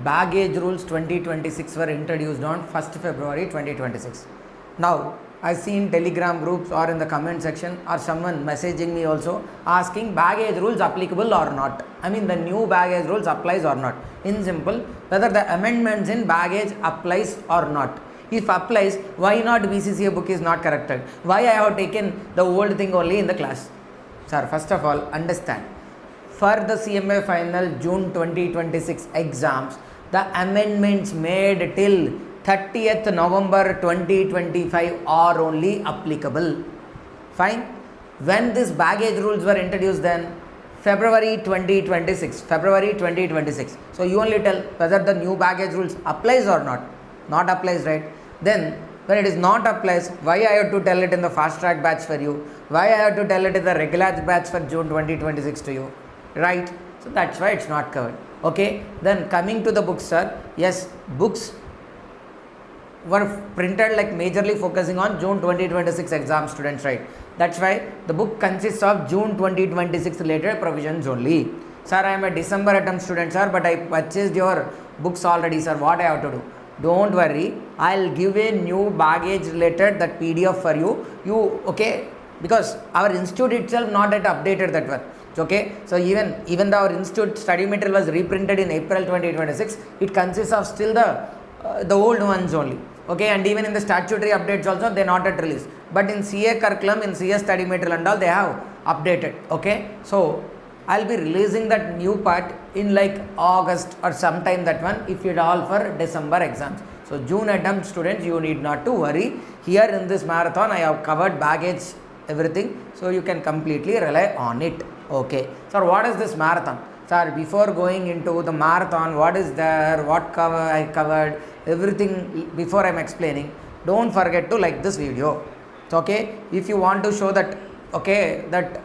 baggage rules 2026 were introduced on 1st February 2026. Now, I see in Telegram groups or in the comment section or someone messaging me also asking baggage rules applicable or not. I mean the new baggage rules applies or not. In simple, whether the amendments in baggage applies or not. If applies, why not BCCA book is not corrected? Why I have taken the old thing only in the class? Sir, first of all, understand. For the CMA final June 2026 exams, the amendments made till 30th November 2025 are only applicable. Fine. When these baggage rules were introduced then? February 2026. February 2026. So you only tell whether the new baggage rules applies or not. Not applies, right? Then when it is not applies, why I have to tell it in the fast track batch for you? Why I have to tell it in the regular batch for June 2026 to you? Right? So that's why it's not covered. Okay. Then coming to the books, sir. Yes, books were printed like majorly focusing on June 2026 exam students, right? That's why the book consists of June 2026 related provisions only. Sir, I am a December attempt student, sir, but I purchased your books already, sir. What I have to do? Don't worry, I'll give a new baggage related that PDF for you. Okay, because our institute itself not yet updated that one. Okay, so even though our institute study material was reprinted in April 2026, it consists of still the old ones only. Okay, and even in the statutory updates also they not yet released. But in CA curriculum, in CA study material and all, they have updated. Okay, so I'll be releasing that new part in like August or sometime that one, if it all for December exams. So June attempt students, you need not to worry. Here in this marathon, I have covered baggage, everything. So you can completely rely on it. Okay. So what is this marathon? Sir, before going into the marathon, what is there, what I covered, everything before I'm explaining, don't forget to like this video. So, okay. If you want to show that, okay, that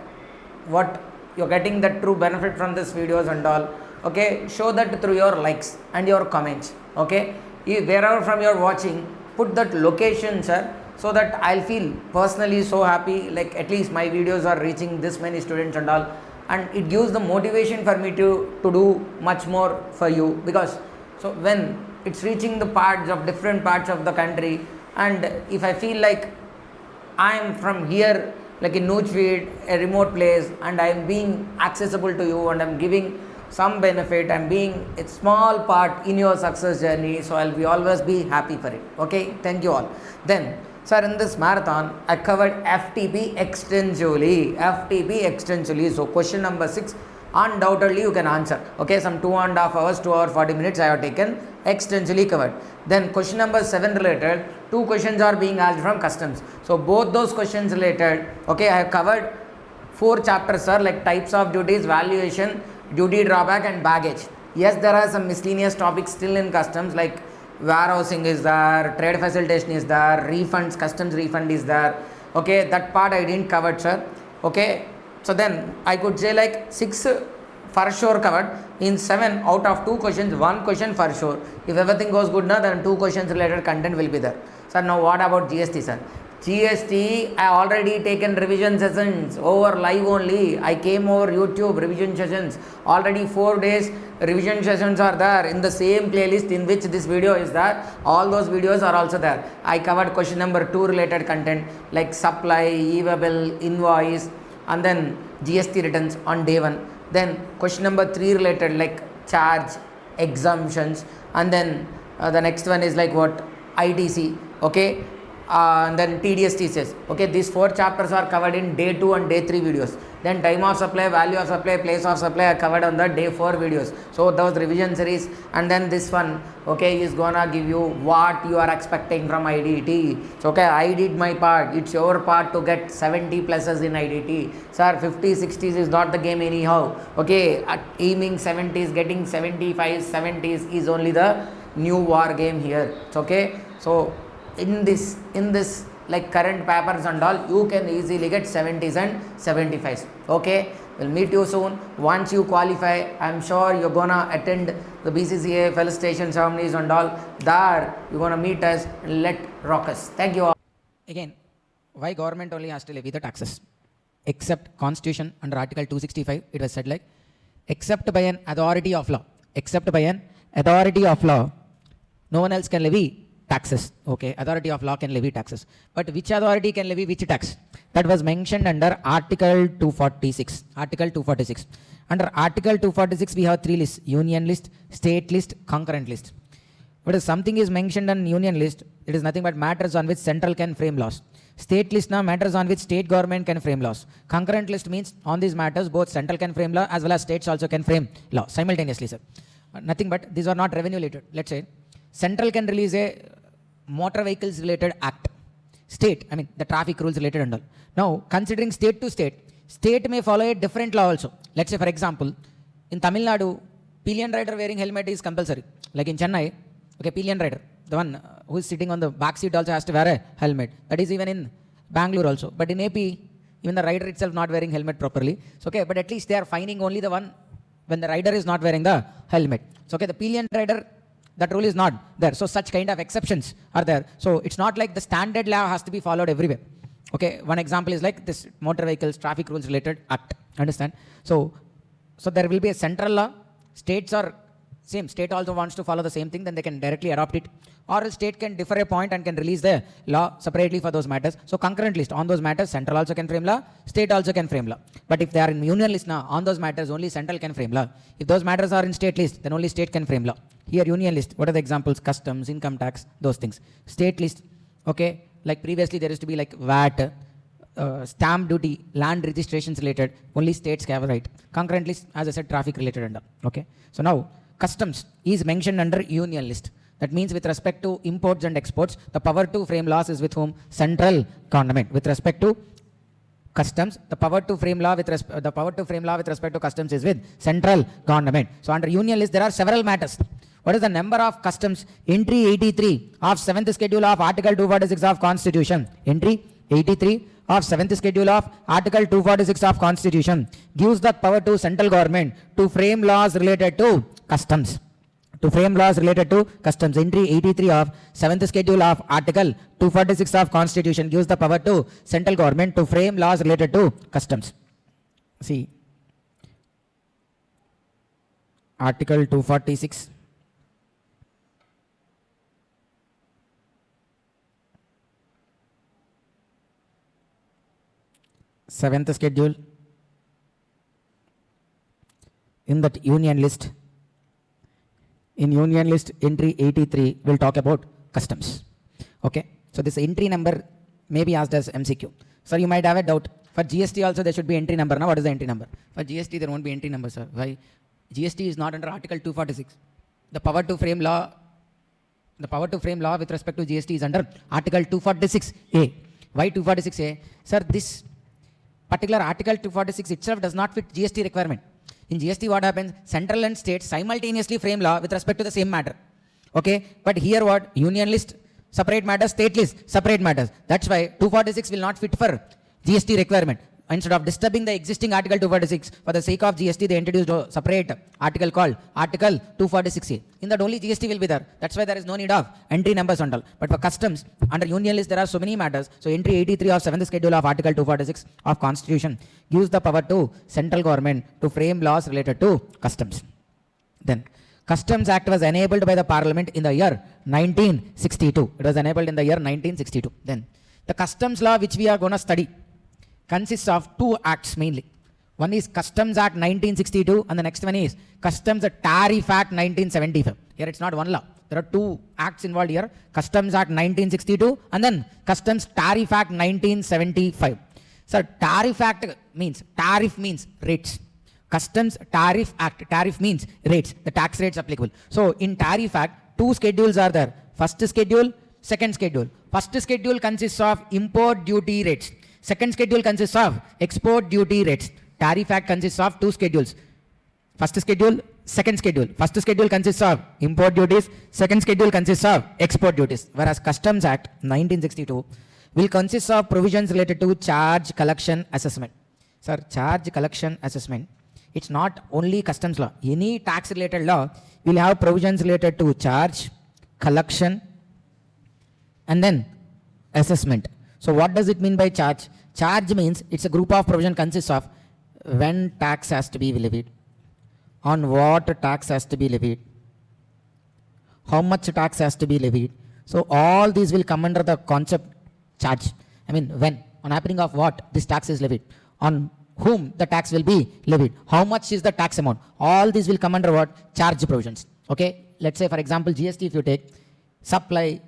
what you're getting the true benefit from this videos and all, okay, show that through your likes and your comments. Okay, wherever from you're watching, put that location, sir, so that I'll feel personally so happy, like at least my videos are reaching this many students and all, and it gives the motivation for me to do much more for you. Because so when it's reaching the different parts of the country, and if I feel like I'm from here, like in Newsfeed, a remote place, and I am being accessible to you and I'm giving some benefit, I'm being a small part in your success journey, so I'll always be happy for it. Okay, thank you all. Then, sir, in this marathon, I covered FTP extensively. So question number 6, undoubtedly you can answer. Okay, some 2.5 hours, 2 hours 40 minutes I have taken, extensively covered. Then question number 7 related, 2 questions are being asked from customs. So both those questions related, okay, I have covered 4 chapters, sir, like types of duties, valuation, duty drawback and baggage. Yes, there are some miscellaneous topics still in customs, like warehousing is there, trade facilitation is there, refunds, customs refund is there. Okay, that part I didn't cover, sir. Okay, so then I could say like 6 for sure covered. In 7 out of 2 questions, 1 question for sure. If everything goes good now, then 2 questions related content will be there. Sir, now what about GST, sir? GST, I already taken revision sessions over live only. I came over YouTube, revision sessions. Already 4 days revision sessions are there in the same playlist in which this video is there. All those videos are also there. I covered question number 2 related content like supply, EVA bill, invoice, and then GST returns on day 1. Then question number 3 related like charge, exemptions, and then the next one is like what? ITC. Okay. And then TDS TCS. Okay, these 4 chapters are covered in day 2 and day 3 videos. Then time of supply, value of supply, place of supply are covered on the day 4 videos. So those revision series, and then this one, okay, is gonna give you what you are expecting from IDT. So okay, I did my part. It's your part to get 70 pluses in IDT. Sir, 50, 60s is not the game anyhow. Okay, aiming 70s, getting 75, 70s is only the new war game here. It's okay. So in this like current papers and all, you can easily get 70s and 75s. Okay, we'll meet you soon. Once you qualify, I'm sure you're gonna attend the BCCA felicitation ceremonies and all. There you're gonna meet us and let rock us. Thank you all. Again, why government only has to levy the taxes? Except Constitution under Article 265, it was said like, except by an authority of law, except by an authority of law, no one else can levy taxes. Okay, authority of law can levy taxes. But which authority can levy which tax? That was mentioned under Article 246. Article 246. Under Article 246, we have three lists: union list, state list, concurrent list. But if something is mentioned on union list, it is nothing but matters on which central can frame laws. State list now matters on which state government can frame laws. Concurrent list means on these matters both central can frame law as well as states also can frame law simultaneously, sir. Nothing but these are not revenue related. Let's say central can release a motor vehicles related act. State, I mean the traffic rules related and all. Now considering state to state, state may follow a different law also. Let's say for example, in Tamil Nadu, pillion rider wearing helmet is compulsory. Like in Chennai, okay, pillion rider, the one who is sitting on the back seat also has to wear a helmet. That is even in Bangalore also. But in AP, even the rider itself not wearing helmet properly. So okay, but at least they are fining only the one when the rider is not wearing the helmet. So okay, the pillion rider, that rule is not there. So such kind of exceptions are there. So it's not like the standard law has to be followed everywhere. Okay, one example is like this motor vehicles traffic rules related act. Understand? So there will be a central law. States are same. State also wants to follow the same thing, then they can directly adopt it. Or a state can differ a point and can release the law separately for those matters. So concurrent list, on those matters, central also can frame law, state also can frame law. But if they are in union list now, on those matters, only central can frame law. If those matters are in state list, then only state can frame law. Here union list, what are the examples? Customs, income tax, those things. State list, okay, like previously there used to be like VAT, stamp duty, land registrations related, only states have a right. Concurrent list, as I said, traffic related and all. Okay, so now customs is mentioned under union list. That means with respect to imports and exports, the power to frame laws is with whom? Central government. With respect to customs, the power to frame law with respect to customs is with central government. So under union list there are several matters. What is the number of customs? Entry 83 of 7th schedule of Article 246 of Constitution. Entry 83 of 7th schedule of Article 246 of Constitution gives the power to central government to frame laws related to customs. To frame laws related to customs. Entry 83 of 7th schedule of Article 246 of Constitution gives the power to central government to frame laws related to customs. See, Article 246. Seventh schedule. In that union list, in union list entry 83 will talk about customs. Okay, so this entry number may be asked as MCQ. So you might have a doubt. For GST also there should be entry number. Now what is the entry number? For GST there won't be entry number, sir. Why? GST is not under Article 246. The power to frame law with respect to GST is under Article 246A. Why 246A? Sir, this particular Article 246 itself does not fit GST requirement. In GST what happens? Central and state simultaneously frame law with respect to the same matter. Okay, but here what? Union list, separate matters, state list, separate matters. That's why 246 will not fit for GST requirement. Instead of disturbing the existing Article 246, for the sake of GST, they introduced a separate article called Article 246A. In that only GST will be there. That's why there is no need of entry numbers and all. But for customs, under union list, there are so many matters. So entry 83 of 7th schedule of Article 246 of Constitution gives the power to central government to frame laws related to customs. Then, Customs Act was enabled by the Parliament in the year 1962. It was enabled in the year 1962. Then, the customs law which we are going to study consists of two acts mainly. One is Customs Act 1962 and the next one is Customs Tariff Act 1975. Here it's not one law. There are two acts involved here. Customs Act 1962 and then Customs Tariff Act 1975. So Tariff Act means, tariff means rates. Customs Tariff Act, tariff means rates, the tax rates applicable. So in Tariff Act, two schedules are there. First schedule, second schedule. First schedule consists of import duty rates. Second schedule consists of export duty rates. Tariff Act consists of two schedules. First schedule, second schedule. First schedule consists of import duties. Second schedule consists of export duties. Whereas Customs Act 1962 will consist of provisions related to charge, collection, assessment. Sir, charge, collection, assessment. It's not only customs law. Any tax related law will have provisions related to charge, collection, and then assessment. So what does it mean by charge? Charge means it's a group of provision consists of when tax has to be levied, on what tax has to be levied, how much tax has to be levied. So all these will come under the concept charge. I mean, when, on happening of what this tax is levied, on whom the tax will be levied, how much is the tax amount. All these will come under what? Charge provisions. Okay, let's say for example GST, if you take supply,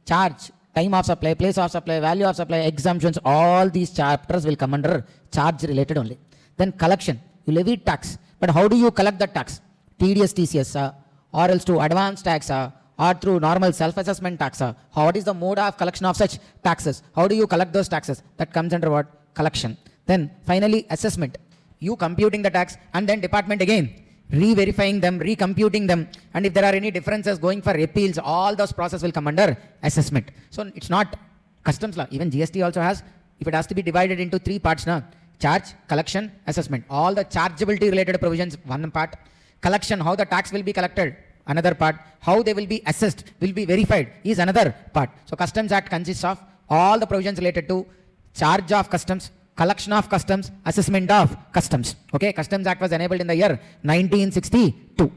charge, time of supply, place of supply, value of supply, exemptions, all these chapters will come under charge related only. Then collection, you levy tax, but how do you collect the tax? TDS, TCS, or else through advance tax, or through normal self-assessment tax. What is the mode of collection of such taxes? How do you collect those taxes? That comes under what? Collection. Then finally assessment. You computing the tax and then department again re-verifying them, recomputing them, and if there are any differences going for appeals, all those process will come under assessment. So it's not customs law. Even GST also has, if it has to be divided into three parts now, charge, collection, assessment. All the chargeability related provisions, one part. Collection, how the tax will be collected, another part. How they will be assessed, will be verified, is another part. So Customs Act consists of all the provisions related to charge of customs, collection of customs, assessment of customs. Okay, Customs Act was enabled in the year 1962.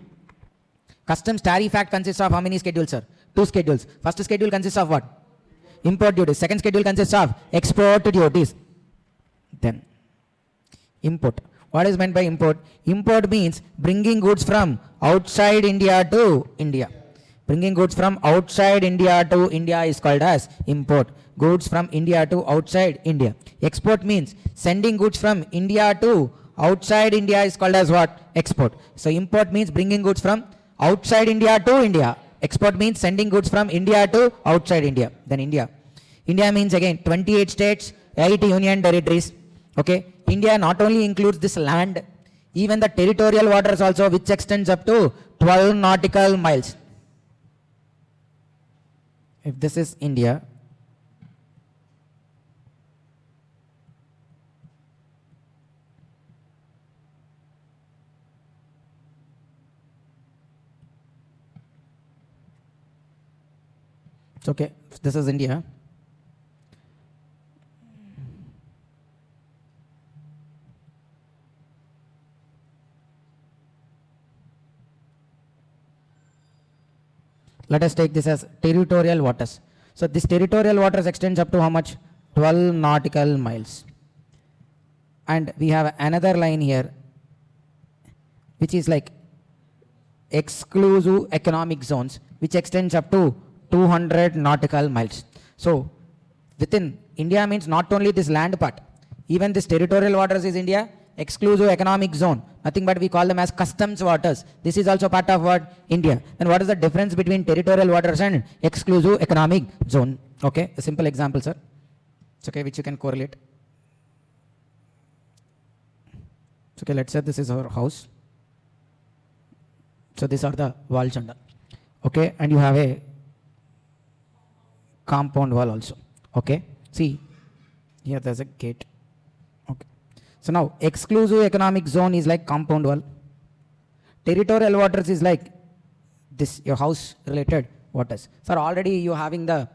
Customs Tariff Act consists of how many schedules, sir? 2 schedules. First schedule consists of what? Import duties. Second schedule consists of export duties. Then import. What is meant by import? Import means bringing goods from outside India to India. Bringing goods from outside India to India is called as import. Goods from India to outside India. Export means sending goods from India to outside India is called as what? Export. So import means bringing goods from outside India to India. Export means sending goods from India to outside India. Then India. India means again 28 states, 8 union territories. Okay. India not only includes this land, even the territorial waters also, which extends up to 12 nautical miles. If this is India, it's okay, this is India. Let us take this as territorial waters. So this territorial waters extends up to how much? 12 nautical miles. And we have another line here, which is like exclusive economic zones, which extends up to 200 nautical miles. So within India means not only this land part, even this territorial waters is India, exclusive economic zone, nothing but we call them as customs waters. This is also part of what? India. Then what is the difference between territorial waters and exclusive economic zone? Okay, a simple example, sir. It's okay, which you can correlate. It's okay, let's say this is our house. So these are the walls and all. Okay, and you have a compound wall also. Okay, see, here there's a gate. Okay. So now exclusive economic zone is like compound wall. Territorial waters is like this, your house related waters. Sir, already you having the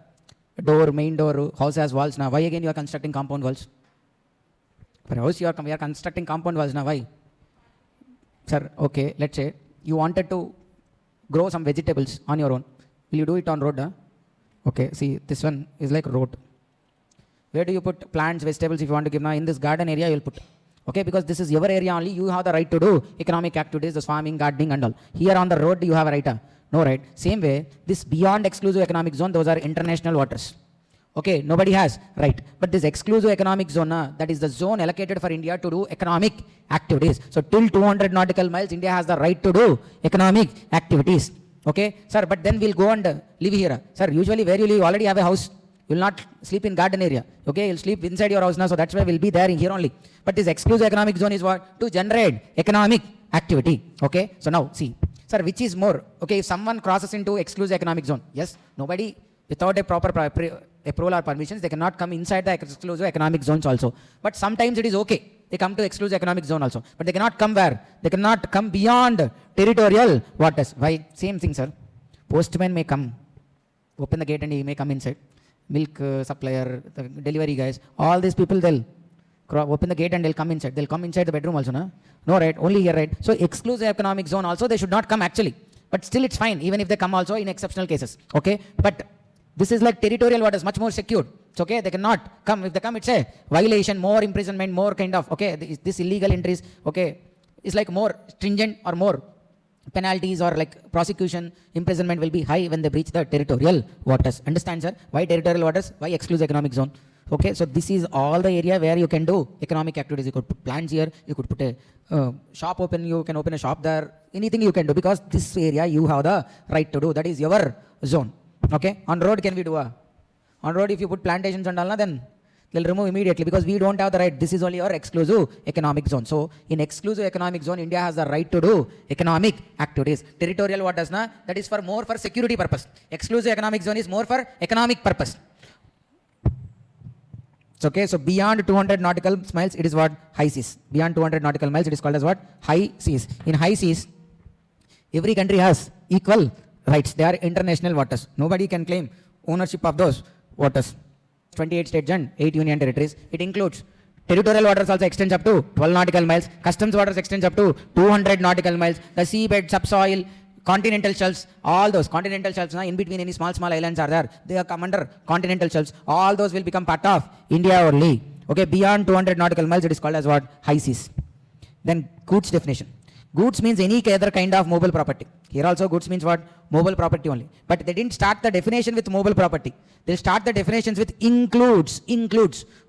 door, main door, house has walls now. Why again you are constructing compound walls? For house we are constructing compound walls now. Why? Sir, okay, let's say you wanted to grow some vegetables on your own. Will you do it on road? Huh? Okay, see, this one is like road. Where do you put plants, vegetables if you want to give now? In this garden area you will put. Okay, because this is your area only, you have the right to do economic activities, the farming, gardening and all. Here on the road you have a right. No right. Same way, this beyond exclusive economic zone, those are international waters. Okay, nobody has right. But this exclusive economic zone, that is the zone allocated for India to do economic activities. So till 200 nautical miles, India has the right to do economic activities. Okay, sir, but then we'll go and live here. Sir, usually where you live, you already have a house. You will not sleep in garden area. Okay, you'll sleep inside your house now, so that's why we'll be there in here only. But this exclusive economic zone is what? To generate economic activity. Okay, so now see, sir, which is more? Okay, if someone crosses into exclusive economic zone, yes, nobody without a proper approval or permissions, they cannot come inside the exclusive economic zones also. But sometimes it is okay. They come to exclusive economic zone also. But they cannot come where? They cannot come beyond territorial waters. Why? Same thing, sir. Postman may come, open the gate and he may come inside. Milk supplier, the delivery guys, all these people, they'll open the gate and they'll come inside. They'll come inside the bedroom also, no? No, right? Only here, right? So exclusive economic zone also, they should not come actually. but still it's fine, even if they come also in exceptional cases, okay? But this is like territorial waters, much more secured. It's okay, they cannot come. If they come, it's a violation, more imprisonment, more kind of, okay, this illegal entries, okay, is like more stringent or more penalties or like prosecution, imprisonment will be high when they breach the territorial waters. Understand, sir? Why territorial waters? Why exclusive economic zone? Okay, so this is all the area where you can do economic activities. You could put plants here, you could put a shop open, you can open a shop there, anything you can do, because this area you have the right to do. That is your zone. Okay, on road can we do on road if you put plantations and all, then they'll remove immediately because we don't have the right. This is only our exclusive economic zone. So in exclusive economic zone, India has the right to do economic activities. Territorial waters, na, that is for more for security purpose. Exclusive economic zone is more for economic purpose. It's okay. So beyond 200 nautical miles, it is what? High seas. Beyond 200 nautical miles, it is called as what? High seas. In high seas, every country has equal rights. They are international waters. Nobody can claim ownership of those waters. 28 states and 8 union territories. It includes territorial waters also extends up to 12 nautical miles. Customs waters extends up to 200 nautical miles. The seabed, subsoil, continental shelves, all those continental shelves, in between any small islands are there. They come under continental shelves. All those will become part of India only. Okay, beyond 200 nautical miles, it is called as what? High seas. Then goods definition. Goods means any other kind of mobile property. Here also goods means what? Mobile property only. But they didn't start the definition with mobile property. They start the definitions with includes.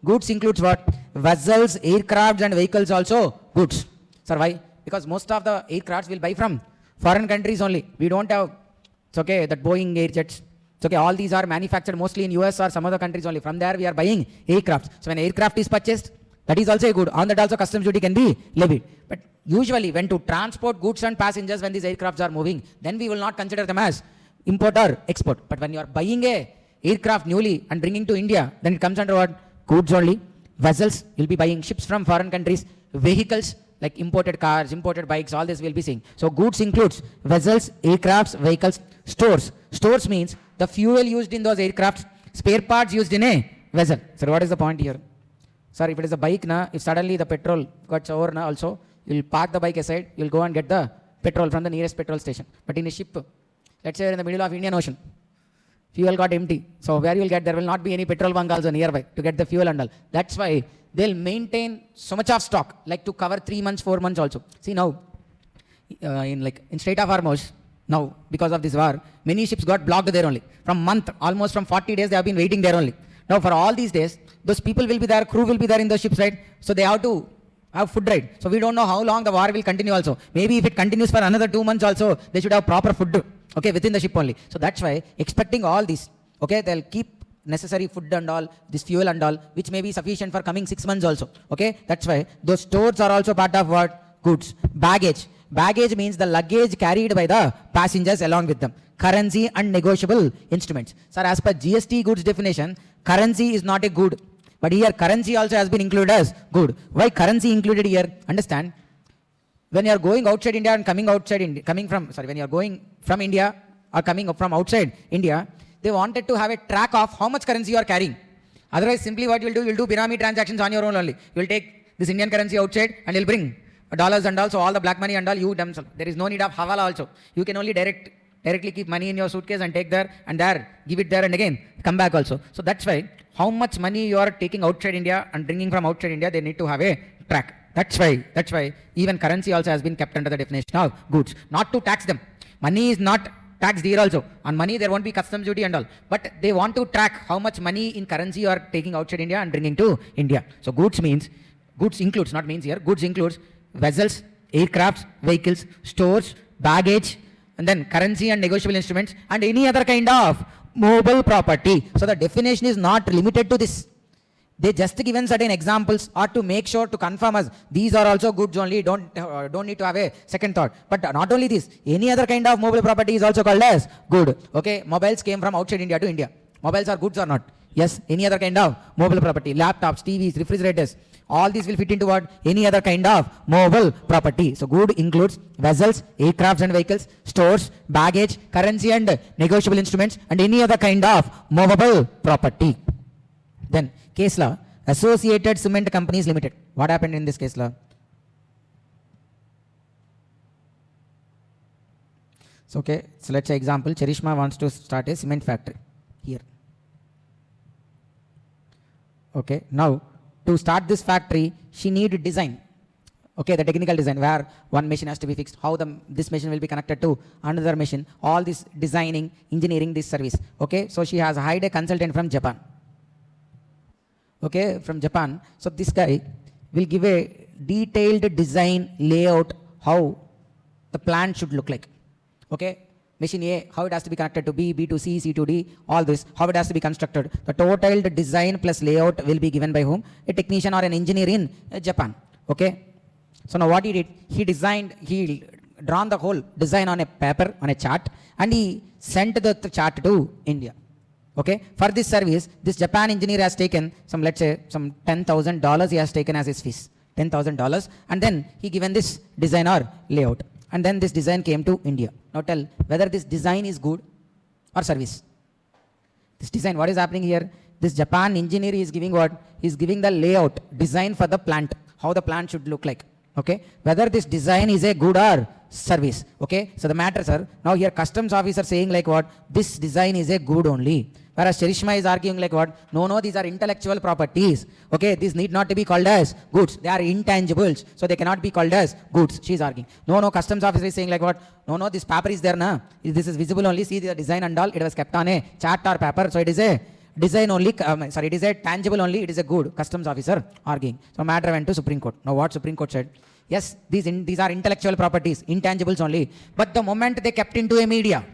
Goods includes what? Vessels, aircrafts and vehicles also goods. Sir, why? Because most of the aircrafts will buy from foreign countries only. We don't have, it's okay, that Boeing air jets. It's okay, all these are manufactured mostly in US or some other countries only. From there we are buying aircrafts. So when aircraft is purchased, that is also a good. On that also customs duty can be levied. But usually when to transport goods and passengers, when these aircrafts are moving, then we will not consider them as import or export. But when you are buying a aircraft newly and bringing to India, then it comes under what? Goods only. Vessels, you'll be buying ships from foreign countries. Vehicles, like imported cars, imported bikes, all this we'll be seeing. So goods includes vessels, aircrafts, vehicles. Stores. Stores means the fuel used in those aircrafts, spare parts used in a vessel. So what is the point here? Sir, if it is a bike, if suddenly the petrol cuts over, also, you'll park the bike aside, you'll go and get the petrol from the nearest petrol station. But in a ship, let's say you're in the middle of Indian Ocean, fuel got empty. So where you'll get, there will not be any petrol bunk also nearby to get the fuel and all. That's why they'll maintain so much of stock, like to cover 3 months, 4 months also. See now, in Strait of Hormuz, now because of this war, many ships got blocked there only. Almost from 40 days, they have been waiting there only. Now for all these days, those people will be there, crew will be there in those ships, right? So they have to have food, right? So we don't know how long the war will continue also. Maybe if it continues for another 2 months also, they should have proper food, okay, within the ship only. So that's why expecting all this, okay, they'll keep necessary food and all, this fuel and all, which may be sufficient for coming 6 months also, okay? That's why those stores are also part of what? Goods. Baggage. Baggage means the luggage carried by the passengers along with them. Currency and negotiable instruments. Sir, as per GST goods definition, currency is not a good. But here currency also has been included as good. Why currency included here? Understand? When you are going outside India and coming when you are going from India or coming from outside India, they wanted to have a track of how much currency you are carrying. Otherwise, simply what you'll do Binami transactions on your own only. You'll take this Indian currency outside and you'll bring dollars and also all the black money and all you themselves. There is no need of hawala also. You can only directly keep money in your suitcase and take there and there, give it there and again come back also. So that's why how much money you are taking outside India and bringing from outside India, they need to have a track. That's why even currency also has been kept under the definition of goods. Not to tax them. Money is not taxed here also. On money there won't be customs duty and all. But they want to track how much money in currency you are taking outside India and bringing to India. So goods includes, not means here, goods includes vessels, aircrafts, vehicles, stores, baggage, and then currency and negotiable instruments and any other kind of mobile property. So the definition is not limited to this. They just given certain examples or to make sure to confirm us these are also goods only. Don't need to have a second thought. But not only this, any other kind of mobile property is also called as good. Okay, mobiles came from outside India to India. Mobiles are goods or not? Yes, any other kind of mobile property, laptops, TVs, refrigerators, all these will fit into what? Any other kind of mobile property. So good includes vessels, aircrafts and vehicles, stores, baggage, currency and negotiable instruments and any other kind of movable property. Then case law, Associated Cement Companies Limited. What happened in this case law? So, okay, so let's say example, Charishma wants to start a cement factory here. Okay, now to start this factory, she need design. Okay, the technical design where one machine has to be fixed, how this machine will be connected to another machine, all this designing, engineering this service. Okay, so she has hired a consultant from Japan. Okay, from Japan. So this guy will give a detailed design layout how the plant should look like. Okay, machine A, how it has to be connected to B, B to C, C to D, all this, how it has to be constructed. The total design plus layout will be given by whom? A technician or an engineer in Japan. Okay. So now what he did, he drawn the whole design on a paper, on a chart, and he sent the chart to India. Okay. For this service, this Japan engineer has taken some, let's say, some $10,000 he has taken as his fees. $10,000, and then he given this design or layout. And then this design came to India. Now tell whether this design is good or service. This design, what is happening here? This Japan engineer is giving what? He is giving the layout, design for the plant, how the plant should look like. Okay, whether this design is a good or service. Okay, so the matter, sir, now here customs officer saying like what? This design is a good only. Whereas Charishma is arguing like what? No, these are intellectual properties. Okay, these need not to be called as goods. They are intangibles, so they cannot be called as goods. She is arguing. No, customs officer is saying like what? No, this paper is there, na? This is visible only. See the design and all. It was kept on a chart or paper, so it is a design only, it is a tangible only, it is a good. Customs officer arguing. So matter went to Supreme Court. Now what Supreme Court said? Yes, these are intellectual properties, intangibles only. But the moment they kept into a media,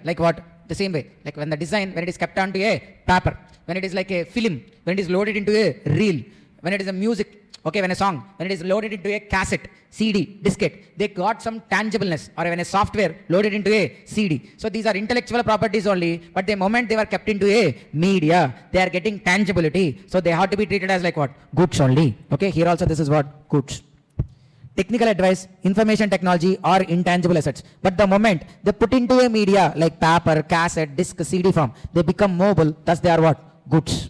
like what? The same way, like when the design, when it is kept onto a paper, when it is like a film, when it is loaded into a reel, when it is a music, okay, when a song, when it is loaded into a cassette, CD, diskette, they got some tangibleness, or when a software loaded into a CD. So these are intellectual properties only, but the moment they were kept into a media, they are getting tangibility. So they have to be treated as like what? Goods only. Okay, here also this is what? Goods. Technical advice, information technology or intangible assets. But the moment they put into a media like paper, cassette, disc, CD form, they become mobile, thus they are what? Goods.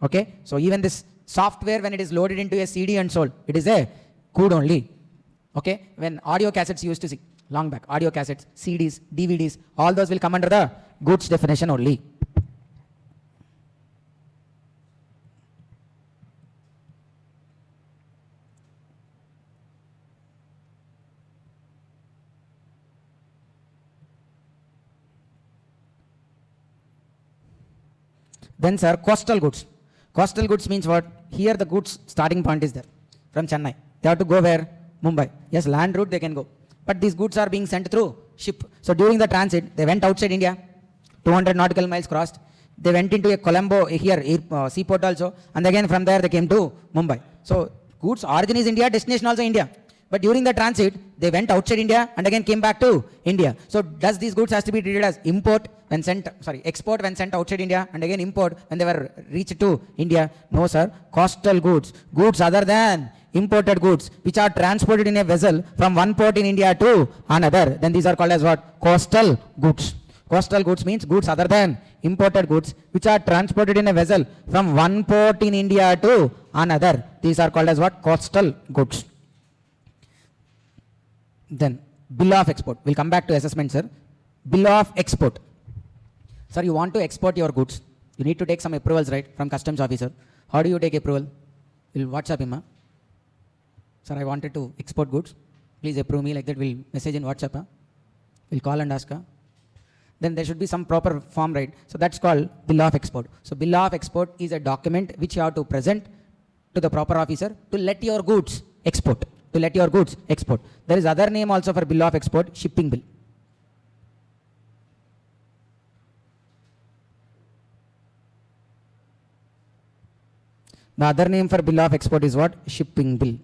Okay, so even this software, when it is loaded into a CD and sold, it is a good only. Okay, when audio cassettes used to see, long back, audio cassettes, CDs, DVDs, all those will come under the goods definition only. Then sir, coastal goods. Coastal goods means what? Here the goods starting point is there from Chennai. They have to go where? Mumbai. Yes, land route they can go. But these goods are being sent through ship. So during the transit, they went outside India. 200 nautical miles crossed. They went into a Colombo here, seaport also. And again from there they came to Mumbai. So goods origin is India, destination also India. But during the transit, they went outside India and again came back to India. So does these goods has to be treated as export when sent outside India and again import when they were reached to India? No sir, coastal goods, goods other than imported goods which are transported in a vessel from one port in India to another. Then these are called as what? Coastal goods. Coastal goods means goods other than imported goods which are transported in a vessel from one port in India to another. These are called as what? Coastal goods. Then bill of export. We'll come back to assessment, sir. Bill of export. Sir, you want to export your goods. You need to take some approvals, right, from customs officer. How do you take approval? We'll WhatsApp him. Huh? Sir, I wanted to export goods. Please approve me, like that. We'll message in WhatsApp. Huh? We'll call and ask. Huh? Then there should be some proper form, right? So that's called bill of export. So bill of export is a document which you have to present to the proper officer to let your goods export. To let your goods export. There is other name also for bill of export, shipping bill. The other name for bill of export is what? Shipping bill.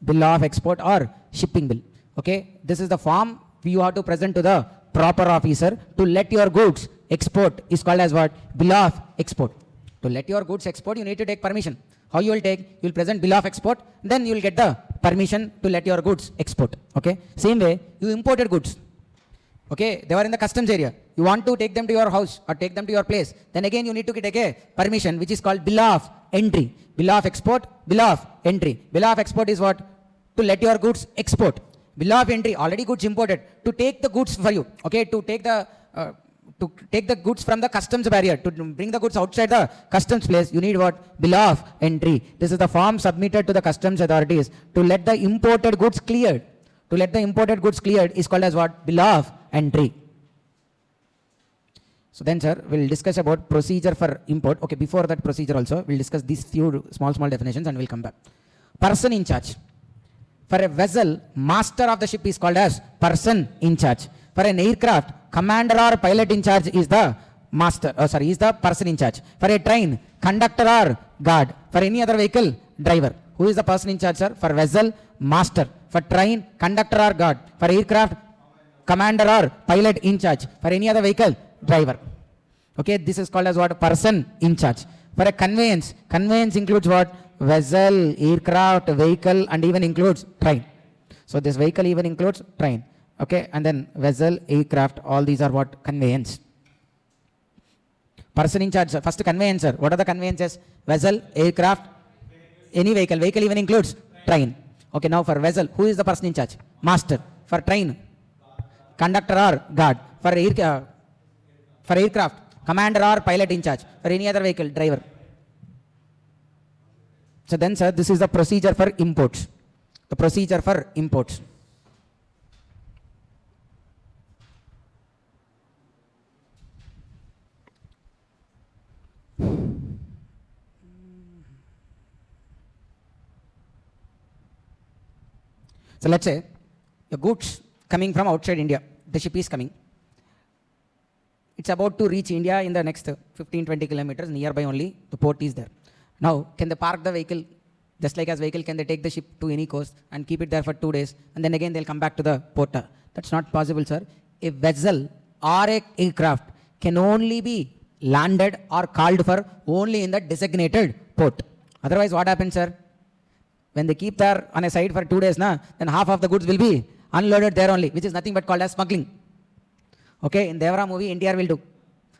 Bill of export or shipping bill. Okay, this is the form you have to present to the proper officer to let your goods export is called as what? Bill of export. To let your goods export, you need to take permission. How you will take? You will present bill of export, then you will get the permission to let your goods export. Okay. Same way, you imported goods. Okay, they were in the customs area. You want to take them to your house or take them to your place. Then again, you need to take a permission, which is called bill of entry. Bill of export, bill of entry. Bill of export is what? To let your goods export. Bill of entry, already goods imported. To take the goods for you, okay, to take the goods from the customs barrier, to bring the goods outside the customs place, you need what? Bill of entry. This is the form submitted to the customs authorities to let the imported goods cleared. To let the imported goods cleared is called as what? Bill of entry. So then, sir, we'll discuss about procedure for import. Okay, before that procedure also, we'll discuss these few small definitions and we'll come back. Person in charge. For a vessel, master of the ship is called as person in charge. For an aircraft, commander or pilot in charge is the is the person in charge. For a train, conductor or guard. For any other vehicle, driver. Who is the person in charge, sir? For vessel, master. For train, conductor or guard. For aircraft, commander or pilot in charge. For any other vehicle, driver. Okay, this is called as what? Person in charge. For a conveyance, conveyance includes what? Vessel, aircraft, vehicle, and even includes train. So this vehicle even includes train. Okay, and then vessel, aircraft, all these are what? Conveyance. Person in charge, sir. First conveyance, sir. What are the conveyances? Vessel, aircraft, any vehicle. Vehicle even includes train. Okay, now for vessel, who is the person in charge? Master. For train, conductor or guard. For aircraft, commander or pilot in charge. For any other vehicle, driver. So then, sir, this is the procedure for imports. The procedure for imports. So let's say the goods coming from outside India, the ship is coming. It's about to reach India in the next 15-20 kilometers, nearby only, the port is there. Now, can they park the vehicle, just like as vehicle, can they take the ship to any coast and keep it there for 2 days, and then again they'll come back to the port? That's not possible, sir. A vessel or a aircraft can only be landed or called for only in the designated port. Otherwise, what happens, sir? When they keep there on a side for 2 days, then half of the goods will be unloaded there only, which is nothing but called as smuggling. Okay, in Devara movie, NTR will do.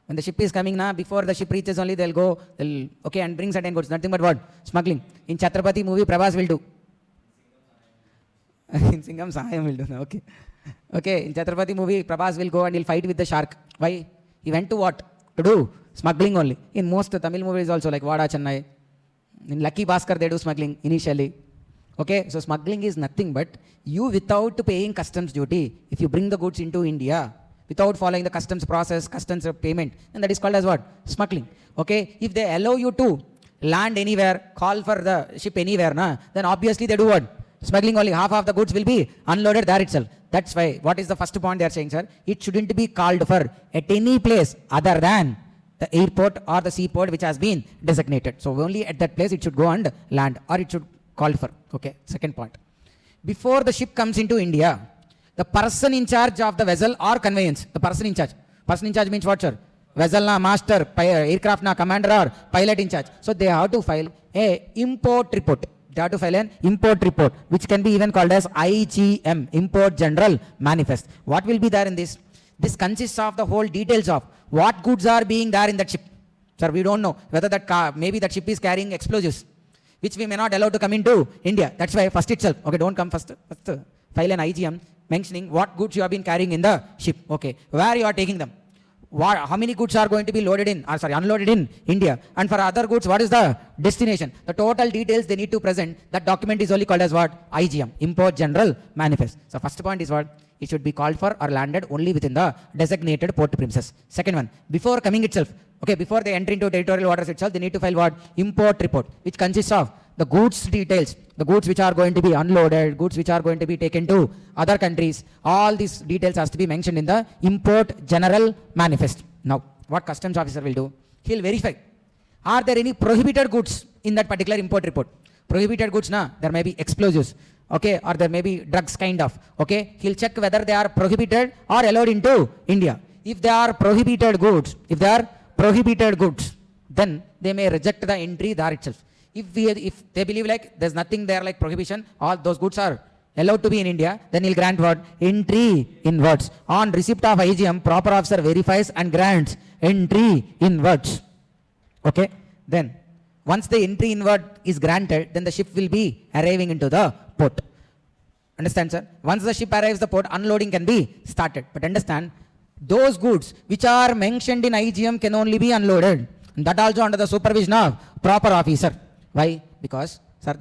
When the ship is coming, before the ship reaches only, they'll go, and bring certain goods. Nothing but what? Smuggling. In Chhatrapati movie, Prabhas will do. In Singham, Sahayam will do. Okay. Okay, in Chhatrapati movie, Prabhas will go and he'll fight with the shark. Why? He went to what? To do smuggling only. In most Tamil movies also, like Vada Chennai. In Lucky Bhaskar, they do smuggling initially. Okay, so smuggling is nothing but you without paying customs duty. If you bring the goods into India, without following the customs process, customs payment, and that is called as what? Smuggling. Okay, if they allow you to land anywhere, call for the ship anywhere, then obviously they do what? Smuggling only. Half of the goods will be unloaded there itself. That's why, what is the first point they are saying, sir? It shouldn't be called for at any place other than the airport or the seaport which has been designated. So only at that place it should go and land, or it should call for. Okay, second point. Before the ship comes into India, the person in charge of the vessel or conveyance, the person in charge. Person in charge means what, sir? Vessel master, aircraft commander or pilot in charge. So they have to file a import report. They have to file an import report, which can be even called as IGM, Import General Manifest. What will be there in this? This consists of the whole details of what goods are being there in that ship. Sir, we don't know whether that car, maybe that ship is carrying explosives, which we may not allow to come into India. That's why first itself, okay, don't come first file an IGM mentioning what goods you have been carrying in the ship. Okay, where you are taking them, how many goods are going to be loaded in, or sorry, unloaded in India, and for other goods, what is the destination? The total details they need to present. That document is only called as what? IGM, Import General Manifest. So first point is what? It should be called for or landed only within the designated port premises. Second one, before coming itself, okay, before they enter into territorial waters itself, they need to file what? Import report, which consists of the goods details, the goods which are going to be unloaded, goods which are going to be taken to other countries. All these details has to be mentioned in the Import General Manifest. Now, what customs officer will do? He'll verify, are there any prohibited goods in that particular import report? Prohibited goods, there may be explosives, okay, or there may be drugs kind of, okay. He'll check whether they are prohibited or allowed into India. If they are prohibited goods, then they may reject the entry there itself. If they believe like there's nothing there like prohibition, all those goods are allowed to be in India, then he'll grant what? Entry inwards. On receipt of IGM, proper officer verifies and grants entry inwards. Okay, then once the entry inward is granted, then the ship will be arriving into the port. Understand, sir? Once the ship arrives the port, unloading can be started. But understand, those goods which are mentioned in IGM can only be unloaded. And that also under the supervision of proper officer. Why? Because, sir,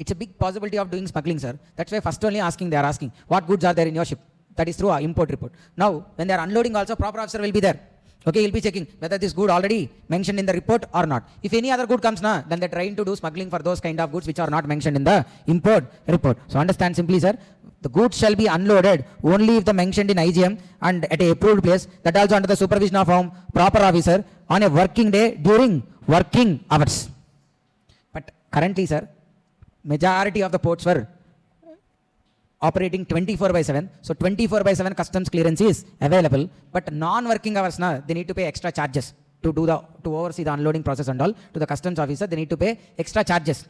it's a big possibility of doing smuggling, sir. That's why first only they are asking, what goods are there in your ship? That is through our import report. Now, when they are unloading also, proper officer will be there. Okay, he'll be checking whether this good already mentioned in the report or not. If any other good comes, then they're trying to do smuggling for those kind of goods which are not mentioned in the import report. So understand simply, sir, the goods shall be unloaded only if the mentioned in IGM and at a approved place, that also under the supervision of proper officer on a working day during working hours. But currently, sir, majority of the ports were operating 24/7. So 24/7 customs clearance is available, but non-working hours, they need to pay extra charges to oversee the unloading process and all. To the customs officer, they need to pay extra charges,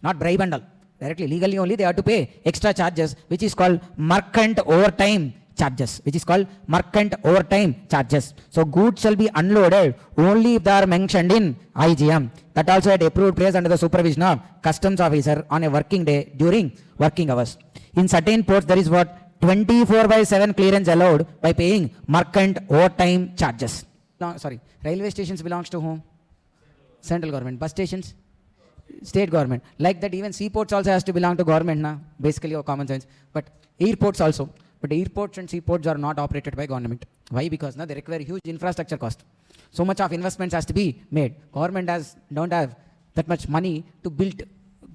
not bribe and all. Directly, legally only they have to pay extra charges, which is called merchant overtime charges, which is called merchant overtime charges. So goods shall be unloaded only if they are mentioned in IGM. That also at approved place under the supervision of customs officer on a working day during working hours. In certain ports, there is what 24/7 clearance allowed by paying merchant overtime charges. No, sorry, railway stations belongs to whom? Central government. Bus stations? State government. Like that, even seaports also has to belong to government, basically, or common sense. But airports also. But airports and seaports are not operated by government. Why? Because they require huge infrastructure cost. So much of investments has to be made. Government don't have that much money to build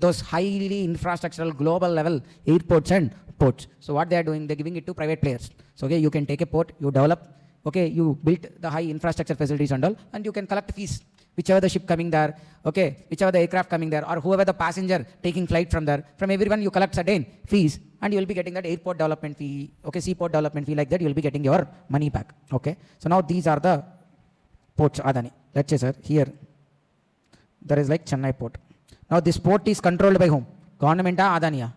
those highly infrastructural global level airports and ports. So what they are doing, they're giving it to private players. So okay, you can take a port, you develop, okay, you build the high infrastructure facilities and all, and you can collect fees. Whichever the ship coming there, okay, whichever the aircraft coming there, or whoever the passenger taking flight from there, from everyone you collect certain fees, and you will be getting that airport development fee, okay, seaport development fee, like that, you will be getting your money back. Okay, so now these are the ports, Adani. Let's say, sir, here there is like Chennai port. Now this port is controlled by whom? Government or Adani?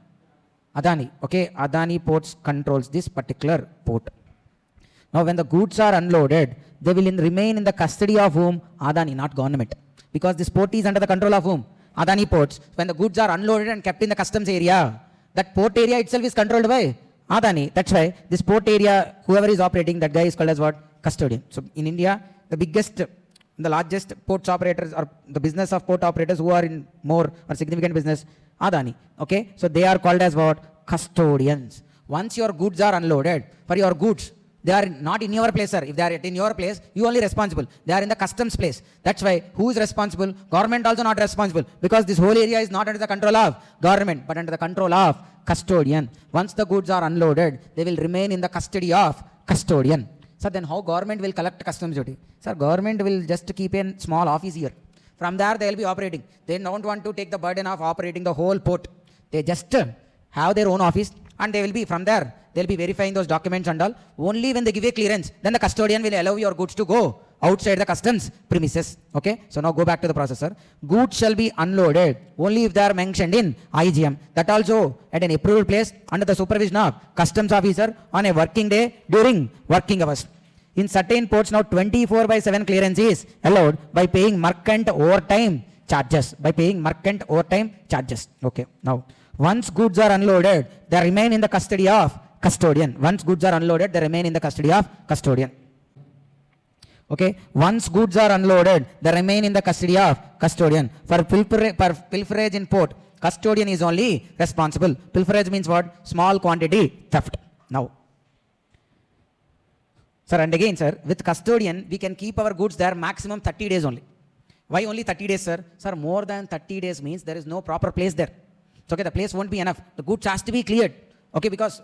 Adani. Okay, Adani ports controls this particular port. Now when the goods are unloaded, they will remain in the custody of whom? Adani, not government. Because this port is under the control of whom? Adani ports. When the goods are unloaded and kept in the customs area, that port area itself is controlled by Adani. That's why this port area, whoever is operating, that guy is called as what? Custodian. So in India, the largest ports operators, or the business of port operators who are in more or significant business, Adani. Okay, so they are called as what? Custodians. Once your goods are unloaded, for your goods, they are not in your place, sir. If they are in your place, you only responsible. They are in the customs place. That's why who is responsible? Government also not responsible, because this whole area is not under the control of government, but under the control of custodian. Once the goods are unloaded, they will remain in the custody of custodian. So then how government will collect customs duty? Sir, government will just keep a small office here. From there they will be operating. They don't want to take the burden of operating the whole port. They just have their own office, and they will be from there. They'll be verifying those documents and all. Only when they give a clearance, then the custodian will allow your goods to go outside the customs premises. Okay, so now go back to the processor. Goods shall be unloaded only if they are mentioned in IGM. That also at an approved place under the supervision of customs officer on a working day during working hours. In certain ports now 24/7 clearance is allowed by paying merchant overtime charges. By paying merchant overtime charges. Okay, now once goods are unloaded, they remain in the custody of custodian. Once goods are unloaded, they remain in the custody of custodian. Okay, once goods are unloaded, they remain in the custody of custodian. For pilferage in port, custodian is only responsible. Pilferage means what? Small quantity theft. Now, sir, and again, sir, with custodian, we can keep our goods there maximum 30 days only. Why only 30 days, sir? Sir, more than 30 days means there is no proper place there. So, okay, the place won't be enough. The goods has to be cleared. Okay, because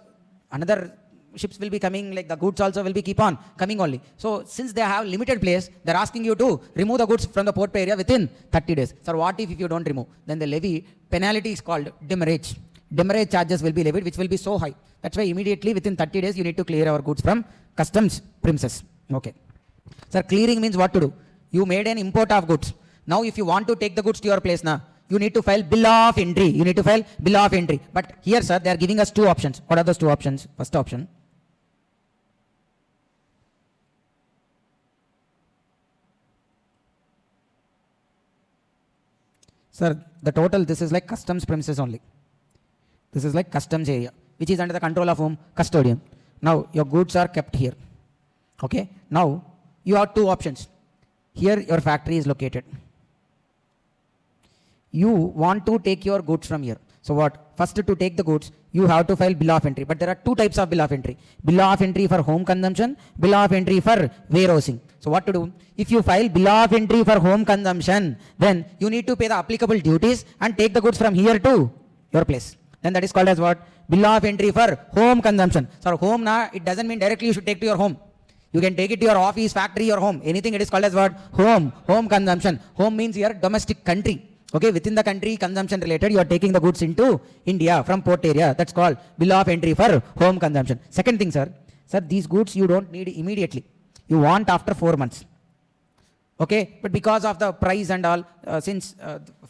another ships will be coming, like the goods also will be keep on coming only. So since they have limited place, they're asking you to remove the goods from the port area within 30 days. Sir, what if you don't remove? Then the levy penalty is called demurrage. Demurrage charges will be levied, which will be so high. That's why immediately within 30 days you need to clear our goods from customs premises. Okay. Sir, clearing means what to do? You made an import of goods. Now if you want to take the goods to your place now, you need to file bill of entry. You need to file bill of entry. But here, sir, they are giving us two options. What are those two options? First option, sir, the total, this is like customs premises only. This is like customs area. which is under the control of whom? Custodian. Now your goods are kept here. Okay. Now you have two options. Here your factory is located. You want to take your goods from here. So what? First, to take the goods, you have to file bill of entry. But there are two types of bill of entry. Bill of entry for home consumption, bill of entry for warehousing. So what to do? If you file bill of entry for home consumption, then you need to pay the applicable duties and take the goods from here to your place. Then that is called as what? Bill of entry for home consumption. So home na, it doesn't mean directly you should take to your home. You can take it to your office, factory, or home. Anything, it is called as what? Home. Home consumption. Home means here domestic country. Okay, within the country, consumption related, you are taking the goods into India from port area. That's called bill of entry for home consumption. Second thing, sir, these goods you don't need immediately. You want after 4 months. Okay, but because of the price and all, since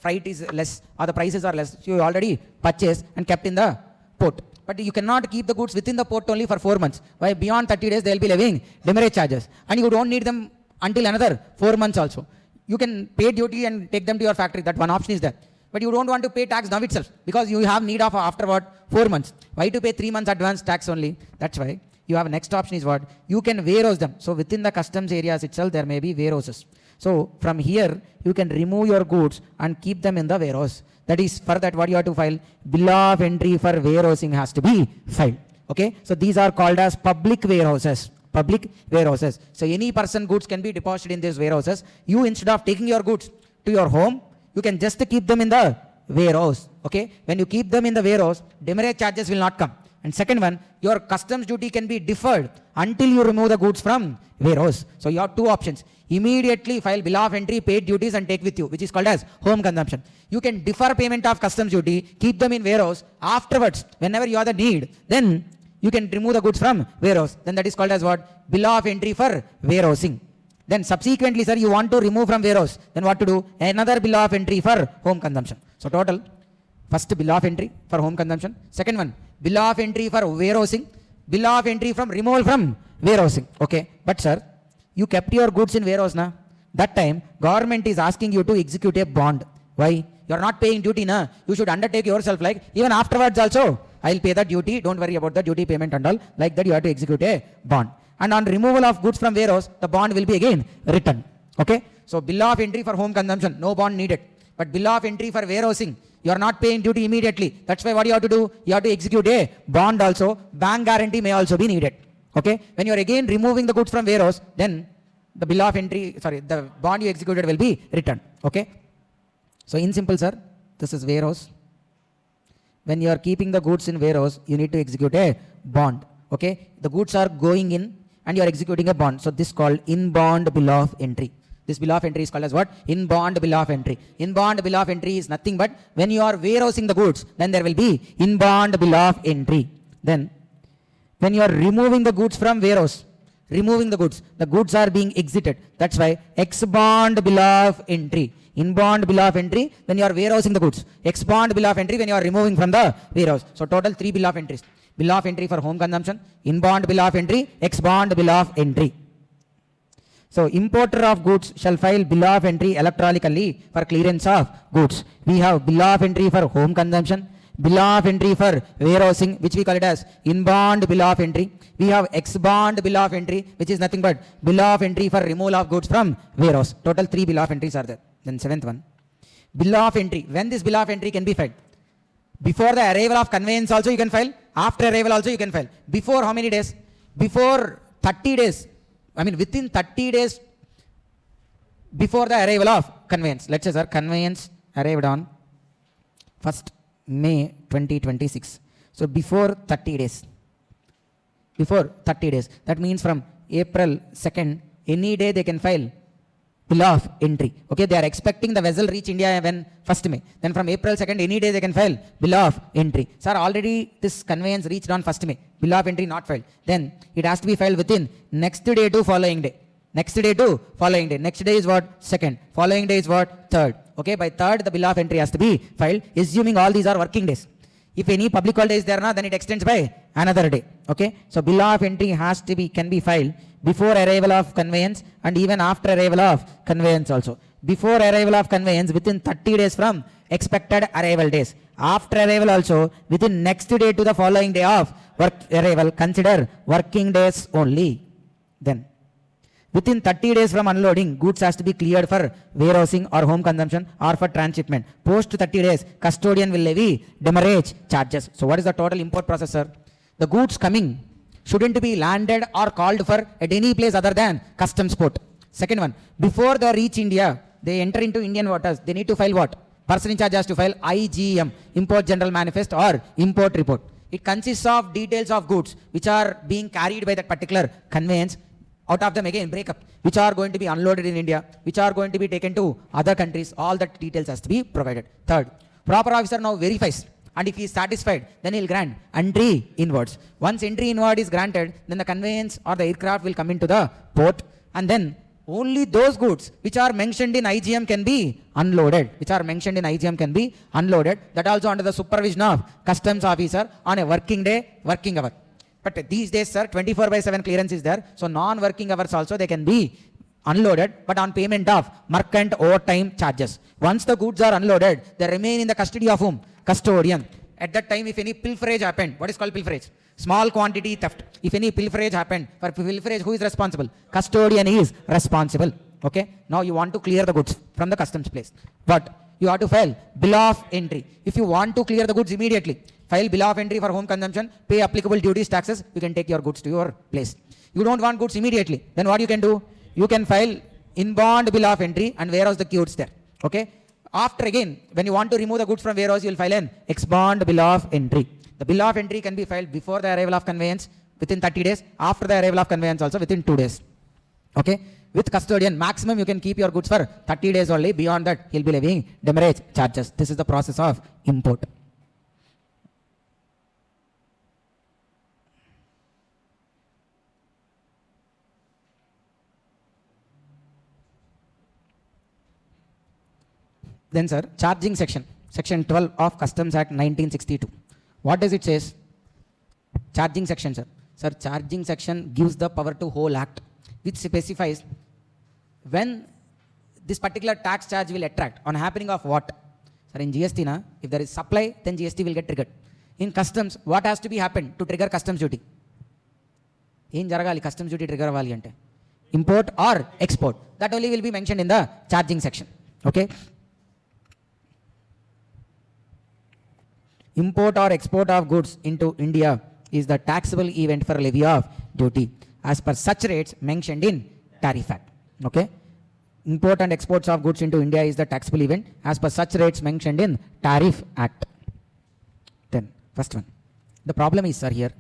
freight is less or the prices are less, you already purchased and kept in the port. But you cannot keep the goods within the port only for 4 months. Why? Beyond 30 days, they will be levying demurrage charges. And you don't need them until another 4 months also. You can pay duty and take them to your factory. That one option is there. But you don't want to pay tax now itself because you have need of after what? 4 months. Why to pay 3 months advance tax only? That's why you have next option is what? You can warehouse them. So within the customs areas itself, there may be warehouses. So from here, you can remove your goods and keep them in the warehouse. That is, for that, what you have to file? Bill of entry for warehousing has to be filed. Okay. So these are called as public warehouses. Public warehouses. So any person goods can be deposited in these warehouses. You, instead of taking your goods to your home, you can just keep them in the warehouse. Okay. When you keep them in the warehouse, demurrage charges will not come. And second one, your customs duty can be deferred until you remove the goods from warehouse. So you have two options. Immediately file bill of entry, paid duties and take with you, which is called as home consumption. You can defer payment of customs duty, keep them in warehouse. Afterwards, whenever you have the need, then you can remove the goods from warehouse. Then that is called as what? Bill of entry for warehousing. Then subsequently, sir, you want to remove from warehouse. Then what to do? Another bill of entry for home consumption. So total, first bill of entry for home consumption. Second one, bill of entry for warehousing. Bill of entry from removal from warehousing. Okay. But sir, you kept your goods in warehouse na. That time, government is asking you to execute a bond. Why? You are not paying duty na. You should undertake yourself, like even afterwards also, I will pay the duty. Don't worry about the duty payment and all. Like that, you have to execute a bond. And on removal of goods from warehouse, the bond will be again returned. Okay. So bill of entry for home consumption, no bond needed. But bill of entry for warehousing, you are not paying duty immediately. That's why what you have to do? You have to execute a bond also. Bank guarantee may also be needed. Okay. When you are again removing the goods from warehouse, then the bill of entry, the bond you executed will be returned. Okay. So in simple, sir, this is warehouse. When you are keeping the goods in warehouse, you need to execute a bond. Okay. The goods are going in and you are executing a bond. So this is called in bond bill of entry. This bill of entry is called as what? In bond bill of entry. In bond bill of entry is nothing but when you are warehousing the goods, then there will be in bond bill of entry. Then when you are removing the goods from warehouse, removing the goods are being exited. That's why ex bond bill of entry. In bond bill of entry when you are warehousing the goods. Ex bond bill of entry when you are removing from the warehouse. So total 3 bill of entries. Bill of entry for home consumption, in bond bill of entry, ex bond bill of entry. So importer of goods shall file bill of entry electronically for clearance of goods. We have bill of entry for home consumption, bill of entry for warehousing, which we call it as in bond bill of entry. We have ex bond bill of entry, which is nothing but bill of entry for removal of goods from warehouse. Total 3 bill of entries are there. Then seventh one, bill of entry. When this bill of entry can be filed? Before the arrival of conveyance also you can file. After arrival also you can file. Before how many days? Before 30 days. I mean within 30 days before the arrival of conveyance. Let's say, sir, conveyance arrived on 1st May 2026. So before 30 days. Before 30 days. That means from April 2nd, any day they can file bill of entry. Okay, they are expecting the vessel reach India when 1st May. Then from April 2nd, any day they can file bill of entry. Sir, already this conveyance reached on 1st May. Bill of entry not filed. Then it has to be filed within next day to following day. Next day to following day. Next day is what? 2nd. Following day is what? 3rd. Okay, by 3rd the bill of entry has to be filed, assuming all these are working days. If any public holiday is there, then it extends by another day. Okay, so bill of entry has to be, can be filed before arrival of conveyance and even after arrival of conveyance also. Before arrival of conveyance within 30 days from expected arrival days. After arrival also, within next day to the following day of work arrival, consider working days only. Then, within 30 days from unloading, goods has to be cleared for warehousing or home consumption or for transshipment. Post 30 days, custodian will levy demurrage charges. So what is the total import process, sir? The goods coming shouldn't be landed or called for at any place other than customs port. Second one, before they reach India, they enter into Indian waters, they need to file what? Person in charge has to file IGM, Import General Manifest or Import Report. It consists of details of goods which are being carried by that particular conveyance. Out of them again, breakup, which are going to be unloaded in India, which are going to be taken to other countries. All that details has to be provided. Third, proper officer now verifies, and if he is satisfied, then he will grant entry inwards. Once entry inward is granted, then the conveyance or the aircraft will come into the port, and then only those goods which are mentioned in IGM can be unloaded. Which are mentioned in IGM can be unloaded. That also under the supervision of customs officer on a working day, working hour. But these days, sir, 24/7 clearance is there. So non-working hours also they can be unloaded, but on payment of merchant overtime charges. Once the goods are unloaded, they remain in the custody of whom? Custodian. At that time, if any pilferage happened, what is called pilferage? Small quantity theft. If any pilferage happened, for pilferage, who is responsible? Custodian is responsible. Okay. Now you want to clear the goods from the customs place. But you have to file bill of entry. If you want to clear the goods immediately, file bill of entry for home consumption, pay applicable duties, taxes, you can take your goods to your place. You don't want goods immediately, then what you can do? You can file inbound bill of entry and warehouse the goods there. Okay. After again, when you want to remove the goods from warehouse, you will file an expand bill of entry. The bill of entry can be filed before the arrival of conveyance within 30 days, after the arrival of conveyance also within 2 days. Okay. With custodian, maximum you can keep your goods for 30 days only. Beyond that, he'll be levying demurrage charges. This is the process of import. Then, sir, charging section, section 12 of Customs Act 1962. What does it says? Charging section, sir. Sir, charging section gives the power to whole act, which specifies when this particular tax charge will attract on happening of what? Sir, in GST, na, if there is supply, then GST will get triggered. In customs, what has to be happened to trigger customs duty? In jaragali customs duty trigger avali ante import or export. That only will be mentioned in the charging section. Okay. Import or export of goods into India is the taxable event for levy of duty as per such rates mentioned in Tariff Act. Okay. Import and exports of goods into India is the taxable event as per such rates mentioned in Tariff Act. Then, first one. The problem is, sir, here.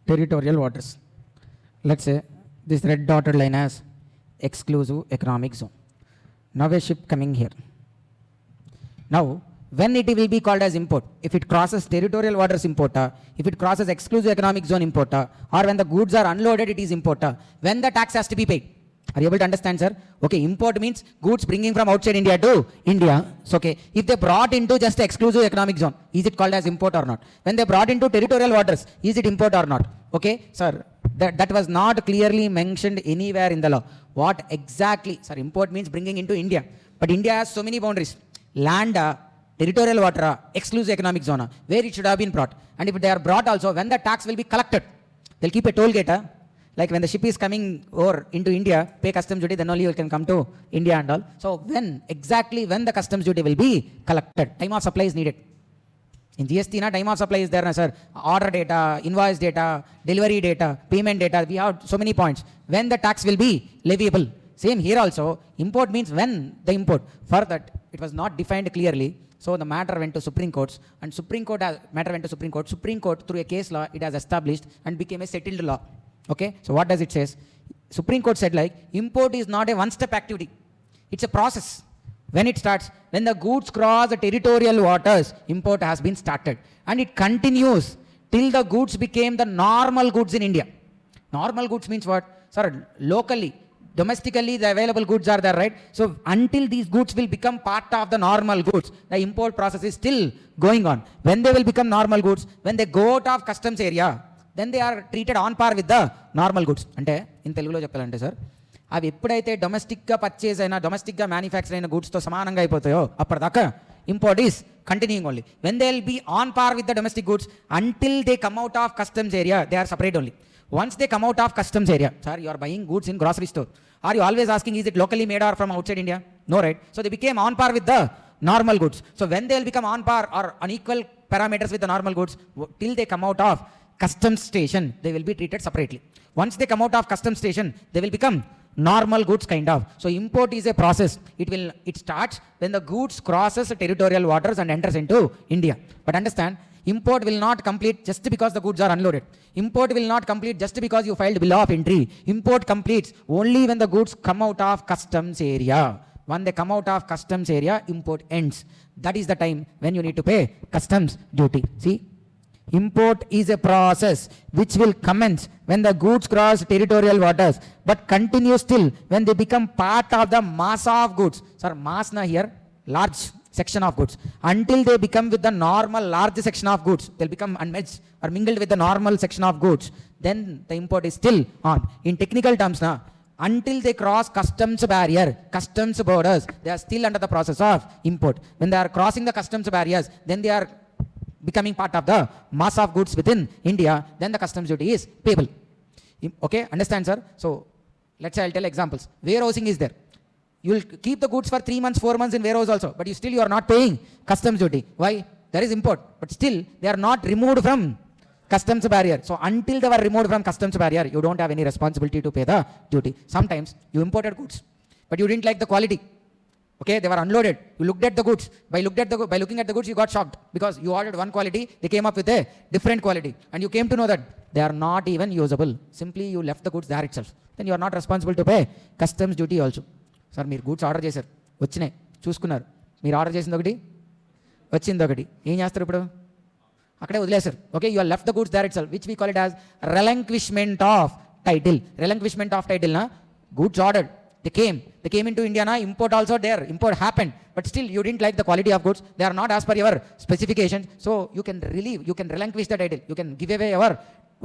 Territorial waters. Let's say this red dotted line has exclusive economic zone. Now a ship coming here. Now, when it will be called as import? If it crosses territorial waters, importer. If it crosses exclusive economic zone, importer. Or when the goods are unloaded, it is importer. When the tax has to be paid. Are you able to understand, sir? Okay, import means goods bringing from outside India to India. So, okay, if they brought into just exclusive economic zone, is it called as import or not? When they brought into territorial waters, is it import or not? Okay, sir, that was not clearly mentioned anywhere in the law. What exactly, sir, import means bringing into India. But India has so many boundaries. Land, territorial water, exclusive economic zone, where it should have been brought. And if they are brought also, when the tax will be collected, they'll keep a toll gate. Like when the ship is coming over into India, pay customs duty, then only you can come to India and all. So when exactly when the customs duty will be collected, time of supply is needed. In GST, time of supply is there, sir. Order data, invoice data, delivery data, payment data. We have so many points. When the tax will be leviable. Same here also. Import means when the import. For that, it was not defined clearly. So the matter went to Supreme Court, and matter went to Supreme Court. Supreme Court, through a case law, it has established and became a settled law. Okay, so what does it say? Supreme Court said like import is not a one-step activity. It's a process. When it starts, when the goods cross the territorial waters, import has been started. And it continues till the goods became the normal goods in India. Normal goods means what? Sir, locally, domestically the available goods are there, right? So until these goods will become part of the normal goods, the import process is still going on. When they will become normal goods, when they go out of customs area, then they are treated on par with the normal goods. అంటే in తెలుగులో చెప్పాలంటే sir, అవి ఎప్పుడైతే డొమెస్టిక్గా purchase అయినా డొమెస్టిక్గా manufacture అయిన గూడ్స్తో సమానంగా అయిపోతాయో అప్పటిదాకా import is continuing only. When they will be on par with the domestic goods until they come out of customs area, they are separate only. Once they come out of customs area, sir, you are buying goods in grocery store. Are you always asking, is it locally made or from outside India? No, right? So they became on par with the normal goods. So when they will become on par or on equal parameters with the normal goods, till they come out of customs station, they will be treated separately. Once they come out of customs station, they will become normal goods kind of. So import is a process. It starts when the goods crosses territorial waters and enters into India. But understand, import will not complete just because the goods are unloaded. Import will not complete just because you filed bill of entry. Import completes only when the goods come out of customs area. When they come out of customs area, import ends. That is the time when you need to pay customs duty. See? Import is a process which will commence when the goods cross territorial waters, but continues still when they become part of the mass of goods. Sir, mass na here, large section of goods. Until they become with the normal large section of goods, they'll become unmixed or mingled with the normal section of goods. Then the import is still on. In technical terms now, until they cross customs barrier, customs borders, they are still under the process of import. When they are crossing the customs barriers, then they are becoming part of the mass of goods within India, then the customs duty is payable. Okay, understand, sir? So let's say I'll tell examples. Warehousing is there. You will keep the goods for 3 months, 4 months in warehouse also, but you are not paying customs duty. Why? There is import, but still they are not removed from customs barrier. So until they were removed from customs barrier, you don't have any responsibility to pay the duty. Sometimes you imported goods, but you didn't like the quality. Okay, they were unloaded. You looked at the goods. By looking at the goods, you got shocked because you ordered one quality, they came up with a different quality, and you came to know that they are not even usable. Simply you left the goods there itself. Then you are not responsible to pay customs duty also. Sir, మీరు goods order చేశారు, వచ్చినాయి, చూసుకున్నారు, మీరు order చేసింది ఒకటి, వచ్చింది ఒకటి, ఏం చేస్తారు ఇప్పుడు? అక్కడే వదిలేశారు. Okay, you are left the goods there itself, which we call it as relinquishment of title. Relinquishment of title na, goods ordered, they came into India na, import also there, import happened, but still you didn't like the quality of goods, they are not as per your specifications, so you can relinquish the title, you can give away your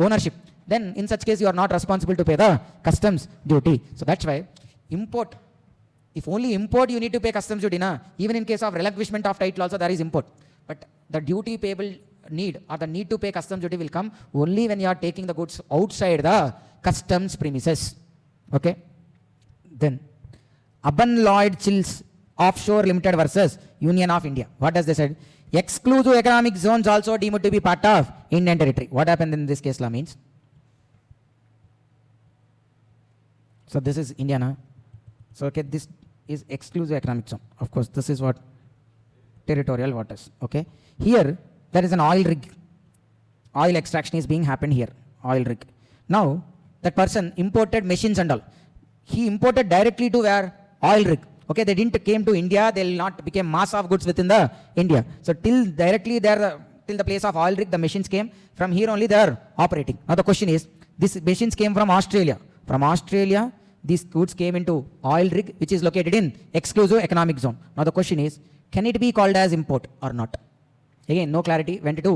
ownership. Then in such case you are not responsible to pay the customs duty. So that's why import, if only import you need to pay customs duty na, even in case of relinquishment of title also there is import, but the duty payable need or the need to pay customs duty will come only when you are taking the goods outside the customs premises. Okay, then Abban Lloyd Chills Offshore Limited versus Union of India. What does they said? Exclusive economic zones also deemed to be part of Indian territory. What happened in this case law means? So this is India na. So okay, this is exclusive economic zone. Of course, this is what? Territorial waters. Okay. Here there is an oil rig. Oil extraction is being happened here. Oil rig. Now that person imported machines and all. He imported directly to where? Oil rig. Okay, they didn't came to India, they will not become mass of goods within the India. So till directly there, till the place of oil rig, the machines came. From here only they are operating. Now the question is, these machines came from Australia. From Australia, these goods came into oil rig, which is located in exclusive economic zone. Now the question is, can it be called as import or not? Again, no clarity. Went to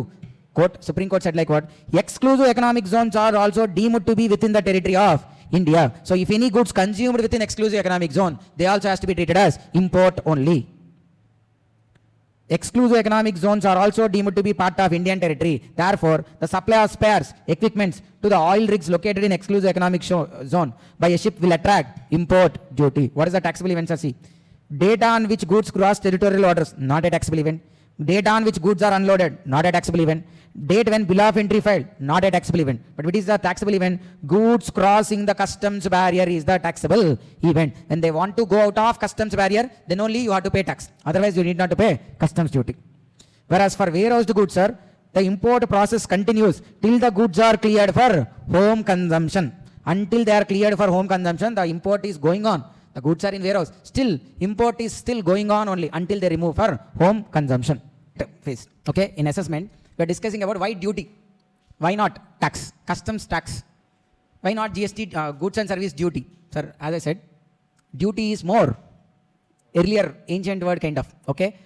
court. Supreme Court said like what? Exclusive economic zones are also deemed to be within the territory of India. So if any goods consumed within exclusive economic zone, they also has to be treated as import only. Exclusive economic zones are also deemed to be part of Indian territory. Therefore, the supply of spares, equipments to the oil rigs located in exclusive economic zone by a ship will attract import duty. What is the taxable event, sir? See, data on which goods cross territorial waters, not a taxable event. Data on which goods are unloaded, not a taxable event. Date when bill of entry filed, not a taxable event. But what is the taxable event? Goods crossing the customs barrier is the taxable event. When they want to go out of customs barrier, then only you have to pay tax. Otherwise, you need not to pay customs duty. Whereas for warehoused goods, sir, the import process continues till the goods are cleared for home consumption. Until they are cleared for home consumption, the import is going on. The goods are in warehouse. Still, import is still going on only until they remove for home consumption phase. Okay, in assessment, we are discussing about why duty. Why not tax? Customs tax. Why not GST, goods and service duty? Sir, as I said, duty is more earlier ancient word kind of. Okay,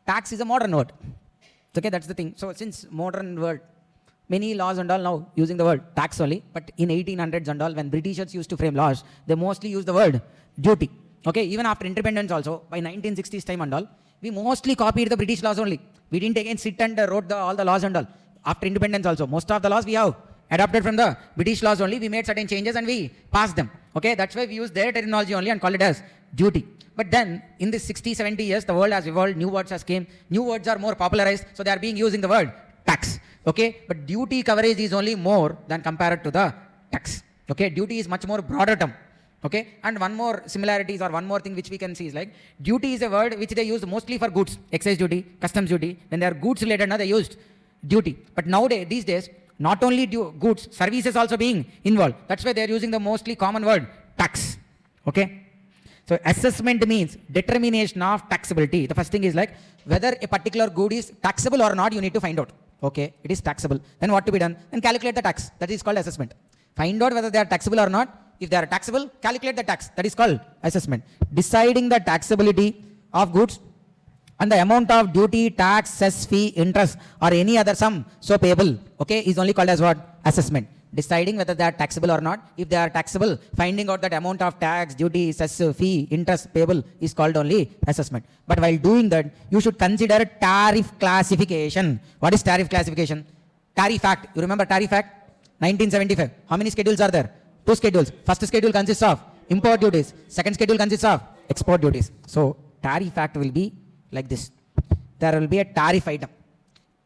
tax is a modern word. Okay, that's the thing. So since modern word, many laws and all now using the word tax only, but in 1800s and all, when Britishers used to frame laws, they mostly use the word duty. Okay, even after independence also, by 1960s time and all, we mostly copied the British laws only. We didn't again sit and wrote all the laws and all. After independence also, most of the laws we have adapted from the British laws only. We made certain changes and we passed them. Okay, that's why we use their terminology only and call it as duty. But then in this 60, 70 years, the world has evolved, new words has came, new words are more popularized, so they are being using the word tax. Okay, but duty coverage is only more than compared to the tax. Okay, duty is much more broader term. Okay, and one more similarities or one more thing which we can see is like duty is a word which they use mostly for goods, excise duty, customs duty. When they are goods related, now they used duty. But nowadays, these days, not only goods, services also being involved. That's why they are using the mostly common word tax. Okay. So assessment means determination of taxability. The first thing is like whether a particular good is taxable or not, you need to find out. Okay, it is taxable. Then what to be done? Then calculate the tax. That is called assessment. Find out whether they are taxable or not. If they are taxable, calculate the tax. That is called assessment. Deciding the taxability of goods and the amount of duty, tax, cess, fee, interest or any other sum so payable, okay, is only called as what? Assessment. Deciding whether they are taxable or not. If they are taxable, finding out that amount of tax, duty, cess, fee, interest payable is called only assessment. But while doing that, you should consider tariff classification. What is tariff classification? Tariff Act. You remember Tariff Act? 1975. How many schedules are there? 2 schedules. First schedule consists of import duties. Second schedule consists of export duties. So Tariff Act will be like this. There will be a tariff item.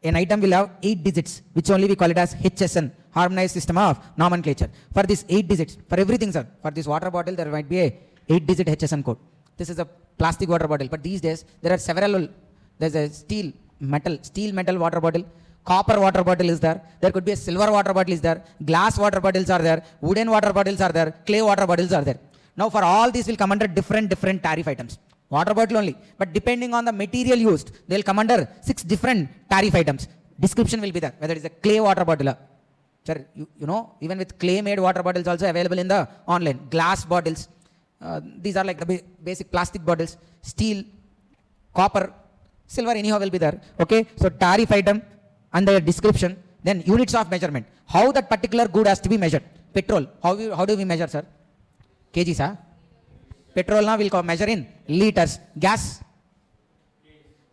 An item will have 8 digits, which only we call it as HSN, Harmonized System of Nomenclature. For this 8 digits, for everything, sir, for this water bottle, there might be a 8-digit HSN code. This is a plastic water bottle, but these days, there are several, there's a steel metal water bottle, copper water bottle is there, there could be a silver water bottle is there, glass water bottles are there, wooden water bottles are there, clay water bottles are there. Now, for all these will come under different tariff items. Water bottle only, but depending on the material used, they will come under 6 different tariff items. Description will be there, whether it is a clay water bottle. Sir, you know, even with clay made water bottles also available in the online. Glass bottles, these are like the basic plastic bottles, steel, copper, silver anyhow will be there. Okay, so tariff item and the description, then units of measurement. How that particular good has to be measured. Petrol, how do we measure, sir? Kgs, huh? Petrol now will measure in liters. Gas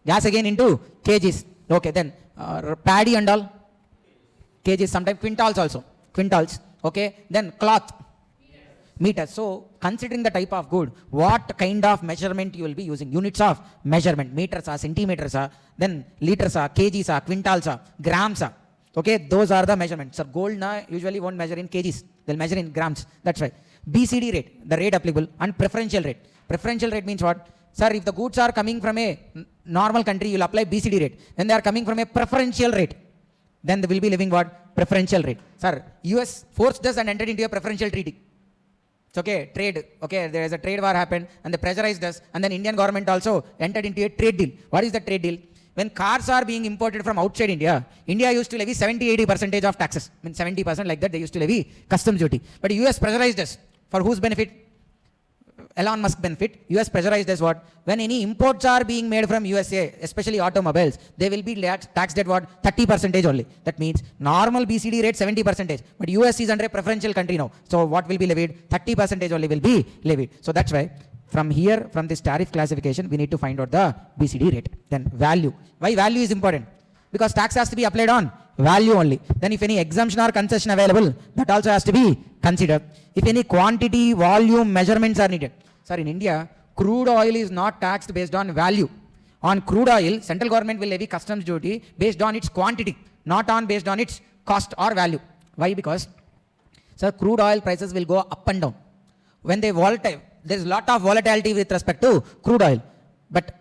again into kgs. Okay, then paddy and all kgs, sometimes quintals also. Quintals. Okay, then cloth meters. So considering the type of good, what kind of measurement you will be using? Units of measurement. Meters are, centimeters are, then liters are, kgs are, quintals are, grams are. Okay, those are the measurements. So gold now usually won't measure in kgs. They'll measure in grams. That's right. BCD rate, the rate applicable, and preferential rate. Preferential rate means what? Sir, if the goods are coming from a normal country, you will apply BCD rate. When they are coming from a preferential rate, then they will be living what? Preferential rate. Sir, US forced us and entered into a preferential treaty. It's okay, trade. Okay, there is a trade war happened and they pressurized us, and then Indian government also entered into a trade deal. What is the trade deal? When cars are being imported from outside India, India used to levy 70-80% of taxes. I mean 70% like that they used to levy customs duty. But US pressurized us. For whose benefit? Elon Musk benefit. US pressurized us what? When any imports are being made from USA, especially automobiles, they will be taxed at what? 30% only. That means normal BCD rate 70%. But US is under a preferential country now. So what will be levied? 30% only will be levied. So that's why from here, from this tariff classification, we need to find out the BCD rate. Then value. Why value is important? Because tax has to be applied on value only. Then if any exemption or concession available, that also has to be considered. If any quantity, volume, measurements are needed. Sir, in India, crude oil is not taxed based on value. On crude oil, central government will levy customs duty based on its quantity, not based on its cost or value. Why? Because, sir, crude oil prices will go up and down. When they volatile, there is a lot of volatility with respect to crude oil. But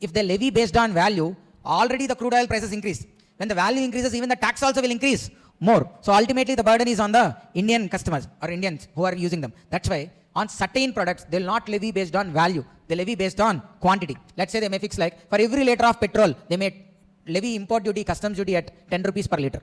if they levy based on value, already the crude oil prices increase. When the value increases, even the tax also will increase more. So ultimately the burden is on the Indian customers or Indians who are using them. That's why on certain products, they will not levy based on value. They levy based on quantity. Let's say they may fix like, for every liter of petrol, they may levy import duty, customs duty at 10 rupees per liter.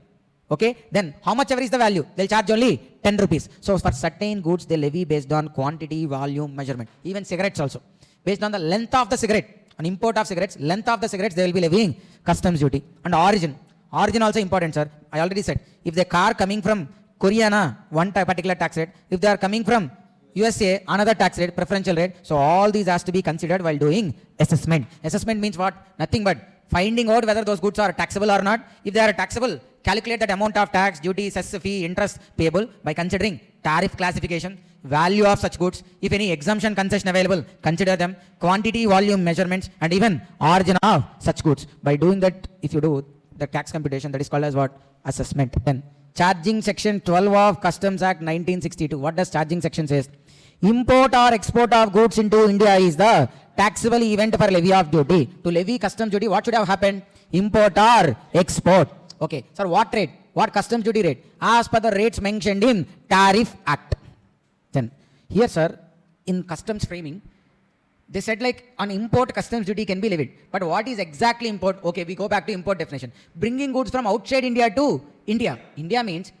Okay, then how much ever is the value? They'll charge only 10 rupees. So for certain goods, they levy based on quantity, volume, measurement. Even cigarettes also. Based on the length of the cigarette, on import of cigarettes, length of the cigarettes, they will be levying customs duty. And origin. Origin also important, sir. I already said, if the car coming from Korea, one particular tax rate. If they are coming from USA, another tax rate, preferential rate. So all these has to be considered while doing assessment. Assessment means what? Nothing but finding out whether those goods are taxable or not. If they are taxable, calculate that amount of tax, duty, cess fee, interest payable by considering tariff classification, value of such goods, if any exemption concession available, consider them, quantity, volume measurements, and even origin of such goods. By doing that, if you do the tax computation, that is called as what? Assessment. Then charging section 12 of Customs Act 1962. What does charging section says? Import or export of goods into India is the taxable event for levy of duty. To levy customs duty, what should have happened? Import or export. Okay, sir, what rate? What customs duty rate? As per the rates mentioned in Tariff Act. Then, here, sir, in customs framing, they said like on import customs duty can be levied. But what is exactly import? Okay, we go back to import definition. Bringing goods from outside India to India. India means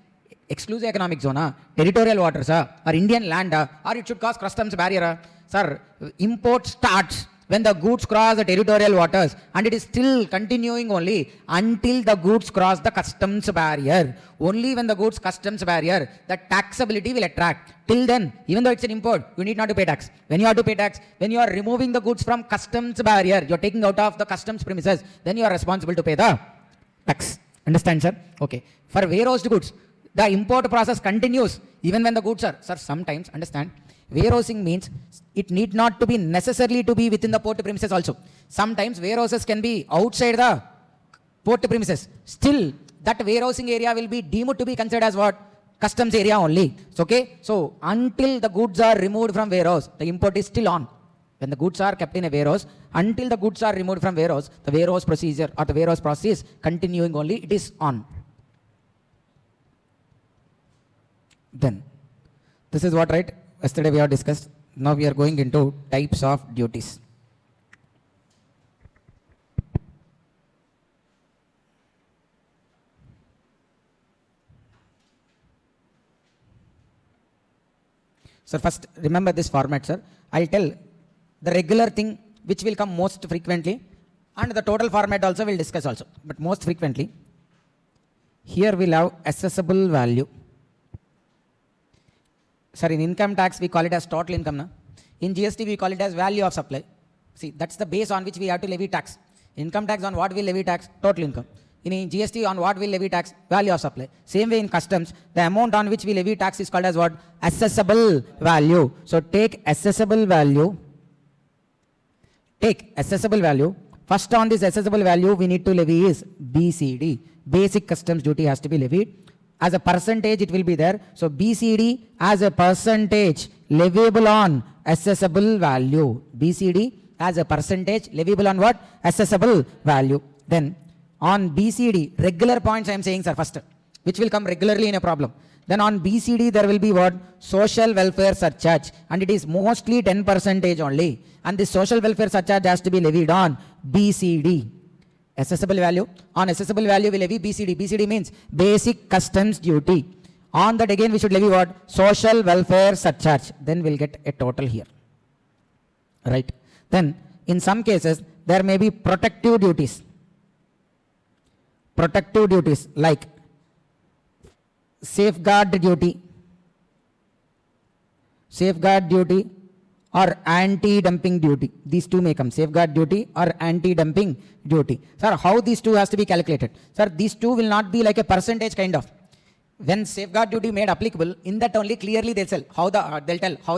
exclusive economic zone, territorial waters, or Indian land, or it should cause customs barrier. Sir, import starts when the goods cross the territorial waters, and it is still continuing only until the goods cross the customs barrier. Only when the goods customs barrier, the taxability will attract. Till then, even though it's an import, you need not to pay tax. When you have to pay tax, when you are removing the goods from customs barrier, you are taking out of the customs premises, then you are responsible to pay the tax. Understand, sir? Okay. For warehoused goods, the import process continues even when the goods are, sir, sometimes, understand, warehousing means it need not to be necessarily to be within the port premises also. Sometimes warehouses can be outside the port premises. Still, that warehousing area will be deemed to be considered as what? Customs area only. So, okay, so until the goods are removed from warehouse, the import is still on. When the goods are kept in a warehouse, until the goods are removed from warehouse, the warehouse procedure or the warehouse process is continuing only, it is on. Then, this is what, right? Yesterday we have discussed. Now we are going into types of duties. So first, remember this format, sir. I'll tell the regular thing which will come most frequently, and the total format also we'll discuss also. But most frequently, here we'll have assessable value. Sir, in income tax, we call it as total income. Na? In GST, we call it as value of supply. See, that's the base on which we have to levy tax. Income tax, on what we levy tax? Total income. In GST, on what we levy tax? Value of supply. Same way in customs, the amount on which we levy tax is called as what? Assessable value. So take assessable value. Take assessable value. First on this assessable value, we need to levy is BCD. Basic customs duty has to be levied. As a percentage, it will be there. So BCD as a percentage leviable on assessable value. BCD as a percentage leviable on what? Assessable value. Then on BCD, regular points I am saying, sir, first, which will come regularly in a problem. Then on BCD, there will be what? Social welfare surcharge. And it is mostly 10% only. And this social welfare surcharge has to be levied on BCD. Assessable value. On assessable value, we levy BCD. BCD means basic customs duty. On that again, we should levy what? Social welfare surcharge. Then we'll get a total here. Right. Then, in some cases, there may be protective duties. Protective duties like safeguard duty. Safeguard duty or anti-dumping duty. These two may come, safeguard duty or anti-dumping duty. Sir, how these two has to be calculated? Sir, these two will not be like a percentage kind of. When safeguard duty made applicable, in that only clearly they'll tell how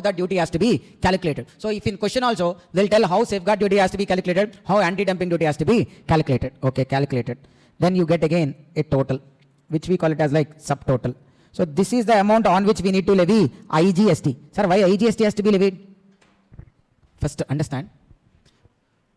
the duty has to be calculated. So if in question also, they'll tell how safeguard duty has to be calculated, how anti-dumping duty has to be calculated. Okay, calculated. Then you get again a total, which we call it as like subtotal. So this is the amount on which we need to levy IGST. Sir, why IGST has to be levied? First, understand,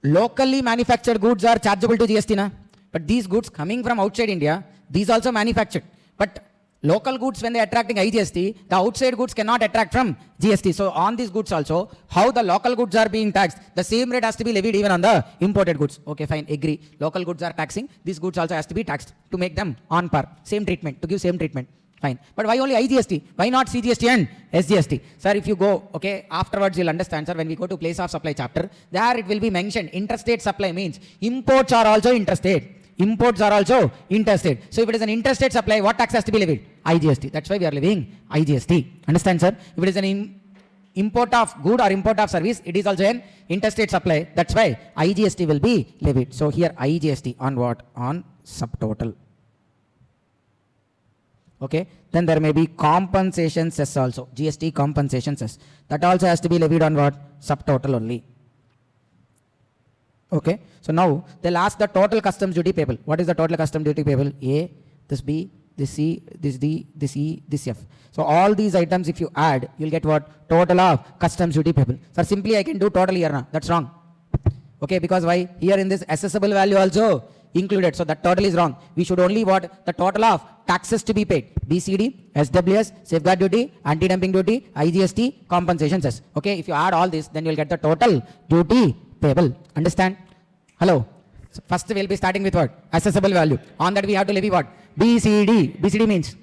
locally manufactured goods are chargeable to GST, na? But these goods coming from outside India, these also manufactured. But local goods, when they are attracting IGST, the outside goods cannot attract from GST. So on these goods also, how the local goods are being taxed, the same rate has to be levied even on the imported goods. Okay, fine, agree. Local goods are taxing, these goods also has to be taxed to make them on par. Same treatment, to give same treatment. Fine. But why only IGST? Why not CGST and SGST? Sir, if you go, okay, afterwards you'll understand, sir, when we go to place of supply chapter, there it will be mentioned, interstate supply means imports are also interstate. Imports are also interstate. So if it is an interstate supply, what tax has to be levied? IGST. That's why we are levying IGST. Understand, sir? If it is an import of good or import of service, it is also an interstate supply. That's why IGST will be levied. So here IGST on what? On subtotal. Okay. Then there may be compensation cess also. GST compensation cess. That also has to be levied on what? Subtotal only. Okay. So now they'll ask the total customs duty payable. What is the total customs duty payable? A, this B, this C, this D, this E, this F. So all these items if you add, you'll get what? Total of customs duty payable. So simply I can do total here now. That's wrong. Okay, because why? Here in this assessable value also included. So that total is wrong. We should only what? The total of taxes to be paid. BCD, SWS, safeguard duty, anti-dumping duty, IGST, compensation cess. Okay, if you add all this, then you'll get the total duty payable. Understand? Hello. So first we'll be starting with what? Assessable value. On that we have to levy what? BCD. BCD means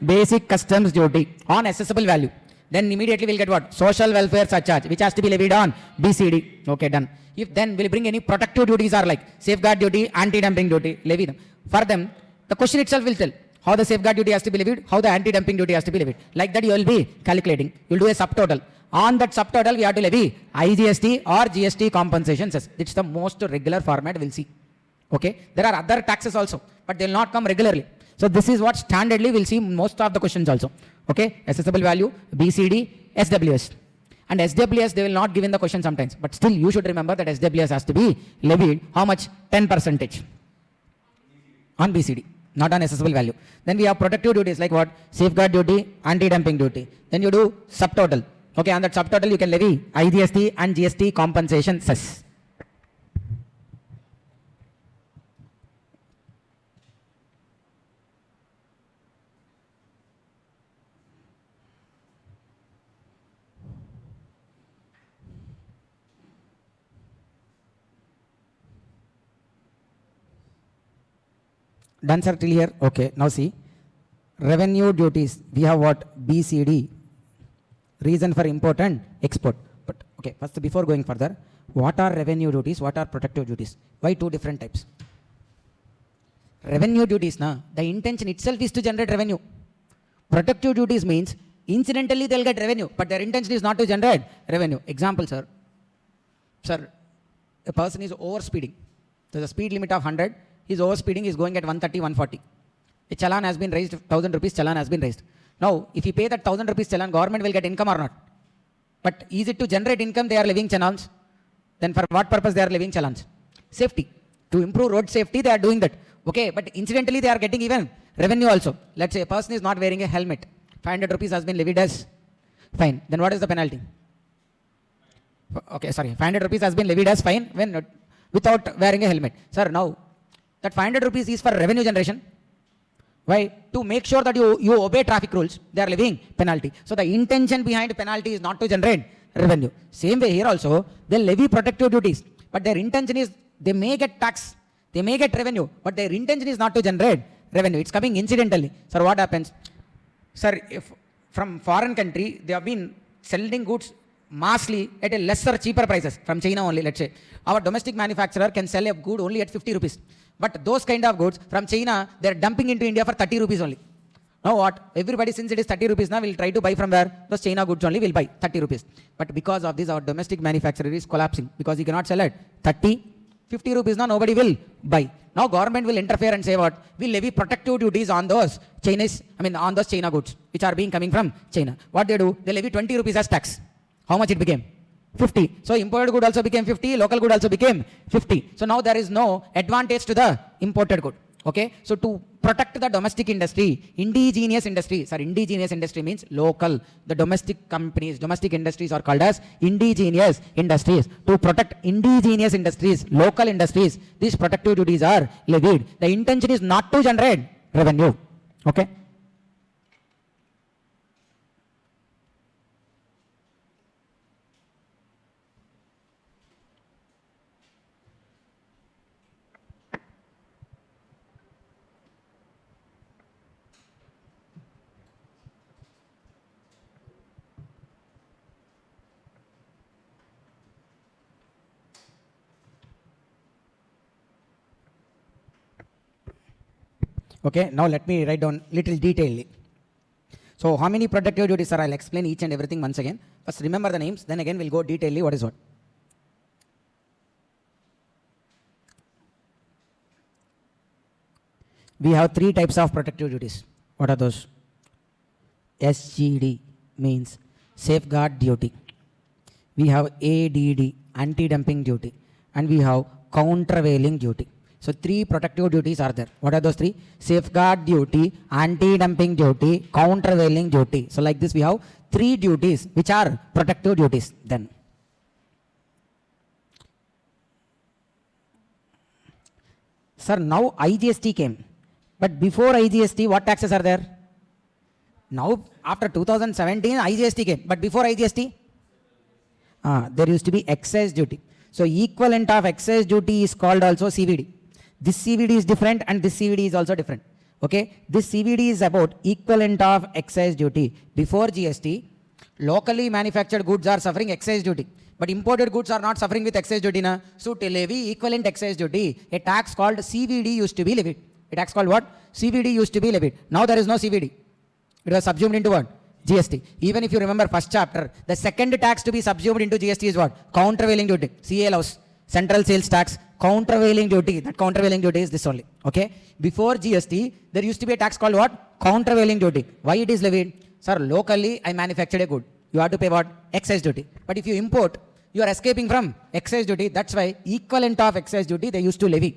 basic customs duty on assessable value. Then immediately we'll get what? Social welfare surcharge, which has to be levied on BCD. Okay, done. If then we'll bring any protective duties are like safeguard duty, anti-dumping duty, levy them. For them, the question itself will tell how the safeguard duty has to be levied, how the anti-dumping duty has to be levied. Like that you will be calculating. You will do a subtotal. On that subtotal, we have to levy IGST or GST compensation cess. It's the most regular format we'll see. Okay. There are other taxes also, but they will not come regularly. So this is what standardly we'll see most of the questions also. Okay. Assessable value, BCD, SWS. And SWS, they will not give in the question sometimes. But still, you should remember that SWS has to be levied. How much? 10% on BCD, not on assessable value. Then we have protective duties like what? Safeguard duty, anti-dumping duty. Then you do subtotal. Okay, on that subtotal you can levy IGST and GST compensation cess. Done, sir, till here? Okay, now see. Revenue duties, we have what? BCD. Reason for import and export. But okay, first before going further, what are revenue duties? What are protective duties? Why two different types? Revenue duties, the intention itself is to generate revenue. Protective duties means incidentally they'll get revenue, but their intention is not to generate revenue. Example, sir. Sir, a person is overspeeding. There's a speed limit of 100. He's overspeeding, he's going at 130, 140. A challan has been raised, 1000 rupees challan has been raised. Now, if you pay that 1000 rupees challan, government will get income or not? But is it to generate income they are levying challans? Then for what purpose they are levying challans? Safety. To improve road safety, they are doing that. Okay, but incidentally they are getting even revenue also. Let's say a person is not wearing a helmet. 500 rupees has been levied as fine. Then what is the penalty? Okay, sorry. 500 rupees has been levied as fine when without wearing a helmet. Sir, now that 500 rupees is for revenue generation. Why? To make sure that you obey traffic rules, they are levying penalty. So the intention behind penalty is not to generate revenue. Same way here also, they levy protective duties. But their intention is, they may get tax, they may get revenue, but their intention is not to generate revenue. It's coming incidentally. Sir, what happens? Sir, if from foreign country, they have been selling goods massively at a lesser, cheaper prices from China only, let's say. Our domestic manufacturer can sell a good only at 50 rupees. But those kind of goods from China, they're dumping into India for 30 rupees only. Now what? Everybody, since it is 30 rupees now, will try to buy from where? Those China goods only will buy 30 rupees. But because of this, our domestic manufacturer is collapsing because he cannot sell at 30, 50 rupees now, nobody will buy. Now government will interfere and say what? We'll levy protective duties on those on those China goods, which are being coming from China. What they do? They levy 20 rupees as tax. How much it became? 50. So imported good also became 50, local good also became 50. So now there is no advantage to the imported good. Okay. So to protect the domestic industry, indigenous industry means local. The domestic companies, domestic industries are called as indigenous industries. To protect indigenous industries, local industries, these protective duties are levied. The intention is not to generate revenue. Okay. Okay, now let me write down little detail. So how many productive duties, sir? I'll explain each and everything once again. First remember the names, then again we'll go detailedly what is what. We have three types of productive duties. What are those? SGD means safeguard duty. We have ADD, anti-dumping duty, and we have countervailing duty. So three protective duties are there. What are those three? Safeguard duty, anti-dumping duty, countervailing duty. So like this we have three duties which are protective duties then. Sir, now IGST came. But before IGST, what taxes are there? Now, after 2017, IGST came. But before IGST, there used to be excise duty. So, equivalent of excise duty is called also CVD. This CVD is different and this CVD is also different. Okay, this CVD is about equivalent of excise duty. Before GST, locally manufactured goods are suffering excise duty. But imported goods are not suffering with excise duty. Na? So, to levy equivalent excise duty, a tax called CVD used to be levied. A tax called what? CVD used to be levied. Now there is no CVD. It was subsumed into what? GST. Even if you remember first chapter, the second tax to be subsumed into GST is what? Countervailing duty. CA allows. Central sales tax, countervailing duty. That countervailing duty is this only. Okay. Before GST, there used to be a tax called what? Countervailing duty. Why it is levied? Sir, locally I manufactured a good. You have to pay what? Excise duty. But if you import, you are escaping from excise duty. That's why equivalent of excise duty they used to levy.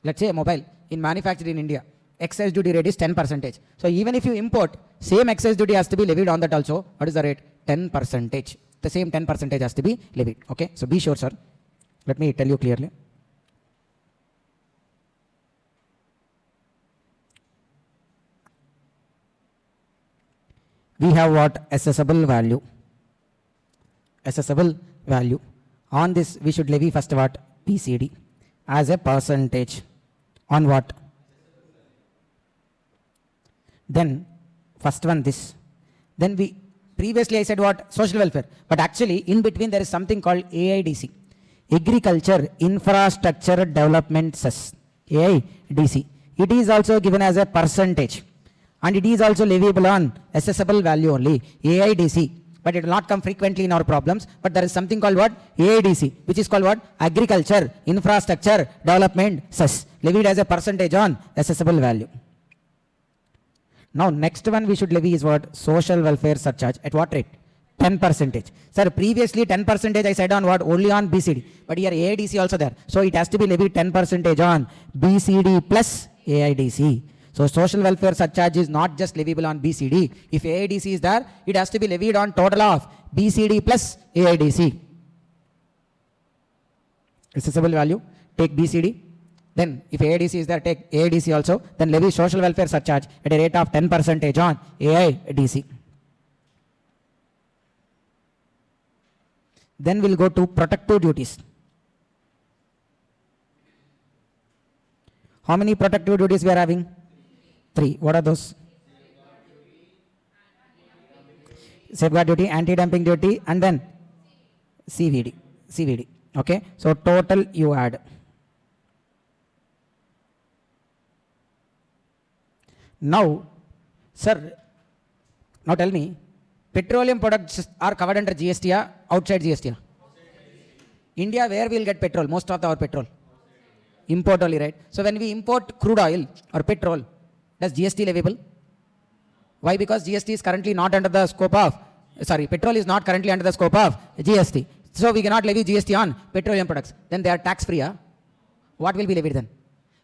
Let's say a mobile in manufactured in India, excise duty rate is 10%. So even if you import, same excise duty has to be levied on that also. What is the rate? 10%. The same 10% has to be levied. Okay, so be sure, sir. Let me tell you clearly. We have what? Assessable value. Assessable value. On this, we should levy first what? BCD as a percentage. On what? Then, first one this. Then we, previously I said what? Social welfare. But actually, in between there is something called AIDC. Agriculture Infrastructure Development Cess. AIDC. It is also given as a percentage. And it is also leviable on assessable value only. AIDC. But it will not come frequently in our problems. But there is something called what? AIDC. Which is called what? Agriculture Infrastructure Development Cess. Levied as a percentage on assessable value. Now next one we should levy is what? Social welfare surcharge. At what rate? 10%. Sir, previously 10% I said on what? Only on BCD. But here AIDC also there. So it has to be levied 10% on BCD plus AIDC. So social welfare surcharge is not just leviable on BCD. If AIDC is there, it has to be levied on total of BCD plus AIDC. Assessable value, take BCD. Then if AIDC is there, take AIDC also. Then levy social welfare surcharge at a rate of 10% on AIDC. Then we'll go to protective duties. How many protective duties we are having? 3. What are those? Safeguard duty, anti-dumping duty, and then CVD. CVD. Okay. So total you add. Now, sir, now tell me, petroleum products are covered under GST or outside GST? India, where we will get petrol? Most of our petrol. Import only, right? So when we import crude oil or petrol, does GST leviable? Why? Because GST is currently not under the scope of, petrol is not currently under the scope of GST. So we cannot levy GST on petroleum products. Then they are tax free. What will be levied then?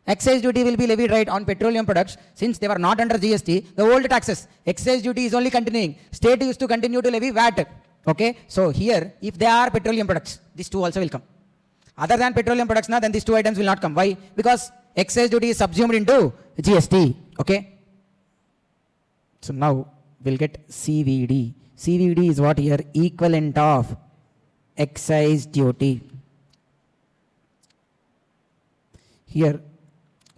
Excise duty will be levied right on petroleum products since they were not under GST. The old taxes, excise duty is only continuing. State used to continue to levy VAT. Okay. So here, if they are petroleum products, these two also will come. Other than petroleum products, then these two items will not come. Why? Because excise duty is subsumed into GST. Okay. So now we'll get CVD. CVD is what here? Equivalent of excise duty. Here,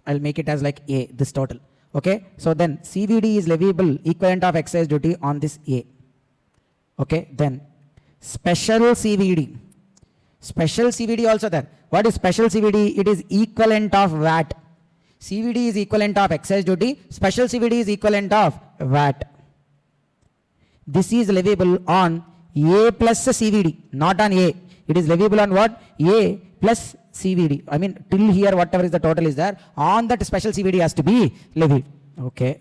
I'll make it as like A, this total. Okay. So then CVD is leviable equivalent of excise duty on this A. Okay. Then special CVD. Special CVD also there. What is special CVD? It is equivalent of VAT. CVD is equivalent of excise duty, special CVD is equivalent of VAT. This is leviable on A plus CVD, not on A. It is leviable on what? A plus CVD. I mean, till here, whatever is the total is there, on that special CVD has to be levied. Okay.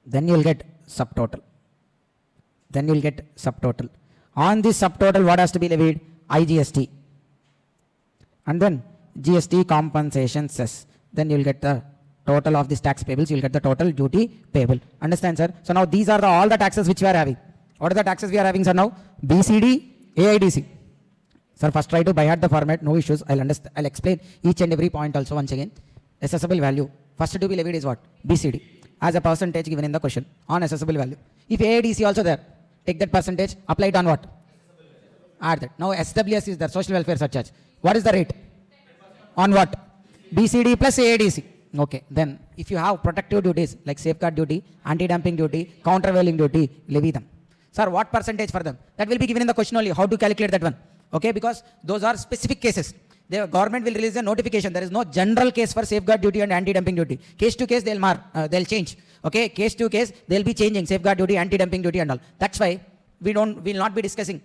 Then you will get subtotal. Then you will get subtotal. On this subtotal, what has to be levied? IGST. And then GST compensation cess. Then you will get the total of these tax payables. You will get the total duty payable. Understand, sir? So now these are all the taxes which we are having. What are the taxes we are having, sir, now? BCD, AIDC. Sir, first try to by heart the format, no issues. I'll explain each and every point also once again. Assessable value. First to be levied is what? BCD. As a percentage given in the question on assessable value. If AIDC also there, take that percentage, apply it on what? Add that. Now SWS is there, social welfare surcharge. What is the rate? On what? BCD plus AIDC. Okay. Then if you have protective duties like safeguard duty, anti-dumping duty, countervailing duty, levy them. Sir, what percentage for them? That will be given in the question only. How to calculate that one? Okay, because those are specific cases. The government will release a notification. There is no general case for safeguard duty and anti-dumping duty. Case to case, they'll change. Okay, case to case, they'll be changing safeguard duty, anti-dumping duty and all. That's why we'll not be discussing.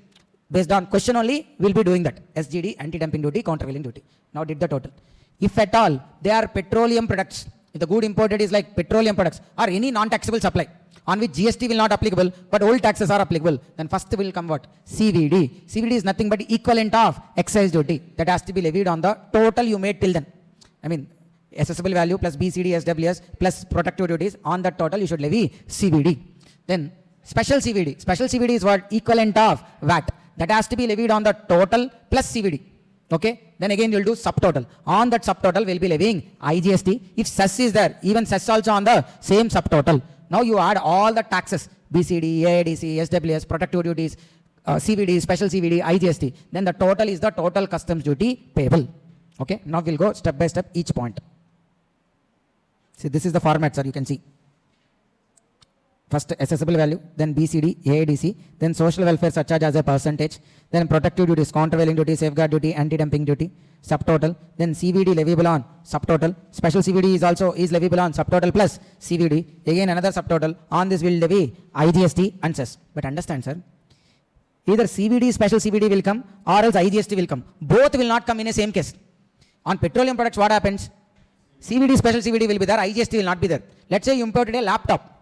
Based on question only, we'll be doing that. SGD, anti-dumping duty, countervailing duty. Now did the total. If at all, they are petroleum products. If the good imported is like petroleum products or any non-taxable supply on which GST will not applicable, but old taxes are applicable, then first will come what? CVD. CVD is nothing but equivalent of excise duty that has to be levied on the total you made till then. I mean, assessable value plus BCD, SWS plus protective duties, on that total you should levy CVD. Then special CVD. Special CVD is what? Equivalent of VAT. That has to be levied on the total plus CVD. Okay. Then again you will do subtotal. On that subtotal we will be levying IGST. If cess is there, even cess also on the same subtotal. Now you add all the taxes, BCD, AIDC, SWS, protective duties, CVD, special CVD, IGST. Then the total is the total customs duty payable. Okay. Now we'll go step by step each point. See, this is the format, sir. You can see. First assessable value, then BCD, AIDC, then social welfare surcharge as a percentage, then protective duties, countervailing duty, safeguard duty, anti-dumping duty, subtotal, then CVD leviable on subtotal, special CVD is leviable on subtotal plus CVD, again another subtotal, on this will levy IGST and cess. But understand, sir, either CVD, special CVD will come or else IGST will come. Both will not come in a same case. On petroleum products, what happens? CVD, special CVD will be there, IGST will not be there. Let's say you imported a laptop.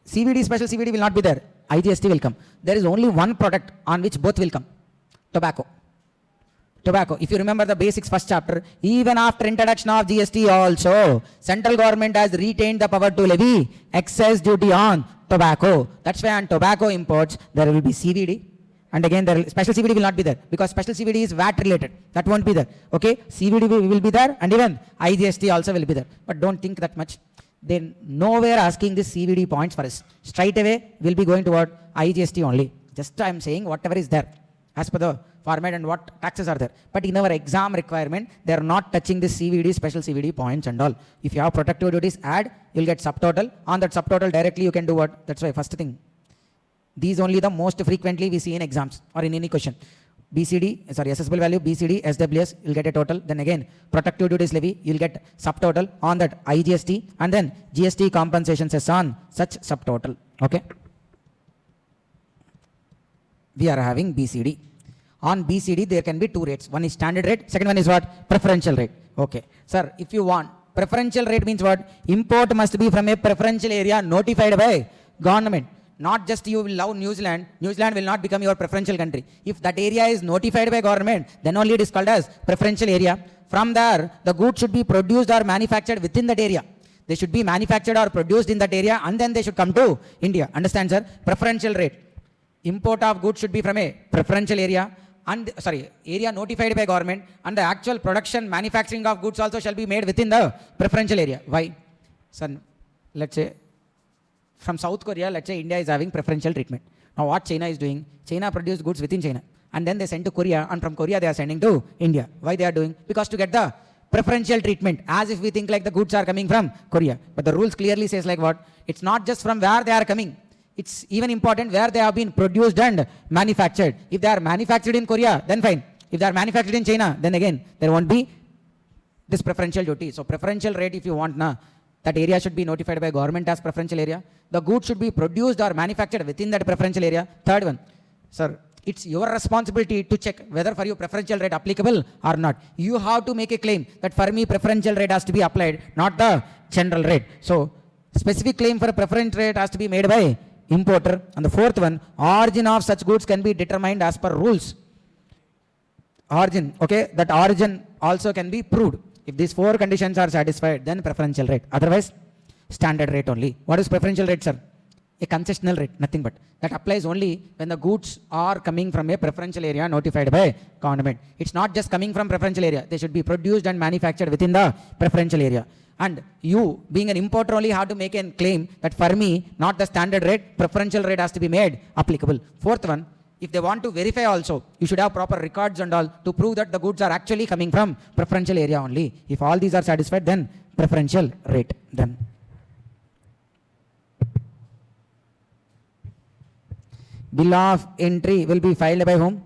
CVD, special CVD will not be there. IGST will come. There is only one product on which both will come. Tobacco. Tobacco. If you remember the basics first chapter, even after introduction of GST also, central government has retained the power to levy excess duty on tobacco. That's why on tobacco imports, there will be CVD. And again, special CVD will not be there because special CVD is VAT related. That won't be there. Okay. CVD will be there and even IGST also will be there. But don't think that much. Then nowhere asking this CVD points for us. Straight away, we'll be going toward IGST only. Just I am saying whatever is there as per the format and what taxes are there. But in our exam requirement, they are not touching this CVD, special CVD points and all. If you have protective duties, add, you'll get subtotal. On that subtotal directly you can do what? That's why first thing. These only the most frequently we see in exams or in any question. Assessable value, BCD, SWS, you'll get a total. Then again, protective duties levy, you'll get subtotal on that IGST and then GST compensation cess on such subtotal. Okay. We are having BCD. On BCD, there can be two rates. One is standard rate. Second one is what? Preferential rate. Okay. Sir, if you want, preferential rate means what? Import must be from a preferential area notified by government. Not just you will love New Zealand, New Zealand will not become your preferential country. If that area is notified by government, then only it is called as preferential area. From there, the goods should be produced or manufactured within that area. They should be manufactured or produced in that area and then they should come to India. Understand, sir? Preferential rate. Import of goods should be from a preferential area and, area notified by government, and the actual production, manufacturing of goods also shall be made within the preferential area. Why? Son, let's say, from South Korea, let's say India is having preferential treatment. Now what China is doing? China produced goods within China and then they send to Korea, and from Korea they are sending to India. Why they are doing? Because to get the preferential treatment, as if we think like the goods are coming from Korea. But the rules clearly says like what? It's not just from where they are coming. It's even important where they have been produced and manufactured. If they are manufactured in Korea, then fine. If they are manufactured in China, then again, there won't be this preferential duty. So preferential rate, if you want, that area should be notified by government as preferential area. The goods should be produced or manufactured within that preferential area. Third one, sir, it's your responsibility to check whether for you preferential rate applicable or not. You have to make a claim that for me preferential rate has to be applied, not the general rate. So specific claim for a preferential rate has to be made by importer. And the fourth one, origin of such goods can be determined as per rules. Origin, okay, that origin also can be proved. If these four conditions are satisfied, then preferential rate. Otherwise, standard rate only. What is preferential rate, sir? A concessional rate, nothing but. That applies only when the goods are coming from a preferential area notified by government. It's not just coming from preferential area. They should be produced and manufactured within the preferential area. And you, being an importer, only have to make a claim that for me, not the standard rate, preferential rate has to be made applicable. Fourth one, if they want to verify also, you should have proper records and all to prove that the goods are actually coming from preferential area only. If all these are satisfied, then preferential rate done. Bill of entry will be filed by whom?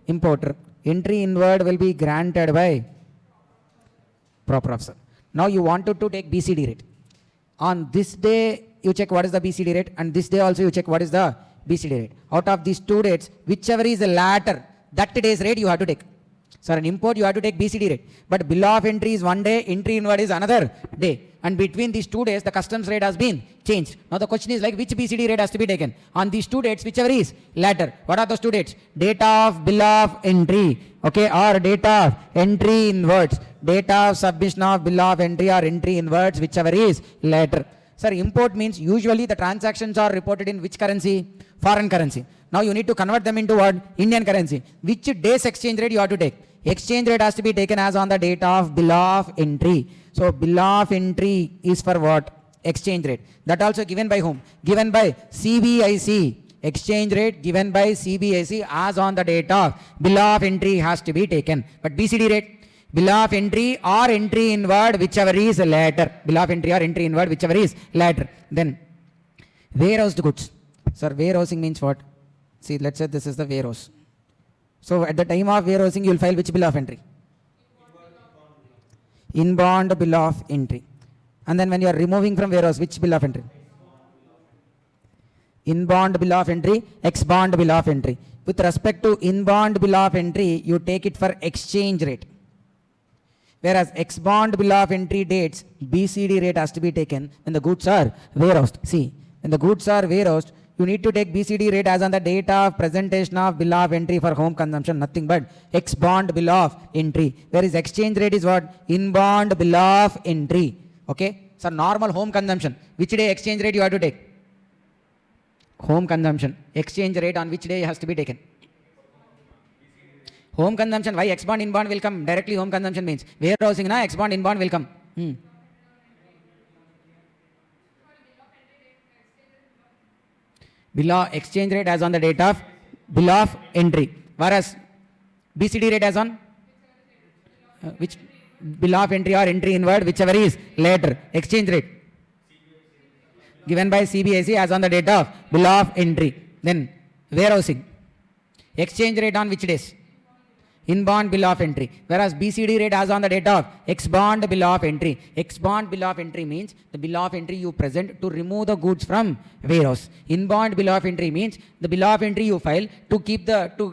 Importer. Entry inward will be granted by proper officer. Now you wanted to take BCD rate. On this day, you check what is the BCD rate, and this day also you check what is the BCD rate. Out of these two dates, whichever is the latter, that day's rate you have to take. So an import you have to take BCD rate. But bill of entry is one day, entry inward is another day. And between these 2 days, the customs rate has been changed. Now the question is like which BCD rate has to be taken? On these 2 dates, whichever is latter. What are those 2 dates? Date of bill of entry, okay, or date of entry inwards. Date of submission of bill of entry or entry inwards, whichever is latter. Sir, import means usually the transactions are reported in which currency? Foreign currency. Now you need to convert them into what? Indian currency. Which day's exchange rate you have to take? Exchange rate has to be taken as on the date of bill of entry. So bill of entry is for what? Exchange rate. That also given by whom? Given by CBIC. Exchange rate given by CBIC as on the date of bill of entry has to be taken. But BCD rate, bill of entry or entry inward, whichever is later. Bill of entry or entry inward, whichever is later. Then warehoused goods. Sir, warehousing means what? See, let's say this is the warehouse. So at the time of warehousing, you will file which bill of entry? Inbound bill of entry. And then when you are removing from warehouse, which bill of entry? Inbound bill of entry, ex-bond bill of entry. With respect to inbound bill of entry, you take it for exchange rate. Whereas ex-bond bill of entry dates, BCD rate has to be taken when the goods are warehoused. See, when the goods are warehoused, you need to take BCD rate as on the date of presentation of bill of entry for home consumption, nothing but ex-bond bill of entry. Whereas exchange rate is what? Inbound bill of entry. Okay? So normal home consumption, which day exchange rate you have to take? Home consumption. Exchange rate on which day has to be taken? Home consumption. Why ex-bond, inbound will come? Directly home consumption means warehousing, na ex-bond, inbound will come. Bill of exchange rate as on the date of bill of entry. Whereas BCD rate as on which bill of entry or entry inward, whichever is later. Exchange rate given by CBIC as on the date of bill of entry. Then warehousing. Exchange rate on which days? Inbound bill of entry. Whereas BCD rate as on the date of ex-bond bill of entry. Ex-bond bill of entry means the bill of entry you present to remove the goods from warehouse. Inbound bill of entry means the bill of entry you file to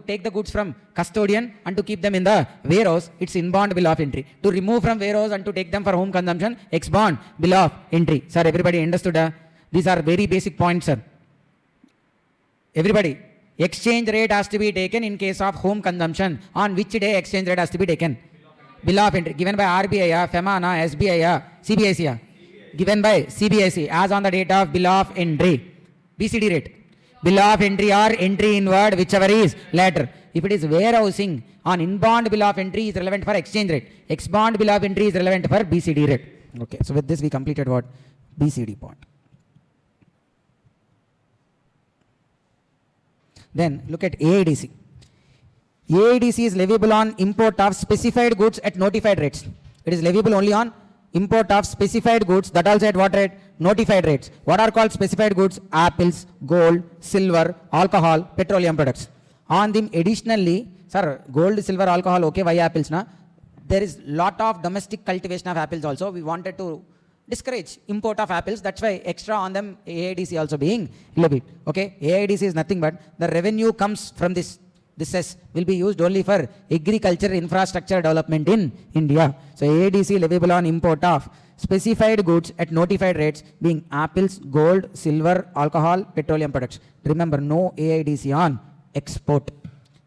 take the goods from custodian and to keep them in the warehouse. It's inbound bill of entry. To remove from warehouse and to take them for home consumption, ex-bond bill of entry. Sir, everybody understood? These are very basic points, sir. Everybody. Exchange rate has to be taken in case of home consumption. On which day exchange rate has to be taken? Bill of entry. Given by RBI, FEMA, SBI, CBIC. Given by CBIC as on the date of bill of entry. BCD rate. Bill of entry or entry inward, whichever is later. If it is warehousing, on inbound bill of entry is relevant for exchange rate. Ex-bond bill of entry is relevant for BCD rate. Okay, so with this we completed what? BCD point. Then look at AIDC. AIDC is leviable on import of specified goods at notified rates. It is leviable only on import of specified goods, that also at what rate? Notified rates. What are called specified goods? Apples, gold, silver, alcohol, petroleum products. On them additionally, sir, gold, silver, alcohol, okay, why apples na? there is lot of domestic cultivation of apples also. We wanted to discourage import of apples. That's why extra on them AIDC also being levied. Okay, AIDC is nothing but the revenue comes from this. This cess will be used only for agriculture infrastructure development in India. So AIDC leviable on import of specified goods at notified rates being apples, gold, silver, alcohol, petroleum products. Remember, no AIDC on export.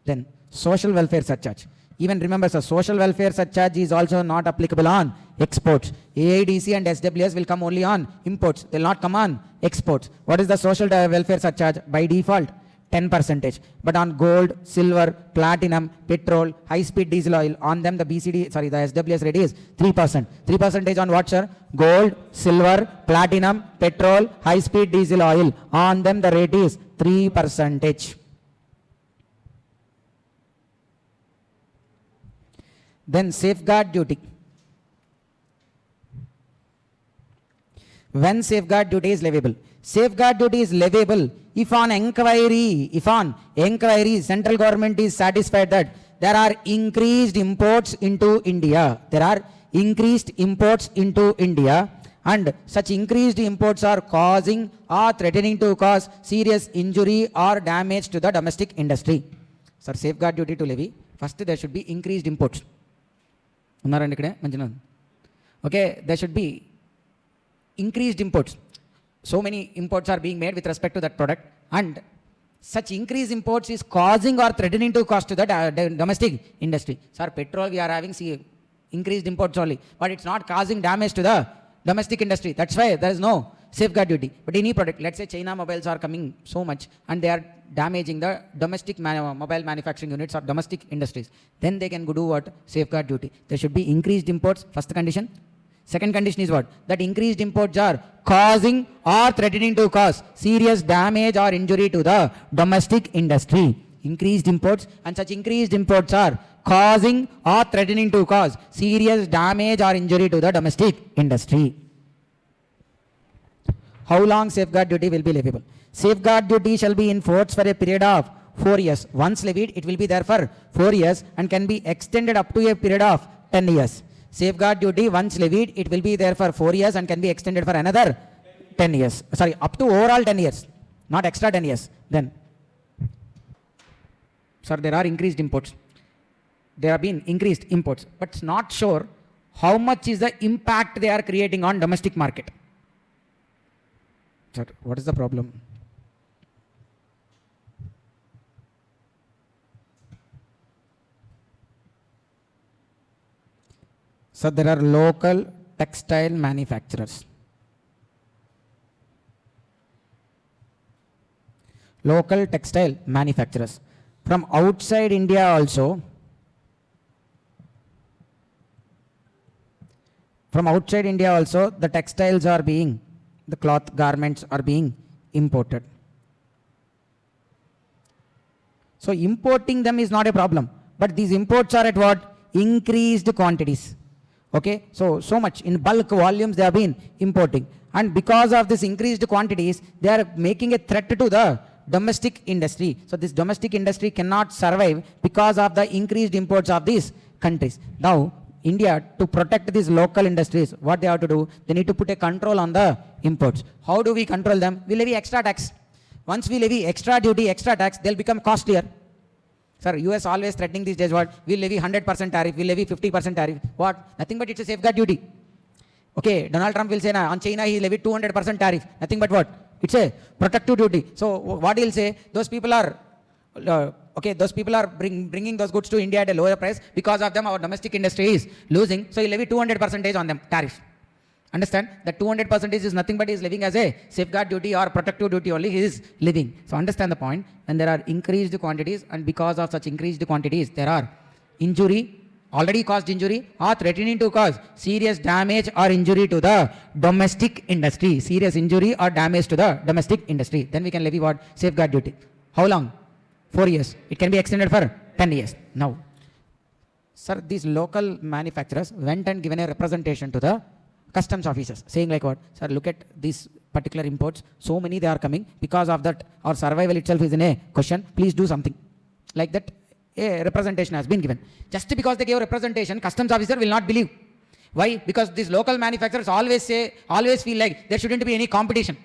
Then social welfare surcharge. Even remember, sir, social welfare surcharge is also not applicable on exports. AIDC and SWS will come only on imports. They will not come on exports. What is the social welfare surcharge? By default, 10%. But on gold, silver, platinum, petrol, high-speed diesel oil, on them the the SWS rate is 3%. 3% on what, sir? Gold, silver, platinum, petrol, high-speed diesel oil. On them the rate is 3%. Then safeguard duty. When safeguard duty is leviable? Safeguard duty is leviable if on inquiry central government is satisfied that there are increased imports into India. There are increased imports into India, and such increased imports are causing or threatening to cause serious injury or damage to the domestic industry. Sir, safeguard duty to levy, first there should be increased imports. Okay, there should be increased imports. So many imports are being made with respect to that product, and such increased imports is causing or threatening to cause to the domestic industry. Sir, petrol we are having increased imports only, but it's not causing damage to the domestic industry. That's why there is no safeguard duty. But any product, let's say China mobiles are coming so much and they are damaging the domestic mobile manufacturing units or domestic industries, then they can do what? Safeguard duty. There should be increased imports, first condition. Second condition is what? That increased imports are causing or threatening to cause serious damage or injury to the domestic industry. Increased imports, and such increased imports are causing or threatening to cause serious damage or injury to the domestic industry. How long safeguard duty will be leviable? Safeguard duty shall be in force for a period of 4 years. Once levied, it will be there for 4 years and can be extended up to a period of 10 years. Safeguard duty, once levied, it will be there for 4 years and can be extended for another 10 years. Sorry, up to overall 10 years, not extra 10 years. Then, sir, there are increased imports. There have been increased imports, but it's not sure how much is the impact they are creating on domestic market. Sir, what is the problem? So there are local textile manufacturers. Local textile manufacturers. From outside India also, the textiles are being, the cloth garments are being imported. So importing them is not a problem, but these imports are at what? Increased quantities. Okay, so much in bulk volumes they have been importing, and because of this increased quantities, they are making a threat to the domestic industry. So this domestic industry cannot survive because of the increased imports of these countries. Now, India, to protect these local industries, what they have to do? They need to put a control on the imports. How do we control them? We levy extra tax. Once we levy extra duty, extra tax, they'll become costlier. Sir, US always threatening these days what? We'll levy 100% tariff, we'll levy 50% tariff. What? Nothing but it's a safeguard duty. Okay, Donald Trump will say, on China he levied 200% tariff. Nothing but what? It's a protective duty. So what he'll say? Those people are, bringing those goods to India at a lower price. Because of them, our domestic industry is losing. So he'll levy 200% on them, tariff. Understand? That 200% is nothing but he is living as a safeguard duty or protective duty only he is living. So understand the point. When there are increased quantities, and because of such increased quantities, there are injury, already caused injury, or threatening to cause serious damage or injury to the domestic industry. Serious injury or damage to the domestic industry. Then we can levy what? Safeguard duty. How long? 4 years. It can be extended for 10 years. Now, sir, these local manufacturers went and given a representation to the customs officers, saying like what? Sir, look at these particular imports. So many they are coming. Because of that, our survival itself is in a question. Please do something. Like that, a representation has been given. Just because they gave representation, customs officer will not believe. Why? Because these local manufacturers always feel like there shouldn't be any competition.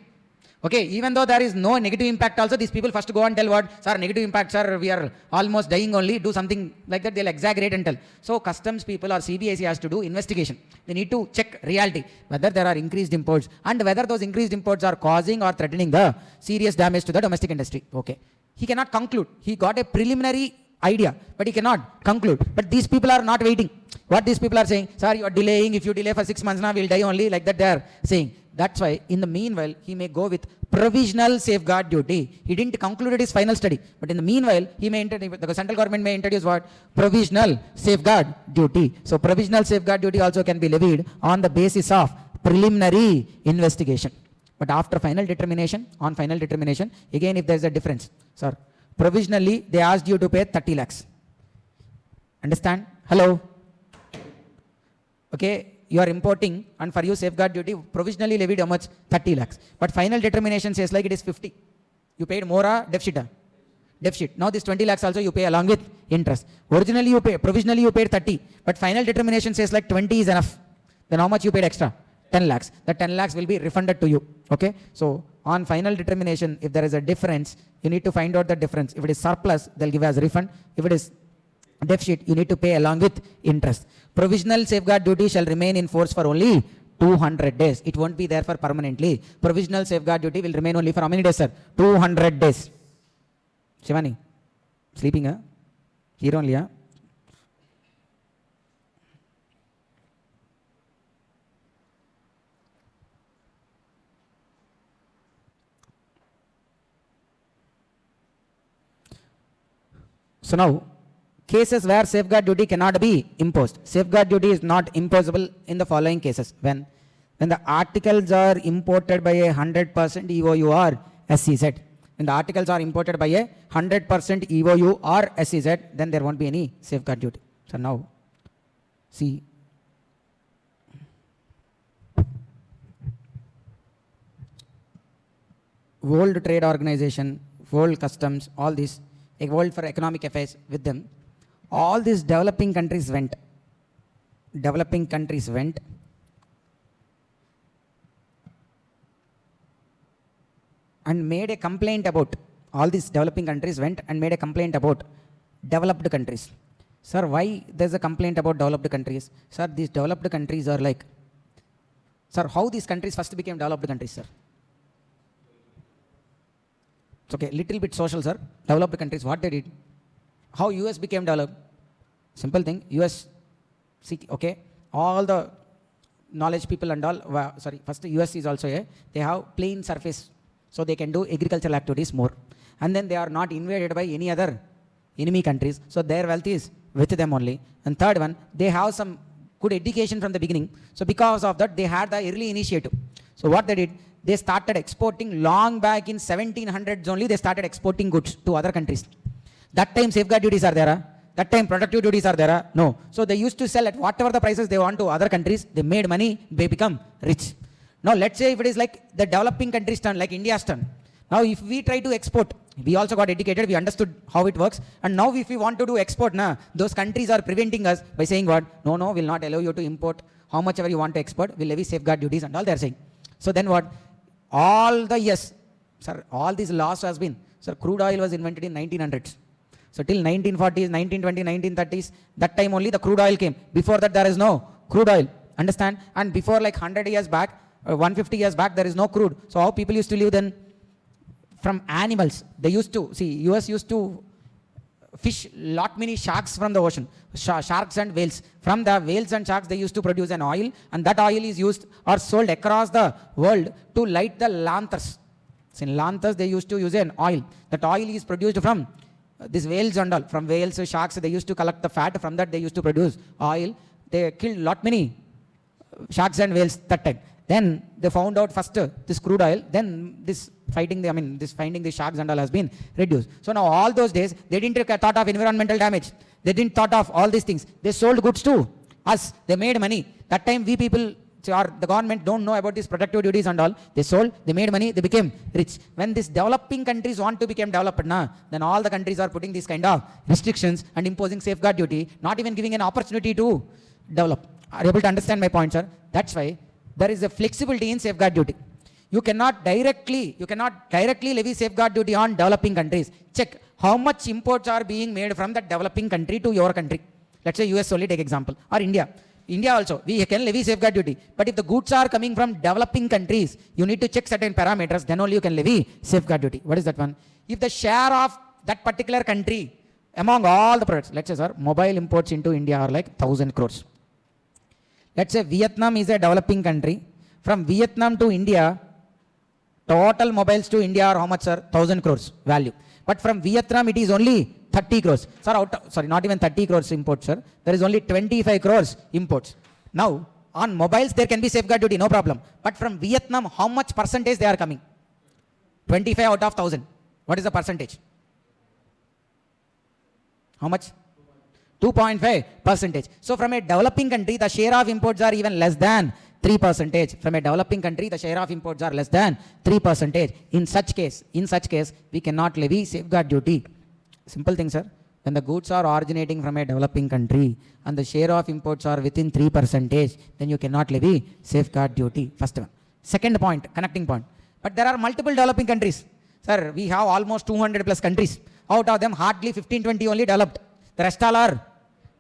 Okay, even though there is no negative impact also, these people first go and tell what, sir, negative impact, sir, we are almost dying only, do something like that, they'll exaggerate and tell. So customs people or CBIC has to do investigation. They need to check reality, whether there are increased imports and whether those increased imports are causing or threatening the serious damage to the domestic industry. Okay. He cannot conclude. He got a preliminary idea, but he cannot conclude. But these people are not waiting. What these people are saying, sir, you are delaying, if you delay for 6 months now, we'll die only, like that they are saying. That's why, in the meanwhile, he may go with provisional safeguard duty. He didn't conclude his final study, but in the meanwhile, he may the central government may introduce what? Provisional safeguard duty. So, provisional safeguard duty also can be levied on the basis of preliminary investigation. But after final determination, on final determination, again, if there is a difference, sir, provisionally, they asked you to pay 30 lakhs. Understand? Hello? Okay. You are importing and for you safeguard duty provisionally levied how much? 30 lakhs. But final determination says like it is 50. You paid more or deficit? Deficit. Now this 20 lakhs also you pay along with interest. Originally you pay, provisionally you paid 30. But final determination says like 20 is enough. Then how much you paid extra? 10 lakhs. The 10 lakhs will be refunded to you. Okay. So on final determination, if there is a difference, you need to find out the difference. If it is surplus, they'll give as refund. If it is deficit, you need to pay along with interest. Provisional safeguard duty shall remain in force for only 200 days. It won't be there for permanently. Provisional safeguard duty will remain only for how many days, sir? 200 days. Shivani, sleeping, huh? Here only, huh? So now, cases where safeguard duty cannot be imposed. Safeguard duty is not imposable in the following cases. When the articles are imported by a 100% EOU or SEZ. When the articles are imported by a 100% EOU or SEZ, then there won't be any safeguard duty. So now, see. World Trade Organization, World Customs, all this, a World for Economic Affairs with them. All these developing countries went and made a complaint about, all these developing countries went and made a complaint about developed countries. Sir, why there's a complaint about developed countries? Sir, these developed countries are like, sir, how these countries first became developed countries, sir? It's okay, little bit social, sir. Developed countries, what they did? How US became developed? Simple thing, US, okay, all the knowledge people and all, first US is also they have plain surface, so they can do agricultural activities more. And then they are not invaded by any other enemy countries, so their wealth is with them only. And third one, they have some good education from the beginning, so because of that, they had the early initiative. So what they did, they started exporting long back in 1700s only, they started exporting goods to other countries. That time safeguard duties are there. That time productive duties are there. No. So they used to sell at whatever the prices they want to other countries. They made money. They become rich. Now let's say if it is like the developing countries' turn, like India's turn. Now if we try to export, we also got educated. We understood how it works. And now if we want to do export, those countries are preventing us by saying what? No, we'll not allow you to import. How much ever you want to export, we'll levy safeguard duties and all they are saying. So then what? All these laws has been. Sir, crude oil was invented in 1900s. So till 1940s, 1920s, 1930s, that time only the crude oil came. Before that, there is no crude oil. Understand? And before like 100 years back, 150 years back, there is no crude. So how people used to live then? From animals. They used to, US used to fish lot many sharks from the ocean. Sharks and whales. From the whales and sharks, they used to produce an oil. And that oil is used or sold across the world to light the lanterns. So in lanterns, they used to use an oil. That oil is produced from these whales and all. From whales, sharks, they used to collect the fat. From that, they used to produce oil. They killed lot many sharks and whales that time. Then they found out first this crude oil. Then this finding the sharks and all has been reduced. So now all those days, they didn't thought of environmental damage. They didn't thought of all these things. They sold goods to us. They made money. That time we people So, or the government don't know about these protective duties and all. They sold, they made money, they became rich. When these developing countries want to become developed, then all the countries are putting these kind of restrictions and imposing safeguard duty, not even giving an opportunity to develop. Are you able to understand my point, sir? That's why there is a flexibility in safeguard duty. You cannot directly levy safeguard duty on developing countries. Check how much imports are being made from that developing country to your country. Let's say US only, take example, or India. India also, we can levy safeguard duty. But if the goods are coming from developing countries, you need to check certain parameters, then only you can levy safeguard duty. What is that one? If the share of that particular country among all the products, let's say, sir, mobile imports into India are like 1,000 crores. Let's say Vietnam is a developing country. From Vietnam to India, total mobiles to India are how much, sir? 1,000 crores value. But from Vietnam, it is only 30 crores. Sir, not even 30 crores imports, sir. There is only 25 crores imports. Now, on mobiles, there can be safeguard duty, no problem. But from Vietnam, how much percentage they are coming? 25 out of 1,000. What is the percentage? How much? 2.5%. So from a developing country, the share of imports are even less than 3%. From a developing country, the share of imports are less than 3%. In such case, we cannot levy safeguard duty. Simple thing, sir. When the goods are originating from a developing country and the share of imports are within 3%, then you cannot levy safeguard duty. First one. Second point, connecting point. But there are multiple developing countries. Sir, we have almost 200 plus countries. Out of them, hardly 15-20 only developed. The rest all are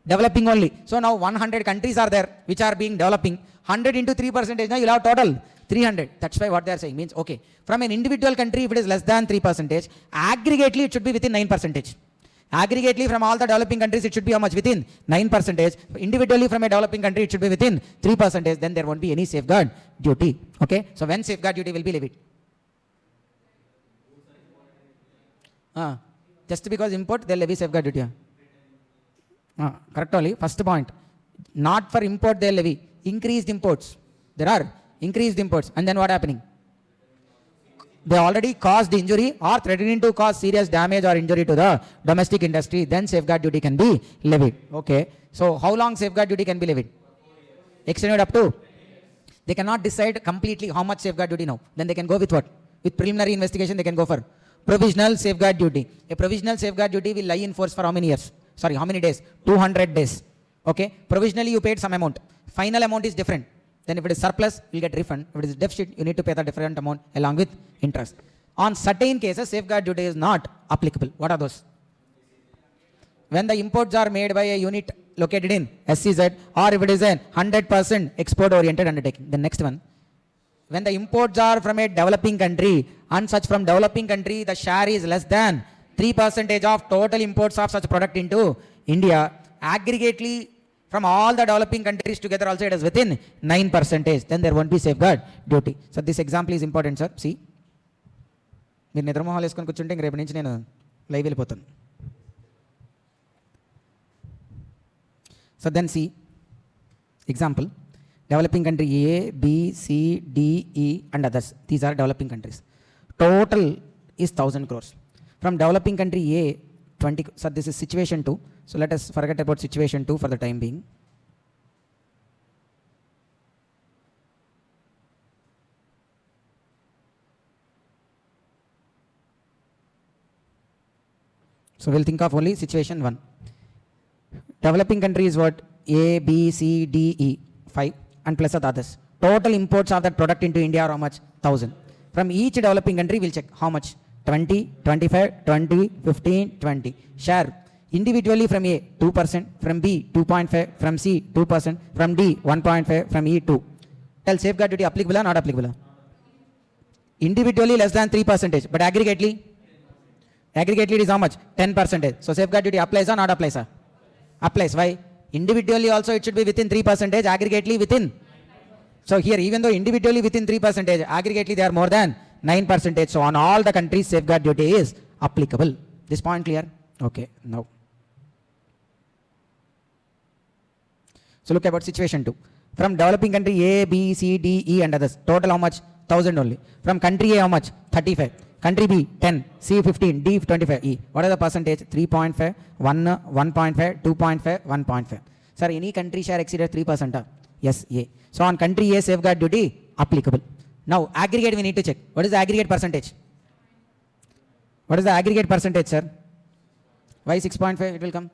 developing only. So now 100 countries are there which are being developing. 100 into 3%, now you'll have total 300. That's why what they are saying means, okay, from an individual country, if it is less than 3%, aggregately it should be within 9%. Aggregately from all the developing countries, it should be how much? Within 9%. Individually from a developing country, it should be within 3%. Then there won't be any safeguard duty. Okay. So when safeguard duty will be levied? Just because import, they'll levy safeguard duty. Correct only. First point. Not for import, they'll levy. Increased imports. There are increased imports. And then what happening? They already caused injury or threatening to cause serious damage or injury to the domestic industry. Then safeguard duty can be levied. Okay. So how long safeguard duty can be levied? Extended up to? They cannot decide completely how much safeguard duty now. Then they can go with what? With preliminary investigation, they can go for provisional safeguard duty. A provisional safeguard duty will lie in force for how many years? Sorry, how many days? 200 days. Okay. Provisionally you paid some amount. Final amount is different. Then if it is surplus, you'll get refund. If it is deficit, you need to pay the different amount along with interest. On certain cases, safeguard duty is not applicable. What are those? When the imports are made by a unit located in SCZ, or if it is a 100% export-oriented undertaking. The next one. When the imports are from a developing country, and such from developing country, the share is less than 3% of total imports of such product into India. Aggregately, from all the developing countries together also it is within 9%. Then there won't be safeguard duty. So this example is important, sir. See. మీరు నిద్రమోహాలు వేసుకొని కూర్చుంటే ఇంక రేపు నుంచి నేను live వెళ్ళిపోతాను. So then see. Example. Developing country A, B, C, D, E and others. These are developing countries. Total is 1,000 crores. From developing country A, 20. So this is situation 2. So let us forget about situation 2 for the time being. So we'll think of only situation 1. Developing country is what? A, B, C, D, E, 5 and plus the others. Total imports of that product into India are how much? 1,000. From each developing country, we'll check how much? 20, 25, 20, 15, 20. Share. Individually from A, 2%, from B, 2.5, from C, 2%, from D, 1.5, from E, 2. Tell safeguard duty applicable or not applicable? Individually less than 3%, but aggregately? Aggregately it is how much? 10%. So safeguard duty applies or not applies? Applies. Why? Individually also it should be within 3%, aggregately within. So here even though individually within 3%, aggregately they are more than 9%. So on all the countries safeguard duty is applicable. This point clear? Okay, now. So look about situation 2. From developing country A, B, C, D, E and others. Total how much? 1,000 only. From country A how much? 35. Country B 10, C 15, D 25, E. What are the percentage? 3.5, 1, 1.5, 2.5, 1.5. Sir, any country share exceeded 3%? Yes, A. So on country A, safeguard duty applicable. Now aggregate we need to check. What is the aggregate percentage? What is the aggregate percentage, sir? Why 6.5 it will come?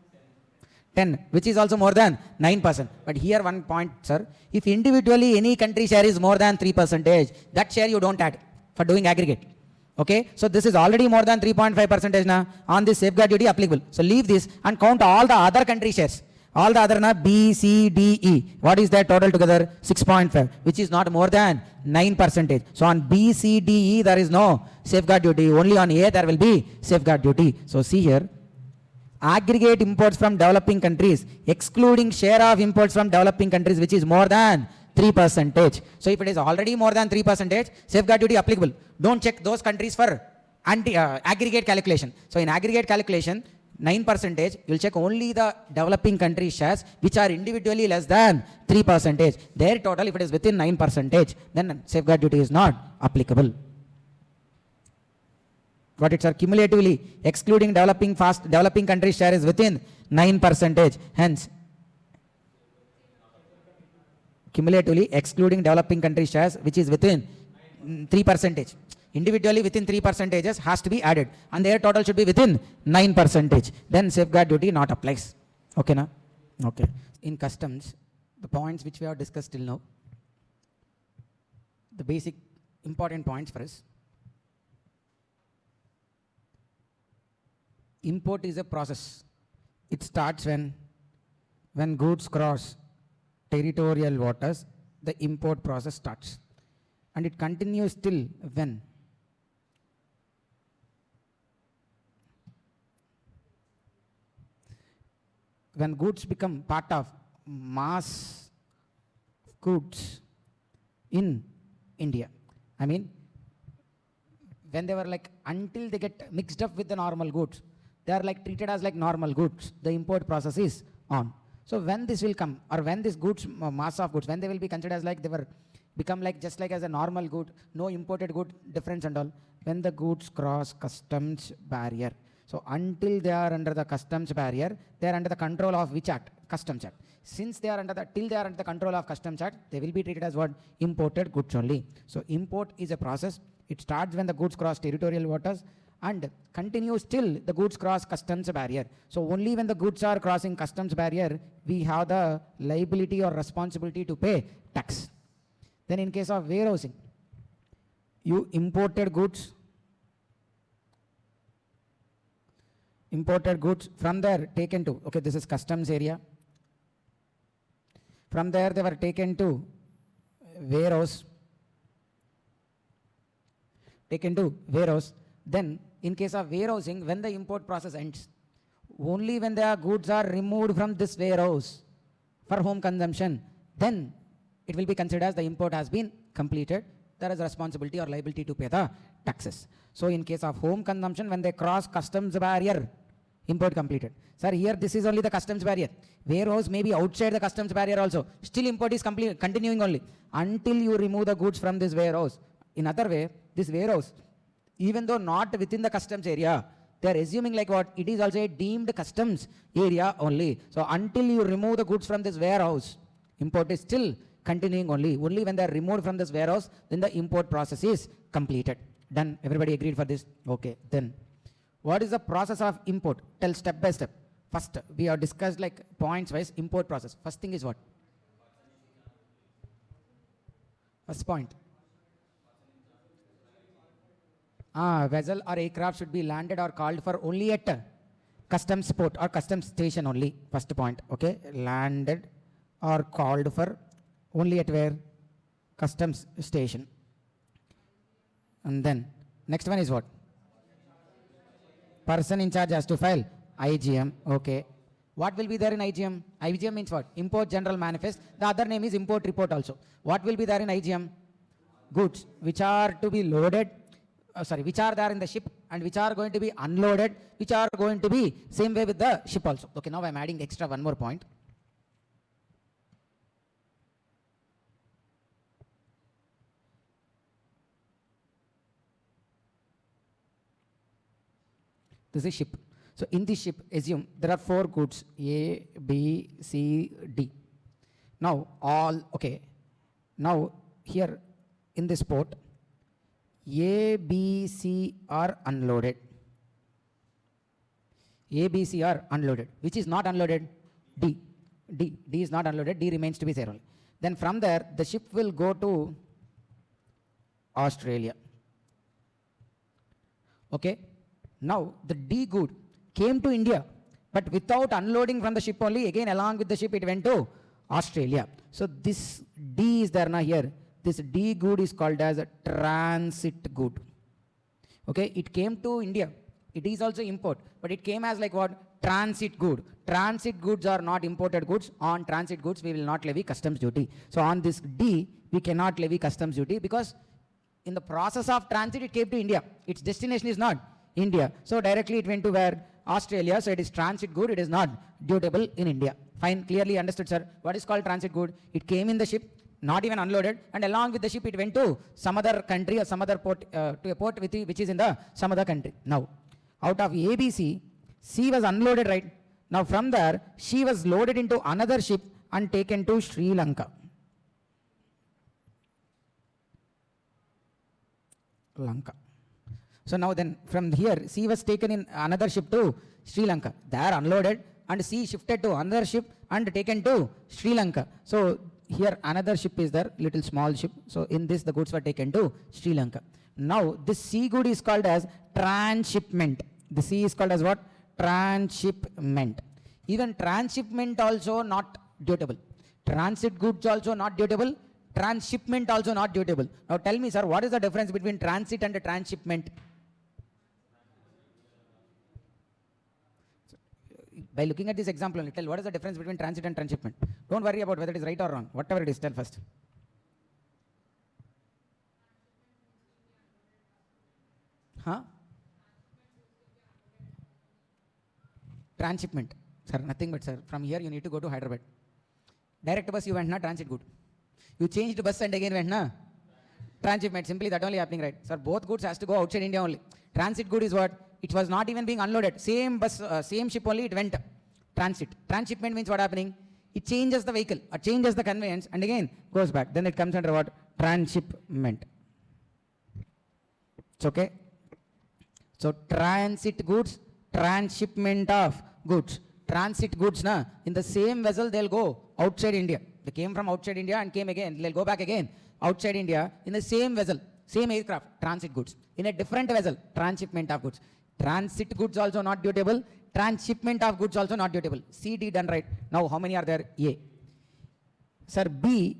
10, which is also more than 9%. But here one point, sir. If individually any country share is more than 3%, that share you don't add for doing aggregate. Okay, so this is already more than 3.5% now on this safeguard duty applicable. So leave this and count all the other country shares. All the other na B, C, D, E. What is that total together? 6.5, which is not more than 9%. So on B, C, D, E there is no safeguard duty. Only on A there will be safeguard duty. So see here, aggregate imports from developing countries, excluding share of imports from developing countries, which is more than 3%. So if it is already more than 3%, safeguard duty applicable. Don't check those countries for aggregate calculation. So in aggregate calculation, 9%, you'll check only the developing country shares which are individually less than 3%. Their total, if it is within 9%, then safeguard duty is not applicable. Got it, sir? Cumulatively, excluding developing country share is within 9%. Hence, cumulatively excluding developing country shares which is within 3%. Individually within 3% has to be added, and their total should be within 9%. Then safeguard duty not applies. Okay, na? Okay. In customs, the points which we have discussed till now, the basic important points for us. Import is a process. It starts when goods cross territorial waters, the import process starts. And it continues till when goods become part of mass goods in India. I mean, when they were like, until they get mixed up with the normal goods, they are like treated as like normal goods. The import process is on. So when this will come, or when this goods, mass of goods, when they will be considered as like they were become like just like as a normal good, no imported good difference and all, when the goods cross customs barrier. So until they are under the customs barrier, they are under the control of which act? Customs Act. Since they are under the, till they are under the control of Customs Act, they will be treated as what? Imported goods only. So import is a process. It starts when the goods cross territorial waters and continues till the goods cross customs barrier. So only when the goods are crossing customs barrier, we have the liability or responsibility to pay tax. Then in case of warehousing, you imported goods from there taken to, okay, this is customs area. From there they were taken to warehouse. Then in case of warehousing, when the import process ends, only when the goods are removed from this warehouse for home consumption, then it will be considered as the import has been completed. There is responsibility or liability to pay the taxes. So in case of home consumption, when they cross customs barrier, import completed. Sir, here this is only the customs barrier. Warehouse may be outside the customs barrier also. Still import is continuing only until you remove the goods from this warehouse. In other way, this warehouse, even though not within the customs area, they are assuming like what? It is also a deemed customs area only. So until you remove the goods from this warehouse, import is still continuing only. Only when they are removed from this warehouse, then the import process is completed. Done. Everybody agreed for this? Okay. Then what is the process of import? Tell step by step. First, we have discussed like points wise import process. First thing is what? First point. Vessel or aircraft should be landed or called for only at customs port or customs station only. First point. Okay. Landed or called for only at where? Customs station. And then next one is what? Person in charge has to file IGM. Okay. What will be there in IGM? IGM means what? Import General Manifest. The other name is Import Report also. What will be there in IGM? Goods which are to be loaded, which are there in the ship and which are going to be unloaded, which are going to be same way with the ship also. Okay, now I am adding extra one more point. This is ship. So in this ship, assume there are 4 goods, A, B, C, D. Now all, okay, now here in this port, A, B, C are unloaded. A, B, C are unloaded. Which is not unloaded? D. D is not unloaded. D remains to be there only. Then from there, the ship will go to Australia. Okay. Now the D good came to India, but without unloading from the ship only, again along with the ship it went to Australia. So this D is there now here. This D good is called as a transit good. Okay, it came to India. It is also import, but it came as like what? Transit good. Transit goods are not imported goods. On transit goods, we will not levy customs duty. So on this D, we cannot levy customs duty because in the process of transit, it came to India. Its destination is not India. So directly it went to where? Australia. So it is transit good. It is not dutiable in India. Fine, clearly understood, sir. What is called transit good? It came in the ship, not even unloaded, and along with the ship, it went to some other country or some other port, to a port which is in the some other country. Now, out of ABC, C was unloaded, right? Now from there, she was loaded into another ship and taken to Sri Lanka. So now then, from here, C was taken in another ship to Sri Lanka. There unloaded, and C shifted to another ship and taken to Sri Lanka. So here another ship is there, little small ship. So in this, the goods were taken to Sri Lanka. Now this C good is called as transshipment. The C is called as what? Transshipment. Even transshipment also not dutiable. Transit goods also not dutiable. Transshipment also not dutiable. Now tell me, sir, what is the difference between transit and transshipment? By looking at this example only, tell what is the difference between transit and transshipment. Don't worry about whether it is right or wrong. Whatever it is, tell first. Huh? Transshipment. Sir, nothing but, sir, from here you need to go to Hyderabad. Direct bus you went na, transit good. You changed bus and again went na, transshipment. Simply that only happening, right? Sir, both goods has to go outside India only. Transit good is what? It was not even being unloaded. Same bus, same ship only, it went transit. Transshipment means what happening? It changes the vehicle, or changes the conveyance, and again goes back. Then it comes under what? Transshipment. It's okay? So transit goods, transshipment of goods. Transit goods, na, in the same vessel they'll go outside India. They came from outside India and came again. They'll go back again outside India in the same vessel, same aircraft, transit goods. In a different vessel, transshipment of goods. Transit goods also not dutiable. Transshipment of goods also not dutiable. C, D done right. Now how many are there? A. Sir, B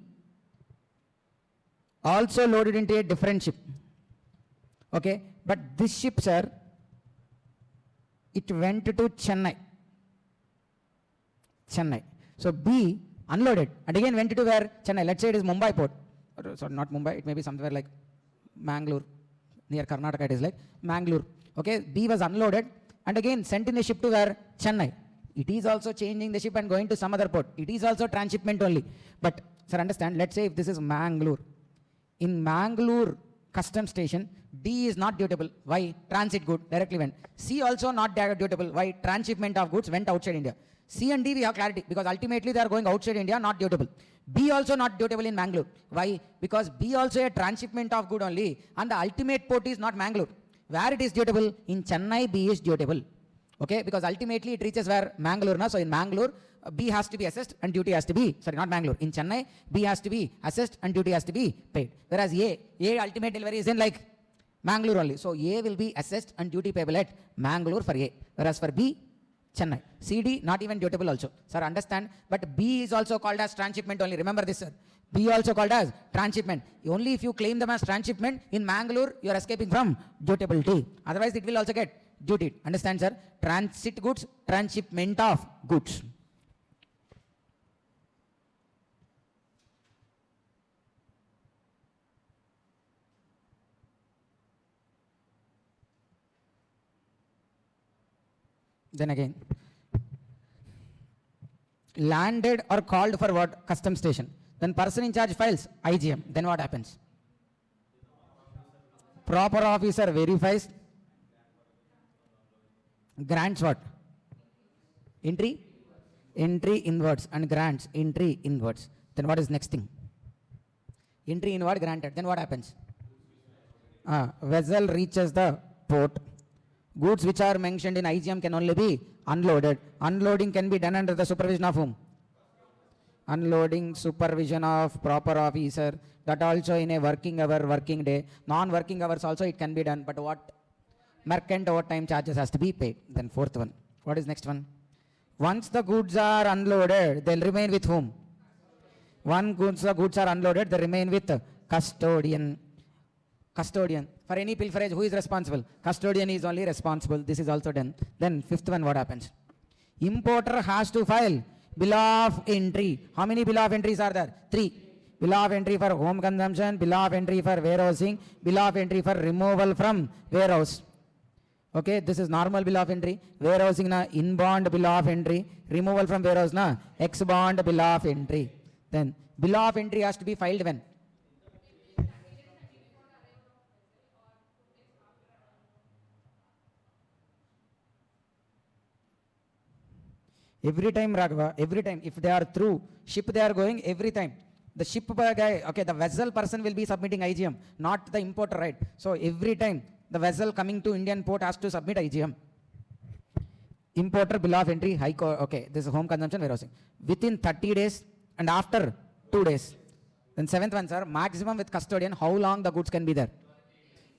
also loaded into a different ship. Okay, but this ship, sir, it went to Chennai. Chennai. So B unloaded and again went to where? Chennai. Let's say it is Mumbai port. Or, sorry, not Mumbai. It may be somewhere like Mangalore. Near Karnataka it is like Mangalore. Okay, B was unloaded and again sent in a ship to where? Chennai. It is also changing the ship and going to some other port. It is also transshipment only. But, sir, understand, let's say if this is Mangalore. In Mangalore custom station, D is not dutiable. Why? Transit good, directly went. C also not dutiable. Why? Transshipment of goods went outside India. C and D we have clarity because ultimately they are going outside India, not dutiable. B also not dutiable in Mangalore. Why? Because B also a transshipment of good only and the ultimate port is not Mangalore. Where it is dutiable? In Chennai, B is dutiable. Okay, because ultimately it reaches where? Mangalore. Na? So in Mangalore, B has to be assessed and duty has to be, sorry, not Mangalore. In Chennai, B has to be assessed and duty has to be paid. Whereas A ultimate delivery is in like Mangalore only. So A will be assessed and duty payable at Mangalore for A. Whereas for B, Chennai. CD not even dutiable also. Sir, understand? But B is also called as transshipment only. Remember this, sir. B also called as transshipment. Only if you claim them as transshipment, in Mangalore, you are escaping from dutiability. Otherwise, it will also get dutied. Understand, sir? Transit goods, transshipment of goods. Then again, landed or called for what? Custom station. Then person in charge files IGM. Then what happens? Proper officer verifies, grants what? Entry inwards and grants entry inwards. Then what is next thing? Entry inward granted. Then what happens? Vessel reaches the port. Goods which are mentioned in IGM can only be unloaded. Unloading can be done under the supervision of whom? Unloading supervision of proper officer. That also in a working hour, working day. Non-working hours also it can be done. But what? Merchant overtime charges has to be paid. Then fourth one. What is next one? Once the goods are unloaded, they'll remain with whom? Once the goods are unloaded, they remain with custodian. Custodian. For any pilferage, who is responsible? Custodian is only responsible. This is also done. Then fifth one, what happens? Importer has to file bill of entry. How many bill of entries are there? 3. Bill of entry for home consumption, bill of entry for warehousing, bill of entry for removal from warehouse. Okay, this is normal bill of entry. Warehousing na inbound bill of entry. Removal from warehouse na ex-bond bill of entry. Then bill of entry has to be filed when? Every time, Raghava, every time, if they are through ship, they are going every time. The ship guy, okay, the vessel person will be submitting IGM, not the importer, right? So every time the vessel coming to Indian port has to submit IGM. Importer bill of entry, okay, this is home consumption warehousing. Within 30 days and after 2 days. Then seventh one, sir, maximum with custodian, how long the goods can be there?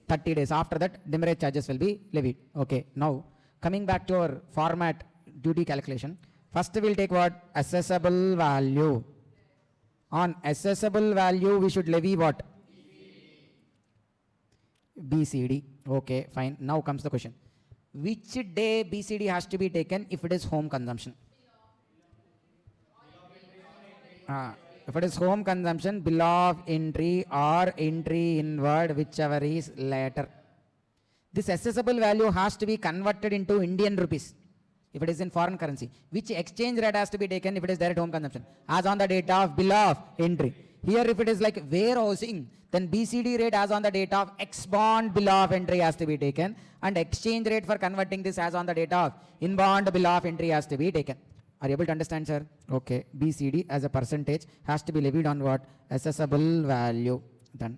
30 days. After that, demurrage charges will be levied. Okay, now coming back to our format duty calculation. First we'll take what? Assessable value. On assessable value, we should levy what? BCD. Okay, fine. Now comes the question. Which day BCD has to be taken if it is home consumption? If it is home consumption, bill of entry or entry inward, whichever is later. This assessable value has to be converted into Indian rupees. If it is in foreign currency, which exchange rate has to be taken if it is direct home consumption? As on the date of bill of entry. Here if it is like warehousing, then BCD rate as on the date of ex-bond bill of entry has to be taken, and exchange rate for converting this as on the date of in-bond bill of entry has to be taken. Are you able to understand, sir? Okay, BCD as a percentage has to be levied on what? Assessable value. Done.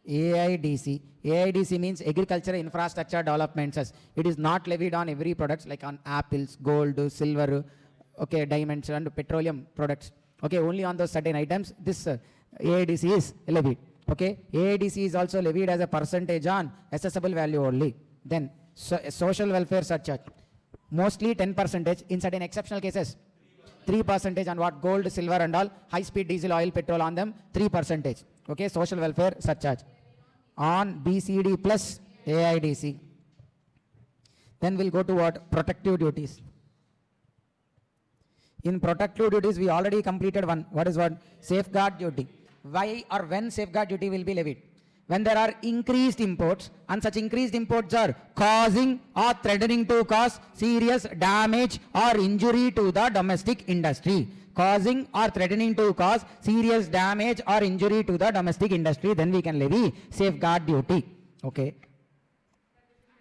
AIDC. AIDC means Agricultural Infrastructure Development. It is not levied on every product like on apples, gold, silver, okay, diamonds and petroleum products. Okay, only on those certain items this AIDC is levied. Okay, AIDC is also levied as a percentage on assessable value only. Then social welfare surcharge. Mostly 10%. In certain exceptional cases 3% on what? Gold, silver and all. High speed diesel, oil, petrol on them 3%. Okay, social welfare surcharge on BCD plus AIDC. Then we'll go to what? Protective duties. In protective duties, we already completed one. What is what? Safeguard duty. Why or when safeguard duty will be levied? When there are increased imports, and such increased imports are causing or threatening to cause serious damage or injury to the domestic industry. Causing or threatening to cause serious damage or injury to the domestic industry, then we can levy safeguard duty. Okay.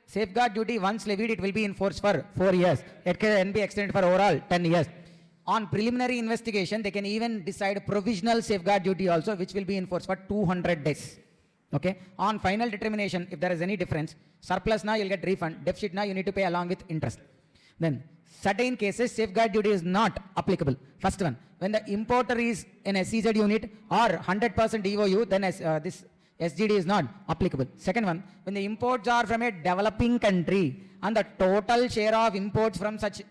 Safeguard duty once levied, it will be in force for 4 years. It can be extended for overall 10 years. On preliminary investigation, they can even decide provisional safeguard duty also, which will be in force for 200 days. Okay. On final determination, if there is any difference, surplus now you'll get refund, deficit now you need to pay along with interest. Then certain cases safeguard duty is not applicable. First one, when the importer is in a SEZ unit or 100% EOU, then this SGD is not applicable. Second one, when the imports are from a developing country and the total share of imports from such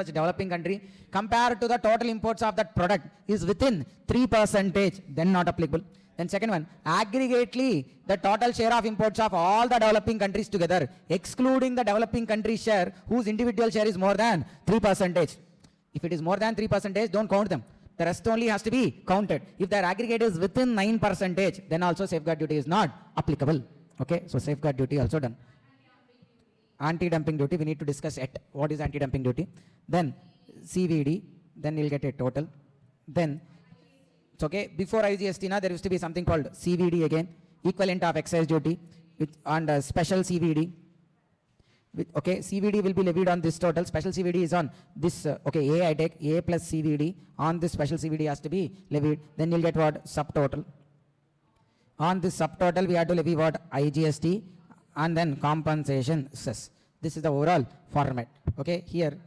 developing country compared to the total imports of that product is within 3%, then not applicable. Then second one, aggregately the total share of imports of all the developing countries together, excluding the developing country share whose individual share is more than 3%. If it is more than 3%, don't count them. The rest only has to be counted. If their aggregate is within 9%, then also safeguard duty is not applicable. Okay, so safeguard duty also done. Anti-dumping duty, we need to discuss it. What is anti-dumping duty? Then CVD, then you'll get a total. Then it's okay. Before IGST, there used to be something called CVD again, equivalent of excise duty, and special CVD. Okay, CVD will be levied on this total. Special CVD is on this. Okay, A I take A plus CVD on this special CVD has to be levied. Then you'll get what? Subtotal. On this subtotal, we have to levy what? IGST and then compensation cess. This is the overall format. Okay, here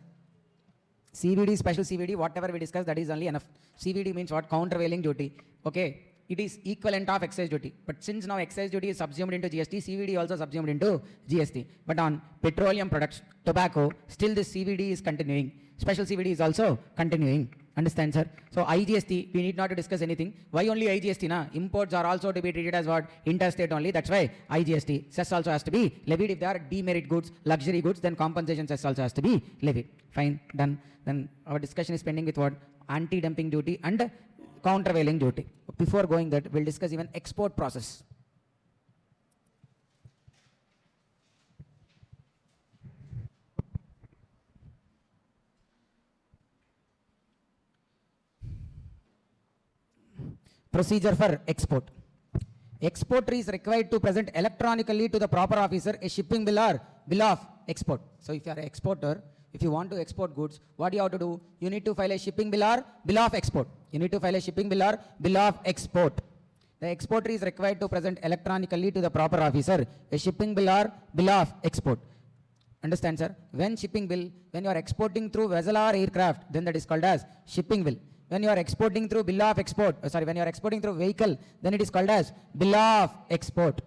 CVD, special CVD, whatever we discuss, that is only enough. CVD means what? Countervailing duty. Okay, it is equivalent of excise duty. But since now excise duty is subsumed into GST, CVD also subsumed into GST. But on petroleum products, tobacco, still this CVD is continuing. Special CVD is also continuing. Understand, sir? So IGST, we need not to discuss anything. Why only IGST? Na? Imports are also to be treated as what? Interstate only. That's why IGST. Cess also has to be levied. If they are demerit goods, luxury goods, then compensation cess also has to be levied. Fine, done. Then our discussion is pending with what? Anti-dumping duty and countervailing duty. Before going that, we'll discuss even export process. Procedure for export. Exporter is required to present electronically to the proper officer a shipping bill or bill of export. So if you are an exporter, if you want to export goods, what do you have to do? You need to file a shipping bill or bill of export. You need to file a shipping bill or bill of export. The exporter is required to present electronically to the proper officer a shipping bill or bill of export. Understand, sir? When shipping bill, when you are exporting through vessel or aircraft, then that is called as shipping bill. When you are exporting through bill of export, when you are exporting through vehicle, then it is called as bill of export.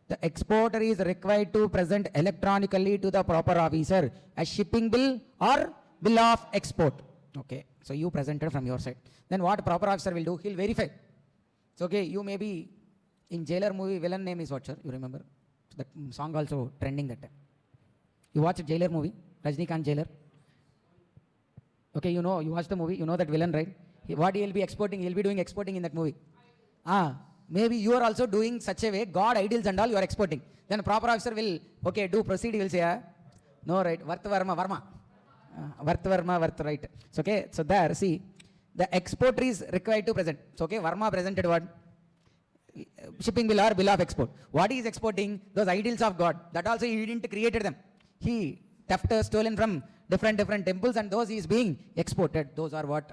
The exporter is required to present electronically to the proper officer a shipping bill or bill of export. Okay, so you presented from your side. Then what proper officer will do? He'll verify. So okay, you may be in Jailer movie, villain name is what, sir? You remember? So that song also trending that time. You watched Jailer movie, Rajnikant Jailer. Okay, you know, you watch the movie, you know that villain, right? What he will be exporting, he will be doing exporting in that movie. Maybe you are also doing such a way, God ideals and all you are exporting. Then proper officer will, okay, do proceed, he will say, no, right, Varth Varma. Varth, right. So, okay, so there, see, the exporter is required to present. So, okay, Varma presented what? Shipping bill or bill of export. What he is exporting? Those ideals of God. That also he didn't created them. He theft stolen from different temples and those he is being exported. Those are what?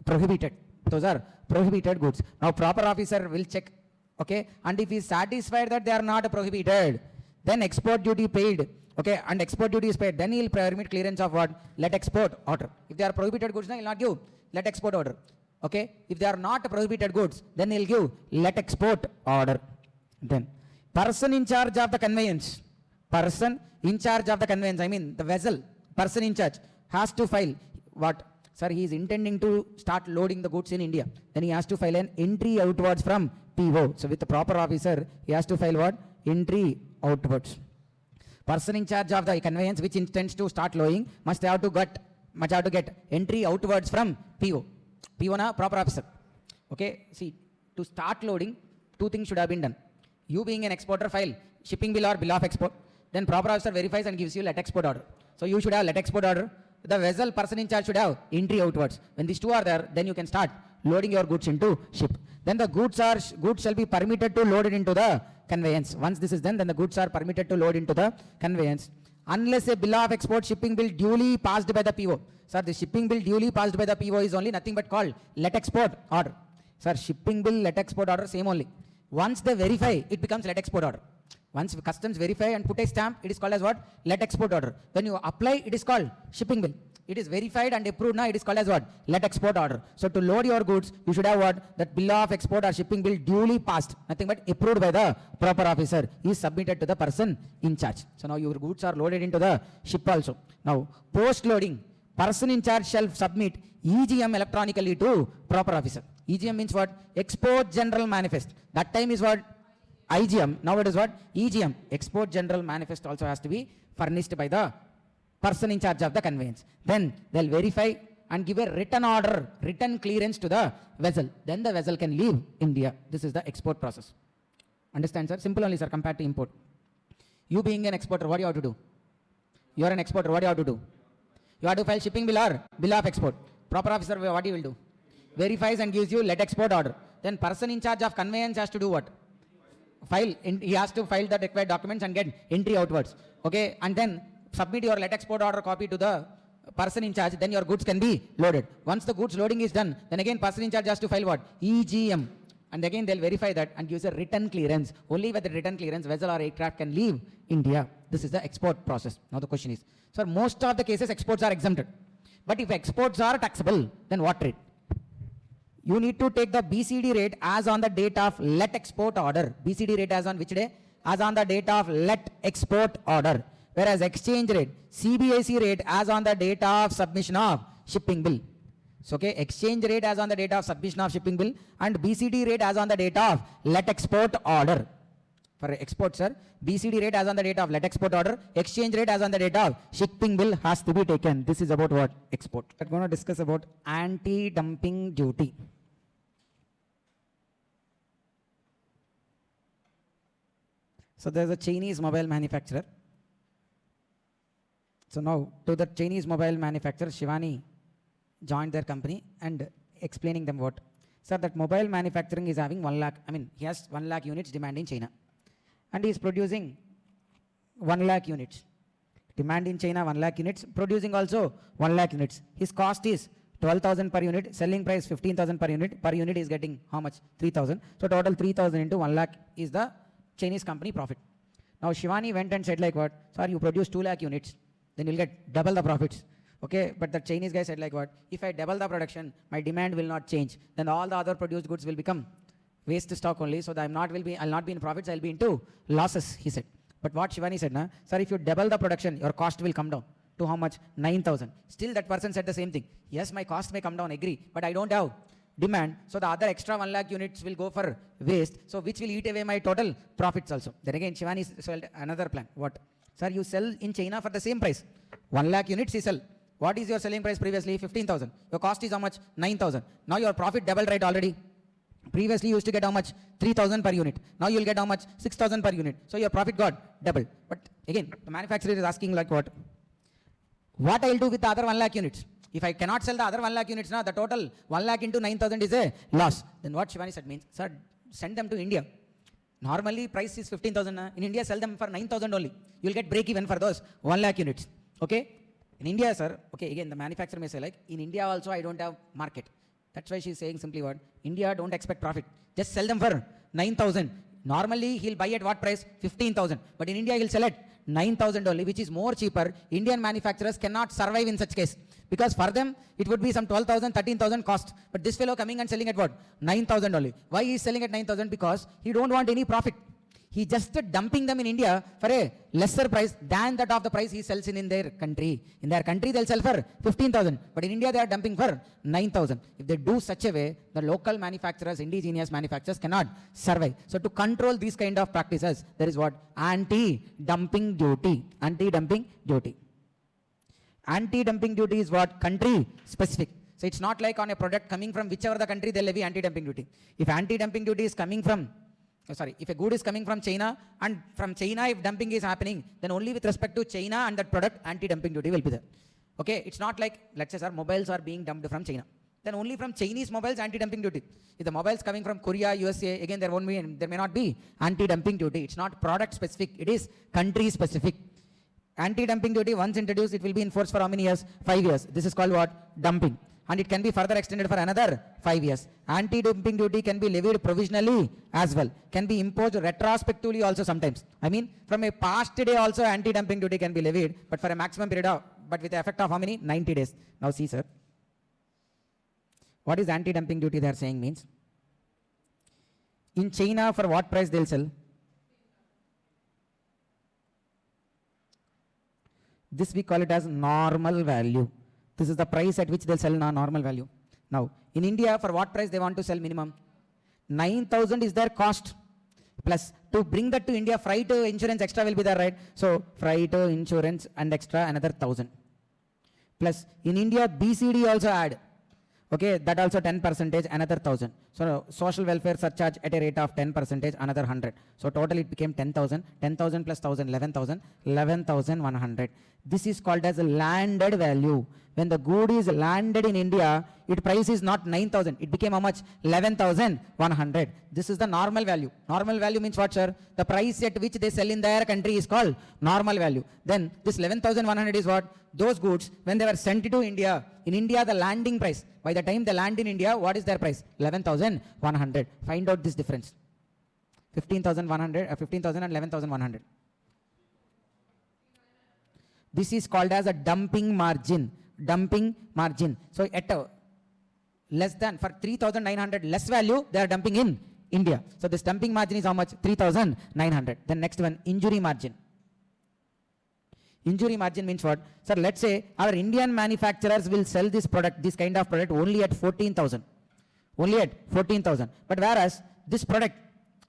Prohibited. Those are prohibited goods. Now proper officer will check, okay, and if he is satisfied that they are not prohibited, then export duty paid, okay, and export duty is paid, then he will permit clearance of what? Let export order. If they are prohibited goods, then he will not give let export order. Okay, if they are not prohibited goods, then he will give let export order. Then person in charge of the conveyance. Person in charge of the conveyance, I mean the vessel, person in charge has to file what? Sir, he is intending to start loading the goods in India. Then he has to file an entry outwards from PO. So with the proper officer, he has to file what? Entry outwards. Person in charge of the conveyance which intends to start loading must have to get entry outwards from PO. PO na proper officer. Okay, see, to start loading, two things should have been done. You being an exporter, file shipping bill or bill of export. Then proper officer verifies and gives you let export order. So you should have let export order. The vessel person in charge should have entry outwards. When these two are there, then you can start loading your goods into ship. Then the goods shall be permitted to load it into the conveyance. Once this is done, then the goods are permitted to load into the conveyance. Unless a bill of export shipping bill duly passed by the PO. Sir, the shipping bill duly passed by the PO is only nothing but called let export order. Sir, shipping bill, let export order, same only. Once they verify, it becomes let export order. Once customs verify and put a stamp, it is called as what? Let export order. When you apply, it is called shipping bill. It is verified and approved now, it is called as what? Let export order. So to load your goods, you should have what? That bill of export or shipping bill duly passed. Nothing but approved by the proper officer. Is submitted to the person in charge. So now your goods are loaded into the ship also. Now post loading, person in charge shall submit EGM electronically to proper officer. EGM means what? Export General Manifest. That time is what? IGM. Now it is what? EGM. Export General Manifest also has to be furnished by the person in charge of the conveyance. Then they'll verify and give a written order, written clearance to the vessel. Then the vessel can leave India. This is the export process. Understand, sir? Simple only, sir, compared to import. You being an exporter, what do you have to do? You are an exporter, what do you have to do? You have to file shipping bill or bill of export. Proper officer, what he will do? Verifies and gives you let export order. Then person in charge of conveyance has to do what? He has to file the required documents and get entry outwards. Okay, and then submit your let export order copy to the person in charge, then your goods can be loaded. Once the goods loading is done, then again person in charge has to file what? EGM. And again they'll verify that and gives a written clearance. Only with the written clearance, vessel or aircraft can leave India. This is the export process. Now the question is, sir, most of the cases exports are exempted. But if exports are taxable, then what rate? You need to take the BCD rate as on the date of let export order. BCD rate as on which day? As on the date of let export order. Whereas exchange rate, CBIC rate as on the date of submission of shipping bill. So, okay, exchange rate as on the date of submission of shipping bill and BCD rate as on the date of let export order. For export, sir, BCD rate as on the date of let export order, exchange rate as on the date of shipping bill has to be taken. This is about what? Export. We're going to discuss about anti-dumping duty. So there's a Chinese mobile manufacturer. So now to the Chinese mobile manufacturer, Shivani joined their company and explaining them what. Sir, that mobile manufacturing is having 1 lakh, he has 1 lakh units demand in China. And he is producing 1 lakh units. Demand in China 1 lakh units, producing also 1 lakh units. His cost is 12,000 per unit, selling price 15,000 per unit. Per unit is getting how much? 3,000. So total 3,000 into 1 lakh is the Chinese company profit. Now Shivani went and said like what? Sir, you produce 2 lakh units, then you'll get double the profits. Okay, but the Chinese guy said like what? If I double the production, my demand will not change. Then all the other produced goods will become waste stock only. So that I'll not be in profits, I'll be into losses, he said. But what Shivani said, na, sir, if you double the production, your cost will come down to how much? 9,000. Still that person said the same thing. Yes, my cost may come down, agree, but I don't have demand. So the other extra 1 lakh units will go for waste. So which will eat away my total profits also. Then again, Shivani sold another plan. What? Sir, you sell in China for the same price. 1 lakh units you sell. What is your selling price previously? 15,000. Your cost is how much? 9,000. Now your profit doubled, right, already. Previously you used to get how much? 3,000 per unit. Now you will get how much? 6,000 per unit. So your profit got doubled. But again, the manufacturer is asking like what? What I will do with the other 1 lakh units? If I cannot sell the other 1 lakh units now, the total 1 lakh into 9,000 is a loss. Then what Shivani said means, sir, send them to India. Normally price is 15,000. In India, sell them for 9,000 only. You will get break even for those 1 lakh units. Okay? In India, sir, okay, again, the manufacturer may say like, in India also I don't have market. That's why she's saying simply what? India don't expect profit. Just sell them for 9,000. Normally, he'll buy at what price? 15,000. But in India, he'll sell at 9,000 only, which is more cheaper. Indian manufacturers cannot survive in such case. Because for them, it would be some 12,000, 13,000 cost. But this fellow coming and selling at what? 9,000 only. Why he is selling at 9,000? Because he don't want any profit. He just dumping them in India for a lesser price than that of the price he sells in their country. In their country, they'll sell for 15,000. But in India, they are dumping for 9,000. If they do such a way, the local manufacturers, indigenous manufacturers cannot survive. So to control these kind of practices, there is what? Anti-dumping duty. Anti-dumping duty. Anti-dumping duty is what? Country specific. So it's not like on a product coming from whichever the country, they levy anti-dumping duty. If anti-dumping duty is coming from if a good is coming from China, and from China if dumping is happening, then only with respect to China and that product, anti-dumping duty will be there. Okay, it's not like, let's say, sir, mobiles are being dumped from China. Then only from Chinese mobiles, anti-dumping duty. If the mobiles coming from Korea, USA, again, there may not be anti-dumping duty. It's not product specific, it is country specific. Anti-dumping duty, once introduced, it will be enforced for how many years? 5 years. This is called what? Dumping. And it can be further extended for another 5 years. Anti-dumping duty can be levied provisionally as well. Can be imposed retrospectively also sometimes. From a past day also anti-dumping duty can be levied, but for a maximum period of, but with the effect of how many? 90 days. Now see, sir. What is anti-dumping duty they are saying means? In China, for what price they'll sell? This we call it as normal value. This is the price at which they'll sell normal value. Now, in India, for what price they want to sell minimum? 9,000 is their cost. Plus, to bring that to India, freight insurance extra will be there, right? So, freight insurance and extra another 1,000. Plus, in India, BCD also add. Okay, that also 10%, another 1,000. So, social welfare surcharge at a rate of 10%, another 100. So, total it became 10,000. 10,000 plus 1,000, 11,000. 11,100. This is called as a landed value. When the good is landed in India, its price is not 9,000. It became how much? 11,100. This is the normal value. Normal value means what, sir? The price at which they sell in their country is called normal value. Then this 11,100 is what? Those goods, when they were sent to India, in India the landing price, by the time they land in India, what is their price? 11,100. Find out this difference. 15,100, 15,000 and 11,100. This is called as a dumping margin. Dumping margin. So at a less than, for 3,900 less value, they are dumping in India. So this dumping margin is how much? 3,900. Then next one, injury margin. Injury margin means what? Sir, let's say our Indian manufacturers will sell this product, this kind of product only at 14,000. Only at 14,000. But whereas this product,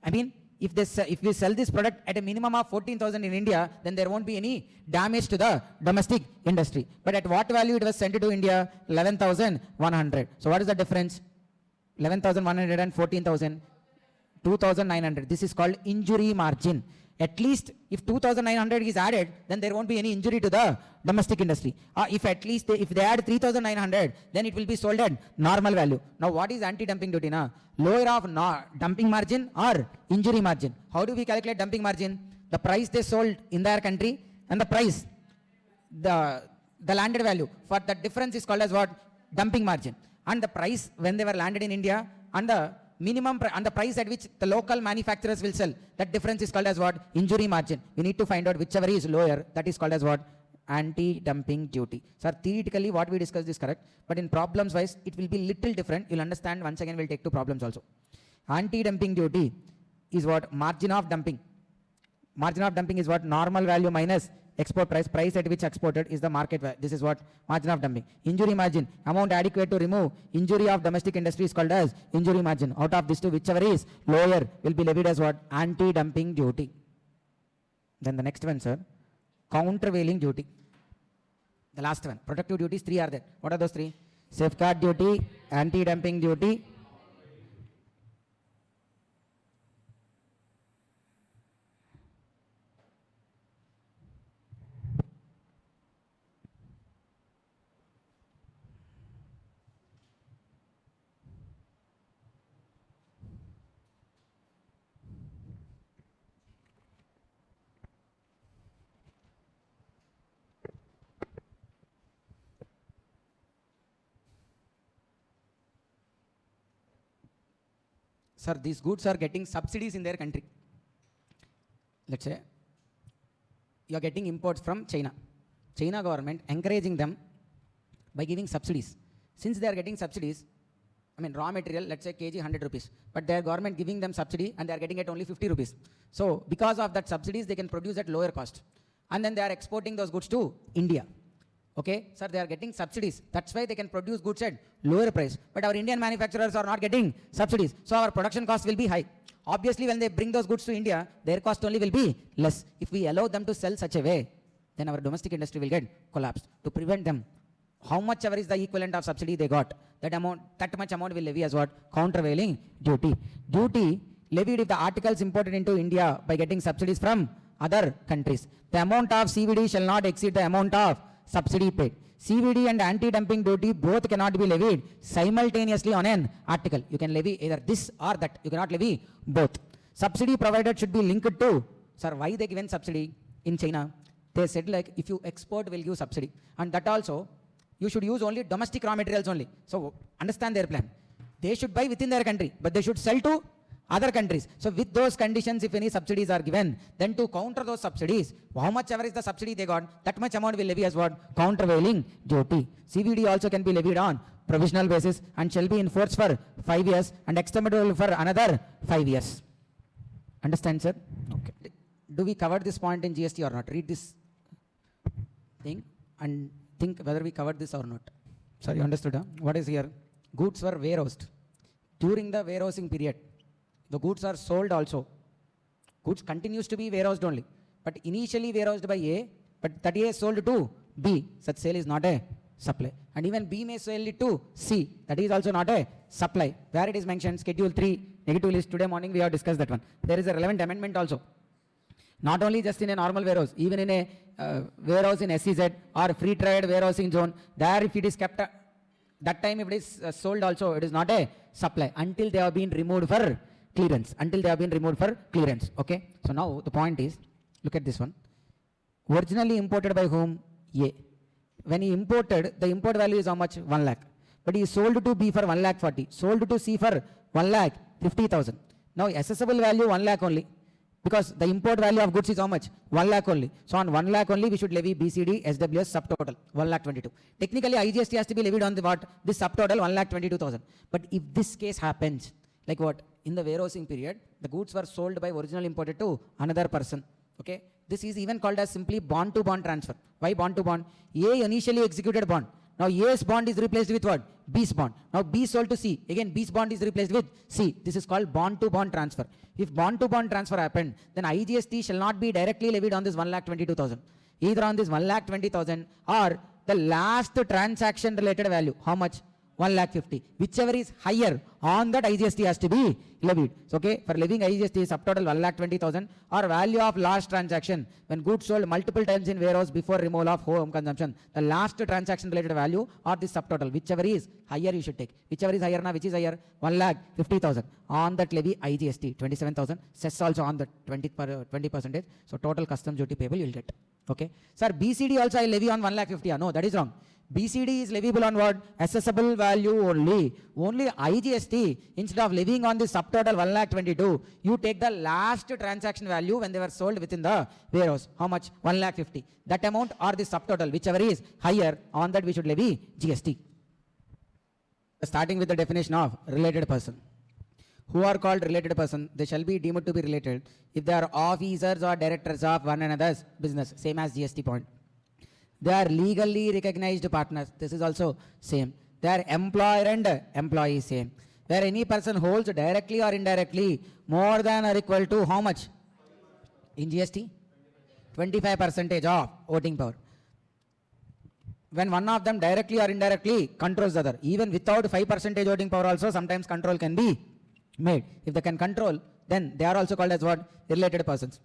I mean, if we sell this product at a minimum of 14,000 in India, then there won't be any damage to the domestic industry. But at what value it was sent to India? 11,100. So what is the difference? 11,100 and 14,000. 2,900. This is called injury margin. At least if 2,900 is added, then there won't be any injury to the domestic industry. If at least if they add 3,900, then it will be sold at normal value. Now what is anti-dumping duty? Lower of dumping margin or injury margin. How do we calculate dumping margin? The price they sold in their country and the price, the landed value. For the difference is called as what? Dumping margin. And the price when they were landed in India and the minimum and the price at which the local manufacturers will sell, that difference is called as what? Injury margin. We need to find out whichever is lower, that is called as what? Anti-dumping duty. Sir, theoretically what we discussed is correct, but in problems wise it will be little different. You'll understand once again. We'll take two problems also. Anti-dumping duty is what? Margin of dumping. Margin of dumping is what? Normal value minus export price. Price at which exported is the market value. This is what? Margin of dumping. Injury margin, amount adequate to remove injury of domestic industry is called as injury margin. Out of these two, whichever is lower will be levied as what? Anti-dumping duty. Then the next one, sir, countervailing duty. The last one. Protective duties, three are there. What are those three? Safeguard duty, anti-dumping duty. Sir, these goods are getting subsidies in their country. Let's say you are getting imports from China. China government encouraging them by giving subsidies. Since they are getting subsidies, I mean raw material, let's say kg 100 rupees, but their government giving them subsidy and they are getting it only 50 rupees. So because of that subsidies, they can produce at lower cost. And then they are exporting those goods to India. Okay, sir, they are getting subsidies. That's why they can produce goods at lower price. But our Indian manufacturers are not getting subsidies. So our production cost will be high. Obviously, when they bring those goods to India, their cost only will be less. If we allow them to sell such a way, then our domestic industry will get collapsed. To prevent them, how much ever is the equivalent of subsidy they got, that much amount will levy as what? Countervailing duty. Duty levied if the articles imported into India by getting subsidies from other countries. The amount of CVD shall not exceed the amount of subsidy paid. CVD and anti-dumping duty both cannot be levied simultaneously on an article. You can levy either this or that. You cannot levy both. Subsidy provided should be linked to, sir, why they given subsidy in China? They said like if you export, we'll give subsidy. And that also, you should use only domestic raw materials only. So understand their plan. They should buy within their country, but they should sell to other countries. So with those conditions, if any subsidies are given, then to counter those subsidies, how much ever is the subsidy they got, that much amount will levy as what? Countervailing duty. CVD also can be levied on provisional basis and shall be enforced for 5 years and extendable for another 5 years. Understand, sir? Okay. Do we cover this point in GST or not? Read this thing and think whether we covered this or not. Sorry, you understood? Huh? What is here? Goods were warehoused. During the warehousing period, the goods are sold also. Goods continues to be warehoused only. But initially warehoused by A, but that A is sold to B. Such sale is not a supply. And even B may sell it to C. That is also not a supply. Where it is mentioned, Schedule 3, negative list. Today morning we have discussed that one. There is a relevant amendment also. Not only just in a normal warehouse, even in a warehouse in SEZ or free trade warehousing zone, there if it is kept, that time if it is sold also, it is not a supply until they have been removed for clearance. Until they have been removed for clearance. Okay. So now the point is, look at this one. Originally imported by whom? A. When he imported, the import value is how much? 1 lakh. But he sold to B for 1 lakh 40. Sold to C for 1 lakh 50,000. Now assessable value 1 lakh only. Because the import value of goods is how much? 1 lakh only. So on 1 lakh only we should levy BCD SWS subtotal 1 lakh 22. Technically IGST has to be levied on the what? This subtotal 1 lakh 22,000. But if this case happens, like what? In the warehousing period, the goods were sold by original importer to another person. Okay. This is even called as simply bond to bond transfer. Why bond to bond? A initially executed bond. Now A's bond is replaced with what? B's bond. Now B sold to C. Again B's bond is replaced with C. This is called bond to bond transfer. If bond to bond transfer happened, then IGST shall not be directly levied on this 1,22,000. Either on this 1,20,000 or the last transaction related value. How much? 1,50,000. Whichever is higher, on that IGST has to be levied. So, okay, for levying IGST subtotal 1,20,000 or value of last transaction when goods sold multiple times in warehouse before removal of home consumption. The last transaction related value or the subtotal, whichever is higher you should take. Whichever is higher now, which is higher? 1,50,000. On that levy IGST 27,000. Cess also on the 20%. So total customs duty payable you will get. Okay. Sir, BCD also I levy on 1,50,000. No, that is wrong. BCD is leviable on what? Assessable value only. Only IGST, instead of levying on the subtotal 1,22,000, you take the last transaction value when they were sold within the warehouse. How much? 1,50,000. That amount or the subtotal, whichever is higher, on that we should levy GST. Starting with the definition of related person. Who are called related person? They shall be deemed to be related if they are officers or directors of one another's business. Same as GST point. They are legally recognized partners. This is also same. They are employer and employee, same. Where any person holds directly or indirectly more than or equal to how much? In GST? 25% of voting power. When one of them directly or indirectly controls the other. Even without 5% voting power also sometimes control can be made. If they can control, then they are also called as what? Related persons.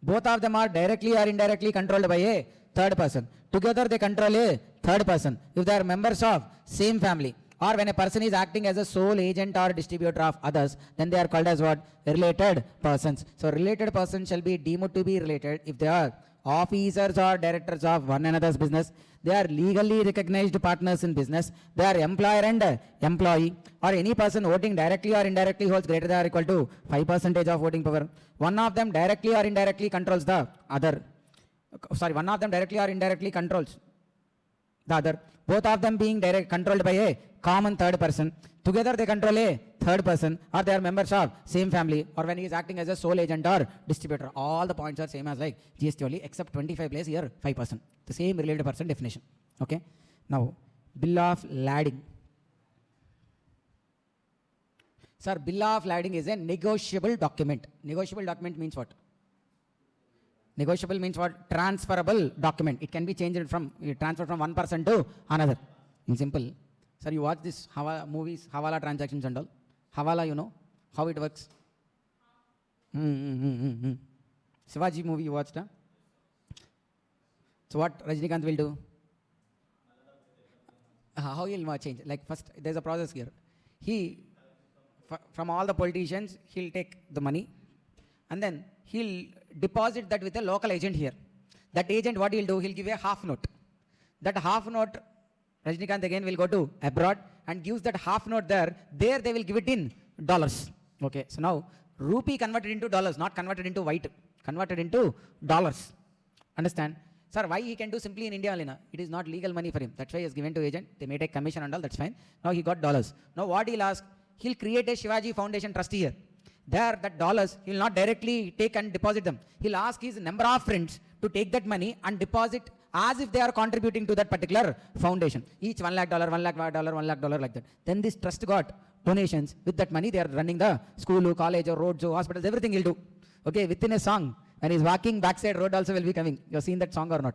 Both of them are directly or indirectly controlled by a third person. Together they control a third person. If they are members of same family or when a person is acting as a sole agent or distributor of others, then they are called as what? Related persons. So related persons shall be deemed to be related if they are officers or directors of one another's business. They are legally recognized partners in business. They are employer and employee, or any person voting directly or indirectly holds greater than or equal to 5% of voting power. One of them directly or indirectly controls the other. Sorry, one of them directly or indirectly controls the other. Both of them being controlled by a common third person. Together they control a third person, or they are members of same family, or when he is acting as a sole agent or distributor. All the points are same as like GST only, except 25 place here 5%. The same related person definition. Okay. Now, bill of lading. Sir, bill of lading is a negotiable document. Negotiable document means what? Negotiable means what? Transferable document. It can be changed from, transferred from one person to another. In simple. Sir, you watch this movies, Hawala transactions and all. Hawala, you know how it works. Shivaji movie you watched, huh? So what Rajinikanth will do? How he'll change? Like first, there's a process here. He, from all the politicians, he'll take the money and then he'll deposit that with a local agent here. That agent, what he'll do? He'll give a half note. That half note, Rajinikanth again will go to abroad and gives that half note there. There they will give it in dollars. Okay. So now rupee converted into dollars, not converted into white, converted into dollars. Understand? Sir, why he can do simply in India, Alina? It is not legal money for him. That's why he has given to agent. They may take commission and all. That's fine. Now he got dollars. Now what he'll ask? He'll create a Shivaji Foundation trustee here. There, that dollars, he will not directly take and deposit them. He'll ask his number of friends to take that money and deposit as if they are contributing to that particular foundation. Each $1 lakh, $1 lakh, $1 lakh like that. Then this trust got donations. With that money, they are running the school, college, or roads, or hospitals, everything he'll do. Okay, within a song. When he's walking, backside road also will be coming. You have seen that song or not?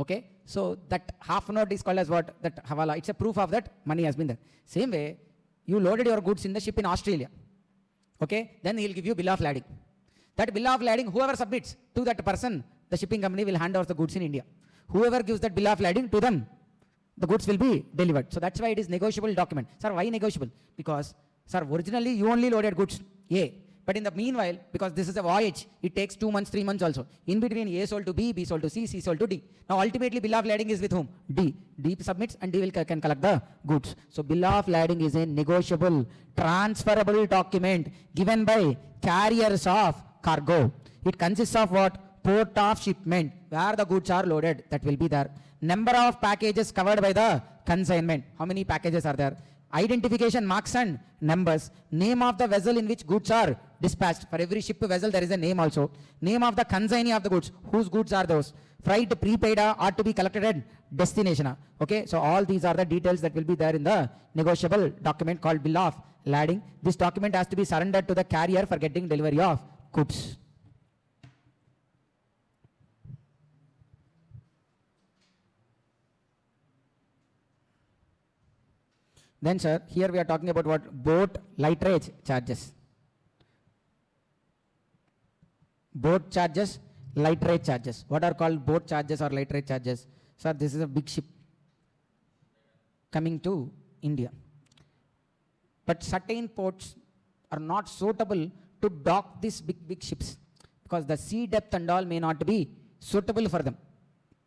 Okay, so that half note is called as what? That Hawala. It's a proof of that money has been there. Same way, you loaded your goods in the ship in Australia. Okay, then he'll give you bill of lading. That bill of lading, whoever submits to that person, the shipping company will hand over the goods in India. Whoever gives that bill of lading to them, the goods will be delivered. So that's why it is negotiable document. Sir, why negotiable? Because, sir, originally you only loaded goods A. But in the meanwhile, because this is a voyage, it takes 2 months, 3 months also. In between, A sold to B, B sold to C, C sold to D. Now ultimately, bill of lading is with whom? D. D submits and D can collect the goods. So bill of lading is a negotiable, transferable document given by carriers of cargo. It consists of what? Port of shipment, where the goods are loaded. That will be there. Number of packages covered by the consignment. How many packages are there? Identification marks and numbers. Name of the vessel in which goods are dispatched. For every ship vessel there is a name also. Name of the consignee of the goods. Whose goods are those? Freight prepaid or to be collected at destination. Okay, so all these are the details that will be there in the negotiable document called bill of lading. This document has to be surrendered to the carrier for getting delivery of goods. Then, sir, here we are talking about what? Boat lighterage charges. Boat charges, lighterage charges. What are called boat charges or lighterage charges? Sir, this is a big ship coming to India. But certain ports are not suitable to dock these big ships because the sea depth and all may not be suitable for them.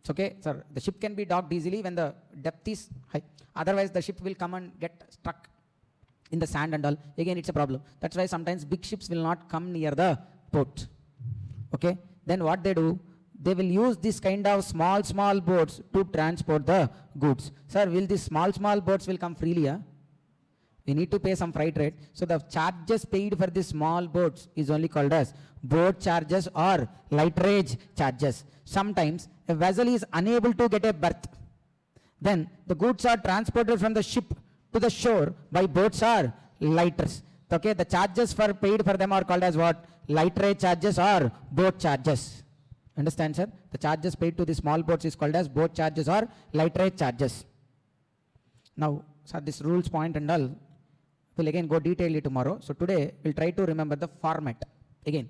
It's okay, sir. The ship can be docked easily when the depth is high. Otherwise, the ship will come and get stuck in the sand and all. Again, it's a problem. That's why sometimes big ships will not come near the port. Okay. Then what they do? They will use this kind of small boats to transport the goods. Sir, will these small boats will come freely? Huh? We need to pay some freight rate. So the charges paid for the small boats is only called as boat charges or lighterage charges. Sometimes a vessel is unable to get a berth. Then the goods are transported from the ship to the shore by boats or lighters. Okay, the charges for paid for them are called as what? Lighterage charges or boat charges. Understand, sir? The charges paid to the small boats is called as boat charges or lighterage charges. Now, sir, this rules point and all will again go detailedly tomorrow. So today we'll try to remember the format. Again,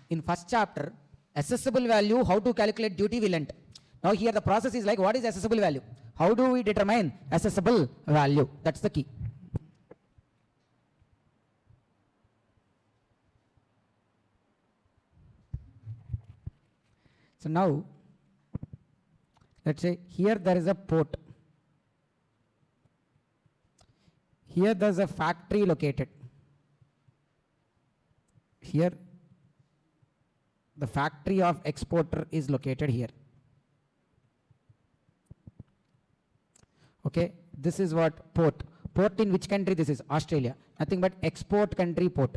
in first chapter, assessable value, how to calculate duty will end. Now here the process is like, what is assessable value? How do we determine assessable value? That's the key. So now, let's say here there is a port. Here there is a factory located. Here the factory of exporter is located here. Okay, this is what? Port. Port in which country? This is Australia. Nothing but export country port.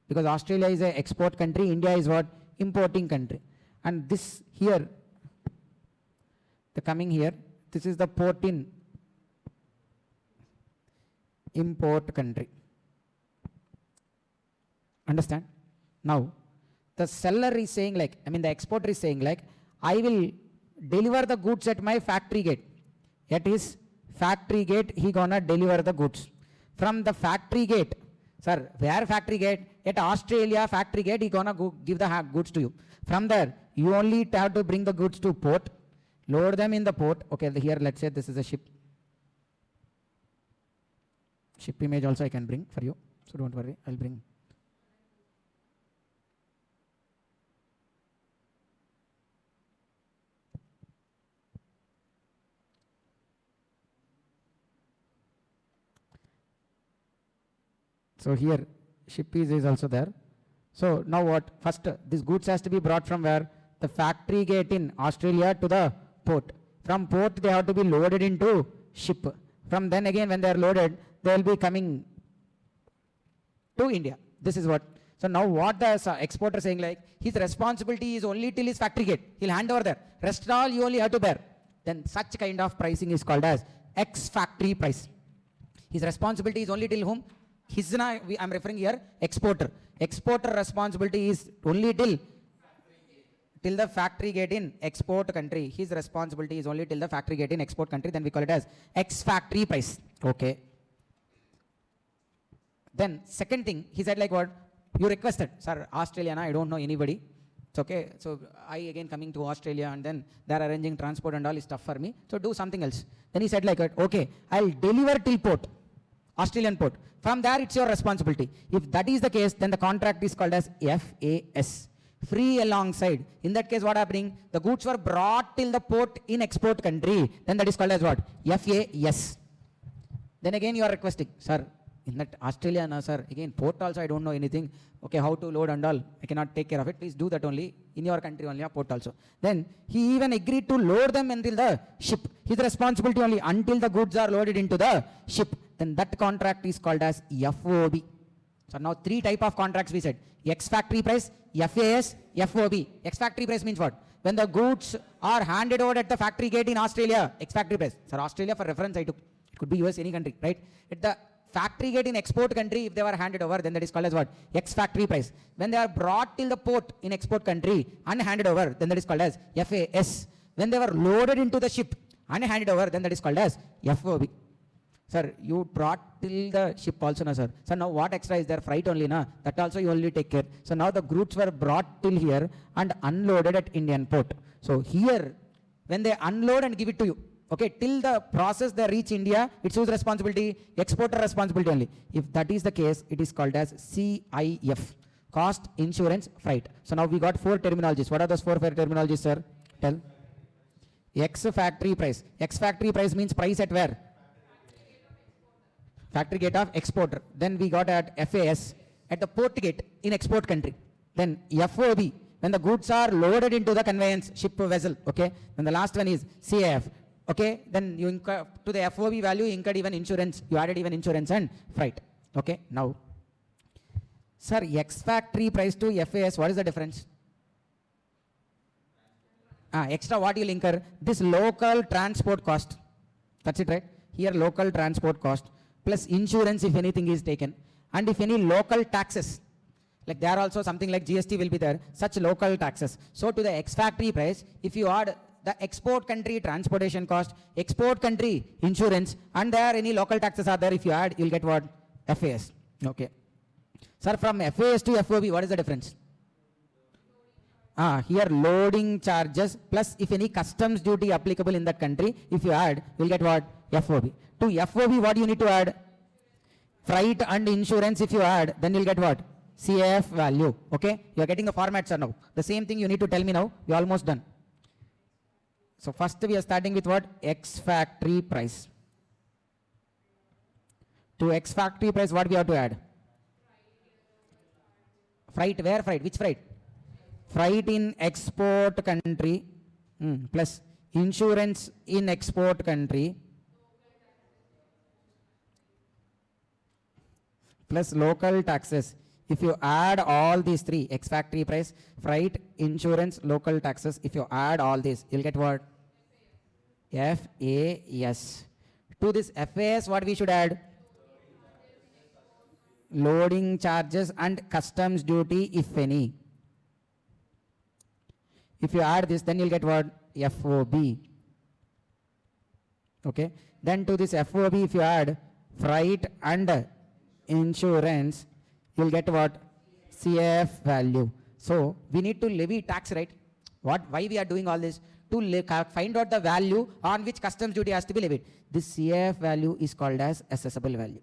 Because Australia is a export country, India is what? Importing country. And this here, the coming here, this is the port in import country. Understand? Now, the seller is saying like, the exporter is saying like, I will deliver the goods at my factory gate. At his factory gate, he gonna deliver the goods. From the factory gate, sir, where factory gate? At Australia factory gate, he gonna go give the goods to you. From there, you only have to bring the goods to port, load them in the port. Okay, here let's say this is a ship. Ship image also I can bring for you. So don't worry, I'll bring. So here ship is also there. So now what? First this goods has to be brought from where? The factory gate in Australia to the port. From port they have to be loaded into ship. From then again when they are loaded, they will be coming to India. This is what. So now what the exporter saying like, his responsibility is only till his factory gate. He'll hand over there. Rest all you only have to bear. Then such kind of pricing is called as ex-factory price. His responsibility is only till whom? I'm referring here exporter. Exporter responsibility is only till the factory gate in export country. His responsibility is only till the factory gate in export country. Then we call it as ex-factory price. Okay. Then second thing, he said like what? You requested, sir, Australia, I don't know anybody. It's okay. So I again coming to Australia and then they're arranging transport and all is tough for me. So do something else. Then he said like, okay, I'll deliver till port, Australian port. From there, it's your responsibility. If that is the case, then the contract is called as FAS. Free alongside. In that case, what happening? The goods were brought till the port in export country. Then that is called as what? FAS. Then again, you are requesting, sir, in that Australia, no, sir, again, port also, I don't know anything. Okay, how to load and all, I cannot take care of it. Please do that only in your country only, port also. Then he even agreed to load them until the ship. His responsibility only until the goods are loaded into the ship. Then that contract is called as FOB. So now three type of contracts we said. Ex factory price, FAS, FOB. Ex factory price means what? When the goods are handed over at the factory gate in Australia, ex factory price. Sir, Australia for reference I took. It could be US, any country, right? At the factory gate in export country, if they were handed over, then that is called as what? Ex factory price. When they are brought till the port in export country and handed over, then that is called as FAS. When they were loaded into the ship and handed over, then that is called as FOB. Sir, you brought till the ship also, na sir. So now what extra is there? Freight only, na? That also you only take care. So now the goods were brought till here and unloaded at Indian port. So here, when they unload and give it to you, okay, till the process they reach India, it's whose responsibility? Exporter responsibility only. If that is the case, it is called as CIF. Cost, insurance, freight. So now we got four terminologies. What are those four terminologies, sir? Tell. Ex factory price. Ex factory price means price at where? Factory gate of exporter. Then we got at FAS, at the port gate in export country. Then FOB, when the goods are loaded into the conveyance ship vessel. Okay. Then the last one is CIF. Okay, then you incur to the FOB value, you incurred even insurance, you added even insurance and freight. Okay, now, sir, ex factory price to FAS, what is the difference? Extra what you'll incur? This local transport cost. That's it, right? Here local transport cost plus insurance if anything is taken, and if any local taxes, like there also something like GST will be there, such local taxes. So to the ex factory price, if you add the export country transportation cost, export country insurance, and there any local taxes are there, if you add, you'll get what? FAS. Okay. Sir, from FAS to FOB, what is the difference? Here loading charges plus if any customs duty applicable in that country, if you add, you'll get what? FOB. To FOB, what you need to add? Freight and insurance if you add, then you'll get what? CAF value. Okay? You're getting the formats sir now. The same thing you need to tell me now. You're almost done. So first we are starting with what? Ex factory price. To ex factory price, what we have to add? Freight. Where freight? Which freight? Freight in export country plus insurance in export country plus local taxes. If you add all these three, ex factory price, freight, insurance, local taxes, if you add all these, you'll get what? FAS. To this FAS, what we should add? Loading charges and customs duty, if any. If you add this, then you'll get what? FOB. Okay. Then to this FOB, if you add freight and insurance, you'll get what? CF value. So we need to levy tax, right? Why we are doing all this? To find out the value on which customs duty has to be levied. This CF value is called as assessable value.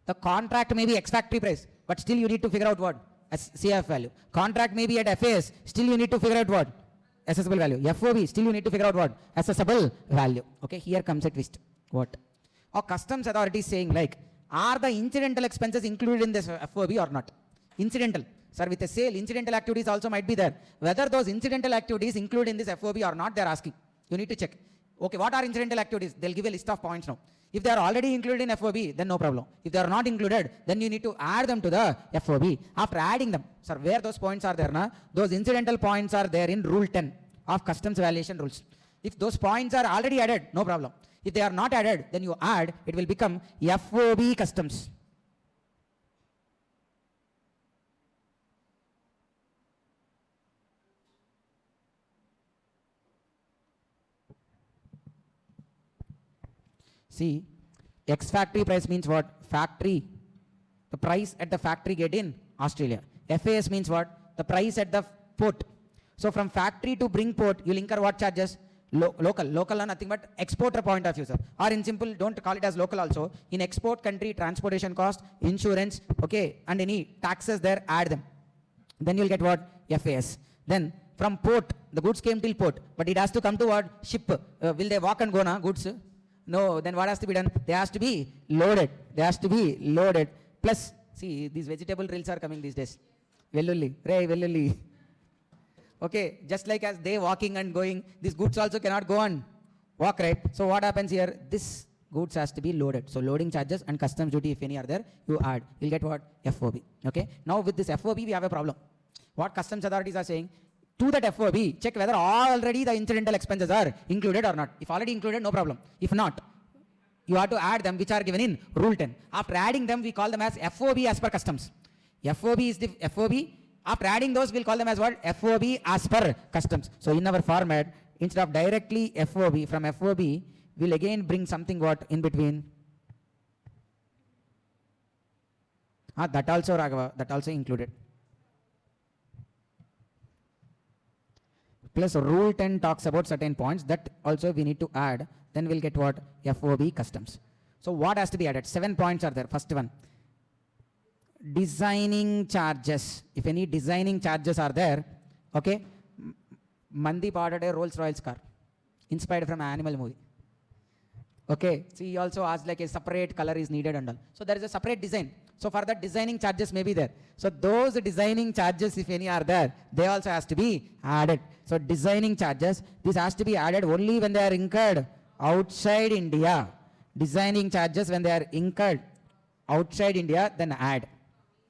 The contract may be ex factory price, but still you need to figure out what? As CF value. Contract may be at FAS, still you need to figure out what? Assessable value. FOB, still you need to figure out what? Assessable value. Okay, here comes a twist. What? Or customs authority is saying like, are the incidental expenses included in this FOB or not? Incidental. Sir, with a sale, incidental activities also might be there. Whether those incidental activities include in this FOB or not, they are asking. You need to check. Okay, what are incidental activities? They'll give a list of points now. If they are already included in FOB, then no problem. If they are not included, then you need to add them to the FOB. After adding them, sir, where those points are there, na? Those incidental points are there in Rule 10 of Customs Valuation Rules. If those points are already added, no problem. If they are not added, then you add, it will become FOB customs. See, ex factory price means what? Factory. The price at the factory gate in Australia. FAS means what? The price at the port. So from factory to bring port, you'll incur what charges? Local are nothing but exporter point of view, sir. Or in simple, don't call it as local also. In export country, transportation cost, insurance, okay, and any taxes there, add them. Then you'll get what? FAS. Then from port, the goods came till port, but it has to come to what? Ship. Will they walk and go now, goods? No, then what has to be done? They has to be loaded. They has to be loaded. Plus, see, these vegetable reels are coming these days. Vellulli, Ray, Vellulli. Okay, just like as they walking and going, these goods also cannot go and walk, right? So what happens here? This goods has to be loaded. So loading charges and customs duty, if any are there, you add. You'll get what? FOB. Okay. Now with this FOB, we have a problem. What customs authorities are saying, to that FOB, check whether already the incidental expenses are included or not. If already included, no problem. If not, you have to add them, which are given in Rule 10. After adding them, we call them as FOB as per customs. FOB is the FOB. After adding those, we'll call them as what? FOB as per customs. So in our format, instead of directly FOB, from FOB, we'll again bring something what in between. That also, Raghava, that also included. Plus Rule 10 talks about certain points that also we need to add. Then we'll get what? FOB customs. So what has to be added? 7 points are there. First one. Designing charges. If any designing charges are there, okay. Mandeep ordered a Rolls Royce car, inspired from an animal movie. Okay, so he also asked like a separate color is needed and all. So there is a separate design. So for that designing charges may be there. So those designing charges, if any are there, they also has to be added. So designing charges, this has to be added only when they are incurred outside India. Designing charges when they are incurred outside India, then add.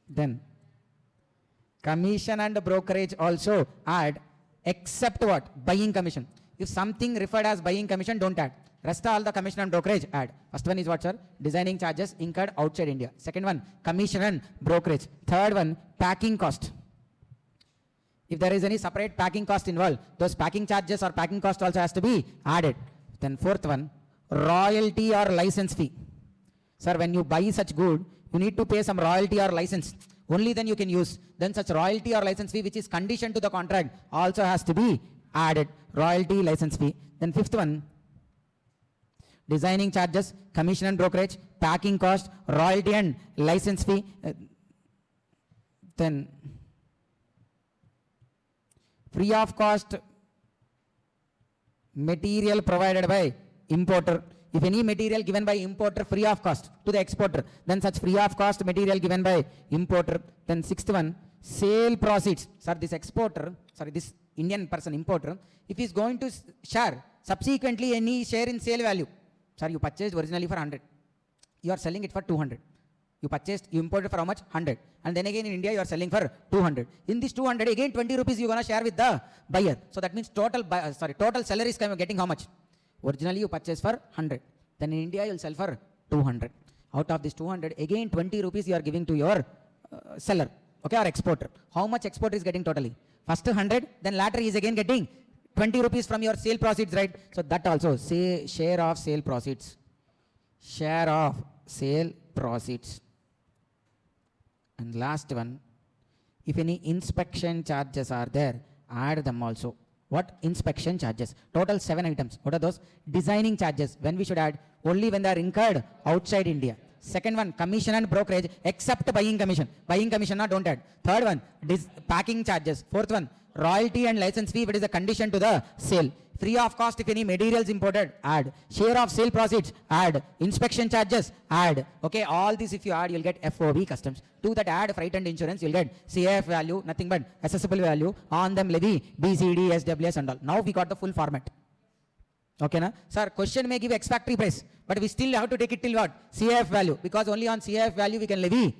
Then commission and brokerage also add, except what? Buying commission. If something referred as buying commission, don't add. Rest all the commission and brokerage add. First one is what, sir? Designing charges incurred outside India. Second one, commission and brokerage. Third one, packing cost. If there is any separate packing cost involved, those packing charges or packing cost also has to be added. Then fourth one, royalty or license fee. Sir, when you buy such good, you need to pay some royalty or license. Only then you can use. Then such royalty or license fee, which is conditioned to the contract, also has to be added. Royalty, license fee. Then fifth one, designing charges, commission and brokerage, packing cost, royalty and license fee. Then free of cost material provided by importer. If any material given by importer free of cost to the exporter, then such free of cost material given by importer. Then sixth one, sale proceeds. Sir, this exporter, sorry, this Indian person, importer, if he is going to share subsequently any share in sale value. Sir, you purchased originally for 100. You are selling it for 200. You imported for how much? 100. And then again in India, you are selling for 200. In this 200, again 20 rupees you are going to share with the buyer. So that means total seller is getting how much? Originally you purchased for 100. Then in India, you will sell for 200. Out of this 200, again 20 rupees you are giving to your seller, okay, or exporter. How much exporter is getting totally? First 100, then later he is again getting 20 rupees from your sale proceeds, right? So that also, say share of sale proceeds. Share of sale proceeds. And last one, if any inspection charges are there, add them also. What? Inspection charges. Total 7 items. What are those? Designing charges. When we should add? Only when they are incurred outside India. Second one, commission and brokerage, except buying commission. Buying commission, don't add. Third one, packing charges. Fourth one, royalty and license fee, if it is a condition to the sale. Free of cost if any materials imported, add. Share of sale proceeds, add. Inspection charges, add. Okay, all this if you add, you'll get FOB customs. To that add freight and insurance, you'll get CAF value, nothing but accessible value. On them levy, BCD, SWS and all. Now we got the full format. Okay, na? Sir, question may give ex factory price, but we still have to take it till what? CAF value, because only on CAF value we can levy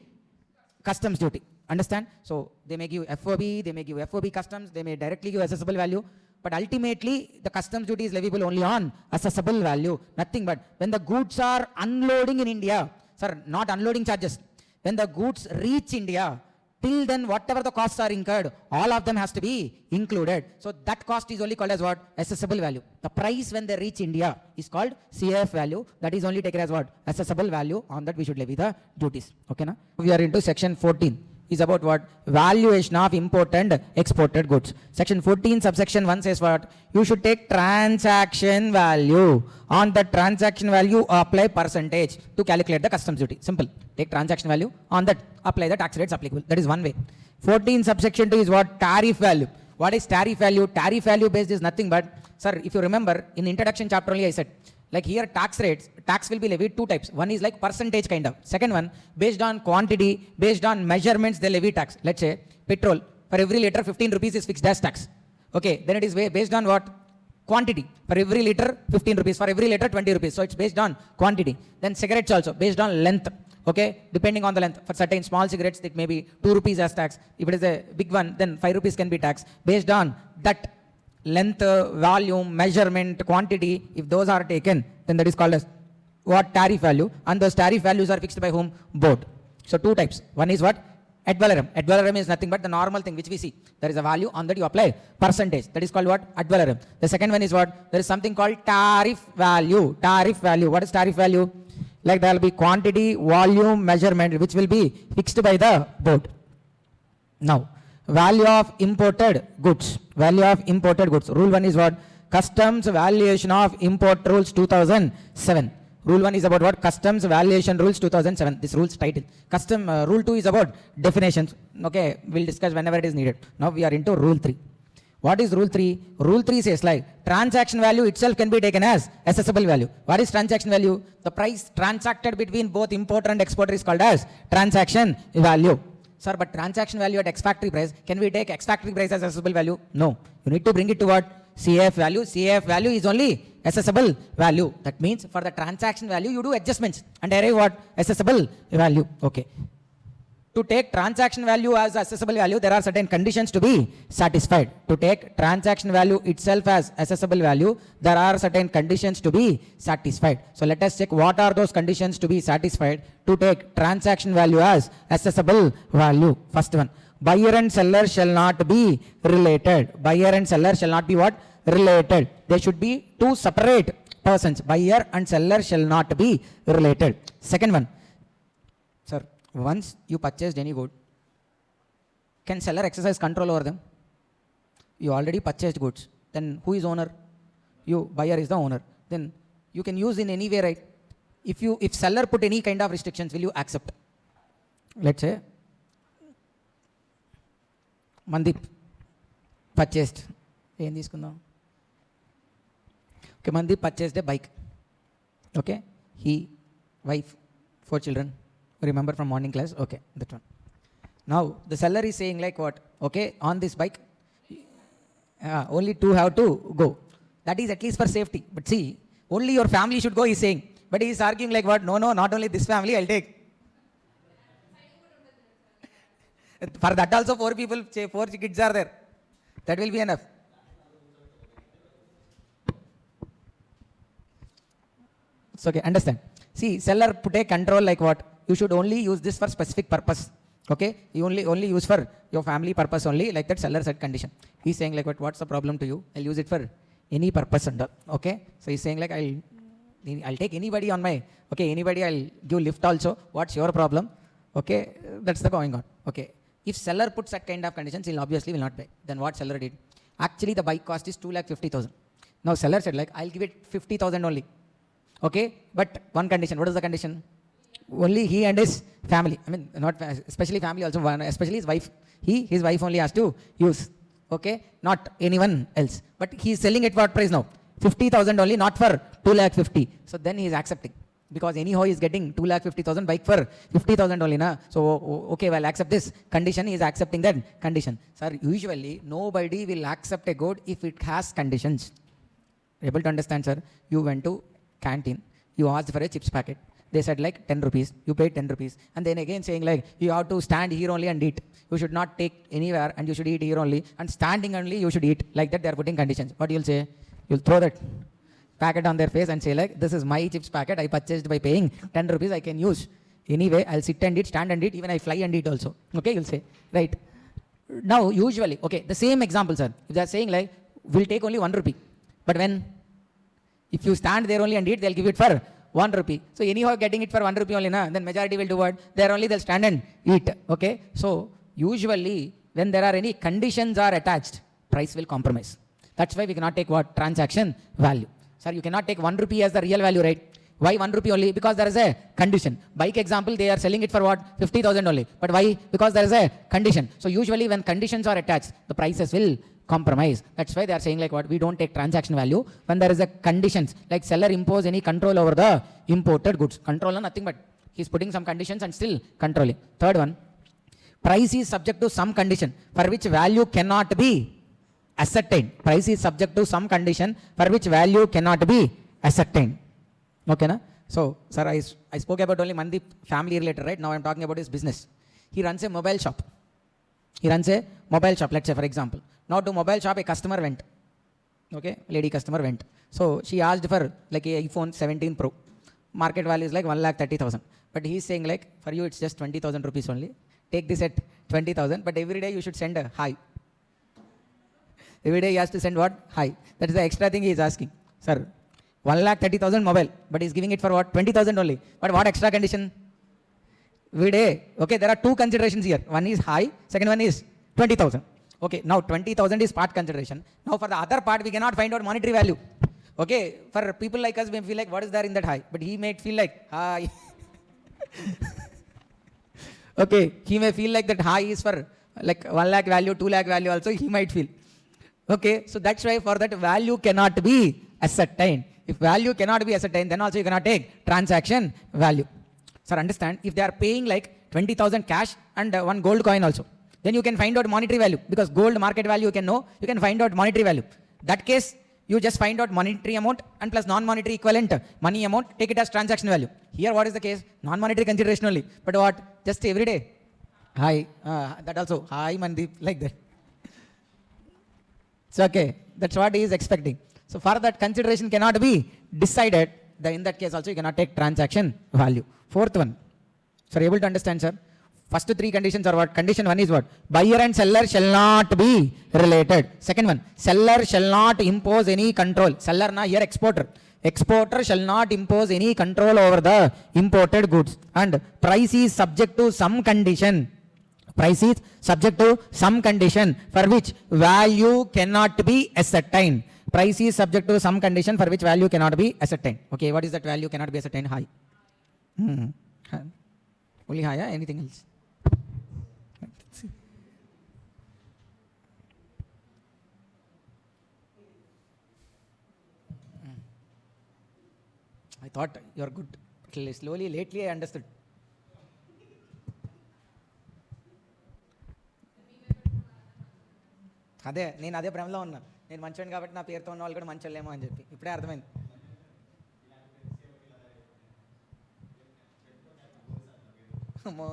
customs duty. Understand? So they may give FOB, they may give FOB customs, they may directly give accessible value, but ultimately the customs duty is leviable only on accessible value. Nothing but when the goods are unloading in India, sir, not unloading charges. When the goods reach India, till then whatever the costs are incurred, all of them has to be included. So that cost is only called as what? Accessible value. The price when they reach India is called CAF value. That is only taken as what? Accessible value. On that we should levy the duties. Okay, na? We are into section 14. is about what? Valuation of import and exported goods. Section 14 subsection 1 says what? You should take transaction value. On the transaction value, apply percentage to calculate the customs duty. Simple. Take transaction value. On that, apply the tax rates applicable. That is one way. 14 subsection 2 is what? Tariff value. What is tariff value? Tariff value based is nothing but, sir, if you remember, in introduction chapter only I said, like here tax rates, tax will be levied two types. One is like percentage kind of. Second one, based on quantity, based on measurements, they levy tax. Let's say petrol, for every liter 15 rupees is fixed as tax. Okay, then it is based on what? Quantity. For every liter 15 rupees, for every liter 20 rupees. So it's based on quantity. Then cigarettes also, based on length. Okay, depending on the length. For certain small cigarettes, it may be 2 rupees as tax. If it is a big one, then 5 rupees can be tax. Based on that length, volume, measurement, quantity, if those are taken, then that is called as what? Tariff value. And those tariff values are fixed by whom? Board. So two types. One is what? Ad valorem. Ad valorem is nothing but the normal thing which we see. There is a value, on that you apply percentage. That is called what? Ad valorem. The second one is what? There is something called tariff value. Tariff value. What is tariff value? Like there will be quantity, volume, measurement, which will be fixed by the board. Now, value of imported goods. Value of imported goods. Rule 1 is what? Customs valuation of import rules 2007. Rule 1 is about what? Customs valuation rules 2007. This rule's title. Rule 2 is about definitions. Okay, we'll discuss whenever it is needed. Now we are into rule 3. What is rule 3? Rule 3 says like transaction value itself can be taken as assessable value. What is transaction value? The price transacted between both importer and exporter is called as transaction value. Sir, but transaction value at ex-factory price, can we take ex-factory price as assessable value? No. You need to bring it to what? CAF value. CAF value is only assessable value. That means for the transaction value, you do adjustments and arrive what? Assessable value. Okay. To take transaction value as assessable value, there are certain conditions to be satisfied. To take transaction value itself as assessable value, there are certain conditions to be satisfied. So let us check what are those conditions to be satisfied to take transaction value as assessable value. First one, buyer and seller shall not be related. Buyer and seller shall not be what? Related. They should be two separate persons. Buyer and seller shall not be related. Second one, sir, once you purchased any good, can seller exercise control over them? You already purchased goods. Then who is owner? You, buyer is the owner. Then you can use in any way, right? If seller put any kind of restrictions, will you accept? Let's say Mandip purchased. Okay, Mandip purchased a bike. Okay, he, wife, 4 children. Remember from morning class? Okay, that one. Now, the seller is saying like what? Okay, on this bike, only 2 have to go. That is at least for safety. But see, only your family should go, he is saying. But he is arguing like what? No, not only this family, I'll take. For that also 4 people, 4 kids are there. That will be enough. It's okay, understand. See, seller put a control like what? You should only use this for specific purpose. Okay, you only use for your family purpose only, like that seller said condition. He's saying like what's the problem to you? I'll use it for any purpose under. Okay, so he's saying like I'll take anybody on my, okay, anybody I'll give lift also. What's your problem? Okay, that's the going on. Okay, if seller puts that kind of conditions, he'll obviously will not pay. Then what seller did? Actually, the bike cost is 2,50,000. Now seller said like I'll give it 50,000 only. Okay, but one condition. What is the condition? Only he and his family. I mean, not especially family also. Especially his wife. His wife only has to use. Okay, not anyone else. But he is selling it for what price now? 50,000 only, not for 2,50,000. So then he is accepting, because anyhow he is getting 2,50,000 bike for 50,000 only, na. So okay, well, accept this condition. He is accepting that condition. Sir, usually nobody will accept a good if it has conditions. Able to understand, sir? You went to canteen. You asked for a chips packet. They said like 10 rupees. You paid 10 rupees. And then again saying like you have to stand here only and eat. You should not take anywhere and you should eat here only. And standing only you should eat. Like that they are putting conditions. What you'll say? You'll throw that packet on their face and say like, this is my chips packet. I purchased by paying 10 rupees. I can use. Anyway, I'll sit and eat, stand and eat. Even I fly and eat also. Okay, you'll say. Right. Now, usually, okay, the same example, sir. If they're saying like, we'll take only 1 rupee. But when? If you stand there only and eat, they'll give it for 1 rupee. So anyhow getting it for 1 rupee only, na, then majority will do what? There only they'll stand and eat. Okay. So usually when there are any conditions are attached, price will compromise. That's why we cannot take what? Transaction value. Sir, you cannot take 1 rupee as the real value, right? Why 1 rupee only? Because there is a condition. Bike example, they are selling it for what? 50,000 only. But why? Because there is a condition. So usually when conditions are attached, the prices will compromise. That's why they are saying like what? We don't take transaction value when there is a conditions, like seller impose any control over the imported goods. Control nothing but he's putting some conditions and still controlling. Third one, price is subject to some condition for which value cannot be ascertained. Price is subject to some condition for which value cannot be ascertained. Okay, na? So, sir, I spoke about only Mandeep family related, right? Now I'm talking about his business. He runs a mobile shop. Let's say, for example. Now to mobile shop, a customer went. Okay, lady customer went. So she asked for like a iPhone 17 Pro. Market value is like 1,30,000. But he's saying like, for you it's just 20,000 rupees only. Take this at 20,000, but every day you should send a hi. Every day he has to send what? Hi. That is the extra thing he is asking. Sir, 1,30,000 mobile, but he's giving it for what? 20,000 only. But what extra condition? Every day. Okay, there are two considerations here. One is high, second one is 20,000. Okay, now 20,000 is part consideration. Now for the other part, we cannot find out monetary value. Okay, for people like us, we feel like what is there in that high? But he may feel like high. Okay, he may feel like that high is for like 1 lakh value, 2 lakh value also, he might feel. Okay, so that's why for that value cannot be ascertained. If value cannot be ascertained, then also you cannot take transaction value. Sir, understand, if they are paying like 20,000 cash and one gold coin also, then you can find out monetary value, because gold market value you can know, you can find out monetary value. That case, you just find out monetary amount and plus non-monetary equivalent money amount, take it as transaction value. Here what is the case? Non-monetary consideration only. But what? Just every day. Hi, that also, hi Mandeep, like that. So okay, that's what he is expecting. So for that consideration cannot be decided, in that case also you cannot take transaction value. Fourth one. So able to understand, sir? First three conditions are what? Condition one is what? Buyer and seller shall not be related. Second one, seller shall not impose any control. Seller na here exporter. Exporter shall not impose any control over the imported goods. And price is subject to some condition. Price is subject to some condition for which value cannot be ascertained. Price is subject to some condition for which value cannot be ascertained. Okay, what is that value cannot be ascertained? High. Only high, anything else? Let's see. I thought you are good. Slowly, lately I understood. అదే నేను అదే భ్రమలో ఉన్నా, నేను మంచోని కాబట్టి నా పేరుతో ఉన్న వాళ్ళు కూడా మంచోళ్ళేమో అని చెప్పి ఇప్పుడే అర్థమైంది. అమ్మో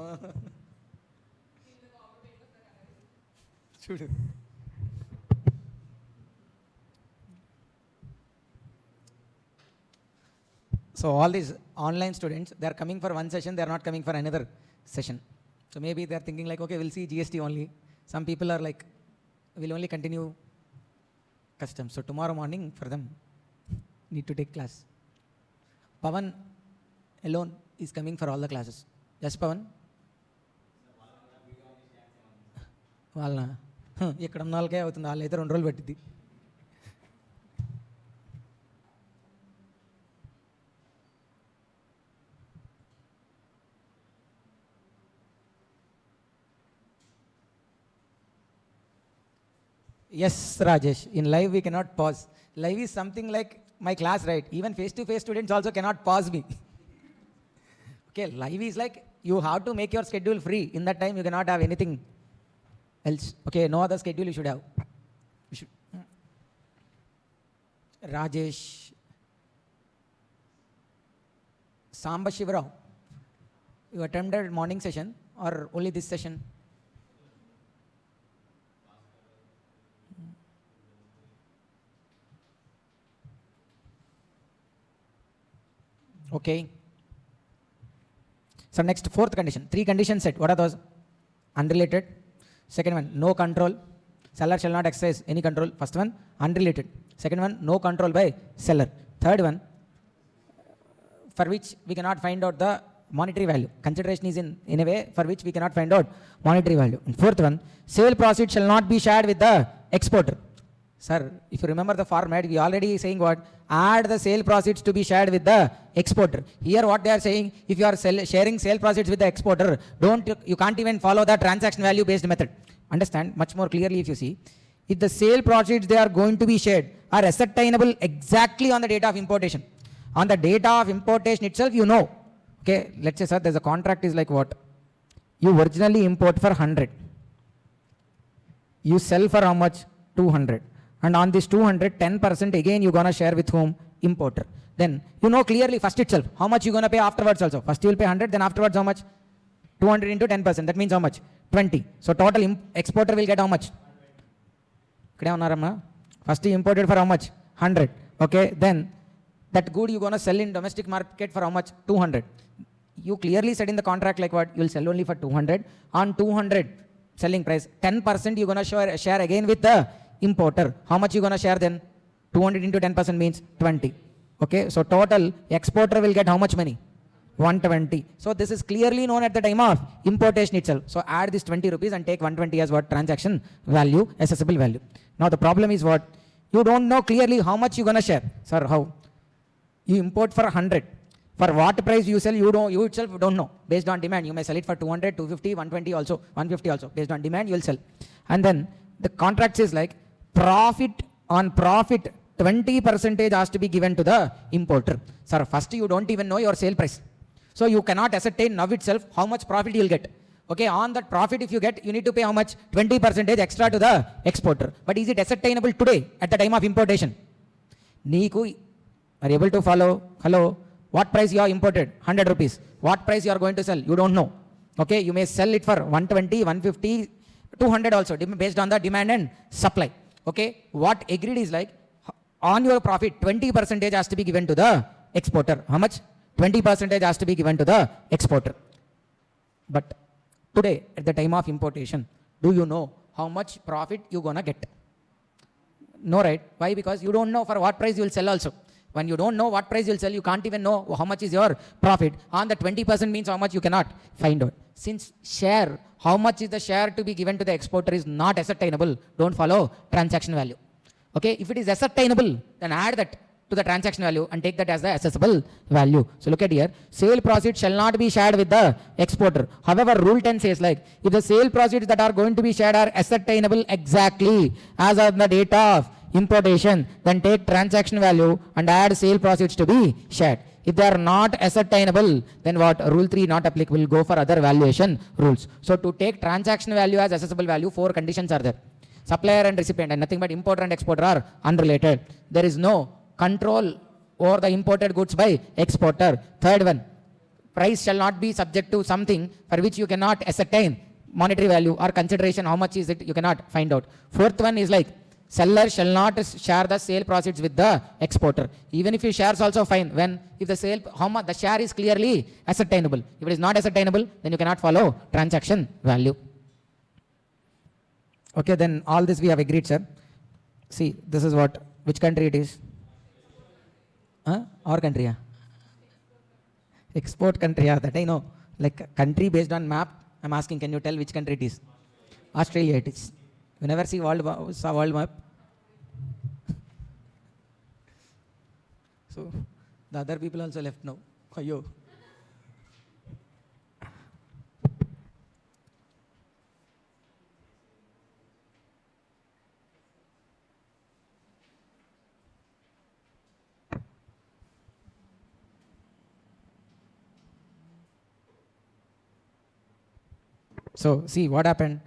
చూడు. So all these online students, they are coming for one session, they are not coming for another session. So maybe they are thinking like, okay, we'll see GST only. Some people are like, we'll only continue customs. So tomorrow morning for them, need to take class. Pavan alone is coming for all the classes. Yes, Pavan? వాళ్ళ ఇక్కడ ఉన్న వాళ్ళకే అవుతుంది, వాళ్ళు అయితే 2 రోజులు పట్టిద్ది. Yes, Rajesh, in live we cannot pause. Live is something like my class, right? Even face-to-face students also cannot pause me. Okay, live is like you have to make your schedule free. In that time you cannot have anything else. Okay, no other schedule you should have. Rajesh, Samba Shivrao, you attended morning session or only this session? Okay. So next, fourth condition. 3 conditions set. What are those? Unrelated. Second one, no control. Seller shall not exercise any control. First one, unrelated. Second one, no control by seller. Third one, for which we cannot find out the monetary value. Consideration is in a way for which we cannot find out monetary value. And fourth one, sale proceeds shall not be shared with the exporter. Sir, if you remember the format, we already saying what? Add the sale proceeds to be shared with the exporter. Here what they are saying, if you are sharing sale proceeds with the exporter, you can't even follow the transaction value based method. Understand much more clearly if you see. If the sale proceeds they are going to be shared are ascertainable exactly on the date of importation. On the date of importation itself, you know. Okay, let's say, sir, there's a contract is like what? You originally import for 100. You sell for how much? 200. And on this 200, 10% again you're going to share with whom? Importer. Then you know clearly first itself how much you're going to pay afterwards also. First you will pay 100, then afterwards how much? 200 into 10%. That means how much? 20. So total exporter will get how much? First you imported for how much? 100. Okay, then that good you're going to sell in domestic market for how much? 200. You clearly said in the contract like what? You'll sell only for 200. On 200 selling price, 10% you're going to share again with the importer. How much you going to share then? 200 into 10% means 20. Okay, so total exporter will get how much money? 120. So this is clearly known at the time of importation itself. So add this 20 rupees and take 120 as what? Transaction value, accessible value. Now the problem is what? You don't know clearly how much you're going to share. Sir, how? You import for 100. For what price you sell, you itself don't know. Based on demand, you may sell it for 200, 250, 120 also, 150 also. Based on demand, you will sell. And then the contract says like profit on profit, 20% has to be given to the importer. Sir, first you don't even know your sale price. So you cannot ascertain now itself how much profit you will get. Okay, on that profit if you get, you need to pay how much? 20% extra to the exporter. But is it ascertainable today at the time of importation? Neeku, are you able to follow? Hello? What price you have imported? 100 rupees. What price you are going to sell? You don't know. Okay, you may sell it for 120, 150, 200 also, based on the demand and supply. Okay, what agreed is like, on your profit, 20% has to be given to the exporter. How much? 20% has to be given to the exporter. But today, at the time of importation, do you know how much profit you're gonna get? No, right? Why? Because you don't know for what price you will sell also. When you don't know what price you'll sell, you can't even know how much is your profit. On the 20% means how much you cannot find out. Since share, how much is the share to be given to the exporter is not ascertainable, don't follow transaction value. Okay, if it is ascertainable, then add that to the transaction value and take that as the accessible value. So look at here, sale proceeds shall not be shared with the exporter. However, rule 10 says like, if the sale proceeds that are going to be shared are ascertainable exactly as on the date of importation, then take transaction value and add sale proceeds to be shared. If they are not ascertainable, then what? Rule 3 not applicable, go for other valuation rules. So to take transaction value as accessible value, 4 conditions are there. Supplier and recipient and nothing but importer and exporter are unrelated. There is no control over the imported goods by exporter. Third one, price shall not be subject to something for which you cannot ascertain monetary value or consideration, how much is it, you cannot find out. Fourth one is like, seller shall not share the sale proceeds with the exporter. Even if he shares also fine. When? If the sale, how much the share is clearly ascertainable. If it is not ascertainable, then you cannot follow transaction value. Okay, then all this we have agreed, sir. See, this is what, which country it is? Our country, yeah. Export country, yeah, that I know. Like country based on map, I'm asking, can you tell which country it is? Australia it is. You never see world map. So the other people also left now. Ayo. So see what happened.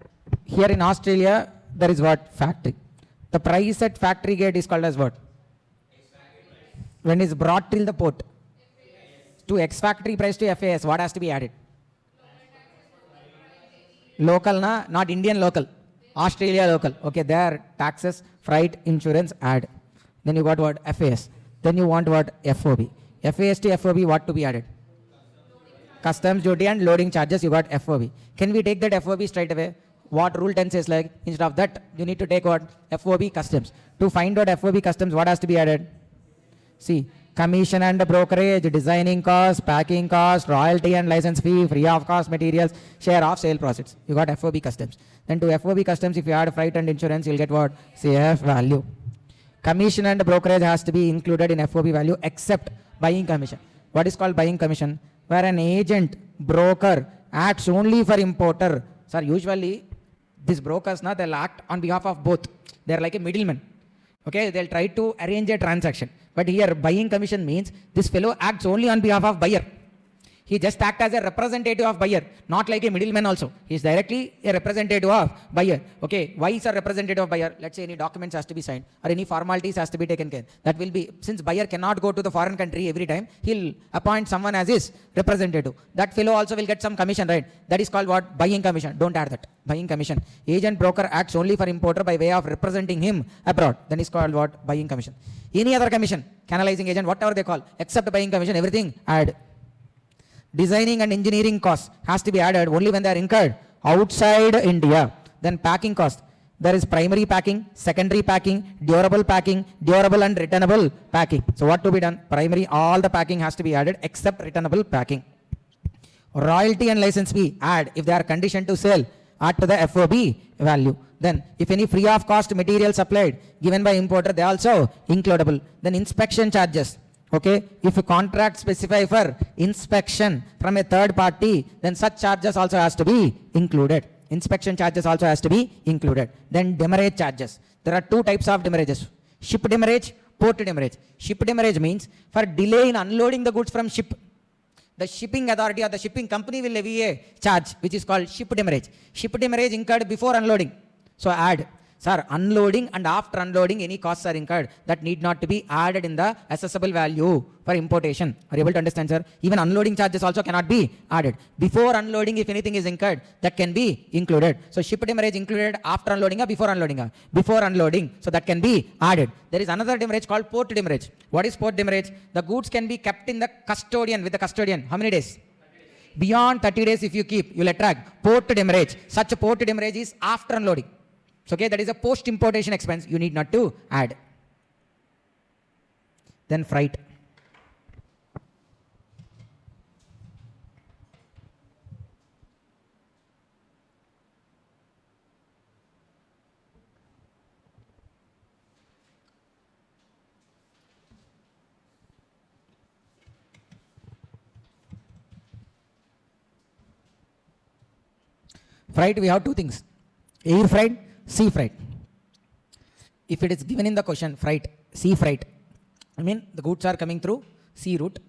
Here in Australia, there is what? Factory. The price at factory gate is called as what? When it's brought till the port. To ex-factory price to FAS, what has to be added? Local, na? Not Indian local. Australia local. Okay, there taxes, freight, insurance, add. Then you got what? FAS. Then you want what? FOB. FAS to FOB, what to be added? Customs duty and loading charges, you got FOB. Can we take that FOB straight away? What rule 10 says like, instead of that, you need to take what? FOB customs. To find out FOB customs, what has to be added? See, commission and brokerage, designing cost, packing cost, royalty and license fee, free of cost materials, share of sale profits. You got FOB customs. Then to FOB customs, if you add freight and insurance, you'll get what? CF value. Commission and brokerage has to be included in FOB value except buying commission. What is called buying commission? Where an agent, broker acts only for importer. Sir, usually these brokers, they'll act on behalf of both. They're like a middleman. Okay, they'll try to arrange a transaction. But here buying commission means this fellow acts only on behalf of buyer. He just acts as a representative of buyer, not like a middleman also. He is directly a representative of buyer. Okay, why is a representative of buyer? Let's say any documents has to be signed or any formalities has to be taken care. That will be, since buyer cannot go to the foreign country every time, he'll appoint someone as his representative. That fellow also will get some commission, right? That is called what? Buying commission. Don't add that. Buying commission. Agent broker acts only for importer by way of representing him abroad. Then is called what? Buying commission. Any other commission, canalizing agent, whatever they call, except buying commission, everything add. Designing and engineering costs has to be added only when they are incurred outside India. Then packing cost. There is primary packing, secondary packing, durable and returnable packing. So what to be done? Primary, all the packing has to be added except returnable packing. Royalty and license fee add if they are conditioned to sell, add to the FOB value. Then if any free of cost material supplied given by importer, they also includable. Then inspection charges. Okay, if a contract specify for inspection from a third party, then such charges also has to be included. Inspection charges also has to be included. Then demurrage charges. There are two types of demurrages. Ship demurrage, port demurrage. Ship demurrage means for delay in unloading the goods from ship, the shipping authority or the shipping company will levy a charge which is called ship demurrage. Ship demurrage incurred before unloading. So add. Sir, unloading and after unloading any costs are incurred that need not to be added in the assessable value for importation. Are you able to understand, sir? Even unloading charges also cannot be added. Before unloading, if anything is incurred, that can be included. So ship demurrage included after unloading or before unloading? Before unloading. So that can be added. There is another demurrage called port demurrage. What is port demurrage? The goods can be kept in the custodian, with the custodian. How many days? Beyond 30 days if you keep, you will attract port demurrage. Such a port demurrage is after unloading. So, okay, that is a post-importation expense. You need not to add. Then freight. Freight, we have two things. Air freight, sea freight. If it is given in the question, freight, sea freight, I mean the goods are coming through sea route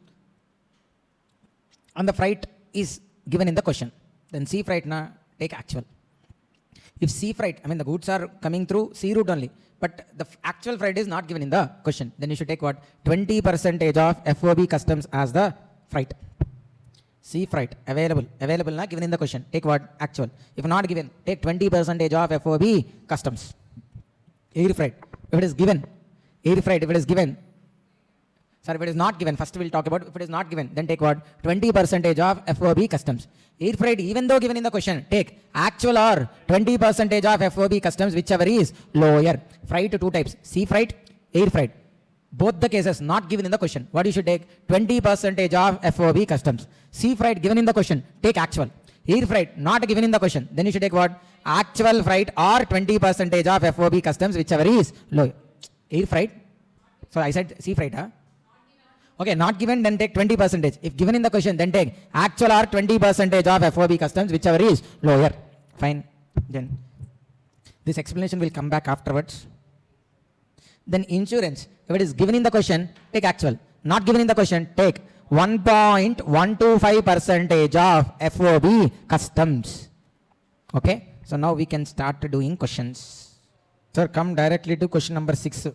and the freight is given in the question. Then sea freight, take actual. If sea freight, I mean the goods are coming through sea route only, but the actual freight is not given in the question, then you should take what? 20% of FOB customs as the freight. Sea freight, available, given in the question. Take what? Actual. If not given, take 20% of FOB customs. Air freight, if it is given, air freight, if it is given, sorry, if it is not given, first we'll talk about, if it is not given, then take what? 20% of FOB customs. Air freight, even though given in the question, take actual or 20% of FOB customs, whichever is lower. Freight, two types, sea freight, air freight. Both the cases not given in the question. What you should take? 20% of FOB customs. Sea freight given in the question, take actual. Air freight not given in the question, then you should take what? Actual freight or 20% of FOB customs, whichever is low. Air freight. So I said sea freight, huh? Okay, not given, then take 20%. If given in the question, then take actual or 20% of FOB customs, whichever is lower. Fine. Then this explanation will come back afterwards. Then insurance, if it is given in the question, take actual. Not given in the question, take 1.125% of FOB customs. Okay, so now we can start doing questions. Sir, come directly to question number 6.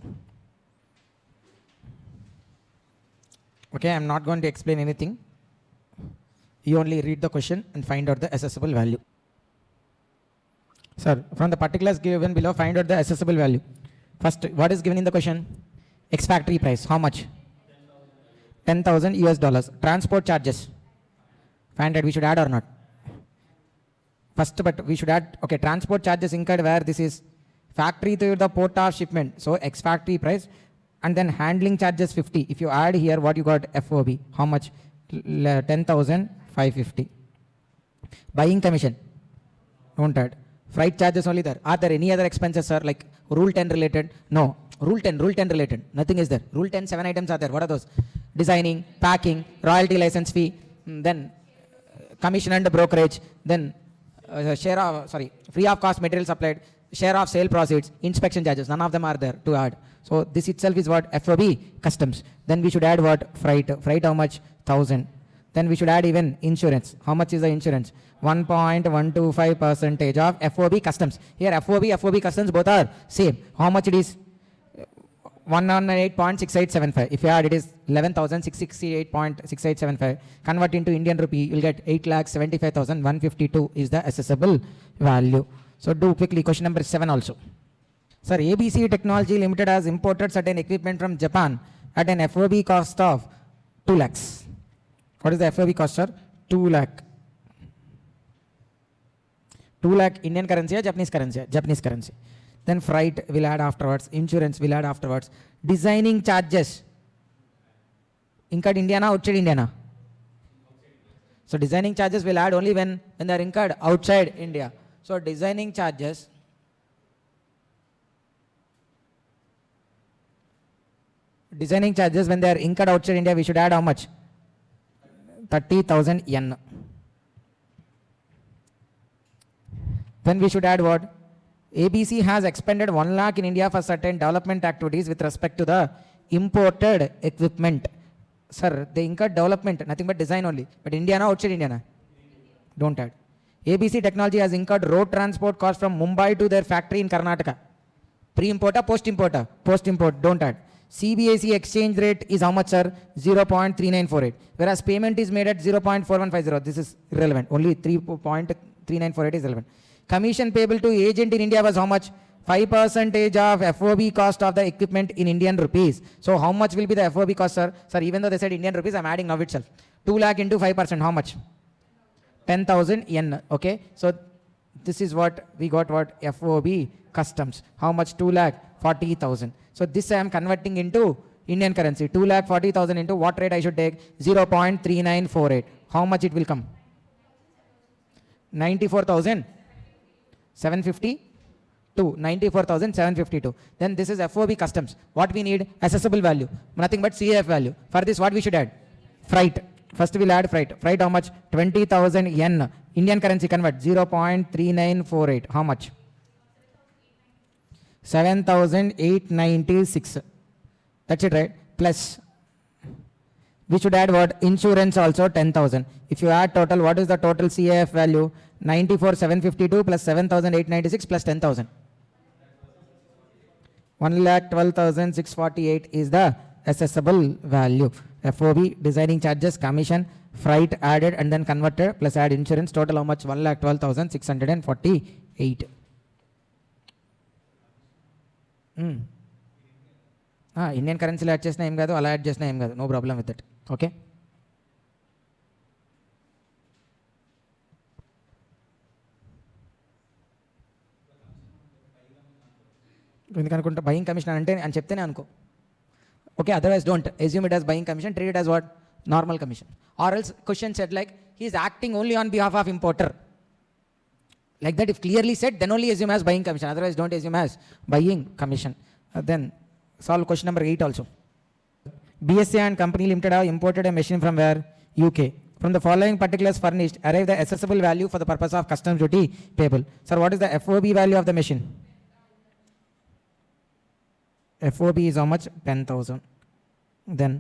Okay, I am not going to explain anything. You only read the question and find out the assessable value. Sir, from the particulars given below, find out the assessable value. First, what is given in the question? Ex-factory price. How much? 10,000 US dollars. Transport charges. 500. We should add or not? First, but we should add. Okay, transport charges incurred where this is factory to the port of shipment. So, ex-factory price and then handling charges 50. If you add here what you got FOB, how much? 10,550. Buying commission, don't add. Freight charges only there. Are there any other expenses, sir, like rule 10 related? No. Rule 10 related. Nothing is there. Rule 10, 7 items are there. What are those? Designing, packing, royalty license fee, then commission and brokerage, then free of cost material supplied, share of sale proceeds, inspection charges. None of them are there to add. So this itself is what? FOB customs. Then we should add what? Freight. Freight how much? 1,000. Then we should add even insurance. How much is the insurance? 1.125% of FOB customs. Here FOB customs both are same. How much it is? 108.6875. If you add, it is 11,668.6875. Convert into Indian rupee, you will get 8,75,152 is the assessable value. So do quickly question number 7 also. Sir, ABC Technology Limited has imported certain equipment from Japan at an FOB cost of 2 lakhs. What is the FOB cost, sir? 2 lakh. 2 lakh Indian currency or Japanese currency? Japanese currency. Then freight will add afterwards. Insurance will add afterwards. Designing charges. Incurred India na, outside India na? So designing charges will add only when they are incurred outside India. So designing charges when they are incurred outside India, we should add how much? 30,000 yen. Then we should add what? ABC has expended 1 lakh in India for certain development activities with respect to the imported equipment. Sir, they incurred development, nothing but design only. But India na, outside India na? Don't add. ABC Technology has incurred road transport costs from Mumbai to their factory in Karnataka. Pre-importer, post-importer? Post-import, don't add. CBAC exchange rate is how much, sir? 0.3948. Whereas payment is made at 0.4150. This is irrelevant. Only 3.3948 is relevant. Commission payable to agent in India was how much? 5% of FOB cost of the equipment in Indian rupees. So how much will be the FOB cost, sir? Sir, even though they said Indian rupees, I'm adding now itself. 2 lakh into 5%, how much? 10,000 yen. Okay. So this is what we got, what? FOB customs. How much? 2 lakh 40,000. So this I am converting into Indian currency. 2 lakh 40,000 into what rate I should take? 0.3948. How much it will come? 94,752. 94,752. Then this is FOB customs. What we need? Assessable value. Nothing but CAF value. For this, what we should add? Freight. First we will add freight. Freight how much? 20,000 yen. Indian currency convert. 0.3948. How much? 7,896. That's it, right? Plus, we should add what? Insurance also 10,000. If you add total, what is the total CAF value? 94,752 plus 7,896 plus 10,000. 1,12,648 is the assessable value. FOB, designing charges, commission, freight added and then converted plus add insurance. Total how much? 1,12,648. Indian currency add chesna em kadu, ala add chesna em kadu. No problem with it. Okay. ఎందుకనుకుంటా buying commission అంటే అని చెప్తేనే అనుకో. Okay, otherwise don't assume it as buying commission, treat it as what? Normal commission. Or else question said like he is acting only on behalf of importer. Like that, if clearly said, then only assume as buying commission. Otherwise don't assume as buying commission. Then solve question number 8 also. BCCA and company limited have imported a machine from where? UK. From the following particulars furnished, arrive the assessable value for the purpose of customs duty payable. Sir, what is the FOB value of the machine? FOB is how much? 10,000. Then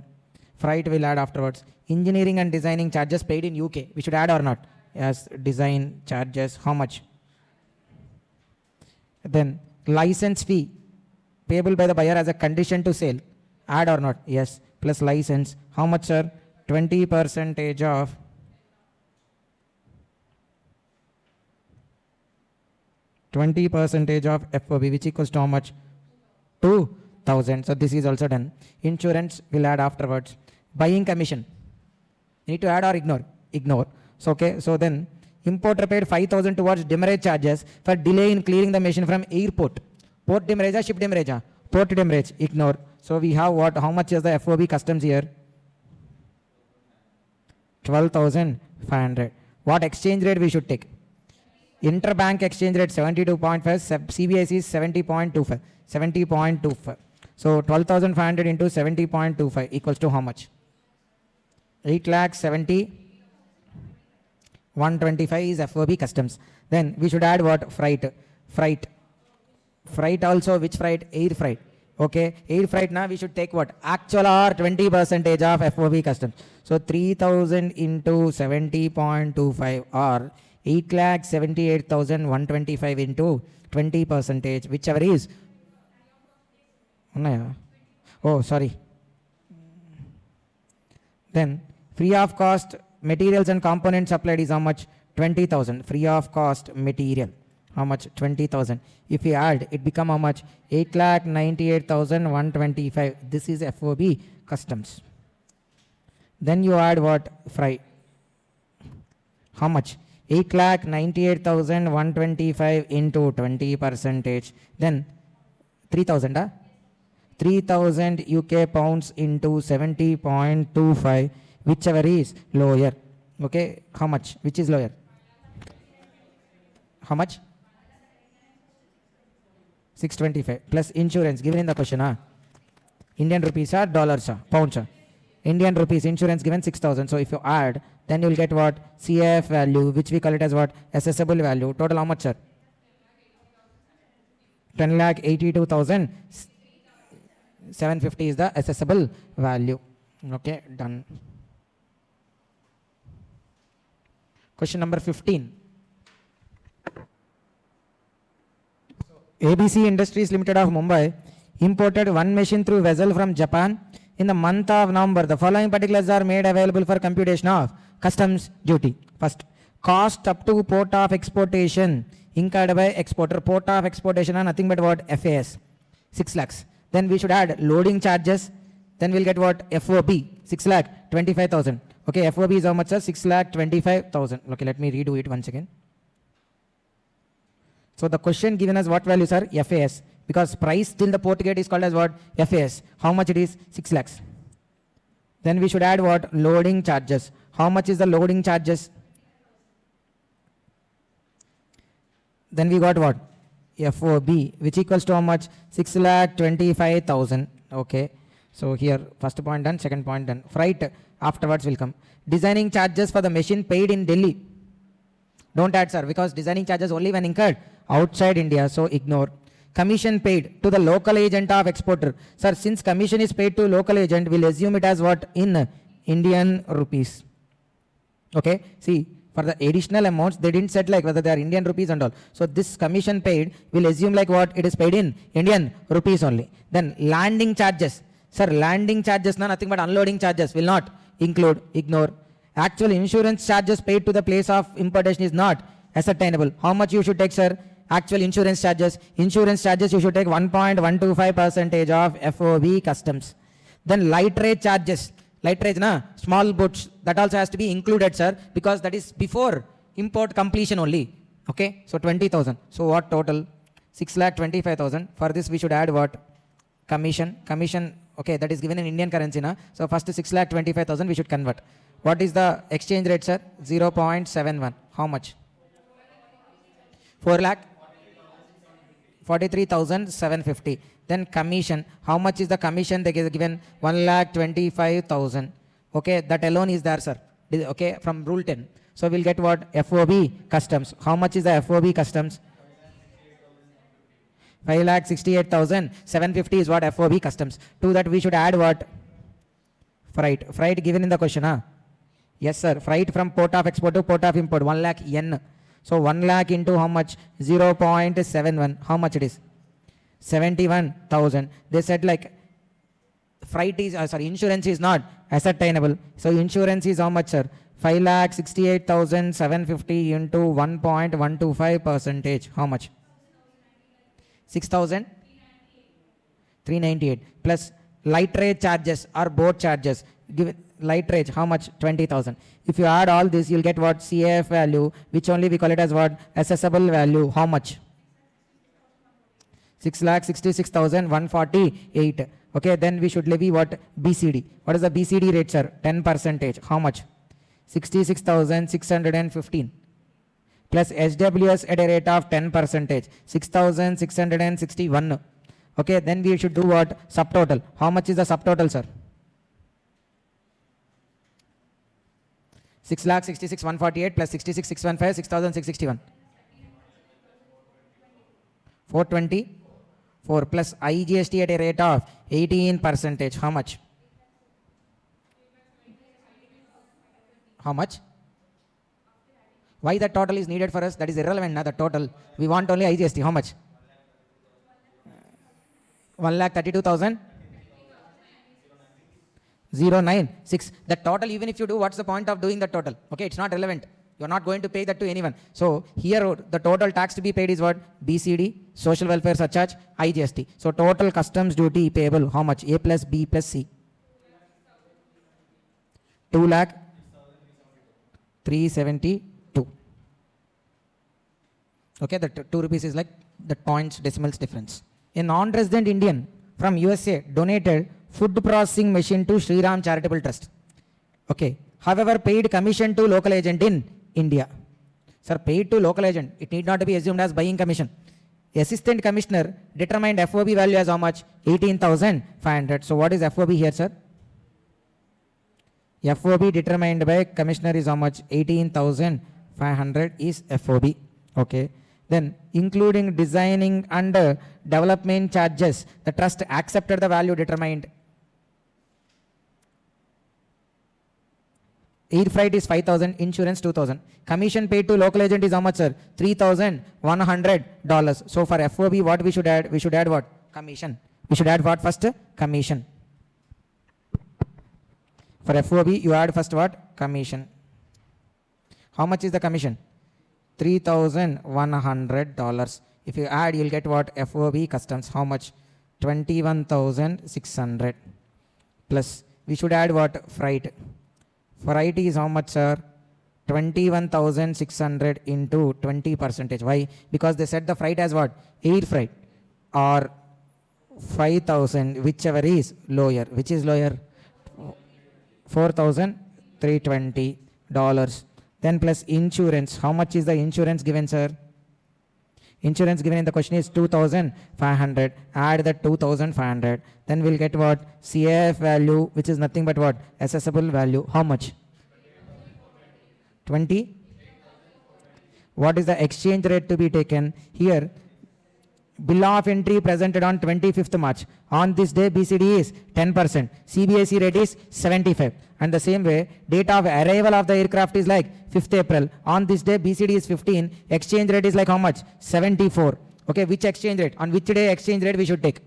freight will add afterwards. Engineering and designing charges paid in UK. We should add or not? Yes, design charges. How much? Then license fee payable by the buyer as a condition to sale. Add or not? Yes. Plus license. How much, sir? 20% of 20% of FOB, which equals to how much? 2,000. So this is also done. Insurance will add afterwards. Buying commission. Need to add or ignore? Ignore. So okay. So then importer paid 5,000 towards demurrage charges for delay in clearing the machine from airport. Port demurrage or ship demurrage? Port demurrage, ignore. So we have what? How much is the FOB customs here? 12,500. What exchange rate we should take? Interbank exchange rate 72.5, CBIC is 70.25. 70.25. So 12,500 into 70.25 equals to how much? 8,70,125 is FOB customs. Then we should add what? Freight. Freight also, which freight? Air freight. Okay, air freight now we should take what? Actual or 20% of FOB customs. So 3,000 into 70.25 or 8,78,125 into 20%, whichever is. Oh, sorry. Then free of cost materials and components supplied is how much? 20,000. Free of cost material. How much? 20,000. If we add, it become how much? 8,98,125. This is FOB customs. Then you add what? Freight. How much? 8,98,125 into 20%. Then 3,000. 3,000 UK pounds into 70.25, whichever is lower. Okay, how much? Which is lower? How much? 625 plus insurance given in the question. Indian rupees or dollars, pounds. Indian rupees insurance given 6,000. So if you add, then you will get what? CF value, which we call it as what? Assessable value. Total how much, sir? 10,82,750 is the assessable value. Okay, done. Question number 15. ABC Industries Limited of Mumbai imported one machine through vessel from Japan in the month of November. The following particulars are made available for computation of customs duty. First, cost up to port of exportation incurred by exporter. Port of exportation are nothing but what? FAS, 6 lakhs. Then we should add loading charges. Then we'll get what? FOB, 6,25,000. Okay, FOB is how much, sir? 6,25,000. Okay, let me redo it once again. So the question given as what values are? FAS. Because price till the port gate is called as what? FAS. How much it is? 6 lakhs. Then we should add what? Loading charges. How much is the loading charges? Then we got what? FOB, which equals to how much? 6,25,000. Okay. So here, first point done, second point done. Freight, afterwards will come. Designing charges for the machine paid in Delhi. Don't add, sir, because designing charges only when incurred outside India, so ignore. Commission paid to the local agent of exporter. Sir, since commission is paid to local agent, we'll assume it as what? In Indian rupees. Okay, see, for the additional amounts, they didn't set like whether they are Indian rupees and all. So this commission paid, we'll assume like what? It is paid in Indian rupees only. Then landing charges. Sir, landing charges, nothing but unloading charges will not include, ignore. Actual insurance charges paid to the place of importation is not ascertainable. How much you should take, sir? Actual insurance charges. Insurance charges you should take 1.125% of FOB customs. Then light rate charges. Light rate, small boats, that also has to be included, sir, because that is before import completion only. Okay, so 20,000. So what total? 6,25,000. For this we should add what? Commission. Commission, okay, that is given in Indian currency. So first 6,25,000 we should convert. What is the exchange rate, sir? 0.71. How much? 4,43,750. Then commission. How much is the commission? They given 1,25,000. Okay, that alone is there, sir. Okay, from rule 10. So we'll get what? FOB customs. How much is the FOB customs? 5,68,750 is what? FOB customs. To that we should add what? Freight. Freight given in the question. Yes, sir. Freight from port of export to port of import. 1 lakh yen. So 1 lakh into how much? 0.71. How much it is? 71,000. They said like freight is, insurance is not ascertainable. So insurance is how much, sir? 5,68,750 into 1.125%. How much? 6,398 plus light rate charges or boat charges. Give light rate, how much? 20,000. If you add all this, you'll get what? CF value, which only we call it as what? Assessable value. How much? 6,66,148. Okay, then we should levy what? BCD. What is the BCD rate, sir? 10%. How much? 66,615. Plus SWS at a rate of 10%. 6,661. Okay, then we should do what? Subtotal. How much is the subtotal, sir? 6,66,148 plus 66,615, 6,661. 424 plus IGST at a rate of 18%. How much? How much? Why the total is needed for us? That is irrelevant, na, the total. We want only IGST. How much? 1,32,096. The total, even if you do, what's the point of doing the total? Okay, it's not relevant. You are not going to pay that to anyone. So here the total tax to be paid is what? BCD, social welfare surcharge, IGST. So total customs duty payable, how much? A plus B plus C. 2,372. Okay, the 2 rupees is like the points decimals difference. A non-resident Indian from USA donated food processing machine to Sri Ram Charitable Trust. Okay, however, paid commission to local agent in India. Sir, paid to local agent, it need not be assumed as buying commission. Assistant commissioner determined FOB value as how much? 18,500. So what is FOB here, sir? FOB determined by commissioner is how much? 18,500 is FOB. Okay. Then including designing and development charges, the trust accepted the value determined. Air freight is 5,000, insurance 2,000. Commission paid to local agent is how much, sir? $3,100. So for FOB, what we should add? We should add what? Commission. We should add what first? Commission. For FOB, you add first what? Commission. How much is the commission? $3,100. If you add, you'll get what? FOB customs. How much? 21,600. Plus, we should add what? Freight. Freight is how much, sir? 21,600 into 20%. Why? Because they said the freight as what? Air freight or 5,000, whichever is lower. Which is lower? $4,320. Then plus insurance. How much is the insurance given, sir? Insurance given in the question is 2,500. Add the 2,500. Then we'll get what? CAF value, which is nothing but what? Assessable value. How much? 20. What is the exchange rate to be taken? Here, bill of entry presented on 25th March. On this day, BCD is 10%. CBSE rate is 75. And the same way, date of arrival of the aircraft is like 5th April. On this day, BCD is 15. Exchange rate is like how much? 74. Okay, which exchange rate? On which day exchange rate we should take?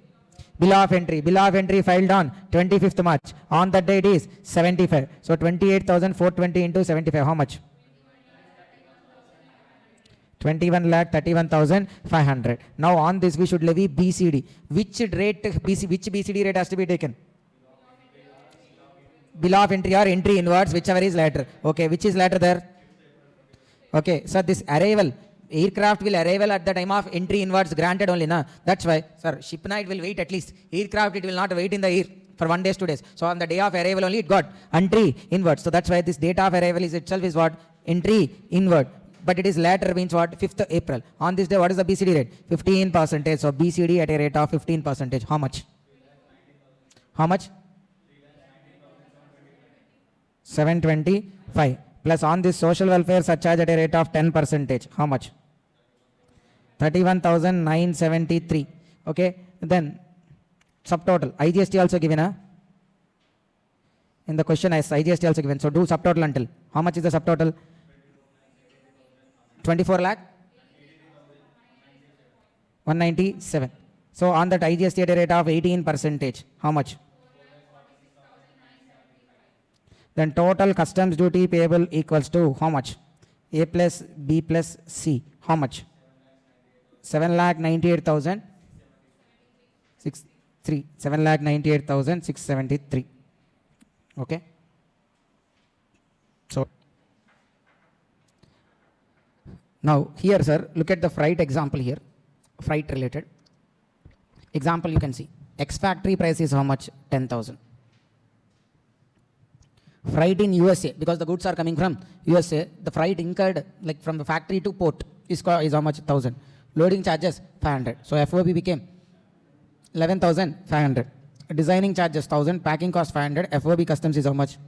Bill of entry. Bill of entry filed on 25th March. On that day it is 75. So 28,420 into 75. How much? 21,31,500. Now on this we should levy BCD. Which BCD rate has to be taken? Bill of entry or entry inwards, whichever is later. Okay, which is later there? Okay, so this arrival, aircraft will arrival at the time of entry inwards granted only, na? That's why, sir, ship night will wait at least. Aircraft, it will not wait in the air for 1 day, 2 days. So on the day of arrival only, it got entry inwards. So that's why this date of arrival is itself is what? Entry inward. But it is later means what? 5th April. On this day, what is the BCD rate? 15%. So BCD at a rate of 15%. How much? How much? 725. Plus on this social welfare surcharge at a rate of 10%. How much? 31,973. Okay. Then subtotal. IGST also given. In the question, IGST also given. So do subtotal until. How much is the subtotal? 24 lakh? 197. So on that IGST at a rate of 18%. How much? Then total customs duty payable equals to how much? A plus B plus C. How much? 7,98,673. 7,98,673. Okay. So now here, sir, look at the freight example here. Freight related. Example you can see. X factory price is how much? 10,000. Freight in USA, because the goods are coming from USA, the freight incurred like from the factory to port is how much? 1,000. Loading charges 500. So FOB became 11,500. Designing charges 1,000. Packing cost 500. FOB customs is how much?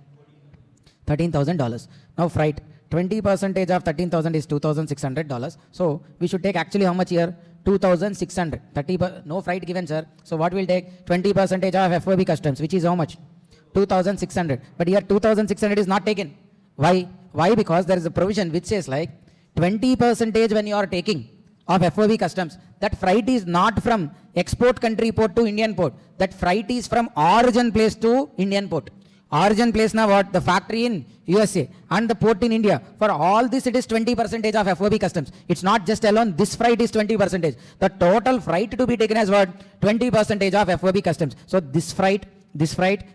$13,000. Now freight, 20% of 13,000 is $2,600. So we should take actually how much here? 2,600. No freight given, sir. So what will take? 20% of FOB customs, which is how much? 2,600. But here 2,600 is not taken. Why? Why? Because there is a provision which says like 20% when you are taking of FOB customs, that freight is not from export country port to Indian port. That freight is from origin place to Indian port. Origin place now what? The factory in USA and the port in India. For all this it is 20% of FOB customs. It's not just alone this freight is 20%. The total freight to be taken as what? 20% of FOB customs. So this freight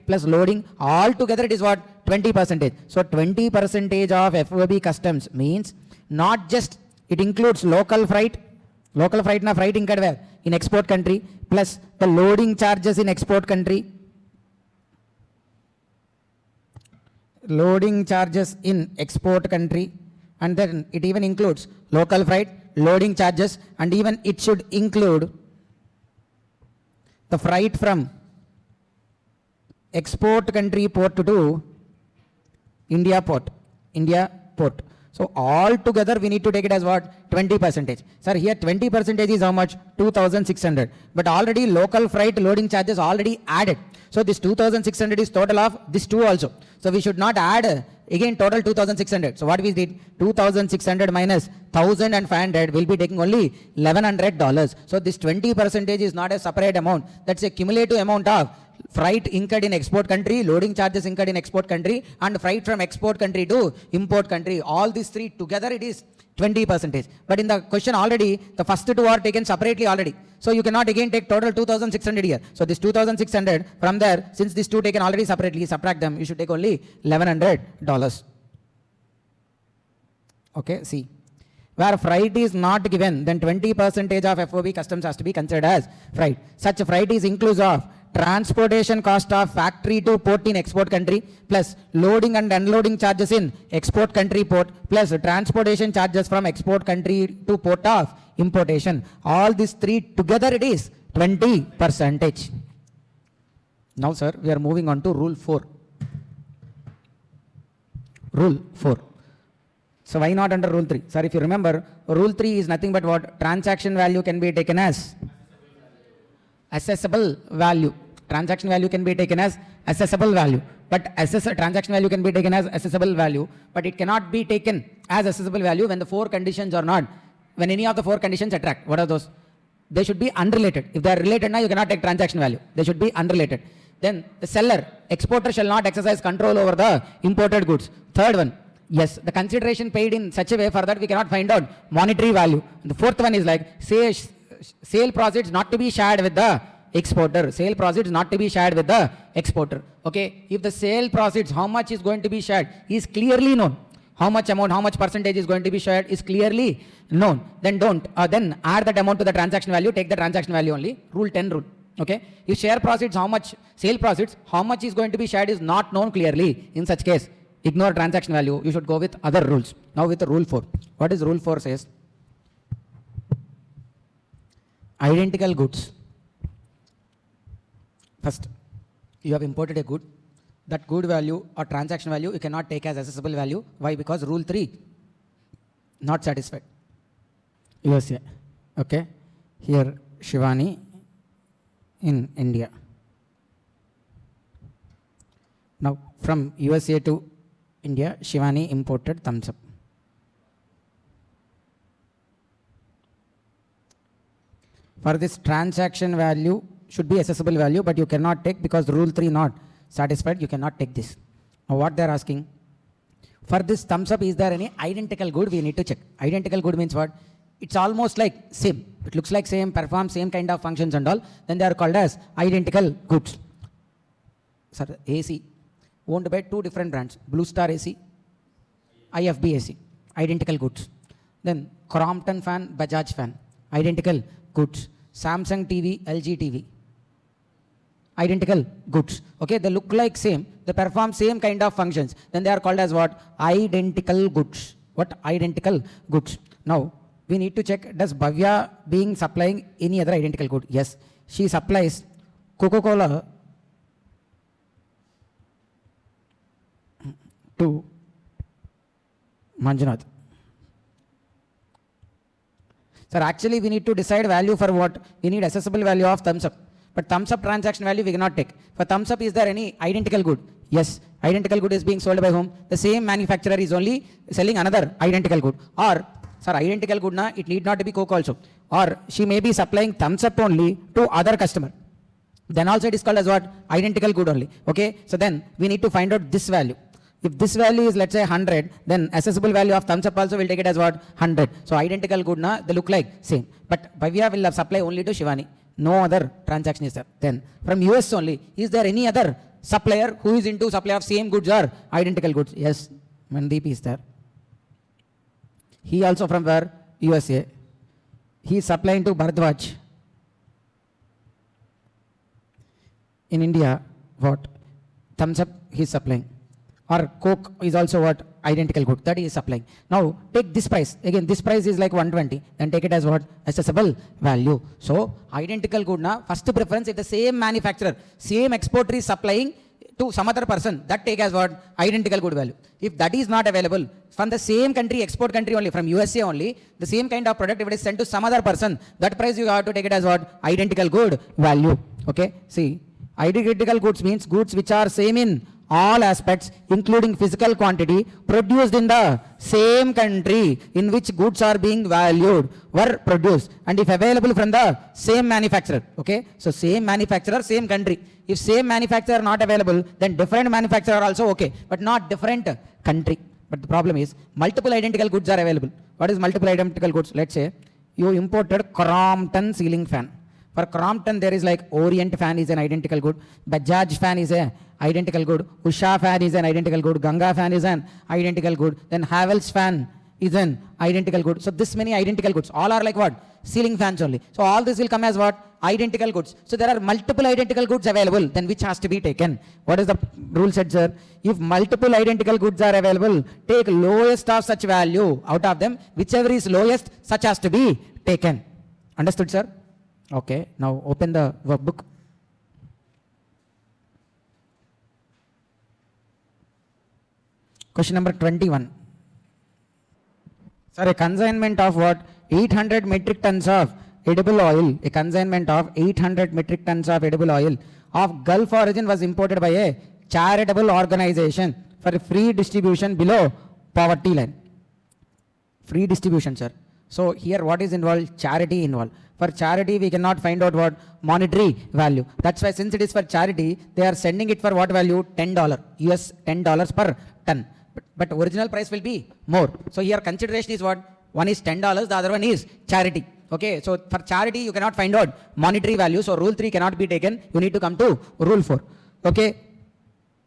plus loading all together it is what? 20%. So 20% of FOB customs means not just it includes local freight na freight incurred where? In export country, plus the loading charges in export country. Loading charges in export country, and then it even includes local freight, loading charges, and even it should include the freight from export country port to India port. So all together we need to take it as what? 20%. Sir, here 20% is how much? 2,600. But already local freight loading charges already added. So this 2,600 is total of this two also. So we should not add again total 2,600. So what we did? 2,600 minus 1,500 will be taking only $1,100. So this 20% is not a separate amount. That's a cumulative amount of freight incurred in export country, loading charges incurred in export country, and freight from export country to import country. All these three together it is 20%. But in the question already, the first two are taken separately already. So you cannot again take total 2,600 here. So this 2,600 from there, since these two taken already separately, subtract them, you should take only $1,100. Okay, see. Where freight is not given, then 20% of FOB customs has to be considered as freight. Such freight is inclusive of transportation cost of factory to port in export country, plus loading and unloading charges in export country port, plus transportation charges from export country to port of importation. All these three together it is 20%. Now sir, we are moving on to rule 4. Rule 4. So why not under rule 3? Sir, if you remember, rule 3 is nothing but what? Transaction value can be taken as accessible value. Transaction value can be taken as accessible value. But transaction value can be taken as accessible value, but it cannot be taken as accessible value when the four conditions are not, when any of the four conditions attract. What are those? They should be unrelated. If they are related now, you cannot take transaction value. They should be unrelated. Then the seller, exporter shall not exercise control over the imported goods. Third one, yes, the consideration paid in such a way for that we cannot find out monetary value. And the fourth one is like, say, sale proceeds not to be shared with the exporter. Sale proceeds not to be shared with the exporter. Okay, if the sale proceeds, how much is going to be shared is clearly known. How much amount, how much percentage is going to be shared is clearly known. Then don't, then add that amount to the transaction value, take the transaction value only. Rule 10 rule. Okay, if share proceeds, how much, sale proceeds, how much is going to be shared is not known clearly. In such case, ignore transaction value. You should go with other rules. Now with the rule 4. What is rule 4 says? Identical goods. First, you have imported a good. That good value or transaction value you cannot take as accessible value. Why? Because rule 3 not satisfied. USA. Okay. Here Shivani in India. Now from USA to India, Shivani imported thumbs up. For this transaction value should be accessible value, but you cannot take because rule 3 not satisfied, you cannot take this. Now what they are asking, for this thumbs up, is there any identical good? We need to check. Identical good means what? It's almost like same. It looks like same, performs same kind of functions and all. Then they are called as identical goods. Sir, AC owned by two different brands, Blue Star AC, IFB AC, identical goods. Then Crompton fan, Bajaj fan, identical goods. Samsung TV, LG TV. Identical goods. Okay, they look like same. They perform same kind of functions. Then they are called as what? Identical goods. What? Identical goods. Now, we need to check, does Bhavya being supplying any other identical good? Yes. She supplies Coca-Cola to Manjunath. Sir, actually we need to decide value for what? We need accessible value of thumbs up. But thumbs up transaction value we cannot take. For thumbs up, is there any identical good? Yes. Identical good is being sold by whom? The same manufacturer is only selling another identical good. Or, sir, identical good na, it need not be Coke also. Or she may be supplying thumbs up only to other customer. Then also it is called as what? Identical good only. Okay. So then we need to find out this value. If this value is, let's say, 100, then accessible value of thumbs up also will take it as what? 100. So identical good na, they look like same. But Bhavya will supply only to Shivani. No other transaction is there. Then from US only, is there any other supplier who is into supply of same goods or identical goods? Yes, Mandeep is there. He also from where? USA. He is supplying to Bharadwaj. In India, what? Thumbs up he is supplying. Or Coke is also what? Identical good. That he is supplying. Now take this price. Again, this price is like 120. Then take it as what? Accessible value. So identical good na, first preference if the same manufacturer, same exporter is supplying to some other person, that take as what? Identical good value. If that is not available, from the same country, export country only, from USA only, the same kind of product, if it is sent to some other person, that price you have to take it as what? Identical good value. Okay. See, identical goods means goods which are same in all aspects, including physical quantity, produced in the same country in which goods are being valued, were produced, and if available from the same manufacturer. Okay, so same manufacturer, same country. If same manufacturer not available, then different manufacturer also okay, but not different country. But the problem is multiple identical goods are available. What is multiple identical goods? Let's say you imported Crompton ceiling fan. For Crompton, there is like Orient fan is an identical good, Bajaj fan is a identical good, Usha fan is an identical good, Ganga fan is an identical good, then Havells fan is an identical good. So this many identical goods, all are like what? Ceiling fans only. So all this will come as what? Identical goods. So there are multiple identical goods available, then which has to be taken? What is the rule said, sir? If multiple identical goods are available, take lowest of such value out of them, whichever is lowest, such has to be taken. Understood, sir? Okay, now open the workbook. Question number 21. Sir, a consignment of what? 800 metric tons of edible oil. A consignment of 800 metric tons of edible oil of Gulf origin was imported by a charitable organization for free distribution below poverty line. Free distribution, sir. So here what is involved? Charity involved. For charity, we cannot find out what? Monetary value. That's why since it is for charity, they are sending it for what value? $10. US $10 per ton. But original price will be more. So here consideration is what? One is $10, the other one is charity. Okay, so for charity, you cannot find out monetary value. So rule 3 cannot be taken. You need to come to rule 4. Okay.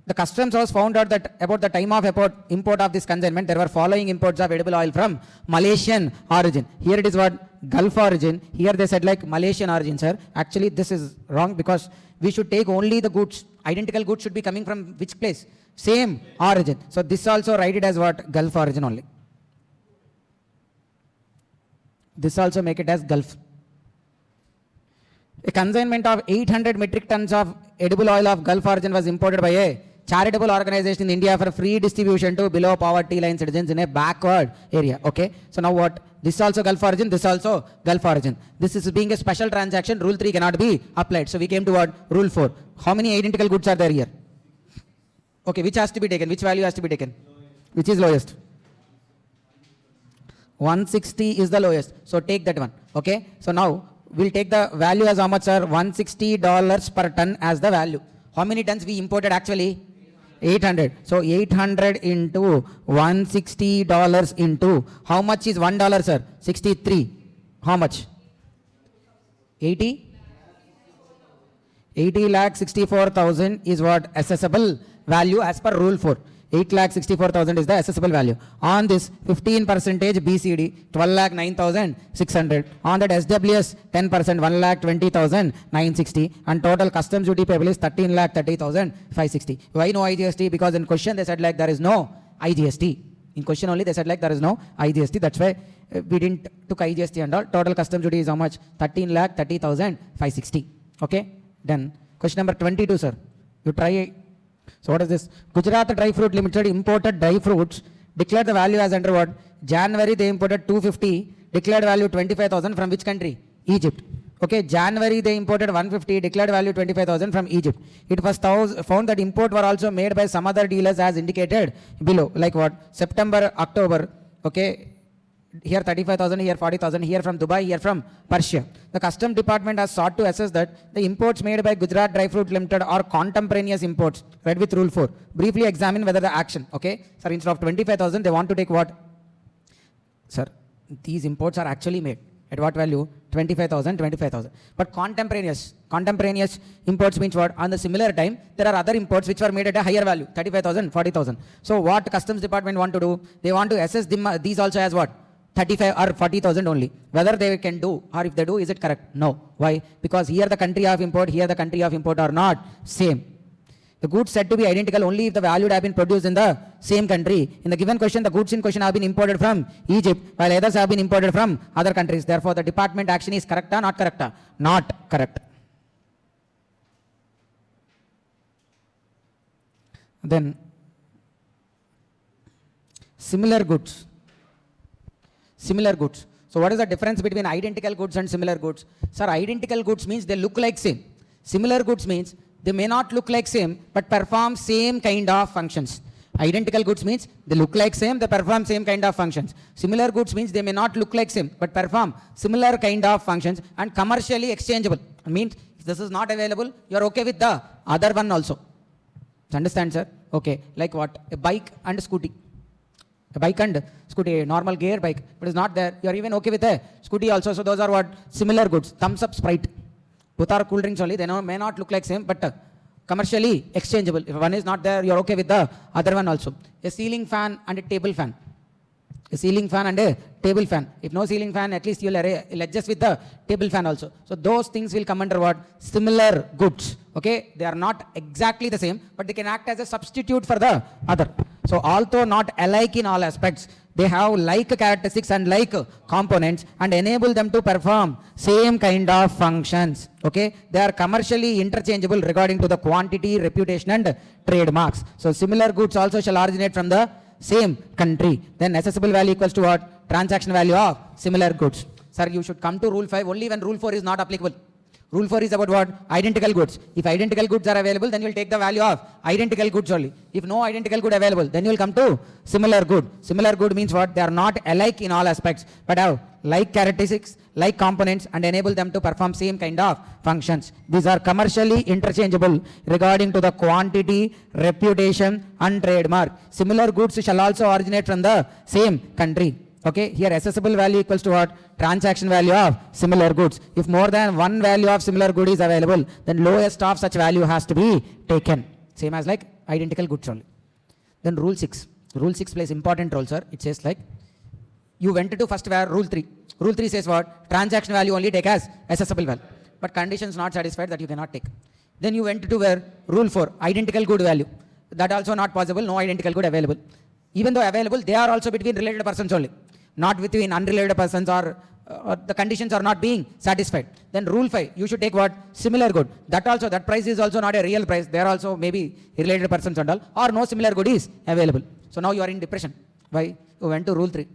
The customs was found out that about the time of import of this consignment, there were following imports of edible oil from Malaysian origin. Here it is what? Gulf origin. Here they said like Malaysian origin, sir. Actually, this is wrong because we should take only the goods. Identical goods should be coming from which place? Same origin. So this also write it as what? Gulf origin only. This also make it as Gulf. A consignment of 800 metric tons of edible oil of Gulf origin was imported by a charitable organization in India for free distribution to below poverty line citizens in a backward area. Okay. So now what? This also Gulf origin, this also Gulf origin. This is being a special transaction. Rule 3 cannot be applied. So we came to what? Rule 4. How many identical goods are there here? Okay. Which has to be taken? Which value has to be taken? Which is lowest? 160 is the lowest. So take that one. Okay. So now we'll take the value as how much, sir? $160 per ton as the value. How many tons we imported actually? 800. So 800 into $160 into how much is $1, sir? 63. How much? 80? 80 lakh 64,000 is what? Accessible value as per rule 4. 8,64,000 is the assessable value. On this 15% BCD, 12,09,600. On that SWS 10%, 1,20,960. And total customs duty payable is 13,30,560. Why no IGST? Because in question they said like there is no IGST. In question only they said like there is no IGST. That's why we didn't took IGST and all. Total customs duty is how much? 13,30,560. Okay, done. Question number 22, sir. You try. So what is this? Gujarat Dry Fruit Limited imported dry fruits. Declared the value as under what? January they imported 250. Declared value 25,000 from which country? Egypt. Okay, January they imported 150. Declared value 25,000 from Egypt. It was found that import were also made by some other dealers as indicated below. Like what? September, October. Okay. Here 35,000, here 40,000, here from Dubai, here from Persia. The custom department has sought to assess that the imports made by Gujarat Dry Fruit Limited are contemporaneous imports. Read with rule 4. Briefly examine whether the action. Okay. Sir, instead of 25,000, they want to take what? Sir, these imports are actually made. At what value? 25,000, 25,000. But contemporaneous imports means what? On the similar time, there are other imports which were made at a higher value, 35,000, 40,000. So what customs department want to do? They want to assess these also as what? 35 or 40,000 only. Whether they can do or if they do, is it correct? No. Why? Because here the country of import, here the country of import are not same. The goods said to be identical only if the value would have been produced in the same country. In the given question, the goods in question have been imported from Egypt, while others have been imported from other countries. Therefore, the department action is correct or not correct? Not correct. Then, similar goods. Similar goods. So what is the difference between identical goods and similar goods? Sir, identical goods means they look like same. Similar goods means they may not look like same, but perform same kind of functions. Identical goods means they look like same, they perform same kind of functions. Similar goods means they may not look like same, but perform similar kind of functions and commercially exchangeable. Means if this is not available, you are okay with the other one also. Understand, sir? Okay. Like what? A bike and a scooty. A bike and scooty, a normal gear bike, but it's not there. You are even okay with a scooty also. So those are what? Similar goods. Thumbs up, Sprite. Both are cool drinks only. They may not look like same, but commercially exchangeable. If one is not there, you are okay with the other one also. A ceiling fan and a table fan. A ceiling fan and a table fan. If no ceiling fan, at least you'll adjust with the table fan also. So those things will come under what? Similar goods. Okay? They are not exactly the same, but they can act as a substitute for the other. So although not alike in all aspects, they have like characteristics and like components and enable them to perform same kind of functions. Okay? They are commercially interchangeable regarding to the quantity, reputation and trademarks. So similar goods also shall originate from the same country. Then assessable value equals to what? Transaction value of similar goods. Sir, you should come to rule 5 only when rule 4 is not applicable. Rule 4 is about what? Identical goods. If identical goods are available, then you will take the value of identical goods only. If no identical good available, then you will come to similar good. Similar good means what? They are not alike in all aspects, but have like characteristics, like components, and enable them to perform same kind of functions. These are commercially interchangeable regarding to the quantity, reputation, and trademark. Similar goods shall also originate from the same country. Okay, here assessable value equals to what? Transaction value of similar goods. If more than one value of similar good is available, then lowest of such value has to be taken. Same as like identical goods only. Then rule 6. Rule 6 plays important role, sir. It says like, you went to first where rule 3. Rule 3 says what? Transaction value only take as assessable value. But conditions not satisfied that you cannot take. Then you went to where? Rule 4. Identical good value. That also not possible. No identical good available. Even though available, they are also between related persons only. Not between unrelated persons or the conditions are not being satisfied. Then rule 5, you should take what? Similar good. That also, that price is also not a real price. There are also maybe related persons and all, or no similar good is available. So now you are in depression. Why? You went to rule 3.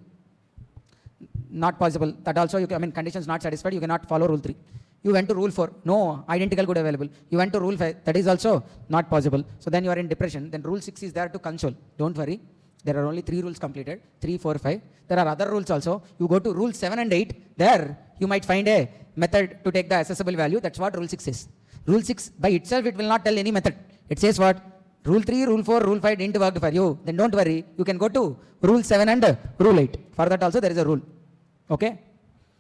Not possible. That also, conditions not satisfied, you cannot follow rule 3. You went to rule 4. No identical good available. You went to rule 5. That is also not possible. So then you are in depression. Then rule 6 is there to console. Don't worry. There are only 3 rules completed, 3, 4, 5. There are other rules also. You go to rule 7 and 8, there you might find a method to take the assessable value. That's what rule 6 says. Rule 6 by itself, it will not tell any method. It says what? Rule 3, rule 4, rule 5 didn't work for you. Then don't worry. You can go to rule 7 and rule 8. For that also there is a rule. Okay?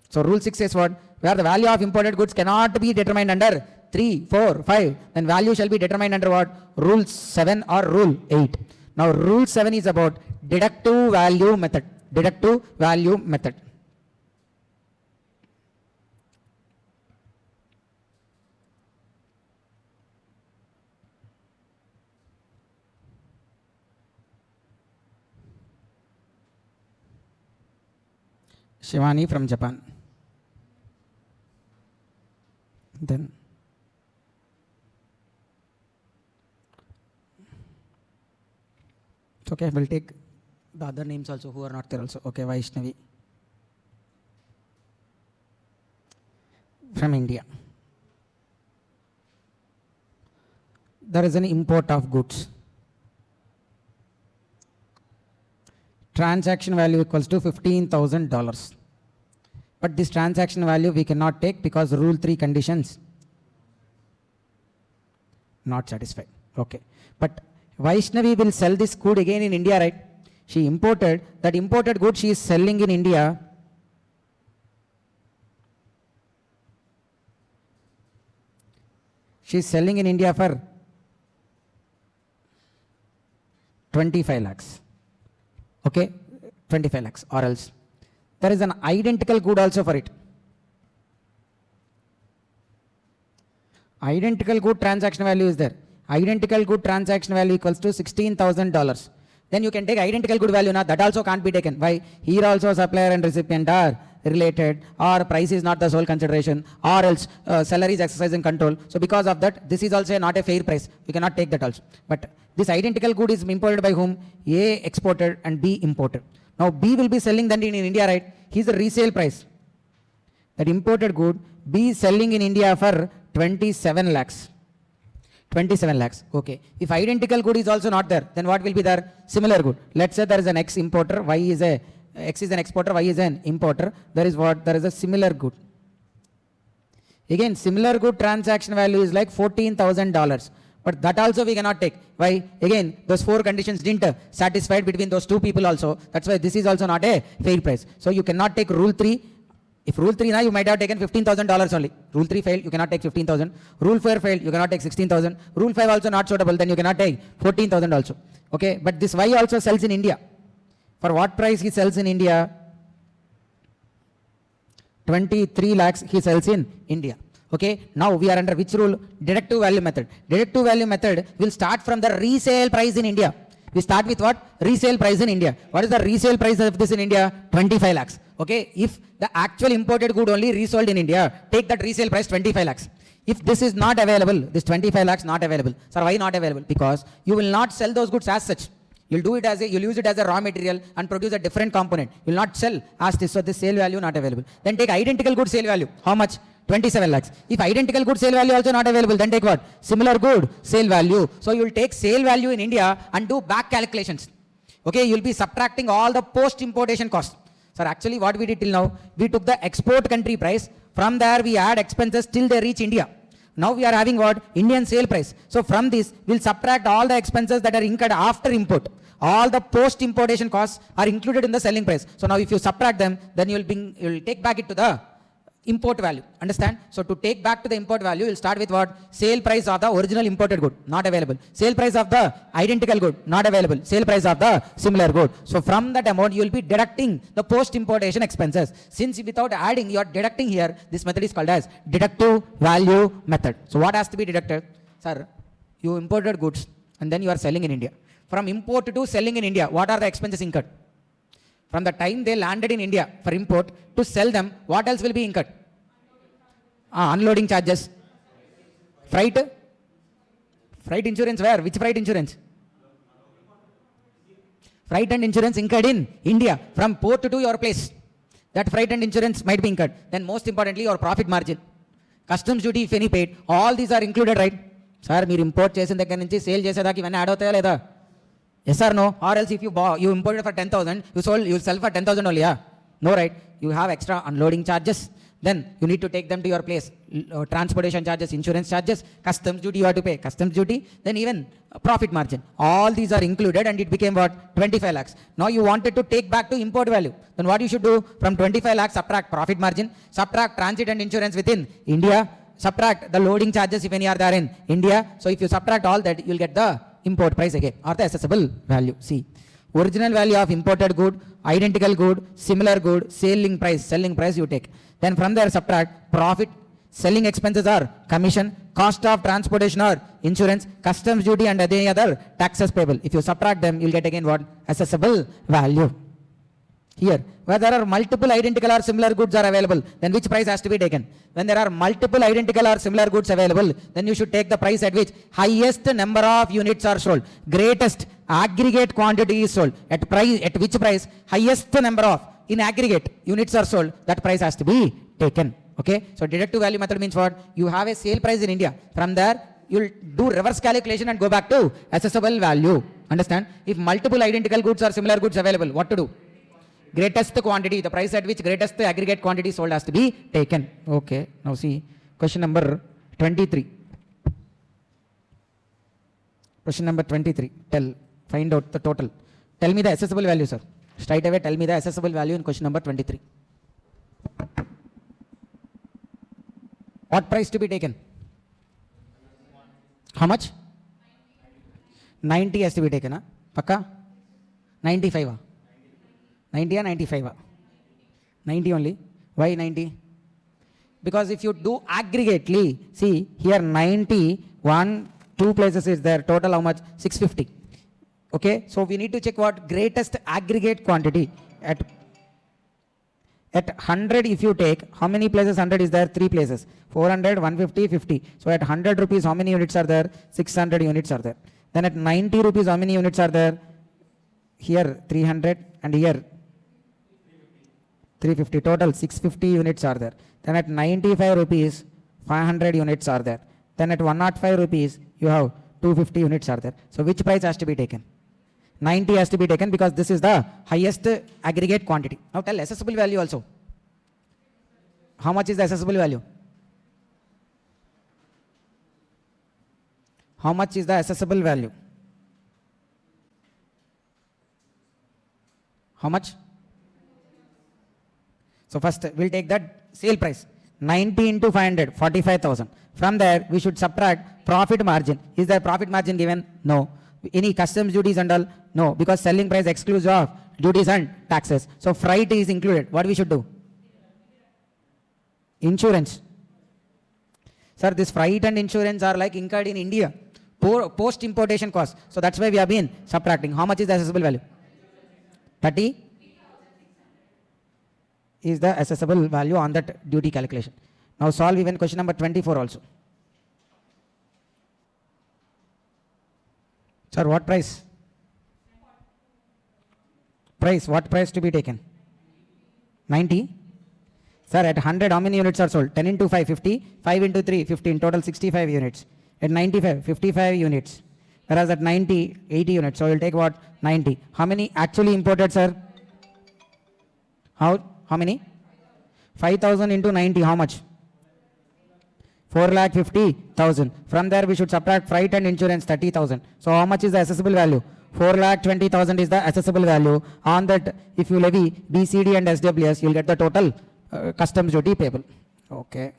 So rule 6 says what? Where the value of imported goods cannot be determined under 3, 4, 5, then value shall be determined under what? Rule 7 or rule 8. Now rule 7 is about deductive value method. Deductive value method. Shivani from Japan. Then it's okay, we'll take the other names also who are not there also. Okay, Vaishnavi from India. There is an import of goods. Transaction value equals to $15,000. But this transaction value we cannot take because rule 3 conditions not satisfied. Okay. But Vaishnavi will sell this good again in India, right? She imported, that imported good she is selling in India. She is selling in India for 25 lakhs. Okay, 25 lakhs or else. There is an identical good also for it. Identical good transaction value is there. Identical good transaction value equals to $16,000. Then you can take identical good value now. That also can't be taken. Why? Here also supplier and recipient are related, or price is not the sole consideration, or else seller is exercising control. So because of that, this is also not a fair price. You cannot take that also. But this identical good is imported by whom? A exported and B imported. Now B will be selling that in India, right? He's the resale price. That imported good, B is selling in India for 27 lakhs. 27 lakhs. Okay. If identical good is also not there, then what will be there? Similar good. Let's say there is an X importer, X is an exporter, Y is an importer. There is what? There is a similar good. Again, similar good transaction value is like $14,000. But that also we cannot take. Why? Again, those 4 conditions didn't satisfied between those 2 people also. That's why this is also not a fair price. So you cannot take rule 3. If rule 3 now, you might have taken $15,000 only. Rule 3 failed, you cannot take 15,000. Rule 4 failed, you cannot take 16,000. Rule 5 also not suitable, then you cannot take 14,000 also. Okay, but this Y also sells in India. For what price he sells in India? 23 lakhs he sells in India. Okay, now we are under which rule? Deductive value method. Deductive value method will start from the resale price in India. We start with what? Resale price in India. What is the resale price of this in India? 25 lakhs. Okay, if the actual imported good only resold in India, take that resale price 25 lakhs. If this is not available, this 25 lakhs not available. Sir, why not available? Because you will not sell those goods as such. You'll use it as a raw material and produce a different component. You'll not sell as this. So this sale value not available. Then take identical good sale value. How much? 27 lakhs. If identical good sale value also not available, then take what? Similar good sale value. So you will take sale value in India and do back calculations. Okay, you will be subtracting all the post importation costs. Sir, actually what we did till now, we took the export country price. From there we add expenses till they reach India. Now we are having what? Indian sale price. So from this, we'll subtract all the expenses that are incurred after import. All the post importation costs are included in the selling price. So now if you subtract them, then you'll take back it to the import value. Understand? So to take back to the import value, you'll start with what? Sale price of the original imported good, not available. Sale price of the identical good, not available. Sale price of the similar good. So from that amount, you will be deducting the post importation expenses. Since without adding, you are deducting here, this method is called as deductive value method. So what has to be deducted? Sir, you imported goods and then you are selling in India. From import to selling in India, what are the expenses incurred? From the time they landed in India for import to sell them, what else will be incurred? Unloading charges. Freight insurance where? Which freight insurance? Freight and insurance incurred in India from port to your place. That freight and insurance might be incurred. Then most importantly, your profit margin. Customs duty if any paid. All these are included, right? Sir, మీరు import చేసిన దగ్గర నుంచి sale చేసేదాకా ఇవన్నీ add అవుతాయా లేదా? Yes or no? Or else if you imported for 10,000, you sell for 10,000 only, yeah? No, right? You have extra unloading charges. Then you need to take them to your place. Transportation charges, insurance charges, customs duty you have to pay. Customs duty, then even profit margin. All these are included and it became what? 25 lakhs. Now you wanted to take back to import value. Then what you should do? From 25 lakhs, subtract profit margin, subtract transit and insurance within India, subtract the loading charges if any are there in India. So if you subtract all that, you'll get the import price again, or the assessable value. See, original value of imported good, identical good, similar good, selling price you take. Then from there subtract profit, selling expenses or commission, cost of transportation or insurance, customs duty and any other taxes payable. If you subtract them, you'll get again what? Assessable value. Here, where there are multiple identical or similar goods are available, then which price has to be taken? When there are multiple identical or similar goods available, then you should take the price at which highest number of units are sold, greatest aggregate quantity is sold. At which price highest number of in aggregate units are sold, that price has to be taken. Okay, so deductive value method means what? You have a sale price in India. From there, you'll do reverse calculation and go back to assessable value. Understand? If multiple identical goods or similar goods available, what to do? Greatest quantity, the price at which greatest aggregate quantity sold has to be taken. Okay, now see question number 23. Question number 23. Find out the total. Tell me the assessable value, sir. Straight away tell me the assessable value in question number 23. What price to be taken? How much? 90 has to be taken, huh? Pakka? 95, huh? 90 or 95? 90 only. Why 90? Because if you do aggregately, see here 90, 2 places is there, total how much? 650. Okay, so we need to check what? Greatest aggregate quantity. At 100 if you take, how many places 100 is there? 3 places. 400, 150, 50. So at 100 rupees, how many units are there? 600 units are there. Then at 90 rupees, how many units are there? Here 300 and here 350. Total 650 units are there. Then at 95 rupees, 500 units are there. Then at 105 rupees, you have 250 units are there. So which price has to be taken? 90 has to be taken because this is the highest aggregate quantity. Now tell assessable value also. How much is the assessable value? How much is the assessable value? How much? So first we'll take that sale price. 90 into 500, 45,000. From there we should subtract profit margin. Is there profit margin given? No. Any customs duties and all? No, because selling price exclusive of duties and taxes. So freight is included. What we should do? Insurance. Sir, this freight and insurance are like incurred in India. Post importation cost. So that's why we have been subtracting. How much is the assessable value? 30 is the assessable value on that duty calculation. Now solve even question number 24 also. Sir, what price? What price to be taken? 90? Sir, at 100, how many units are sold? 10 into 5, 50. 5 into 3, 15. Total 65 units. At 95, 55 units. Whereas at 90, 80 units. So we'll take what? 90. How many actually imported, sir? How many? 5,000 into 90, how much? 4,50,000. From there we should subtract freight and insurance 30,000. So how much is the assessable value? 4,20,000 is the assessable value. On that, if you levy BCD and SWS, you'll get the total customs duty payable. Okay.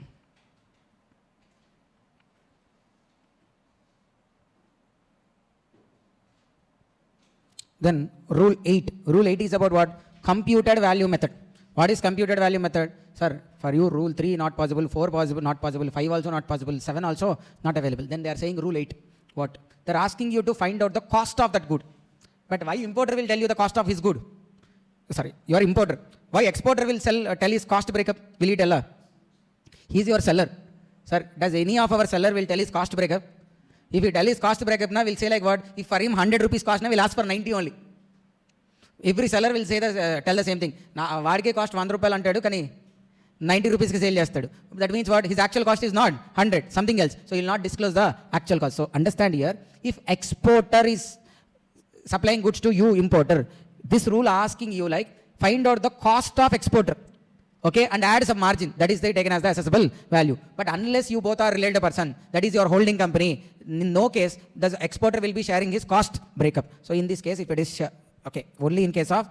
Then rule 8. Rule 8 is about what? Computed value method. What is computed value method? Sir, for you rule 3 not possible, 4 possible, not possible, 5 also not possible, 7 also not available. Then they are saying rule 8. What? They are asking you to find out the cost of that good. But why importer will tell you the cost of his good? Sorry, you are importer. Why exporter will tell his cost breakup? Will he tell her? He is your seller. Sir, does any of our seller will tell his cost breakup? If he tell his cost breakup, now we'll say like what? If for him 100 rupees cost, now we'll ask for 90 only. Every seller will say tell the same thing. Now, వాడికే cost 100 రూపాయలు అంటాడు కానీ 90 రూపీస్కి sale చేస్తాడు. That means what? His actual cost is not 100, something else. So he will not disclose the actual cost. So understand here, if exporter is supplying goods to you, importer, this rule asking you like, find out the cost of exporter. Okay, and add some margin. That is they taken as the assessable value. But unless you both are related person, that is your holding company, in no case, the exporter will be sharing his cost breakup. So in this case, if it is okay, only in case of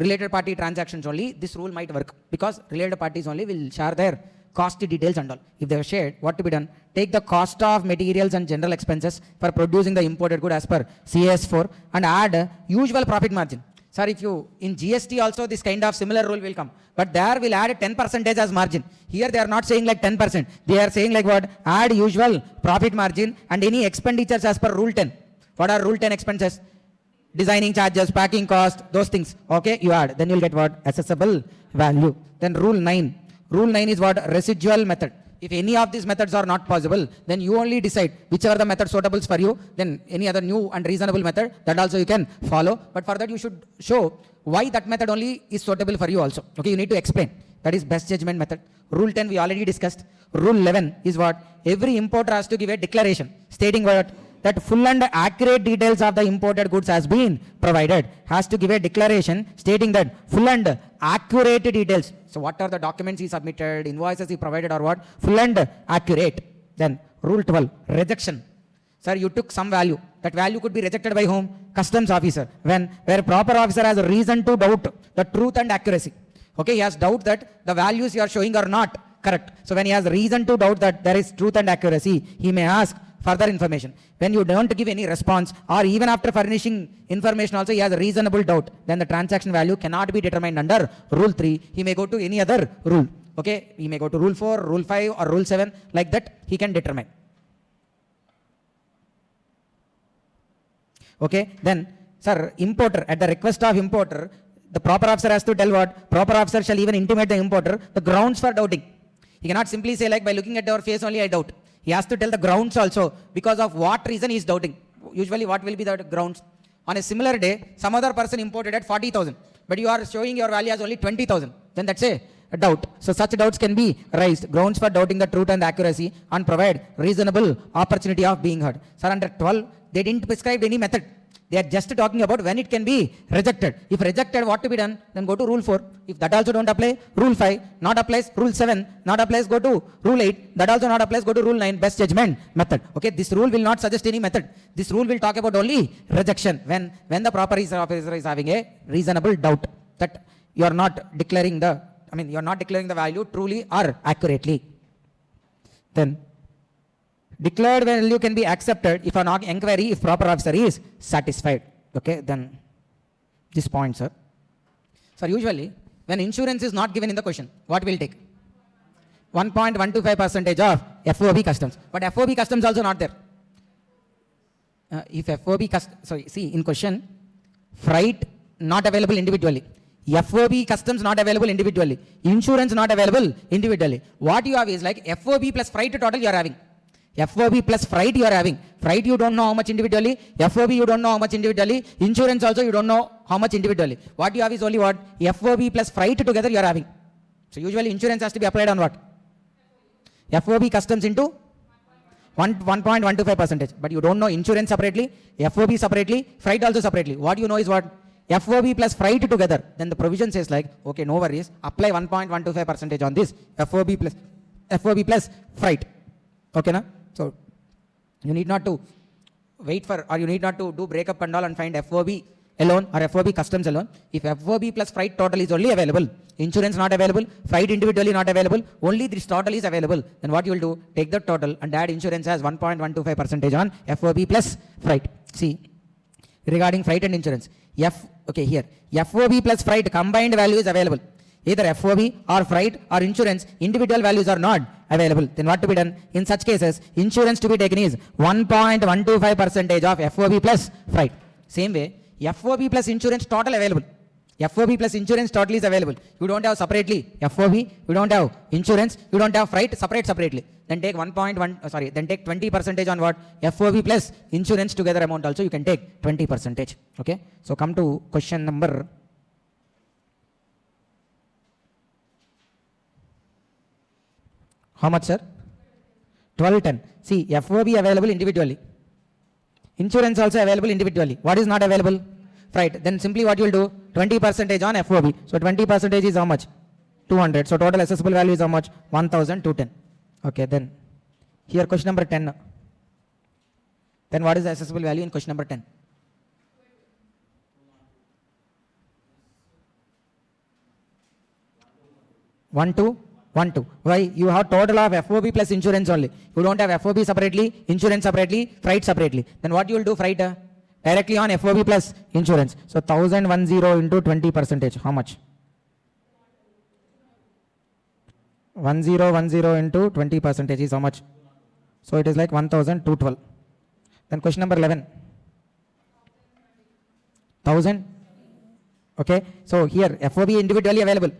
related party transactions only, this rule might work because related parties only will share their cost details and all. If they are shared, what to be done? Take the cost of materials and general expenses for producing the imported good as per CS4 and add usual profit margin. Sir, if you, in GST also this kind of similar rule will come, but there will add 10% as margin. Here they are not saying like 10%. They are saying like what? Add usual profit margin and any expenditures as per rule 10. What are rule 10 expenses? Designing charges, packing cost, those things. Okay, you add. Then you'll get what? Assessable value. Then rule 9. Rule 9 is what? Residual method. If any of these methods are not possible, then you only decide whichever the method suitable for you, then any other new and reasonable method, that also you can follow. But for that you should show why that method only is suitable for you also. Okay, you need to explain. That is best judgment method. Rule 10 we already discussed. Rule 11 is what? Every importer has to give a declaration stating what? That full and accurate details of the imported goods has been provided. Has to give a declaration stating that full and accurate details. So what are the documents he submitted, invoices he provided or what? Full and accurate. Then rule 12, rejection. Sir, you took some value. That value could be rejected by whom? Customs officer. Where proper officer has a reason to doubt the truth and accuracy. Okay, he has doubt that the values you are showing are not correct. So when he has reason to doubt that there is truth and accuracy, he may ask further information. When you don't give any response or even after furnishing information also he has a reasonable doubt, then the transaction value cannot be determined under rule 3. He may go to any other rule. Okay, he may go to rule 4, rule 5 or rule 7. Like that he can determine. Okay, then sir, importer, at the request of importer, the proper officer has to tell what? Proper officer shall even intimate the importer the grounds for doubting. He cannot simply say like by looking at your face only I doubt. He has to tell the grounds also, because of what reason he is doubting. Usually what will be the grounds? On a similar day, some other person imported at 40,000, but you are showing your value as only 20,000. Then that's a doubt. So such doubts can be raised. Grounds for doubting the truth and accuracy and provide reasonable opportunity of being heard. Sir, under 12, they didn't prescribe any method. They are just talking about when it can be rejected. If rejected, what to be done? Then go to rule 4. If that also don't apply, rule 5. Not applies, rule 7. Not applies, go to rule 8. That also not applies, go to rule 9. Best judgment method. Okay, this rule will not suggest any method. This rule will talk about only rejection. When the proper officer is having a reasonable doubt that you are not declaring the, you are not declaring the value truly or accurately. Then declared value can be accepted if an inquiry, if proper officer is satisfied. Okay, then this point, sir. Sir, usually when insurance is not given in the question, what will take? 1.125% of FOB customs. But FOB customs also not there. If FOB customs, see in question, freight not available individually. FOB customs not available individually. Insurance not available individually. What you have is like FOB plus freight total you are having. FOB plus freight you are having. Freight you don't know how much individually. FOB you don't know how much individually. Insurance also you don't know how much individually. What you have is only what? FOB plus freight together you are having. So usually insurance has to be applied on what? FOB customs into 1.125%. But you don't know insurance separately, FOB separately, freight also separately. What you know is what? FOB plus freight together. Then the provision says like, okay, no worries. Apply 1.125% on this. FOB plus freight. Okay, na? So you need not to wait for, or you need not to do breakup and all and find FOB alone or FOB customs alone. If FOB plus freight total is only available, insurance not available, freight individually not available, only this total is available, then what you will do? Take the total and add insurance as 1.125% on FOB plus freight. See, regarding freight and insurance, okay, here, FOB plus freight combined value is available. Either FOB or freight or insurance, individual values are not available. Then what to be done? In such cases, insurance to be taken is 1.125% of FOB plus freight. Same way, FOB plus insurance total available. FOB plus insurance total is available. You don't have separately FOB, you don't have insurance, you don't have freight separately. Then take 20% on what? FOB plus insurance together amount also you can take 20%. Okay. So come to question number. How much, sir? 1210. See, FOB available individually. Insurance also available individually. What is not available? Freight. Then simply what you will do? 20% on FOB. So 20% is how much? 200. So total accessible value is how much? 1210. Okay, then here question number 10. Then what is the accessible value in question number 10? 1 to 1, 2. Why? You have total of FOB plus insurance only. You don't have FOB separately, insurance separately, freight separately. Then what you will do, freight? Directly on FOB plus insurance. So 1010 into 20%. How much? 1010 into 20% is how much? So it is like 1212. Then question number 11. 1000. Okay. So here FOB individually available.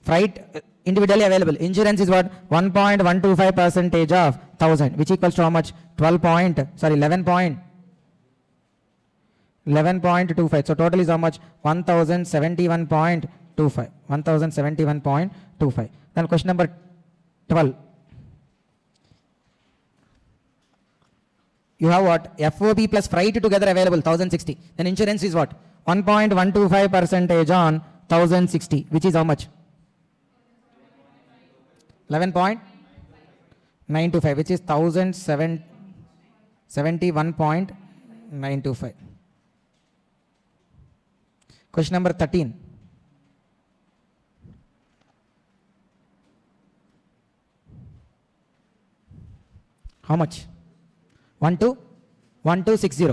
Freight individually available. Insurance is what? 1.125% of 1000, which equals to how much? 11.25. So total is how much? 1071.25. 1071.25. Then question number 12. You have what? FOB plus freight together available 1060. Then insurance is what? 1.125% on 1060, which is how much? 11.925, which is 1071.925. Question number 13. How much? 1260.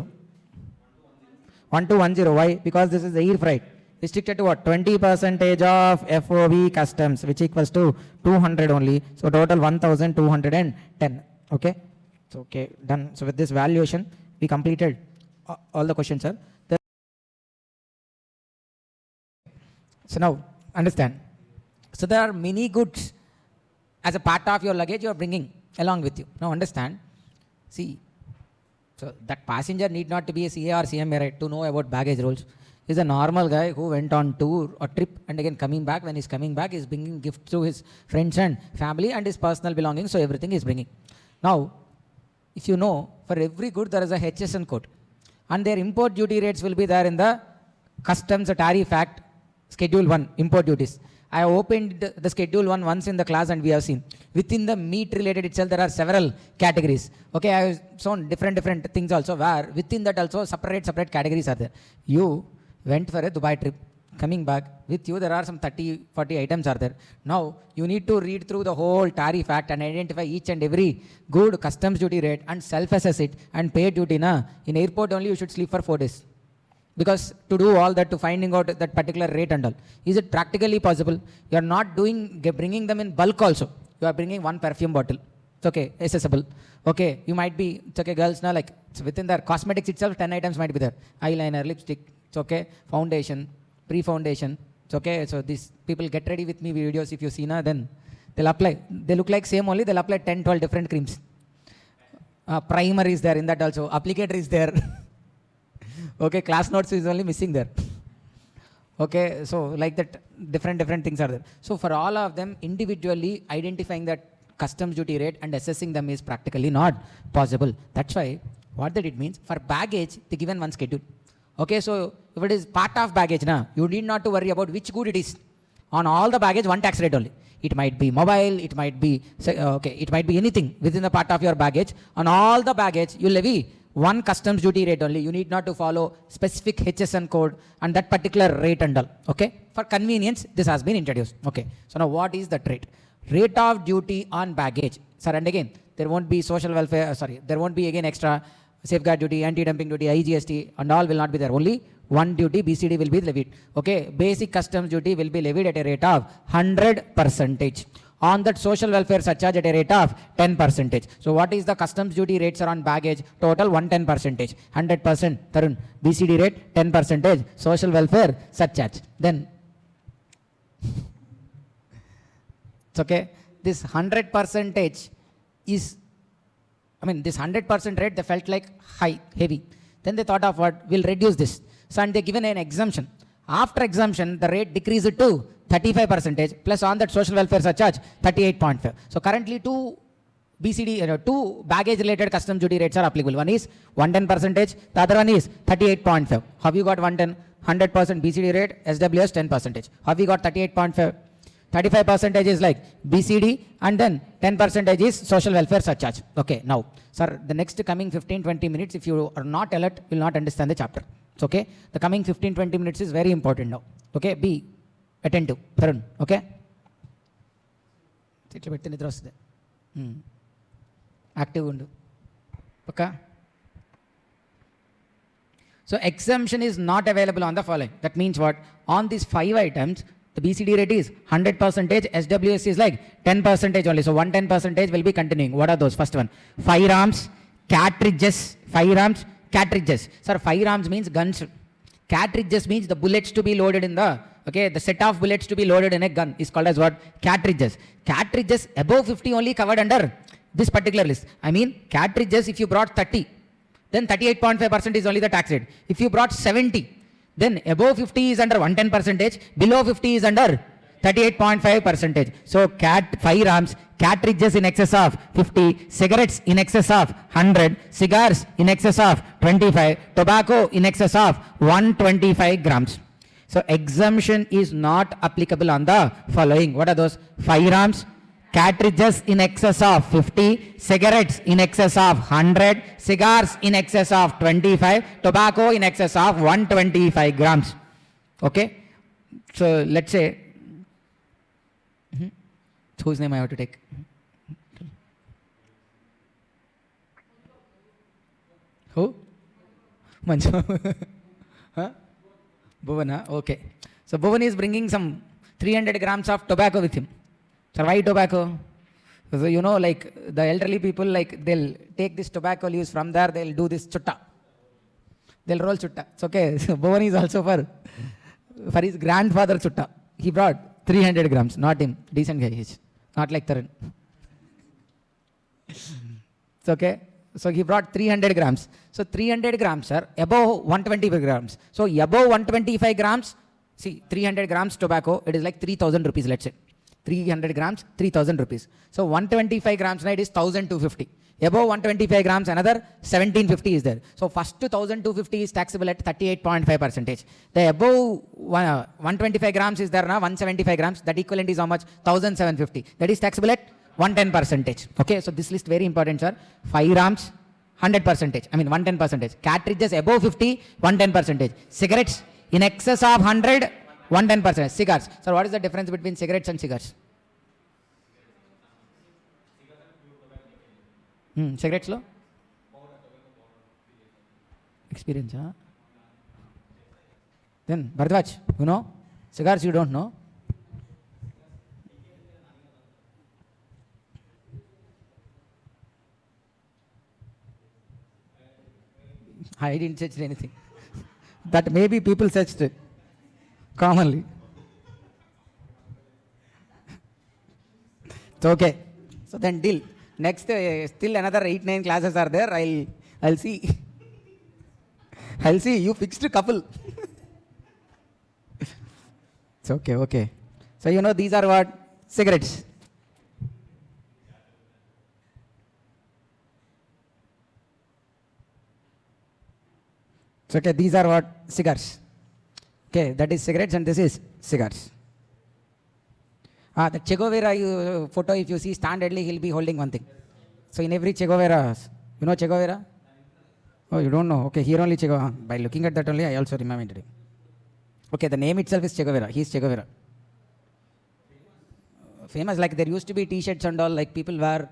1210. Why? Because this is air freight. Restricted to what? 20% of FOB customs, which equals to 200 only. So total 1210. Okay. So okay, done. So with this valuation, we completed all the questions, sir. So now understand. So there are many goods as a part of your luggage you are bringing along with you. Now understand. See. So that passenger need not to be a CA or CMA, right, to know about baggage rules. He's a normal guy who went on tour or trip and again coming back. When he's coming back, he's bringing gifts to his friends and family and his personal belongings. So everything is bringing. Now, if you know, for every good there is a HSN code, and their import duty rates will be there in the Customs Tariff Act Schedule 1 import duties. I opened the Schedule 1 once in the class and we have seen within the meat related itself there are several categories. Okay, I have shown different things also where within that also separate categories are there. You went for a Dubai trip, coming back with you there are some 30-40 items are there. Now you need to read through the whole tariff act and identify each and every good customs duty rate and self-assess it and pay duty. In airport only you should sleep for 4 days. Because to do all that, to finding out that particular rate and all, is it practically possible? You are not bringing them in bulk also. You are bringing one perfume bottle. It's okay, accessible. Okay, you might be, it's okay, girls now, like, it's within their cosmetics itself, 10 items might be there. Eyeliner, lipstick, it's okay, foundation, pre-foundation, it's okay. So these people get ready with me videos, if you see now, then they'll apply. They look like same only, they'll apply 10, 12 different creams. Primer is there in that also, applicator is there. Okay, class notes is only missing there. Okay, so like that, different things are there. So for all of them, individually identifying that customs duty rate and assessing them is practically not possible. That's why, what that it means, for baggage, they given one schedule. Okay, so if it is part of baggage, you need not to worry about which good it is. On all the baggage, one tax rate only. It might be mobile, it might be, it might be anything within the part of your baggage. On all the baggage, you levy one customs duty rate only. You need not to follow specific HSN code and that particular rate and all. Okay. For convenience, this has been introduced. Okay. So now what is that rate? Rate of duty on baggage. Sir, and again, there won't be social welfare, there won't be again extra safeguard duty, anti-dumping duty, IGST and all will not be there. Only one duty, BCD will be levied. Okay. Basic customs duty will be levied at a rate of 100%. On that social welfare surcharge at a rate of 10%. So what is the customs duty rates are on baggage? Total 110%. 100%. Tarun. BCD rate 10%. Social welfare surcharge. Then it's okay. This 100% is, this 100% rate they felt like high, heavy. Then they thought of what? We'll reduce this. So and they given an exemption. After exemption, the rate decreased to 35% plus on that social welfare surcharge 38.5. So currently two baggage related customs duty rates are applicable. One is 110%, the other one is 38.5. Have you got 110? 100% BCD rate, SWS 10%. Have you got 38.5? 35% is like BCD and then 10% is social welfare surcharge. Okay, now, sir, the next coming 15-20 minutes, if you are not alert, you will not understand the chapter. It's okay. The coming 15-20 minutes is very important now. Okay, be attentive. Tarun, okay? ఇట్లా పెట్టి నిద్ర వస్తుంది. యాక్టివ్గా ఉండు okay. So exemption is not available on the following. That means what? On these 5 items, the BCD rate is 100%, SWS is like 10% only. So 110% will be continuing. What are those? First one, firearms, cartridges, firearms, cartridges. Sir, firearms means guns. Cartridges means the bullets to be loaded in the, okay, the set of bullets to be loaded in a gun is called as what? Cartridges. Cartridges above 50 only covered under this particular list. I mean, cartridges, if you brought 30, then 38.5% is only the tax rate. If you brought 70, then above 50 is under 110%, below 50 is under 38.5%. So firearms, cartridges in excess of 50, cigarettes in excess of 100, cigars in excess of 25, tobacco in excess of 125 grams. So exemption is not applicable on the following. What are those? Firearms, cartridges in excess of 50, cigarettes in excess of 100, cigars in excess of 25, tobacco in excess of 125 grams. Okay? So let's say, whose name I have to take? Who? Manju. Huh? Bhuvana, okay. So Bhuvan is bringing some 300 grams of tobacco with him. Sir, why tobacco? So you know, like the elderly people, like they'll take this tobacco leaves from there, they'll do this chutta. They'll roll chutta. It's okay. So Bhuvan is also for his grandfather chutta. He brought 300 grams, not him. Decent guy, he's not like Tarun. It's okay. So he brought 300 grams. So 300 grams, sir, above 125 grams. So above 125 grams, see 300 grams tobacco, it is like 3,000 rupees, let's say. 300 grams, 3,000 rupees. So 125 grams night is 1,250. Above 125 grams, another 1,750 is there. So first 1,250 is taxable at 38.5%. The above 125 grams is there now, 175 grams. That equivalent is how much? 1,750. That is taxable at 110%. Okay, so this list very important, sir. Firearms, 100%. I mean 110%. Cartridges above 50, 110%. Cigarettes in excess of 100, 110%. Cigars. Sir, what is the difference between cigarettes and cigars? Cigarettes lo? Experience, huh? Then, Bharadwaj, you know? Cigars you don't know? I didn't search anything. That maybe people searched it commonly. It's okay. So then deal. Next, still another 8-9 classes are there. I'll see. I'll see. You fixed a couple. It's okay, okay. So you know these are what? Cigarettes. So okay, these are what? Cigars. Okay, that is cigarettes and this is cigars. The Che Guevara photo, if you see standardly, he'll be holding one thing. So in every Che Guevara, you know Che Guevara? Oh, you don't know? Okay, here only Che Guevara. By looking at that only, I also remembered him. Okay, the name itself is Che Guevara. He's Che Guevara. Famous, like there used to be t-shirts and all, like people were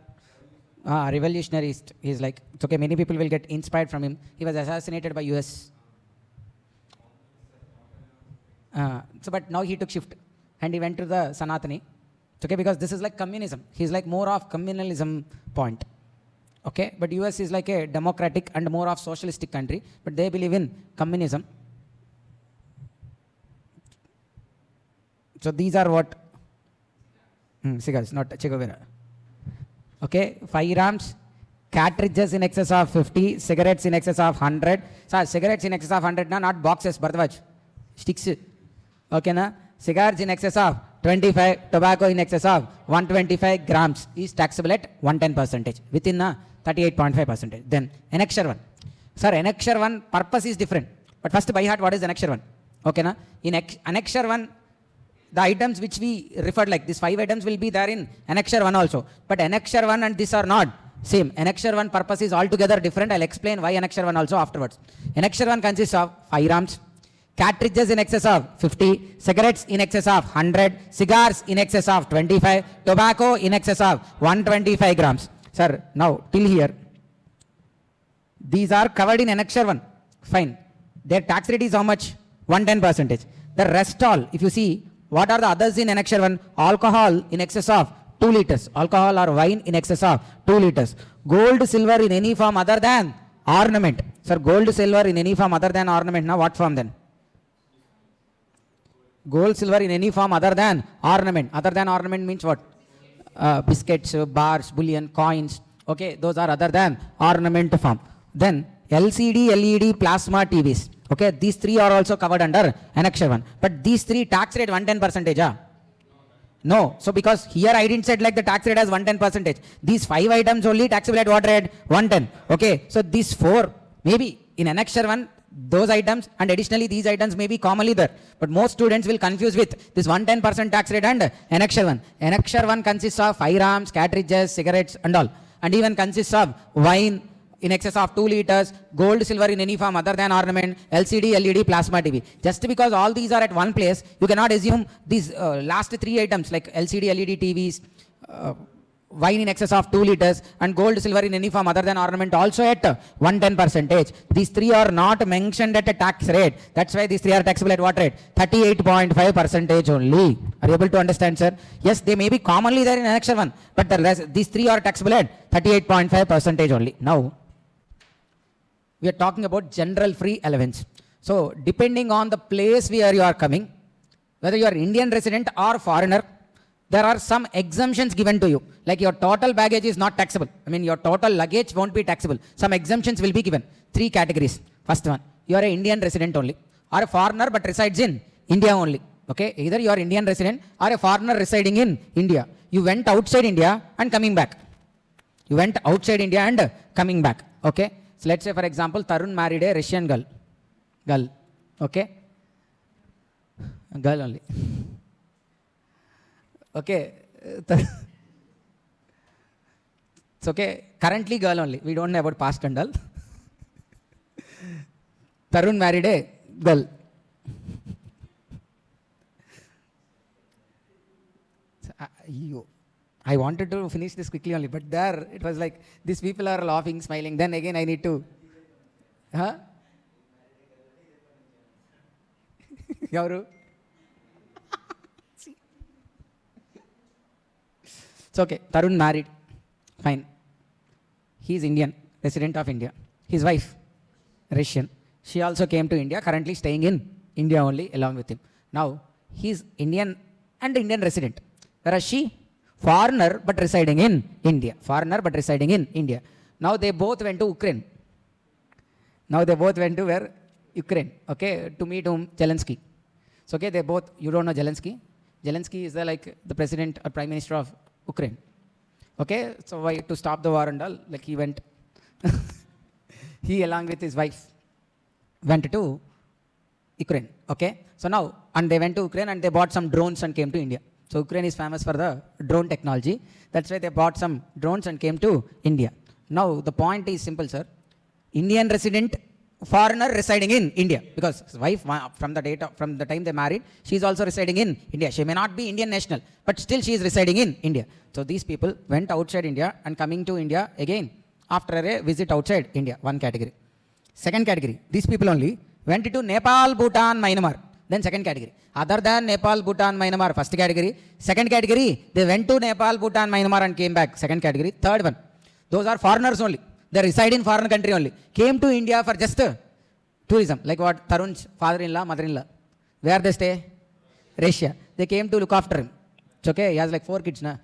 revolutionarist. He's like, it's okay, many people will get inspired from him. He was assassinated by US. So but now he took shift and he went to the Sanatani. It's okay, because this is like communism. He's like more of communalism point. Okay, but US is like a democratic and more of socialistic country, but they believe in communism. So these are what? Cigars, not Che Guevara. Okay, firearms, cartridges in excess of 50, cigarettes in excess of 100. So cigarettes in excess of 100, na, not boxes, Bharadwaj. Sticks. Okay, na? Cigars in excess of 25, tobacco in excess of 125 grams is taxable at 110% within 38.5%. Then annexure 1. Sir, annexure 1 purpose is different. But first by heart, what is annexure 1? Okay, na? In annexure 1, the items which we referred, like these 5 items will be there in annexure 1 also. But annexure 1 and this are not same. Annexure 1 purpose is altogether different. I'll explain why annexure 1 also afterwards. Annexure 1 consists of firearms, cartridges in excess of 50, cigarettes in excess of 100, cigars in excess of 25, tobacco in excess of 125 grams. Sir, now till here, these are covered in Annexure 1. Fine. Their tax rate is how much? 110%. The rest all, if you see, what are the others in Annexure 1? Alcohol in excess of 2 liters. Alcohol or wine in excess of 2 liters. Gold, silver in any form other than ornament. Sir, gold, silver in any form other than ornament. Now what form then? Gold, silver in any form other than ornament. Other than ornament means what? Biscuits, bars, bullion, coins. Okay, those are other than ornament form. Then LCD, LED, plasma TVs. Okay, these three are also covered under Annexure 1. But these three tax rate 110%. No. So because here I didn't said like the tax rate as 110%. These 5 items only taxable at what rate? 110. Okay. So these 4 maybe in Annexure 1 those items and additionally these items may be commonly there. But most students will confuse with this 110% tax rate and Annexure 1. Annexure 1 consists of firearms, cartridges, cigarettes and all. And even consists of wine in excess of 2 liters, gold, silver in any form other than ornament, LCD, LED, plasma TV. Just because all these are at one place, you cannot assume these last 3 items like LCD, LED TVs, wine in excess of 2 liters and gold, silver in any form other than ornament also at 110%. These 3 are not mentioned at a tax rate. That's why these 3 are taxable at what rate? 38.5% only. Are you able to understand, sir? Yes, they may be commonly there in Annexure 1, but the rest, these 3 are taxable at 38.5% only. Now, we are talking about general free allowance. So, depending on the place where you are coming, whether you are Indian resident or foreigner, there are some exemptions given to you. Like your total baggage is not taxable. I mean, your total luggage won't be taxable. Some exemptions will be given. 3 categories. First one, you are an Indian resident only, or a foreigner but resides in India only. Okay, either you are Indian resident or a foreigner residing in India. You went outside India and coming back. You went outside India and coming back. Okay. So let's say for example, Tarun married a Russian girl. Okay. Girl only. Okay. It's okay. Currently girl only. We don't know about past and all. Tarun married a girl. I wanted to finish this quickly only, but there it was like these people are laughing, smiling. Then again I need to. Huh? Yaru? It's okay. Tarun married. Fine. He is Indian, resident of India. His wife, Russian. She also came to India, currently staying in India only along with him. Now, he is Indian and Indian resident. Whereas she, foreigner but residing in India. Foreigner but residing in India. Now they both went to Ukraine. Now they both went to where? Ukraine. Okay, to meet whom? Zelensky. So okay, they both, you don't know Zelensky? Zelensky is like the president or prime minister of Ukraine. Okay, so why to stop the war and all, like he went, he along with his wife went to Ukraine. Okay, so now, and they went to Ukraine and they bought some drones and came to India. So Ukraine is famous for the drone technology. That's why they bought some drones and came to India. Now the point is simple, sir. Indian resident, foreigner residing in India, because his wife from the time they married, she is also residing in India. She may not be Indian national, but still she is residing in India. So these people went outside India and coming to India again after a visit outside India. One category. Second category, these people only went to Nepal, Bhutan, Myanmar. Then second category, other than Nepal, Bhutan, Myanmar, first category. Second category, they went to Nepal, Bhutan, Myanmar and came back. Second category. Third one, those are foreigners only. They reside in foreign country only. Came to India for just tourism. Like what? Tarun's father-in-law, mother-in-law. Where they stay? Russia. They came to look after him. It's okay. He has like 4 kids, na?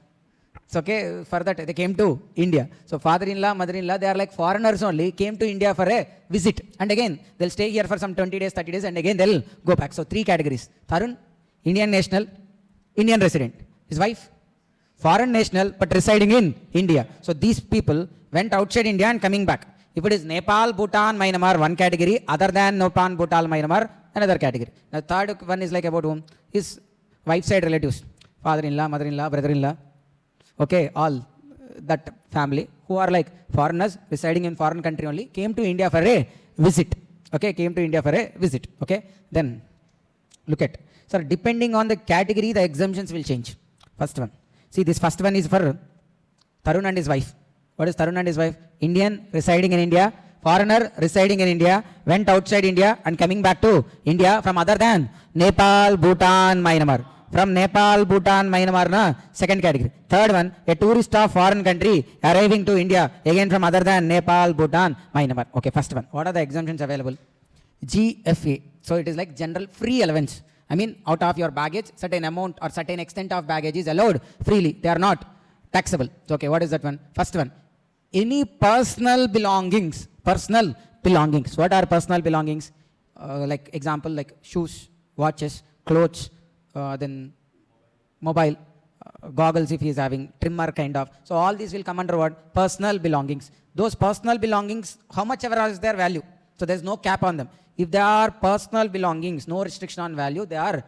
It's okay. For that, they came to India. So father-in-law, mother-in-law, they are like foreigners only. Came to India for a visit. And again, they'll stay here for some 20 days, 30 days, and again they'll go back. So 3 categories. Tarun, Indian national, Indian resident. His wife, foreign national, but residing in India. So these people went outside India and coming back. If it is Nepal, Bhutan, Myanmar, one category. Other than Nepal, Bhutan, Myanmar, another category. Now third one is like about whom? His wife side relatives. Father-in-law, mother-in-law, brother-in-law. Okay, all that family who are like foreigners residing in foreign country only came to India for a visit. Okay, came to India for a visit. Okay, then look at, sir, depending on the category, the exemptions will change. First one. See, this first one is for Tarun and his wife. What is Tarun and his wife? Indian residing in India, foreigner residing in India, went outside India and coming back to India from other than Nepal, Bhutan, Myanmar. From Nepal, Bhutan, Myanmar, na, second category. Third one, a tourist of foreign country arriving to India, again from other than Nepal, Bhutan, Myanmar. Okay, first one. What are the exemptions available? GFA. So it is like general free allowance. I mean, out of your baggage, certain amount or certain extent of baggage is allowed freely. They are not taxable. So, okay, what is that one? First one, any personal belongings. Personal belongings. What are personal belongings? Like example, like shoes, watches, clothes, then mobile, goggles if he is having, trimmer kind of. So all these will come under what? Personal belongings. Those personal belongings, how much ever is their value? So there is no cap on them. If they are personal belongings, no restriction on value, they are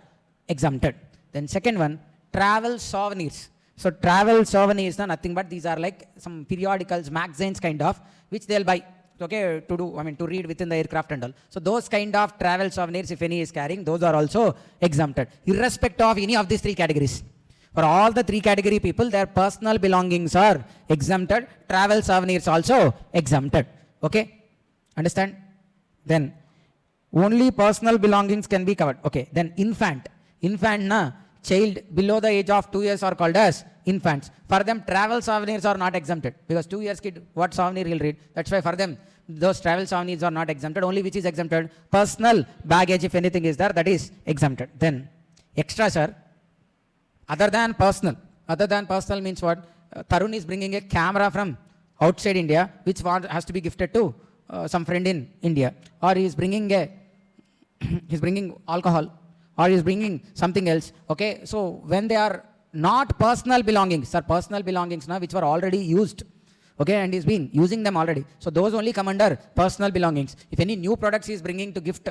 exempted. Then second one, travel souvenirs. So travel souvenirs are nothing but these are like some periodicals, magazines kind of, which they'll buy. Okay, to do, I mean, to read within the aircraft and all. So those kind of travel souvenirs, if any is carrying, those are also exempted, irrespective of any of these three categories. For all the three category people, their personal belongings are exempted, travel souvenirs also exempted. Okay, understand? Then only personal belongings can be covered. Okay, then infant, na, child below the age of 2 years are called as infants. For them, travel souvenirs are not exempted because 2 years kid, what souvenir he'll read? That's why for them, those travel souvenirs are not exempted. Only which is exempted? Personal baggage, if anything is there, that is exempted. Then extra, sir, other than personal means what? Tarun is bringing a camera from outside India, which has to be gifted to some friend in India, or he is bringing he's bringing alcohol, or he is bringing something else. Okay, so when they are not personal belongings, sir, personal belongings now which were already used, okay, and he's been using them already, so those only come under personal belongings. If any new products he is bringing to gift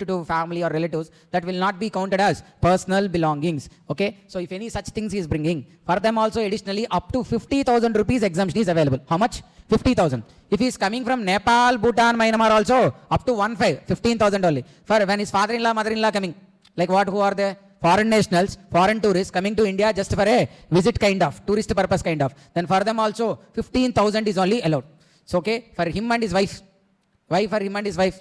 to family or relatives, that will not be counted as personal belongings. Okay, so if any such things he is bringing, for them also additionally up to 50,000 rupees exemption is available. How much? 50,000. If he is coming from Nepal, Bhutan, Myanmar also, up to 15,000 only. For when his father-in-law, mother-in-law coming, like what, who are they? Foreign nationals, foreign tourists coming to India just for a visit kind of, tourist purpose kind of. Then for them also 15,000 is only allowed. So okay, for him and his wife. Why for him and his wife?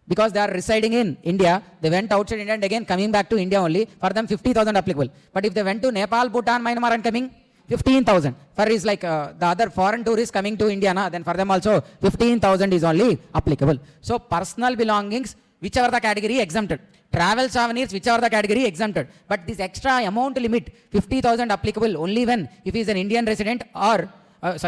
Because they are residing in India, they went outside India and again coming back to India only, for them 50,000 applicable. But if they went to Nepal, Bhutan, Myanmar and coming, 15,000. For is like the other foreign tourists coming to India, then for them also 15,000 is only applicable. So personal belongings, whichever the category exempted. Travel souvenirs, whichever the category exempted. But this extra amount limit, 50,000 applicable only when if he is an Indian resident or,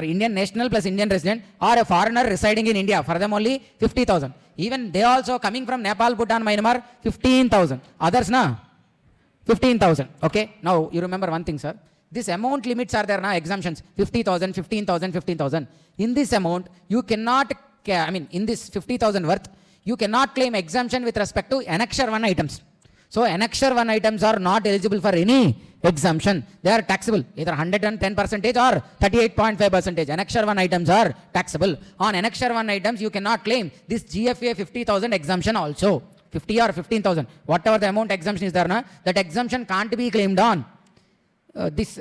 Indian national plus Indian resident or a foreigner residing in India. For them only 50,000. Even they also coming from Nepal, Bhutan, Myanmar, 15,000. Others, na? 15,000. Okay. Now, you remember one thing, sir. This amount limits are there, na? Exemptions. 50,000, 15,000, 15,000. In this amount, you cannot, in this 50,000 worth, you cannot claim exemption with respect to Annexure 1 items. So Annexure 1 items are not eligible for any exemption. They are taxable, either 110% or 38.5%. Annexure 1 items are taxable. On Annexure 1 items, you cannot claim this GFA 50,000 exemption also. 50 or 15,000. Whatever the amount exemption is there, na, that exemption can't be claimed on this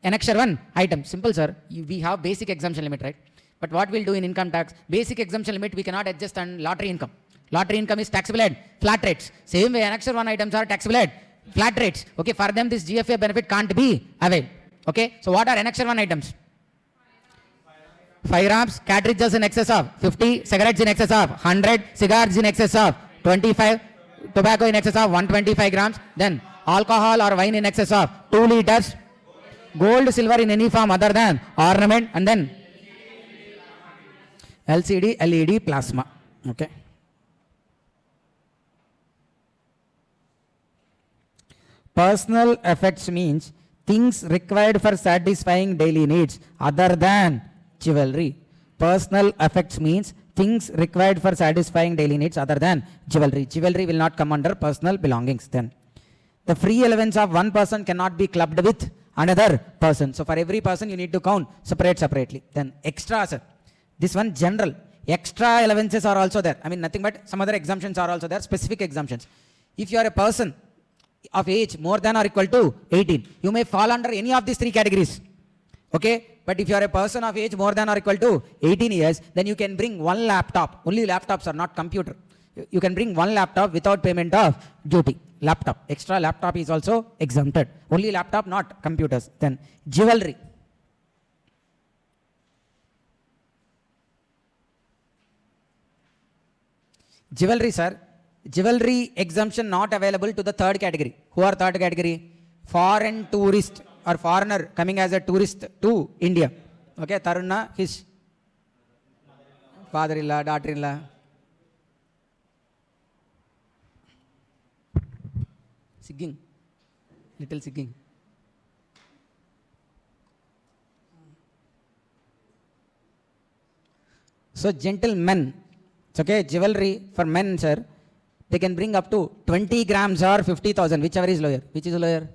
Annexure 1 item. Simple, sir. We have basic exemption limit, right? But what we'll do in income tax, basic exemption limit we cannot adjust on lottery income. Lottery income is taxable at flat rates. Same way Annexure 1 items are taxable at flat rates. Okay, for them this GFA benefit can't be availed. Okay, so what are Annexure 1 items? Firearms, cartridges in excess of 50, cigarettes in excess of 100, cigars in excess of 25, tobacco in excess of 125 grams, then alcohol or wine in excess of 2 liters, gold, silver in any form other than ornament, and then LCD, LED, plasma. Okay. Personal effects means things required for satisfying daily needs other than jewelry. Personal effects means things required for satisfying daily needs other than jewelry. Jewelry will not come under personal belongings then. The free allowance of one person cannot be clubbed with another person. So for every person you need to count separately. Then extra, sir. This one general. extra allowances are also there. I mean, nothing but some other exemptions are also there, specific exemptions. If you are a person of age more than or equal to 18, you may fall under any of these three categories. Okay? But if you are a person of age more than or equal to 18 years, then you can bring one laptop. Only laptops are not computer. You can bring one laptop without payment of duty. Laptop. Extra laptop is also exempted. Only laptop, not computers. Then jewelry. Jewelry, sir. Jewelry exemption not available to the third category. Who are third category? Foreign tourist or foreigner coming as a tourist to India. Okay, Taruna, his father-in-law, daughter-in-law. Sigging. Little sigging. So gentlemen, it's okay, jewelry for men, sir, they can bring up to 20 grams or 50,000, whichever is lower. Which is lower?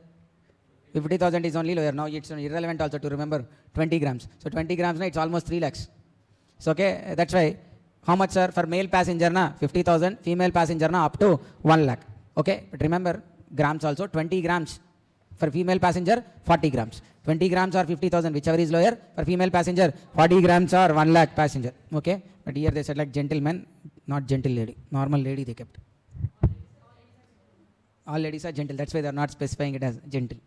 50,000 is only lower. Now it's irrelevant also to remember 20 grams. So 20 grams, it's almost 3 lakhs. So okay, that's why. How much, sir? For male passenger, 50,000. Female passenger, up to 1 lakh. Okay, but remember, grams also, 20 grams. For female passenger, 40 grams. 20 grams or 50,000, whichever is lower. For female passenger, 40 grams or 1 lakh passenger. Okay, but here they said like gentleman, not gentle lady. Normal lady they kept. All ladies are gentle. That's why they are not specifying it as gentle.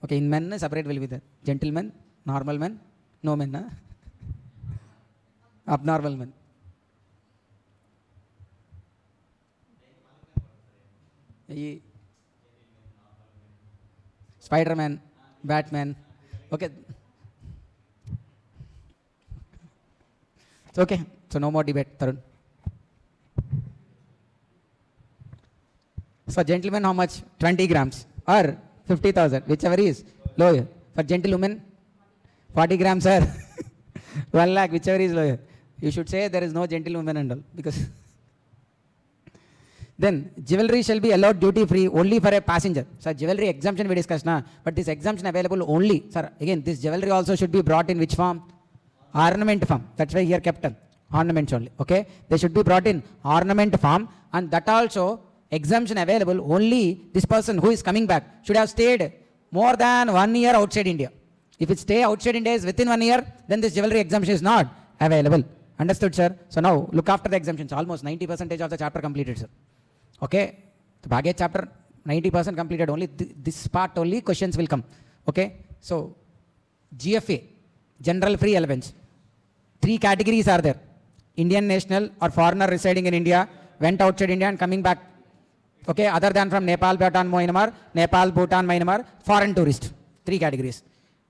Okay, in men, separate will be there. Gentlemen, normal men, no men, abnormal men. Spider-Man, Batman. Okay. It's okay. So no more debate, Tarun. So gentlemen, how much? 20 grams or 50,000, whichever is lower. For gentlewomen, 40 grams or 1 lakh, whichever is lower. You should say there is no gentlewoman and all, because then jewelry shall be allowed duty free only for a passenger. Sir, jewelry exemption we discussed now, but this exemption available only. Sir, again, this jewelry also should be brought in which form? Ornament form. That's why here kept ornaments only. Okay, they should be brought in ornament form, and that also exemption available only this person who is coming back should have stayed more than 1 year outside India. If it stay outside India is within 1 year, then this jewelry exemption is not available. Understood, sir? So now look after the exemptions. Almost 90% of the chapter completed, sir. Okay, the baggage chapter 90% completed. Only this part only questions will come. Okay, so GFA, general free allowance. 3 categories are there. Indian national or foreigner residing in India, went outside India and coming back. Okay, other than from Nepal, Bhutan, Myanmar, Nepal, Bhutan, Myanmar, foreign tourist. 3 categories.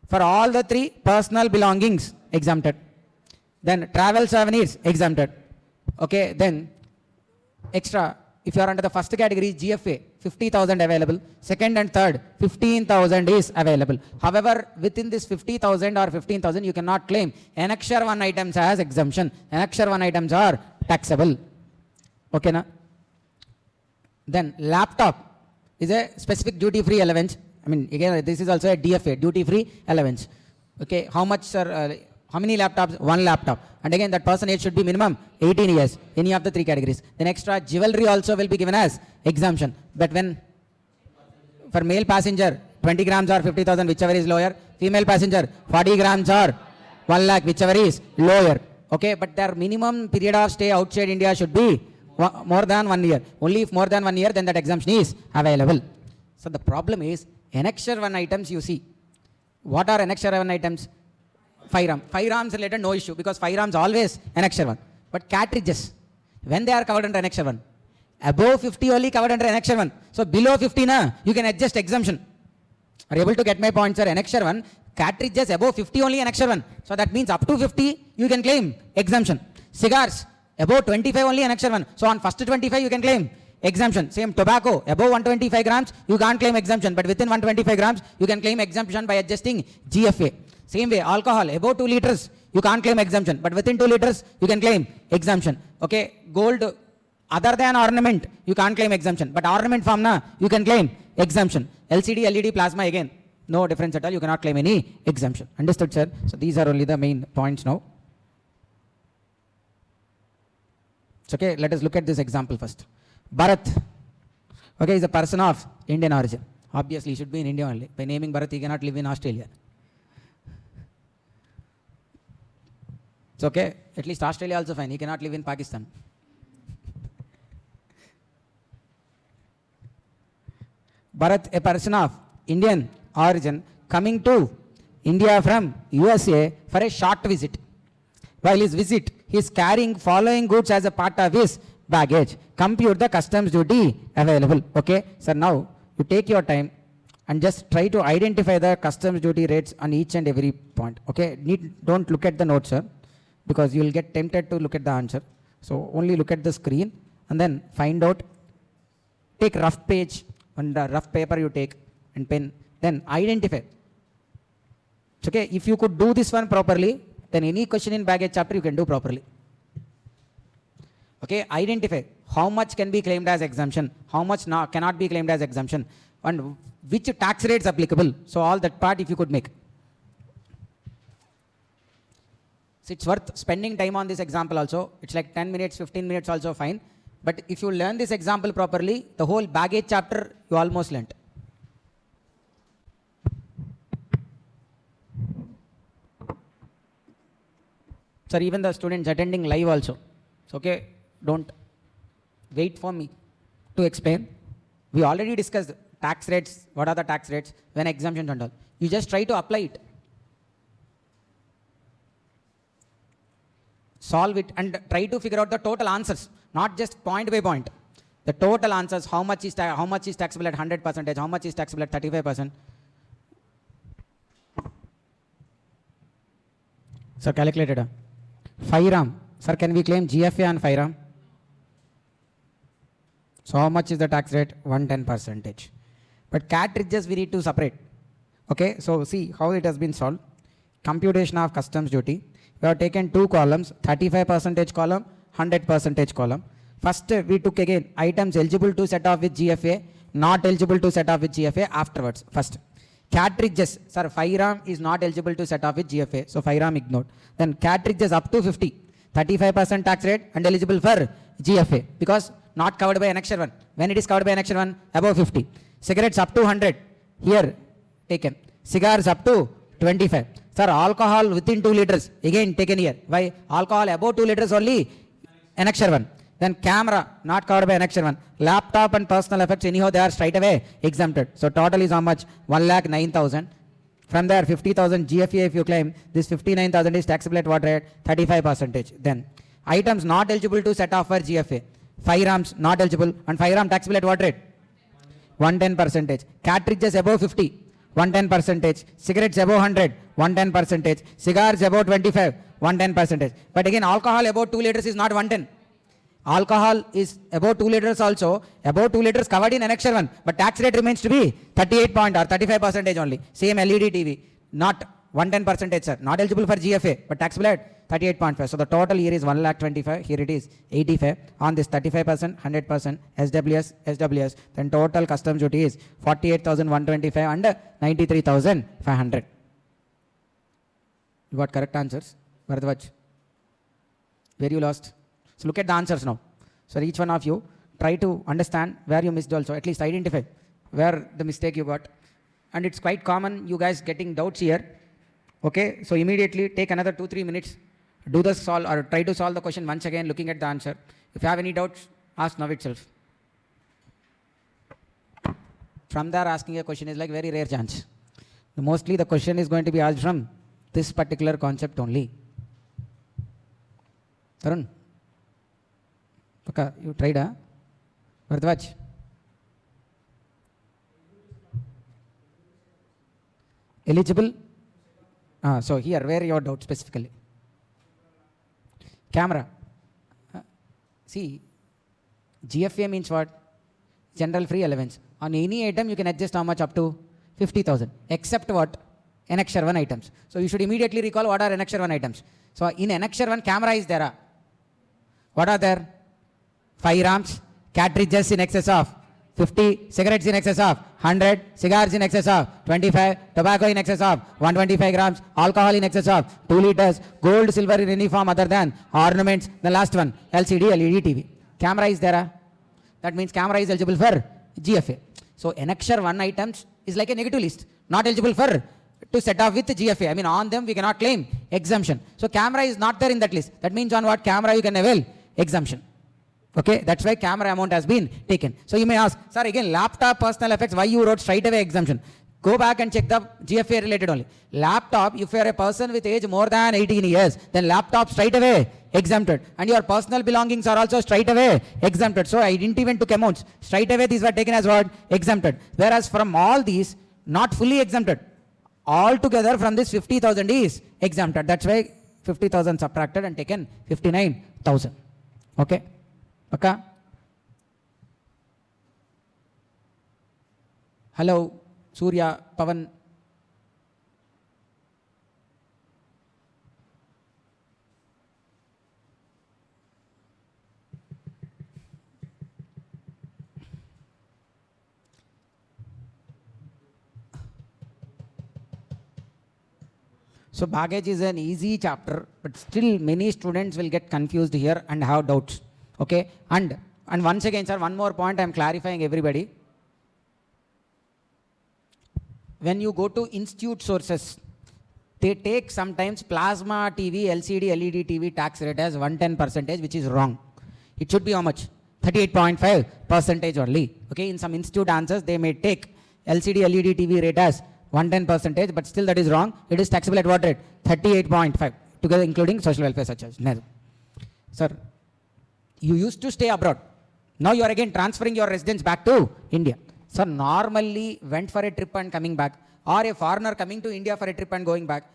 For all the 3, personal belongings exempted. Then travel souvenirs exempted. Okay, then extra. If you are under the first category, GFA, 50,000 available. Second and third, 15,000 is available. However, within this 50,000 or 15,000, you cannot claim Annexure 1 items as exemption. Annexure 1 items are taxable. Okay, na? Then laptop is a specific duty-free allowance. I mean, again, this is also a DFA, duty-free allowance. Okay, how much, sir? How many laptops? 1 laptop. And again, that person age should be minimum 18 years, any of the 3 categories. Then extra jewelry also will be given as exemption. But when for male passenger, 20 grams or 50,000, whichever is lower. Female passenger, 40 grams or 1 lakh, whichever is lower. Okay, but their minimum period of stay outside India should be more than 1 year. Only if more than 1 year, then that exemption is available. So the problem is, Annexure 1 items you see. What are Annexure 1 items? Firearm. Firearms related, no issue, because firearms always Annexure 1. But cartridges, when they are covered under Annexure 1? Above 50 only covered under Annexure 1. So below 50, you can adjust exemption. Are you able to get my point, sir? Annexure 1, cartridges above 50 only Annexure 1. So that means up to 50, you can claim exemption. Cigars, above 25 only Annexure 1. So on first 25, you can claim exemption. Same tobacco, above 125 grams, you can't claim exemption. But within 125 grams, you can claim exemption by adjusting GFA. Same way, alcohol, above 2 liters, you can't claim exemption. But within 2 liters, you can claim exemption. Okay, gold, other than ornament, you can't claim exemption. But ornament form, you can claim exemption. LCD, LED, plasma, again, no difference at all. You cannot claim any exemption. Understood, sir? So these are only the main points now. So, okay, let us look at this example first. Bharat, okay, is a person of Indian origin. Obviously, he should be in India only. By naming Bharat, he cannot live in Australia. It's okay, at least Australia also fine. He cannot live in Pakistan. Bharat, a person of Indian origin, coming to India from USA for a short visit. While his visit, he is carrying following goods as a part of his baggage. Compute the customs duty available. Okay, so now you take your time and just try to identify the customs duty rates on each and every point. Okay, don't look at the notes, sir, because you will get tempted to look at the answer. So only look at the screen and then find out. Take rough page and the rough paper you take and pen. Then identify. It's okay, if you could do this one properly, then any question in baggage chapter you can do properly. Okay, identify how much can be claimed as exemption, how much cannot be claimed as exemption, and which tax rates applicable. So all that part if you could make. So it's worth spending time on this example also. It's like 10 minutes, 15 minutes also fine. But if you learn this example properly, the whole baggage chapter you almost learnt. Sir, even the students attending live also. It's okay, don't wait for me to explain. We already discussed tax rates, what are the tax rates, when exemptions and all. You just try to apply it. Solve it and try to figure out the total answers, not just point by point. The total answers, how much is taxable at 100%, how much is taxable at 35%. Sir, calculated. 5 RAM. Sir, can we claim GFA on 5 RAM? So how much is the tax rate? 110%. But cartridges we need to separate. Okay, so see how it has been solved. Computation of customs duty. We have taken two columns, 35% column, 100% column. First we took again items eligible to set off with GFA, not eligible to set off with GFA afterwards. First. Cartridges, sir, 5 RAM is not eligible to set off with GFA, so 5 RAM ignored. Then cartridges up to 50, 35% tax rate and eligible for GFA because not covered by annexure 1. When it is covered by annexure 1, above 50. Cigarettes up to 100, here taken. Cigars up to 25. Sir, alcohol within 2 liters, again taken here. Why? Alcohol above 2 liters only, annexure 1. Then camera, not covered by annexure 1. Laptop and personal effects, anyhow they are straight away exempted. So total is how much? 1,09,000. From there 50,000 GFA if you claim, this 59,000 is taxable at what rate? 35%. Then items not eligible to set off for GFA. 5 RAMs not eligible and 5 RAM taxable at what rate? 110%. Cartridges above 50, 110%. Cigarettes above 100, 110%. Cigars above 25, 110%. But again alcohol above 2 liters is not 110. Alcohol is above 2 liters also, above 2 liters covered in annexure 1, but tax rate remains to be 38 point or 35% only. Same LED TV, not 110%, sir, not eligible for GFA, but taxable at 38.5. So the total here is 1,25,000, here it is 85. On this 35%, 100%, SWS, then total customs duty is 48,125 and 93,500. You got correct answers? Bharadwaj, where you lost? So look at the answers now. So each one of you try to understand where you missed also, at least identify where the mistake you got. And it's quite common you guys getting doubts here. Okay, so immediately take another 2-3 minutes, do the solve or try to solve the question once again looking at the answer. If you have any doubts, ask now itself. From there asking a question is like very rare chance. Mostly the question is going to be asked from this particular concept only. Tarun? Okay, you tried, huh? Bharadwaj? Eligible? So here, where your doubt specifically? Camera. See, GFA means what? General free allowance. On any item, you can adjust how much up to 50,000. Except what? Annexure 1 items. So you should immediately recall what are annexure 1 items. So in annexure 1, camera is there. What are there? 5 RAMs, cartridges in excess of 50 cigarettes in excess of 100, cigars in excess of 25, tobacco in excess of 125 grams, alcohol in excess of 2 liters, gold, silver in any form other than ornaments. The last one, LCD, LED TV. Camera is there. That means camera is eligible for GFA. So annexure 1 items is like a negative list, not eligible for to set off with GFA. I mean, on them we cannot claim exemption. So camera is not there in that list. That means on what camera you can avail exemption. Okay, that's why camera amount has been taken. So you may ask, sir, again, laptop personal effects, why you wrote straight away exemption? Go back and check the GFA related only. Laptop, if you are a person with age more than 18 years, then laptop straight away exempted. And your personal belongings are also straight away exempted. So I didn't even took amounts. Straight away these were taken as what? Exempted. Whereas from all these, not fully exempted. Altogether from this 50,000 is exempted. That's why 50,000 subtracted and taken 59,000. Okay? Okay? Hello, Surya, Pavan. So baggage is an easy chapter, but still many students will get confused here and have doubts. Okay, and once again, sir, one more point I am clarifying everybody. When you go to institute sources, they take sometimes plasma TV, LCD, LED TV tax rate as 110%, which is wrong. It should be how much? 38.5% only. Okay, in some institute answers, they may take LCD, LED TV rate as 110%, but still that is wrong. It is taxable at what rate? 38.5, together including social welfare surcharge. No. Sir, you used to stay abroad. Now you are again transferring your residence back to India. So normally went for a trip and coming back, or a foreigner coming to India for a trip and going back,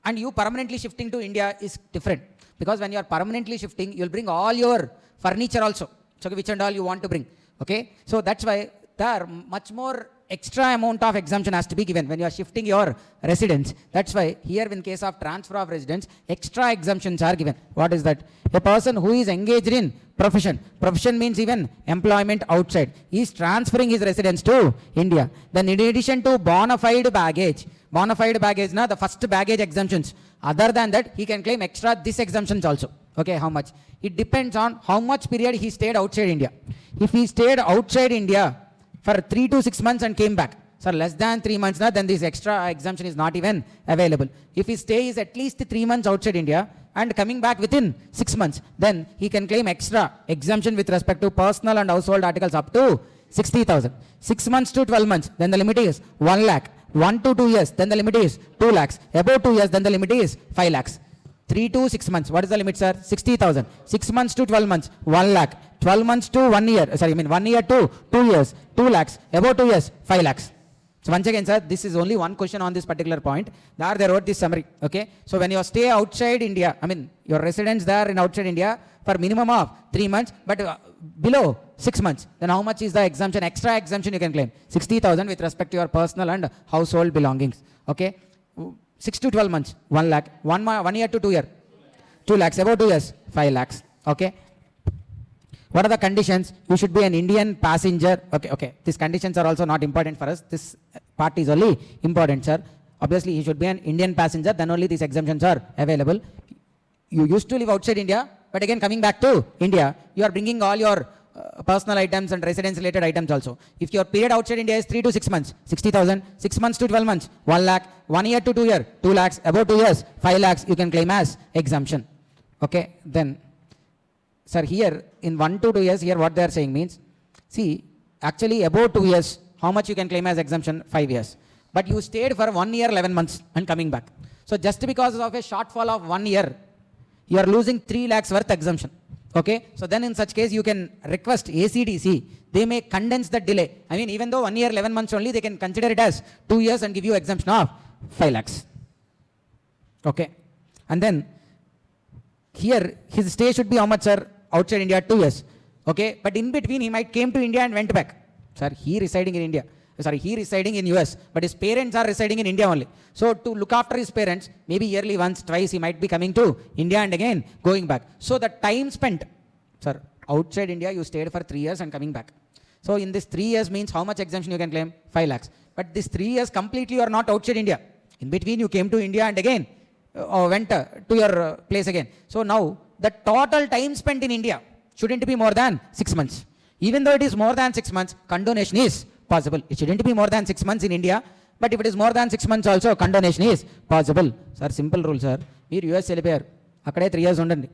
and you permanently shifting to India is different. Because when you are permanently shifting, you will bring all your furniture also. So which and all you want to bring. Okay. So that's why there much more extra amount of exemption has to be given when you are shifting your residence. That's why here in case of transfer of residence, extra exemptions are given. What is that? A person who is engaged in profession. Profession means even employment outside. He is transferring his residence to India. Then in addition to bona fide baggage, the first baggage exemptions. Other than that, he can claim extra this exemptions also. Okay, how much? It depends on how much period he stayed outside India. If he stayed outside India for 3 to 6 months and came back, sir, less than 3 months, then this extra exemption is not even available. If his stay is at least 3 months outside India and coming back within 6 months, then he can claim extra exemption with respect to personal and household articles up to 60,000. 6 months to 12 months, then the limit is 1 lakh. 1 to 2 years, then the limit is 2 lakhs. Above 2 years, then the limit is 5 lakhs. 3 to 6 months, what is the limit, sir? 60,000. 6 months to 12 months, 1 lakh. 12 months to 1 year, 1 year to 2 years, 2 lakhs. Above 2 years, 5 lakhs. So once again, sir, this is only one question on this particular point. There they wrote this summary. Okay. So when you stay outside India, your residence there in outside India for minimum of 3 months, but below 6 months, then how much is the exemption, extra exemption you can claim? 60,000 with respect to your personal and household belongings. Okay. 6 to 12 months, 1 lakh. 1 year to 2 year, 2 lakhs. Above 2 years, 5 lakhs. Okay. What are the conditions? You should be an Indian passenger. Okay. These conditions are also not important for us. This part is only important, sir. Obviously, he should be an Indian passenger. Then only these exemptions are available. You used to live outside India, but again coming back to India, you are bringing all your personal items and residence-related items also. If your period outside India is 3 to 6 months, 60,000. 6 months to 12 months, 1 lakh. 1 year to 2 year, 2 lakhs. Above 2 years, 5 lakhs. You can claim as exemption. Okay. Then, sir, here in 1 to 2 years, here what they are saying means, see, actually above 2 years, how much you can claim as exemption? 5 years. But you stayed for 1 year, 11 months and coming back. So just because of a shortfall of 1 year, you are losing 3 lakhs worth exemption. Okay. So then in such case, you can request ACDC. They may condense the delay. Even though 1 year, 11 months only, they can consider it as 2 years and give you exemption of 5 lakhs. Okay. And then here, his stay should be how much, sir? Outside India, 2 years. Okay. But in between, he might came to India and went back. Sir, he residing in India. He residing in US, but his parents are residing in India only. So to look after his parents, maybe yearly once, twice, he might be coming to India and again going back. So the time spent, sir, outside India, you stayed for 3 years and coming back. So in this 3 years means how much exemption you can claim? 5 lakhs. But this 3 years completely you are not outside India. In between you came to India and again went to your place again. So now the total time spent in India shouldn't be more than 6 months. Even though it is more than 6 months, condonation is possible. It shouldn't be more than 6 months in India, but if it is more than 6 months also, condonation is possible. Sir, simple rule, sir. మీరు US వెళ్ళిపోయారు, అక్కడే 3 years ఉండండి.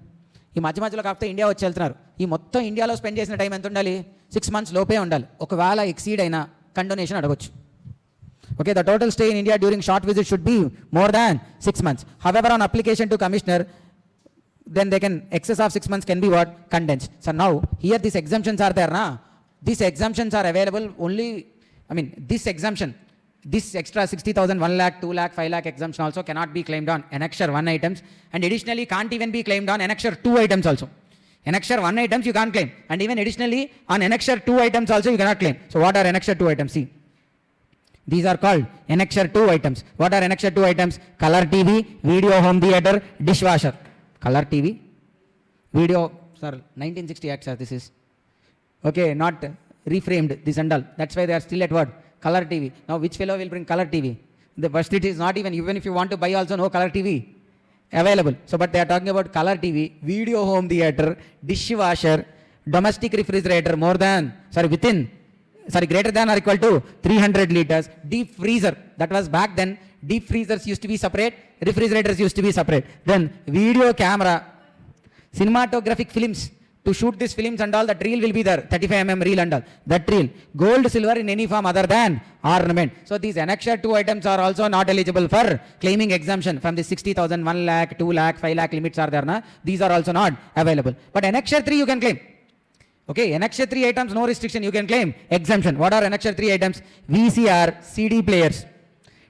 ఈ మధ్యలో కాకపోతే India వచ్చి వెళ్తున్నారు. ఈ మొత్తం ఇండియాలో స్పెండ్ చేసిన టైం ఎంత ఉండాలి? 6 months లోపే ఉండాలి. ఒకవేళ ఎక్సీడ్ అయినా కండోనేషన్ అడగొచ్చు. Okay, the total stay in India during short visit should be more than 6 months. However, on application to commissioner, then they can, excess of 6 months can be what? Condensed. So now, here these exemptions are there, na? These exemptions are available only, this exemption, this extra 60,000, 1 lakh, 2 lakh, 5 lakh exemption also cannot be claimed on Annexure 1 items, and additionally can't even be claimed on Annexure 2 items also. Annexure 1 items you can't claim, and even additionally on Annexure 2 items also you cannot claim. So what are Annexure 2 items? See, these are called Annexure 2 items. What are Annexure 2 items? Color TV, video home theater, dishwasher. Color TV, video, sir, 1960 Act, sir, this is. Okay, not reframed, this and all. That's why they are still at what? Color TV. Now, which fellow will bring color TV? The first it is not even if you want to buy also, no color TV available. So, but they are talking about color TV, video home theater, dishwasher, domestic refrigerator greater than or equal to 300 liters, deep freezer. That was back then. Deep freezers used to be separate, refrigerators used to be separate. Then video camera, cinematographic films. To shoot these films and all, that reel will be there, 35 reel and all. That reel, gold, silver in any form other than ornament. So these Annexure 2 items are also not eligible for claiming exemption from the 60,000, 1 lakh, 2 lakh, 5 lakh limits are there. Na? These are also not available. But Annexure 3 you can claim. Okay, Annexure 3 items, no restriction, you can claim exemption. What are Annexure 3 items? VCR, CD players.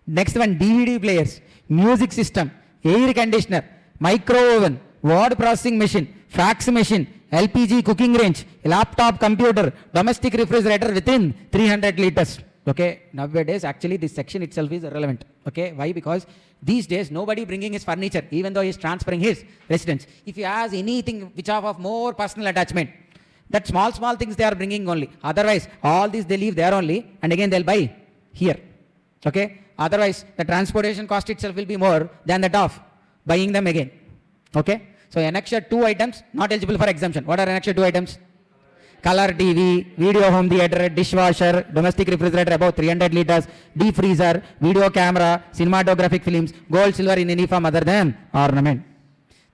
Next one, DVD players, music system, air conditioner, micro oven, word processing machine, fax machine, LPG cooking range, laptop computer, domestic refrigerator within 300 liters. Okay, nowadays actually this section itself is irrelevant. Okay, why? Because these days nobody bringing his furniture, even though he is transferring his residence. If he has anything which are of more personal attachment, that small things they are bringing only. Otherwise, all these they leave there only, and again they'll buy here. Okay, otherwise the transportation cost itself will be more than that of buying them again. Okay, so Annexure 2 items not eligible for exemption. What are Annexure 2 items? Color TV, video home theater, dishwasher, domestic refrigerator above 300 liters, deep freezer, video camera, cinematographic films, gold, silver in any form other than ornament.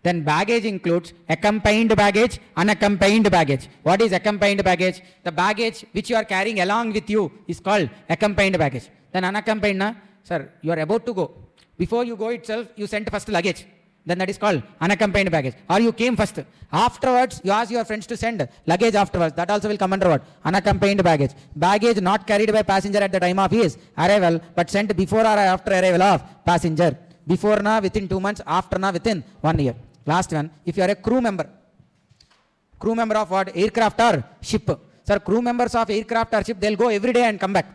Then baggage includes accompanied baggage, unaccompanied baggage. What is accompanied baggage? The baggage which you are carrying along with you is called accompanied baggage. Then unaccompanied, na? Sir, you are about to go. Before you go itself, you sent first luggage. Then that is called unaccompanied baggage. Or you came first. Afterwards, you ask your friends to send luggage afterwards. That also will come under what? Unaccompanied baggage. Baggage not carried by passenger at the time of his arrival, but sent before or after arrival of passenger. Before na within 2 months, after na within 1 year. Last one, if you are a crew member of what? Aircraft or ship. Sir, crew members of aircraft or ship, they'll go every day and come back.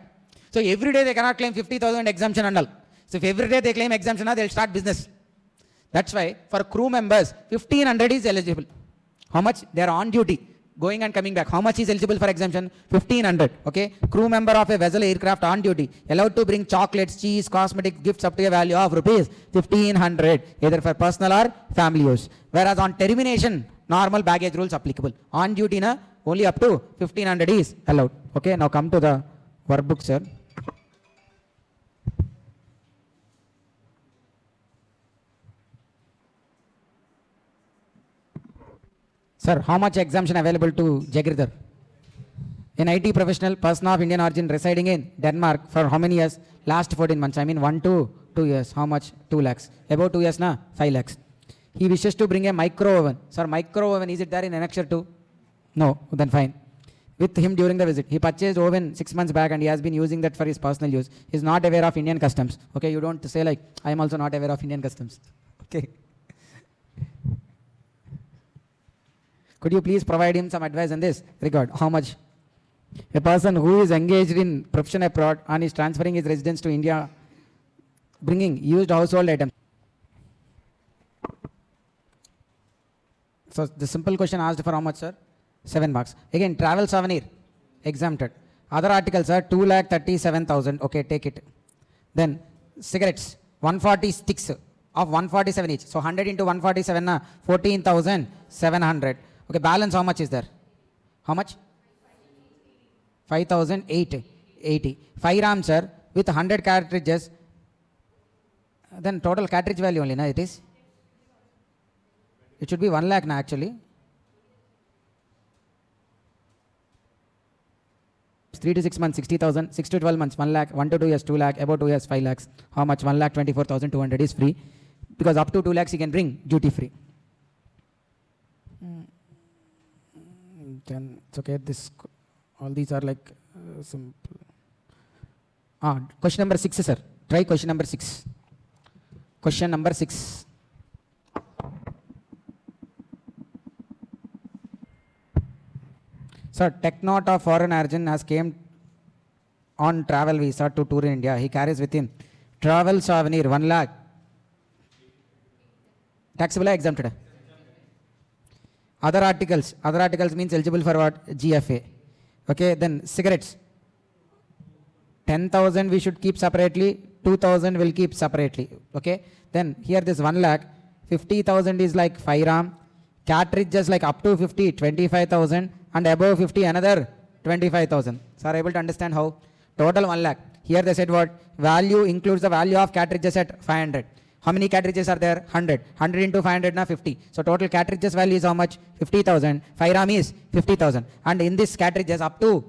So every day they cannot claim 50,000 exemption and all. So if every day they claim exemption, they'll start business. That's why for crew members, 1,500 is eligible. How much? They are on duty, going and coming back. How much is eligible for exemption? 1,500. Okay, crew member of a vessel aircraft on duty allowed to bring chocolates, cheese, cosmetic gifts up to a value of rupees 1,500, either for personal or family use. Whereas on termination, normal baggage rules applicable. On duty na only up to 1,500 is allowed. Okay, now come to the workbook, sir. Sir, how much exemption available to Jagridhar? An IT professional, person of Indian origin residing in Denmark for how many years? Last 14 months. 1 to 2 years. How much? 2 lakhs. About 2 years, na? 5 lakhs. He wishes to bring a micro oven. Sir, micro oven, is it there in Annexure 2? No, then fine. With him during the visit. He purchased oven 6 months back and he has been using that for his personal use. He is not aware of Indian customs. Okay, you don't say like, I am also not aware of Indian customs. Okay. Could you please provide him some advice on this regard? How much? A person who is engaged in profession abroad and is transferring his residence to India, bringing used household items. So the simple question asked for how much, sir? 7 marks. Again, travel souvenir. exempted. Other articles are 2,37,000. Okay, take it. Then cigarettes 146 of 147 each. So 100 into 147, 14,700. Okay, balance how much is there? How much? 5,880. 5 RAM, sir, with 100 cartridges. Then total cartridge value only, na, it is? It should be 1 lakh, na, actually. 3 to 6 months, 60,000. 6 to 12 months, 1 lakh. 1 to 2 years, 2 lakh. Above 2 years, 5 lakhs. How much? 1,24,200 is free. Because up to 2 lakhs, you can bring duty free. Then it's okay. All these are like simple. Question number 6, sir. Try question number 6. Question number 6. Sir, Technot of foreign origin has came on travel visa to tour in India. He carries with him travel souvenir 1 lakh. Taxable or exempted? Other articles means eligible for what? GFA. Okay, then cigarettes. 10,000 we should keep separately, 2,000 will keep separately. Okay, then here this 1 lakh, 50,000 is like 5 RAM. Cartridges like up to 50, 25,000, and above 50 another 25,000. So are able to understand how? Total 1 lakh. Here they said what? Value includes the value of cartridges at 500. How many cartridges are there? 100. 100 into 500 na 50. So total cartridges value is how much? 50,000. 5 RAM is 50,000. And in this cartridges up to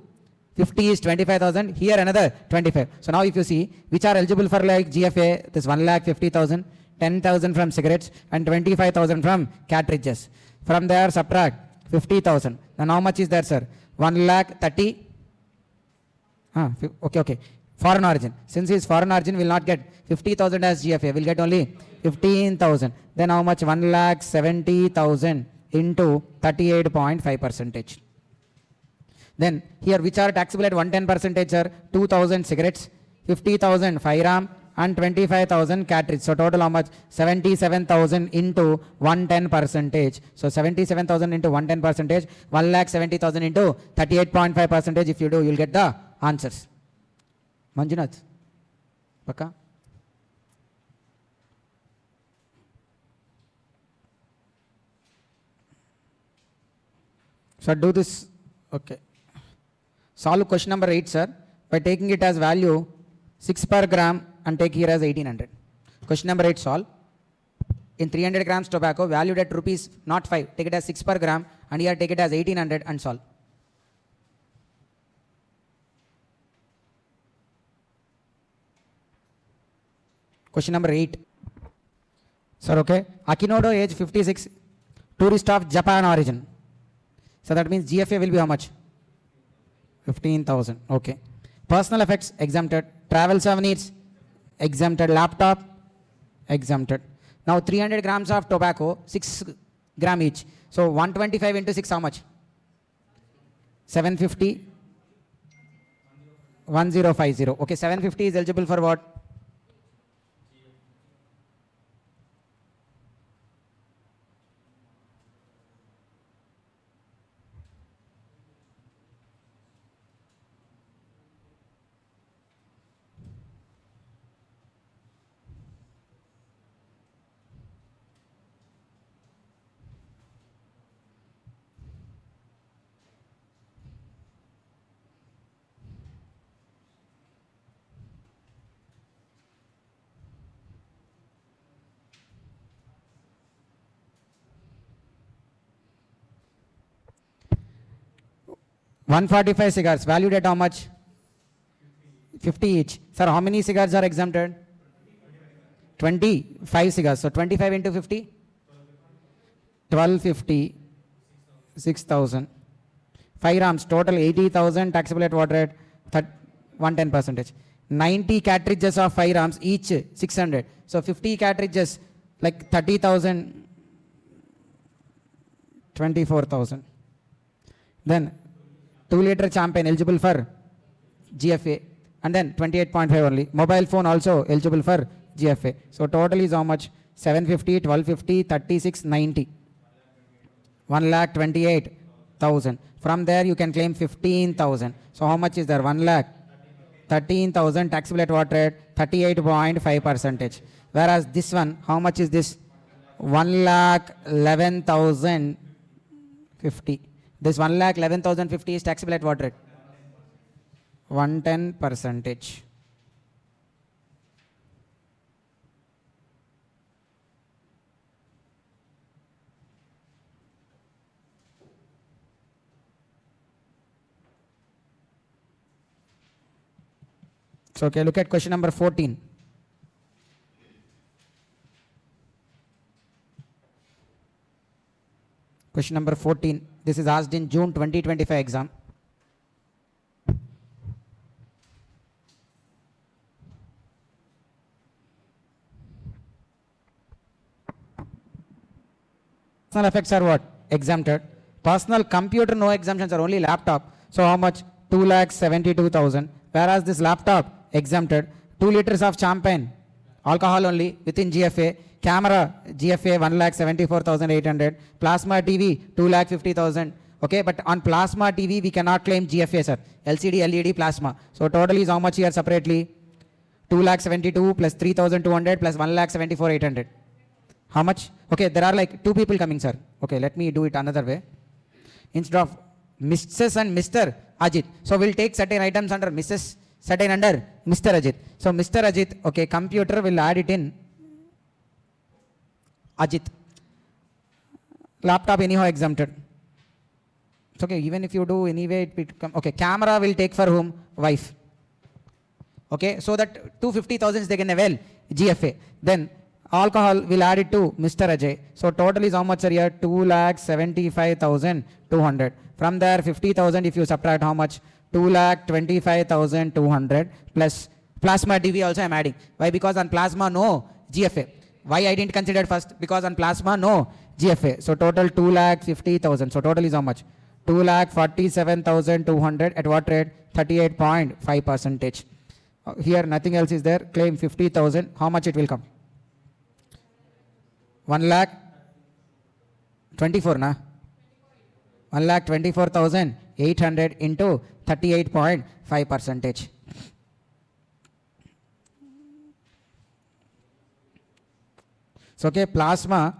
50 is 25,000. Here another 25. So now if you see which are eligible for like GFA, this 1,50,000, 10,000 from cigarettes and 25,000 from cartridges. From there subtract 50,000. Then how much is there, sir? 1,30,000. Okay. Foreign origin. Since he is foreign origin, will not get 50,000 as GFA. Will get only 15,000. Then how much? 1,70,000 into 38.5%. Then here which are taxable at 110%, sir? 2,000 cigarettes, 50,000 5 RAM and 25,000 cartridge. So total how much? 77,000 into 110%. So 77,000 into 110%, 1,70,000 into 38.5%. If you do, you will get the answers. Manjunath, Paka? So do this. Okay. Solve question number 8, sir, by taking it as value 6 per gram and take here as 1800. Question number 8 solve. In 300 grams tobacco valued at rupees not 5, take it as 6 per gram and here take it as 1800 and solve. Question number 8. Sir, okay. Akinodo, age 56, tourist of Japan origin. So that means GFA will be how much? 15,000. Okay. Personal effects exempted. Travel souvenirs exempted. Laptop exempted. Now 300 grams of tobacco, 6 gram each. So 125 into 6 how much? 750. 1050. Okay, 750 is eligible for what? $145 cigars valued at how much? 50 each. Sir, how many cigars are exempted? 25 cigars. So 25 into 50? 1250. 6,000. 5 rams. Total 80,000. Taxable at what rate? 110%. 90 cartridges of 5 rams. Each 600. So 50 cartridges like 30,000. 24,000. Then 2-liter champagne eligible for GFA and then 28.5 only. Mobile phone also eligible for GFA. So total is how much? 750, 1250, 36, 90. 1,28,000. thousand. From there you can claim 15,000. So how much is there? 1 lakh. 13,000 taxable at what rate? 38.5 percentage. Whereas this one, how much is this? 1,11,050. This 1,11,050 is taxable at what rate? 110 percentage. So, okay, look at question number 14. Question number 14. This is asked in June 2025 exam. Personal effects are what? Exempted. Personal computer, no exemptions, are only laptop. So how much? 2,72,000. Whereas this laptop exempted. 2 liters of champagne, alcohol only within GFA. Camera, GFA 1,74,800. Plasma TV, 2,50,000. Okay, but on plasma TV we cannot claim GFA, sir. LCD, LED, plasma. So total is how much here separately? 2,72,000 plus 3,200 plus 1,74,800. How much? Okay, there are like 2 people coming, sir. Okay, let me do it another way. Instead of Mrs. and Mr. Ajit. So we'll take certain items under Mrs., certain under Mr. Ajit. So Mr. Ajit, okay, computer will add it in Ajit. Laptop anyhow exempted. It's okay, even if you do anyway, it become, okay, camera will take for whom? Wife. Okay, so that 250,000 they can avail GFA. Then alcohol will add it to Mr. Ajay. So total is how much are here? 2,75,200. From there 50,000 if you subtract how much? 2,25,200 plus plasma TV also I am adding. Why? Because on plasma no GFA. Why I didn't consider it first? Because on plasma no GFA. So total 2,50,000. So total is how much? 2,47,200 at what rate? 38.5 percentage. Here nothing else is there. Claim 50,000. How much it will come? 1,24,000 na? 1,24,800 into 38.5 percentage. So okay, plasma,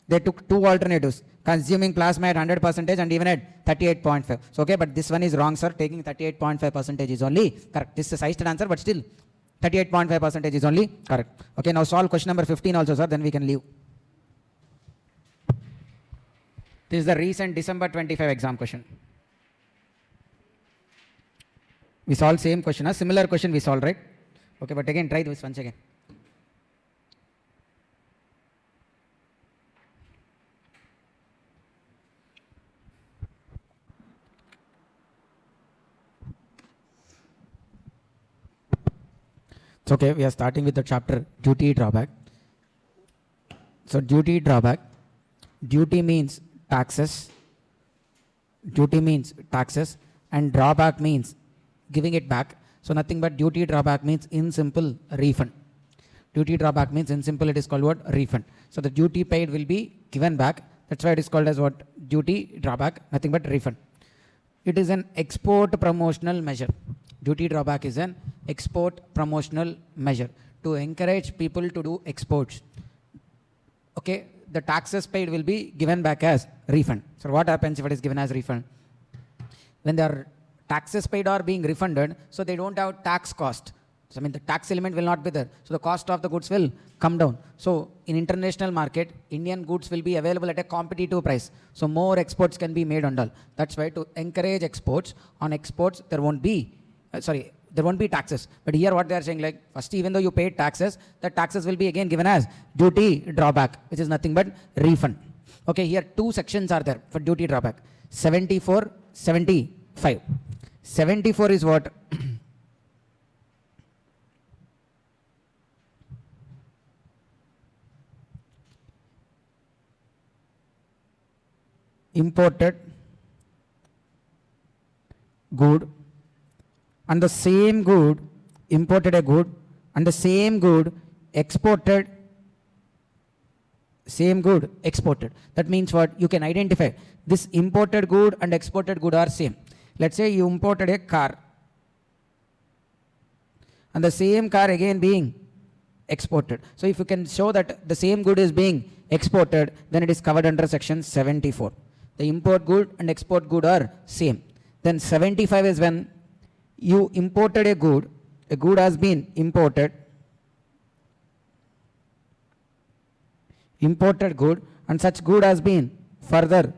they took 2 alternatives, consuming plasma at 100 percentage and even at 38.5. So okay, but this one is wrong, sir. Taking 38.5 percentage is only correct. This is a sized answer, but still 38.5 percentage is only correct. Okay, now solve question number 15 also, sir, then we can leave. This is the recent December 25 exam question. We solved same question, a similar question we solved, right? Okay, but again try this once again. It's okay, we are starting with the chapter duty drawback. So duty drawback, duty means taxes, and drawback means giving it back. So nothing but duty drawback means in simple refund. Duty drawback means in simple it is called what? Refund. So the duty paid will be given back. That's why it is called as what? Duty drawback, nothing but refund. It is an export promotional measure. Duty drawback is an export promotional measure to encourage people to do exports. Okay, the taxes paid will be given back as refund. So what happens if it is given as refund? When their taxes paid are being refunded, so they don't have tax cost. So I mean the tax element will not be there. So the cost of the goods will come down. So in international market, Indian goods will be available at a competitive price. So more exports can be made on all. That's why to encourage exports, on exports there won't be there won't be taxes. But here what they are saying, like first even though you paid taxes, the taxes will be again given as duty drawback, which is nothing but refund. Okay, here 2 sections are there for duty drawback. 74, 75. 74 is what? Imported good, and the same good, imported a good, and the same good exported same good exported. That means what? You can identify this imported good and exported good are same. Let's say you imported a car and the same car again being exported. So if you can show that the same good is being exported, then it is covered under section 74. The import good and export good are same. Then 75 is when you imported a good has been imported good, and such good has been further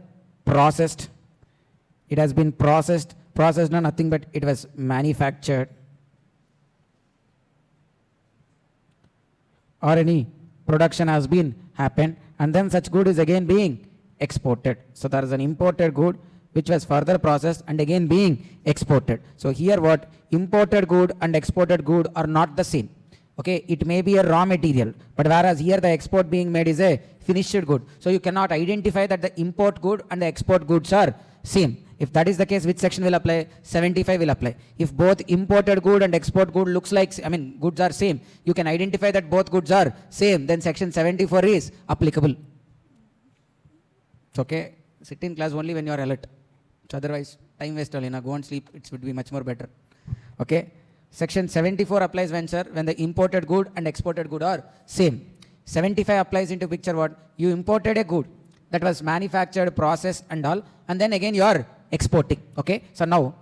processed. It has been processed no nothing but it was manufactured or any production has been happened, and then such good is again being exported. So there is an imported good which was further processed and again being exported. So here what? Imported good and exported good are not the same. Okay, it may be a raw material, but whereas here the export being made is a finished good. So you cannot identify that the import good and the export goods are same. If that is the case, which section will apply? 75 will apply. If both imported good and export good looks like, goods are same, you can identify that both goods are same, then section 74 is applicable. It's okay. Sit in class only when you are alert. So otherwise, time waste only. Go and sleep. It would be much more better. Okay. Section 74 applies when, sir? When the imported good and exported good are same. 75 applies into picture what? You imported a good that was manufactured, processed and all, and then again you are exporting. Okay. So now,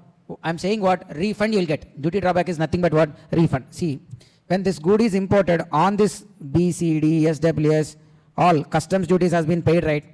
I'm saying what? Refund you will get. Duty drawback is nothing but what? Refund. See, when this good is imported on this BCD, SWS, all customs duties has been paid, right?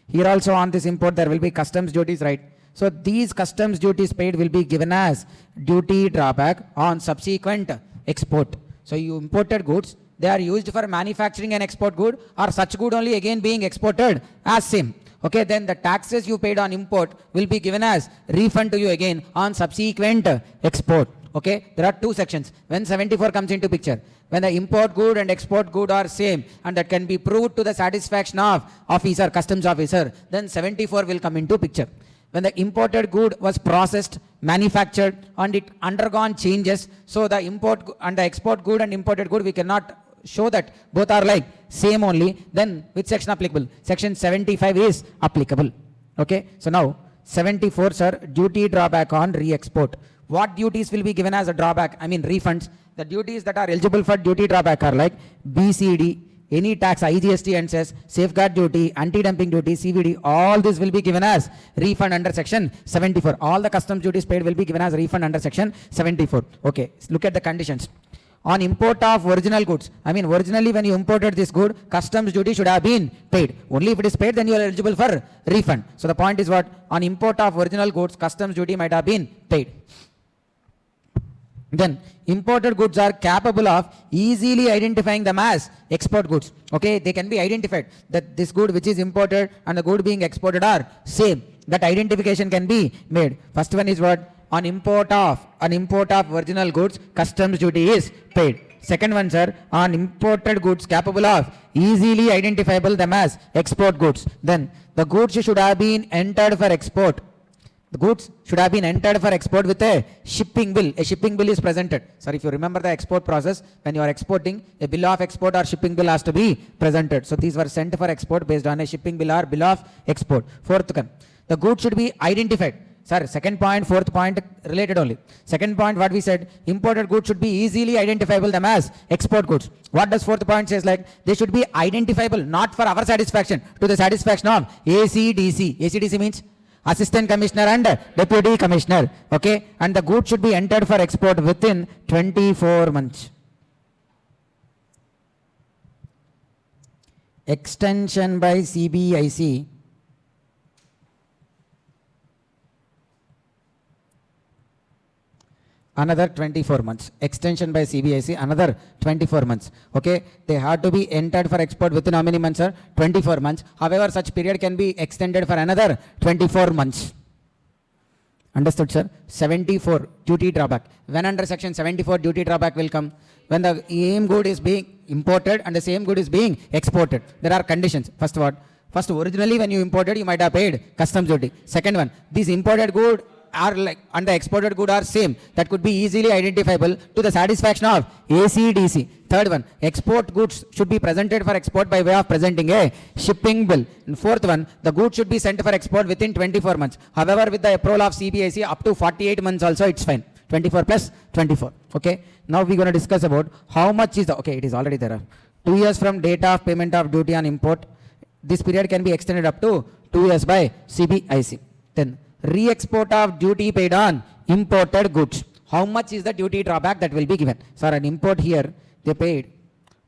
Here also on this import there will be customs duties, right? So these customs duties paid will be given as duty drawback on subsequent export. So you imported goods, they are used for manufacturing an export good, or such good only again being exported as same. Okay, then the taxes you paid on import will be given as refund to you again on subsequent export. Okay, there are two sections. When 74 comes into picture, when the import good and export good are same and that can be proved to the satisfaction of officer, customs officer, then 74 will come into picture. When the imported good was processed, manufactured and it undergone changes, so the import and the export good and imported good, we cannot show that both are like same only, then which section applicable? Section 75 is applicable. Okay, so now 74, sir, duty drawback on re-export. What duties will be given as a drawback? Refunds. The duties that are eligible for duty drawback are like BCD, any tax, IGST and cess, safeguard duty, anti-dumping duty, CVD, all this will be given as refund under section 74. All the customs duties paid will be given as refund under section 74. Okay, look at the conditions. On import of original goods, originally when you imported this good, customs duty should have been paid. Only if it is paid, then you are eligible for refund. So the point is what? On import of original goods, customs duty might have been paid. Then imported goods are capable of easily identifying them as export goods. Okay, they can be identified that this good which is imported and the good being exported are same. That identification can be made. First one is what? On import of original goods, customs duty is paid. Second one, sir, on imported goods capable of easily identifiable them as export goods. Then the goods should have been entered for export. The goods should have been entered for export with a shipping bill. A shipping bill is presented. Sir, if you remember the export process, when you are exporting, a bill of export or shipping bill has to be presented. So these were sent for export based on a shipping bill or bill of export. Fourth one, the goods should be identified. Sir, second point, fourth point related only. Second point, what we said, imported goods should be easily identifiable them as export goods. What does fourth point says? Like, they should be identifiable, not for our satisfaction, to the satisfaction of ACDC. ACDC means Assistant Commissioner and Deputy Commissioner. Okay, and the goods should be entered for export within 24 months. Extension by CBIC. Another 24 months. Extension by CBIC, another 24 months. Okay, they have to be entered for export within how many months, sir? 24 months. However, such period can be extended for another 24 months. Understood, sir? 74, duty drawback. When under section 74, duty drawback will come? When the same good is being imported and the same good is being exported. There are conditions. First what? First, originally when you imported, you might have paid customs duty. Second one, this imported good are like and the exported good are same, that could be easily identifiable to the satisfaction of ACDC. Third one, export goods should be presented for export by way of presenting a shipping bill. And fourth one, the goods should be sent for export within 24 months. However, with the approval of CBIC, up to 48 months also it's fine. 24 plus 24. Okay. Now we're going to discuss about how much is the, okay, it is already there. 2 years from date of payment of duty on import. This period can be extended up to 2 years by CBIC. Then re-export of duty paid on imported goods. How much is the duty drawback that will be given? So an import here, they paid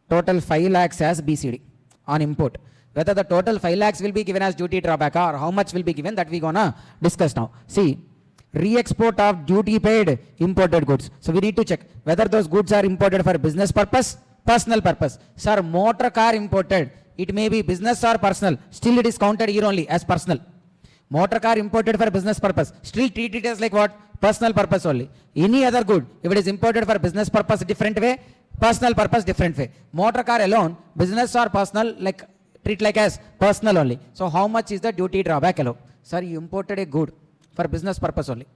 total 5 lakhs as BCD on import. Whether the total 5 lakhs will be given as duty drawback or how much will be given, that we're gonna discuss now. See, re-export of duty paid imported goods. So we need to check whether those goods are imported for business purpose, personal purpose. Sir, motor car imported, it may be business or personal, still it is counted here only as personal. Motor car imported for business purpose, still treat it as like what? Personal purpose only. Any other good, if it is imported for business purpose, different way, personal purpose, different way. Motor car alone, business or personal, like treat like as personal only. So how much is the duty drawback allowed? Sir, you imported a good for business purpose only.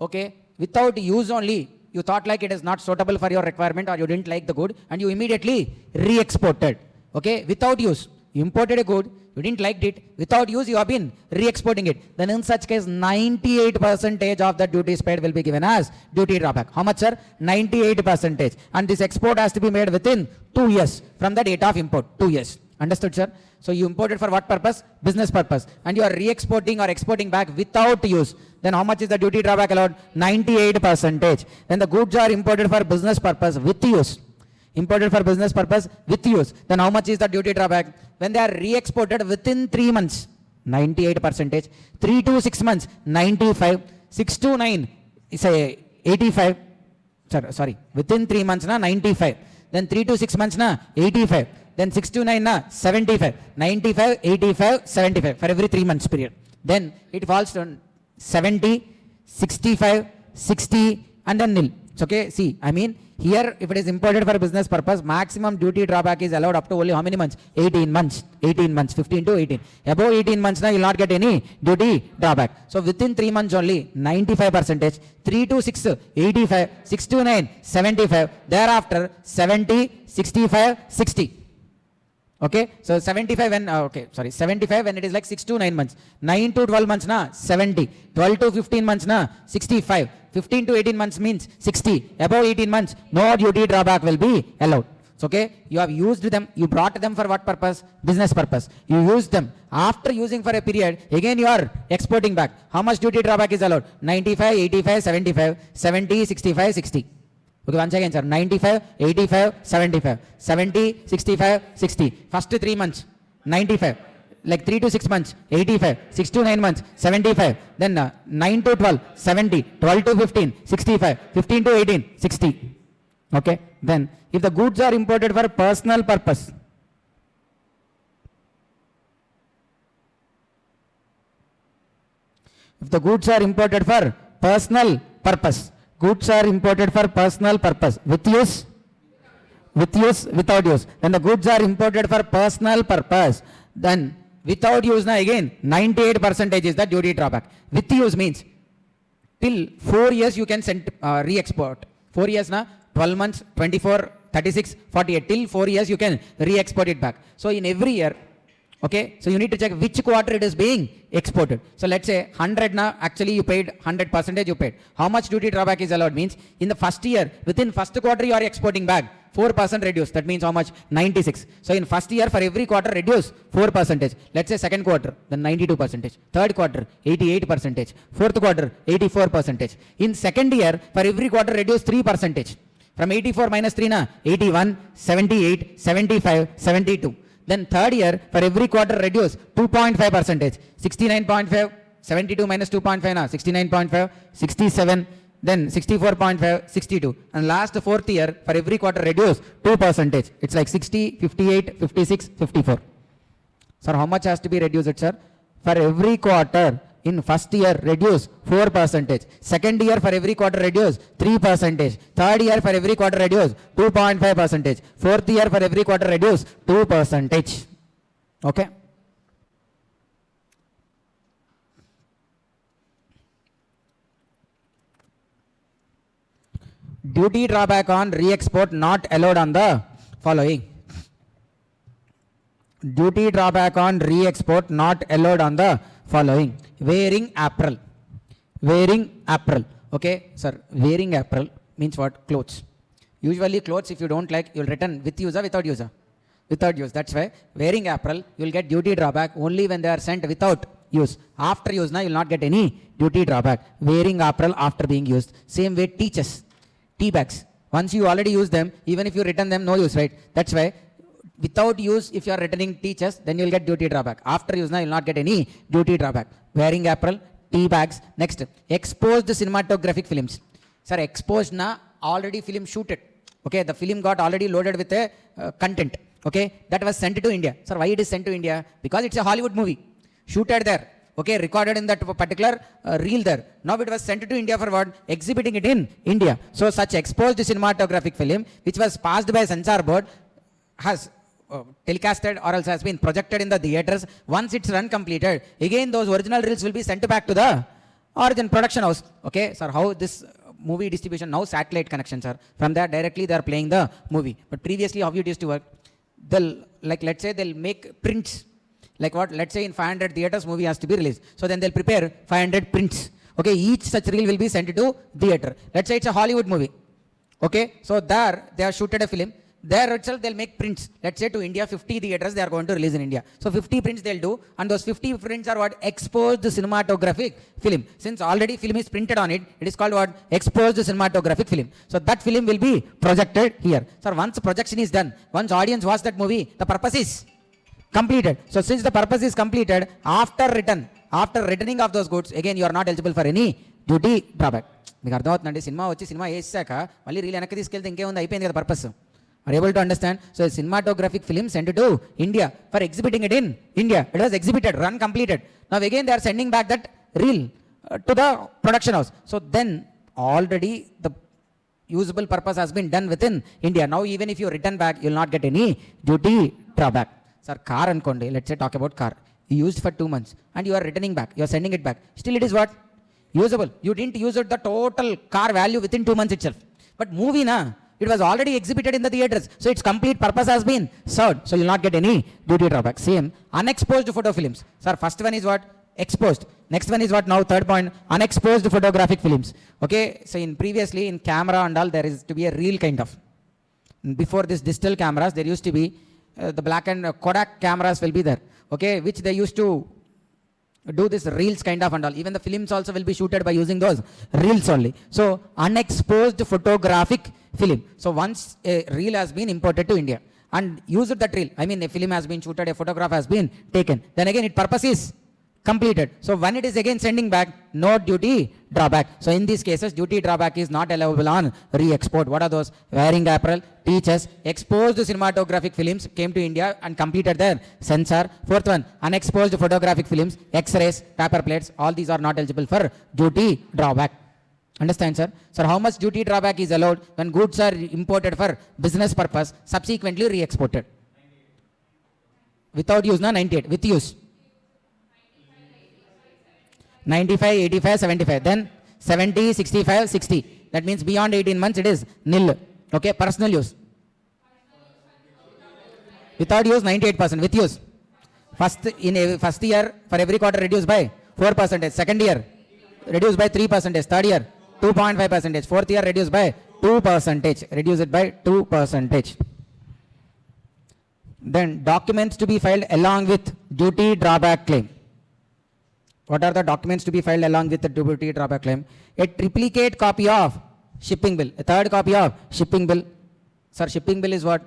Okay, without use only, you thought like it is not suitable for your requirement or you didn't like the good and you immediately re-exported. Okay, without use, you imported a good, you didn't like it, without use you have been re-exporting it. Then in such case, 98% of the duties paid will be given as duty drawback. How much, sir? 98%. And this export has to be made within 2 years from the date of import. 2 years. Understood, sir? So you imported for what purpose? Business purpose. And you are re-exporting or exporting back without use. Then how much is the duty drawback allowed? 98%. Then the goods are imported for business purpose with use. Imported for business purpose with use. Then how much is the duty drawback? When they are re-exported within 3 months, 98%. 3 to 6 months, 95. 6 to 9, say 85. Sorry, within 3 months, na 95. Then 3 to 6 months, na 85. Then 6 to 9, na 75. 95, 85, 75 for every 3 months period. Then it falls to 70, 65, 60 and then nil. It's okay. See, I mean, here if it is imported for business purpose, maximum duty drawback is allowed up to only how many months? 18 months. 18 months, 15 to 18. Above 18 months now you will not get any duty drawback. So within 3 months only 95%, 3 to 6, 85, 6 to 9, 75, thereafter 70, 65, 60. Okay, so 75 when, 75 when it is like 6 to 9 months. 9 to 12 months na 70. 12 to 15 months na 65. 15 to 18 months means 60. Above 18 months, no duty drawback will be allowed. So, okay, you have used them, you brought them for what purpose? Business purpose. You used them. After using for a period, again you are exporting back. How much duty drawback is allowed? 95, 85, 75, 70, 65, 60. Okay, once again, sir. 95, 85, 75, 70, 65, 60. First 3 months, 95. Like 3 to 6 months, 85. 6 to 9 months, 75. Then 9 to 12, 70. 12 to 15, 65. 15 to 18, 60. Okay. Then, if the goods are imported for personal purpose, if the goods are imported for personal purpose, goods are imported for personal purpose with use, without use. Then the goods are imported for personal purpose. Then without use, na again 98% is the duty drawback. With use means till 4 years you can send re-export. 4 years na 12 months, 24, 36, 48. Till 4 years you can re-export it back. So in every year, okay, so you need to check which quarter it is being exported. So let's say 100 na, actually you paid 100% you paid. How much duty drawback is allowed means in the first year, within first quarter you are exporting back, 4% reduce. That means how much? 96. So in first year for every quarter reduce 4%. Let's say second quarter, then 92%. Third quarter, 88%. Fourth quarter, 84%. In second year for every quarter reduce 3%. From 84 minus 3 na, 81, 78, 75, 72. Then third year, for every quarter reduce 2.5%. 69.5, 72 minus 2.5 na, 69.5, 67, then 64.5, 62. And last fourth year, for every quarter reduce 2%. It's like 60, 58, 56, 54. Sir, how much has to be reduced, sir? For every quarter, in first year reduce 4%. Second year for every quarter reduce 3%. Third year for every quarter reduce 2.5%. Fourth year for every quarter reduce 2%. Okay. Duty drawback on re-export not allowed on the following. Duty drawback on re-export not allowed on the following. Wearing apparel. Wearing apparel. Okay, sir. Wearing apparel means what? Clothes. Usually clothes, if you don't like, you'll return with use or without use. Without use. That's why wearing apparel, you'll get duty drawback only when they are sent without use. After use, now you'll not get any duty drawback. Wearing apparel after being used. Same way teachers, tea bags. Once you already use them, even if you return them, no use, right? That's why without use, if you are returning teachers, then you'll get duty drawback. After use, now you'll not get any duty drawback. Wearing apparel, tea bags. Next, exposed cinematographic films. Sir, exposed na already film shooted. Okay, the film got already loaded with a content. Okay, that was sent to India. Sir, why it is sent to India? Because it's a Hollywood movie. Shooted there. Okay, recorded in that particular reel there. Now it was sent to India for what? Exhibiting it in India. So such exposed cinematographic film, which was passed by censor board, has telecasted or else has been projected in the theaters. Once it's run completed, again those original reels will be sent back to the origin production house. Okay, sir, how this movie distribution, now satellite connection, sir. From there directly they are playing the movie. But previously how it used to work? They'll, like, let's say they'll make prints. Like what? Let's say in 500 theaters movie has to be released. So then they'll prepare 500 prints. Okay, each such reel will be sent to theater. Let's say it's a Hollywood movie. Okay, so there they have shooted a film. There itself they'll make prints. Let's say to India, 50 theaters they are going to release in India. So 50 prints they'll do, and those 50 prints are what? Exposed cinematographic film. Since already film is printed on it, it is called what? Exposed cinematographic film. So that film will be projected here. Sir, once projection is done, once audience watch that movie, the purpose is completed. So since the purpose is completed, after returning of those goods, again you are not eligible for any duty drawback. మీకు అర్థమవుతుందండి cinema వచ్చి cinema వేసాక మళ్ళీ reel వెనక్కి తీసుకెళ్తే ఇంకేముంది అయిపోయింది కదా purpose. Are able to understand? So cinematographic film sent to India for exhibiting it in India. It was exhibited, run completed. Now again they are sending back that reel to the production house. So then already the usable purpose has been done within India. Now even if you return back, you will not get any duty drawback. Sir, car ankonde, let's say talk about car. You used for 2 months and you are returning back. You are sending it back. Still it is what? Usable. You didn't use it the total car value within 2 months itself. But movie na, it was already exhibited in the theaters. So its complete purpose has been served. So you will not get any duty drawback. Same, unexposed photo films. Sir, first one is what? Exposed. Next one is what now? Third point, unexposed photographic films. Okay, so in previously in camera and all, there is to be a reel kind of. Before this digital cameras, there used to be the black and Kodak cameras will be there. Okay, which they used to do this reels kind of and all. Even the films also will be shooted by using those reels only. So unexposed photographic film. So once a reel has been imported to India and used that reel, I mean a film has been shooted, a photograph has been taken, then again its purpose is completed. So when it is again sending back, no duty drawback. So in these cases, duty drawback is not allowable on re-export. What are those? Wearing apparel, teachers, exposed cinematographic films came to India and completed their censor. Fourth one, unexposed photographic films, X-rays, paper plates, all these are not eligible for duty drawback. Understand, sir? Sir, how much duty drawback is allowed when goods are imported for business purpose, subsequently re-exported? Without use, na 98. With use, 95, 85, 75. Then 70, 65, 60. That means beyond 18 months it is nil. Okay, personal use. Without use, 98%. With use, first year for every quarter reduced by 4%. Second year reduced by 3%. Third year 2.5%. Fourth year reduced by 2%. Reduce it by 2%. Then documents to be filed along with duty drawback claim. What are the documents to be filed along with the duty drawback claim? A triplicate copy of shipping bill. A third copy of shipping bill. Sir, shipping bill is what?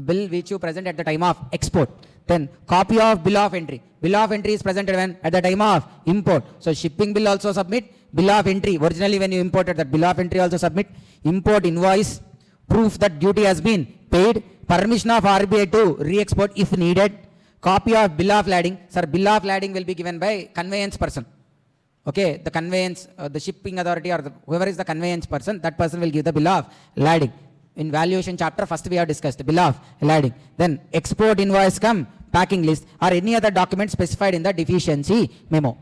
Bill which you present at the time of export. Then copy of bill of entry. Bill of entry is presented when? At the time of import. So shipping bill also submit. Bill of entry. Originally when you imported that bill of entry also submit. Import invoice. Proof that duty has been paid. Permission of RBI to re-export if needed. Copy of bill of lading. Sir, bill of lading will be given by conveyance person. Okay, the conveyance, the shipping authority or whoever is the conveyance person, that person will give the bill of lading. In valuation chapter, first we have discussed the bill of lading. Then export invoice come, packing list or any other document specified in the deficiency memo.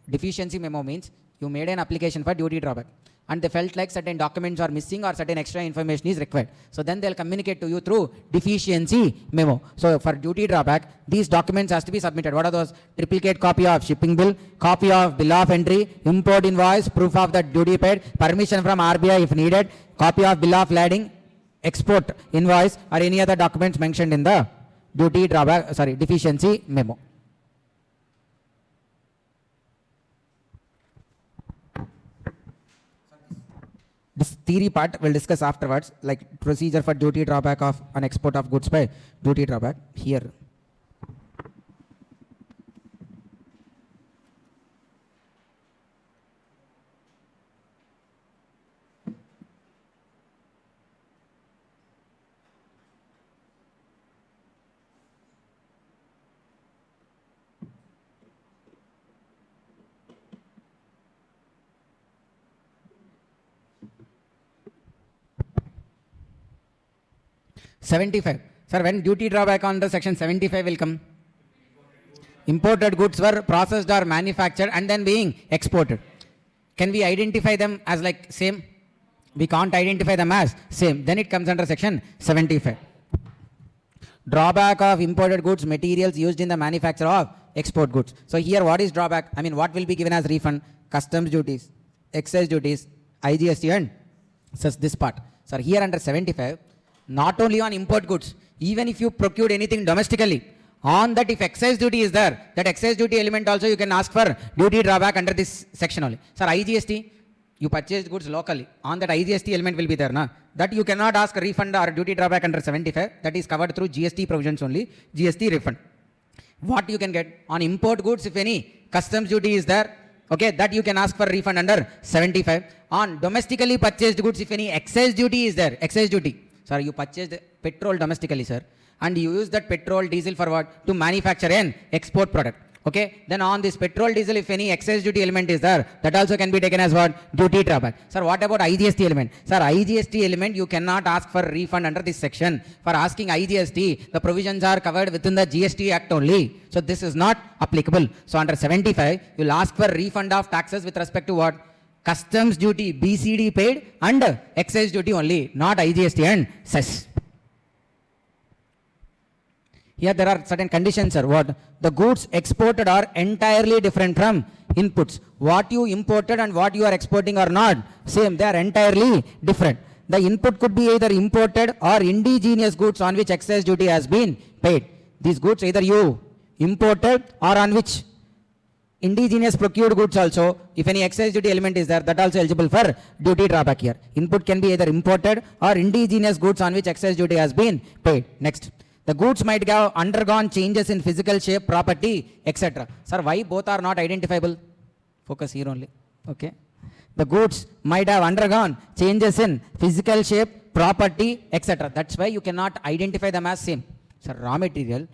Deficiency memo means you made an application for duty drawback. and they felt like certain documents are missing or certain extra information is required. So then they'll communicate to you through deficiency memo. So for duty drawback, these documents has to be submitted. What are those? Triplicate copy of shipping bill, copy of bill of entry, import invoice, proof of the duty paid, permission from RBI if needed, copy of bill of lading, export invoice, or any other documents mentioned in the duty drawback, deficiency memo. This theory part we'll discuss afterwards, like procedure for duty drawback of an export of goods by duty drawback here. $75. Sir, when duty drawback under section 75 will come? Imported goods were processed or manufactured and then being exported. Can we identify them as like same? We can't identify them as same. Then it comes under section 75. Drawback of imported goods, materials used in the manufacture of export goods. So here what is drawback? I mean, what will be given as refund? Customs duties, excise duties, IGST and this part. So here under 75, not only on import goods, even if you procured anything domestically, on that if excise duty is there, that excise duty element also you can ask for duty drawback under this section only. Sir, IGST, you purchased goods locally, on that IGST element will be there, na? That you cannot ask a refund or duty drawback under 75, that is covered through GST provisions only, GST refund. What you can get on import goods, if any customs duty is there, okay, that you can ask for refund under 75. On domestically purchased goods, if any excise duty is there, excise duty. Sir, you purchased petrol domestically, sir, and you use that petrol, diesel for what? To manufacture an export product. Okay, then on this petrol, diesel, if any excise duty element is there, that also can be taken as what? Duty drawback. Sir, what about IGST element? Sir, IGST element, you cannot ask for refund under this section. For asking IGST, the provisions are covered within the GST Act only. So this is not applicable. So under 75, you will ask for refund of taxes with respect to what? Customs duty, BCD paid, and excise duty only, not IGST and cess. Here there are certain conditions, sir. What? The goods exported are entirely different from inputs. What you imported and what you are exporting are not same. They are entirely different. The input could be either imported or indigenous goods on which excise duty has been paid. These goods either you imported or on which indigenous procured goods also, if any excise duty element is there, that also eligible for duty drawback here. Input can be either imported or indigenous goods on which excise duty has been paid. Next. The goods might have undergone changes in physical shape, property, etc. Sir, why both are not identifiable? Focus here only. Okay. The goods might have undergone changes in physical shape, property, etc. That's why you cannot identify them as same. Sir, raw material,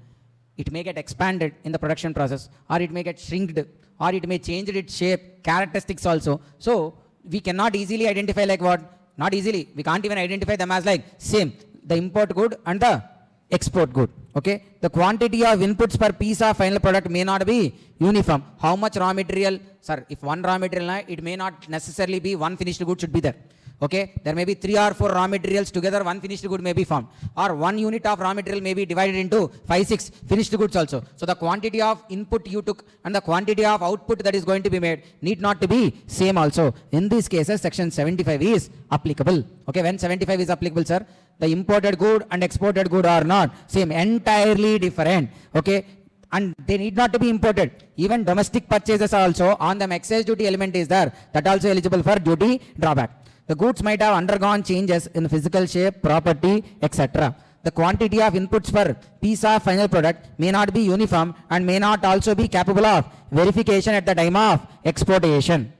it may get expanded in the production process, or it may get shrinked, or it may change its shape, characteristics also. So we cannot easily identify like what? Not easily. We can't even identify them as like same. The import good and the export good. Okay. The quantity of inputs per piece of final product may not be uniform. How much raw material? Sir, if one raw material, it may not necessarily be one finished good should be there. Okay, there may be 3 or 4 raw materials together, one finished good may be formed, or one unit of raw material may be divided into 5, 6 finished goods also. So the quantity of input you took and the quantity of output that is going to be made need not to be same also. In these cases, section 75 is applicable. Okay, when 75 is applicable, sir, the imported good and exported good are not same, entirely different. Okay, and they need not to be imported. Even domestic purchases also, on them excise duty element is there, that also eligible for duty drawback. The goods might have undergone changes in physical shape, property, etc. The quantity of inputs per piece of final product may not be uniform and may not also be capable of verification at the time of exportation.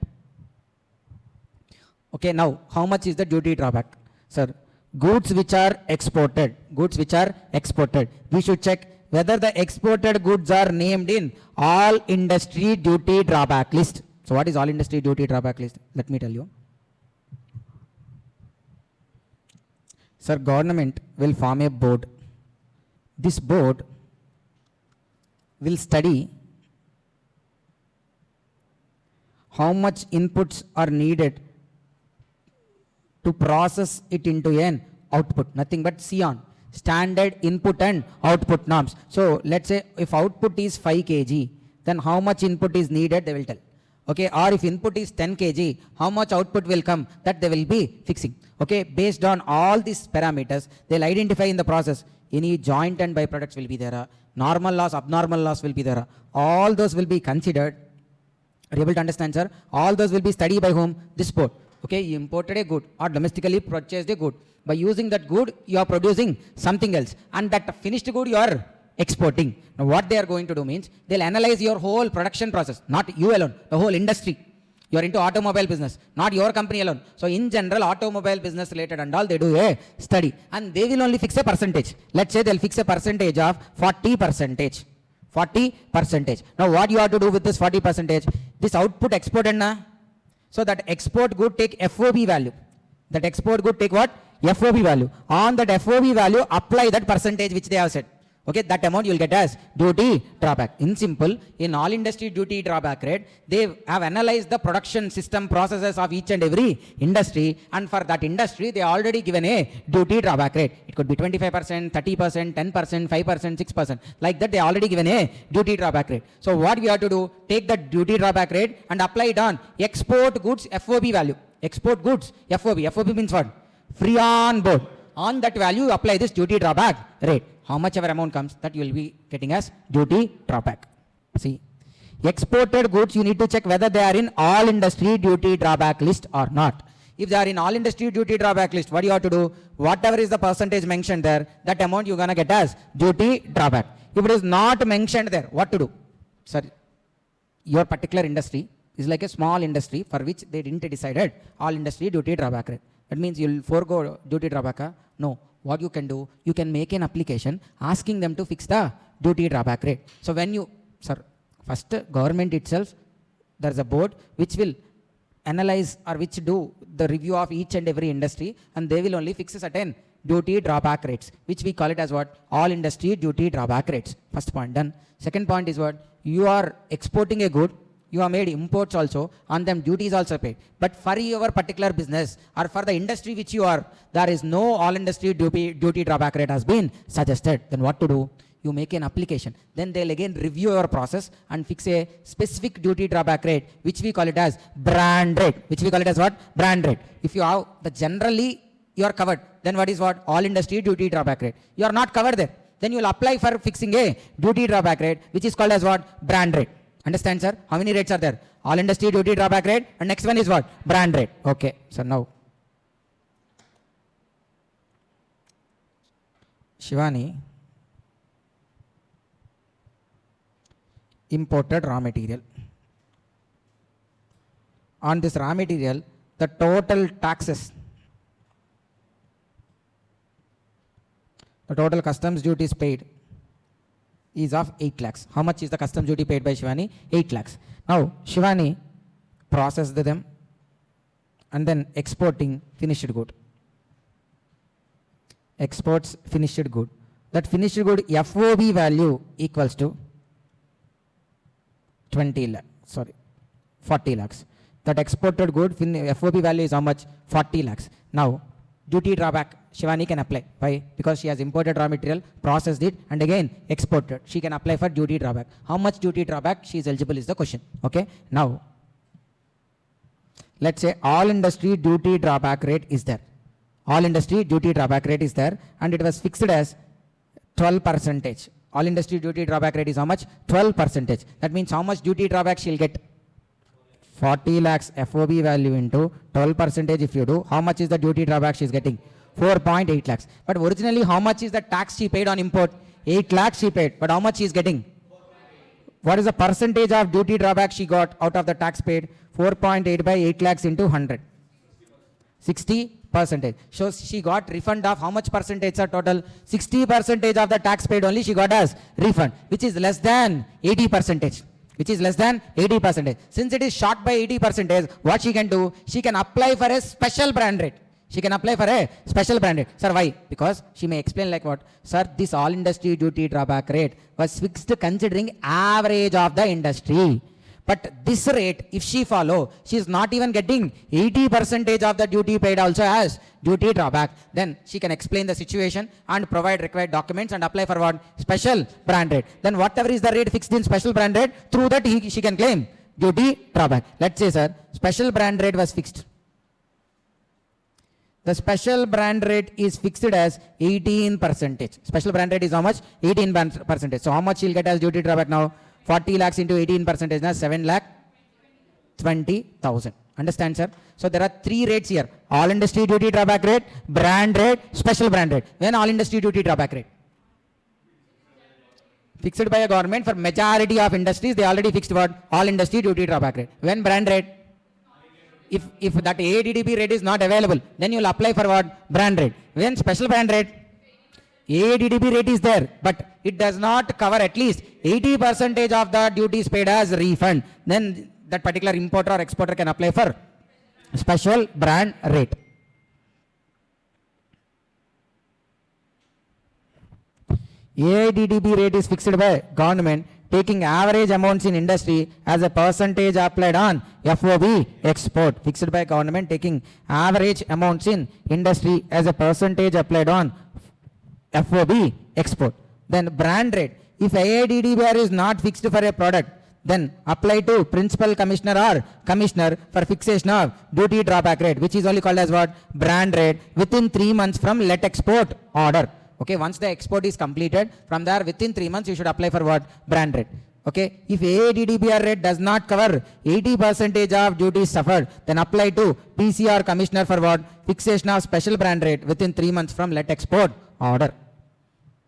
Okay, now how much is the duty drawback? Sir, goods which are exported, we should check whether the exported goods are named in all industry duty drawback list. So what is all industry duty drawback list? Let me tell you. Sir, government will form a board. This board will study how much inputs are needed to process it into an output, nothing but CON, standard input and output norms. So let's say if output is 5 kg, then how much input is needed, they will tell. Okay, or if input is 10 kg, how much output will come, that they will be fixing. Okay, based on all these parameters, they'll identify in the process any joint and byproducts will be there, normal loss, abnormal loss will be there. All those will be considered. Are you able to understand, sir? All those will be studied by whom? This board. Okay, you imported a good or domestically purchased a good. By using that good, you are producing something else. And that finished good you are exporting. Now what they are going to do means, they'll analyze your whole production process, not you alone, the whole industry. You are into automobile business, not your company alone. So in general, automobile business related and all, they do a study. And they will only fix a percentage. Let's say they'll fix a percentage of 40%. 40%. Now what you have to do with this 40%? This output exported na? So that export good take FOB value. That export good take what? FOB value. On that FOB value, apply that percentage which they have said. Okay, that amount you will get as duty drawback. In simple, in all industry duty drawback rate, they have analyzed the production system processes of each and every industry, and for that industry, they already given a duty drawback rate. It could be 25%, 30%, 10%, 5%, 6%. Like that, they already given a duty drawback rate. So what we have to do, take that duty drawback rate and apply it on export goods FOB value. Export goods FOB. FOB means what? Free on board. On that value, apply this duty drawback rate. How much ever amount comes, that you will be getting as duty drawback. See, exported goods, you need to check whether they are in all industry duty drawback list or not. If they are in all industry duty drawback list, what you have to do? Whatever is the percentage mentioned there, that amount you're going to get as duty drawback. If it is not mentioned there, what to do? Sorry, your particular industry is like a small industry for which they didn't decided all industry duty drawback rate. That means you'll forego duty drawback. No. What you can do, you can make an application asking them to fix the duty drawback rate. So when you, sir, first government itself, there's a board which will analyze or which do the review of each and every industry, and they will only fix a certain duty drawback rates, which we call it as what? All industry duty drawback rates. First point done. Second point is what? You are exporting a good, you have made imports also, on them duties also paid. But for your particular business or for the industry which you are, there is no all industry duty drawback rate has been suggested. Then what to do? You make an application. Then they'll again review your process and fix a specific duty drawback rate, which we call it as brand rate. Which we call it as what? Brand rate. If you have the generally you are covered, then what is what? All industry duty drawback rate. You are not covered there. Then you will apply for fixing a duty drawback rate, which is called as what? Brand rate. Understand, sir? How many rates are there? All industry duty drawback rate, and next one is what? Brand rate. Okay, so now Shivani imported raw material. On this raw material, the total taxes, the total customs duties paid is of 8 lakhs. How much is the customs duty paid by Shivani? 8 lakhs. Now, Shivani processed them and then exporting finished good. Exports finished good. That finished good FOB value equals to 40 lakhs. That exported good FOB value is how much? 40 lakhs. Now, duty drawback Shivani can apply. Why? Because she has imported raw material, processed it, and again exported. She can apply for duty drawback. How much duty drawback she is eligible is the question. Okay. Now, let's say all industry duty drawback rate is there. All industry duty drawback rate is there, and it was fixed as 12%. All industry duty drawback rate is how much? 12%. That means how much duty drawback she'll get? 40 lakhs FOB value into 12% if you do. How much is the duty drawback she's getting? 4.8 lakhs. But originally, how much is the tax she paid on import? 8 lakhs she paid. But how much she is getting? What is the percentage of duty drawback she got out of the tax paid? 4.8 by 8 lakhs into 100. 60%. So she got refund of how much percentage are total? 60% of the tax paid only she got as refund, which is less than 80%. Which is less than 80%. Since it is short by 80%, what she can do? She can apply for a special brand rate. She can apply for a special brand rate. Sir, why? Because she may explain like what? Sir, this all industry duty drawback rate was fixed considering average of the industry. But this rate, if she follow, she is not even getting 80% of the duty paid also as duty drawback. Then she can explain the situation and provide required documents and apply for what? Special brand rate. Then whatever is the rate fixed in special brand rate, through that she can claim duty drawback. Let's say, sir, special brand rate was fixed. The special brand rate is fixed as 18%. Special brand rate is how much? 18%. So how much she'll get as duty drawback now? 40 lakhs into 18% now 7 lakh 20,000. Understand, sir? So there are three rates here. All industry duty drawback rate, brand rate, special brand rate. When all industry duty drawback rate? Fixed by a government for majority of industries, they already fixed what? All industry duty drawback rate. When brand rate? If that ADDP rate is not available, then you will apply for what? Brand rate. When special brand rate? ADDP rate is there, but it does not cover at least 80% of the duties paid as refund. Then that particular importer or exporter can apply for special brand rate. ADDP rate is fixed by government, taking average amounts in industry as a percentage applied on FOB export. Fixed by government, taking average amounts in industry as a percentage applied on FOB export. Then brand rate. If ADDBR is not fixed for a product, then apply to principal commissioner or commissioner for fixation of duty drawback rate, which is only called as what? Brand rate, within 3 months from let export order. Okay, once the export is completed, from there within 3 months you should apply for what? Brand rate. Okay, if ADDBR rate does not cover 80% of duties suffered, then apply to PC or commissioner for what? Fixation of special brand rate within 3 months from let export order.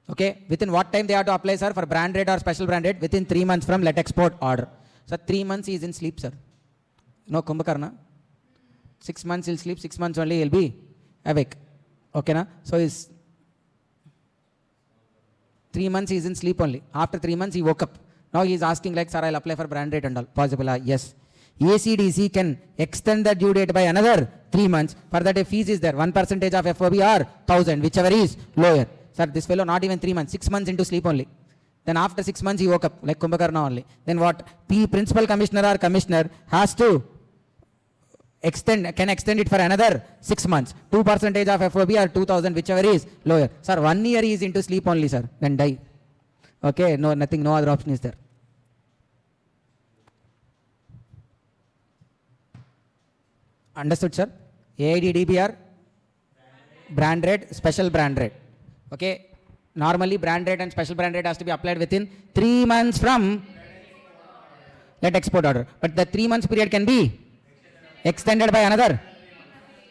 Okay, within what time they have to apply, sir, for brand rate or special brand rate? Within 3 months from let export order. So 3 months he is in sleep, sir. No Kumbhakarna. 6 months he'll sleep, 6 months only he'll be awake. Okay, na? So is 3 months he is in sleep only. After 3 months he woke up. Now he is asking like, sir, I'll apply for brand rate and all. Possible? Yes. ACDC can extend the due date by another 3 months. For that a fees is there. 1% of FOB or 1000, whichever is lower. Sir, this fellow not even 3 months, 6 months into sleep only. Then after 6 months he woke up like Kumbhakarna only. Then what? Principal commissioner or commissioner has to can extend it for another 6 months. 2% of FOB or 2000, whichever is lower. Sir, 1 year he is into sleep only, sir. Then die. Okay, no, nothing, no other option is there. Understood, sir? AIDDBR, brand rate, special brand rate. Okay, normally brand rate and special brand rate has to be applied within 3 months from let export order. But the 3 months period can be extended by another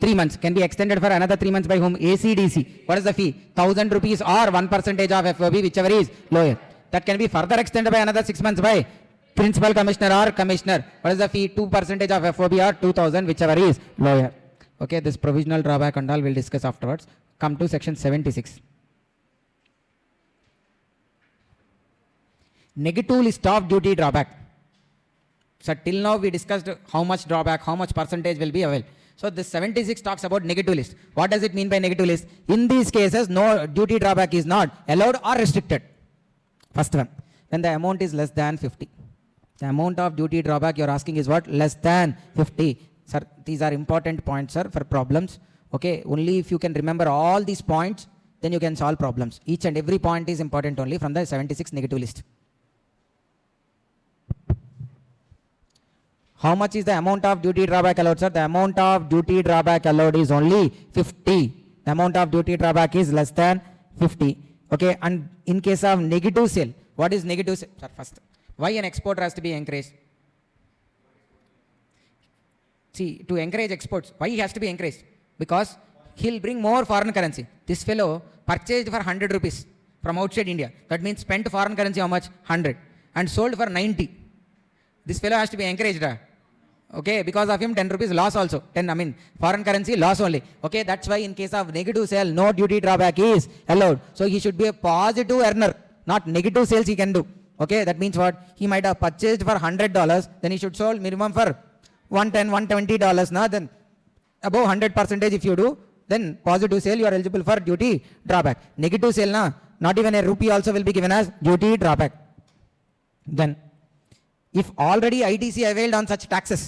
3 months. Can be extended for another 3 months by whom? ACDC. What is the fee? 1000 rupees or 1% of FOB, whichever is lower. That can be further extended by another 6 months by principal commissioner or commissioner. What is the fee? 2% of FOB or 2000, whichever is lower. Okay, this provisional drawback and all we'll discuss afterwards. Come to section 76. Negative list of duty drawback. So till now we discussed how much drawback, how much percentage will be available. So this 76 talks about negative list. What does it mean by negative list? In these cases, no duty drawback is not allowed or restricted. First one. When the amount is less than 50. The amount of duty drawback you're asking is what? Less than 50. Sir, these are important points, sir, for problems. Okay, only if you can remember all these points, then you can solve problems. Each and every point is important only from the 76 negative list. How much is the amount of duty drawback allowed, sir? The amount of duty drawback allowed is only 50. The amount of duty drawback is less than 50. Okay, and in case of negative sale, what is negative sale? Sir, first, why an exporter has to be encouraged? See, to encourage exports, why he has to be encouraged? Because he'll bring more foreign currency. This fellow purchased for 100 rupees from outside India. That means spent foreign currency how much? 100. And sold for 90. This fellow has to be encouraged. Okay, because of him 10 rupees loss also. 10, I mean, foreign currency loss only. Okay, that's why in case of negative sale, no duty drawback is allowed. So he should be a positive earner, not negative sales he can do. Okay, that means what? He might have purchased for $100, then he should sold minimum for $110, $120. Now then above 100% if you do, then positive sale you are eligible for duty drawback. Negative sale, na, not even a rupee also will be given as duty drawback. Then if already ITC availed on such taxes,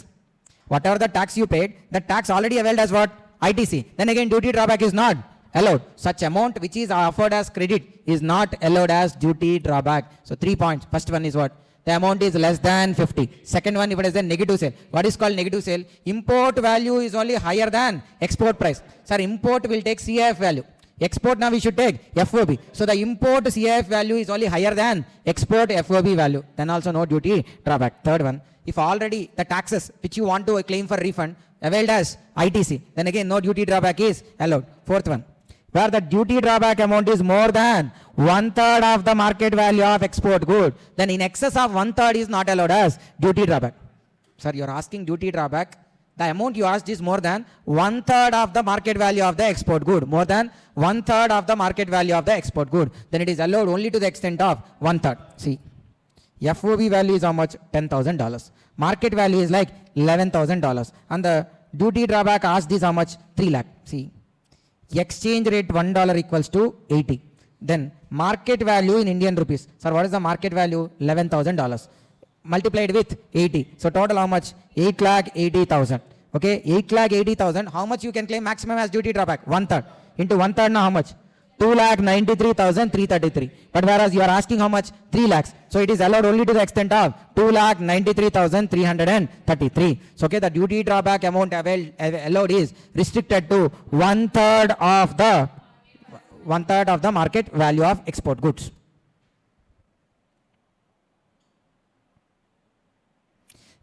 whatever the tax you paid, the tax already availed as what? ITC. Then again, duty drawback is not allowed. Such amount which is offered as credit is not allowed as duty drawback. So 3 points. First one is what? The amount is less than 50. Second one, if it is a negative sale. What is called negative sale? Import value is only higher than export price. Sir, import will take CIF value. Export now we should take FOB. So the import CIF value is only higher than export FOB value. Then also no duty drawback. Third one, if already the taxes which you want to claim for refund availed as ITC, then again no duty drawback is allowed. Fourth one, where the duty drawback amount is more than 1/3 of the market value of export good, then in excess of 1/3 is not allowed as duty drawback. Sir, you are asking duty drawback. The amount you asked is more than 1/3 of the market value of the export good. More than 1/3 of the market value of the export good. Then it is allowed only to the extent of 1/3. See, FOB value is how much? $10,000. Market value is like $11,000. And the duty drawback asked is how much? 3 lakh. See, exchange rate $1 equals to 80. Then market value in Indian rupees. Sir, what is the market value? $11,000. Multiplied with 80. So total how much? 8,80,000. Okay, 8,80,000. How much you can claim maximum as duty drawback? 1/3. Into 1/3 now how much? 2,93,333. But whereas you are asking how much? 3 lakhs. So it is allowed only to the extent of 2,93,333. So okay, the duty drawback amount allowed is restricted to 1/3 of the market value of export goods.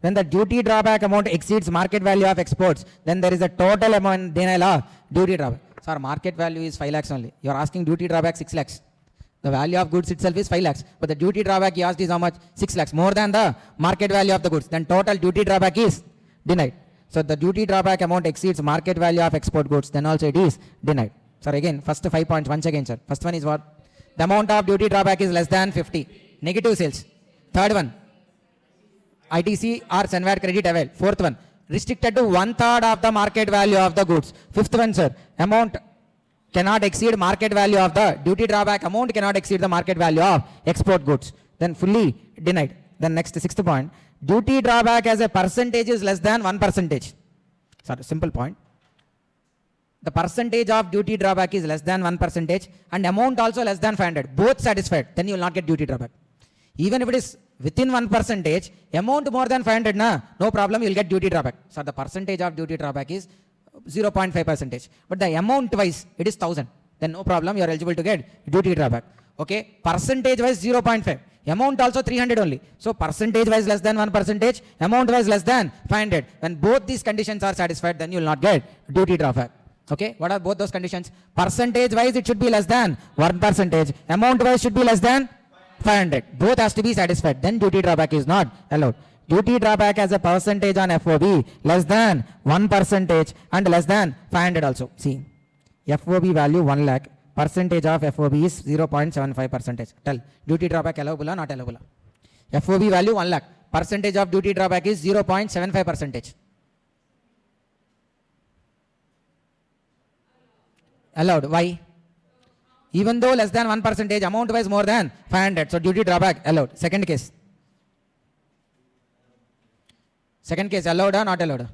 When the duty drawback amount exceeds market value of exports, then there is a total amount denial of duty drawback. Sir, market value is 5 lakhs only. You are asking duty drawback 6 lakhs. The value of goods itself is 5 lakhs. But the duty drawback you asked is how much? 6 lakhs. More than the market value of the goods. Then total duty drawback is denied. So the duty drawback amount exceeds market value of export goods. Then also it is denied. Sir, again, first 5 points once again, sir. First one is what? The amount of duty drawback is less than 50. Negative sales. Third one, ITC or Senvad credit avail. Fourth one, restricted to 1/3 of the market value of the goods. Fifth one, sir, amount cannot exceed market value of the duty drawback amount cannot exceed the market value of export goods. Then fully denied. Then next, sixth point, duty drawback as a percentage is less than 1%. Sorry, simple point. The percentage of duty drawback is less than 1% and amount also less than 500. Both satisfied, then you will not get duty drawback. Even if it is within 1%, amount more than 500, no problem, you will get duty drawback. So the percentage of duty drawback is 0.5%. But the amount wise, it is 1000. Then no problem, you are eligible to get duty drawback. Okay, percentage wise 0.5. Amount also 300 only. So percentage wise less than 1%, amount wise less than 500. When both these conditions are satisfied, then you will not get duty drawback. Okay, what are both those conditions? Percentage wise it should be less than 1%. Amount wise should be less than 500. Both has to be satisfied. Then duty drawback is not allowed. Duty drawback as a percentage on FOB less than 1% and less than 500 also. See, FOB value 1 lakh. Percentage of FOB is 0.75%. Tell, duty drawback allowable or not allowable? FOB value 1 lakh. Percentage of duty drawback is 0.75%. Allowed. Why? Even though less than 1%, amount wise more than 500. So duty drawback allowed. Second case. Second case, allowed or not allowed?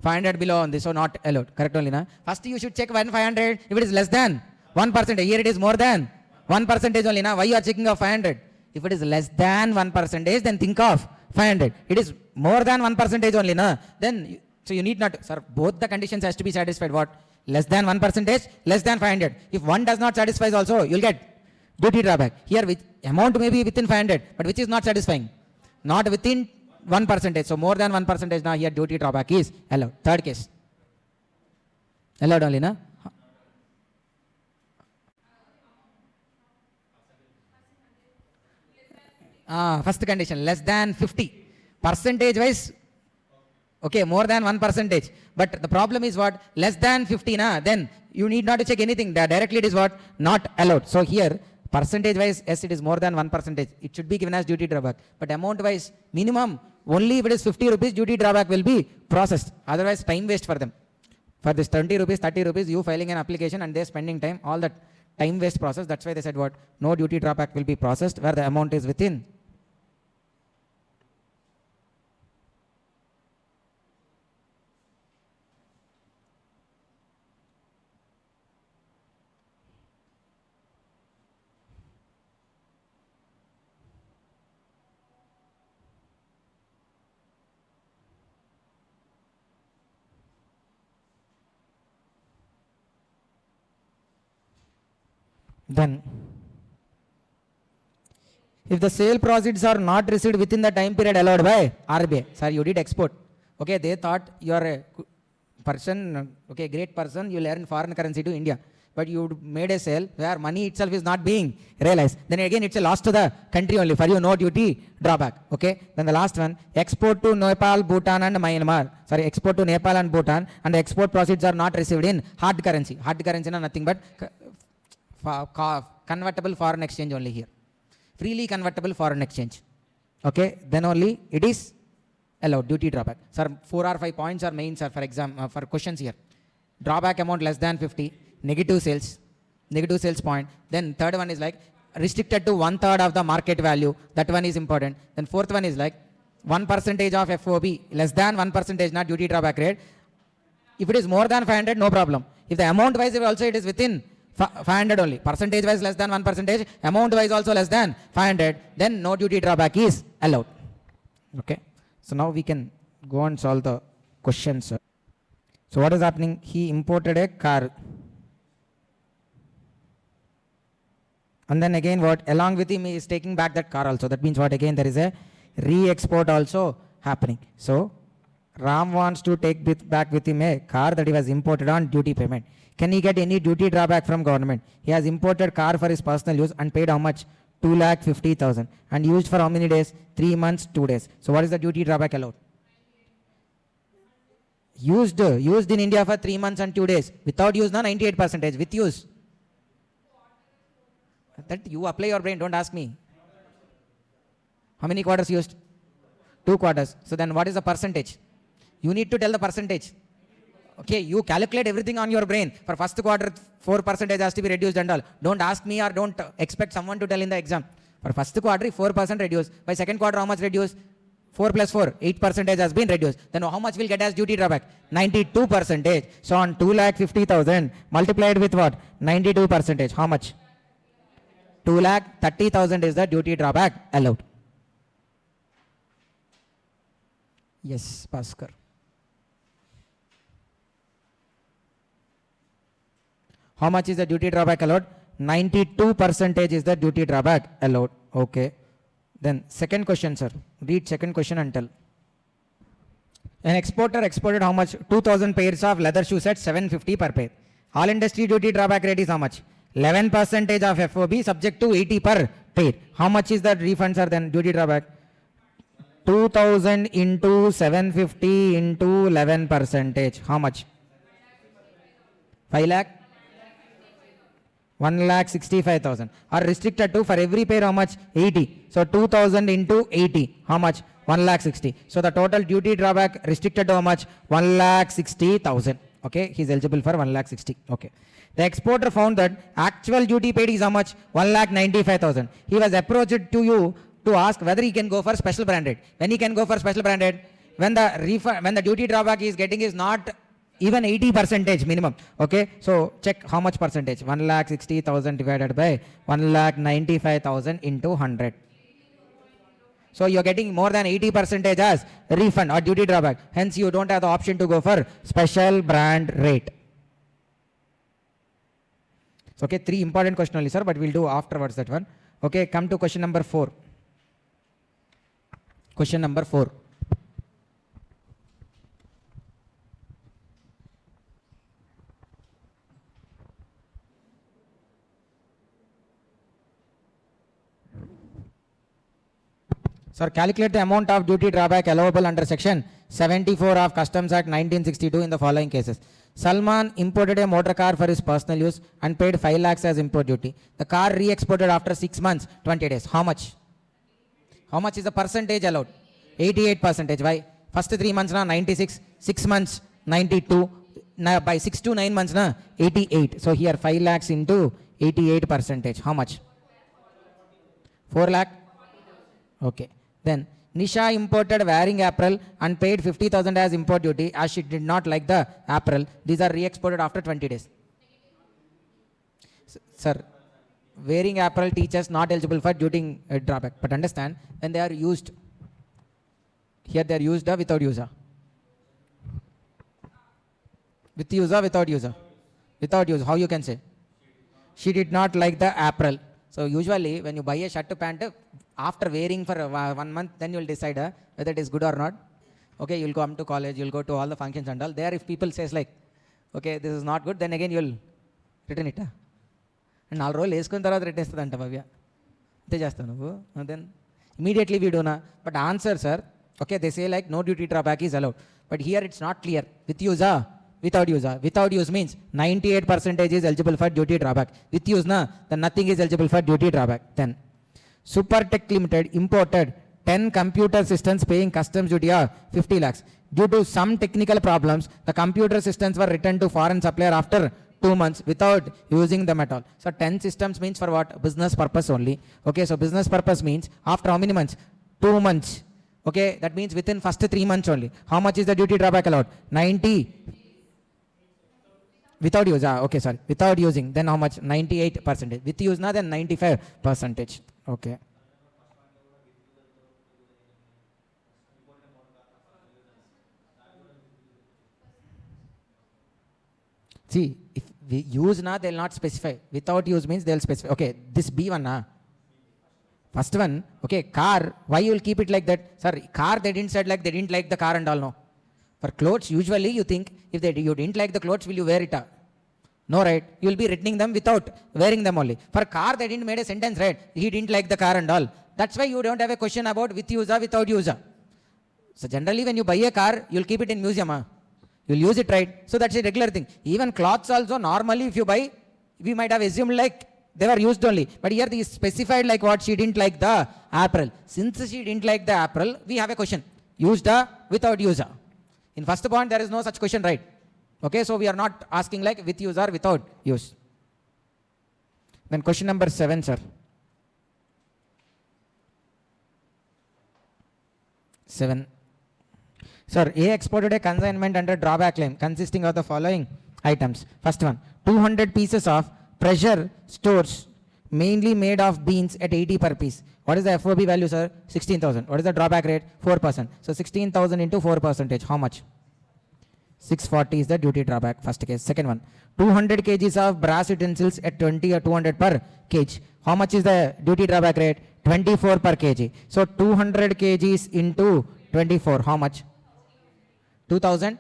500 below on this, so not allowed. Correct only, na? First you should check 500 if it is less than 1%. Here it is more than 1% only, na? Why you are checking of 500? If it is less than 1%, then think of 500. It is more than 1% only, na? Then, so you need not, sir, both the conditions has to be satisfied. What? Less than 1%, less than 500. If one does not satisfy also, you will get duty drawback. Here, with amount may be within 500, but which is not satisfying? Not within 1%. So more than 1%, now here duty drawback is allowed. Third case. Allowed only, na? First condition, less than 50. Percentage wise, okay, more than 1%. But the problem is what? Less than 50, na? Then you need not to check anything. Directly it is what? Not allowed. So here, percentage wise, yes, it is more than 1%. It should be given as duty drawback. But amount wise, minimum, only if it is 50 rupees, duty drawback will be processed. Otherwise, time waste for them. For this 20 rupees, 30 rupees, you filing an application and they spending time, all that time waste process. That's why they said what? No duty drawback will be processed where the amount is within. Then, if the sale proceeds are not received within the time period allowed by RBI, sir, you did export. Okay, they thought you are a person, okay, great person, you earn foreign currency to India. But you made a sale where money itself is not being realized. Then again, it's a loss to the country only. For you, no duty drawback. Okay. Then the last one, export to Nepal, Bhutan, and Myanmar. Sorry, export to Nepal and Bhutan, and the export proceeds are not received in hard currency. Hard currency, no, nothing but convertible foreign exchange only here. Freely convertible foreign exchange. Okay. Then only it is allowed duty drawback. Sir, 4 or 5 points are main, sir, for exam, for questions here. Drawback amount less than 50. Negative sales point. Then third one is like restricted to 1/3 of the market value. That one is important. Then fourth one is like 1% of FOB, less than 1%, not duty drawback rate. If it is more than 500, no problem. If the amount wise also it is within 500 only. Percentage wise less than 1%, amount wise also less than 500, then no duty drawback is allowed. Okay. So now we can go and solve the questions. So what is happening? He imported a car. And then again what? Along with him he is taking back that car also. That means what? Again there is a re-export also happening. So Ram wants to take back with him a car that he was imported on duty payment. Can he get any duty drawback from government? He has imported car for his personal use and paid how much? 2,50,000. And used for how many days? 3 months, 2 days. So what is the duty drawback allowed? Used in India for 3 months and 2 days. Without use, no, 98%. With use. That you apply your brain, don't ask me. How many quarters used? 2 quarters. So then what is the percentage? You need to tell the percentage. Okay, you calculate everything on your brain. For first quarter, 4% has to be reduced and all. Don't ask me or don't expect someone to tell in the exam. For first quarter, 4% reduced. By second quarter, how much reduced? 4 plus 4, 8% has been reduced. Then how much will get as duty drawback? 92%. So on 2,50,000 multiplied with what? 92%. How much? 2,30,000 is the duty drawback allowed. Yes, Bhaskar. How much is the duty drawback allowed? 92% is the duty drawback allowed. Okay. Then second question, sir. Read second question and tell. An exporter exported how much? 2,000 pairs of leather shoes at 750 per pair. All industry duty drawback rate is how much? 11% of FOB subject to 80 per pair. How much is the refund, sir, then duty drawback? 2,000 into 750 into 11%. How much? 5 lakh? 1,65,000. Are restricted to for every pair how much? 80. So 2,000 into 80. How much? 1,60,000. So the total duty drawback restricted to how much? 1,60,000. Okay, he is eligible for 1,60,000. Okay. The exporter found that actual duty paid is how much? 1,95,000. He was approached to you to ask whether he can go for special branded. When he can go for special branded? When the duty drawback he is getting is not even 80% minimum. Okay, so check how much percentage. 1,60,000 divided by 1,95,000 into 100. So you are getting more than 80% as refund or duty drawback. Hence you don't have the option to go for special brand rate. So, okay, 3 important questions only, sir, but we'll do afterwards that one. Okay, come to question number 4. Question number 4. Sir, calculate the amount of duty drawback allowable under section 74 of Customs Act 1962 in the following cases. Salman imported a motor car for his personal use and paid 5 lakhs as import duty. The car re-exported after 6 months, 20 days. How much? How much is the percentage allowed? 88%. Why? First 3 months, 96. 6 months, 92. By 6 to 9 months, 88. So here 5 lakhs into 88 percentage. How much? 4 lakh? Okay. Then Nisha imported wearing apparel and paid 50,000 as import duty as she did not like the apparel. These are re-exported after 20 days. Sir, wearing apparel teachers not eligible for duty drawback. But understand, when they are used, here they are used without user. With user, without user. Without user, how you can say? She did not like the apparel. So usually when you buy a shirt to pant, after wearing for 1 month, then you will decide whether it is good or not. Okay, you will come to college, you will go to all the functions and all. There if people says like, okay, this is not good, then again you will return it. And 4 రోజులు వేసుకున్న తర్వాత రెట్టేస్తుందంట భవ్య అంతే చేస్తావు నువ్వు then immediately we డోనా but answer sir okay they say like no duty drawback is allowed but here it's not clear with యూజా without user. Without use means 98% is eligible for duty drawback. With use na, then nothing is eligible for duty drawback. Then Supertech Limited imported 10 computer systems paying customs duty of 50 lakhs. Due to some technical problems, the computer systems were returned to foreign supplier after 2 months without using them at all. So 10 systems means for what? Business purpose only. Okay, so business purpose means after how many months? 2 months. Okay, that means within first 3 months only. How much is the duty drawback allowed? 90. Without use, okay, sorry. Without using, then how much? 98%. With use, na, then 95%. Okay. See, if we use na, they will not specify. Without use means they will specify. Okay, this B1 na. First one, okay, car, why you will keep it like that? Sir, car they didn't said like they didn't like the car and all, no. For clothes, usually you think if you didn't like the clothes, will you wear it? No, right? You will be returning them without wearing them only. For car, they didn't made a sentence, right? He didn't like the car and all. That's why you don't have a question about with user, without user. So generally, when you buy a car, you will keep it in museum. You will use it, right? So that's a regular thing. Even clothes also, normally if you buy, we might have assumed like they were used only. But here they specified like what? She didn't like the apparel. Since she didn't like the apparel, we have a question. Used without user. In first point, there is no such question, right? Okay, so we are not asking like with use or without use. Then question number 7, sir. 7. Sir, A exported a consignment under drawback claim consisting of the following items. First one, 200 pieces of pressure stores mainly made of beans at 80 per piece. What is the FOB value, sir? 16,000. What is the drawback rate? 4%. So 16,000 into 4%. How much? 640 is the duty drawback. First case. Second one, 200 kgs of brass utensils at 20 or 200 per kg. How much is the duty drawback rate? 24 per kg. So 200 kgs into 24. How much? 2,000.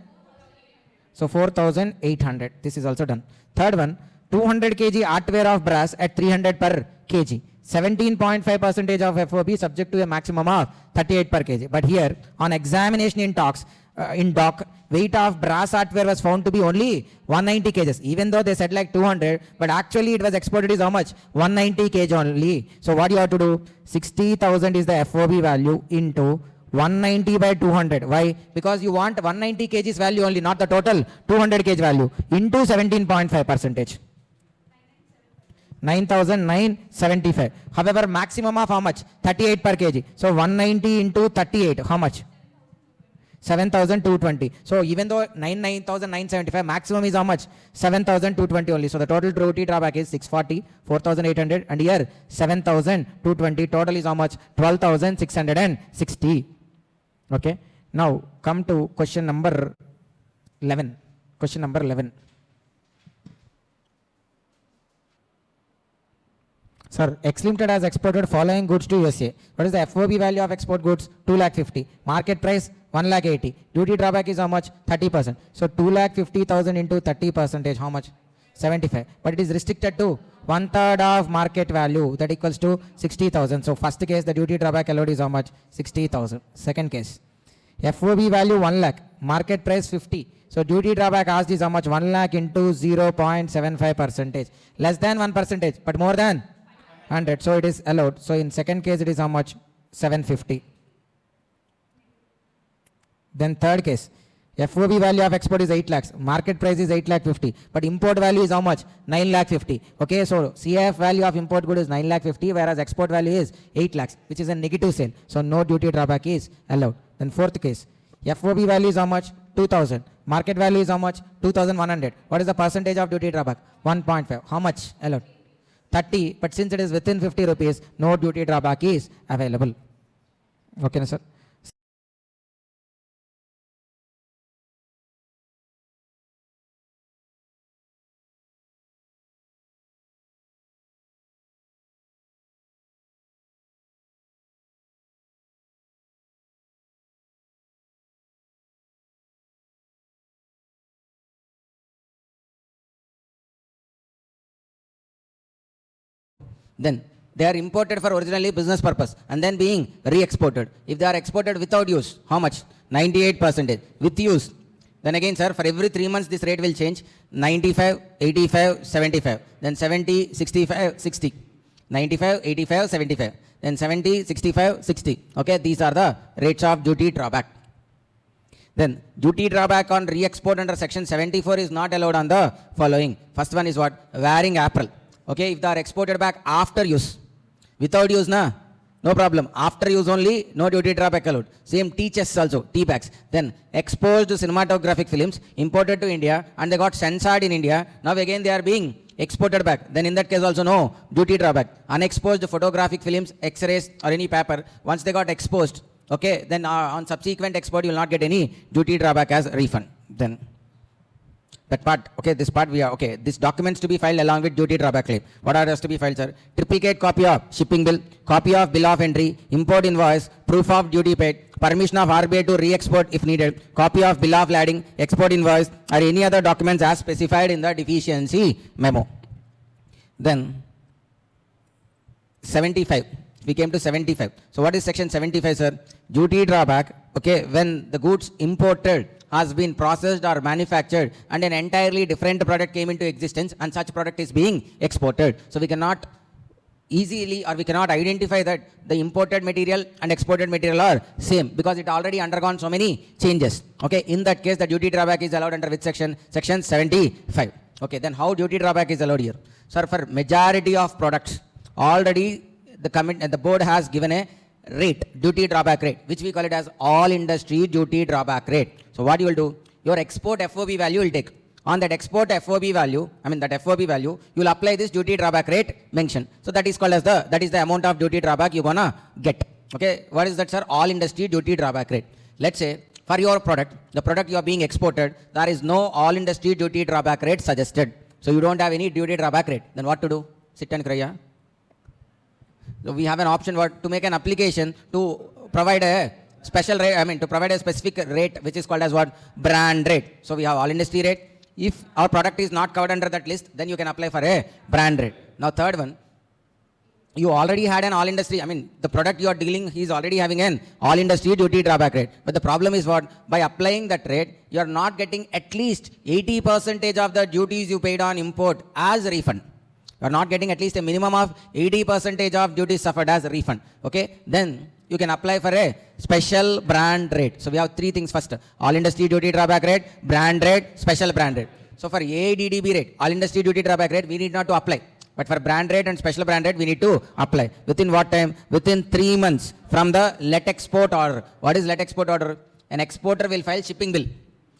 So 4,800. This is also done. Third one, 200 kg artware of brass at 300 per kg. 17.5% of FOB subject to a maximum of 38 per kg. But here on examination in talks, in dock, weight of brass artware was found to be only 190 kgs. Even though they said like 200, but actually it was exported is how much? 190 kg only. So what you have to do? 60,000 is the FOB value into 190 by 200. Why? Because you want 190 kgs value only, not the total 200 kg value, into 17.5%. 9,975. However, maximum of how much? 38 per kg. So 190 into 38, how much? 7,220. So even though 9,975, maximum is how much? 7,220 only. So the total duty drawback is 640, 4,800, and here 7,220. Total is how much? 12,660. Okay. Now come to question number 11. Question number 11. Sir, X Limited has exported following goods to USA. What is the FOB value of export goods? 2,50,000. Market price 1,80,000. Duty drawback is how much? 30%. So 2,50,000 into 30%. How much? 75. But it is restricted to 1/3 of market value. That equals to 60,000. So first case, the duty drawback allowed is how much? 60,000. Second case, FOB value 1 lakh. Market price 50. So duty drawback asked is how much? 1 lakh into 0.75%. Less than 1%, but more than 100. So it is allowed. So in second case, it is how much? 750. Then third case, FOB value of export is 8 lakhs. Market price is 8 lakh 50. But import value is how much? 9 lakh 50. Okay, so CIF value of import good is 9 lakh 50, whereas export value is 8 lakhs, which is a negative sale. So no duty drawback is allowed. Then fourth case, FOB value is how much? 2000. Market value is how much? 2100. What is the percentage of duty drawback? 1.5. How much allowed? 30. But since it is within 50 rupees, no duty drawback is available. Okay, sir. Then they are imported for originally business purpose and then being re-exported. If they are exported without use, how much? 98%. With use, then again, sir, for every 3 months this rate will change. 95, 85, 75. Then 70, 65, 60. 95, 85, 75. Then 70, 65, 60. Okay, these are the rates of duty drawback. Then duty drawback on re-export under section 74 is not allowed on the following. First one is what? Wearing apparel. Okay, if they are exported back after use. Without use, no problem. After use only, no duty drawback allowed. Same tea chests also, tea bags. Then exposed cinematographic films imported to India and they got censored in India. Now again they are being exported back. Then in that case also no duty drawback. Unexposed photographic films, X-rays or any paper, once they got exposed, okay, then on subsequent export you will not get any duty drawback as refund. Then that part, okay, this part we are, okay, this documents to be filed along with duty drawback claim. What are has to be filed, sir? Triplicate copy of shipping bill, copy of bill of entry, import invoice, proof of duty paid, permission of RBI to re-export if needed, copy of bill of lading, export invoice or any other documents as specified in the deficiency memo. Then 75. We came to 75. So what is section 75, sir? Duty drawback, okay, when the goods imported has been processed or manufactured and an entirely different product came into existence and such product is being exported. So we cannot easily or we cannot identify that the imported material and exported material are same because it already undergone so many changes. Okay, in that case the duty drawback is allowed under which section? Section 75. Okay, then how duty drawback is allowed here? Sir, for majority of products, already the board has given a rate, duty drawback rate, which we call it as all industry duty drawback rate. So what you will do, your export FOB value will take. On that export FOB value, that FOB value, you will apply this duty drawback rate mention. So that is called as that is the amount of duty drawback you gonna get. Okay, what is that, sir? All industry duty drawback rate. Let's say for your product, the product you are being exported, there is no all industry duty drawback rate suggested. So you don't have any duty drawback rate. Then what to do? Sit and cry, yeah? So we have an option to make an application to provide a special rate, to provide a specific rate which is called as what? Brand rate. So we have all industry rate. If our product is not covered under that list, then you can apply for a brand rate. Now third one, you already had an all industry, the product you are dealing, he is already having an all industry duty drawback rate. But the problem is what? By applying that rate, you are not getting at least 80% of the duties you paid on import as a refund. You are not getting at least a minimum of 80% of duties suffered as a refund. Okay, then you can apply for a special brand rate. So we have three things first: all industry duty drawback rate, brand rate, special brand rate. So for ADDB rate, all industry duty drawback rate, we need not to apply. But for brand rate and special brand rate, we need to apply. Within what time? Within 3 months from the let export order. What is let export order? An exporter will file shipping bill.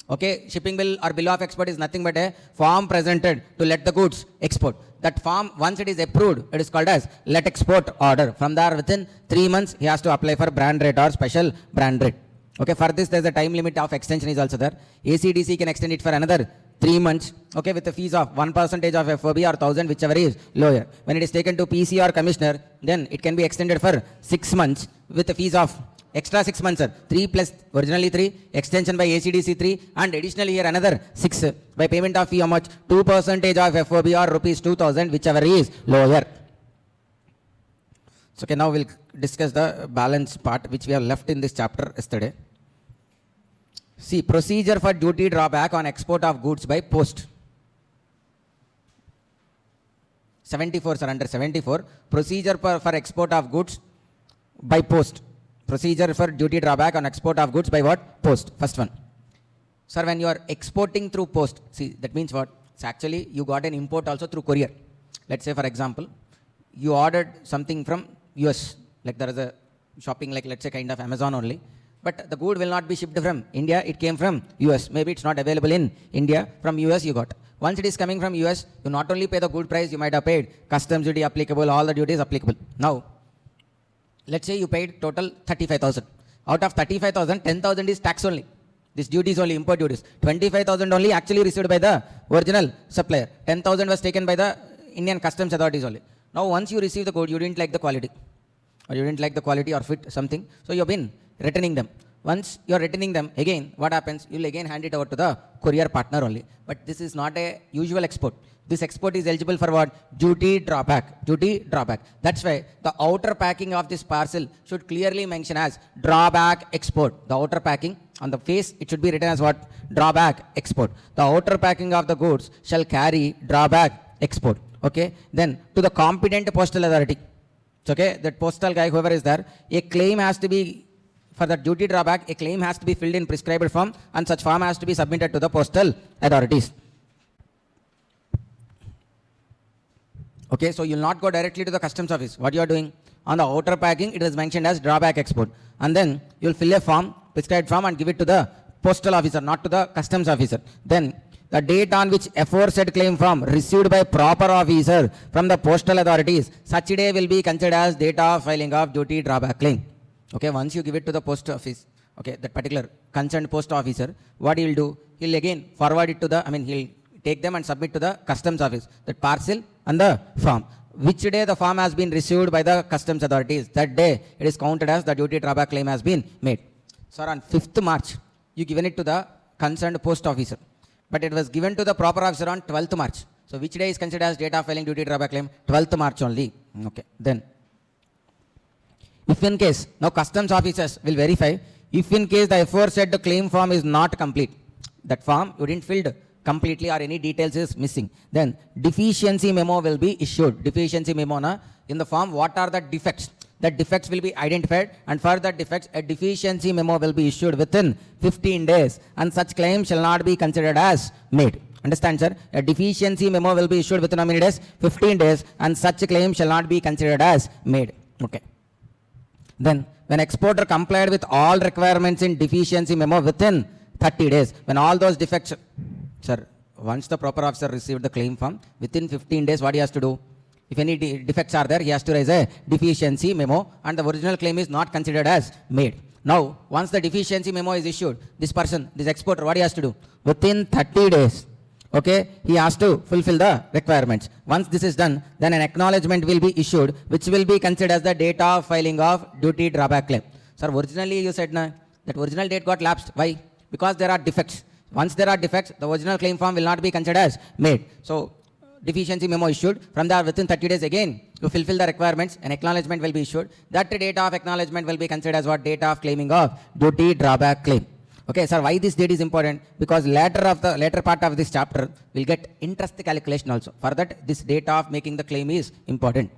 Okay, shipping bill or bill of export is nothing but a form presented to let the goods export. That form, once it is approved, it is called as let export order. From there, within 3 months, he has to apply for brand rate or special brand rate. Okay, for this, there is a time limit of extension is also there. ACDC can extend it for another 3 months, okay, with a fees of 1% of FOB or 1000, whichever is lower. When it is taken to PC or commissioner, then it can be extended for 6 months with a fees of extra 6 months, sir. 3 plus originally 3, extension by ACDC 3, and additionally here another 6 by payment of fee how much? 2% of FOB or rupees 2000, whichever is lower. So okay, now we'll discuss the balance part which we have left in this chapter yesterday. See, procedure for duty drawback on export of goods by post. 74, sir, under 74. Procedure for export of goods by post. Procedure for duty drawback on export of goods by what? Post. First one. Sir, when you are exporting through post, see, that means what? So actually, you got an import also through courier. Let's say, for example, you ordered something from US, like there is a shopping, like let's say kind of Amazon only. But the good will not be shipped from India, it came from US. Maybe it's not available in India, from US you got. Once it is coming from US, you not only pay the good price, you might have paid customs duty applicable, all the duties applicable. Now, let's say you paid total 35,000. Out of 35,000, 10,000 is tax only. This duty is only import duties. 25,000 only actually received by the original supplier. 10,000 was taken by the Indian customs authorities only. Now once you receive the good, you didn't like the quality. Or you didn't like the quality or fit something. So you have been returning them. Once you are returning them, again, what happens? You will again hand it over to the courier partner only. But this is not a usual export. This export is eligible for what? Duty drawback. Duty drawback. That's why the outer packing of this parcel should clearly mention as drawback export. The outer packing on the face, it should be written as what? Drawback export. The outer packing of the goods shall carry drawback export. Okay. Then to the competent postal authority. Okay. That postal guy, whoever is there, a claim has to be, for the duty drawback, a claim has to be filled in prescribed form, and such form has to be submitted to the postal authorities. Okay, so you will not go directly to the customs office. What you are doing? On the outer packing, it is mentioned as drawback export. And then you will fill a form, prescribed form, and give it to the postal officer, not to the customs officer. Then the date on which aforesaid claim form received by proper officer from the postal authorities, such day will be considered as date of filing of duty drawback claim. Okay, once you give it to the post office, okay, that particular concerned post officer, what he will do? He will again forward it to the, he'll take them and submit to the customs office, that parcel and the form. Which day the form has been received by the customs authorities, that day it is counted as the duty drawback claim has been made. Sir, on 5th March, you given it to the concerned post officer, but it was given to the proper officer on 12th March. So which day is considered as date of filing duty drawback claim? 12th March only. Okay, then. If in case, now customs officers will verify, if in case the aforesaid claim form is not complete, that form you didn't filled completely or any details is missing, then deficiency memo will be issued. Deficiency memo na, in the form, what are the defects? The defects will be identified, and for the defects, a deficiency memo will be issued within 15 days, and such claim shall not be considered as made. Understand, sir? A deficiency memo will be issued within how many days? 15 days, and such claim shall not be considered as made. Okay. Then, when exporter complied with all requirements in deficiency memo within 30 days, when all those defects, sir, once the proper officer received the claim form, within 15 days, what he has to do? If any defects are there, he has to raise a deficiency memo, and the original claim is not considered as made. Now, once the deficiency memo is issued, this person, this exporter, what he has to do? Within 30 days, okay, he has to fulfill the requirements. Once this is done, then an acknowledgement will be issued, which will be considered as the date of filing of duty drawback claim. Sir, originally you said na, that original date got lapsed. Why? Because there are defects. Once there are defects, the original claim form will not be considered as made. So, deficiency memo issued. From there, within 30 days again, you fulfill the requirements, an acknowledgement will be issued. That date of acknowledgement will be considered as what? Date of claiming of duty drawback claim. Okay, sir, why this date is important? Because later part of this chapter will get interest calculation also. For that, this date of making the claim is important.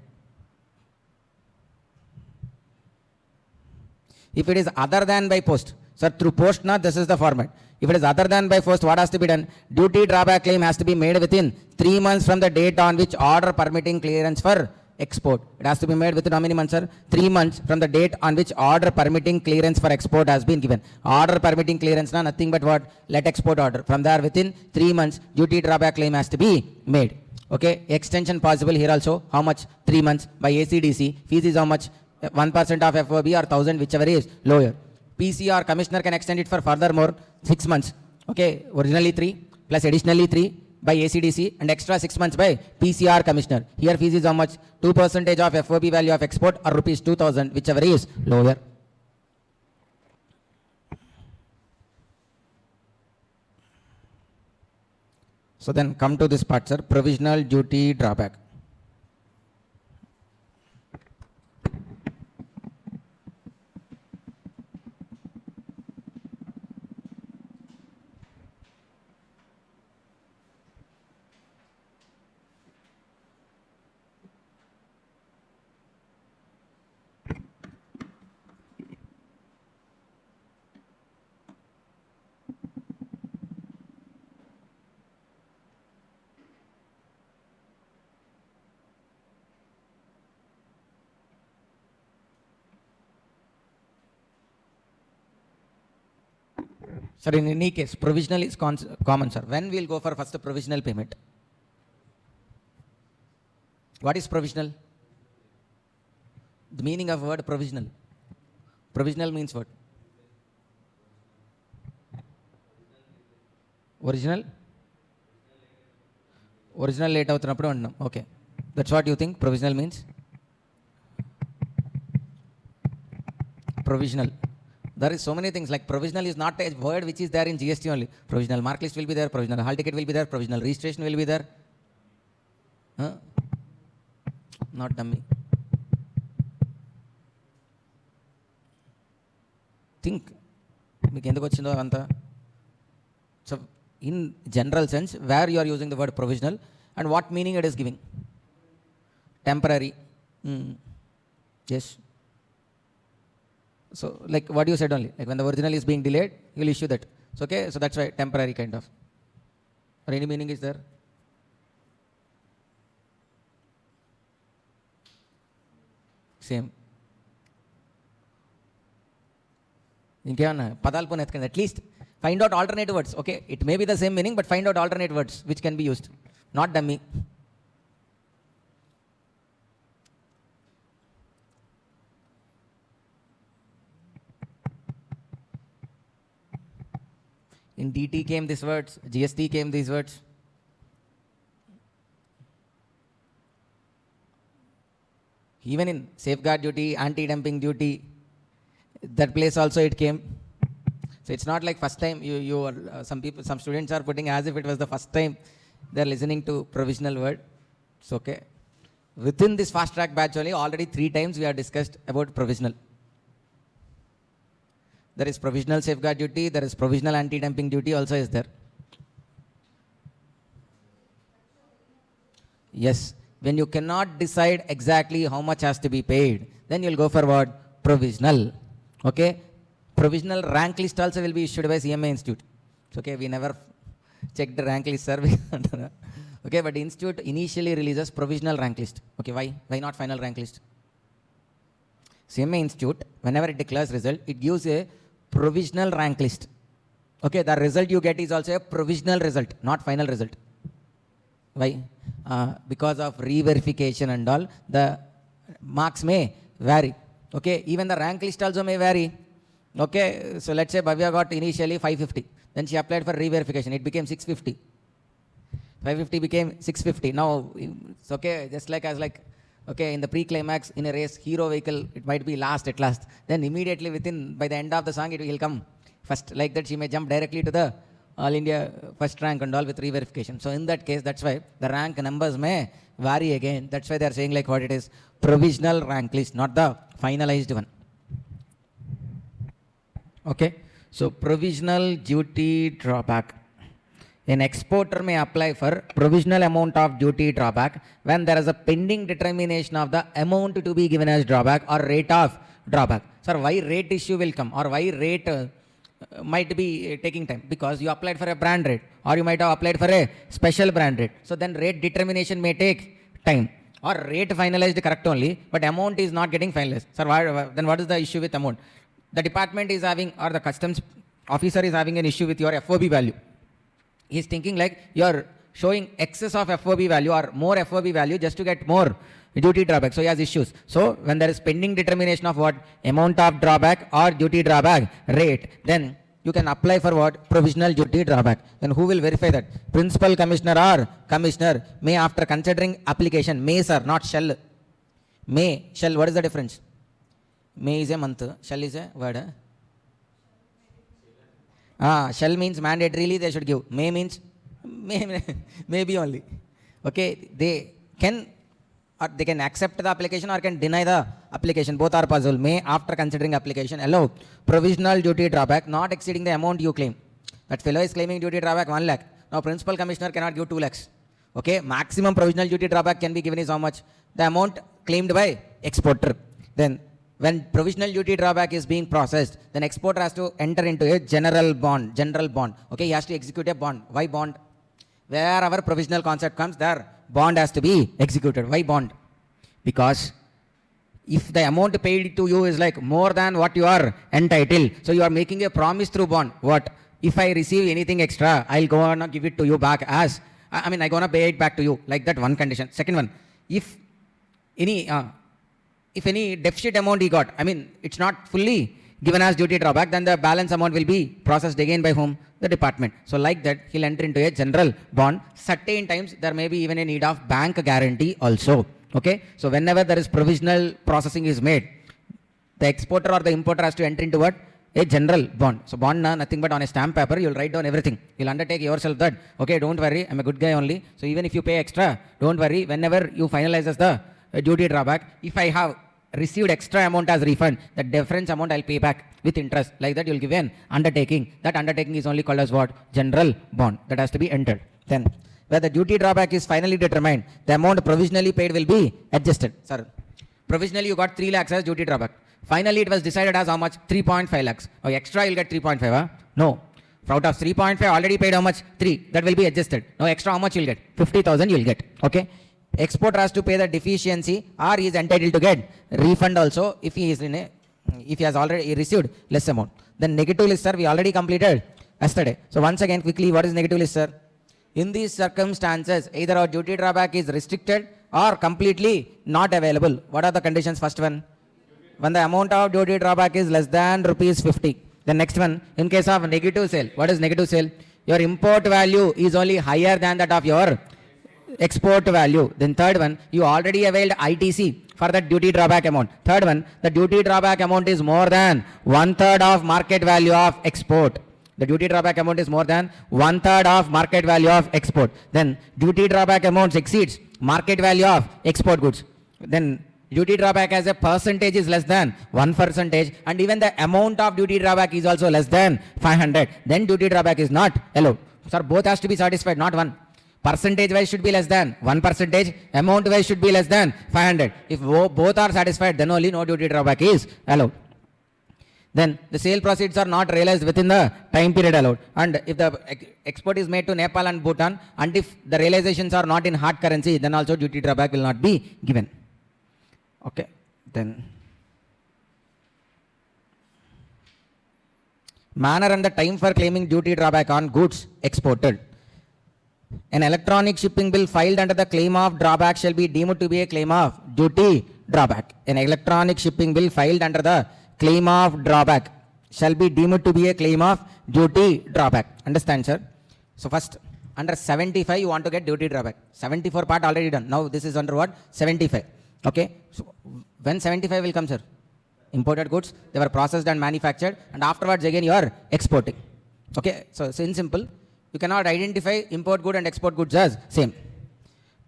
If it is other than by post, sir, through post, na, this is the format. If it is other than by post, what has to be done? Duty drawback claim has to be made within 3 months from the date on which order permitting clearance for export. It has to be made within how many months, sir? 3 months from the date on which order permitting clearance for export has been given. Order permitting clearance, na, nothing but what? Let export order. From there, within 3 months, duty drawback claim has to be made. Okay, extension possible here also. How much? 3 months by ACDC. Fees is how much? 1% of FOB or 1000, whichever is lower. PCR commissioner can extend it for furthermore 6 months. Okay, originally 3 plus additionally 3 by ACDC and extra 6 months by PCR commissioner. Here fees is how much? 2% of FOB value of export or rupees 2000, whichever is lower. So then come to this part, sir, provisional duty drawback. Sir, in any case, provisional is common, sir. When we'll go for first provisional payment? What is provisional? The meaning of word provisional. Provisional means what? Original? Original late అవుతున్నప్పుడు అన్నాం. Okay. That's what you think provisional means? Provisional. There is so many things like provisional is not a word which is there in GST only. Provisional mark list will be there, provisional hall ticket will be there, provisional registration will be there. Huh? Not dummy. Think. మీకు ఎందుకు వచ్చిందో అంతా. So in general sense, where you are using the word provisional and what meaning it is giving? Temporary. Yes. So like what you said only, like when the original is being delayed, you will issue that. So okay, so that's why temporary kind of. Or any meaning is there? Same. ఇంకేమన్నా పదాలు పోనీ ఎత్తుకండి at least find out alternative words. Okay, it may be the same meaning but find out alternate words which can be used, not dummy. In DT came these words, GST came these words. Even in safeguard duty, anti-dumping duty, that place also it came. So it's not like first time you are, some students are putting as if it was the first time they are listening to provisional word. It's okay. Within this fast track batch only, already 3 times we have discussed about provisional. There is provisional safeguard duty, there is provisional anti-dumping duty also is there. Yes, when you cannot decide exactly how much has to be paid, then you will go for what? Provisional. Okay, provisional rank list also will be issued by ICMAI Institute. Okay, we never checked the rank list, sir. Okay, but the institute initially releases provisional rank list. Okay, why not final rank list? ICMAI Institute, whenever it declares result, it gives a provisional rank list. Okay, the result you get is also a provisional result, not final result. Why? Because of re-verification and all, the marks may vary. Okay, even the rank list also may vary. Okay, so let's say Bhavya got initially 550, then she applied for re-verification, it became 650. 550 became 650. Now it's okay, just like as like, okay, in the pre-climax in a race, hero vehicle, it might be last at last. Then immediately by the end of the song, it will come first. Like that, she may jump directly to the All India first rank and all with re-verification. So in that case, that's why the rank numbers may vary again. That's why they are saying like what it is, provisional rank list, not the finalized one. Okay, so provisional duty drawback. An exporter may apply for provisional amount of duty drawback when there is a pending determination of the amount to be given as drawback or rate of drawback. Sir, why rate issue will come or why rate might be taking time? Because you applied for a brand rate or you might have applied for a special brand rate. So then rate determination may take time, or rate finalized correct only, but amount is not getting finalized. Sir, then what is the issue with amount? The department is having, or the customs officer is having an issue with your FOB value. He is thinking like you are showing excess of FOB value or more FOB value just to get more duty drawback. So he has issues. So when there is pending determination of what? Amount of drawback or duty drawback rate, then you can apply for what? Provisional duty drawback. Then who will verify that? Principal commissioner or commissioner may, after considering application, may sir, not shall. May, shall, what is the difference? May is a month, shall is a word. Shall means mandatorily they should give. May means maybe only. Okay, they can, or they can accept the application or can deny the application. Both are possible. May, after considering application, allow provisional duty drawback not exceeding the amount you claim. That fellow is claiming duty drawback 1 lakh. Now principal commissioner cannot give 2 lakhs. Okay, maximum provisional duty drawback can be given is how much? The amount claimed by exporter. Then when provisional duty drawback is being processed, then exporter has to enter into a general bond. Okay, he has to execute a bond. Why bond? Wherever provisional concept comes, there bond has to be executed. Why bond? Because if the amount paid to you is like more than what you are entitled, so you are making a promise through bond. What? If I receive anything extra, I'll go and give it to you back as, I mean, I'm going to pay it back to you. Like that one condition. Second one, if any deficit amount he got, I mean, it's not fully given as duty drawback, then the balance amount will be processed again by whom? The department. So like that, he'll enter into a general bond. Certain times, there may be even a need of bank guarantee also. Okay. So whenever there is provisional processing is made, the exporter or the importer has to enter into what? A general bond. So bond, nothing but on a stamp paper, you'll write down everything. You'll undertake yourself that, okay, don't worry, I'm a good guy only. So even if you pay extra, don't worry, whenever you finalize as the duty drawback, if I have received extra amount as refund, the difference amount I'll pay back with interest. Like that, you'll give an undertaking. That undertaking is only called as what? General bond. That has to be entered. Then, where the duty drawback is finally determined, the amount provisionally paid will be adjusted. Sir, provisionally you got 3 lakhs as duty drawback. Finally, it was decided as how much? 3.5 lakhs. Oh, extra you'll get 3.5, huh? No. Out of 3.5, already paid how much? 3. That will be adjusted. Now, extra how much you'll get? 50,000 you'll get. Okay. Exporter has to pay the deficiency, or he is entitled to get refund also if he is in a, if he has already received less amount. Then negative list, sir, we already completed yesterday. So once again, quickly, what is negative list, sir? In these circumstances, either our duty drawback is restricted or completely not available. What are the conditions? First one, when the amount of duty drawback is less than rupees 50. The next one, in case of negative sale. What is negative sale? Your import value is only higher than that of your export value. Then third one, you already availed ITC for the duty drawback amount. Third one, the duty drawback amount is more than 1/3 of market value of export. The duty drawback amount is more than 1/3 of market value of export. Then duty drawback amount exceeds market value of export goods. Then duty drawback as a percentage is less than 1%, and even the amount of duty drawback is also less than 500. Then duty drawback is not allowed. Sir, both has to be satisfied, not one. Percentage wise should be less than 1%, amount wise should be less than 500. If both are satisfied, then only no duty drawback is allowed. Then the sale proceeds are not realized within the time period allowed. And if the export is made to Nepal and Bhutan, and if the realizations are not in hard currency, then also duty drawback will not be given. Okay, then manner and the time for claiming duty drawback on goods exported. An electronic shipping bill filed under the claim of drawback shall be deemed to be a claim of duty drawback. An electronic shipping bill filed under the claim of drawback shall be deemed to be a claim of duty drawback. Understand, sir? So first, under 75, you want to get duty drawback. 74 part already done. Now this is under what? 75. Okay. So when 75 will come, sir? Imported goods, they were processed and manufactured, and afterwards again you are exporting. Okay. So in simple, you cannot identify import good and export goods as same.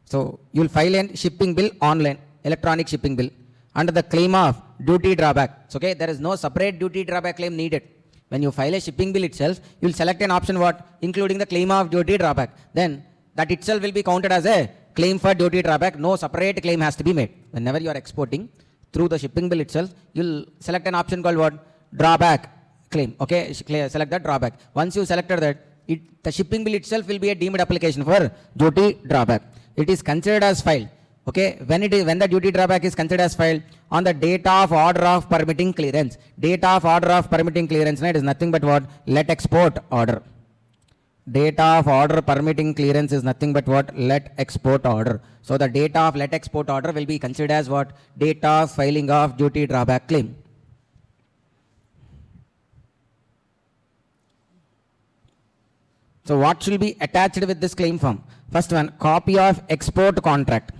So you will file a shipping bill online, electronic shipping bill, under the claim of duty drawback. Okay, there is no separate duty drawback claim needed. When you file a shipping bill itself, you will select an option what? Including the claim of duty drawback. Then that itself will be counted as a claim for duty drawback. No separate claim has to be made. Whenever you are exporting through the shipping bill itself, you will select an option called what? Drawback claim. Okay, select that drawback. Once you selected that, the shipping bill itself will be a deemed application for duty drawback. It is considered as filed. Okay, when the duty drawback is considered as filed on the date of order of permitting clearance. Date of order of permitting clearance, it is nothing but what? Let export order. Date of order permitting clearance is nothing but what? Let export order. So the date of let export order will be considered as what? Date of filing of duty drawback claim. So what should be attached with this claim form? First one, copy of export contract.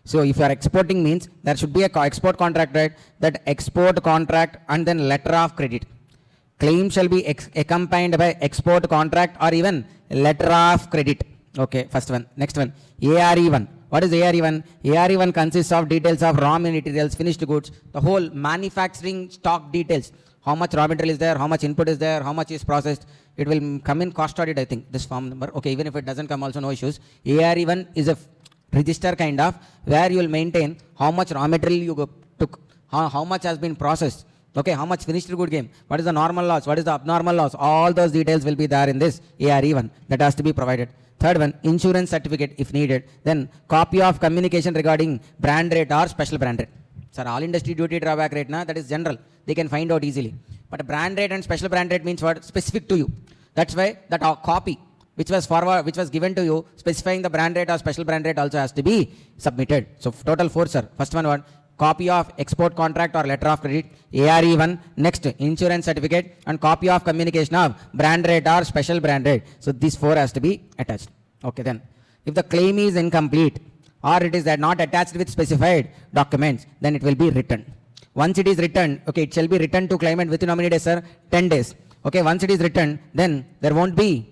So if you are exporting means there should be a export contract, right? That export contract and then letter of credit. Claim shall be accompanied by export contract or even letter of credit. Okay, first one. Next one, ARE1. What is ARE1? ARE1 consists of details of raw materials, finished goods, the whole manufacturing stock details. How much raw material is there, how much input is there, how much is processed. It will come in cost audit, I think, this form number. Okay, even if it doesn't come, also no issues. ARE1 is a register kind of where you will maintain how much raw material you took, how much has been processed, okay, how much finished good game, what is the normal loss, what is the abnormal loss. All those details will be there in this ARE1 that has to be provided. Third one, insurance certificate if needed. Then copy of communication regarding brand rate or special brand rate. Sir, all industry duty drawback rate, na, that is general. They can find out easily. But brand rate and special brand rate means what? Specific to you. That's why that copy which was given to you specifying the brand rate or special brand rate also has to be submitted. So total 4, sir. First one, what? Copy of export contract or letter of credit, ARE1, next insurance certificate, and copy of communication of brand rate or special brand rate. So these 4 has to be attached. Okay, then if the claim is incomplete or it is not attached with specified documents, then it will be returned. Once it is returned, okay, it shall be returned to claimant within how many days, sir? 10 days. Okay, once it is returned, then it won't be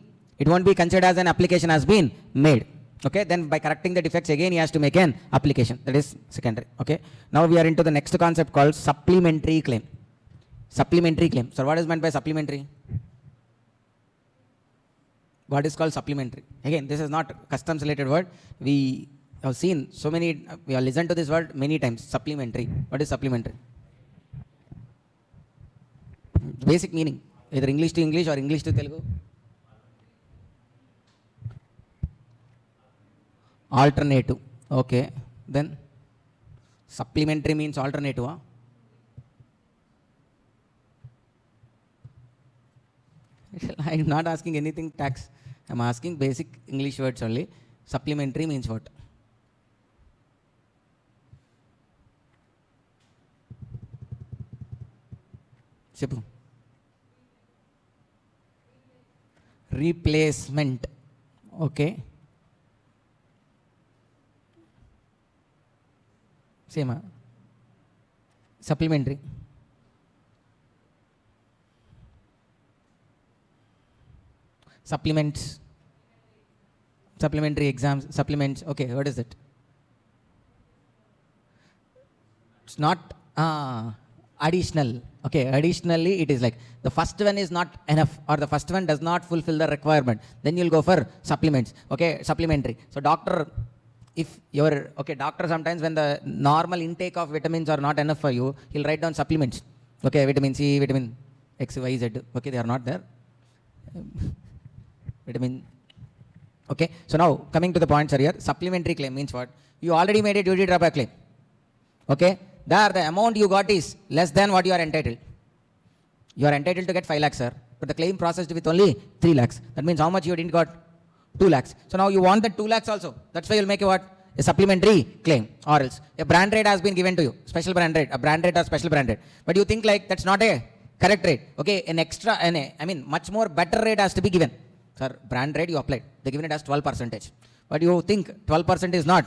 considered as an application has been made. Okay, then by correcting the defects again, he has to make an application. That is secondary. Okay, now we are into the next concept called supplementary claim. Supplementary claim. So what is meant by supplementary? What is called supplementary? Again, this is not customs related word. We have seen so many, we have listened to this word many times. Supplementary. What is supplementary? Basic meaning, either English to English or English to Telugu. Alternative. Okay, then supplementary means alternative. Huh? I am not asking anything tax. I am asking basic English words only. Supplementary means what? Chepu. Replacement. Okay. Same. Supplementary. Supplements. Supplementary exams. Supplements. Okay, what is it? It's not additional. Okay, additionally it is like the first one is not enough or the first one does not fulfill the requirement. Then you'll go for supplements. Okay, supplementary. So doctor, if you're, okay, doctor sometimes when the normal intake of vitamins are not enough for you, he'll write down supplements. Okay, vitamin C, vitamin X, Y, Z. Okay, they are not there. Vitamin. Okay, so now coming to the points here, supplementary claim means what? You already made a duty drawback claim. Okay, there the amount you got is less than what you are entitled. You are entitled to get 5 lakhs, sir, but the claim processed with only 3 lakhs. That means how much you didn't got? 2 lakhs. So now you want that 2 lakhs also. That's why you'll make a what? A supplementary claim, or else a brand rate has been given to you, special brand rate, a brand rate or special brand rate. But you think like that's not a correct rate. Okay, an extra, much more better rate has to be given. Sir, brand rate you applied, they given it as 12%. But you think 12% is not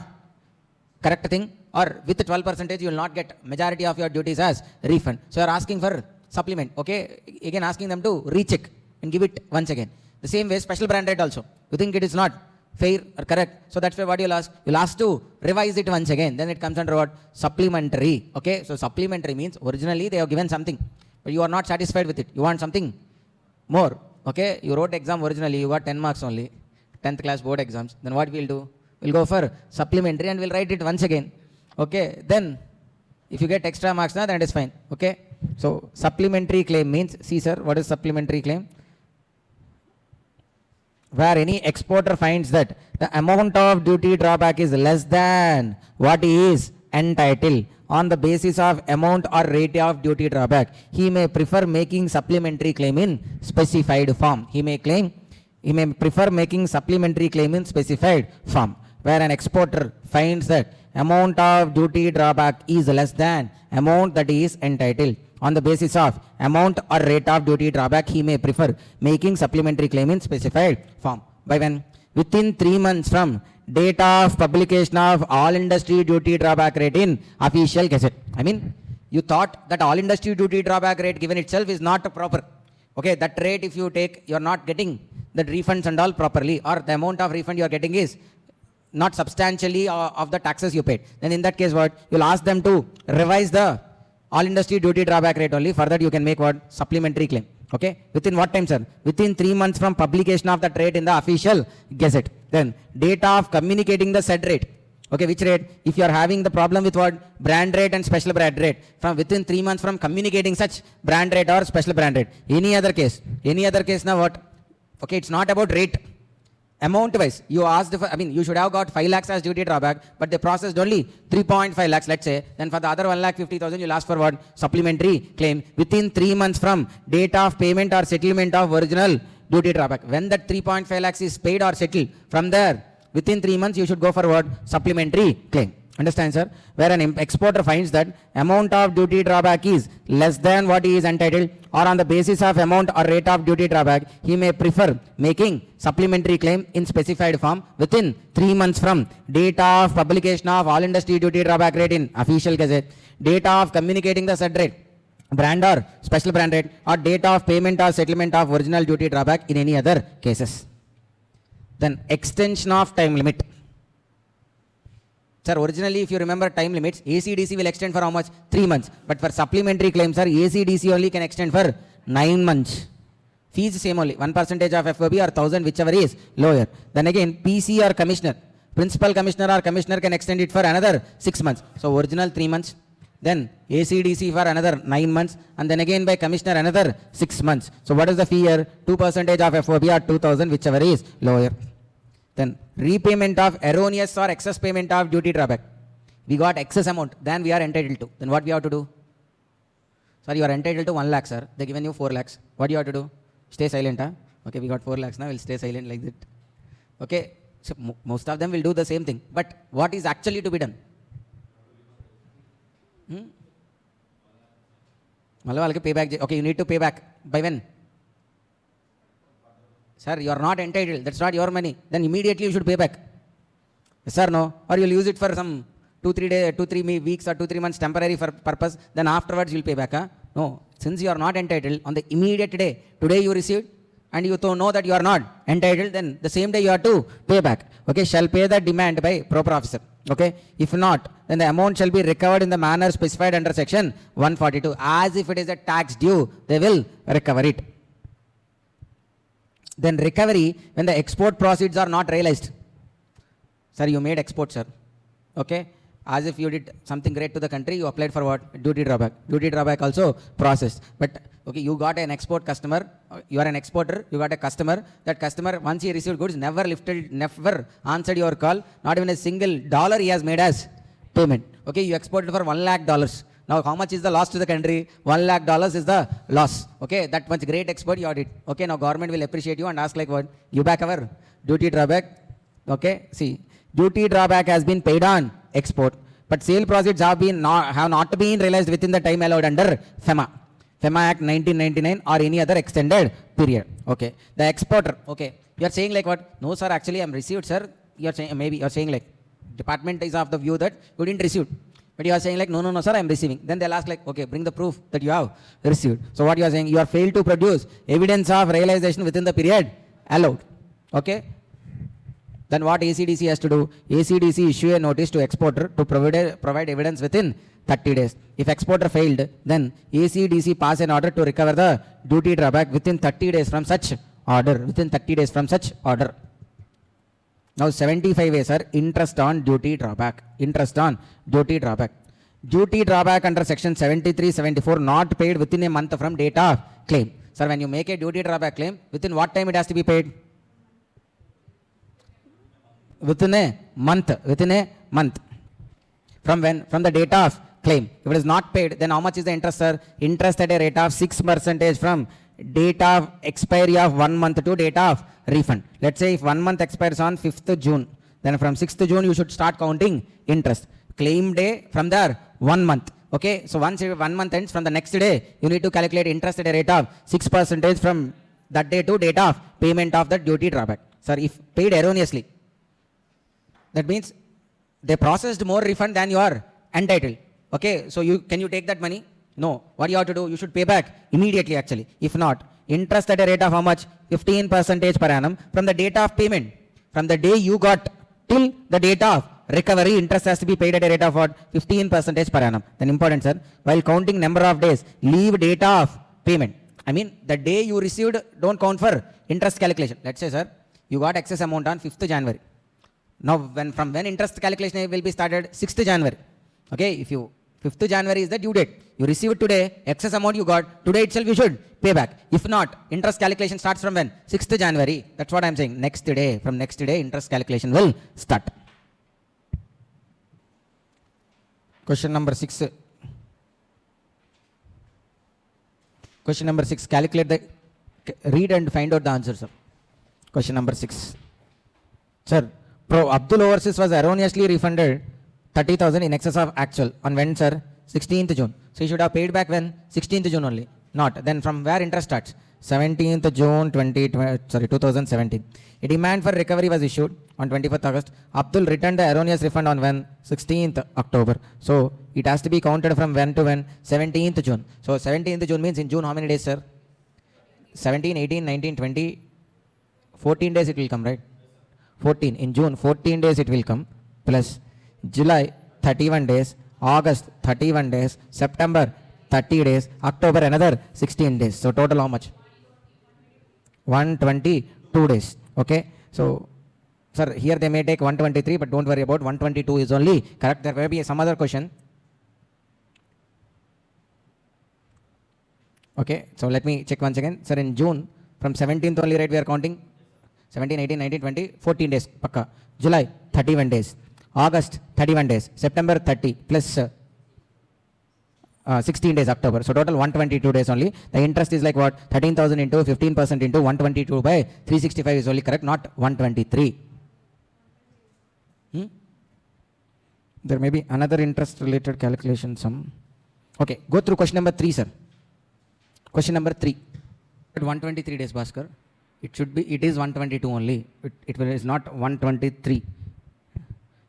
correct thing, or with the 12% you will not get majority of your duties as refund. So you are asking for supplement. Okay, again asking them to recheck and give it once again. The same way special brand rate also. You think it is not fair or correct. So that's why what you'll ask? You'll ask to revise it once again. Then it comes under what? Supplementary. Okay, so supplementary means originally they have given something, but you are not satisfied with it. You want something more. Okay, you wrote exam originally, you got 10 marks only, 10th class board exams. Then what we'll do? We'll go for supplementary and we'll write it once again. Okay, then if you get extra marks now, then it is fine. Okay, so supplementary claim means, see sir, what is supplementary claim? Where any exporter finds that the amount of duty drawback is less than what he is entitled on the basis of amount or rate of duty drawback, he may prefer making supplementary claim in specified form. He may prefer making supplementary claim in specified form. Where an exporter finds that amount of duty drawback is less than amount that he is entitled on the basis of amount or rate of duty drawback, he may prefer making supplementary claim in specified form. By when? Within 3 months from date of publication of all industry duty drawback rate in official gazette. You thought that all industry duty drawback rate given itself is not proper. Okay, that rate if you take, you are not getting the refunds and all properly, or the amount of refund you are getting is not substantially of the taxes you paid. Then in that case what? You'll ask them to revise the all industry duty drawback rate only. For that you can make what? Supplementary claim. Okay, within what time, sir? Within 3 months from publication of that rate in the official gazette. Then date of communicating the said rate. Okay, which rate? If you are having the problem with what? Brand rate and special brand rate, from within 3 months from communicating such brand rate or special brand rate. Any other case now what? Okay, it's not about rate. amount wise, you asked for, you should have got 5 lakhs as duty drawback, but they processed only 3.5 lakhs, let's say. Then for the other 1,50,000, you'll ask for what? Supplementary claim within 3 months from date of payment or settlement of original duty drawback. When that 3.5 lakhs is paid or settled, from there, within 3 months, you should go for what? Supplementary claim. Understand, sir? Where an exporter finds that amount of duty drawback is less than what he is entitled, or on the basis of amount or rate of duty drawback, he may prefer making supplementary claim in specified form within 3 months from date of publication of all industry duty drawback rate in official gazette, date of communicating the said rate, brand or special brand rate, or date of payment or settlement of original duty drawback in any other cases. Then extension of time limit. Sir, originally, if you remember time limits, ACDC will extend for how much? 3 months. But for supplementary claims, sir, ACDC only can extend for 9 months. Fees same only, 1% of FOB or 1,000, whichever is lower. Then again, PC or commissioner, principal commissioner or commissioner can extend it for another 6 months. So original 3 months. Then ACDC for another 9 months. And then again by commissioner another 6 months. So what is the fee here? 2% of FOB or 2,000, whichever is lower. Then repayment of erroneous or excess payment of duty drawback. We got excess amount than we are entitled to. Then what we have to do? Sir, you are entitled to 1 lakh, sir. They given you 4 lakhs. What do you have to do? Stay silent, huh? Okay, we got 4 lakhs now. We'll stay silent like that. Okay, so most of them will do the same thing. But what is actually to be done? Pay back. Okay, you need to pay back. By when? Sir, you are not entitled. That's not your money. Then immediately you should pay back. Yes or no? Or you'll use it for some 2-3 weeks or 2-3 months temporary for purpose. Then afterwards you'll pay back. Huh? No. Since you are not entitled, on the immediate day, today you received and you know that you are not entitled, then the same day you have to pay back. Okay, shall pay the demand by proper officer. Okay, if not, then the amount shall be recovered in the manner specified under section 142. As if it is a tax due, they will recover it. Then recovery when the export proceeds are not realized. Sir, you made export, sir. Okay, as if you did something great to the country, you applied for what? Duty drawback. Duty drawback also processed. But okay, you got an export customer, you are an exporter, you got a customer. That customer, once he received goods, never answered your call. Not even a single dollar he has made as payment. Okay, you exported for $1 lakh. Now, how much is the loss to the country? $1 lakh is the loss. Okay, that much great export you did. Okay, now government will appreciate you and ask like what? You back our duty drawback. Okay, see, duty drawback has been paid on export, but sale proceeds have not been realized within the time allowed under FEMA Act 1999 or any other extended period. Okay, the exporter. Okay, you are saying like what? No, sir, actually I am received, sir. You are saying, maybe you are saying like department is of the view that you didn't receive. But you are saying like, no, sir, I am receiving. Then they'll ask like, okay, bring the proof that you have received. So what you are saying, you are failed to produce evidence of realization within the period allowed. Okay. Then what ACDC has to do? ACDC issue a notice to exporter to provide evidence within 30 days. If exporter failed, then ACDC pass an order to recover the duty drawback within 30 days from such order. Within 30 days from such order. Now 75 ways are interest on duty drawback. Interest on duty drawback. Duty drawback under section 73-74 not paid within a month from date of claim. Sir, when you make a duty drawback claim, within what time it has to be paid? Within a month. Within a month. From when? From the date of claim. If it is not paid, then how much is the interest, sir? Interest at a rate of 6% from date of expiry of 1 month to date of refund. Let's say if 1 month expires on 5th June, then from 6th June you should start counting interest. Claim day from there 1 month. Okay, so once 1 month ends, from the next day you need to calculate interest at a rate of 6% from that day to date of payment of the duty drawback. Sir, if paid erroneously, that means they processed more refund than you are entitled. Okay, so can you take that money? No. What you have to do? You should pay back immediately actually. If not, interest at a rate of how much? 15% per annum from the date of payment. From the day you got till the date of recovery, interest has to be paid at a rate of what? 15% per annum. Then important, sir. While counting number of days, leave date of payment. I mean, the day you received, don't count for interest calculation. Let's say, sir, you got excess amount on 5th January. Now, from when interest calculation will be started? 6th January. Okay, if you 5th January is the due date. You receive it today, excess amount you got, today itself you should pay back. If not, interest calculation starts from when? 6th January. That's what I'm saying. Next day, from next day, interest calculation will start. Question number 6. Question number 6, calculate the, read and find out the answer, sir. Question number 6. Sir, Pro Abdul Overseas was erroneously refunded 30,000 in excess of actual. On when, sir? 16th June. So he should have paid back when? 16th June only. Not. Then from where interest starts? 17th June 2017. A demand for recovery was issued on 24th August. Abdul returned the erroneous refund on when? 16th October. So it has to be counted from when to when? 17th June. So 17th June means in June how many days, sir? 17, 18, 19, 20, 14 days it will come, right? 14. In June, 14 days it will come. Plus July, 31 days. August, 31 days. September, 30 days. October, another 16 days. So total how much? 122 days. Okay. So, sir, here they may take 123, but don't worry about 122 is only correct. There may be some other question. Okay. So let me check once again. Sir, in June, from 17th only, right, we are counting 17, 18, 19, 20, 14 days. Pakka. July, 31 days. August, 31 days. September, 30 plus 16 days October. So total 122 days only. The interest is like what? 13,000 into 15% into 122 by 365 is only correct, not 123. There may be another interest related calculation sum. Okay, go through question number 3, sir. Question number 3. 123 days, Bhaskar. It should be, it is 122 only. It is not 123.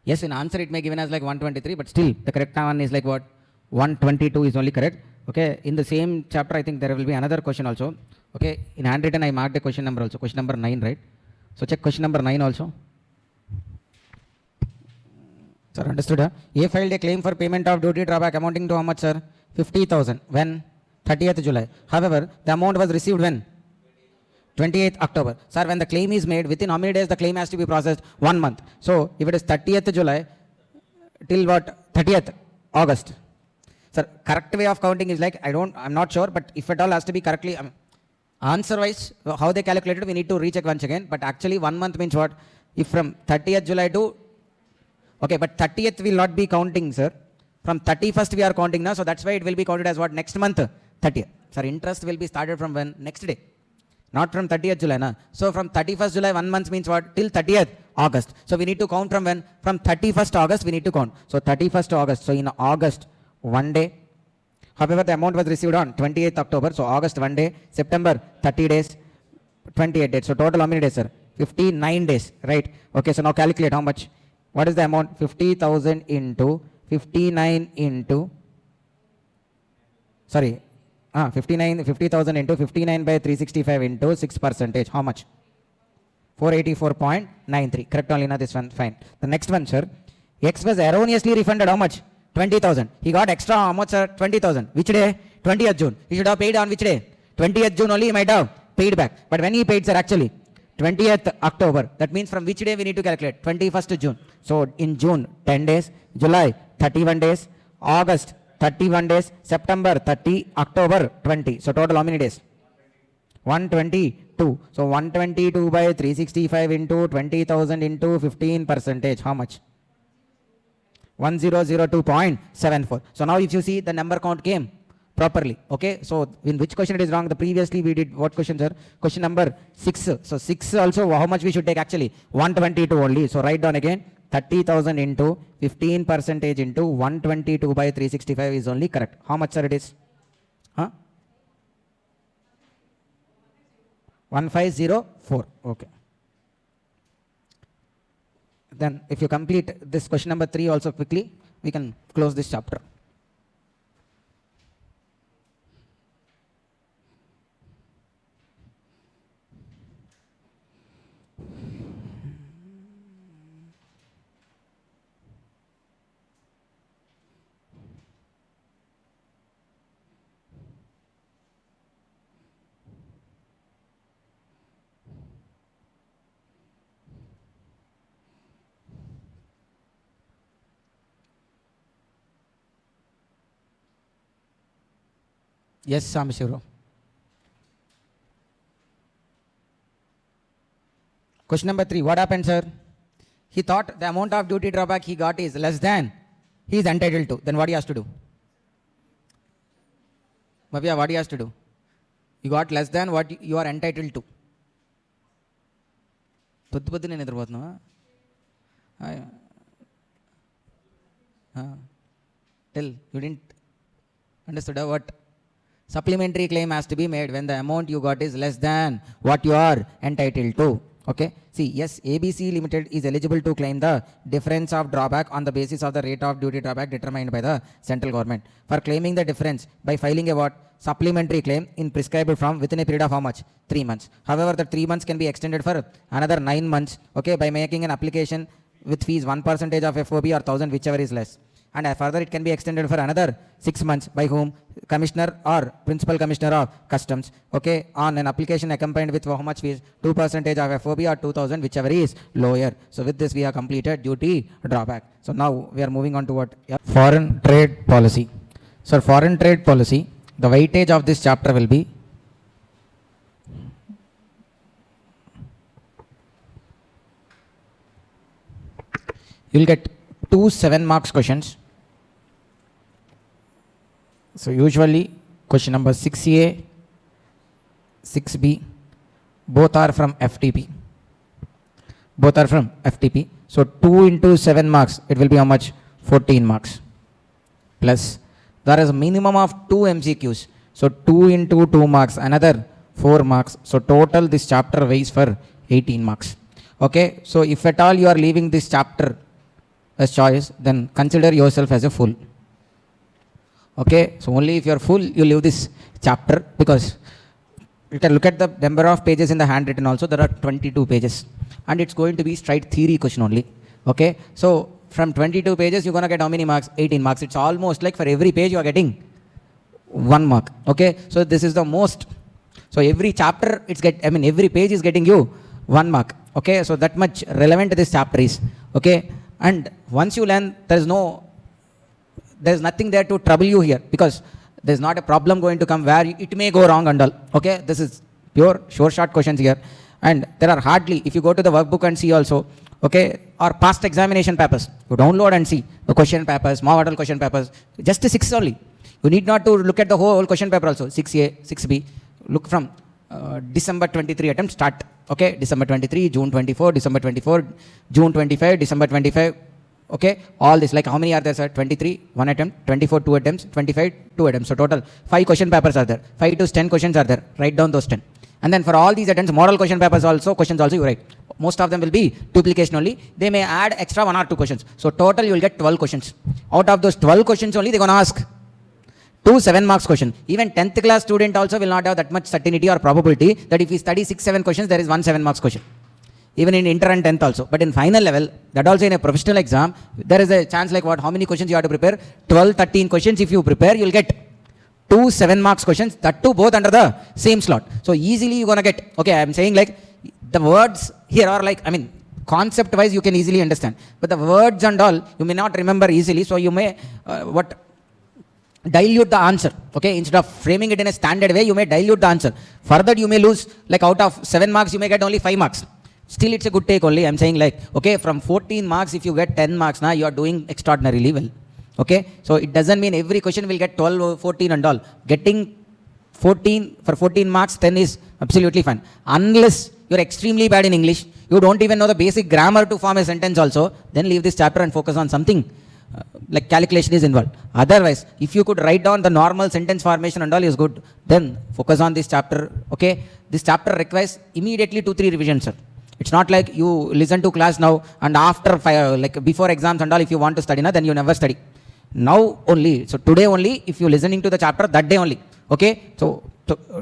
Yes, in answer it may given as like 123, but still the correct one is like what? 122 is only correct. Okay, in the same chapter, I think there will be another question also. Okay, in handwritten I marked the question number also, question number 9, right? So check question number 9 also. Sir, understood? Huh? A filed a claim for payment of duty drawback amounting to how much, sir? 50,000. When? 30th July. However, the amount was received when? 28th October. Sir, when the claim is made, within how many days the claim has to be processed? 1 month. So, if it is 30th July, till what? 30th August. Sir, correct way of counting is like, I'm not sure, but if at all has to be correctly, answer-wise, how they calculated, we need to recheck once again. But actually, 1 month means what? If from 30th July to, okay, but 30th will not be counting, sir. From 31st we are counting now, so that's why it will be counted as what? Next month, 30th. Sir, interest will be started from when? Next day. Not from 30th July. Na? So from 31st July, 1 month means what? Till 30th August. So we need to count from when? From 31st August we need to count. So 31st August. So in August, 1 day. However, the amount was received on 28th October. So August, 1 day. September, 30 days. 28 days. So total how many days, sir? 59 days. Right. Okay. So now calculate how much. What is the amount? 50,000 into 59 into, sorry. 50,000 into 59 by 365 into 6%. How much? 484.93. Correct only, na, this one. Fine. The next one, sir. X was erroneously refunded how much? 20,000. He got extra how much, sir? 20,000. Which day? 20th June. He should have paid on which day? 20th June only he might have paid back. But when he paid, sir, actually? 20th October. That means from which day we need to calculate? 21st June. So in June, 10 days. July, 31 days. August, 31 days. September, 30. October, 20. So total how many days? 122. So 122 by 365 into 20,000 into 15%. How much? 1002.74. So now if you see the number count came properly. Okay. So in which question it is wrong? The previously we did what question, sir? Question number 6. So 6 also how much we should take actually? 122 only. So write down again. 30,000 into 15% into 122 by 365 is only correct. How much, sir, it is? Huh? 1504. Okay. Then if you complete this question number 3 also quickly, we can close this chapter. Yes, Sambashiro. Question number 3. What happened, sir? He thought the amount of duty drawback he got is less than he is entitled to. Then what he has to do? Bhavya, what he has to do? You got less than what you are entitled to. పొద్దు నేను నిద్రపోతున్నావా? Tell, you didn't understood what? Supplementary claim has to be made when the amount you got is less than what you are entitled to. Okay, see, yes, ABC Limited is eligible to claim the difference of drawback on the basis of the rate of duty drawback determined by the central government. For claiming the difference by filing a what? Supplementary claim in prescribed form within a period of how much? 3 months. However, the 3 months can be extended for another 9 months, okay, by making an application with fees 1% of FOB or 1000, whichever is less. And further it can be extended for another 6 months by whom? Commissioner or Principal Commissioner of Customs, okay, on an application accompanied with how much fees? 2% of FOB or 2000, whichever is lower. So with this we have completed duty drawback. So now we are moving on to what? Yep. Foreign trade policy. So foreign trade policy, the weightage of this chapter will be you will get 2 7 marks questions. So usually question number 6A, 6B, both are from FTP. Both are from FTP. So 2 into 7 marks, it will be how much? 14 marks. Plus there is a minimum of 2 MCQs. So 2 into 2 marks, another 4 marks. So total this chapter weighs for 18 marks. Okay, so if at all you are leaving this chapter as choice, then consider yourself as a fool. Okay, so only if you are full you leave this chapter, because you can look at the number of pages in the handwritten also. There are 22 pages and it's going to be straight theory question only. Okay, so from 22 pages you're going to get how many marks? 18 marks. It's almost like for every page you are getting 1 mark. Okay, so this is the most. So every chapter every page is getting you 1 mark. Okay, so that much relevant this chapter is. Okay, and once you learn, there is nothing there to trouble you here, because there is not a problem going to come where it may go wrong and all. Okay, this is pure sure shot questions here, and there are hardly, if you go to the workbook and see also, okay, or past examination papers, you download and see the question papers, model question papers, just 6 only. You need not to look at the whole question paper also. 6A, 6B, look from December 23 attempt start. Okay, December 23, June 24, December 24, June 25, December 25. Okay, all this, like how many are there, sir? 23 1 attempt, 24 2 attempts, 25 2 attempts. So total 5 question papers are there. 5 to 10 questions are there. Write down those 10. And then for all these attempts, model question papers also, questions also you write. Most of them will be duplication only. They may add extra 1 or 2 questions. So total you will get 12 questions. Out of those 12 questions only, they're going to ask 2 7 marks question. Even 10th class student also will not have that much certainty or probability that if we study 6 7 questions, there is 1 7 marks question. Even in inter and 10th also. But in final level, that also in a professional exam, there is a chance like what? How many questions you have to prepare? 12 13 questions if you prepare, you will get 2 7 marks questions, that too both under the same slot. So easily you're going to get, okay, I am saying like the words here are like, concept wise you can easily understand. But the words and all, you may not remember easily. So you may, dilute the answer. Okay, instead of framing it in a standard way, you may dilute the answer. Further, you may lose, like out of 7 marks, you may get only 5 marks. Still, it's a good take only. I'm saying like, okay, from 14 marks, if you get 10 marks, now you are doing extraordinarily well. Okay, so it doesn't mean every question will get 12 or 14 and all. Getting 14 for 14 marks, 10 is absolutely fine. Unless you're extremely bad in English, you don't even know the basic grammar to form a sentence also, then leave this chapter and focus on something like calculation is involved. Otherwise, if you could write down the normal sentence formation and all is good, then focus on this chapter. Okay, this chapter requires immediately 2-3 revisions, sir. It's not like you listen to class now and after like before exams and all, if you want to study now, then you never study. Now only, so today only, if you listening to the chapter, that day only. Okay, so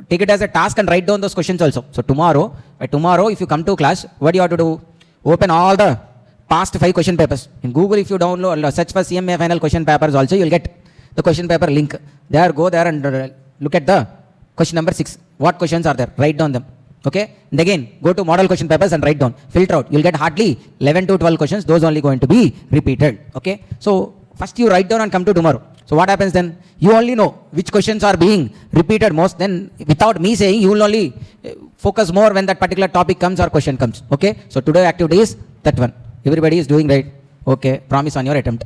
take it as a task and write down those questions also. So by tomorrow, if you come to class, what you have to do? Open all the past 5 question papers. In Google, if you download, search for CMA final question papers also, you will get the question paper link. There, go there and look at the question number 6. What questions are there? Write down them. Okay, and again, go to model question papers and write down. Filter out. You will get hardly 11 to 12 questions. Those only going to be repeated. Okay, so first you write down and come to tomorrow. So what happens then? You only know which questions are being repeated most. Then without me saying, you will only focus more when that particular topic comes or question comes. Okay. So today activity is that one. Everybody is doing right. Okay. Promise on your attempt.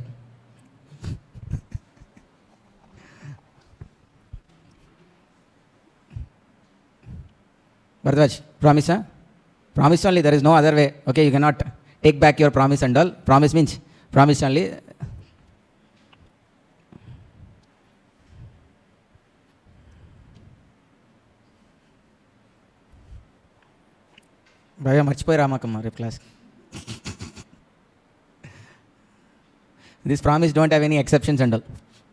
Bharadwaj, promise, huh? Promise only, there is no other way. Okay, you cannot take back your promise and all. Promise means promise only. Bhaiya marchipoi Ramakamma rep class. This promise don't have any exceptions and all.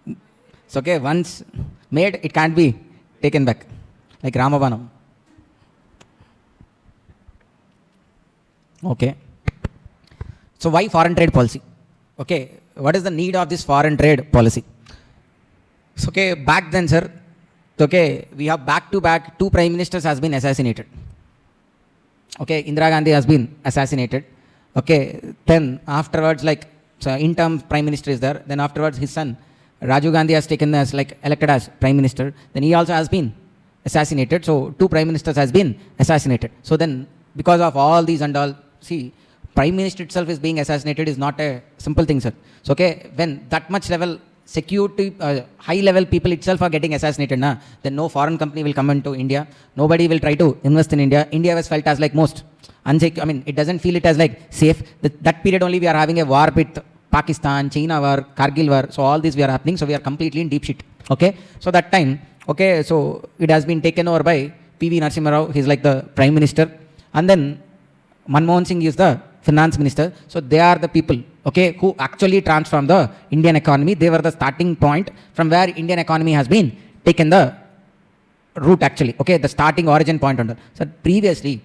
It's okay, once made, it can't be taken back. Like Ramavanam. Okay. So why foreign trade policy? Okay. What is the need of this foreign trade policy? So, okay, back then, sir, okay, we have back to back 2 prime ministers has been assassinated. Okay, Indira Gandhi has been assassinated. Okay, then afterwards, like, so interim prime minister is there. Then afterwards, his son, Rajiv Gandhi has taken as, like, elected as prime minister. Then he also has been assassinated. So 2 prime ministers has been assassinated. So then, because of all these and all, see, prime minister itself is being assassinated is not a simple thing, sir. So, okay, when that much level security, high level people itself are getting assassinated, then no foreign company will come into India. Nobody will try to invest in India. India was felt as like most unsecure. I mean, it doesn't feel it as like safe. That period only we are having a war with Pakistan, China war, Kargil war. So all these we are happening. So we are completely in deep shit. Okay. So that time, okay, so it has been taken over by P.V. Narasimha Rao. He's like the prime minister. And then Manmohan Singh is the finance minister. So they are the people, okay, who actually transformed the Indian economy. They were the starting point from where Indian economy has been taken the route actually. Okay, the starting origin point on that. So previously,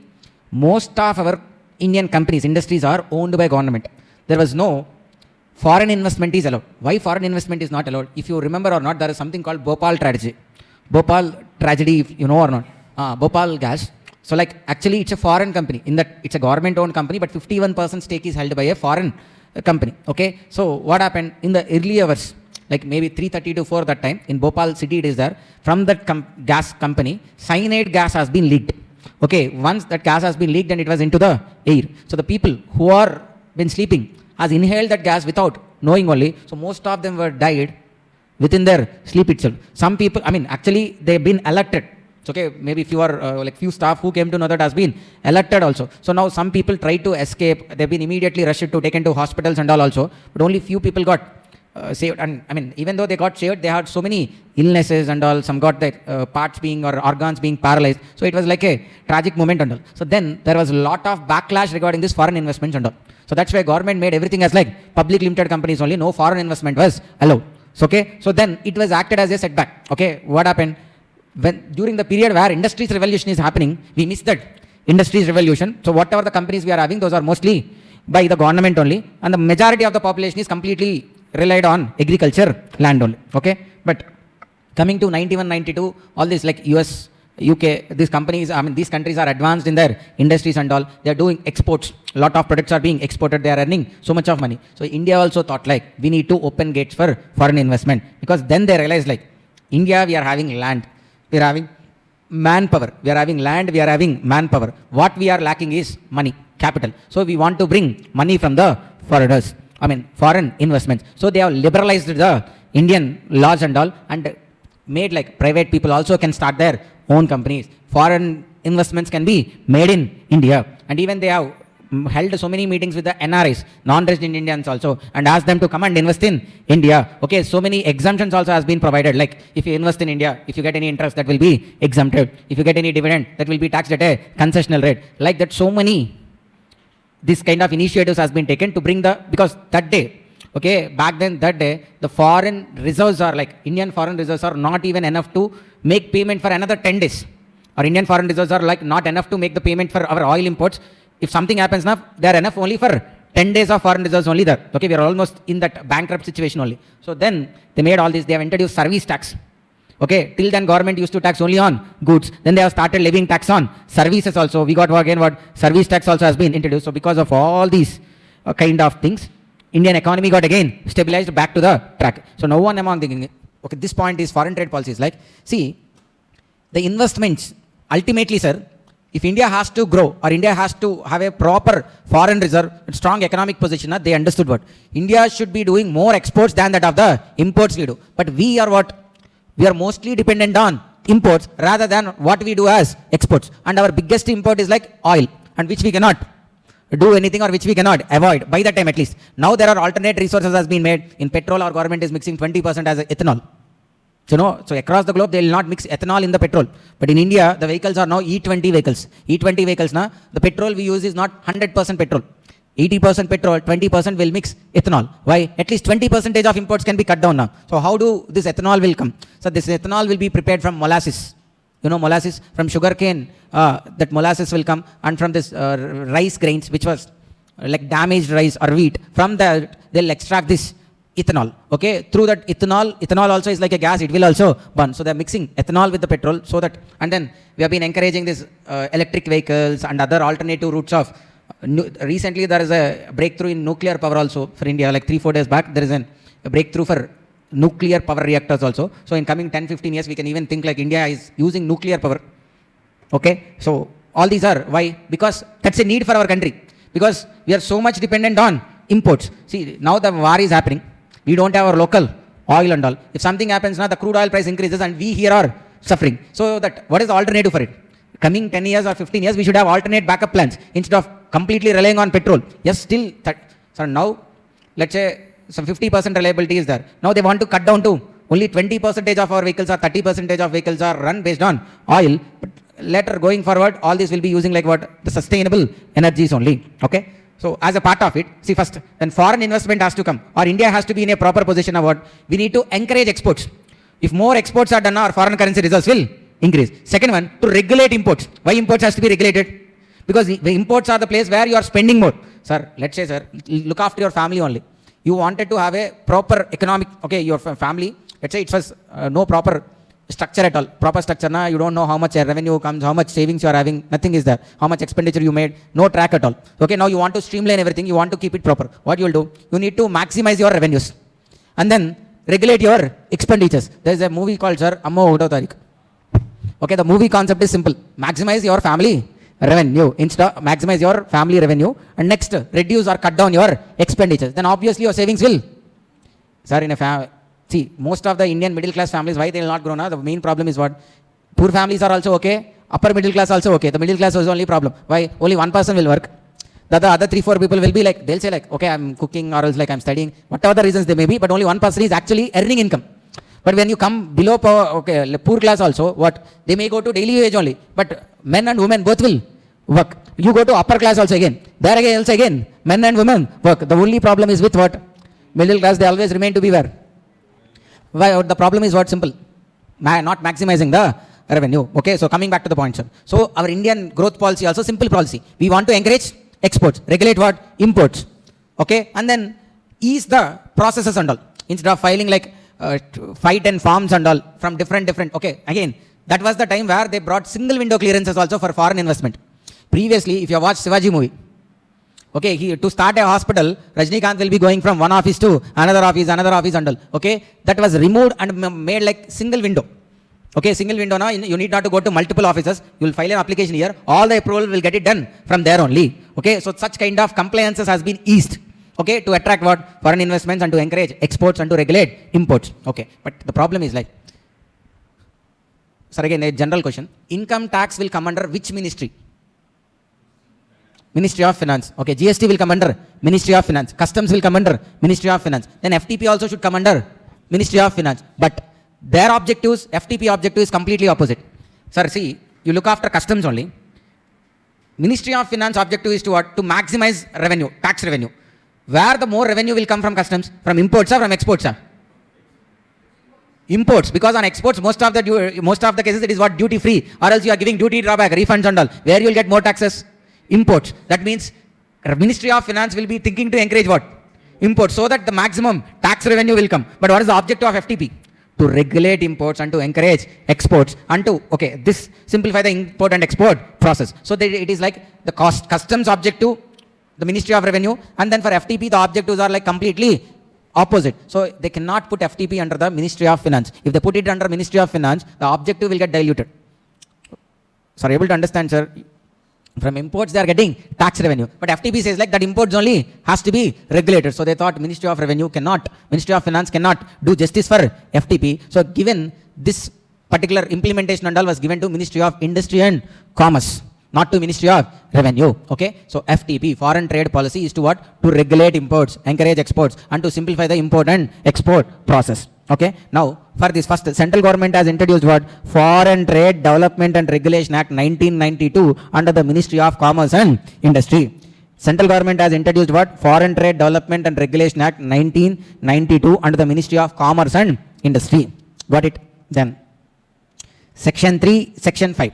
most of our Indian companies, industries are owned by government. There was no foreign investment is allowed. Why foreign investment is not allowed? If you remember or not, there is something called Bhopal tragedy. Bhopal tragedy, if you know or not. Bhopal gas. So like actually it's a foreign company. In that it's a government owned company, but 51% stake is held by a foreign company. Okay. So what happened in the early hours, like maybe 3:30 to 4 that time in Bhopal city it is there. From that gas company, cyanide gas has been leaked. Okay. Once that gas has been leaked and it was into the air. So the people who are been sleeping has inhaled that gas without knowing only. So most of them were died within their sleep itself. Some people, I mean, actually they've been alerted. Okay, maybe few are like few staff who came to know that has been alerted also. So now some people try to escape. They've been immediately rushed to taken to hospitals and all also. But only few people got saved. And I mean, even though they got saved, they had so many illnesses and all. Some got their parts being or organs being paralyzed. So it was like a tragic moment and all. So then there was a lot of backlash regarding this foreign investments and all. So that's why government made everything as like public limited companies only. No foreign investment was allowed. So okay. So then it was acted as a setback. Okay, what happened? When during the period where industries revolution is happening, we miss that industries revolution. So whatever the companies we are having, those are mostly by the government only, and the majority of the population is completely relied on agriculture land only. Okay, but coming to 91, 92, all this like US, UK, these companies, I mean these countries are advanced in their industries and all. They are doing exports. A lot of products are being exported. They are earning so much of money. So India also thought like we need to open gates for foreign investment, because then they realized like India we are having land. We are having manpower. We are having land. We are having manpower. What we are lacking is money, capital. So we want to bring money from the foreigners. I mean, foreign investments. So they have liberalized the Indian laws and all, and made like private people also can start their own companies. Foreign investments can be made in India, and even they have held so many meetings with the NRIs, non-resident Indians also, and asked them to come and invest in India. Okay, so many exemptions also has been provided. Like if you invest in India, if you get any interest, that will be exempted. If you get any dividend, that will be taxed at a concessional rate. Like that, so many this kind of initiatives has been taken to bring the, because that day, okay, back then that day, the foreign reserves are like Indian foreign reserves are not even enough to make payment for another 10 days. Or Indian foreign reserves are like not enough to make the payment for our oil imports. If something happens now, they are enough only for 10 days of foreign reserves only there. Okay, we are almost in that bankrupt situation only. So then they made all this. They have introduced service tax. Okay, till then government used to tax only on goods. Then they have started levying tax on services also. We got again what service tax also has been introduced. So because of all these kind of things, Indian economy got again stabilized back to the track. So no one among the okay, this point is foreign trade policies. Like, see, the investments, ultimately, sir, if India has to grow or India has to have a proper foreign reserve, strong economic position, they understood what? India should be doing more exports than that of the imports we do. But we are what? We are mostly dependent on imports rather than what we do as exports. And our biggest import is like oil, and which we cannot do anything or which we cannot avoid by the time at least. Now there are alternate resources has been made. In petrol, our government is mixing 20% as ethanol. So across the globe, they will not mix ethanol in the petrol. But in India, the vehicles are now E20 vehicles. E20 vehicles, now the petrol we use is not 100% petrol. 80% petrol, 20% will mix ethanol. Why? At least 20% of imports can be cut down now. So how do this ethanol will come? So this ethanol will be prepared from molasses. You know, molasses from sugarcane, that molasses will come, and from this rice grains, which was like damaged rice or wheat. From that, they'll extract this ethanol. Okay, through that ethanol also is like a gas, it will also burn. So they're mixing ethanol with the petrol so that, and then we have been encouraging this electric vehicles and other alternative routes of, recently there is a breakthrough in nuclear power also for India, like 3-4 days back, there is a breakthrough for nuclear power reactors also. So in coming 10-15 years, we can even think like India is using nuclear power. Okay, so all these are, why? Because that's a need for our country. Because we are so much dependent on imports. See, now the war is happening. We don't have our local oil and all. If something happens now, the crude oil price increases and we here are suffering. So that, what is the alternative for it? Coming 10 years or 15 years, we should have alternate backup plans instead of completely relying on petrol. Yes, still, so now, let's say some 50% reliability is there. Now they want to cut down to only 20% of our vehicles or 30% of vehicles are run based on oil. But later going forward, all this will be using like what? The sustainable energies only. Okay. So as a part of it, see first, then foreign investment has to come, or India has to be in a proper position of what? We need to encourage exports. If more exports are done, our foreign currency reserves will increase. Second one, to regulate imports. Why imports has to be regulated? Because the imports are the place where you are spending more. Sir, let's say, sir, look after your family only. You wanted to have a proper economic, okay, your family, let's say it was no proper structure at all. Proper structure, na, you don't know how much revenue comes, how much savings you are having, nothing is there. How much expenditure you made, no track at all. Okay, now you want to streamline everything, you want to keep it proper. What you will do? You need to maximize your revenues and then regulate your expenditures. There is a movie called, sir, Amma Okto Tarik. Okay, the movie concept is simple. Maximize your family revenue. Instead, maximize your family revenue, and next, reduce or cut down your expenditures. Then obviously your savings will. Sir, in a see, most of the Indian middle class families, why they will not grow now? The main problem is what? Poor families are also okay. Upper middle class also okay. The middle class is the only problem. Why? Only one person will work. The other 3-4 people will be like, they'll say like, okay, I'm cooking or else like I'm studying, whatever the reasons they may be, but only one person is actually earning income. But when you come below poor class also, what? They may go to daily wage only, but men and women both will work. You go to upper class also again. There again, else again, men and women work. The only problem is with what? Middle class, they always remain to be where? Why? The problem is what? Simple. Not maximizing the revenue. Okay, so coming back to the point, sir. So our Indian growth policy also simple policy. We want to encourage exports, regulate what? Imports. Okay, and then ease the processes and all. Instead of filing like fight and farms and all from different. Okay, again, that was the time where they brought single window clearances also for foreign investment. Previously, if you watch Shivaji movie, okay, to start a hospital, Rajnikant will be going from one office to another office and all. Okay, that was removed and made like single window. Okay, single window now, you need not to go to multiple offices. You will file an application here. All the approval will get it done from there only. Okay, so such kind of compliances has been eased. Okay, to attract what? Foreign investments and to encourage exports and to regulate imports. Okay, but the problem is like, sir, again, a general question. Income tax will come under which ministry? Ministry of Finance. Okay, GST will come under Ministry of Finance. Customs will come under Ministry of Finance. Then FTP also should come under Ministry of Finance. But their objectives, FTP objective is completely opposite. Sir, see, you look after customs only. Ministry of Finance objective is to what? To maximize revenue, tax revenue. Where the more revenue will come from customs? From imports or from exports? Imports, because on exports, most of the cases it is what? Duty free, or else you are giving duty drawback, refunds and all. Where you will get more taxes? Imports. That means Ministry of Finance will be thinking to encourage what? Imports, so that the maximum tax revenue will come. But what is the objective of FTP? To regulate imports and to encourage exports and to, okay, this simplify the import and export process. So that it is like the customs objective, the Ministry of Revenue, and then for FTP the objectives are like completely opposite. So they cannot put FTP under the Ministry of Finance. If they put it under Ministry of Finance, the objective will get diluted. So are you able to understand, sir? From imports they are getting tax revenue, but FTP says like that imports only has to be regulated. So they thought Ministry of Finance cannot do justice for FTP. So given this particular implementation and all was given to Ministry of Industry and Commerce, not to Ministry of Revenue. Okay, so FTP, foreign trade policy, is to what? To regulate imports, encourage exports, and to simplify the import and export process. Okay, now for this first, central government has introduced what? Foreign Trade Development and Regulation Act 1992 under the Ministry of Commerce and Industry. Central government has introduced what? Foreign Trade Development and Regulation Act 1992 under the Ministry of Commerce and Industry. Got it? Then Section 3, Section 5.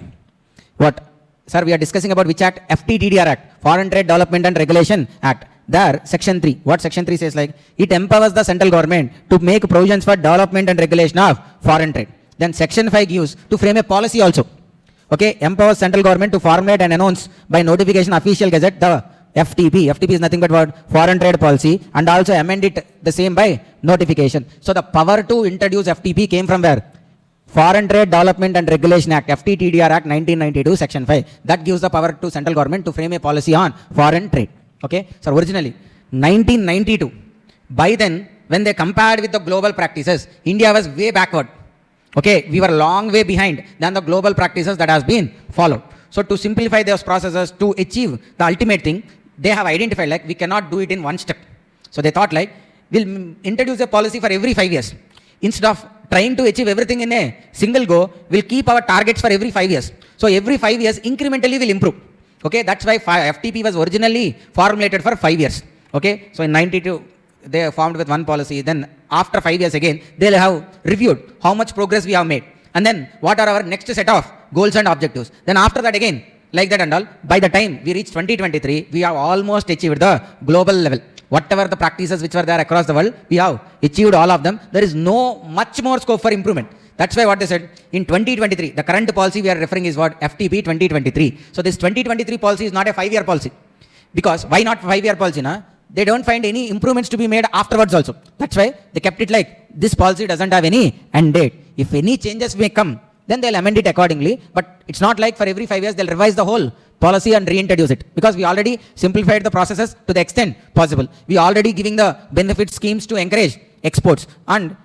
What? Sir, we are discussing about which act? FTTDR Act, Foreign Trade Development and Regulation Act. There, Section 3. What Section 3 says? Like, it empowers the central government to make provisions for development and regulation of foreign trade. Then Section 5 gives to frame a policy also. Okay, empowers central government to formulate and announce by notification official gazette the FTP. FTP is nothing but what? Foreign trade policy, and also amend it the same by notification. So the power to introduce FTP came from where? Foreign Trade Development and Regulation Act, FTTDR Act 1992, Section 5. That gives the power to central government to frame a policy on foreign trade. Okay, so originally 1992, by then when they compared with the global practices, India was way backward. Okay, we were a long way behind than the global practices that has been followed. So to simplify those processes, to achieve the ultimate thing, they have identified like we cannot do it in one step. So they thought like we'll introduce a policy for every 5 years. Instead of trying to achieve everything in a single go, we'll keep our targets for every 5 years. So every 5 years incrementally will improve. Okay, that's why FTP was originally formulated for 5 years. Okay, so in 92 they formed with one policy. Then after 5 years again, they'll have reviewed how much progress we have made, and then what are our next set of goals and objectives. Then after that again, like that and all, by the time we reach 2023, we have almost achieved the global level. Whatever the practices which were there across the world, we have achieved all of them. There is no much more scope for improvement. That's why what they said, in 2023, the current policy we are referring is what? FTP 2023. So this 2023 policy is not a 5-year policy. Because why not 5-year policy? Na? They don't find any improvements to be made afterwards also. That's why they kept it like, this policy doesn't have any end date. If any changes may come, then they'll amend it accordingly. But it's not like for every 5 years they'll revise the whole policy and reintroduce it. Because we already simplified the processes to the extent possible. We already giving the benefit schemes to encourage exports. And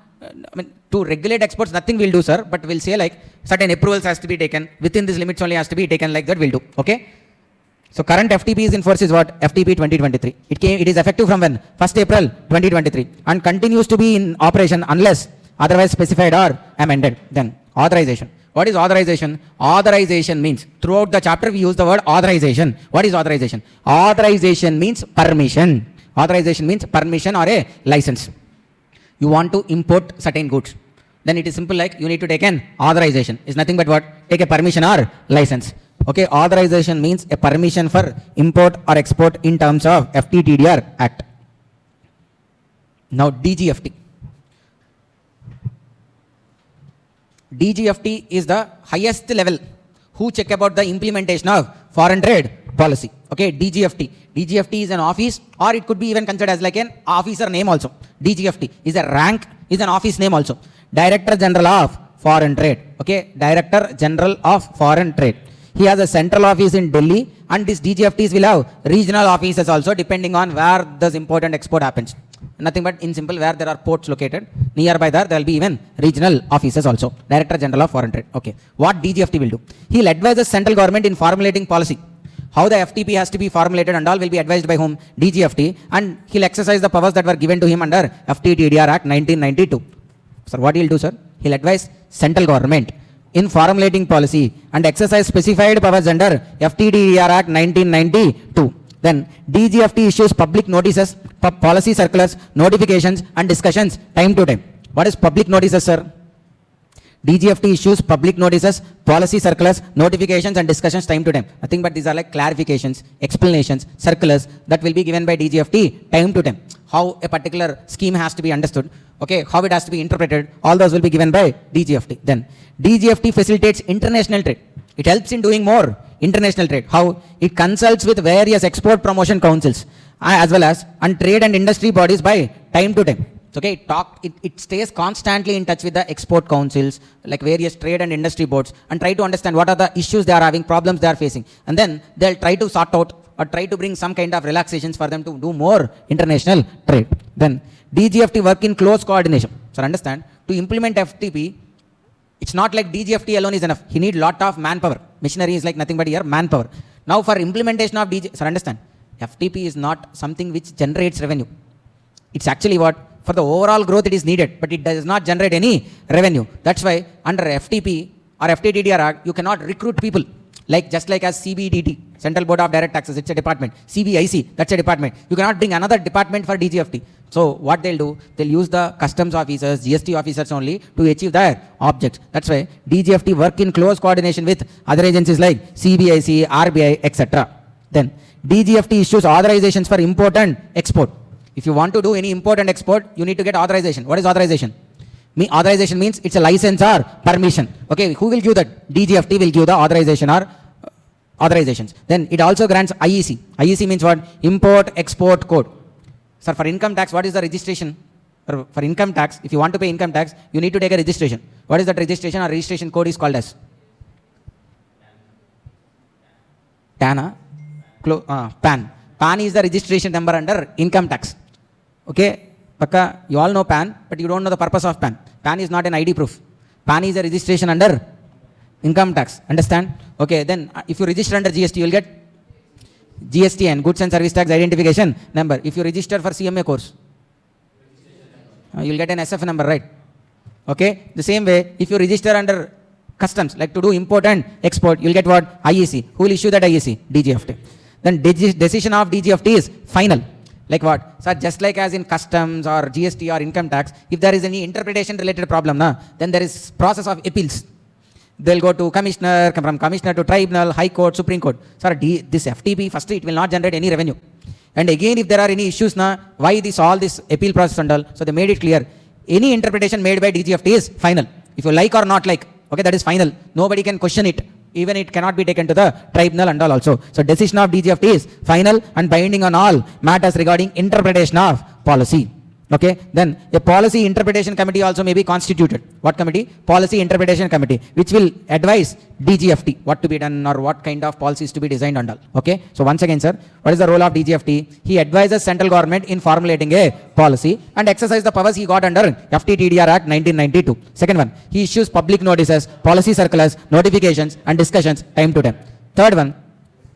to regulate exports, nothing we'll do, sir. But we'll say like certain approvals has to be taken. Within these limits only has to be taken, like that we'll do. Okay. So current FTP is in force is what? FTP 2023. It is effective from when? 1st April 2023 and continues to be in operation unless otherwise specified or amended. Then authorization. What is authorization? Authorization means, throughout the chapter we use the word authorization. What is authorization? Authorization means permission. Authorization means permission or a license. You want to import certain goods. Then it is simple like you need to take an authorization. It's nothing but what? Take a permission or license. Okay, authorization means a permission for import or export in terms of FTTDR Act. Now DGFT. DGFT is the highest level who check about the implementation of foreign trade policy. Okay, DGFT. DGFT is an office, or it could be even considered as like an officer name also. DGFT is a rank, is an office name also. Director General of Foreign Trade. Okay, Director General of Foreign Trade. He has a central office in Delhi, and these DGFTs will have regional offices also depending on where this import and export happens. Nothing but in simple, where there are ports located, nearby there will be even regional offices also. Director General of Foreign Trade. Okay. What DGFT will do? He will advise the central government in formulating policy. How the FTP has to be formulated and all will be advised by whom? DGFT. And he'll exercise the powers that were given to him under FTTDR Act 1992. Sir, what he'll do, sir? He'll advise central government in formulating policy and exercise specified powers under FTTDR Act 1992. Then DGFT issues public notices, policy circulars, notifications and discussions time to time. What is public notices, sir? DGFT issues public notices, policy circulars, notifications and discussions time to time. Nothing but these are like clarifications, explanations, circulars that will be given by DGFT time to time. How a particular scheme has to be understood, okay, how it has to be interpreted, all those will be given by DGFT. Then DGFT facilitates international trade. It helps in doing more international trade. How? It consults with various export promotion councils as well as and trade and industry bodies by time to time. Okay, it stays constantly in touch with the export councils, like various trade and industry boards, and try to understand what are the issues they are having, problems they are facing, and then they'll try to sort out or try to bring some kind of relaxations for them to do more international trade. Then DGFT work in close coordination. So understand, to implement FTP, it's not like DGFT alone is enough. He need lot of manpower. Machinery is like nothing but here manpower. Now for implementation of so understand, FTP is not something which generates revenue. It's actually what? For the overall growth it is needed, but it does not generate any revenue. That's why under FTP or FTTDR Act, you cannot recruit people. Like just like as CBDT, Central Board of Direct Taxes, it's a department. CBIC, that's a department. You cannot bring another department for DGFT. So what they'll do, they'll use the customs officers, GST officers only to achieve their objects. That's why DGFT work in close coordination with other agencies like CBIC, RBI, etc. Then DGFT issues authorizations for import and export. If you want to do any import and export, you need to get authorization. What is authorization? Authorization means it's a license or permission. Okay, who will give that? DGFT will give the authorization or authorizations. Then it also grants IEC. IEC means what? Import Export Code. Sir, for income tax, what is the registration? For income tax, if you want to pay income tax, you need to take a registration. What is that registration or registration code is called as? TANA? PAN. PAN is the registration number under income tax. Okay, Paka, you all know PAN, but you don't know the purpose of PAN. PAN is not an ID proof. PAN is a registration under income tax. Understand? Okay, then if you register under GST, you will get GSTN, Goods and Service Tax Identification Number. If you register for CMA course, you will get an SF number, right? Okay, the same way, if you register under customs, like to do import and export, you will get what? IEC. Who will issue that IEC? DGFT. Then decision of DGFT is final. Like what? So just like as in customs or GST or income tax, if there is any interpretation related problem, then there is process of appeals. They'll go to commissioner, from commissioner to tribunal, high court, supreme court. Sir, this FTP, first it will not generate any revenue. And again, if there are any issues, why all this appeal process and all? So they made it clear. Any interpretation made by DGFT is final. If you like or not like, okay, that is final. Nobody can question it. Even it cannot be taken to the tribunal and all also. So decision of DGFT is final and binding on all matters regarding interpretation of policy. Okay, then a policy interpretation committee also may be constituted. What committee? Policy interpretation committee, which will advise DGFT what to be done or what kind of policies to be designed and all. Okay, so once again, sir, what is the role of DGFT? He advises central government in formulating a policy and exercise the powers he got under FTTDR Act 1992. Second one, he issues public notices, policy circulars, notifications and discussions time to time. Third one,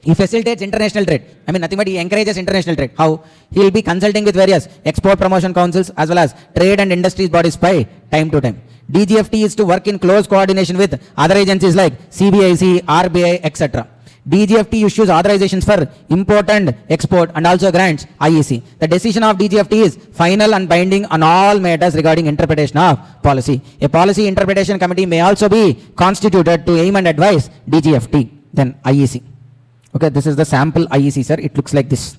he facilitates international trade. I mean, nothing but he encourages international trade. How? He will be consulting with various export promotion councils as well as trade and industries bodies by time to time. DGFT is to work in close coordination with other agencies like CBIC, RBI, etc. DGFT issues authorizations for import and export and also grants IEC. The decision of DGFT is final and binding on all matters regarding interpretation of policy. A policy interpretation committee may also be constituted to aim and advise DGFT. Then IEC. Okay, this is the sample IEC, sir. It looks like this.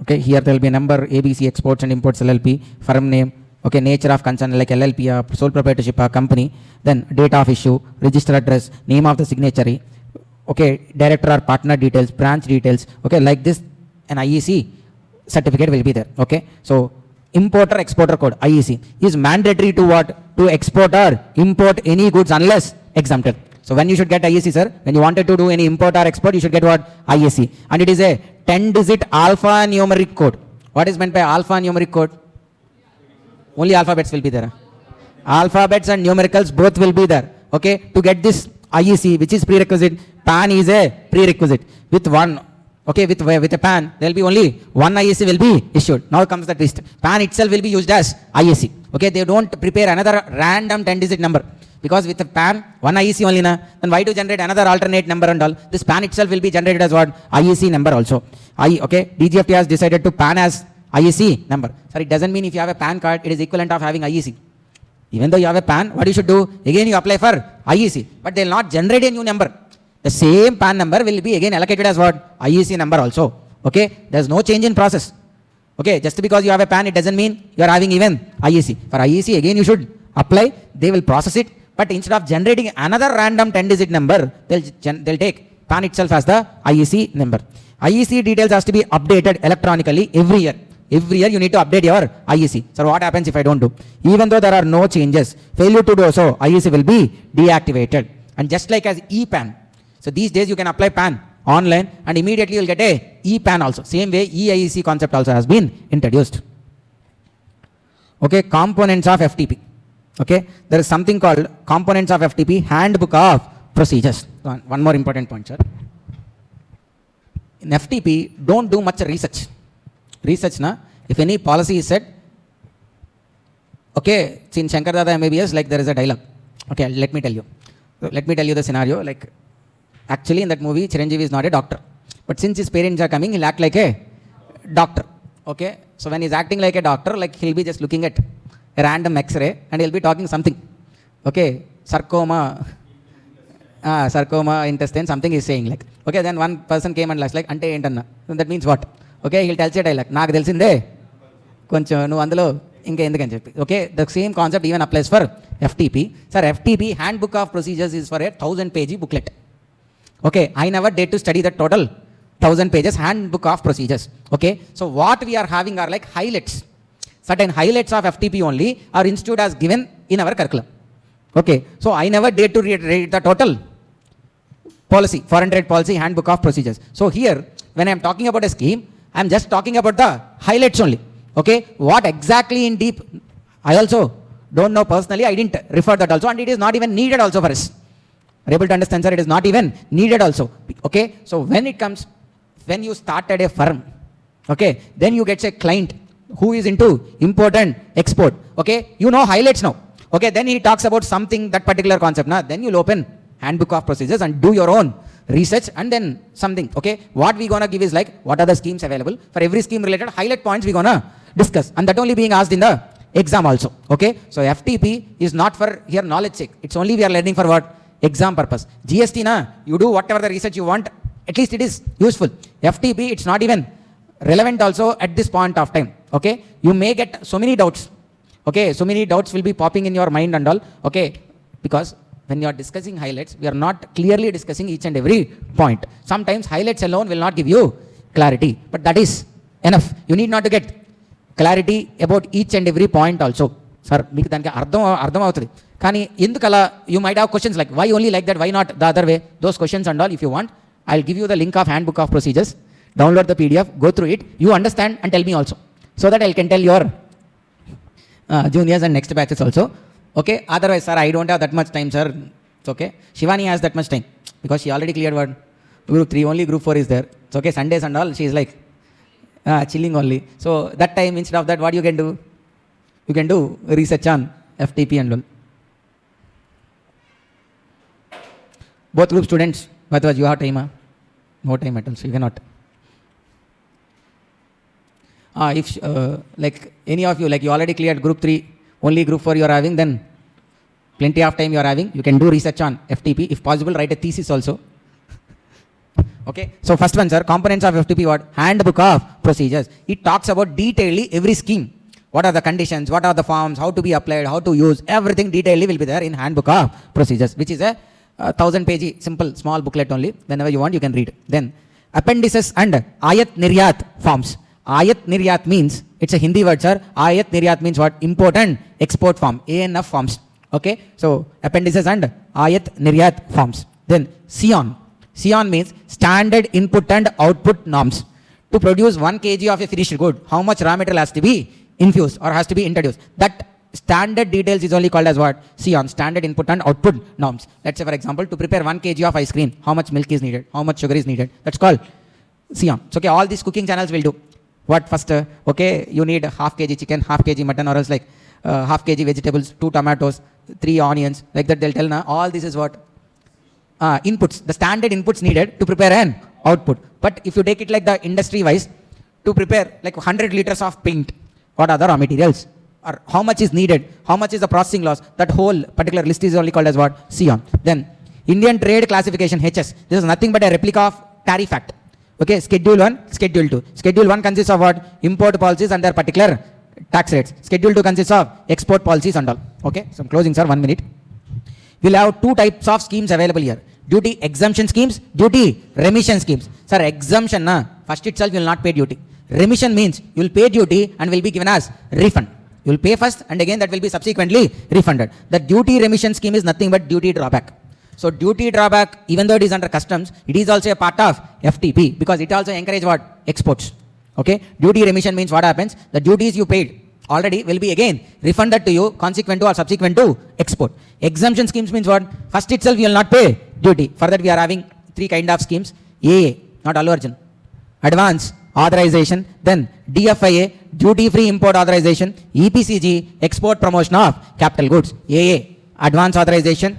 Okay, here there will be a number, ABC Exports and Imports LLP, firm name, okay, nature of concern like LLP, sole proprietorship company, then date of issue, register address, name of the signatory, okay, director or partner details, branch details, okay, like this, an IEC certificate will be there. Okay, so importer exporter code, IEC, is mandatory to what? To export or import any goods unless exempted. So when you should get IEC, sir? When you wanted to do any import or export, you should get what? IEC. And it is a 10-digit alphanumeric code. What is meant by alphanumeric code? Only alphabets will be there. Alphabets and numericals both will be there. Okay, to get this IEC, which is prerequisite, PAN is a prerequisite. With one, okay, with a PAN, there will be only one IEC will be issued. Now comes the twist. PAN itself will be used as IEC. Okay, they don't prepare another random 10-digit number. Because with the PAN, one IEC only, then why to generate another alternate number and all? This PAN itself will be generated as what? IEC number also. Okay, DGFT has decided to PAN as IEC number. Sir, it doesn't mean if you have a PAN card, it is equivalent of having IEC. Even though you have a PAN, what you should do? Again, you apply for IEC. But they will not generate a new number. The same PAN number will be again allocated as what? IEC number also. Okay, there is no change in process. Okay, just because you have a PAN, it doesn't mean you are having even IEC. For IEC, again, you should apply. They will process it. But instead of generating another random 10-digit number, they'll take PAN itself as the IEC number. IEC details has to be updated electronically every year. every year you need to update your IEC. So what happens if I don't do? Even though there are no changes, failure to do so, IEC will be deactivated. And just like as e-PAN, so these days you can apply PAN online and immediately you'll get a e-PAN also. Same way e-IEC concept also has been introduced. Okay, components of FTP. Okay, there is something called components of FTP, handbook of procedures. One more important point, sir. In FTP, don't do much research. Research, na? If any policy is said, okay, in Shankar Dada MBBS, like there is a dialogue. Okay, let me tell you. Let me tell you the scenario. Like, actually in that movie, Chiranjeevi is not a doctor. But since his parents are coming, he'll act like a doctor. Okay, so when he's acting like a doctor, like he'll be just looking at a random X-ray and he'll be talking something. Okay, sarcoma intestine, something he's saying like. Okay, then one person came and asked like, ante entanna. That means what? Okay, he'll tell you a dialogue. Naaku telisinde koncham nu అందులో ఇంకా ఎందుకని చెప్పి. Okay, the same concept even applies for FTP. Sir, FTP handbook of procedures is for a 1000-page booklet. Okay, I never dare to study the total 1000 pages handbook of procedures. Okay, so what we are having are like highlights. Certain highlights of FTP only our institute has given in our curriculum. Okay, so I never dare to read the total policy, foreign trade policy handbook of procedures. So here, when I am talking about a scheme, I am just talking about the highlights only. Okay, what exactly in deep, I also don't know personally, I didn't refer that also, and it is not even needed also for us. Are able to understand, sir? It is not even needed also. Okay, so when it comes, when you started a firm, okay, then you get a client who is into import and export. Okay, you know highlights now. Okay, then he talks about something, that particular concept. Now, then you'll open handbook of procedures and do your own research and then something. Okay, what we gonna give is like, what are the schemes available? For every scheme related highlight points we gonna discuss, and that only being asked in the exam also. Okay, so FTP is not for here knowledge sake. It's only we are learning for what? Exam purpose. GST na, you do whatever the research you want, at least it is useful. FTP, it's not even relevant also at this point of time. Okay, you may get so many doubts. Okay, so many doubts will be popping in your mind and all. Okay, because when you are discussing highlights, we are not clearly discussing each and every point. Sometimes highlights alone will not give you clarity, but that is enough. You need not to get clarity about each and every point also. Sir, మీకు దానికి అర్థం అవుతుంది. కానీ ఎందుకలా you might have questions like, why only like that, why not the other way? Those questions and all, if you want, I'll give you the link of handbook of procedures. Download the PDF, go through it, you understand and tell me also, so that I can tell your juniors and next batches also. Okay, otherwise, sir, I don't have that much time, sir. It's okay. Shivani has that much time because she already cleared what? Group 3, only group 4 is there. It's okay, Sundays and all, she is like chilling only. So that time, instead of that, what you can do? You can do research on FTP and all. Both group students, but you have time, no time at all, so you cannot. If like any of you, like you already cleared group 3, only group 4 you are having, then plenty of time you are having, you can do research on FTP. If possible, write a thesis also. Okay, so first one, sir, components of FTP, what? Handbook of procedures. It talks about detailedly every scheme. What are the conditions, what are the forms, how to be applied, how to use, everything detailedly will be there in handbook of procedures, which is a 1000-page simple small booklet only. Whenever you want, you can read. Then appendices and ayat niryat forms. Ayat niryat means, it's a Hindi word, sir. Ayat niryat means what? Import and export form, ANF forms. Okay, so appendices and ayat niryat forms. Then SION. SION means standard input and output norms. To produce 1 kg of a finished good, how much raw material has to be infused or has to be introduced? That standard details is only called as what? SION, standard input and output norms. Let's say, for example, to prepare 1 kg of ice cream, how much milk is needed, how much sugar is needed. That's called SION. So, okay, all these cooking channels will do. What first? Okay, you need half kg chicken, half kg mutton, or else like half kg vegetables, 2 tomatoes, 3 onions, like that they'll tell now. All this is what? Inputs, the standard inputs needed to prepare an output. But if you take it like the industry wise, to prepare like 100 liters of paint, what are the raw materials? Or how much is needed? How much is the processing loss? That whole particular list is only called as what? SION. Then Indian Trade Classification, HS. This is nothing but a replica of Tariff Act. Okay, Schedule 1, Schedule 2. Schedule 1 consists of what? Import policies and their particular tax rates. Schedule 2 consists of export policies and all. Okay, so I'm closing, sir, 1 minute. we'll have two types of schemes available here. Duty exemption schemes, duty remission schemes. Sir, exemption, first itself you will not pay duty. Remission means you will pay duty and will be given as refund. You will pay first and again that will be subsequently refunded. The duty remission scheme is nothing but duty drawback. So duty drawback, even though it is under customs, it is also a part of FTP because it also encourages what? Exports. Okay? Duty remission means what happens? The duties you paid already will be again refunded to you consequent to or subsequent to export. Exemption schemes means what? First itself you will not pay duty. For that we are having three kind of schemes. AA, not Allu Arjun. Advance authorization, then DFIA, duty free import authorization, EPCG, export promotion of capital goods. AA, advance authorization,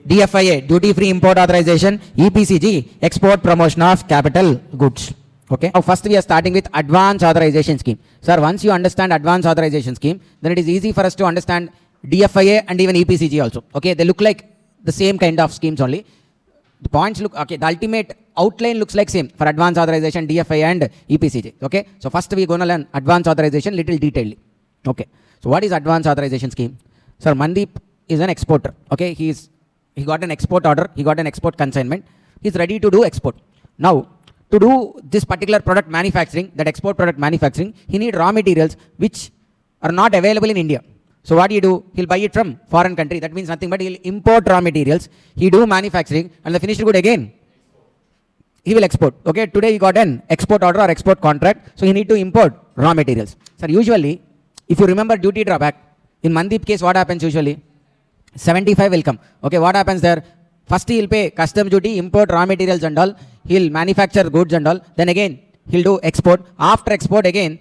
DFIA, duty free import authorization, EPCG, export promotion of capital goods. Okay. Now first we are starting with advance authorization scheme. Sir, once you understand advance authorization scheme, then it is easy for us to understand DFIA and even EPCG also. Okay, they look like the same kind of schemes only. The points look, okay, the ultimate outline looks like same for advance authorization, DFIA and EPCG. Okay, so first we are going to learn advance authorization little detailedly. Okay, so what is advance authorization scheme? Sir, Mandeep is an exporter. Okay, he got an export order, he got an export consignment, he is ready to do export. Now, to do this particular product manufacturing, that export product manufacturing, he need raw materials which are not available in India. So what do you do? He'll buy it from foreign country. That means nothing but he'll import raw materials. He do manufacturing and the finished good again, he will export. Okay, today he got an export order or export contract. So he need to import raw materials. Sir, usually, if you remember duty drawback, in Mandeep case what happens usually? 75 will come. Okay, what happens there? First he'll pay customs duty, import raw materials and all. He'll manufacture goods and all. Then again, he'll do export. After export again,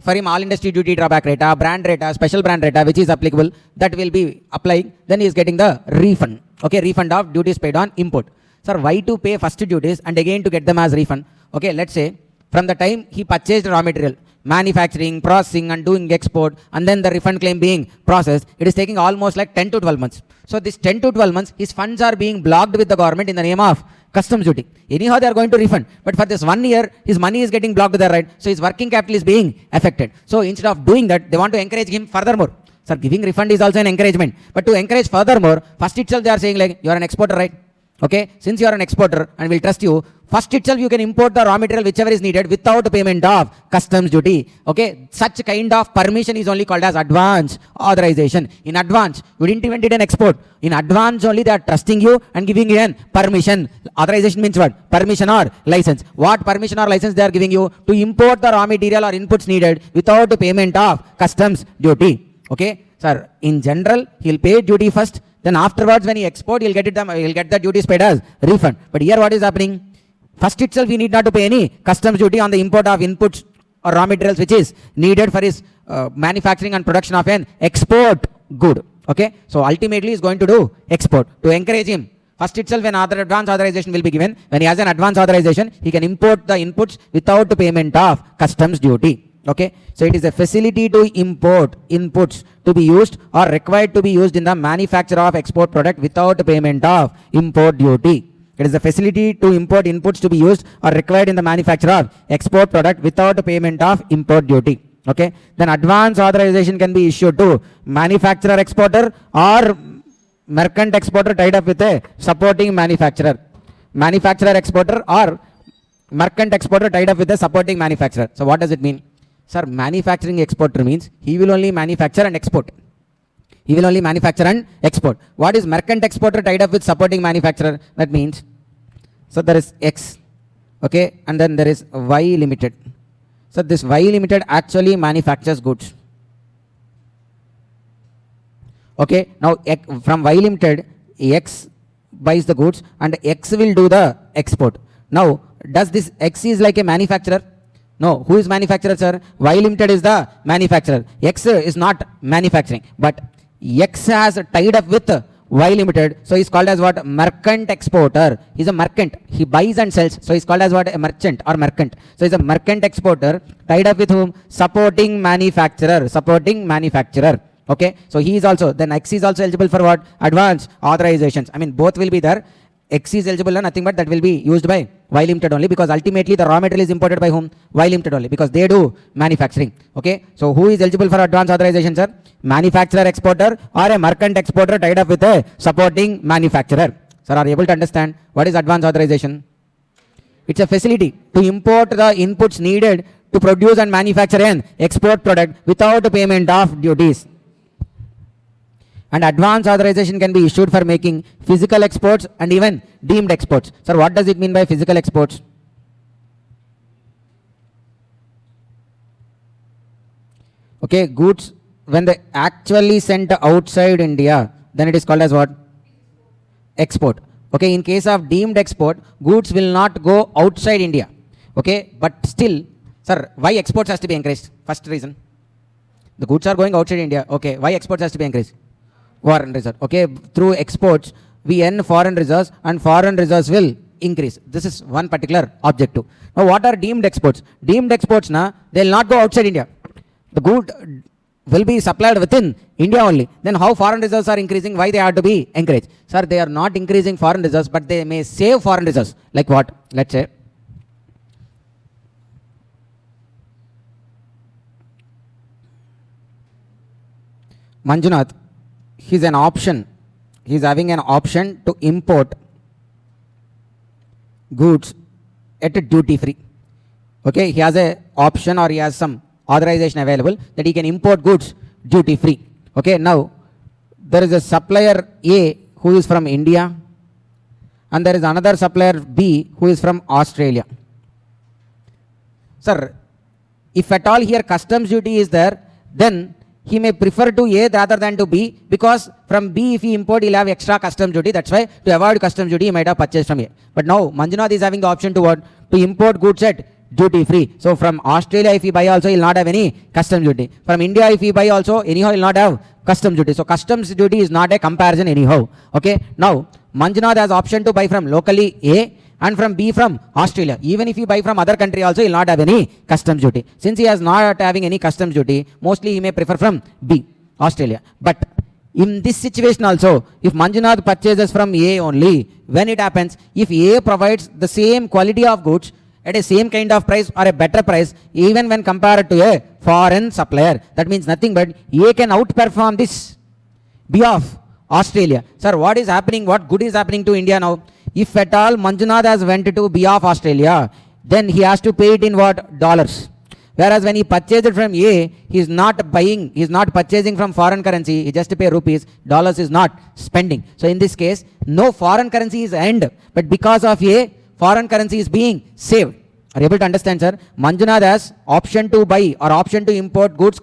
for him all industry duty drawback rate, brand rate, special brand rate, which is applicable, that will be applying. Then he is getting the refund. Okay, refund of duties paid on import. Sir, why to pay first duties and again to get them as refund? Okay, let's say from the time he purchased raw material, manufacturing, processing and doing export, and then the refund claim being processed, it is taking almost like 10 to 12 months. So this 10 to 12 months, his funds are being blocked with the government in the name of customs duty. Anyhow, they are going to refund. But for this 1 year, his money is getting blocked there, right? So his working capital is being affected. So instead of doing that, they want to encourage him furthermore. Sir, giving refund is also an encouragement. But to encourage furthermore, first itself they are saying like, you are an exporter, right? Okay, since you are an exporter and we'll trust you, first itself you can import the raw material whichever is needed without payment of customs duty. Okay, such kind of permission is only called as advance authorization. In advance, you didn't even did an export. In advance only they are trusting you and giving you an permission. Authorization means what? Permission or license. What permission or license they are giving you? To import the raw material or inputs needed without payment of customs duty. Okay, sir, in general, he'll pay duty first. Then afterwards, when he export, he'll get the duties paid as refund. But here what is happening? First itself, he need not to pay any customs duty on the import of inputs or raw materials which is needed for his manufacturing and production of an export good. Okay, so ultimately he's going to do export to encourage him. First itself, when advance authorization will be given, when he has an advance authorization, he can import the inputs without the payment of customs duty. Okay, so it is a facility to import inputs to be used or required to be used in the manufacture of export product without payment of import duty. It is a facility to import inputs to be used or required in the manufacture of export product without payment of import duty. Okay, then advance authorization can be issued to manufacturer exporter or merchant exporter tied up with a supporting manufacturer. Manufacturer exporter or merchant exporter tied up with a supporting manufacturer. So what does it mean? Sir, manufacturing exporter means he will only manufacture and export. He will only manufacture and export. What is merchant exporter tied up with supporting manufacturer? That means, so there is X, okay, and then there is Y limited. So this Y limited actually manufactures goods. Okay, now from Y limited, X buys the goods and X will do the export. Now, does this X is like a manufacturer? No, who is manufacturer, sir? Y limited is the manufacturer. X is not manufacturing, but X has tied up with Y limited, so he's called as what? Merchant exporter. He's a merchant. He buys and sells, so he's called as what? A merchant or merchant. So he's a merchant exporter tied up with whom? Supporting manufacturer. Supporting manufacturer. Okay, so he is also, then X is also eligible for what? Advance authorizations. I mean, both will be there. X is eligible and nothing but that will be used by Y Limited only, because ultimately the raw material is imported by whom? Y Limited only, because they do manufacturing. Okay, so who is eligible for advance authorization, sir? Manufacturer exporter or a merchant exporter tied up with a supporting manufacturer. Sir, are you able to understand what is advance authorization? It's a facility to import the inputs needed to produce and manufacture an export product without payment of duties. And advance authorization can be issued for making physical exports and even deemed exports. Sir, what does it mean by physical exports? Okay, goods when they actually sent outside India, then it is called as what? Export. Okay, in case of deemed export, goods will not go outside India. Okay, but still, sir, why exports has to be encouraged? First reason. The goods are going outside India. Okay, why exports has to be encouraged? Foreign reserve. Okay, through exports we earn foreign reserves and foreign reserves will increase. This is one particular objective. Now what are deemed exports? Deemed exports na, they will not go outside India. The good will be supplied within India only. Then how foreign reserves are increasing? Why they have to be encouraged? Sir, they are not increasing foreign reserves, but they may save foreign reserves. Like what? Let's say Manjunath, he's an option. He's having an option to import goods at a duty free. Okay, he has a option or he has some authorization available that he can import goods duty free. Okay, now there is a supplier A who is from India and there is another supplier B who is from Australia. Sir, if at all here customs duty is there, then he may prefer to A rather than to B, because from B if he import he'll have extra customs duty. That's why to avoid customs duty he might have purchased from A. But now Manjunath is having the option to what? To import goods at duty free. So from Australia if he buy also he'll not have any customs duty. From India if he buy also anyhow he'll not have customs duty. So customs duty is not a comparison anyhow. Okay. Now Manjunath has option to buy from locally A and from B from Australia. Even if he buy from other country also, he will not have any customs duty. Since he is not having any customs duty, mostly he may prefer from B, Australia. But in this situation also, if Manjunath purchases from A only, when it happens, if A provides the same quality of goods at a same kind of price or a better price, even when compared to a foreign supplier, that means nothing but A can outperform this B of Australia. Sir, what is happening? What good is happening to India now? If at all Manjunath has went to B of Australia, then he has to pay it in what? Dollars. Whereas when he purchased it from A, he is not buying, he is not purchasing from foreign currency, he just pay rupees, dollars is not spending. So in this case, no foreign currency is earned, but because of A, foreign currency is being saved. Are you able to understand, sir? Manjunath has option to buy or option to import goods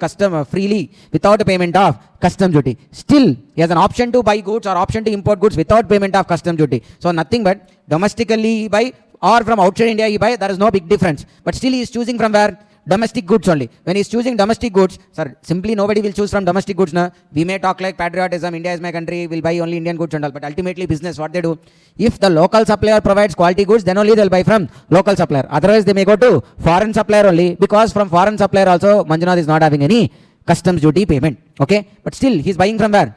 freely without payment of customs duty. Still, he has an option to buy goods or option to import goods without payment of customs duty. So nothing but domestically he buy or from outside India he buy, there is no big difference. But still he is choosing from where? Domestic goods only. When he is choosing domestic goods, sir, simply nobody will choose from domestic goods. Na? We may talk like patriotism, India is my country, we'll buy only Indian goods and all. But ultimately business, what they do? If the local supplier provides quality goods, then only they'll buy from local supplier. Otherwise they may go to foreign supplier only, because from foreign supplier also Manjunath is not having any customs duty payment. Okay, but still he is buying from where?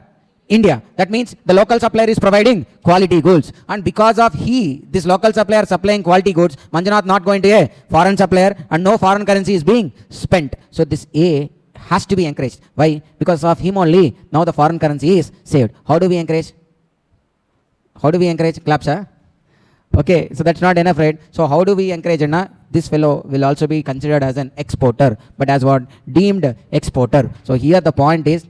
India. That means the local supplier is providing quality goods, and because of this local supplier supplying quality goods, Manjunath not going to a foreign supplier and no foreign currency is being spent. So this A has to be encouraged. Why? Because of him only now the foreign currency is saved. How do we encourage? How do we encourage? Claps, huh? Okay, so that's not enough, right? So how do we encourage? This fellow will also be considered as an exporter, but as what? Deemed exporter. So here the point is,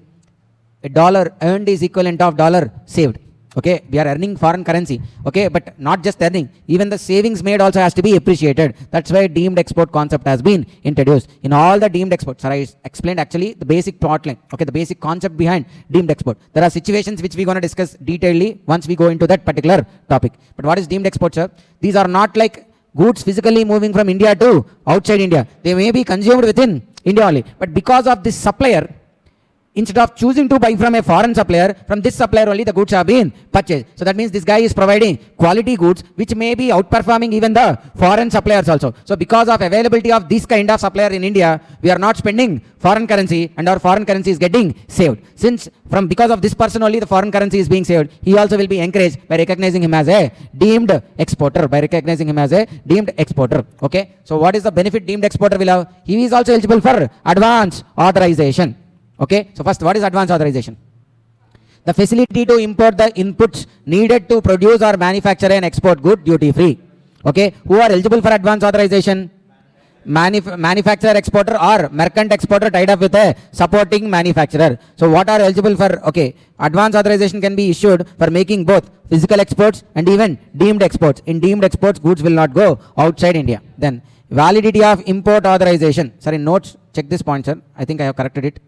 a dollar earned is equivalent of dollar saved. Okay, we are earning foreign currency. Okay, but not just earning, even the savings made also has to be appreciated. That's why deemed export concept has been introduced. In all the deemed exports, I explained actually the basic plot line. Okay, the basic concept behind deemed export. There are situations which we're going to discuss detailedly once we go into that particular topic. But what is deemed export, sir? These are not like goods physically moving from India to outside India. They may be consumed within India only. But because of this supplier, instead of choosing to buy from a foreign supplier, from this supplier only the goods have been purchased. So that means this guy is providing quality goods which may be outperforming even the foreign suppliers also. So because of availability of this kind of supplier in India, we are not spending foreign currency and our foreign currency is getting saved. Since because of this person only the foreign currency is being saved, he also will be encouraged by recognizing him as a deemed exporter, Okay. So what is the benefit deemed exporter will have? He is also eligible for advance authorization. Okay, so first, what is advance authorization? The facility to import the inputs needed to produce or manufacture and export good duty free. Okay, who are eligible for advance authorization? Manufacturer exporter or merchant exporter tied up with a supporting manufacturer. So what are eligible for? Okay, advance authorization can be issued for making both physical exports and even deemed exports. In deemed exports, goods will not go outside India. Then validity of import authorization. Sorry, notes, check this point, sir. I think I have corrected it.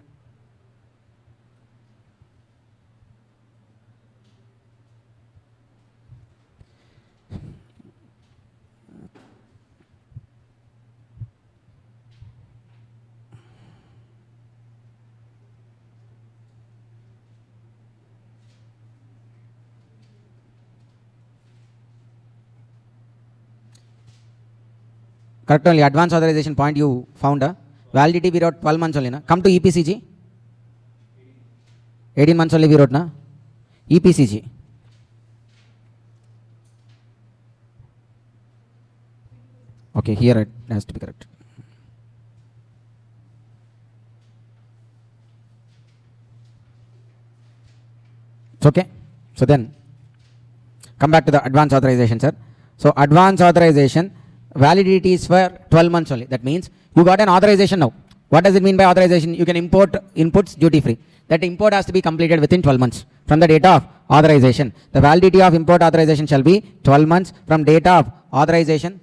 Correct only, advance authorization point you found. Validity we wrote 12 months only. Na? Come to EPCG. 18 months only we wrote. Na? EPCG. Okay, here it has to be correct. It's okay. So then, come back to the advance authorization, sir. So advance authorization, validity is for 12 months only. That means you got an authorization now. What does it mean by authorization? You can import inputs duty free. That import has to be completed within 12 months from the date of authorization. The validity of import authorization shall be 12 months from date of authorization.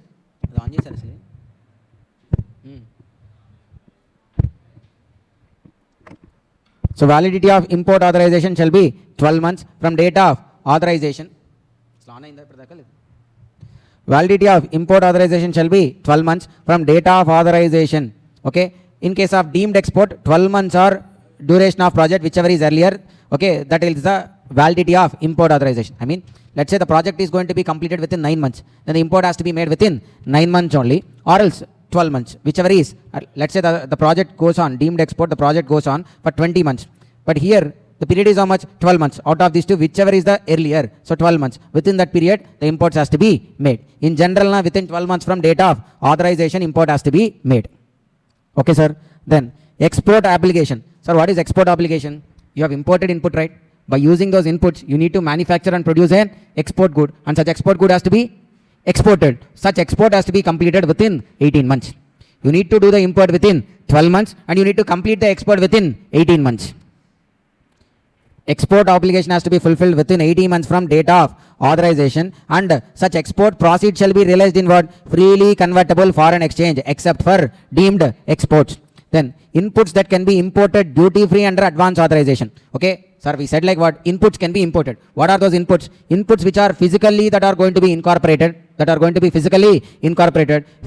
So validity of import authorization shall be 12 months from date of authorization. Validity of import authorization shall be 12 months from date of authorization. Okay. In case of deemed export, 12 months or duration of project, whichever is earlier. Okay. That is the validity of import authorization. I mean, let's say the project is going to be completed within 9 months. Then the import has to be made within 9 months only, or else 12 months, whichever is. Let's say the project goes on, deemed export, the project goes on for 20 months. But here, the period is how much? 12 months. Out of these two, whichever is the earlier. So 12 months. Within that period, the imports has to be made. In general, within 12 months from date of authorization, import has to be made. Okay, sir. Then, export application. Sir, what is export application? You have imported input, right? By using those inputs, you need to manufacture and produce an export good. And such export good has to be exported. Such export has to be completed within 18 months. You need to do the import within 12 months and you need to complete the export within 18 months. Export obligation has to be fulfilled within 18 months from date of authorization, and such export proceeds shall be realized in what? Freely convertible foreign exchange, except for deemed exports. Then inputs that can be imported duty free under advance authorization. Okay, sir, we said like what? Inputs can be imported. What are those inputs? Inputs which are physically that are going to be incorporated,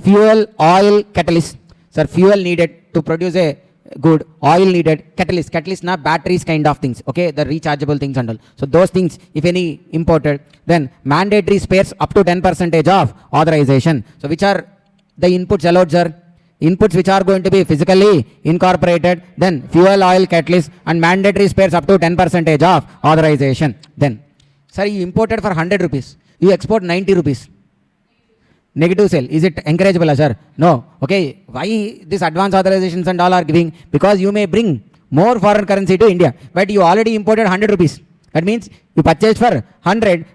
fuel, oil, catalyst. Sir, fuel needed to produce a good, oil needed, catalyst na batteries kind of things. Okay, the rechargeable things and all. So those things, if any imported, then mandatory spares up to 10% of authorization. So which are the inputs allowed, sir? Inputs which are going to be physically incorporated, then fuel, oil, catalyst, and mandatory spares up to 10% of authorization. Then, sir, you imported for 100 rupees, you export 90 rupees. Negative sale, is it encourageable, sir? No. Okay, why this advance authorizations and all are giving? Because you may bring more foreign currency to India, but you already imported 100 rupees. That means you purchased for 100,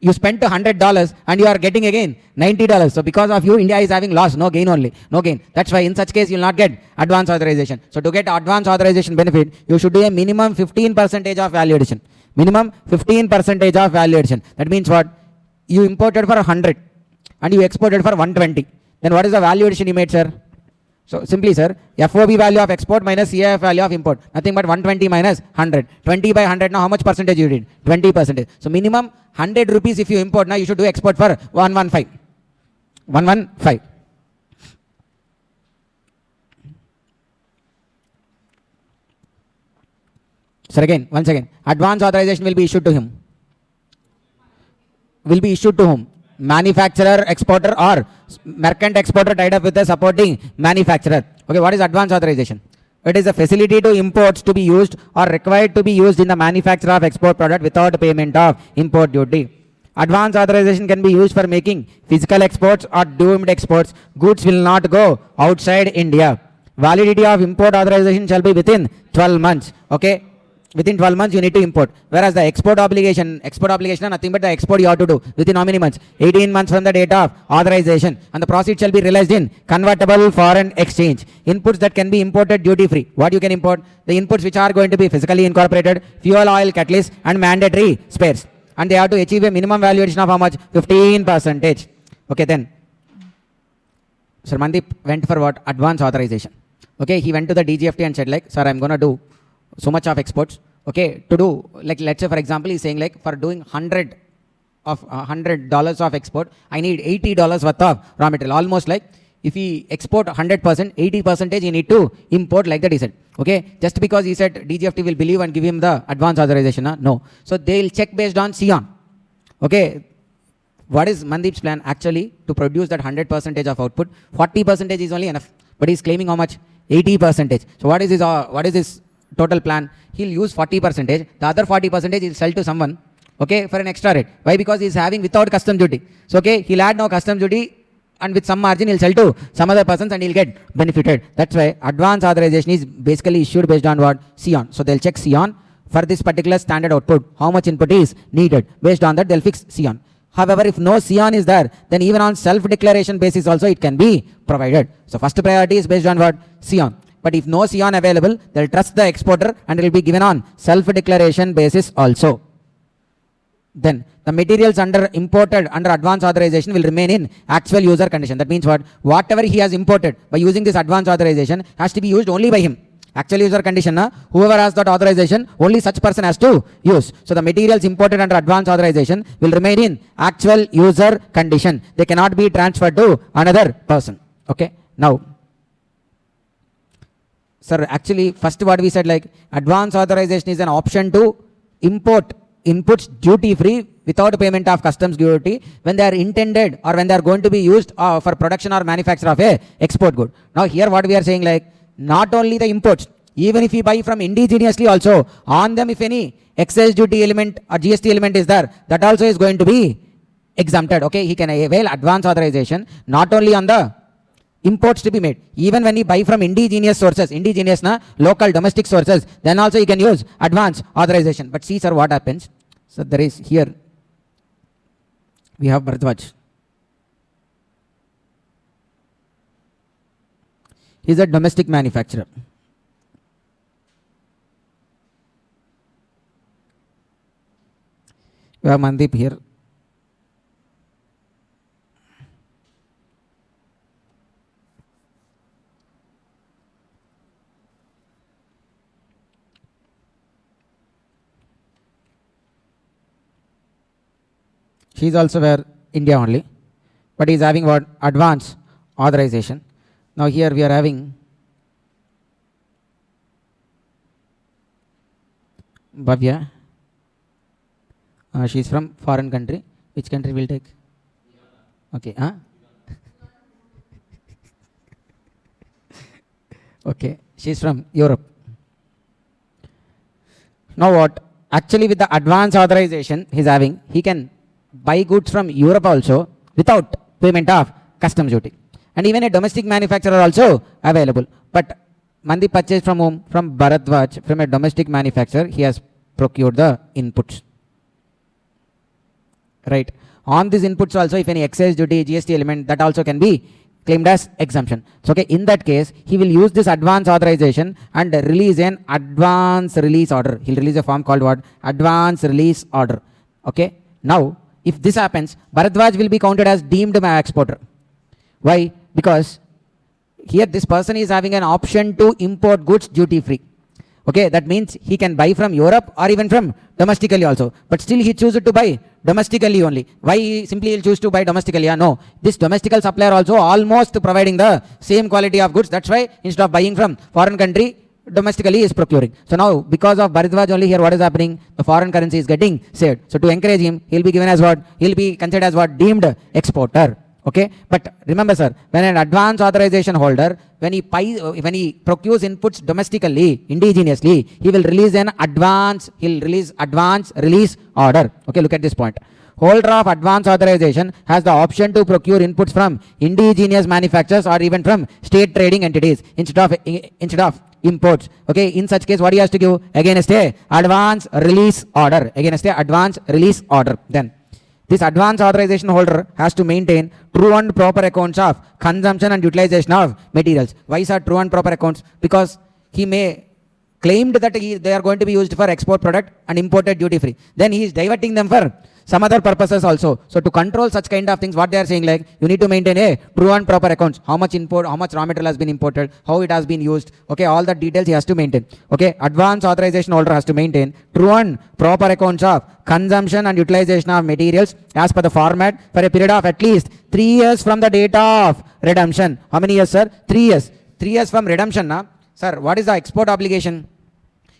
you spent $100 and you are getting again $90. So because of you, India is having loss, no gain only, no gain. That's why in such case you will not get advance authorization. So to get advance authorization benefit, you should do a minimum 15% of value addition. Minimum 15% of value addition. That means what? You imported for 100 and you exported for 120. Then what is the value addition you made, sir? So simply, sir, FOB value of export minus CIF value of import. Nothing but 120 minus 100. 20 by 100, now how much percentage you did? 20%. So minimum 100 rupees if you import, now you should do export for 115. 115. Sir, again, once again, advance authorization will be issued to him. Will be issued to whom? Manufacturer, exporter, or merchant exporter tied up with a supporting manufacturer. Okay, what is advance authorization? It is a facility to imports to be used or required to be used in the manufacture of export product without payment of import duty. Advance authorization can be used for making physical exports or doomed exports. Goods will not go outside India. Validity of import authorization shall be within 12 months. Okay, within 12 months you need to import. Whereas the export obligation is nothing but the export you have to do within how many months? 18 months from the date of authorization, and the proceeds shall be realized in convertible foreign exchange. Inputs that can be imported duty free. What you can import? The inputs which are going to be physically incorporated, fuel oil, catalyst, and mandatory spares. And they have to achieve a minimum valuation of how much? 15%. Okay, then Sir Mandeep went for what? Advance authorization. Okay, he went to the DGFT and said like, sir, I'm going to do so much of exports. Okay, to do, like, let's say for example, he's saying like, for doing $100 of export, I need $80 worth of raw material. Almost like if he export 100%, 80% he need to import, like that he said. Okay, just because he said DGFT will believe and give him the advance authorization, no. So they'll check based on CON. Okay, what is Mandeep's plan? Actually, to produce that 100% of output, 40% is only enough. But he's claiming how much? 80%. So what is his total plan? He'll use 40%. The other 40% he'll sell to someone, okay, for an extra rate. Why? Because he's having without custom duty. So okay, he'll add no custom duty, and with some margin he'll sell to some other persons and he'll get benefited. That's why advance authorization is basically issued based on what? CON. So they'll check CON for this particular standard output, how much input is needed. Based on that, they'll fix CON. However, if no CON is there, then even on self-declaration basis also it can be provided. So first priority is based on what? CON. But if no CON available, they'll trust the exporter and it will be given on self-declaration basis also. Then the materials imported under advance authorization will remain in actual user condition. That means what? Whatever he has imported by using this advance authorization has to be used only by him. Actual user condition, whoever has that authorization, only such person has to use. So the materials imported under advance authorization will remain in actual user condition. They cannot be transferred to another person. Okay. Now, sir, actually first what we said, like advance authorization is an option to import inputs duty free without payment of customs duty when they are intended or when they are going to be used for production or manufacture of a export good. Now here what we are saying, like not only the imports, even if we buy from indigenously also, on them if any excess duty element or GST element is there, that also is going to be exempted. Okay, he can avail advance authorization not only on the imports to be made, even when he buy from indigenous sources, local domestic sources, then also he can use advance authorization. But see sir, what happens? So there is here, we have Bharadwaj. He is a domestic manufacturer. We have Mandeep here. She is also where India only, but he is having what? Advance authorization. Now here we are having Bhavya. She is from foreign country. Which country will take? Okay. Okay. She is from Europe. Now what? Actually with the advance authorization he is having, he can buy goods from Europe also without payment of customs duty. And even a domestic manufacturer also available. But Mandeep purchased from whom? From Bharadwaj, from a domestic manufacturer. He has procured the inputs. Right. On these inputs also, if any excess duty, GST element, that also can be claimed as exemption. So okay, in that case, he will use this advance authorization and release an advance release order. He'll release a form called what? Advance release order. Okay. Now, if this happens, Bharadwaj will be counted as deemed exporter. Why? Because here this person is having an option to import goods duty free. Okay, that means he can buy from Europe or even from domestically also. But still he chooses to buy domestically only. Why simply he'll choose to buy domestically? No, this domestical supplier also almost providing the same quality of goods. That's why instead of buying from foreign country, domestically is procuring. So now, because of Bharadwaj only here, what is happening? The foreign currency is getting saved. So to encourage him, he'll be given as what? He'll be considered as what? Deemed exporter. Okay, but remember, sir, when an advance authorization holder, when he procures inputs domestically, indigenously, he will release an advance. He'll release advance release order. Okay, look at this point. Holder of advance authorization has the option to procure inputs from indigenous manufacturers or even from state trading entities instead of imports. Okay, in such case, what he has to give? Against a advance release order. Against a advance release order. Then this advance authorization holder has to maintain true and proper accounts of consumption and utilization of materials. Why is true and proper accounts? Because he may claimed that they are going to be used for export product and imported duty free. Then he is diverting them for some other purposes also. So to control such kind of things, what they are saying, like, you need to maintain a true and proper accounts. How much raw material has been imported, how it has been used. Okay, all the details he has to maintain. Okay, advance authorization holder has to maintain true and proper accounts of consumption and utilization of materials as per the format for a period of at least 3 years from the date of redemption. How many years, sir? 3 years. 3 years from redemption, na? Sir, what is the export obligation?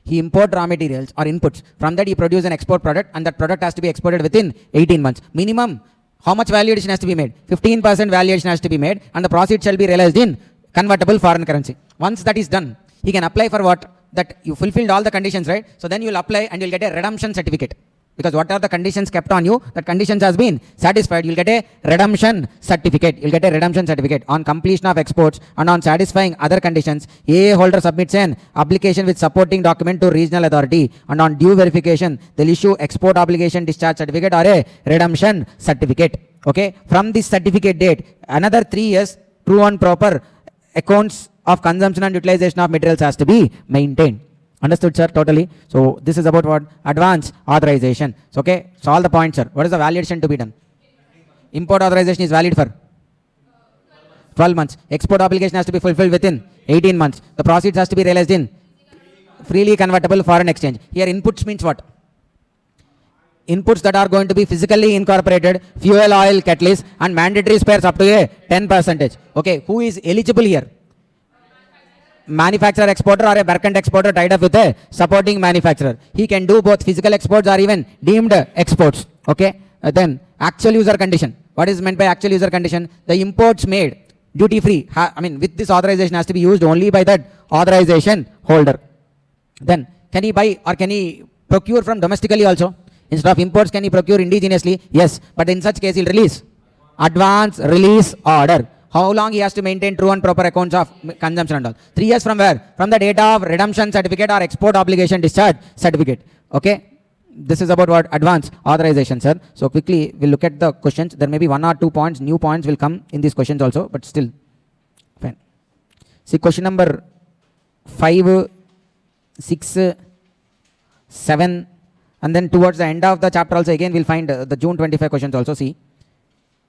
He import raw materials or inputs. From that he produce an export product, and that product has to be exported within 18 months. Minimum, how much value addition has to be made? 15% value addition has to be made, and the profit shall be realized in convertible foreign currency. Once that is done, he can apply for what? That you fulfilled all the conditions, right? So then you will apply and you will get a redemption certificate. Because what are the conditions kept on you? That conditions has been satisfied. You'll get a redemption certificate. You'll get a redemption certificate on completion of exports and on satisfying other conditions. AA holder submits an application with supporting document to regional authority, and on due verification, they'll issue export obligation discharge certificate or a redemption certificate. Okay. From this certificate date, another 3 years, true and proper accounts of consumption and utilization of materials has to be maintained. Understood, sir? Totally. So this is about what? Advance authorization. So, okay, so all the points, sir. What is the valuation to be done? Import authorization is valid for 12 months. Export obligation has to be fulfilled within 18 months. The proceeds has to be realized in freely convertible foreign exchange. Here inputs means what? Inputs that are going to be physically incorporated, fuel, oil, catalyst, and mandatory spares up to a 10%. Okay, who is eligible here? Manufacturer exporter or a merchant exporter tied up with a supporting manufacturer. He can do both physical exports or even deemed exports. Okay. Then actual user condition. What is meant by actual user condition? The imports made duty free. With this authorization has to be used only by that authorization holder. Then can he buy or can he procure from domestically also? Instead of imports, can he procure indigenously? Yes. But in such case, he'll release advance release order. How long he has to maintain true and proper accounts of consumption and all? 3 years from where? From the date of redemption certificate or export obligation discharge certificate. Okay. This is about what? Advance authorization, sir. So quickly we'll look at the questions. There may be 1 or 2 points, new points will come in these questions also, but still. Fine. See question number 5, 6, 7, and then towards the end of the chapter also again we'll find the June 25 questions also. See.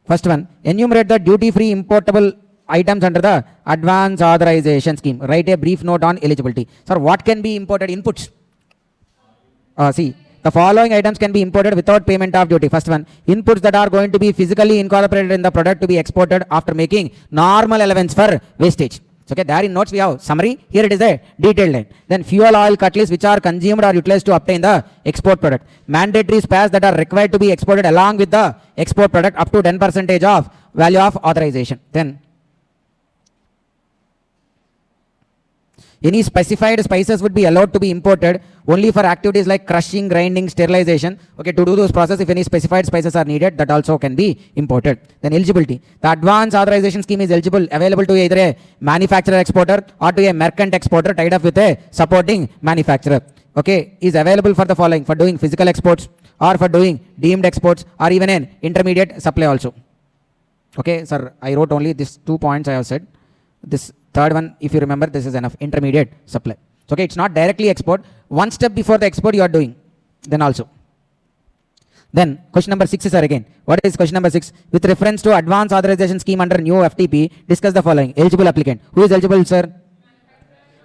First one, enumerate the duty-free importable items under the advance authorization scheme. Write a brief note on eligibility. Sir, what can be imported? Inputs. See, the following items can be imported without payment of duty. First one, inputs that are going to be physically incorporated in the product to be exported after making normal allowance for wastage. So, okay, there in notes we have summary. Here it is a detailed line. Then fuel, oil, catalyst which are consumed or utilized to obtain the export product. Mandatory spares that are required to be exported along with the export product up to 10% of value of authorization. Then any specified spices would be allowed to be imported only for activities like crushing, grinding, sterilization. Okay, to do those processes, if any specified spices are needed, that also can be imported. Then eligibility. The advance authorization scheme is available to either a manufacturer exporter or to a merchant exporter tied up with a supporting manufacturer. Okay, is available for the following: for doing physical exports or for doing deemed exports or even an intermediate supply also. Okay, sir, I wrote only these 2 points I have said. This third one, if you remember, this is enough. Intermediate supply. So, okay, it's not directly export. One step before the export you are doing. Then also. Then question number 6 is again. What is question number 6? With reference to advance authorization scheme under new FTP, discuss the following. Eligible applicant. Who is eligible, sir?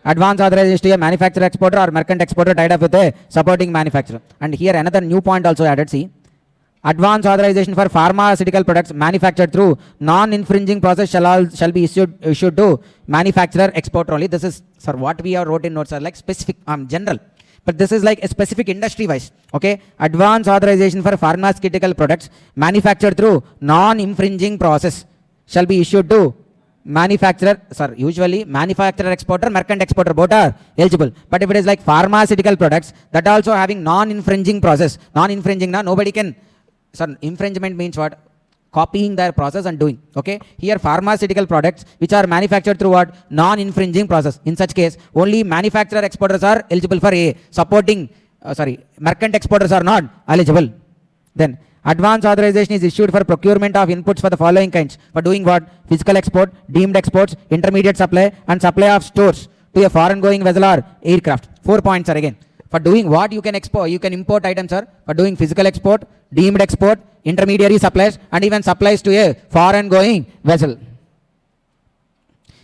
Advance authorization to a manufacturer exporter or merchant exporter tied up with a supporting manufacturer. And here another new point also added. See, Advance authorization for pharmaceutical products manufactured through non-infringing process shall be issued to manufacturer exporter only. This is, sir, what we have wrote in notes are like specific, general. But this is like a specific industry wise. Okay. Advance authorization for pharmaceutical products manufactured through non-infringing process shall be issued to manufacturer, sir, usually manufacturer exporter, merchant exporter, both are eligible. But if it is like pharmaceutical products, that also having non-infringing process, non-infringing, now nobody can, sir, infringement means what? Copying their process and doing. Okay. Here pharmaceutical products which are manufactured through what? Non-infringing process. In such case, only manufacturer exporters are eligible for A. Supporting, merchant exporters are not eligible. Then advance authorization is issued for procurement of inputs for the following kinds. For doing what? Physical export, deemed exports, intermediate supply, and supply of stores to a foreign going vessel or aircraft. 4 points are again. For doing what you can export, you can import items, sir. For doing physical export, deemed export, intermediary supplies, and even supplies to a foreign going vessel.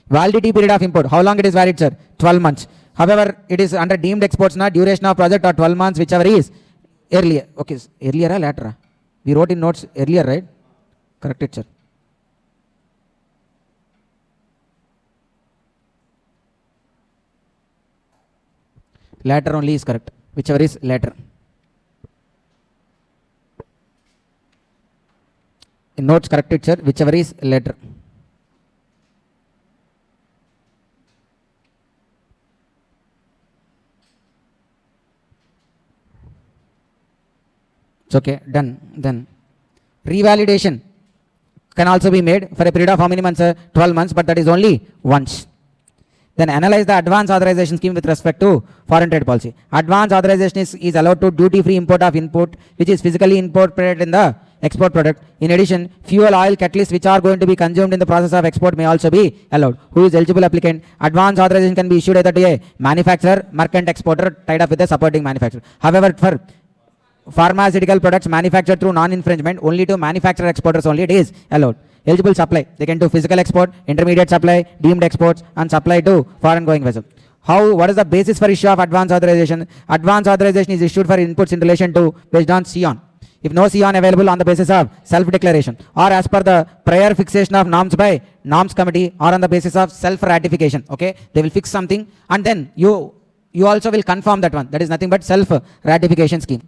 Validity period of import. How long it is valid, sir? 12 months. However, it is under deemed exports, not duration of project or 12 months, whichever is earlier. Okay, earlier or later? We wrote in notes earlier, right? Correct it, sir. Later only is correct. Whichever is later. In notes corrected, sir. Whichever is later. It's okay. Done. Then revalidation can also be made for a period of how many months? 12 months, but that is only once. Then analyze the advance authorization scheme with respect to foreign trade policy. Advance authorization is allowed to duty-free import of input which is physically imported in the export product. In addition, fuel, oil, catalysts which are going to be consumed in the process of export may also be allowed. Who is eligible applicant? Advance authorization can be issued either to a manufacturer, merchant exporter tied up with a supporting manufacturer. However, for pharmaceutical products manufactured through non-infringement, only to manufacturer exporters only it is allowed. Eligible supply, they can do physical export, intermediate supply, deemed exports, and supply to foreign going vessel. What is the basis for issue of advance authorization? Advance authorization is issued for inputs in relation to based on CON. If no CON available, on the basis of self-declaration or as per the prior fixation of norms by norms committee or on the basis of self-ratification. Okay, they will fix something and then you also will confirm that one. That is nothing but self-ratification scheme.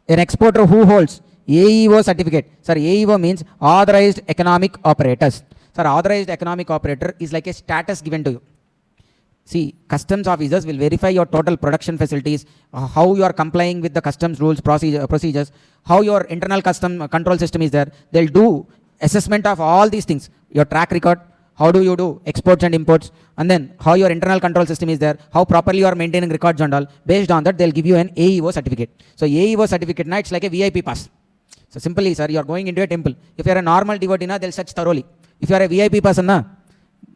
An exporter who holds AEO certificate. Sir, AEO means authorized economic operators. Sir, authorized economic operator is like a status given to you. See, customs officers will verify your total production facilities, how you are complying with the customs rules, procedures, how your internal custom control system is there. They'll do assessment of all these things. Your track record, how do you do exports and imports, and then how your internal control system is there, how properly you are maintaining records and all. Based on that, they'll give you an AEO certificate. So AEO certificate, now it's like a VIP pass. So simply, sir, you are going into a temple. If you are a normal devotee, they'll search thoroughly. If you are a VIP person,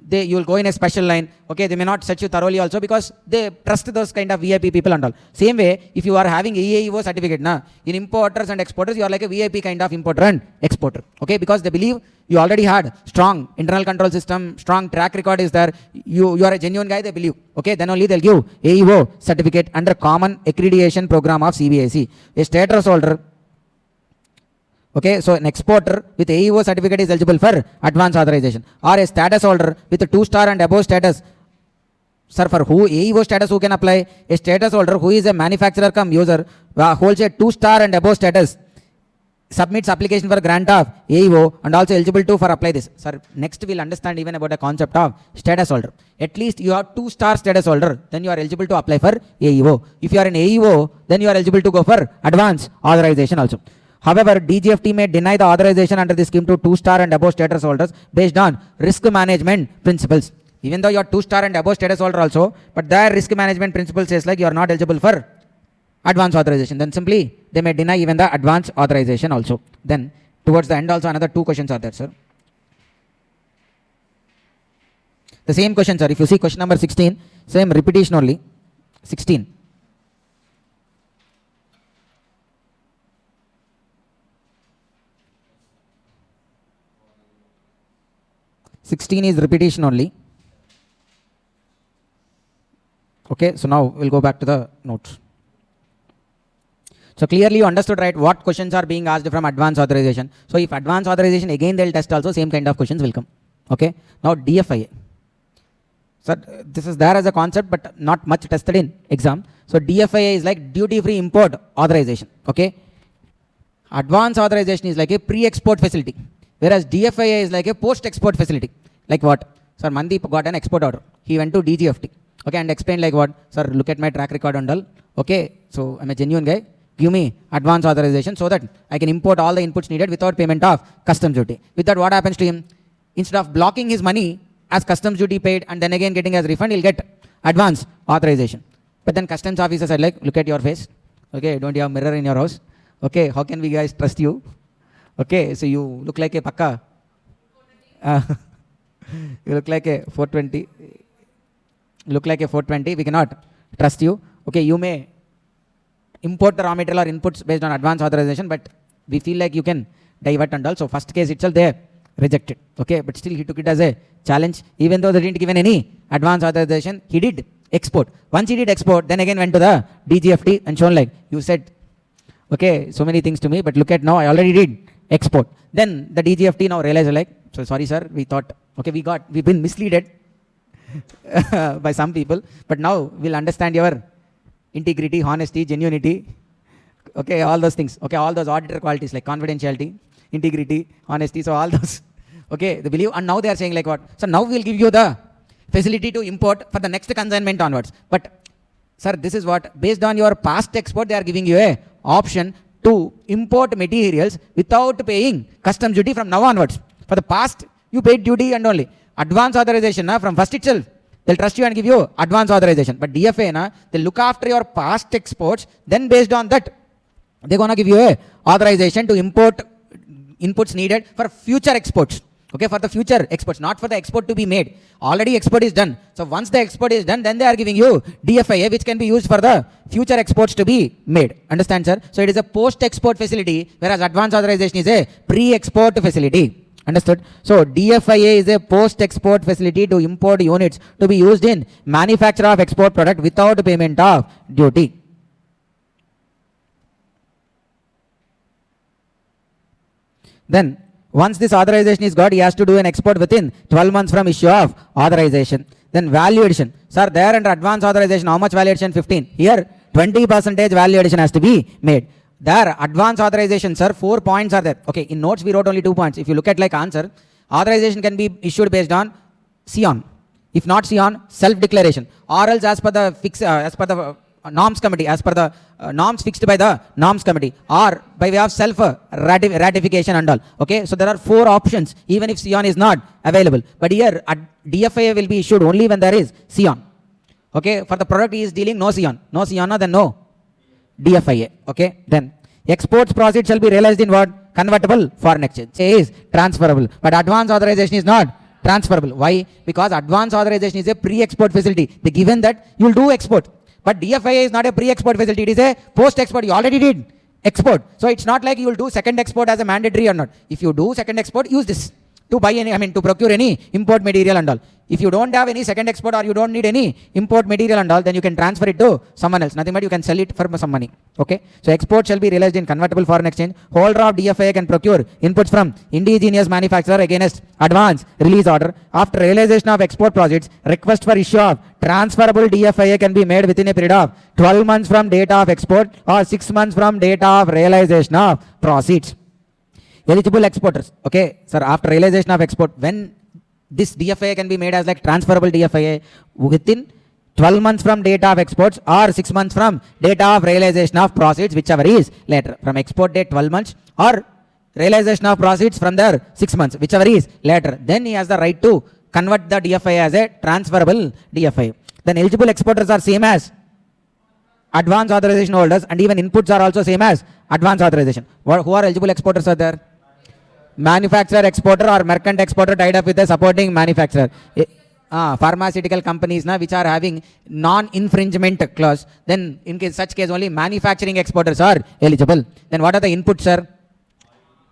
you will go in a special line. Okay, they may not search you thoroughly also because they trust those kind of VIP people and all. Same way, if you are having AEO certificate, in importers and exporters, you are like a VIP kind of importer and exporter. Okay, because they believe you already had strong internal control system, strong track record is there. You are a genuine guy, they believe. Okay, then only they'll give AEO certificate under common accreditation program of CBIC. A status holder. Okay, so an exporter with AEO certificate is eligible for advance authorization, or a status holder with a 2-star and above status. Sir, for who AEO status who can apply? A status holder who is a manufacturer cum user holds a 2-star and above status, submits application for grant of AEO and also eligible to for apply this. Sir, next we'll understand even about the concept of status holder. At least you have 2-star status holder, then you are eligible to apply for AEO. If you are an AEO, then you are eligible to go for advance authorization also. However, DGFT may deny the authorization under this scheme to 2-star and above status holders based on risk management principles. Even though you are 2-star and above status holder also, but their risk management principle says like you are not eligible for advance authorization. Then simply they may deny even the advance authorization also. Then towards the end also another 2 questions are there, sir. The same question, sir. If you see question number 16, same repetition only. 16. Is repetition only. Okay, so now we'll go back to the notes. So clearly you understood, right, what questions are being asked from advance authorization. So if advance authorization, again they'll test also, same kind of questions will come. Okay. Now DFIA. So this is there as a concept, but not much tested in exam. So DFIA is like duty-free import authorization. Okay. Advance authorization is like a pre-export facility, whereas DFIA is like a post-export facility. Like what? Sir, Mandeep got an export order. He went to DGFT. Okay, and explained like what? Sir, look at my track record and all. Okay, so I'm a genuine guy. Give me advance authorization so that I can import all the inputs needed without payment of customs duty. With that, what happens to him? Instead of blocking his money as customs duty paid and then again getting as refund, he'll get advance authorization. But then customs officers are like, look at your face. Okay, don't you have a mirror in your house? Okay, how can we guys trust you? Okay, so you look like a pakka. You look like a 420. Look like a 420. We cannot trust you. Okay, you may import the raw material or inputs based on advance authorization, but we feel like you can divert and all. So first case itself they rejected. Okay, but still he took it as a challenge. Even though they didn't give any advance authorization, he did export. Once he did export, then again went to the DGFT and shown like, you said, okay, so many things to me, but look at now, I already did export. Then the DGFT now realized like, so sorry sir, we thought, okay, we've been misleaded by some people, but now we'll understand your integrity, honesty, genuinity, okay, all those things, okay, all those auditor qualities like confidentiality, integrity, honesty, so all those, okay, they believe, and now they are saying like what? So now we'll give you the facility to import for the next consignment onwards. But sir, this is what, based on your past export, they are giving you a option to import materials without paying customs duty from now onwards. For the past, you paid duty and only. Advance authorization, from first itself, they'll trust you and give you advance authorization. But DFA, they'll look after your past exports, then based on that, they're going to give you a authorization to import inputs needed for future exports. Okay, for the future exports, not for the export to be made. Already export is done. So once the export is done, then they are giving you DFIA, which can be used for the future exports to be made. Understand, sir? So it is a post-export facility, whereas advance authorization is a pre-export facility. Understood? So DFIA is a post-export facility to import units to be used in manufacture of export product without payment of duty. Then once this authorization is got, he has to do an export within 12 months from issue of authorization. Then value addition. Sir, there under advance authorization, how much value addition? 15. Here, 20% value addition has to be made. There, advance authorization, sir, 4 points are there. Okay, in notes we wrote only 2 points. If you look at like answer, authorization can be issued based on SION. If not SION, self-declaration. Or else as per the norms committee, as per the norms fixed by the norms committee, or by way of self ratification and all. Okay, so there are 4 options even if SION is not available. But here DFIA will be issued only when there is SION. Okay, for the product he is dealing, no SION. No SION, then no DFIA. Okay, then exports proceeds shall be realized in what? Convertible foreign exchange. Say is transferable, but advance authorization is not transferable. Why? Because advance authorization is a pre-export facility. They given that you will do export. But DFIA is not a pre-export facility. It is a post-export. You already did export. So it's not like you will do second export as a mandatory or not. If you do second export, use this to buy any, to procure any import material and all. If you don't have any second export or you don't need any import material and all, then you can transfer it to someone else. Nothing but you can sell it for some money. Okay. So export shall be realized in convertible foreign exchange. Holder of DFIA can procure inputs from indigenous manufacturer against advance release order. After realization of export proceeds, request for issue of transferable DFIA can be made within a period of 12 months from date of export or 6 months from date of realization of proceeds. Eligible exporters. Okay, sir, after realization of export, when this DFIA can be made as like transferable DFIA within 12 months from date of exports or 6 months from date of realization of proceeds, whichever is later. From export date 12 months or realization of proceeds from there 6 months, whichever is later. Then he has the right to convert the DFIA as a transferable DFIA. Then eligible exporters are same as advance authorization holders, and even inputs are also same as advance authorization. Who are eligible exporters are there? Manufacturer, exporter or merchant exporter tied up with a supporting manufacturer. Pharmaceutical companies which are having non-infringement clause, then in such case only manufacturing exporters are eligible. Then what are the inputs, sir?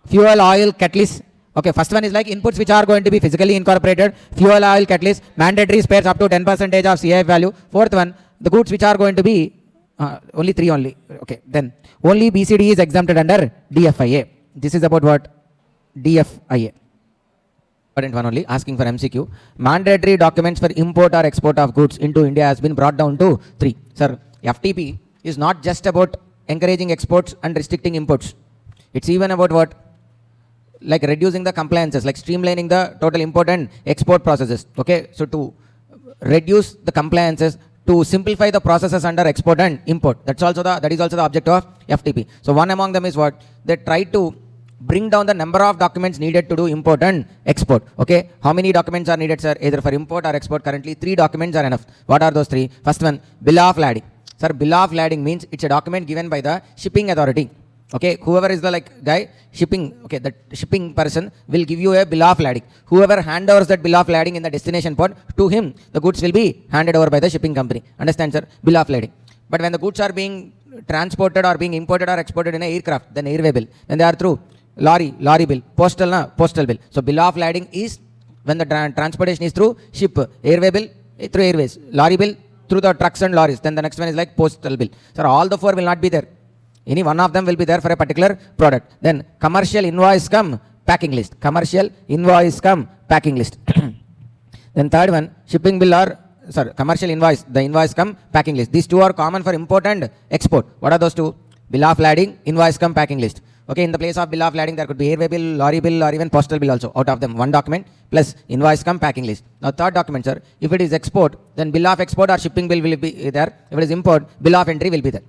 Fuel, oil, catalyst. Okay, first one is like inputs which are going to be physically incorporated. Fuel, oil, catalyst, mandatory spares up to 10% of CIF value. Fourth one, the goods which are going to be Only 3 only. Okay, then only BCD is exempted under DFIA. This is about what? DFIA. Important one only, asking for MCQ. Mandatory documents for import or export of goods into India has been brought down to 3. Sir, FTP is not just about encouraging exports and restricting imports. It's even about what? Like reducing the compliances, like streamlining the total import and export processes. Okay, so to reduce the compliances, to simplify the processes under export and import. That is also the objective of FTP. So one among them is what? They try to bring down the number of documents needed to do import and export. Okay, how many documents are needed, sir? Either for import or export. Currently 3 documents are enough. What are those 3? First one, bill of lading. Sir, bill of lading means it's a document given by the shipping authority. Okay, whoever is the guy shipping, okay, that shipping person will give you a bill of lading. Whoever hand overs that bill of lading in the destination port, to him the goods will be handed over by the shipping company. Understand, sir? Bill of lading. But when the goods are being transported or being imported or exported in an aircraft, then airway bill. When they are through lorry bill, postal bill. So bill of lading is when the transportation is through ship, airway bill through airways, lorry bill through the trucks and lorries. Then the next one is like postal bill. Sir, all the 4 will not be there. Any one of them will be there for a particular product. Then commercial invoice come packing list. Commercial invoice come packing list. Then third one, shipping bill or commercial invoice. The invoice come packing list. These 2 are common for import and export. What are those 2? Bill of lading, invoice come packing list. Okay, in the place of bill of lading, there could be airway bill, lorry bill, or even postal bill also. Out of them, 1 document plus invoice come packing list. Now third document, sir, if it is export, then bill of export or shipping bill will be there. If it is import, bill of entry will be there.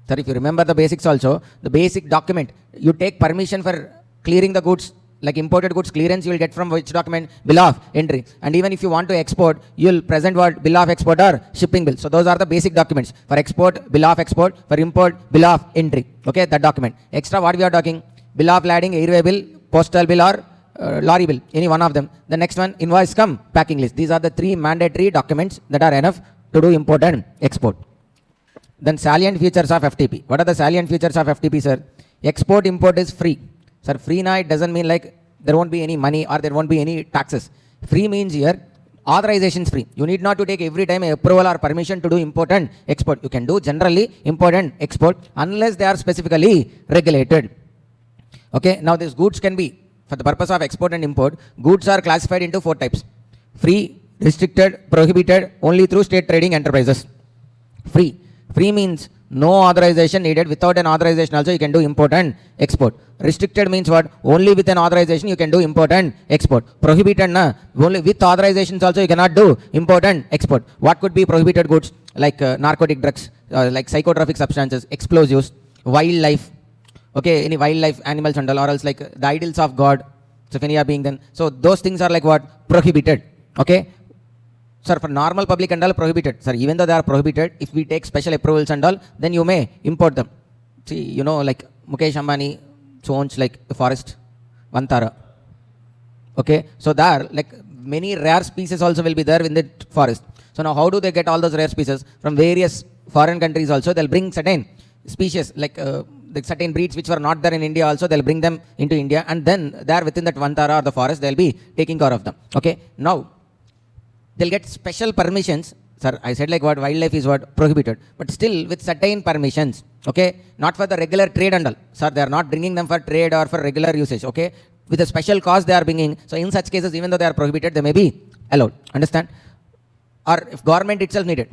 Sir, if you remember the basics also, the basic document, you take permission for clearing the goods, like imported goods clearance, you will get from which document? Bill of entry. And even if you want to export, you will present what? Bill of export or shipping bill. So those are the basic documents. For export, bill of export. For import, bill of entry. Okay, that document. Extra, what we are talking? Bill of lading, airway bill, postal bill or lorry bill. Any one of them. The next one, invoice come packing list. These are the 3 mandatory documents that are enough to do import and export. Then salient features of FTP. What are the salient features of FTP, sir? Export import is free. Sir, free now it doesn't mean like there won't be any money or there won't be any taxes. Free means here authorization is free. You need not to take every time a approval or permission to do import and export. You can do generally import and export unless they are specifically regulated. Okay, now these goods can be, for the purpose of export and import, goods are classified into 4 types. Free, restricted, prohibited, only through state trading enterprises. Free. Free means no authorization needed. Without an authorization also you can do import and export. Restricted means what? Only with an authorization you can do import and export. Prohibited, only with authorizations also you cannot do import and export. What could be prohibited goods? Like narcotic drugs, like psychotropic substances, explosives, wildlife. Okay, any wildlife, animals and all, or else like the idols of God. So if any are being then, so those things are like what? Prohibited. Okay. Sir, for normal public and all prohibited. Sir, even though they are prohibited, if we take special approvals and all, then you may import them. See, you know, like Mukesh Ambani owns like a forest, Vantara. Okay, so there, like many rare species also will be there in the forest. So now how do they get all those rare species? From various foreign countries also, they'll bring certain species, like the certain breeds which were not there in India also, they'll bring them into India, and then there within that Vantara or the forest, they'll be taking care of them. Okay, now they'll get special permissions. Sir, I said like what? Wildlife is what? Prohibited. But still with certain permissions. Okay, not for the regular trade and all. Sir, they are not bringing them for trade or for regular usage. Okay, with a special cause they are bringing. So in such cases, even though they are prohibited, they may be allowed. Understand? Or if government itself needed,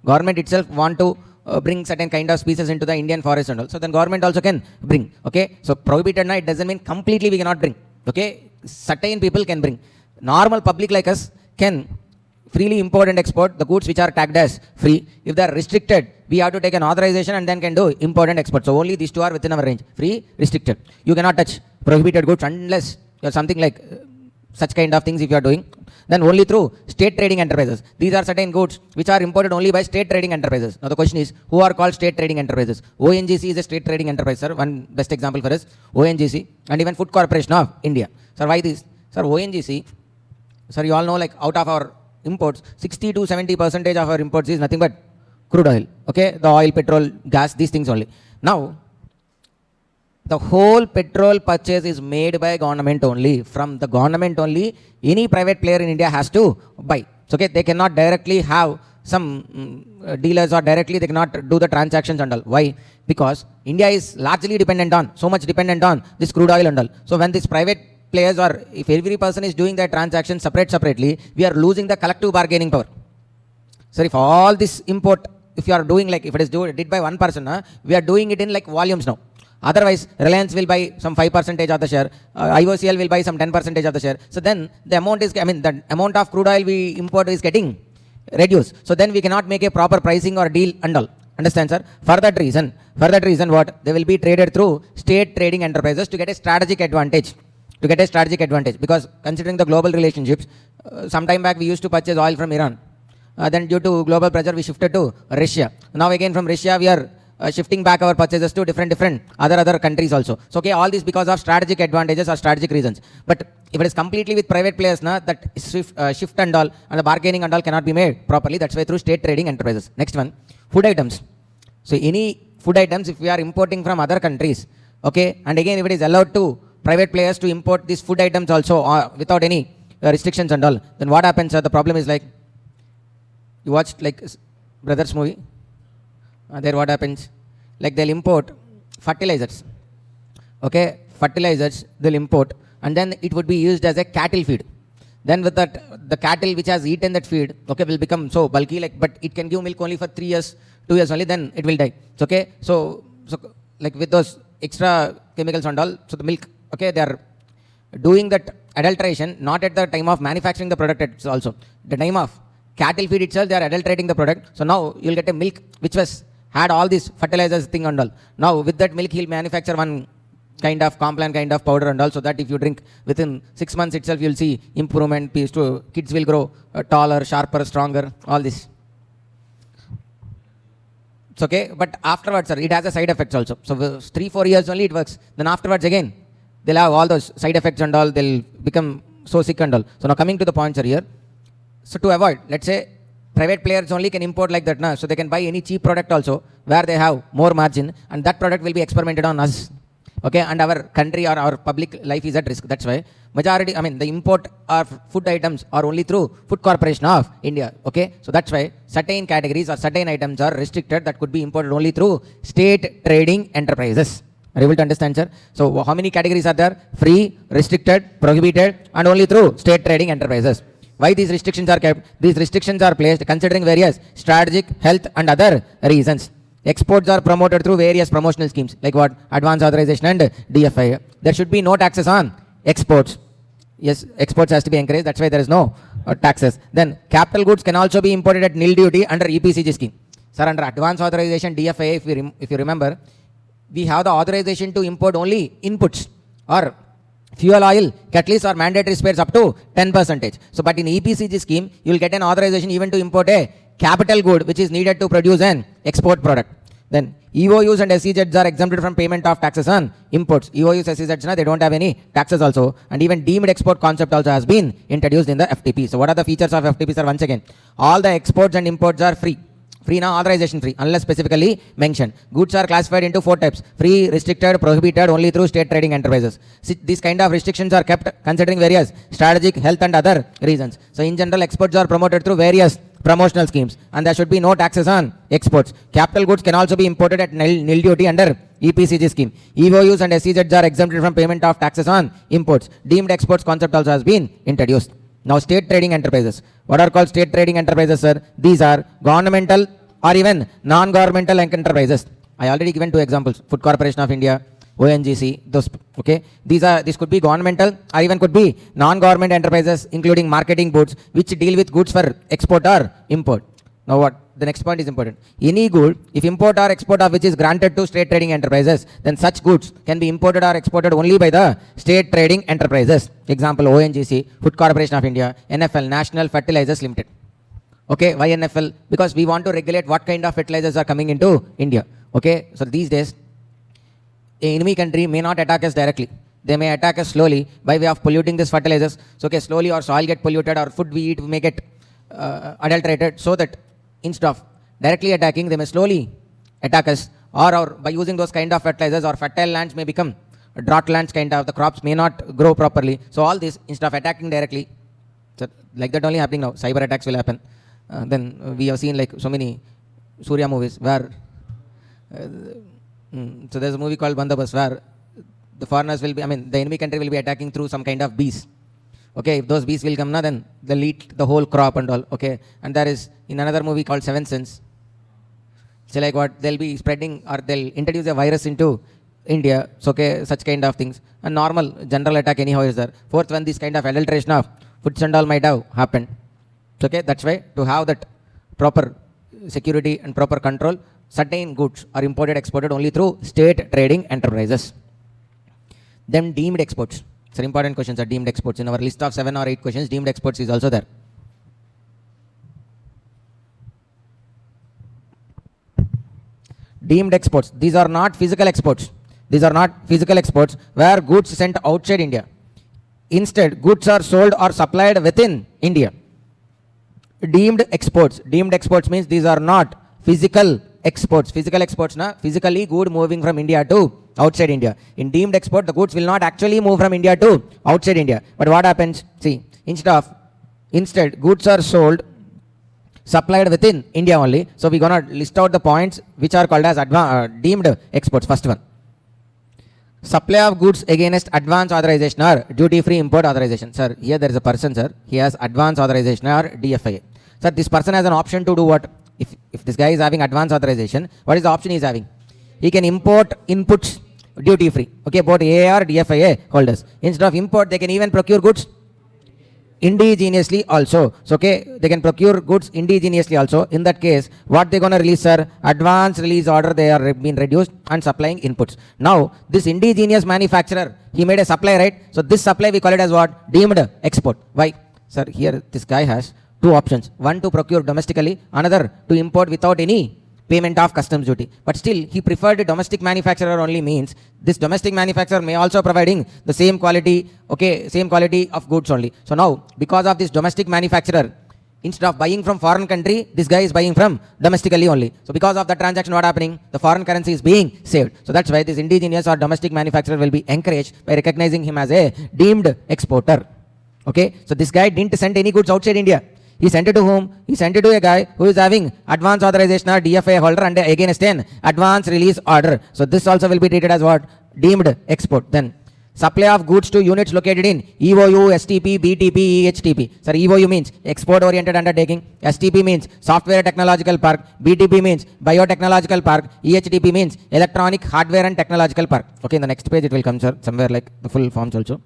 government itself want to bring certain kind of species into the Indian forest and all. So then government also can bring. Okay, so prohibited now, it doesn't mean completely we cannot bring. Okay, certain people can bring. Normal public like us can freely import and export the goods which are tagged as free. If they are restricted, we have to take an authorization and then can do import and export. So only these 2 are within our range. Free, restricted. You cannot touch prohibited goods unless you have something like such kind of things if you are doing. Then only through state trading enterprises. These are certain goods which are imported only by state trading enterprises. Now the question is, who are called state trading enterprises? ONGC is a state trading enterprise, sir. One best example for us, ONGC, and even Food Corporation of India. Sir, why this? Sir, ONGC, sir, you all know like out of our imports, 60 to 70% of our imports is nothing but crude oil. Okay, the oil, petrol, gas, these things only. Now, the whole petrol purchase is made by government only. From the government only, any private player in India has to buy. So, okay, they cannot directly have some dealers or directly they cannot do the transactions and all. Why? Because India is largely dependent on, so much dependent on this crude oil and all. So when this private players or if every person is doing their transactions separately, we are losing the collective bargaining power. So if all this import, if you are doing like, if it is did by one person, we are doing it in like volumes now. Otherwise, Reliance will buy some 5% of the share, IOCL will buy some 10% of the share. So then the amount is, the amount of crude oil we import is getting reduced. So then we cannot make a proper pricing or deal and all. Understand, sir? For that reason what? They will be traded through state trading enterprises to get a strategic advantage. Because considering the global relationships, some time back we used to purchase oil from Iran. Then due to global pressure, we shifted to Russia. Now again from Russia, we are shifting back our purchases to different other countries also. So okay, all this because of strategic advantages or strategic reasons. But if it is completely with private players, that shift and all and the bargaining and all cannot be made properly. That's why through state trading enterprises. Next one, food items. So any food items, if we are importing from other countries, okay, and again if it is allowed to private players to import these food items also without any restrictions and all, then what happens? The problem is like, you watched like Brothers movie. There what happens? Like they'll import fertilizers. Okay, fertilizers they'll import, and then it would be used as a cattle feed. Then with that, the cattle which has eaten that feed, okay, will become so bulky. Like, but it can give milk only for 3 years, 2 years only. Then it will die. It's okay. So like with those extra chemicals and all, so the milk, okay, they are doing that adulteration not at the time of manufacturing the product. It's also the time of cattle feed itself, they are adulterating the product. So now you'll get a milk which was had all these fertilizers thing and all. Now with that milk he'll manufacture one kind of complan kind of powder and all, so that if you drink within 6 months itself you'll see improvement. Kids will grow taller, sharper, stronger, all this. It's okay, but afterwards, sir, it has a side effects also. So 3-4 years only it works. Then afterwards again they'll have all those side effects and all. They'll become so sick and all. So now coming to the points are here. So to avoid, let's say private players only can import like that now, so they can buy any cheap product also where they have more margin, and that product will be experimented on us. Okay, and our country or our public life is at risk. That's why majority, the import of food items are only through Food Corporation of India. Okay, so that's why certain categories or certain items are restricted that could be imported only through state trading enterprises. Are you able to understand, sir? So how many categories are there? Free, restricted, prohibited, and only through state trading enterprises. Why these restrictions are kept? These restrictions are placed considering various strategic, health and other reasons. Exports are promoted through various promotional schemes like what? Advance authorization and DFI. There should be no taxes on exports. Yes, exports has to be encouraged. That's why there is no taxes. Then capital goods can also be imported at nil duty under EPCG scheme. Sir, under advance authorization DFI, if you remember, we have the authorization to import only inputs or fuel oil, catalyst or mandatory spares up to 10%. So, but in EPCG scheme, you will get an authorization even to import a capital good which is needed to produce an export product. Then EOUs and SEZs are exempted from payment of taxes on imports. EOUs, SEZs, they don't have any taxes also. And even deemed export concept also has been introduced in the FTP. So what are the features of FTP, sir? Once again, all the exports and imports are free. Free now, authorization free, unless specifically mentioned. Goods are classified into 4 types. Free, restricted, prohibited only through state trading enterprises. These kind of restrictions are kept considering various strategic, health and other reasons. So in general, exports are promoted through various promotional schemes, and there should be no taxes on exports. Capital goods can also be imported at nil duty under EPCG scheme. EOUs and SEZs are exempted from payment of taxes on imports. Deemed exports concept also has been introduced. Now state trading enterprises. What are called state trading enterprises, sir? These are governmental or even non-governmental enterprises. I already given 2 examples. Food Corporation of India, ONGC, those, okay. These could be governmental or even could be non-government enterprises, including marketing boards, which deal with goods for export or import. Now what? The next point is important. Any good, if import or export of which is granted to state trading enterprises, then such goods can be imported or exported only by the state trading enterprises. Example, ONGC, Food Corporation of India, NFL, National Fertilizers Limited. Okay, why NFL? Because we want to regulate what kind of fertilizers are coming into India. Okay, so these days, the enemy country may not attack us directly. They may attack us slowly by way of polluting these fertilizers. So okay, slowly our soil get polluted, our food we eat may get adulterated, so that instead of directly attacking, they may slowly attack us, or by using those kind of fertilizers, or fertile lands may become drought lands kind of, the crops may not grow properly. So all this, instead of attacking directly, so like that only happening now, cyber attacks will happen. then we have seen like so many Surya movies where so there's a movie called Bandobast where the foreigners will be, I mean, the enemy country will be attacking through some kind of bees. Okay, if those bees will come now, then they'll eat the whole crop and all. Okay, and there is in another movie called Seven Sins. So like what they'll be spreading or they'll introduce a virus into India. So okay, such kind of things. A normal general attack anyhow is there. Fourth one, this kind of adulteration of foods and all might have happened. So okay, that's why to have that proper security and proper control, certain goods are imported, exported only through state trading enterprises. Then deemed exports. So important questions are deemed exports. In our list of 7 or 8 questions, deemed exports is also there. Deemed exports. These are not physical exports. These are not physical exports where goods sent outside India. Instead, goods are sold or supplied within India. Deemed exports. Deemed exports means these are not physical exports. Physical exports, na physically good moving from India to outside India. In deemed export, the goods will not actually move from India to outside India. But what happens? See, instead goods are sold, supplied within India only. So we're gonna list out the points which are called as deemed exports. First one, supply of goods against advance authorization or duty-free import authorization. Sir, here there is a person, sir. He has advance authorization or DFIA. Sir, this person has an option to do what? If this guy is having advance authorization, what is the option he is having? He can import inputs duty free. Okay, both AA or DFIA holders. Instead of import, they can even procure goods indigenously also. So okay, they can procure goods indigenously also. In that case, what they gonna release, sir? Advance release order, they are being reduced and supplying inputs. Now, this indigenous manufacturer, he made a supply, right? So this supply we call it as what? Deemed export. Why? Sir, here this guy has 2 options. One to procure domestically, another to import without any payment of customs duty. But still, he preferred a domestic manufacturer only means this domestic manufacturer may also providing the same quality, okay, same quality of goods only. So now, because of this domestic manufacturer, instead of buying from foreign country, this guy is buying from domestically only. So because of that transaction, what happening? The foreign currency is being saved. So that's why this indigenous or domestic manufacturer will be encouraged by recognizing him as a deemed exporter. Okay, so this guy didn't send any goods outside India. He sent it to whom? He sent it to a guy who is having advance authorization or DFA holder and against an advance release order. So this also will be treated as what? Deemed export. Then supply of goods to units located in EOU, STP, BTP, EHTP. Sir, EOU means export oriented undertaking. STP means software technological park. BTP means biotechnological park. EHTP means electronic hardware and technological park. Okay, in the next page it will come, sir, somewhere like the full forms also.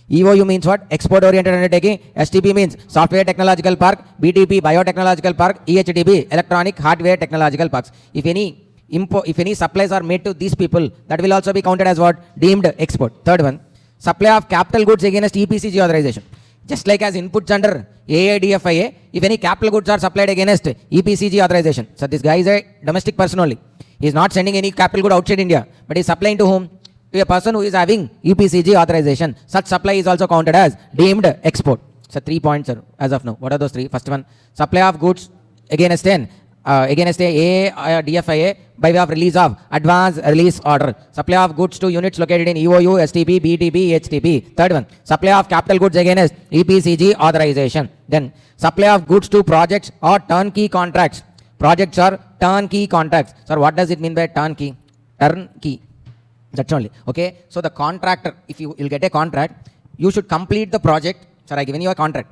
EOU means what? Export oriented undertaking. STP means software technological park. BTP biotechnological park. EHTP electronic hardware technological parks. If any supplies are made to these people, that will also be counted as what? Deemed export. Third one, supply of capital goods against EPCG authorization. Just like as inputs under AADFIA, if any capital goods are supplied against EPCG authorization. So this guy is a domestic person only. He is not sending any capital good outside India, but he is supplying to whom? To a person who is having EPCG authorization. Such supply is also counted as deemed export. So 3 points, sir, as of now. What are those 3? First one, supply of goods against a DFIA by way of release of advance release order. Supply of goods to units located in EOU, STP, BTP, HTP. Third one, supply of capital goods against EPCG authorization. Then supply of goods to projects or turnkey contracts. Projects or turnkey contracts. Sir, what does it mean by turnkey? Turnkey. That's only. Okay. So the contractor, if you'll get a contract, you should complete the project. Sir, I given you a contract.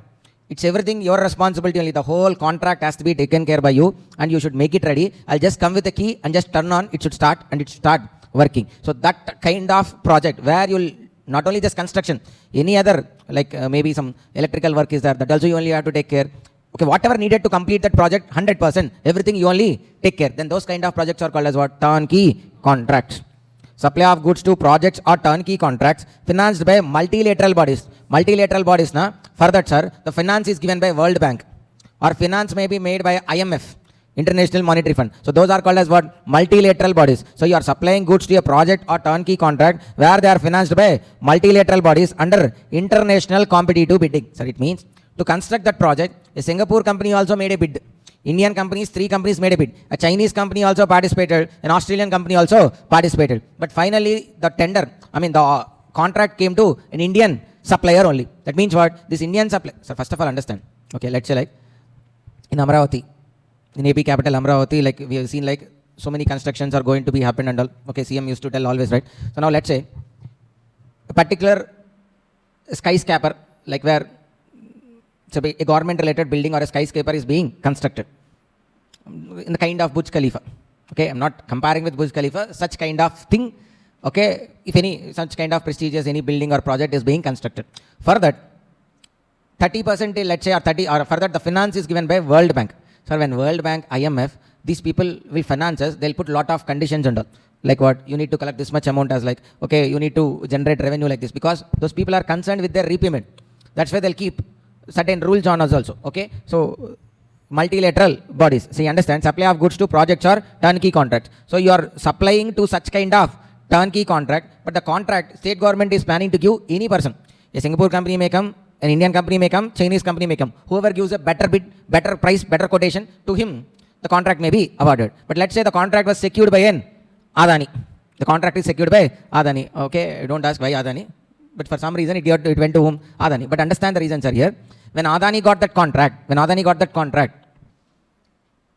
It's everything your responsibility only. The whole contract has to be taken care by you and you should make it ready. I'll just come with the key and just turn on. It should start and it should start working. So that kind of project where you'll not only just construction, any other like maybe some electrical work is there. That also you only have to take care. Okay, whatever needed to complete that project, 100%, everything you only take care. Then those kind of projects are called as what? Turnkey contracts. Supply of goods to projects or turnkey contracts financed by multilateral bodies. Multilateral bodies, na? For that, sir, the finance is given by World Bank or finance may be made by IMF, International Monetary Fund. So those are called as what? Multilateral bodies. So you are supplying goods to a project or turnkey contract where they are financed by multilateral bodies under international competitive bidding. So it means to construct that project, a Singapore company also made a bid. Indian companies, 3 companies made a bid. A Chinese company also participated. An Australian company also participated. But finally, the tender, the contract came to an Indian supplier only. That means what? This Indian supplier. So first of all, understand. Okay, let's say like in Amravati, in AP capital Amravati, like we have seen like so many constructions are going to be happen and all. Okay, CM used to tell always, right? So now let's say a particular skyscraper, like where it's a government related building or a skyscraper is being constructed in the kind of Burj Khalifa. Okay, I'm not comparing with Burj Khalifa, such kind of thing. Okay, if any such kind of prestigious any building or project is being constructed. For that, 30%, let's say, or 30, or for that the finance is given by World Bank. So when World Bank, IMF, these people will finance us, they'll put lot of conditions and all. Like what? You need to collect this much amount as like, okay, you need to generate revenue like this, because those people are concerned with their repayment. That's why they'll keep certain rules on us also. Okay, so multilateral bodies. See, understand, supply of goods to projects or turnkey contracts. So you are supplying to such kind of turnkey contract, but the contract state government is planning to give any person. A Singapore company may come, an Indian company may come, Chinese company may come. Whoever gives a better bid, better price, better quotation to him, the contract may be awarded. But let's say the contract was secured by an Adani. The contract is secured by Adani. Okay, don't ask why Adani, but for some reason it went to whom? Adani. But understand the reasons are here. When Adani got that contract,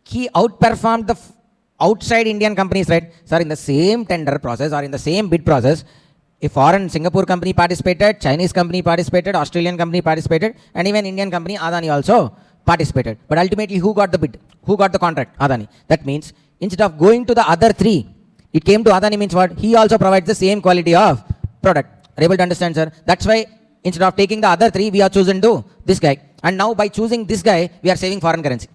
he outperformed the outside Indian companies, right? Sir, in the same tender process or in the same bid process, a foreign Singapore company participated, Chinese company participated, Australian company participated, and even Indian company Adani also participated. But ultimately, who got the bid? Who got the contract? Adani. That means instead of going to the other three, it came to Adani. Means what? He also provides the same quality of product. Are you able to understand, sir? That's why instead of taking the other three, we are chosen to this guy. And now by choosing this guy, we are saving foreign currency.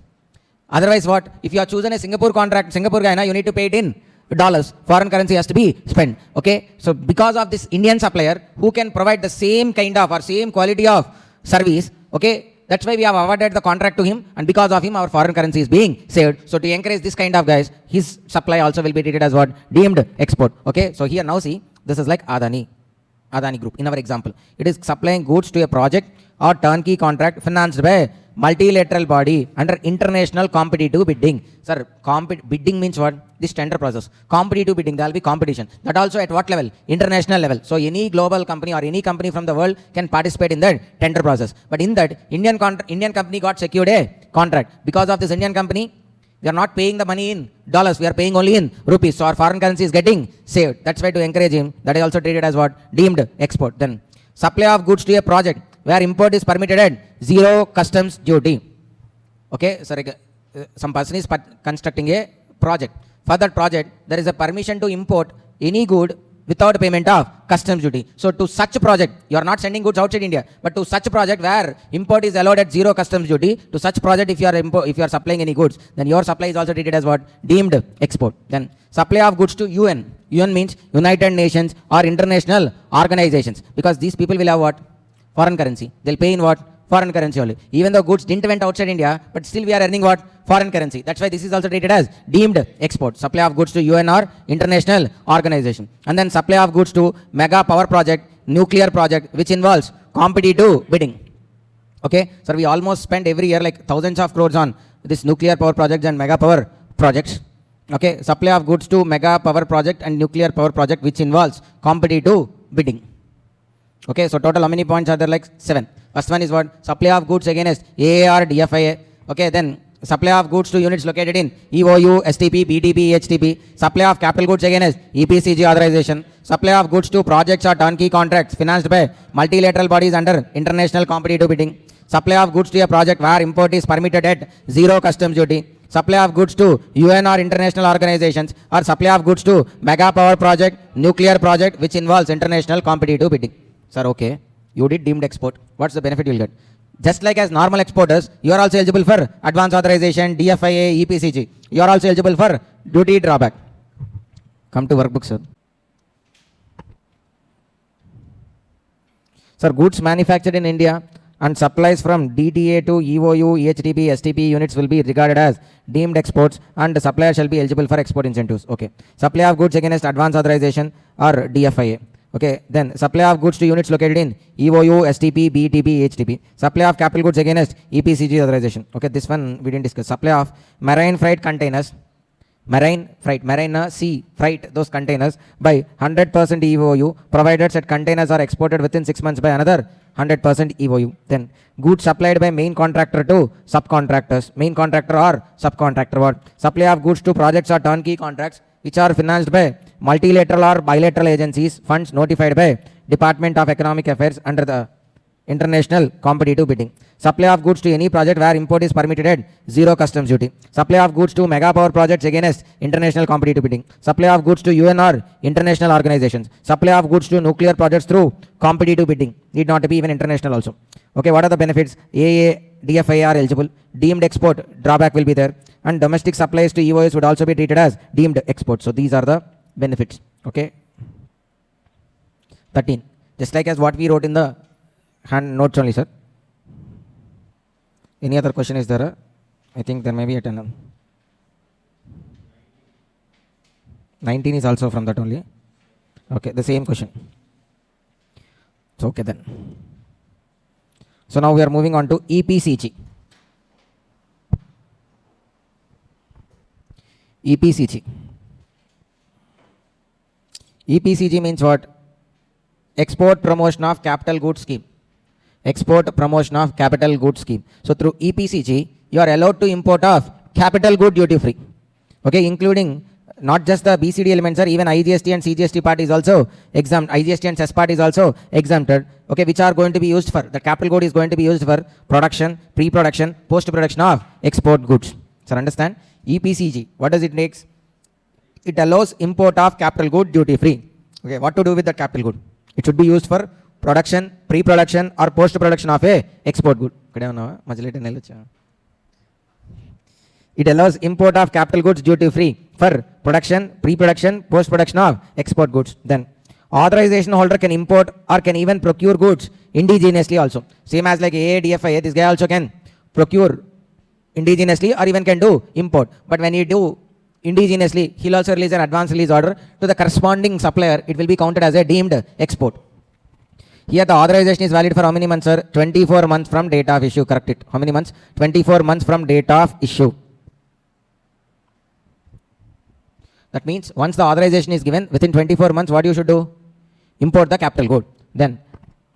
Otherwise what? If you are chosen a Singapore contract, Singapore guy, you need to pay it in dollars. Foreign currency has to be spent. Okay. So because of this Indian supplier who can provide the same kind of or same quality of service, okay, that's why we have awarded the contract to him, and because of him our foreign currency is being saved. So to encourage this kind of guys, his supply also will be treated as what? Deemed export. Okay. So here now see, this is like Adani Group in our example. It is supplying goods to a project or turnkey contract financed by multilateral body under international competitive bidding. Sir, bidding means what? This tender process. Competitive bidding, there will be competition. That also at what level? International level. So any global company or any company from the world can participate in that tender process. But in that, Indian company got secured a contract. Because of this Indian company, we are not paying the money in dollars, we are paying only in rupees. So our foreign currency is getting saved. That's why to encourage him, that is also treated as what? Deemed export. Then supply of goods to a project where import is permitted at zero customs duty. Okay, sorry, some person is constructing a project. For that project, there is a permission to import any good without payment of customs duty. So to such project, you are not sending goods outside India, but to such project where import is allowed at zero customs duty, to such project if you are supplying any goods, then your supply is also treated as what? Deemed export. Then supply of goods to UN. UN means United Nations or international organizations, because these people will have what? Foreign currency. They'll pay in what? Foreign currency only. Even though goods didn't went outside India, but still we are earning what? Foreign currency. That's why this is also treated as deemed export. Supply of goods to UN or international organization. And then supply of goods to mega power project, nuclear project, which involves competitive bidding. Okay, so we almost spend every year like thousands of crores on this nuclear power projects and mega power projects. Okay, supply of goods to mega power project and nuclear power project, which involves competitive bidding. Okay, so total how many points are there? Like 7. First one is what? Supply of goods against AAR, DFIA. Okay, then supply of goods to units located in EOU, STP, BTP, HTP. Supply of capital goods against EPCG authorization. Supply of goods to projects or turnkey contracts financed by multilateral bodies under international competitive bidding. Supply of goods to a project where import is permitted at zero customs duty. Supply of goods to UN or international organizations, or supply of goods to mega power project, nuclear project, which involves international competitive bidding. Sir, okay, you did deemed export. What's the benefit you will get? Just like as normal exporters, you are also eligible for advance authorization, DFIA, EPCG. You are also eligible for duty drawback. Come to workbook, sir. Sir, goods manufactured in India and supplies from DTA to EOU, EHTP, STP units will be regarded as deemed exports, and the supplier shall be eligible for export incentives. Okay. Supply of goods against advance authorization or DFIA. Okay, then supply of goods to units located in EOU, STP, BTP, HTP. Supply of capital goods against EPCG authorization. Okay, this one we didn't discuss. Supply of marine freight containers marine freight, marine sea freight those containers by 100% EOU, provided said containers are exported within 6 months by another 100% EOU. Then goods supplied by main contractor to subcontractors. Main contractor or subcontractor. What? Supply of goods to projects or turnkey contracts which are financed by multilateral or bilateral agencies, funds notified by Department of Economic Affairs under the international competitive bidding. Supply of goods to any project where import is permitted at zero customs duty. Supply of goods to mega power projects against international competitive bidding. Supply of goods to UN or international organizations. Supply of goods to nuclear projects through competitive bidding. Need not to be even international also. Okay, what are the benefits? AA, DFI are eligible. Deemed export drawback will be there. And domestic supplies to EOS would also be treated as deemed export. So these are the benefits. Okay. 13. Just like as what we wrote in the hand notes only, sir. Any other question is there? I think there may be a 10. 19 is also from that only. Okay, the same question. So, okay then. So now we are moving on to EPCG. EPCG. EPCG means what? Export Promotion of Capital Goods Scheme. Export Promotion of Capital Goods Scheme. So through EPCG, you are allowed to import of capital good duty free. Okay, including not just the BCD elements, sir, even IGST and CGST part is also exempt. IGST and cess part is also exempted. Okay, which are going to be used for, the capital good is going to be used for production, pre-production, post-production of export goods. Sir, understand? EPCG, what does it make? It allows import of capital good duty free. Okay, what to do with the capital good? It should be used for production, pre-production or post-production of a export good. It allows import of capital goods duty free for production, pre-production, post-production of export goods. Then authorization holder can import or can even procure goods indigenously also. Same as like AADFI, this guy also can procure indigenously or even can do import. But when you do indigenously, he'll also release an advance release order to the corresponding supplier. It will be counted as a deemed export. Here the authorization is valid for how many months, sir? 24 months from date of issue. Correct it. How many months? 24 months from date of issue. That means once the authorization is given, within 24 months, what you should do? Import the capital good. Then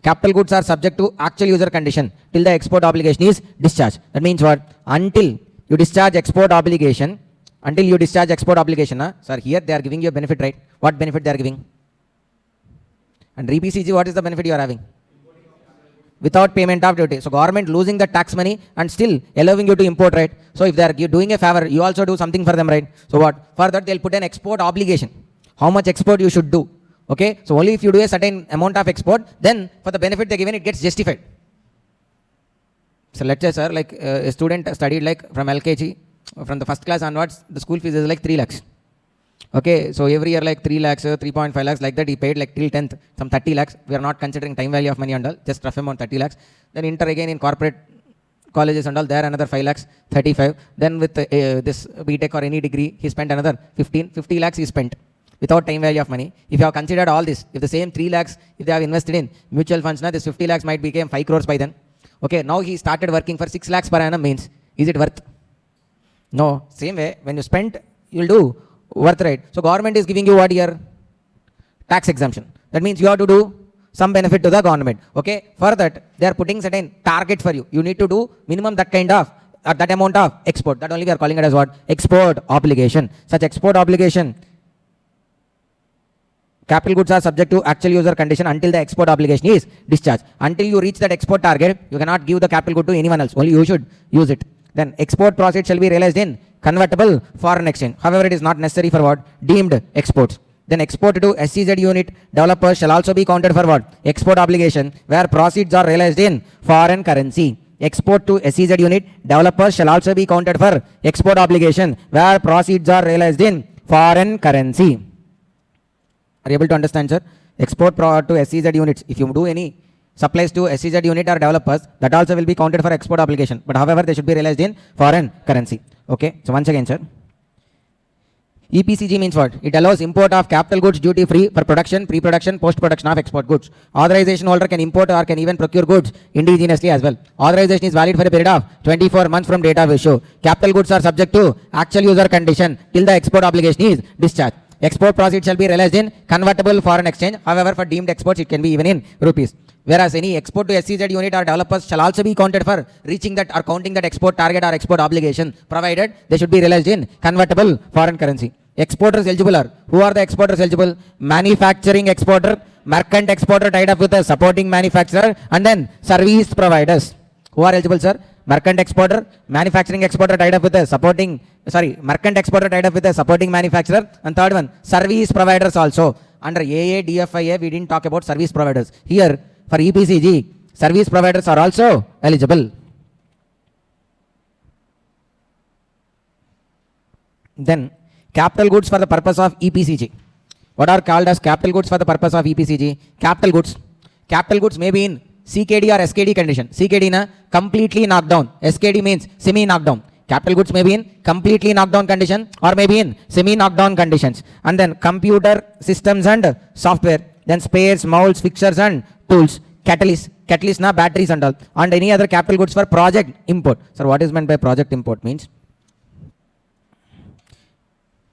capital goods are subject to actual user condition till the export obligation is discharged. That means what? Until you discharge export obligation, sir, here they are giving you a benefit, right? What benefit they are giving? And EPCG, what is the benefit you are having? Without payment of duty. So government losing the tax money and still allowing you to import, right? So if they are doing a favor, you also do something for them, right? So what? For that they'll put an export obligation. How much export you should do. Okay? So only if you do a certain amount of export, then for the benefit they given, it gets justified. So let's say, sir, like a student studied like from LKG, from the first class onwards, the school fees is like 3 lakhs. Okay, so every year like 3 lakhs, 3.5 lakhs, like that he paid like till 10th, some 30 lakhs. We are not considering time value of money and all, just rough amount 30 lakhs. Then inter again in corporate colleges and all, there another 5 lakhs, 35. Then with this BTech or any degree, he spent another 50 lakhs he spent without time value of money. If you have considered all this, if the same 3 lakhs, if they have invested in mutual funds, now this 50 lakhs might become 5 crores by then. Okay, now he started working for 6 lakhs per annum means, is it worth? No, same way, when you spend, you will do worth, right? So government is giving you what here? Tax exemption. That means you have to do some benefit to the government. Okay, for that, they are putting certain target for you. You need to do minimum that kind of, that amount of export. That only we are calling it as what? Export obligation. Such export obligation, capital goods are subject to actual user condition until the export obligation is discharged. Until you reach that export target, you cannot give the capital good to anyone else. Only you should use it. Then export profit shall be realized in convertible foreign exchange. However, it is not necessary for what? Deemed exports. Then export to SEZ unit developers shall also be counted for what? Export obligation where proceeds are realized in foreign currency. Export to SEZ unit developers shall also be counted for export obligation where proceeds are realized in foreign currency. Are you able to understand, sir? Export to SEZ units. If you do any supplies to SEZ unit or developers, that also will be counted for export obligation. But however, they should be realized in foreign currency. Okay. So once again, sir, EPCG means what? It allows import of capital goods duty free for production, pre-production, post-production of export goods. Authorization holder can import or can even procure goods indigenously as well. Authorization is valid for a period of 24 months from date of issue. Capital goods are subject to actual user condition till the export obligation is discharged. Export proceeds shall be realized in convertible foreign exchange. However, for deemed exports, it can be even in rupees. Whereas any export to SEZ unit or developers shall also be counted for reaching that or counting that export target or export obligation, provided they should be realized in convertible foreign currency. Exporters eligible are, who are the exporters eligible? Manufacturing exporter, merchant exporter tied up with a supporting manufacturer, and then service providers. Who are eligible, sir? Merchant exporter, manufacturing exporter tied up with a supporting, merchant exporter tied up with a supporting manufacturer, and third one, service providers also. Under AA, DFIA, we didn't talk about service providers. Here, for EPCG, service providers are also eligible. Then, capital goods for the purpose of EPCG. What are called as capital goods for the purpose of EPCG? Capital goods. Capital goods may be in CKD or SKD condition. CKD na completely knocked down. SKD means semi knocked down. Capital goods may be in completely knocked down condition or may be in semi knocked down conditions. And then computer systems and software. Then spares, molds, fixtures and tools. Catalyst na batteries and all. And any other capital goods for project import. Sir, what is meant by project import means?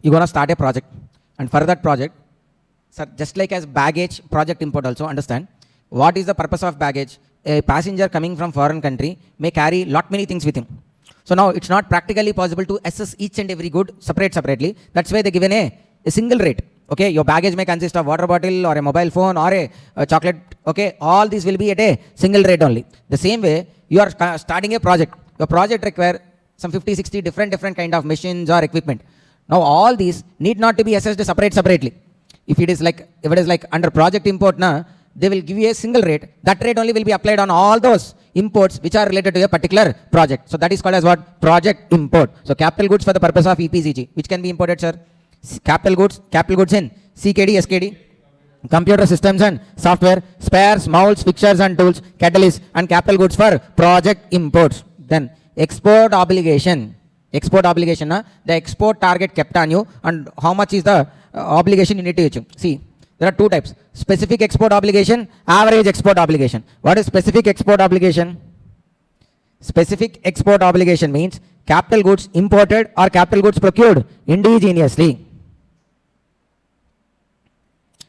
You're going to start a project, and for that project, sir, just like as baggage project import also, understand what is the purpose of baggage. A passenger coming from foreign country may carry lot many things with him. So now it's not practically possible to assess each and every good separately. That's why they given a single rate. Okay, your baggage may consist of water bottle or a mobile phone or a chocolate. Okay, all these will be at a single rate only. The same way, you are starting a project. Your project require some 50-60 different kind of machines or equipment. Now all these need not to be assessed separately. If it is like under project import na, they will give you a single rate. That rate only will be applied on all those imports which are related to a particular project. So that is called as what? Project import. So capital goods for the purpose of EPCG. Which can be imported, sir? Capital goods in CKD, SKD, computer systems and software, spares, molds, fixtures and tools, catalysts, and capital goods for project imports. Then export obligation. Export obligation, the export target kept on you and how much is the obligation you need to achieve. See, there are two types. Specific export obligation, average export obligation. What is specific export obligation? Specific export obligation means capital goods imported or capital goods procured indigenously.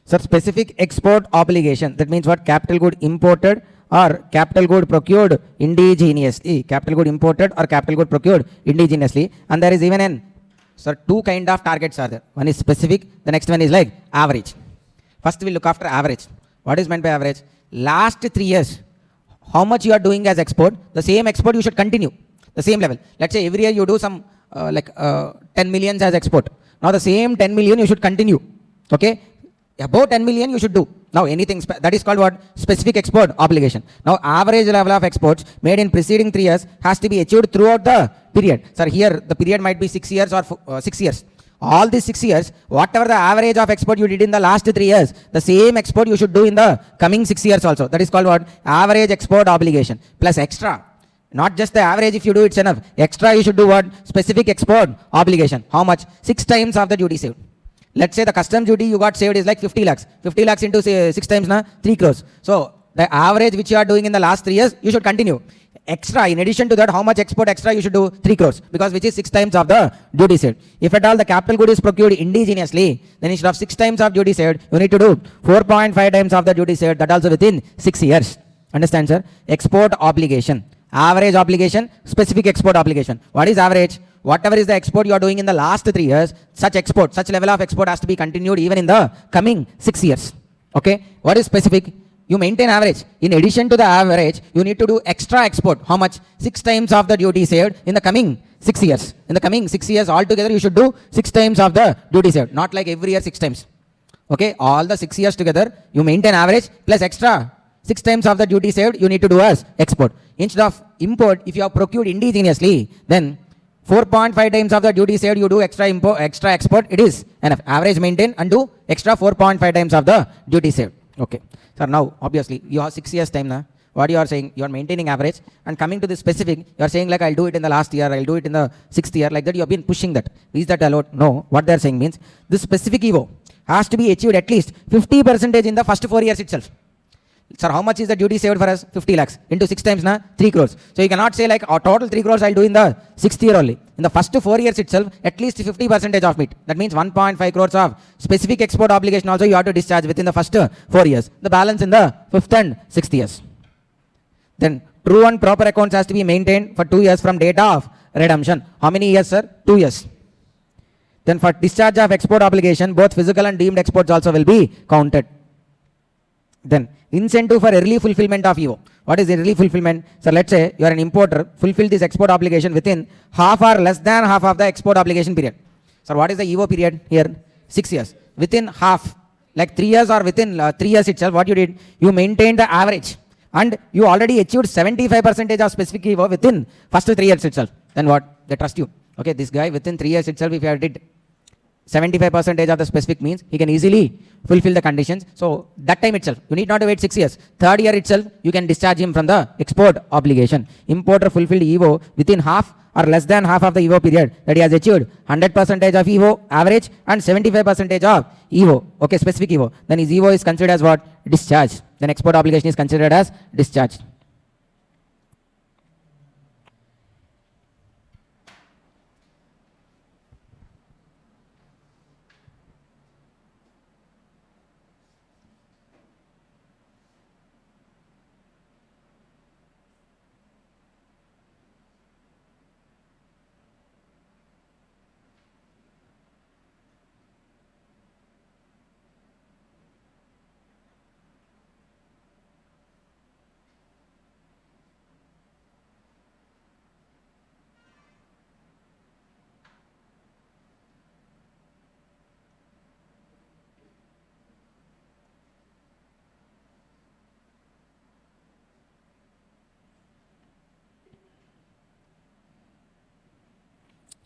So specific export obligation, that means what? Capital good imported or capital good procured indigenously. Capital good imported or capital good procured indigenously. And there is even two kind of targets are there. One is specific, the next one is like average. First we'll look after average. What is meant by average? Last 3 years, how much you are doing as export, the same export you should continue, the same level. Let's say every year you do some 10 millions as export. Now the same 10 million you should continue. Okay? About 10 million you should do. Now anything, that is called what? Specific export obligation. Now average level of exports made in preceding 3 years has to be achieved throughout the period. Sir, here the period might be 6 years or 6 years. All these 6 years, whatever the average of export you did in the last 3 years, the same export you should do in the coming 6 years also. That is called what? Average export obligation. Plus extra. Not just the average, if you do it's enough. Extra you should do what? Specific export obligation. How much? 6 times of the duty saved. Let's say the customs duty you got saved is like 50 lakhs. 50 lakhs into say 6 times na 3 crores. So the average which you are doing in the last 3 years, you should continue. Extra, in addition to that, how much export extra you should do? 3 crores, because which is 6 times of the duty saved. If at all the capital good is procured indigenously, then instead of 6 times of duty saved, you need to do 4.5 times of the duty saved, that also within 6 years. Understand, sir? Export obligation. Average obligation, specific export obligation. What is average? Whatever is the export you are doing in the last 3 years, such level of export has to be continued even in the coming 6 years. Okay? What is specific? You maintain average. In addition to the average, you need to do extra export. How much? 6 times of the duty saved in the coming 6 years. In the coming 6 years altogether, you should do 6 times of the duty saved. Not like every year 6 times. Okay? All the 6 years together, you maintain average plus extra 6 times of the duty saved, you need to do as export. Instead of import, if you have procured indigenously, then 4.5 times of the duty saved, you do extra export, it is enough. Average maintain and do extra 4.5 times of the duty saved. Okay. So now, obviously, you have 6 years time now. what you are saying, you are maintaining average, and coming to the specific, you are saying like I'll do it in the last year, I'll do it in the 6th year, like that you have been pushing that. Is that allowed? No. What they are saying means this specific EVO has to be achieved at least 50% in the first 4 years itself. Sir, how much is the duty saved for us? 50 lakhs. Into 6 times, 3 crores. So you cannot say like total 3 crores I'll do in the 6th year only. In the first 4 years itself, at least 50% of it. That means 1.5 crores of specific export obligation also you have to discharge within the first 4 years. The balance in the 5th and 6th years. Then true and proper accounts has to be maintained for 2 years from date of redemption. How many years, sir? 2 years. Then for discharge of export obligation, both physical and deemed exports also will be counted. Then incentive for early fulfillment of EVO. What is early fulfillment? So let's say you are an importer, fulfill this export obligation within half or less than half of the export obligation period. So what is the EVO period here? 6 years. Within half, like 3 years or within 3 years itself, what you did? You maintained the average and you already achieved 75% of specific EVO within first 3 years itself. Then what? They trust you. Okay, this guy within 3 years itself, if you did 75% of the specific means he can easily fulfill the conditions. So that time itself, you need not to wait 6 years. 3rd year itself, you can discharge him from the export obligation. Importer fulfilled EVO within half or less than half of the EVO period that he has achieved 100% of EVO average and 75% of EVO. Okay, specific EVO. Then his EVO is considered as what? Discharge. Then export obligation is considered as discharged.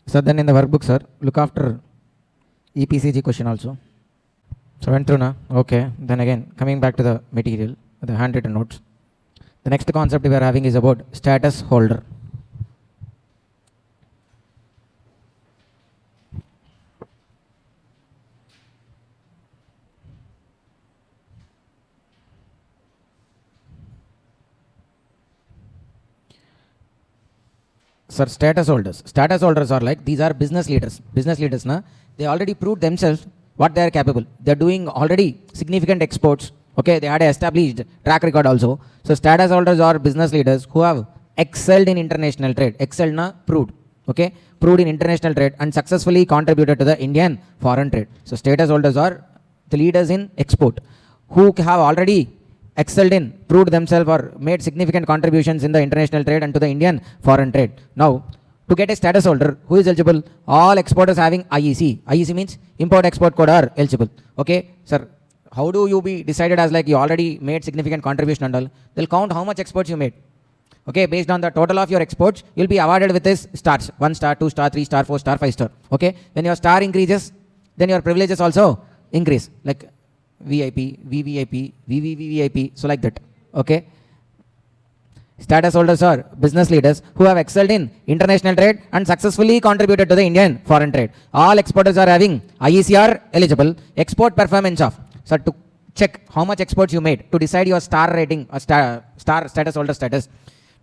So then in the workbook, sir, look after EPCG question also. So went through now. Okay. Then again, coming back to the material, the handwritten notes. The next concept we are having is about status holder. Sir, status holders. Status holders are like, these are business leaders. Business leaders, na, they already proved themselves what they are capable. They are doing already significant exports. Okay, they had an established track record also. So status holders are business leaders who have excelled in international trade. Excelled, na, proved. Okay, proved in international trade and successfully contributed to the Indian foreign trade. So status holders are the leaders in export who have already excelled in, proved themselves or made significant contributions in the international trade and to the Indian foreign trade. Now, to get a status holder, who is eligible? All exporters having IEC. IEC means import-export code are eligible. Okay, sir, how do you be decided as like you already made significant contribution and all? They'll count how much exports you made. Okay, based on the total of your exports, you'll be awarded with this stars. 1 star, 2 star, 3 star, 4 star, 5 star. Okay, when your star increases, then your privileges also increase. Like VIP, VVIP, VVVVIP, so like that. Okay. Status holders are business leaders who have excelled in international trade and successfully contributed to the Indian foreign trade. All exporters are having IECR eligible. Export performance of. So to check how much exports you made, to decide your star rating or star status holder status.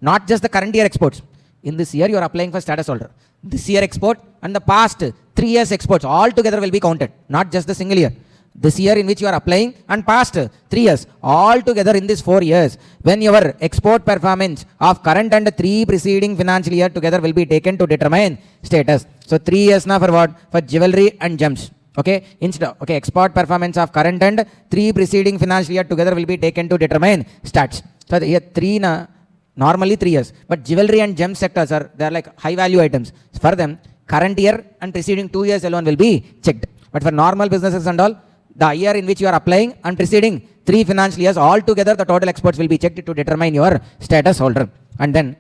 Not just the current year exports. In this year you are applying for status holder. This year export and the past 3 years exports all together will be counted. Not just the single year. This year in which you are applying and past 3 years, all together in this 4 years, when your export performance of current and 3 preceding financial year together will be taken to determine status. So 3 years now for what? For jewelry and gems. Okay, instead of, okay, export performance of current and 3 preceding financial year together will be taken to determine stats. So here 3 na, normally 3 years, but jewelry and gem sectors are, they are like high value items. For them, current year and preceding 2 years alone will be checked. But for normal businesses and all, the year in which you are applying and preceding 3 financial years, all together the total exports will be checked to determine your status holder. And then,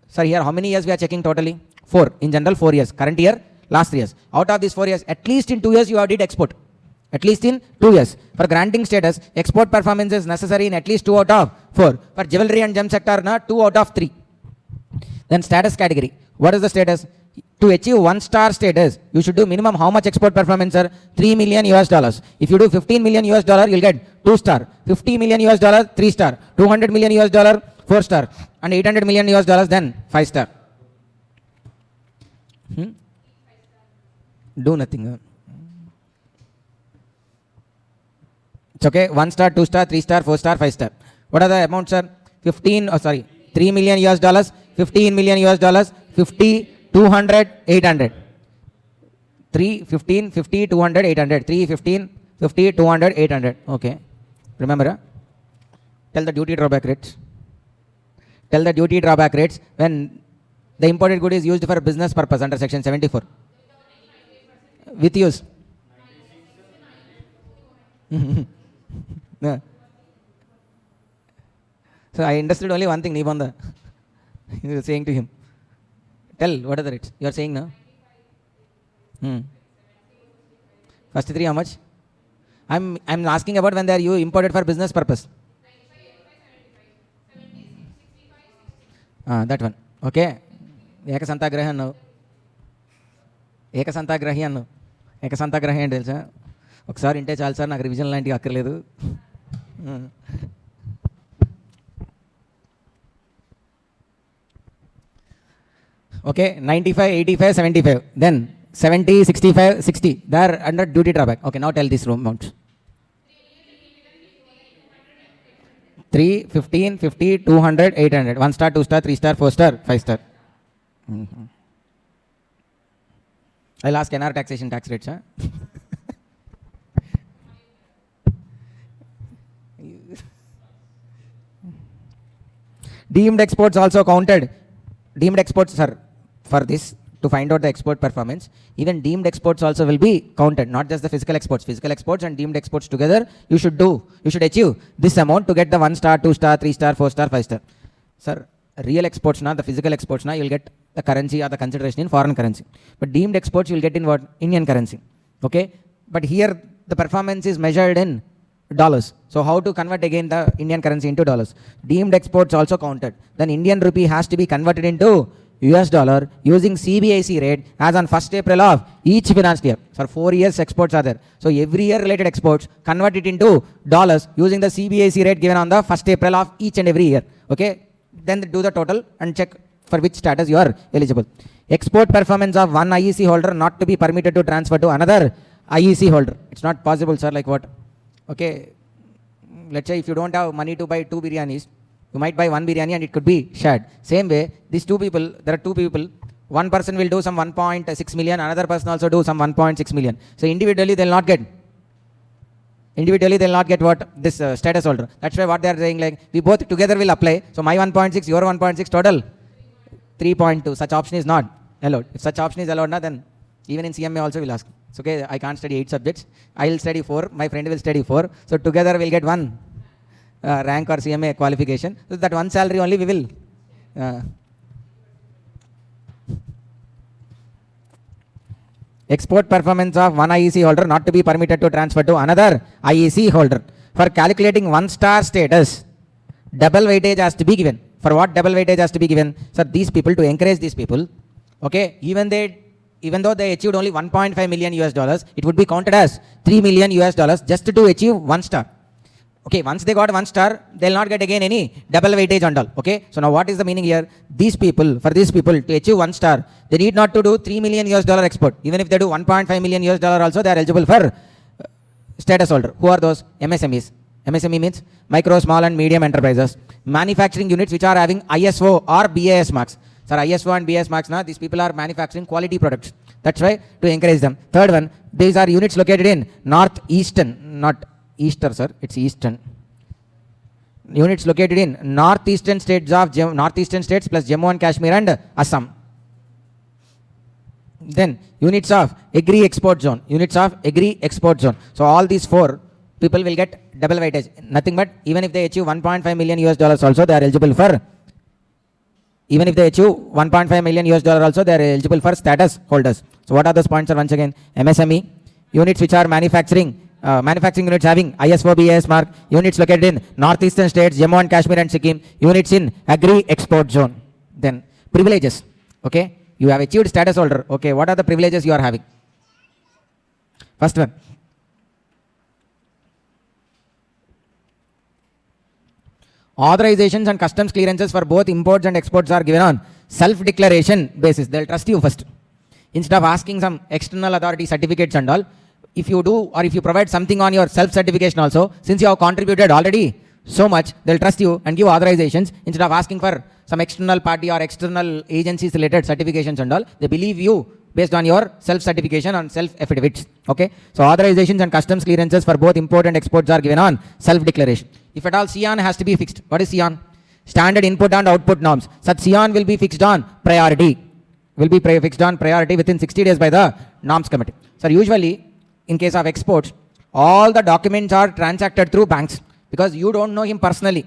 sir, here how many years we are checking totally? 4. In general, 4 years. Current year, last 3 years. Out of these 4 years, at least in 2 years you have did export. At least in 2 years. For granting status, export performance is necessary in at least 2 out of 4. For jewelry and gem sector, 2 out of 3. Then status category. What is the status? To achieve 1-star status, you should do minimum how much export performance, sir? $3 million US. If you do $15 million US, you'll get 2-star. $50 million US, 3-star. $200 million US, 4-star. And $800 million US, then 5-star. Do nothing. It's okay. 1-star, 2-star, 3-star, 4-star, 5-star. What are the amounts, sir? $3 million US, $15 million US, 50, 200, 800. 3, 15, 50, 200, 800. 3, 15, 50, 200, 800. Okay. Remember? Tell the duty drawback rates. Tell the duty drawback rates when the imported good is used for business purpose under section 74. With use. Yeah. So I understood only one thing, Nibanda. You were saying to him. Tell, what are the rates? You are saying now? First 3 how much? I'm asking about when they are you imported for business purpose. That one. Okay. ఏకసంతాగ్రహి అన్నావు ఏకసంతాగ్రహి అంటే తెలుసా ఒకసారి వింటే చాలు sir నాకు revision లాంటివి అక్కర్లేదు okay 95 85 75 then 70 65 60 they are under duty drawback okay now tell this room amounts 3 15 50 200 800 1 star 2 star 3 star 4 star 5 star I'll ask NR taxation tax rates. Deemed exports also counted. Deemed exports, sir, for this, to find out the export performance, even deemed exports also will be counted, not just the physical exports. Physical exports and deemed exports together, you should achieve this amount to get the 1 star, 2 star, 3 star, 4 star, 5 star. Sir, real exports, the physical exports, you'll get the currency or the consideration in foreign currency. But deemed exports, you'll get in what? Indian currency. Okay? But here, the performance is measured in dollars. So how to convert again the Indian currency into dollars? Deemed exports also counted. Then Indian rupee has to be converted into US dollar using CBIC rate as on 1st April of each financial year. For 4 years exports are there. So every year related exports, convert it into dollars using the CBIC rate given on the 1st April of each and every year. Okay? Then do the total and check for which status you are eligible. Export performance of one IEC holder not to be permitted to transfer to another IEC holder. It's not possible, sir, like what? Okay, let's say if you don't have money to buy 2 biryanis, you might buy 1 biryani and it could be shared. Same way, these 2 people, there are 2 people, one person will do some 1.6 million, another person also do some 1.6 million. So individually they will not get what? This status holder. That's why what they are saying, like, we both together will apply. So my 1.6, your 1.6, total 3.2. Such option is not allowed. If such option is allowed, then even in CMA also will ask. It's okay, I can't study 8 subjects. I will study 4. My friend will study 4. So together we'll get 1 rank or CMA qualification. So that 1 salary only we will. Export performance of one IEC holder not to be permitted to transfer to another IEC holder. For calculating 1 star status, double weightage has to be given. For what double weightage has to be given? Sir, these people, to encourage these people, okay, even though they achieved only 1.5 million US dollars, it would be counted as 3 million US dollars just to achieve 1 star. Okay, once they got 1 star, they'll not get again any double weightage and all. Okay, so now what is the meaning here? For these people to achieve 1 star, they need not to do 3 million US dollar export. Even if they do 1.5 million US dollar also, they are eligible for status holder. Who are those? MSMEs. MSME means micro, small and medium enterprises. Manufacturing units which are having ISO or BAS marks. Sir, ISO and BS marks, these people are manufacturing quality products. That's why to encourage them. Third one, these are units located in northeastern, not eastern, sir, it's eastern. Units located in northeastern states plus Jammu and Kashmir and Assam. Then units of agri export zone. So all these 4 people will get double weightage. Nothing but even if they achieve 1.5 million US dollars also, they are eligible for. Even if they achieve 1.5 million US dollar also, they are eligible for status holders. So what are those points, sir? Once again, MSME, units which are manufacturing manufacturing units having ISO BAS mark, units located in northeastern states, Jammu and Kashmir and Sikkim, units in agri export zone. Then privileges. Okay, you have achieved status holder. Okay, what are the privileges you are having? First one. Authorizations and customs clearances for both imports and exports are given on self-declaration basis. They'll trust you first. Instead of asking some external authority certificates and all, if you do or if you provide something on your self-certification also, since you have contributed already so much, they'll trust you and give authorizations instead of asking for some external party or external agencies related certifications and all. They believe you based on your self-certification and self-affidavits. Okay, so authorizations and customs clearances for both import and exports are given on self-declaration. If at all CIAN has to be fixed, what is CIAN? Standard input and output norms. Such CIAN will be fixed on priority. Fixed on priority within 60 days by the norms committee. So usually in case of exports, all the documents are transacted through banks because you don't know him personally.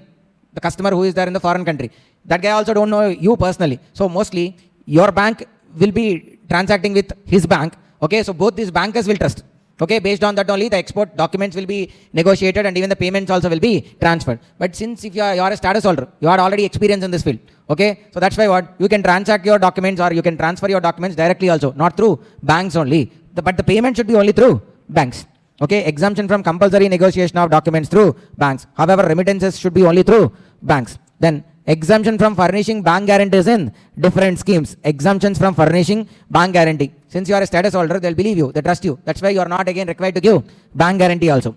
The customer who is there in the foreign country, that guy also don't know you personally. So mostly your bank will be transacting with his bank. Okay, so both these bankers will trust. Okay, based on that only the export documents will be negotiated and even the payments also will be transferred. But since if you are a status holder, you are already experienced in this field. Okay, so that's why what you can transact your documents or you can transfer your documents directly also, not through banks only. But the payment should be only through banks. Okay, exemption from compulsory negotiation of documents through banks. However, remittances should be only through banks. Then exemption from furnishing bank guarantees in different schemes. Exemptions from furnishing bank guarantee. Since you are a status holder, they'll believe you, they trust you. That's why you are not again required to give bank guarantee also.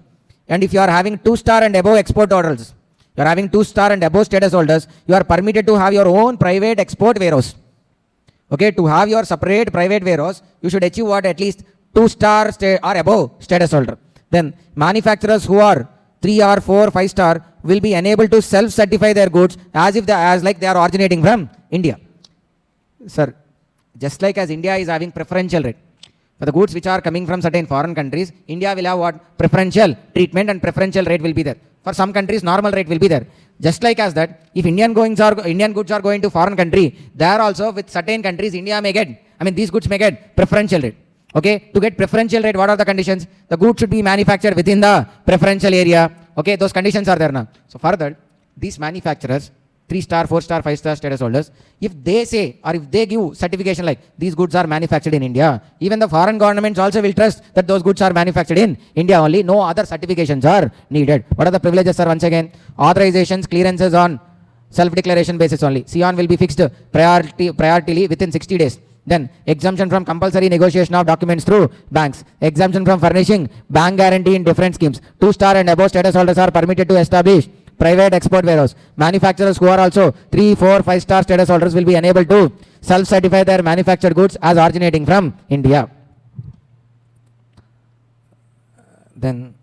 And if you are having 2-star and above export orders, you are having 2-star and above status holders, you are permitted to have your own private export warehouse. Okay, to have your separate private warehouse, you should achieve what? At least 2-star or above status holder. Then manufacturers who are 3 or 4, 5-star will be enabled to self-certify their goods as like they are originating from India. Sir, just like as India is having preferential rate for the goods which are coming from certain foreign countries, India will have what? Preferential treatment and preferential rate will be there. For some countries, normal rate will be there. Just like as that, if Indian goods are going to foreign country, there also with certain countries, these goods may get preferential rate. Okay, to get preferential rate, what are the conditions? The goods should be manufactured within the preferential area. Okay, those conditions are there now. So further, these manufacturers, 3-star, 4-star, 5-star status holders, if they say or if they give certification like these goods are manufactured in India, even the foreign governments also will trust that those goods are manufactured in India only. No other certifications are needed. What are the privileges, sir? Once again, authorizations, clearances on self-declaration basis only. CIAN will be fixed priority within 60 days. Then exemption from compulsory negotiation of documents through banks. Exemption from furnishing bank guarantee in different schemes. 2-star and above status holders are permitted to establish private export warehouse. Manufacturers who are also 3, 4, 5-star status holders will be enabled to self-certify their manufactured goods as originating from India. Then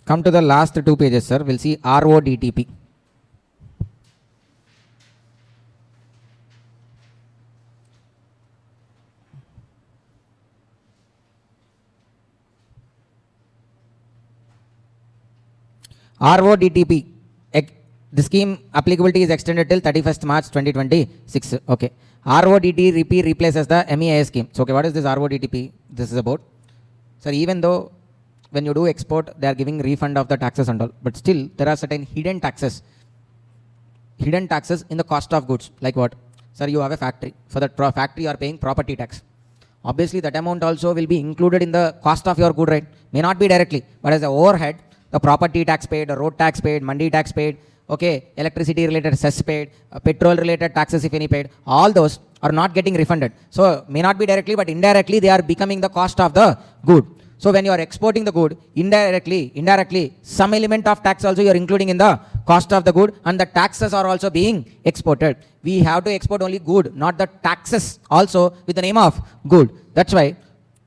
come to the last 2 pages, sir. We'll see RODTP. RODTP. The scheme applicability is extended till 31st March 2026. Okay. RODTP replaces the MEIS scheme. So, okay, what is this RODTP? This is about. Sir, even though when you do export, they are giving refund of the taxes and all. But still, there are certain hidden taxes. Hidden taxes in the cost of goods. Like what? Sir, you have a factory. For that factory, you are paying property tax. Obviously, that amount also will be included in the cost of your good, right? May not be directly, but as an overhead, the property tax paid, the road tax paid, mandi tax paid, okay, electricity related cess paid, petrol related taxes if any paid, all those are not getting refunded. So, may not be directly, but indirectly, they are becoming the cost of the good. So when you are exporting the good, indirectly, some element of tax also you are including in the cost of the good, and the taxes are also being exported. We have to export only good, not the taxes also with the name of good. That's why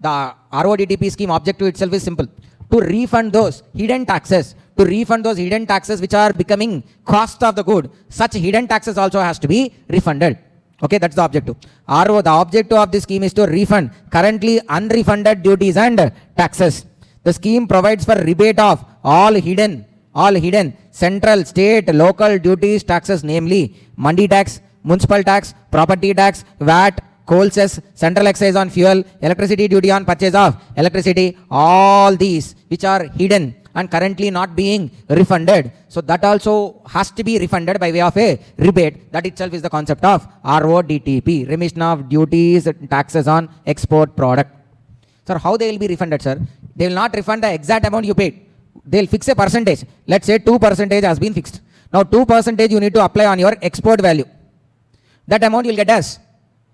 the RODTP scheme objective itself is simple. To refund those hidden taxes, which are becoming cost of the good, such hidden taxes also has to be refunded. Okay, that's the objective. The objective of this scheme is to refund currently unrefunded duties and taxes. The scheme provides for rebate of all hidden central, state, local duties, taxes, namely mandi tax, municipal tax, property tax, VAT, coal cess, central excise on fuel, electricity duty on purchase of electricity, all these which are hidden and currently not being refunded. So that also has to be refunded by way of a rebate. That itself is the concept of RODTP, remission of duties, taxes on export product. Sir, how they will be refunded, sir? They will not refund the exact amount you paid. They will fix a percentage. Let's say 2% has been fixed. Now 2% you need to apply on your export value. That amount you will get as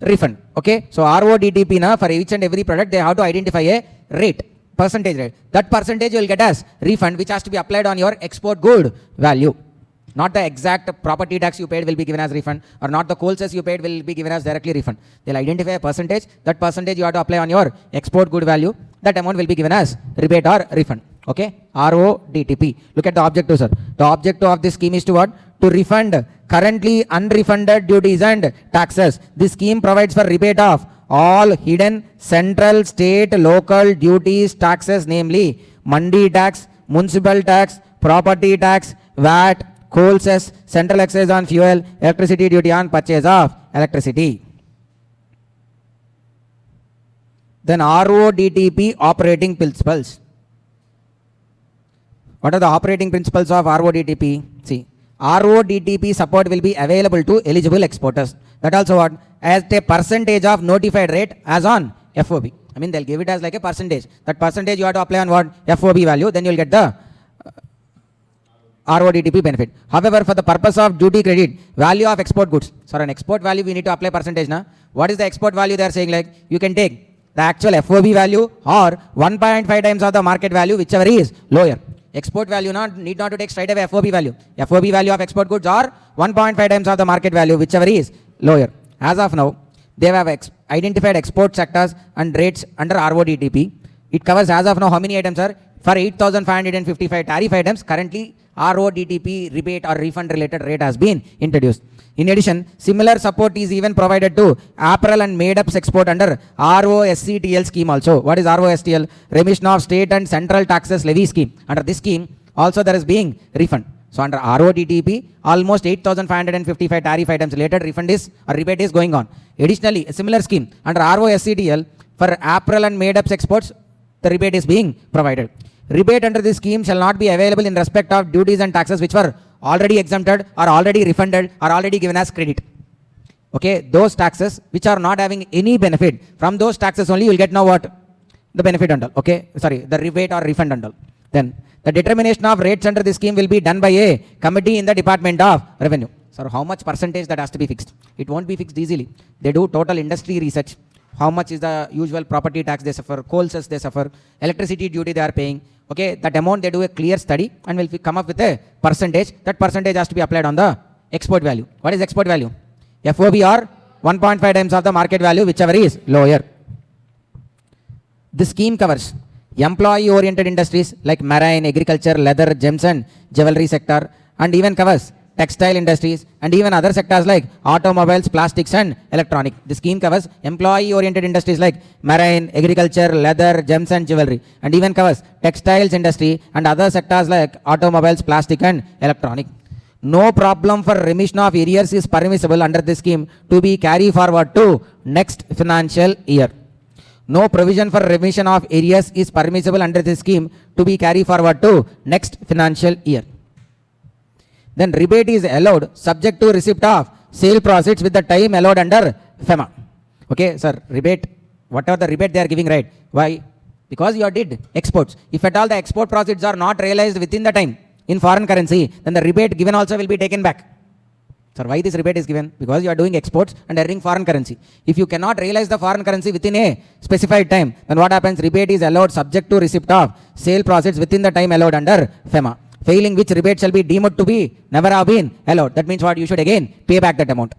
refund. Okay. So RODTP na for each and every product they have to identify a rate, percentage rate. That percentage you will get as refund, which has to be applied on your export good value. Not the exact property tax you paid will be given as refund, or not the coal cess you paid will be given as directly refund. They'll identify a percentage. That percentage you have to apply on your export good value. That amount will be given as rebate or refund. Okay. RODTP. Look at the objective, sir. The objective of this scheme is to what? To refund currently unrefunded duties and taxes. This scheme provides for rebate of all hidden central, state, local duties, taxes, namely mandi tax, municipal tax, property tax, VAT, coal cess, central excise on fuel, electricity duty on purchase of electricity. Then RODTP operating principles. What are the operating principles of RODTP? See, RODTP support will be available to eligible exporters. That also what? As a percentage of notified rate as on FOB. I mean, they'll give it as like a percentage. That percentage you have to apply on what? FOB value. Then you'll get the RODTP benefit. However, for the purpose of duty credit, value of export goods. So, an export value we need to apply percentage. Na? What is the export value they are saying? Like, you can take the actual FOB value or 1.5 times of the market value, whichever is lower. Export value need not to take straight away FOB value. FOB value of export goods or 1.5 times of the market value, whichever is lower. As of now, they have identified export sectors and rates under RODTP. It covers as of now how many items, sir? For 8,555 tariff items, currently RODTP rebate or refund related rate has been introduced. In addition, similar support is even provided to apparel and made-ups export under ROSCTL scheme also. What is ROSTL? Remission of state and central taxes levy scheme. Under this scheme, also there is being refund. So under RODTP, almost 8,555 tariff items related refund is or rebate is going on. Additionally, a similar scheme under ROSCTL for apparel and made-ups exports, the rebate is being provided. Rebate under this scheme shall not be available in respect of duties and taxes which were already exempted or already refunded or already given as credit. Okay, those taxes which are not having any benefit, from those taxes only you will get now what? The benefit and all. Okay, sorry, the rebate or refund and all. Then the determination of rates under this scheme will be done by a committee in the Department of Revenue. So how much percentage that has to be fixed? It won't be fixed easily. They do total industry research. How much is the usual property tax they suffer, coal cess they suffer, electricity duty they are paying. Okay, that amount they do a clear study and will come up with a percentage. That percentage has to be applied on the export value. What is export value? FOB or 1.5 times of the market value, whichever is lower. This scheme covers employee-oriented industries like marine, agriculture, leather, gems and jewelry sector, and even covers textile industries and even other sectors like automobiles, plastics and electronic. The scheme covers employee-oriented industries like marine, agriculture, leather, gems and jewelry, and even covers textiles industry and other sectors like automobiles, plastic and electronic. No problem for remission of arrears is permissible under this scheme to be carried forward to next financial year. No provision for remission of arrears is permissible under this scheme to be carried forward to next financial year. Then rebate is allowed subject to receipt of sale proceeds with the time allowed under FEMA. Okay, sir, rebate, whatever the rebate they are giving, right? Why? Because you did exports. If at all the export proceeds are not realized within the time in foreign currency, then the rebate given also will be taken back. Sir, why this rebate is given? Because you are doing exports and earning foreign currency. If you cannot realize the foreign currency within a specified time, then what happens? Rebate is allowed subject to receipt of sale proceeds within the time allowed under FEMA. Failing which rebate shall be deemed to be never have been allowed. That means what? You should again pay back that amount.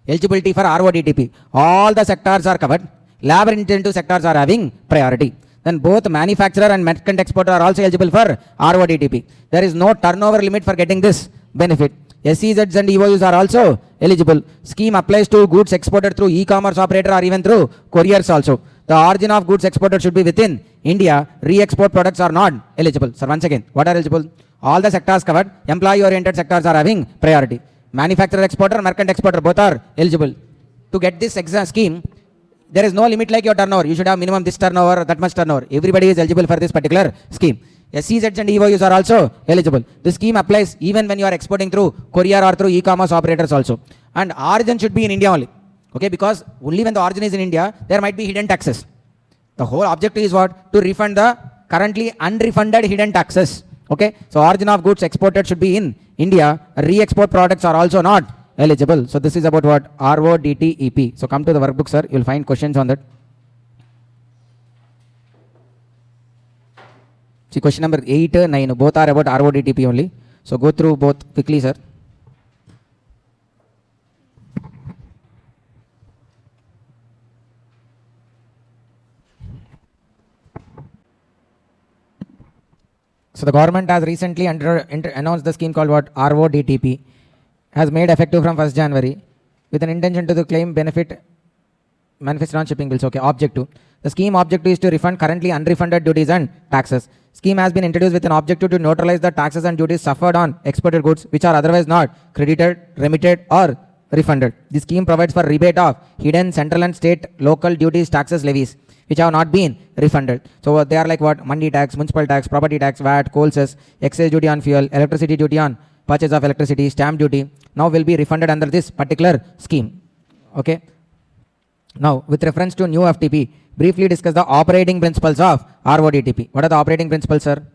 Eligibility for RODTP. All the sectors are covered. Labor intensive sectors are having priority. Then both manufacturer and merchant exporter are also eligible for RODTP. There is no turnover limit for getting this benefit. SEZs and EOUs are also eligible. Scheme applies to goods exported through e-commerce operator or even through couriers also. The origin of goods exported should be within India. Re-export products are not eligible. So once again, what are eligible? All the sectors covered. Employee-oriented sectors are having priority. Manufacturer exporter, merchant exporter, both are eligible. To get this scheme, there is no limit like your turnover. You should have minimum this turnover, that much turnover. Everybody is eligible for this particular scheme. SEZs and EOUs are also eligible. This scheme applies even when you are exporting through courier or through e-commerce operators also. And origin should be in India only. Okay, because only when the origin is in India, there might be hidden taxes. The whole objective is what? To refund the currently unrefunded hidden taxes. Okay, so origin of goods exported should be in India. Re-export products are also not eligible. So this is about what? RODTEP. So come to the workbook, sir. You'll find questions on that. See, question number 8, 9, both are about RODTP only. So go through both quickly, sir. So the government has recently announced the scheme called what? RODTP, has made effective from 1st January with an intention to claim benefit manifested on shipping bills. Okay, objective. The scheme objective is to refund currently unrefunded duties and taxes. Scheme has been introduced with an objective to neutralize the taxes and duties suffered on exported goods which are otherwise not credited, remitted or refunded. The scheme provides for rebate of hidden central and state local duties, taxes, levies which have not been refunded. So they are like what? Mandi tax, municipal tax, property tax, VAT, coal cess, excise duty on fuel, electricity duty on purchase of electricity, stamp duty now will be refunded under this particular scheme. Okay. Now with reference to new FTP, briefly discuss the operating principles of RODTP. What are the operating principles, sir?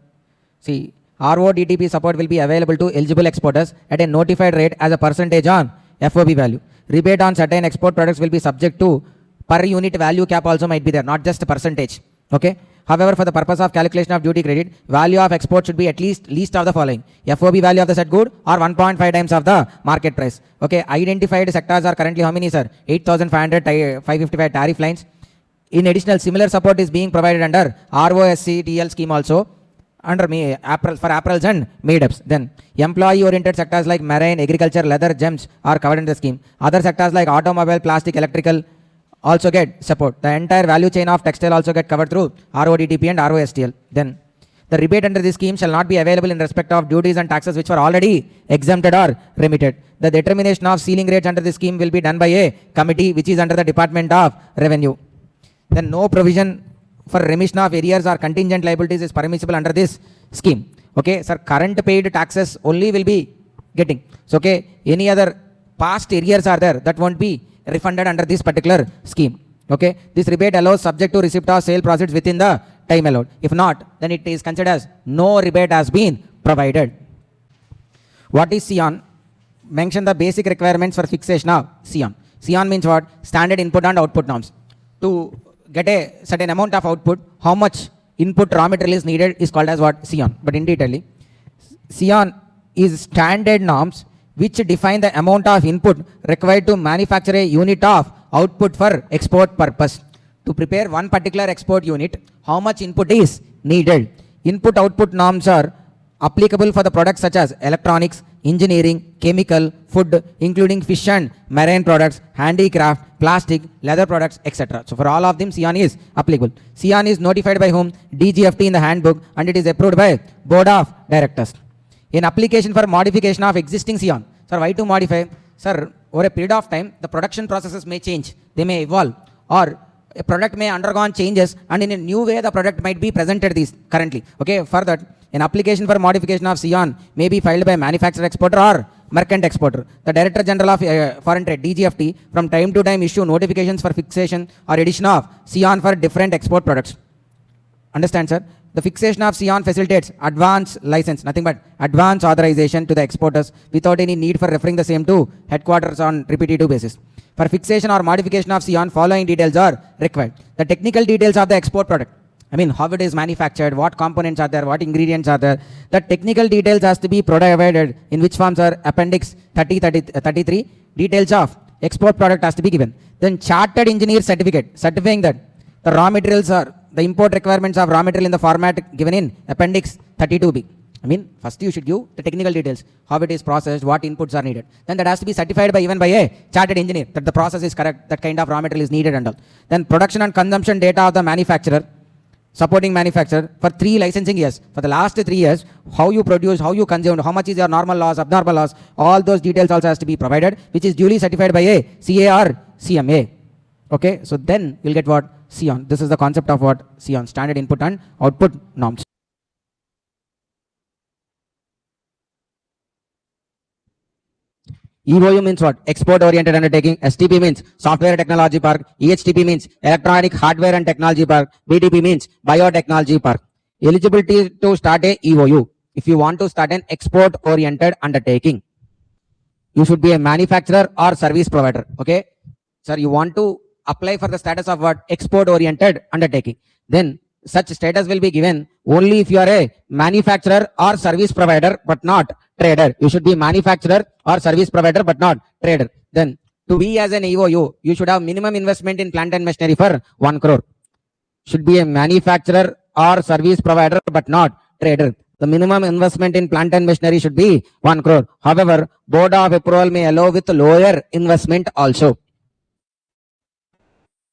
See, RODTP support will be available to eligible exporters at a notified rate as a percentage on FOB value. Rebate on certain export products will be subject to per unit value cap also might be there, not just a percentage. Okay. However, for the purpose of calculation of duty credit, value of export should be at least of the following: FOB value of the said good or 1.5 times of the market price. Okay. Identified sectors are currently how many, sir? 8,500, 555 tariff lines. In additional, similar support is being provided under ROSCTL scheme also under for apparels and made-ups. Then employee-oriented sectors like marine, agriculture, leather, gems are covered in the scheme. Other sectors like automobile, plastic, electrical also get support. The entire value chain of textile also get covered through RODTP and ROSTL. Then the rebate under this scheme shall not be available in respect of duties and taxes which were already exempted or remitted. The determination of ceiling rates under this scheme will be done by a committee which is under the Department of Revenue. Then no provision for remission of arrears or contingent liabilities is permissible under this scheme. Okay, sir, current paid taxes only will be getting. So, okay, any other past arrears are there that won't be refunded under this particular scheme. Okay, this rebate allows subject to receipt of sale proceeds within the time allowed. If not, then it is considered as no rebate has been provided. What is SION? Mention the basic requirements for fixation of SION. SION means what? Standard input and output norms. To get a certain amount of output, how much input raw material is needed is called as what? SION. But in detail, SION is standard norms which define the amount of input required to manufacture a unit of output for export purpose. To prepare one particular export unit, how much input is needed? Input-output norms are applicable for the products such as electronics, engineering, chemical, food, including fish and marine products, handicraft, plastic, leather products, etc. So for all of them, SION is applicable. SION is notified by whom? DGFT in the handbook, and it is approved by Board of Directors. In application for modification of existing SION. Sir, why to modify? Sir, over a period of time, the production processes may change. They may evolve. Or a product may undergo changes, and in a new way, the product might be presented these currently. Okay, for that, an application for modification of SION may be filed by manufacturer exporter or merchant exporter. The Director General of Foreign Trade, DGFT, from time to time issue notifications for fixation or addition of SION for different export products. Understand, sir? The fixation of SION facilitates advance license, nothing but advance authorization to the exporters without any need for referring the same to headquarters on repetitive basis. For fixation or modification of SION, following details are required. The technical details of the export product. I mean, how it is manufactured, what components are there, what ingredients are there. The technical details has to be provided, in which forms are Appendix 33. Details of export product has to be given. Then chartered engineer certificate, certifying that the raw materials are, the import requirements of raw material in the format given in Appendix 32B. I mean, first you should give the technical details, how it is processed, what inputs are needed. Then that has to be certified by even by a chartered engineer, that the process is correct, that kind of raw material is needed and all. Then production and consumption data of the manufacturer. supporting manufacturer for 3 licensing years. For the last 3 years, how you produced, how you consumed, how much is your normal loss, abnormal loss, all those details also has to be provided, which is duly certified by a CA or CMA. Okay, so then you'll get what? SION. This is the concept of what? SION, standard input and output norms. EOU means what? Export oriented undertaking. STP means software technology park. EHTP means electronic hardware and technology park. BTP means biotechnology park. Eligibility to start a EOU. If you want to start an export oriented undertaking, you should be a manufacturer or service provider. Okay, sir, you want to apply for the status of what? Export oriented undertaking. Then such status will be given only if you are a manufacturer or service provider but not trader. You should be manufacturer or service provider but not trader. Then to be as an EOU, you should have minimum investment in plant and machinery for 1 crore. Should be a manufacturer or service provider but not trader. The minimum investment in plant and machinery should be 1 crore. However, board of approval may allow with lower investment also.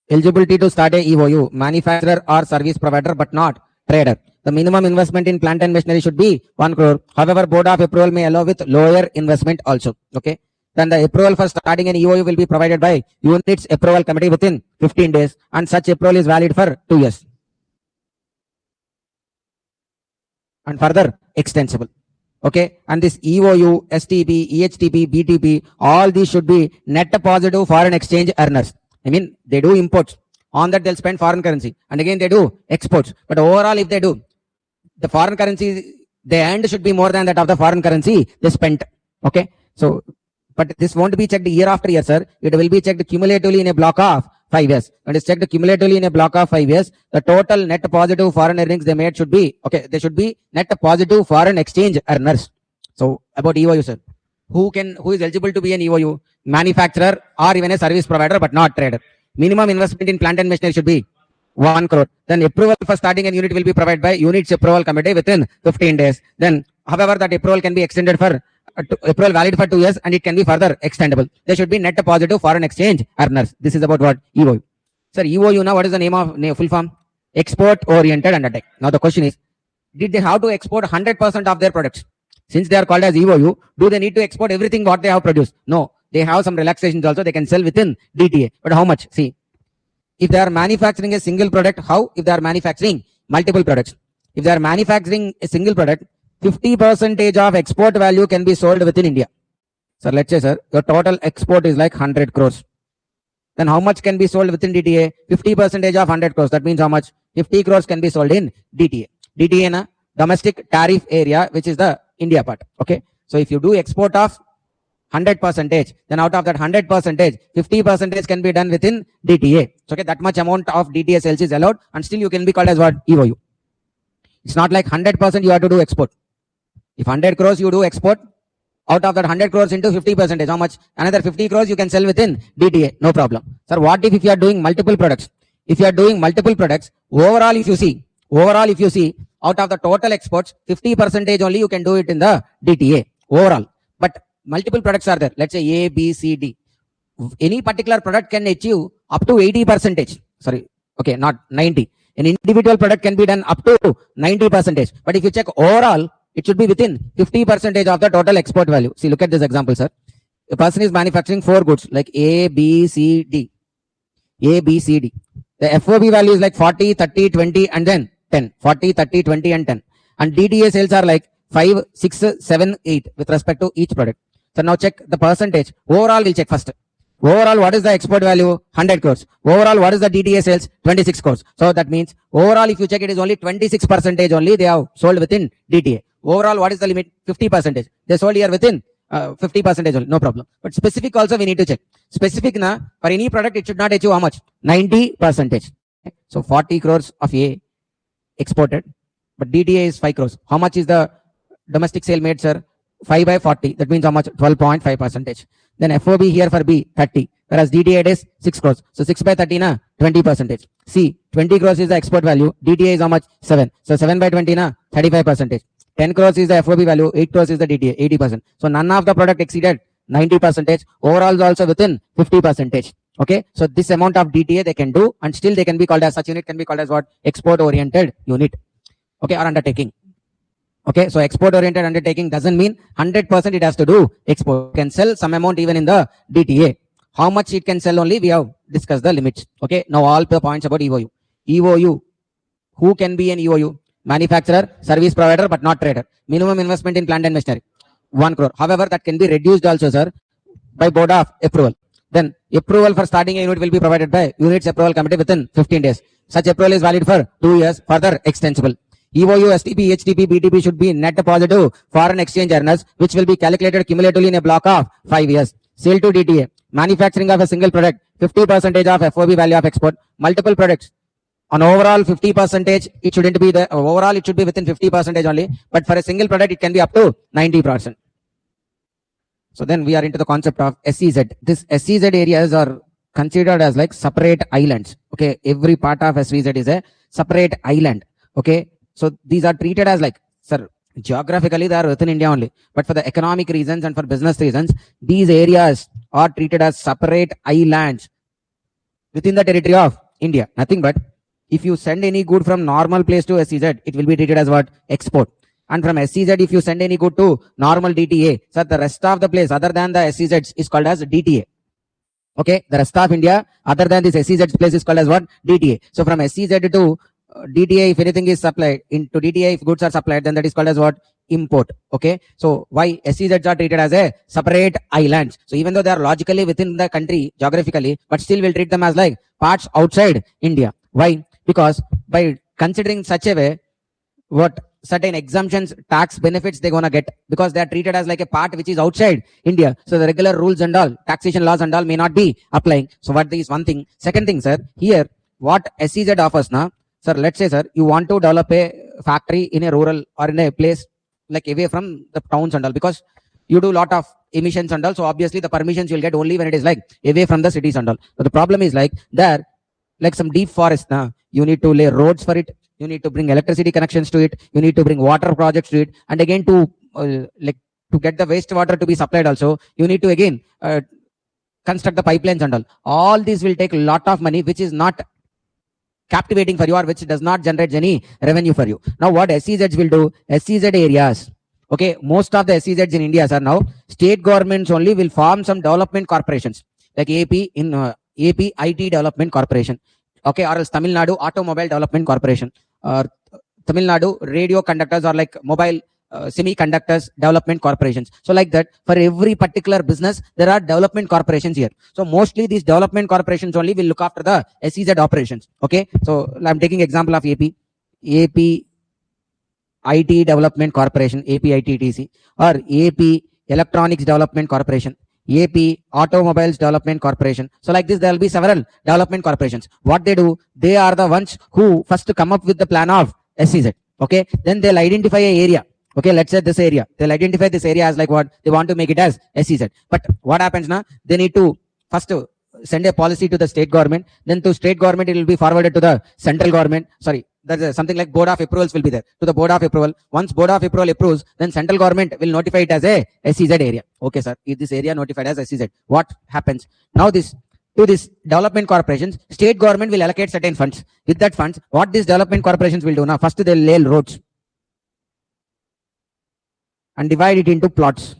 Eligibility to start a EOU, manufacturer or service provider but not trader. The minimum investment in plant and machinery should be 1 crore. However, board of approval may allow with lower investment also. Okay. Then the approval for starting an EOU will be provided by units approval committee within 15 days, and such approval is valid for 2 years. And further extensible. Okay. And this EOU, STP, EHTP, BTP, all these should be net positive foreign exchange earners. I mean, they do imports. On that, they'll spend foreign currency. And again, they do exports. But overall, if they do, the foreign currency they earned should be more than that of the foreign currency they spent. Okay. So, but this won't be checked year after year, sir. It will be checked cumulatively in a block of 5 years. When it's checked cumulatively in a block of 5 years, the total net positive foreign earnings they made should be, okay, they should be net positive foreign exchange earners. So, about EOU, sir. Who is eligible to be an EOU? Manufacturer or even a service provider but not trader. Minimum investment in plant and machinery should be 1 crore. Then approval for starting a unit will be provided by units approval committee within 15 days. Then, however, that approval can be extended for approval valid for 2 years, and it can be further extendable. They should be net positive foreign exchange earners. This is about what? EOU. Sir, EOU now, what is the name of full form? Export oriented undertaking. Now the question is, did they have to export 100% of their products? Since they are called as EOU, do they need to export everything what they have produced? No. They have some relaxations also. They can sell within DTA. But how much? See, if they are manufacturing a single product, how? If they are manufacturing multiple products. If they are manufacturing a single product, 50% of export value can be sold within India. So let's say, sir, your total export is like 100 crores. Then how much can be sold within DTA? 50% of 100 crores. That means how much? 50 crores can be sold in DTA. DTA na domestic tariff area, which is the India part. Okay. So if you do export of 100%, then out of that 100%, 50% can be done within DTA. So, okay, that much amount of DTA sales is allowed, and still you can be called as what? EOU. It's not like 100% you have to do export. If 100 crores you do export, out of that 100 crores into 50%, how much? Another 50 crores you can sell within DTA. No problem. Sir, what if you are doing multiple products? If you are doing multiple products, overall if you see, out of the total exports, 50% only you can do it in the DTA. Overall. But multiple products are there. Let's say A, B, C, D. Any particular product can achieve up to 80%. Sorry. Okay, not 90. An individual product can be done up to 90%. But if you check overall, it should be within 50% of the total export value. See, look at this example, sir. A person is manufacturing 4 goods like A, B, C, D. A, B, C, D. The FOB value is like 40, 30, 20 and then 10. 40, 30, 20 and 10. And DTA sales are like 5, 6, 7, 8 with respect to each product. So now check the percentage. Overall, we'll check first. Overall, what is the export value? 100 crores. Overall, what is the DTA sales? 26 crores. So that means overall, if you check, it is only 26% only they have sold within DTA. Overall, what is the limit? 50%. They sold here within 50% only. No problem. But specific also we need to check. Specific na, for any product, it should not achieve how much? 90%. So 40 crores of A exported, but DTA is 5 crores. How much is the domestic sale made, sir? 5 by 40. That means how much? 12.5%. Then FOB here for B, 30. Whereas DTA is 6 crores. So 6 by 30 na, 20%. C, 20 crores is the export value. DTA is how much? 7. So 7 by 20 na, 35%. 10 crores is the FOB value. 8 crores is the DTA, 80%. So none of the product exceeded 90%. Overall is also within 50%. Okay, so this amount of DTA they can do, and still they can be called as, such unit can be called as what? Export oriented unit. Okay, or undertaking. Okay, so export oriented undertaking doesn't mean 100% it has to do export. You can sell some amount even in the DTA. How much it can sell only, we have discussed the limits. Okay, now all the points about EOU. EOU, who can be an EOU? Manufacturer, service provider, but not trader. Minimum investment in plant and machinery, 1 crore. However, that can be reduced also, sir, by board of approval. Then approval for starting a unit will be provided by units approval committee within 15 days. Such approval is valid for 2 years, further extensible. EOU, STP, HTP, BTP should be net positive foreign exchange earners, which will be calculated cumulatively in a block of 5 years. Sale to DTA, manufacturing of a single product, 50% of FOB value of export, multiple products. On overall 50%, it shouldn't be the overall, it should be within 50% only, but for a single product, it can be up to 90%. So then we are into the concept of SEZ. This SEZ areas are considered as like separate islands. Okay, every part of SEZ is a separate island. Okay, so these are treated as like, sir, geographically they are within India only, but for the economic reasons and for business reasons, these areas are treated as separate islands within the territory of India. Nothing but if you send any good from normal place to SEZ, it will be treated as what? Export. And from SEZ, if you send any good to normal DTA, so the rest of the place other than the SEZ is called as DTA. Okay, the rest of India other than this SEZ place is called as what? DTA. So from SEZ to DTA, if anything is supplied into DTA, if goods are supplied, then that is called as what? Import. Okay, so why SEZs are treated as a separate islands? So even though they are logically within the country geographically, but still we'll treat them as like parts outside India. Why? Because by considering such a way, what certain exemptions, tax benefits they're gonna get, because they are treated as like a part which is outside India. So the regular rules and all, taxation laws and all may not be applying. So what is one thing? Second thing, sir, here what SEZ offers now, sir, let's say, sir, you want to develop a factory in a rural or in a place like away from the towns and all, because you do a lot of emissions and all. So obviously the permissions you'll get only when it is like away from the cities and all. But the problem is like there, like some deep forest now, you need to lay roads for it. You need to bring electricity connections to it. You need to bring water projects to it. And again, to like to get the wastewater to be supplied also, you need to again construct the pipelines and all. All these will take a lot of money, which is not captivating for you, or which does not generate any revenue for you. Now what SEZs will do, SEZ areas, okay, most of the SEZs in India are now state governments only will form some development corporations like AP in AP IT Development Corporation, okay, or else Tamil Nadu Automobile Development Corporation, or Tamil Nadu Radio Conductors, or like Mobile Semiconductors Development Corporations. So like that, for every particular business, there are development corporations here. So mostly these development corporations only will look after the SEZ operations. Okay, so I'm taking example of AP IT Development Corporation, AP ITTC, or AP Electronics Development Corporation, AP Automobiles Development Corporation. So like this, there will be several development corporations. What they do, they are the ones who first come up with the plan of SEZ. Okay, then they'll identify an area. Okay, let's say this area. They'll identify this area as like what? They want to make it as SEZ. But what happens now? They need to first send a policy to the state government. Then to state government, it will be forwarded to the central government. Sorry, there's something like board of approvals will be there. To the board of approval. Once board of approval approves, then central government will notify it as a SEZ area. Okay, sir. If this area notified as SEZ, what happens? Now this, to this development corporations, state government will allocate certain funds. With that funds, what these development corporations will do now? First, they'll lay roads and divide it into plots.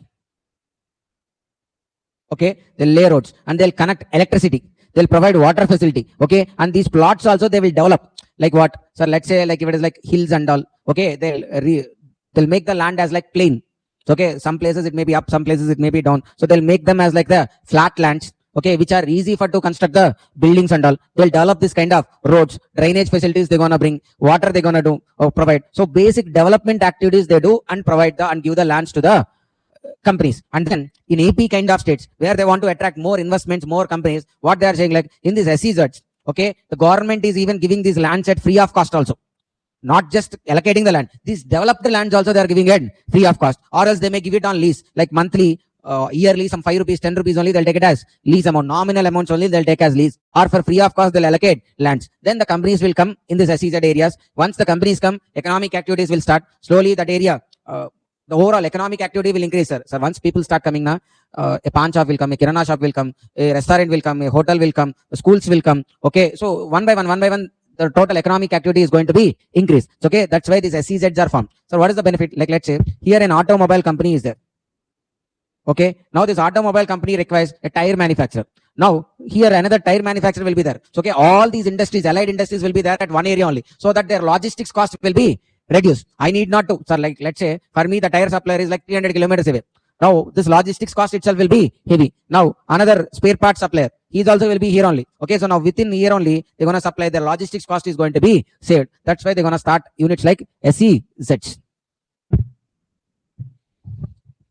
Okay, they'll lay roads and they'll connect electricity. They'll provide water facility. Okay, and these plots also they will develop. Like what? So let's say like if it is like hills and all. Okay, they'll make the land as like plain. Okay, some places it may be up, some places it may be down. So they'll make them as like the flat lands. Okay, which are easy for to construct the buildings and all. They'll develop this kind of roads, drainage facilities they're gonna bring, water they're gonna do or provide. So basic development activities they do and provide the and give the lands to the companies. And then in AP kind of states where they want to attract more investments, more companies, what they are saying like in this SEZs, okay, the government is even giving these lands at free of cost also. Not just allocating the land. These developed lands also they are giving it free of cost, or else they may give it on lease, like monthly, yearly, some 5 rupees, 10 rupees only they'll take it as lease amount, nominal amounts only they'll take as lease, or for free of cost they'll allocate lands. Then the companies will come in this SEZ areas. Once the companies come, economic activities will start. Slowly that area The overall economic activity will increase, sir. Sir, once people start coming now, a pawn shop will come, a kirana shop will come, a restaurant will come, a hotel will come, schools will come. Okay, so one by one, the total economic activity is going to be increased. So, okay, that's why these SEZs are formed. So, what is the benefit? Like, let's say here an automobile company is there. Okay, now this automobile company requires a tire manufacturer. Now here another tire manufacturer will be there. So, okay, all these industries, allied industries will be there at one area only, so that their logistics cost will be reduced. I need not to, sir, like let's say for me the tire supplier is like 300 kilometers away. Now this logistics cost itself will be heavy. Now another spare part supplier, he also will be here only. Okay, so now within here only they're gonna supply, their logistics cost is going to be saved. That's why they're gonna start units like SEZs.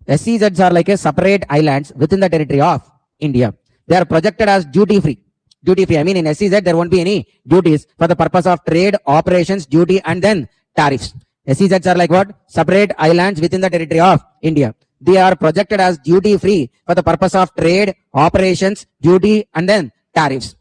SEZs are like a separate islands within the territory of India. They are projected as duty free. Duty free, I mean in SEZ there won't be any duties for the purpose of trade, operations, duty and then tariffs. SEZs are like what? Separate islands within the territory of India. They are projected as duty free for the purpose of trade, operations, duty and then tariffs.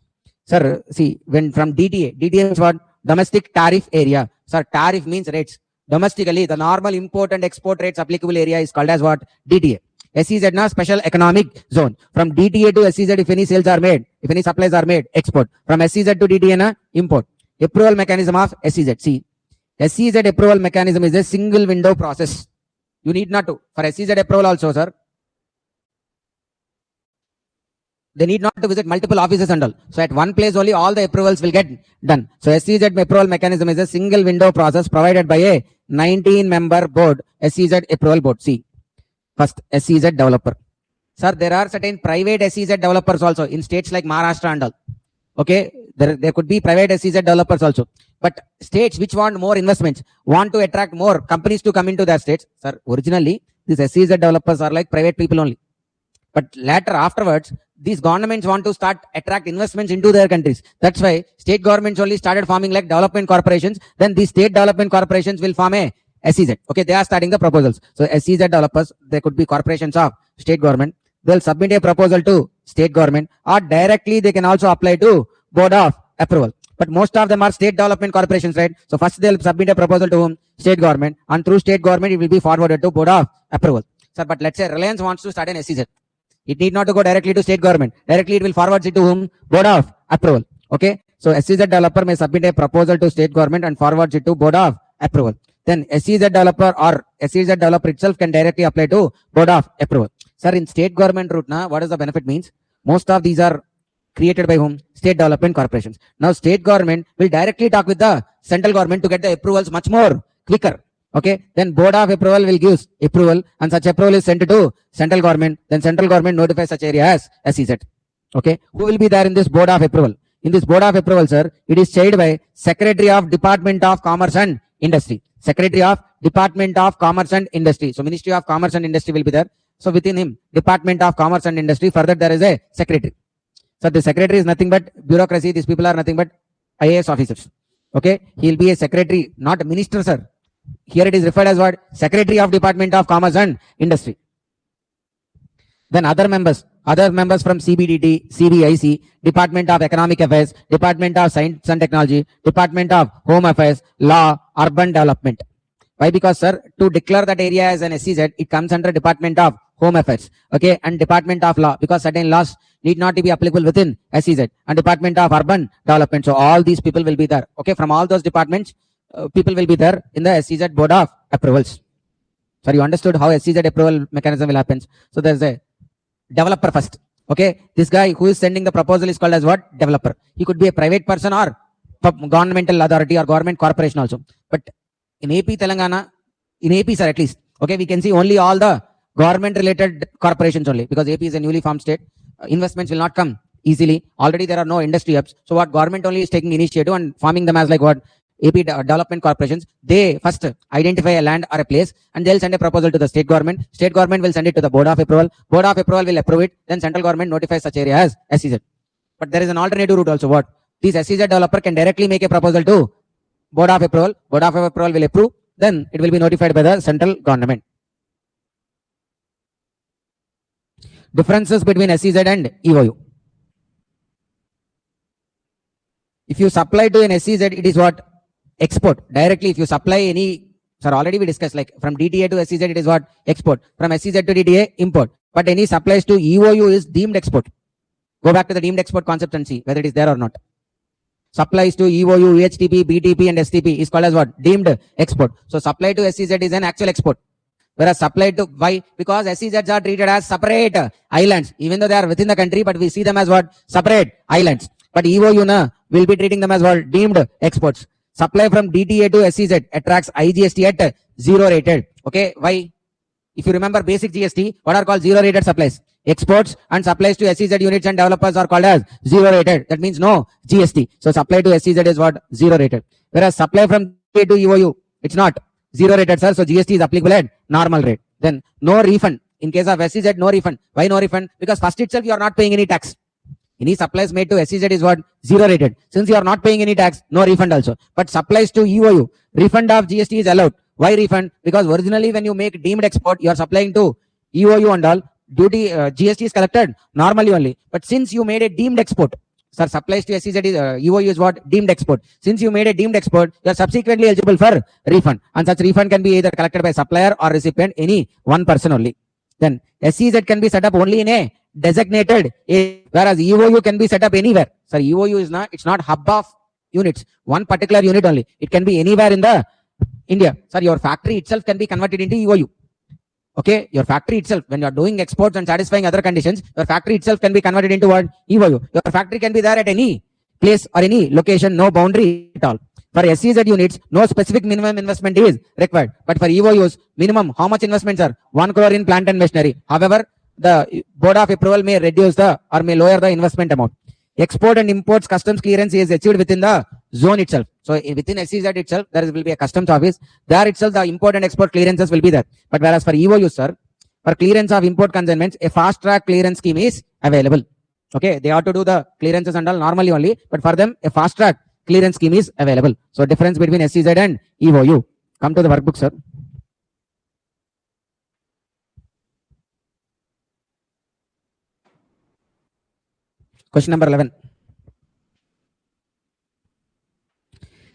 Sir, see, when from DTA means what? Domestic tariff area. Sir, tariff means rates. Domestically, the normal import and export rates applicable area is called as what? DTA. SEZ na special economic zone. From DTA to SEZ, if any sales are made, if any supplies are made, export. From SEZ to DTA na import. Approval mechanism of SEZ. See, SEZ approval mechanism is a single window process. You need not to. For SEZ approval also, sir, they need not to visit multiple offices and all. So at one place only all the approvals will get done. So SEZ approval mechanism is a single window process provided by a 19-member board, SEZ approval board. See, first SEZ developer. Sir, there are certain private SEZ developers also in states like Maharashtra and all. Okay, there could be private SEZ developers also. But states which want more investments, want to attract more companies to come into their states. Sir, originally these SEZ developers are like private people only. But later, afterwards, these governments want to start attract investments into their countries. That's why state governments only started forming like development corporations. Then these state development corporations will form a SEZ. Okay, they are starting the proposals. So SEZ developers, they could be corporations of state government. They'll submit a proposal to state government, or directly they can also apply to board of approval. But most of them are state development corporations, right? So first they'll submit a proposal to whom? State government, and through state government it will be forwarded to board of approval. Sir, but let's say Reliance wants to start an SEZ. It need not to go directly to state government. Directly it will forward it to whom? Board of approval. Okay. So SEZ developer may submit a proposal to state government and forward it to board of approval. Then SEZ developer or SEZ developer itself can directly apply to board of approval. Sir, in state government route, now what does the benefit means? Most of these are created by whom? State development corporations. Now state government will directly talk with the central government to get the approvals much more quicker. Okay, then board of approval will give approval, and such approval is sent to central government. Then central government notifies such area as SEZ. Okay, who will be there in this board of approval? In this board of approval, sir, it is chaired by Secretary of Department of Commerce and Industry. Secretary of Department of Commerce and Industry. So Ministry of Commerce and Industry will be there. So within him, Department of Commerce and Industry, further there is a secretary. So the secretary is nothing but bureaucracy. These people are nothing but IAS officers. Okay, he will be a secretary, not a minister, sir. Here it is referred as what? Secretary of Department of Commerce and Industry. Then other members from CBDT, CBIC, Department of Economic Affairs, Department of Science and Technology, Department of Home Affairs, Law, Urban Development. Why? Because, sir, to declare that area as an SEZ, it comes under Department of Home Affairs, okay, and Department of Law, because certain laws need not to be applicable within SEZ, and Department of Urban Development. So all these people will be there. Okay, from all those departments, people will be there in the SEZ board of approvals. So you understood how SEZ approval mechanism will happen. So there's a developer first. Okay, this guy who is sending the proposal is called as what? Developer. He could be a private person or governmental authority or government corporation also. But in AP Telangana, in AP, sir, at least, okay, we can see only all the government related corporations only, because AP is a newly formed state. Investments will not come easily. Already there are no industry hubs. So what government only is taking initiative and forming them as like what? AP development corporations. They first identify a land or a place, and they'll send a proposal to the state government. State government will send it to the board of approval. Board of approval will approve it. Then central government notifies such area as SEZ. But there is an alternative route also. What? This SEZ developer can directly make a proposal to board of approval. Board of approval will approve. Then it will be notified by the central government. Differences between SEZ and EOU. If you supply to an SEZ, it is what? Export. Directly, if you supply any Sir, already we discussed, like from DTA to SEZ, it is what? Export. From SEZ to DTA, import. But any supplies to EOU is deemed export. Go back to the deemed export concept and see whether it is there or not. Supplies to EOU, UHTP, BTP and STP is called as what? Deemed export. So supply to SEZ is an actual export. Whereas supply to, why? Because SEZs are treated as separate islands. Even though they are within the country, but we see them as what? Separate islands. But EOU will be treating them as what? Deemed exports. Supply from DTA to SEZ attracts IGST at zero rated. Okay, why? If you remember basic GST, what are called zero rated supplies? Exports and supplies to SEZ units and developers are called as zero rated. That means no GST. So supply to SEZ is what? Zero rated. Whereas supply from DTA to EOU, it's not zero rated, sir. So GST is applicable at normal rate. Then no refund. In case of SEZ, no refund. Why no refund? Because first itself you are not paying any tax. Any supplies made to SEZ is what? Zero rated. Since you are not paying any tax, no refund also. But supplies to EOU, refund of GST is allowed. Why refund? Because originally when you make deemed export, you are supplying to EOU and all, duty GST is collected normally only. But since you made a deemed export, sir, supplies to SEZ is, EOU is what? Deemed export. Since you made a deemed export, you are subsequently eligible for refund. And such refund can be either collected by supplier or recipient, any one person only. Then SEZ can be set up only in a designated area, whereas EOU can be set up anywhere. Sir, EOU is not, it's not hub of units, one particular unit only. It can be anywhere in the India. Sir, your factory itself can be converted into EOU. Okay, your factory itself, when you are doing exports and satisfying other conditions, your factory itself can be converted into what? EOU. Your factory can be there at any place or any location, no boundary at all. For SEZ units, no specific minimum investment is required. But for EOUs, minimum, how much investments are? 1 crore in plant and machinery. However, the board of approval may reduce the or may lower the investment amount. Export and imports customs clearance is achieved within the zone itself. So within SEZ itself, there will be a customs office. There itself, the import and export clearances will be there. But whereas for EOU, sir, for clearance of import consignments, a fast track clearance scheme is available. Okay, they ought to do the clearances and all normally only, but for them, a fast track clearance scheme is available. So difference between SEZ and EOU. Come to the workbook, sir. Question number 11.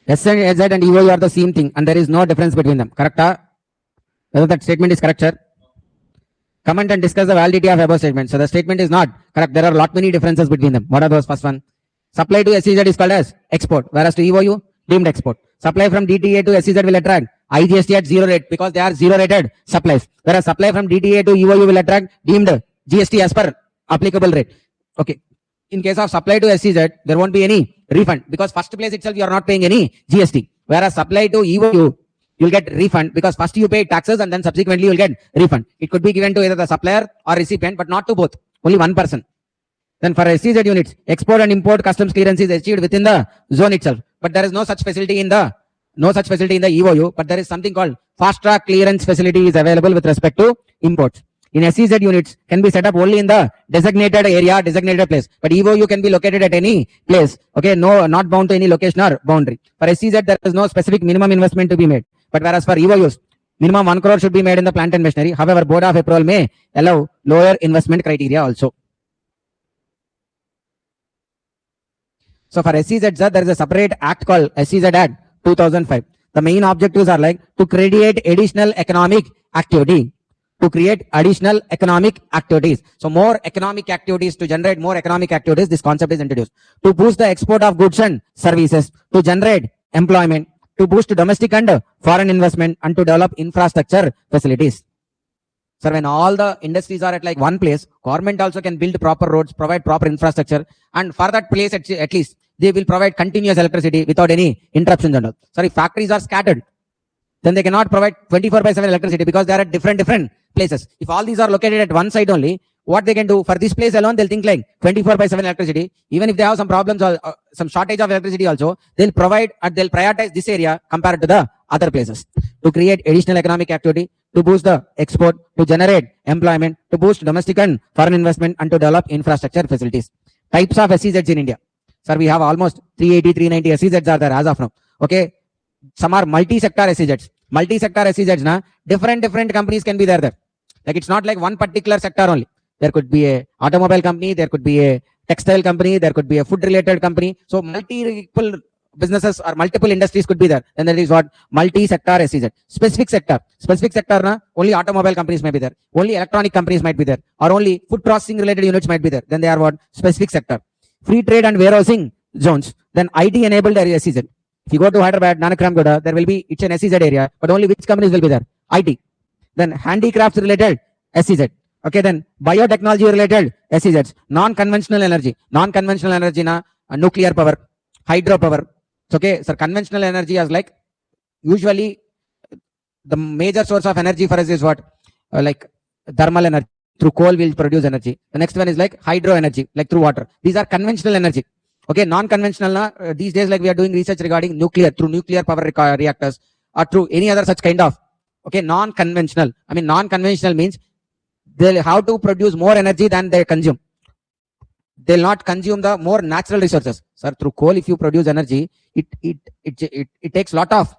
SEZ and EOU are the same thing and there is no difference between them. Correct? Whether that statement is correct, sir? Comment and discuss the validity of above statement. So the statement is not correct. There are lot many differences between them. What are those? First one. Supply to SEZ is called as export, whereas to EOU, deemed export. Supply from DTA to SEZ will attract IGST at zero rate because they are zero rated supplies. Whereas supply from DTA to EOU will attract deemed GST as per applicable rate. Okay. In case of supply to SEZ, there won't be any refund because first place itself you are not paying any GST. Whereas supply to EOU, you'll get refund because first you pay taxes and then subsequently you'll get refund. It could be given to either the supplier or recipient, but not to both. Only one person. Then for SEZ units, export and import customs clearance is achieved within the zone itself. But there is no such facility in the EOU, but there is something called fast track clearance facility is available with respect to imports. In SEZ units can be set up only in the designated area, designated place. But EOU can be located at any place. Okay, no, not bound to any location or boundary. For SEZ, there is no specific minimum investment to be made. But whereas for EOUs, minimum 1 crore should be made in the plant and machinery. However, board of approval may allow lower investment criteria also. So for SEZ, there is a separate act called SEZ Act 2005. The main objectives are like to create additional economic activity. To create additional economic activities. So more economic activities, to generate more economic activities, this concept is introduced. To boost the export of goods and services, to generate employment, to boost domestic and foreign investment, and to develop infrastructure facilities. So when all the industries are at like one place, government also can build proper roads, provide proper infrastructure, and for that place at least, they will provide continuous electricity without any interruptions and all. Sorry, factories are scattered. Then they cannot provide 24/7 electricity because they are at different places. If all these are located at one site only, what they can do for this place alone, they'll think like 24/7 electricity. Even if they have some problems or some shortage of electricity also, they'll provide and they'll prioritize this area compared to the other places. To create additional economic activity, to boost the export, to generate employment, to boost domestic and foreign investment, and to develop infrastructure facilities. Types of SEZs in India. Sir, we have almost 380, 390 SEZs are there as of now. Okay. Some are multi-sector SEZs. Multi-sector SEZs, different companies can be there. Like it's not like one particular sector only. There could be a automobile company, there could be a textile company, there could be a food related company. So multiple businesses or multiple industries could be there. Then there is what? Multi-sector SEZ. Specific sector. Specific sector, na, only automobile companies may be there. Only electronic companies might be there. Or only food processing related units might be there. Then they are what? Specific sector. Free trade and warehousing zones. Then IT enabled area SEZ. If you go to Hyderabad, Nanakramgoda, there will be, it's an SEZ area, but only which companies will be there? IT. Then handicrafts related SEZ. Okay, then biotechnology related SEZs. Non-conventional energy. Non-conventional energy na nuclear power, hydropower. Okay, so conventional energy is like usually the major source of energy for us is what? Like thermal energy. Through coal we'll produce energy. The next one is like hydro energy, like through water. These are conventional energy. Okay, non-conventional these days, like we are doing research regarding nuclear, through nuclear power reactors or through any other such kind of. Okay, non-conventional. I mean, non-conventional means they'll have to produce more energy than they consume. They'll not consume the more natural resources. Sir, through coal, if you produce energy, it takes lot of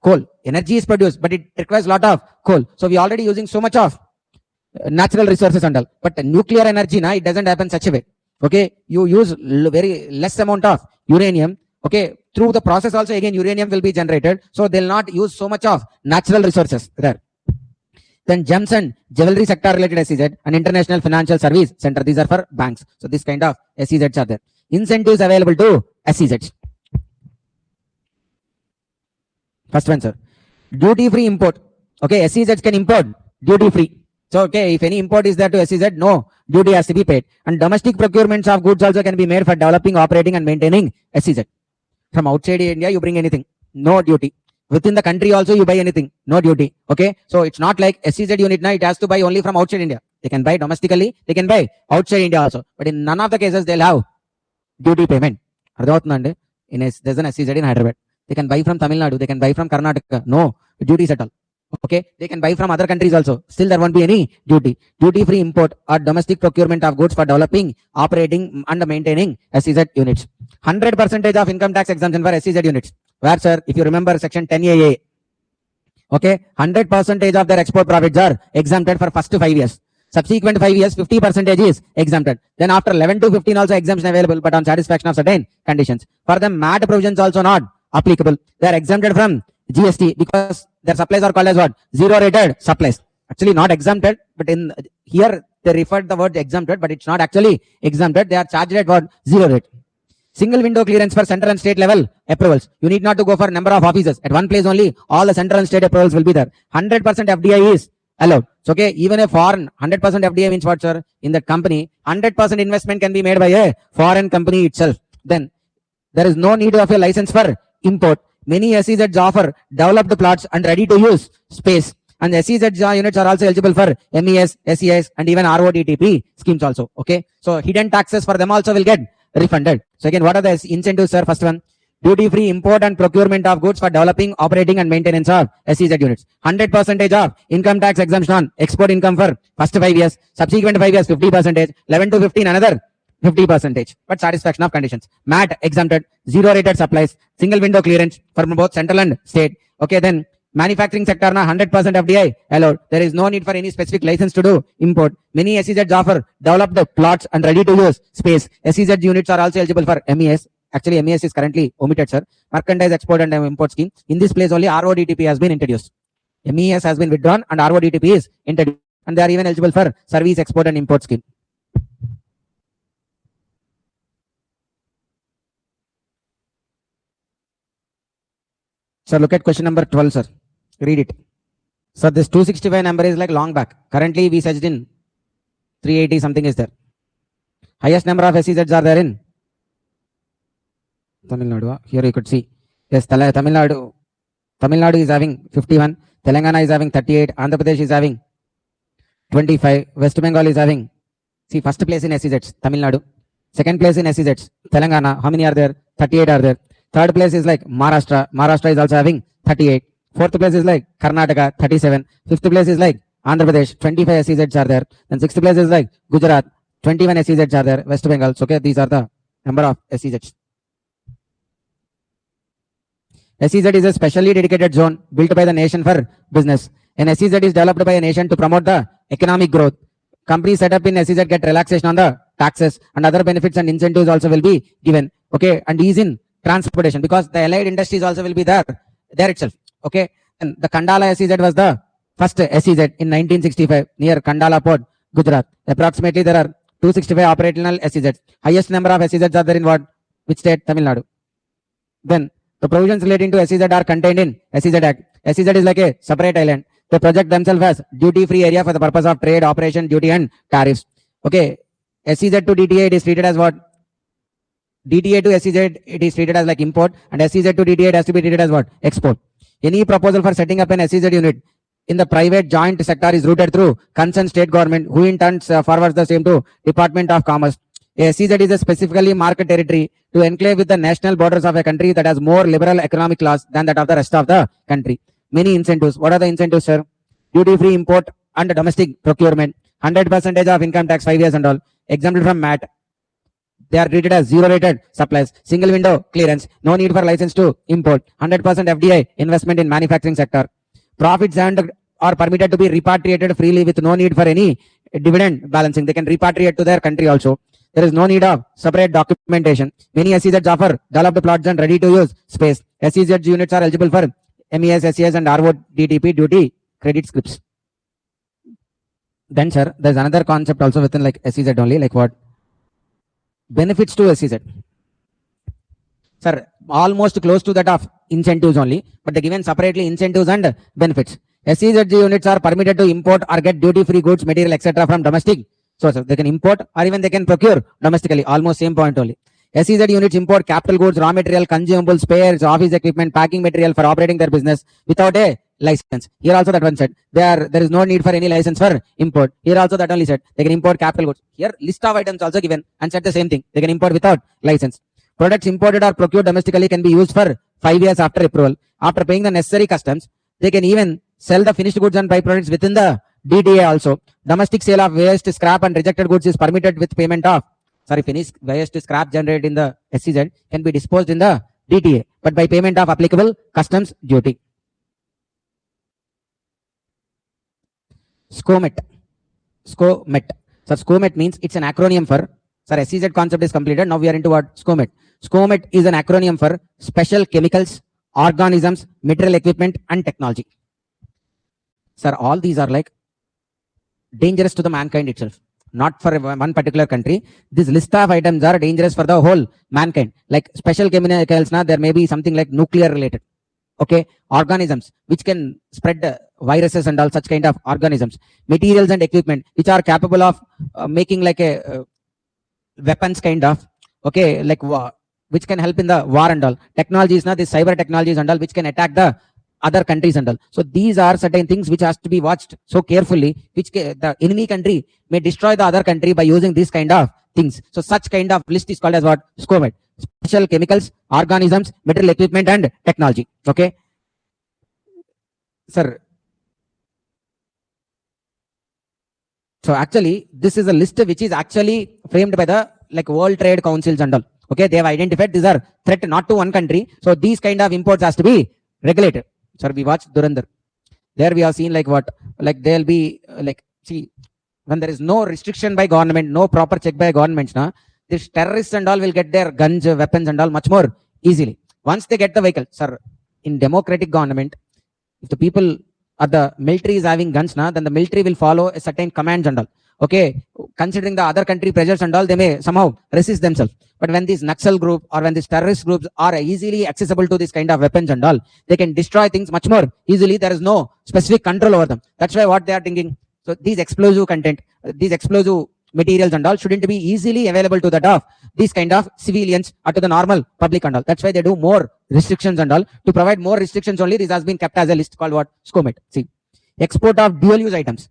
coal. Energy is produced, but it requires lot of coal. So we are already using so much of natural resources and all. But nuclear energy, it doesn't happen such a way. Okay, you use very less amount of uranium. Okay, through the process also again uranium will be generated. So they'll not use so much of natural resources there. Then gems and jewelry sector related SEZ and international financial service center. These are for banks. So this kind of SEZs are there. Incentives available to SEZs. First one, sir. Duty free import. Okay, SEZs can import duty free. So, okay, if any import is there to SEZ, no duty has to be paid. And domestic procurements of goods also can be made for developing, operating and maintaining SEZ. From outside India, you bring anything, no duty. Within the country also, you buy anything, no duty. Okay, so it's not like SEZ unit, it has to buy only from outside India. They can buy domestically, they can buy outside India also. But in none of the cases, they'll have duty payment. There's an SEZ in Hyderabad. They can buy from Tamil Nadu, they can buy from Karnataka. No duties at all. Okay, they can buy from other countries also. Still, there won't be any duty. Duty-free import or domestic procurement of goods for developing, operating and maintaining SEZ units. 100% of income tax exemption for SEZ units. Where, sir? If you remember section 10AA. Okay, 100% of their export profits are exempted for first 5 years. Subsequent 5 years, 50% is exempted. Then after 11 to 15 also exemption available, but on satisfaction of certain conditions. For them, MAT provisions also not applicable. They are exempted from GST because their supplies are called as what? Zero rated supplies. Actually not exempted, but in here they referred the word exempted, but it's not actually exempted. They are charged at what? Zero rate. Single window clearance for central and state level approvals. You need not to go for number of offices. At one place only, all the central and state approvals will be there. 100% FDI is allowed. So, okay, even a foreign 100% FDI means what, sir? In that company, 100% investment can be made by a foreign company itself. Then there is no need of a license for import. Many SEZs offer developed plots and ready to use space. And SEZ units are also eligible for MES, SES and even RODTP schemes also. Okay. So hidden taxes for them also will get refunded. So again, what are the incentives, sir? First one, duty free import and procurement of goods for developing, operating and maintenance of SEZ units. 100% of income tax exemption on export income for first 5 years. Subsequent 5 years, 50%. 11 to 15, another 50%, but satisfaction of conditions. MAT exempted, zero rated supplies, single window clearance for both central and state. Okay, then manufacturing sector na 100% FDI allowed. There is no need for any specific license to do import. Many SEZs offer developed plots and ready to use space. SEZ units are also eligible for MES. Actually, MES is currently omitted, sir. Merchandise export and import scheme. In this place only RODTP has been introduced. MES has been withdrawn and RODTP is introduced. And they are even eligible for service export and import scheme. Sir, look at question number 12, sir. Read it. Sir, this 265 number is like long back. Currently, we searched in 380 something is there. Highest number of SEZs are there in Tamil Nadu. Here you could see. Yes, Tamil Nadu is having 51. Telangana is having 38. Andhra Pradesh is having 25. West Bengal is having, see, first place in SEZs, Tamil Nadu. Second place in SEZs, Telangana. How many are there? 38 are there. Third place is like Maharashtra. Maharashtra is also having 38. Fourth place is like Karnataka, 37. Fifth place is like Andhra Pradesh, 25 SEZs are there. Then sixth place is like Gujarat, 21 SEZs are there. West Bengal. So, okay, these are the number of SEZs. SEZ is a specially dedicated zone built by the nation for business. An SEZ is developed by a nation to promote the economic growth. Companies set up in SEZ get relaxation on the taxes and other benefits and incentives also will be given. Okay, and ease in transportation, because the allied industries also will be there itself. Okay, and the Kandala SEZ was the first SEZ in 1965 near Kandala Port, Gujarat. Approximately there are 265 operational SEZs. Highest number of SEZs are there in what? Which state? Tamil Nadu. Then the provisions relating to SEZ are contained in SEZ Act. SEZ is like a separate island. They project themselves as duty-free area for the purpose of trade, operation, duty, and tariffs. Okay, SEZ to DTA, it is treated as what? DTA to SEZ, it is treated as like import, and SEZ to DTA, it has to be treated as what? Export. Any proposal for setting up an SEZ unit in the private joint sector is routed through concerned state government, who in turn forwards the same to Department of Commerce. A SEZ is a specifically marked territory to enclave with the national borders of a country that has more liberal economic laws than that of the rest of the country. Many incentives. What are the incentives, sir? Duty-free import and domestic procurement. 100% of income tax, 5 years and all. Exempted from MAT. They are treated as zero-rated supplies. Single window clearance. No need for license to import. 100% FDI investment in manufacturing sector. Profits earned are permitted to be repatriated freely with no need for any dividend balancing. They can repatriate to their country also. There is no need of separate documentation. Many SEZs offer developed plots and ready-to-use space. SEZ units are eligible for MES, SES, and RODTP duty credit scripts. Then, sir, there's another concept also within like SEZ only, like what? Benefits to SEZ. Sir, almost close to that of incentives only, but they given separately incentives and benefits. SEZ units are permitted to import or get duty-free goods, material, etc. from domestic sources. They can import or even they can procure domestically. Almost same point only. SEZ units import capital goods, raw material, consumables, spares, office equipment, packing material for operating their business without a license. Here also that one said there is no need for any license for import. Here also that only said they can import capital goods. Here list of items also given and said the same thing. They can import without license. Products imported or procured domestically can be used for 5 years after approval. After paying the necessary customs, they can even sell the finished goods and byproducts within the DTA also. Domestic sale of waste, scrap and rejected goods is permitted with payment of finished waste, scrap generated in the SEZ can be disposed in the DTA, but by payment of applicable customs duty. SCOMET. SCOMET. So SCOMET means it's an acronym for, SEZ concept is completed. Now we are into what? SCOMET. SCOMET is an acronym for Special Chemicals, Organisms, Material Equipment and Technology. Sir, all these are like dangerous to the mankind itself. Not for one particular country. This list of items are dangerous for the whole mankind. Like special chemicals, there may be something like nuclear related. Okay, organisms which can spread viruses and all such kind of organisms. Materials and equipment which are capable of making like a weapons kind of. Okay, like which can help in the war and all. Technologies, these cyber technologies and all which can attack the other countries and all. So these are certain things which has to be watched so carefully, which the enemy country may destroy the other country by using these kind of things. So such kind of list is called as what? SCOMET. Special chemicals, organisms, material equipment and technology. Okay. Sir. So actually, this is a list which is actually framed by the like World Trade Councils and all. Okay. They have identified these are threat not to one country. So these kind of imports has to be regulated. Sir, we watched Durandar. There we have seen like what? Like there'll be like, see, when there is no restriction by government, no proper check by governments, these terrorists and all will get their guns, weapons and all much more easily. Once they get the vehicle, sir, in democratic government, if the people or the military is having guns, then the military will follow a certain commands and all. Okay, considering the other country pressures and all, they may somehow resist themselves. But when these Naxal group or when these terrorist groups are easily accessible to this kind of weapons and all, they can destroy things much more easily. There is no specific control over them. That's why what they are thinking. So these explosive content, these explosive materials and all shouldn't be easily available to that of these kind of civilians or to the normal public and all. That's why they do more restrictions and all. To provide more restrictions only, this has been kept as a list called what? SCOMET. See, export of dual use items.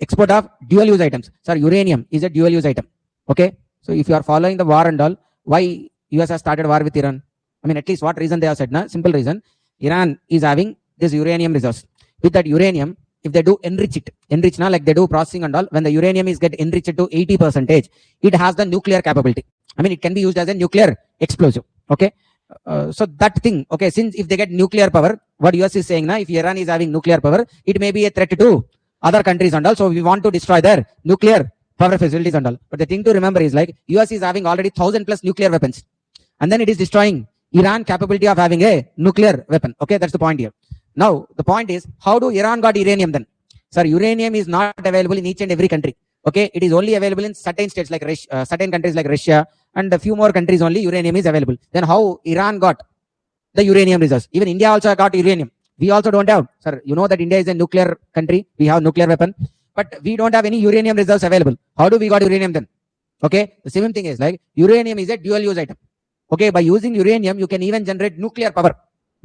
Export of dual use items. Sir, uranium is a dual use item. Okay. So if you are following the war and all, why US has started war with Iran? I mean, at least what reason they have said? Simple reason. Iran is having this uranium resource. With that uranium, if they do enrich like they do processing and all, when the uranium is get enriched to 80%, it has the nuclear capability. I mean, it can be used as a nuclear explosive. Okay. So that thing, okay, since if they get nuclear power, what US is saying now, if Iran is having nuclear power, it may be a threat to other countries and all. So we want to destroy their nuclear power facilities and all. But the thing to remember is like US is having already 1,000+ nuclear weapons. And then it is destroying Iran capability of having a nuclear weapon. Okay, that's the point here. Now, the point is, how do Iran got uranium then? Sir, uranium is not available in each and every country. Okay, it is only available in certain states like certain countries like Russia, and a few more countries only uranium is available. Then how Iran got the uranium reserves? Even India also got uranium. We also don't have. Sir, you know that India is a nuclear country. We have nuclear weapon, but we don't have any uranium reserves available. How do we got uranium then? Okay, the same thing is like uranium is a dual use item. Okay, by using uranium, you can even generate nuclear power.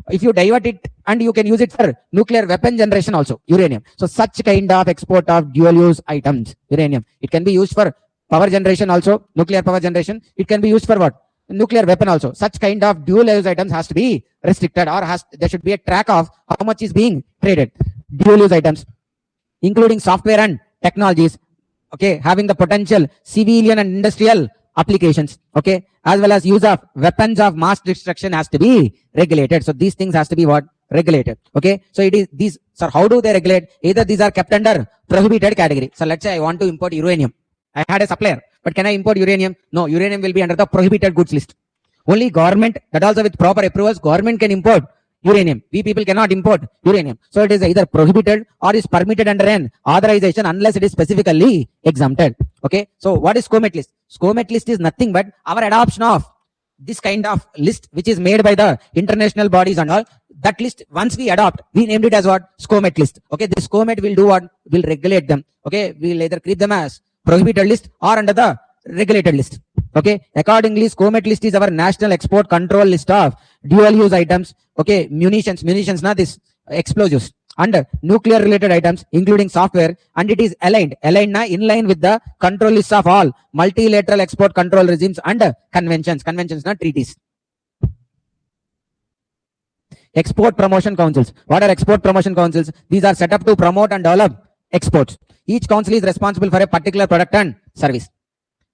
If you divert it, and you can use it for nuclear weapon generation also, uranium. So such kind of export of dual use items, uranium, it can be used for power generation also, nuclear power generation. It can be used for what? Nuclear weapon also. Such kind of dual use items has to be restricted, or there should be a track of how much is being traded. Dual use items, including software and technologies, okay, having the potential civilian and industrial applications, okay, as well as use of weapons of mass destruction has to be regulated. So these things has to be what? Regulated. Okay, so it is these. Sir, how do they regulate? Either these are kept under prohibited category. So let's say I want to import uranium. I had a supplier, but can I import uranium? No, uranium will be under the prohibited goods list. Only government, that also with proper approvals, government can import uranium. We people cannot import uranium. So it is either prohibited or is permitted under an authorization unless it is specifically exempted. Okay, so what is SCOMET list? SCOMET list is nothing but our adoption of this kind of list which is made by the international bodies and all. That list, once we adopt, we named it as what? SCOMET list. Okay, this SCOMET will do what? Will regulate them. Okay, we'll either keep them as prohibited list or under the regulated list. Okay, accordingly, SCOMET list is our national export control list of dual use items. Okay, munitions, na this explosives, and nuclear related items, including software, and it is aligned na in line with the control list of all multilateral export control regimes and conventions na treaties. Export promotion councils. What are export promotion councils? These are set up to promote and develop exports. Each council is responsible for a particular product and service.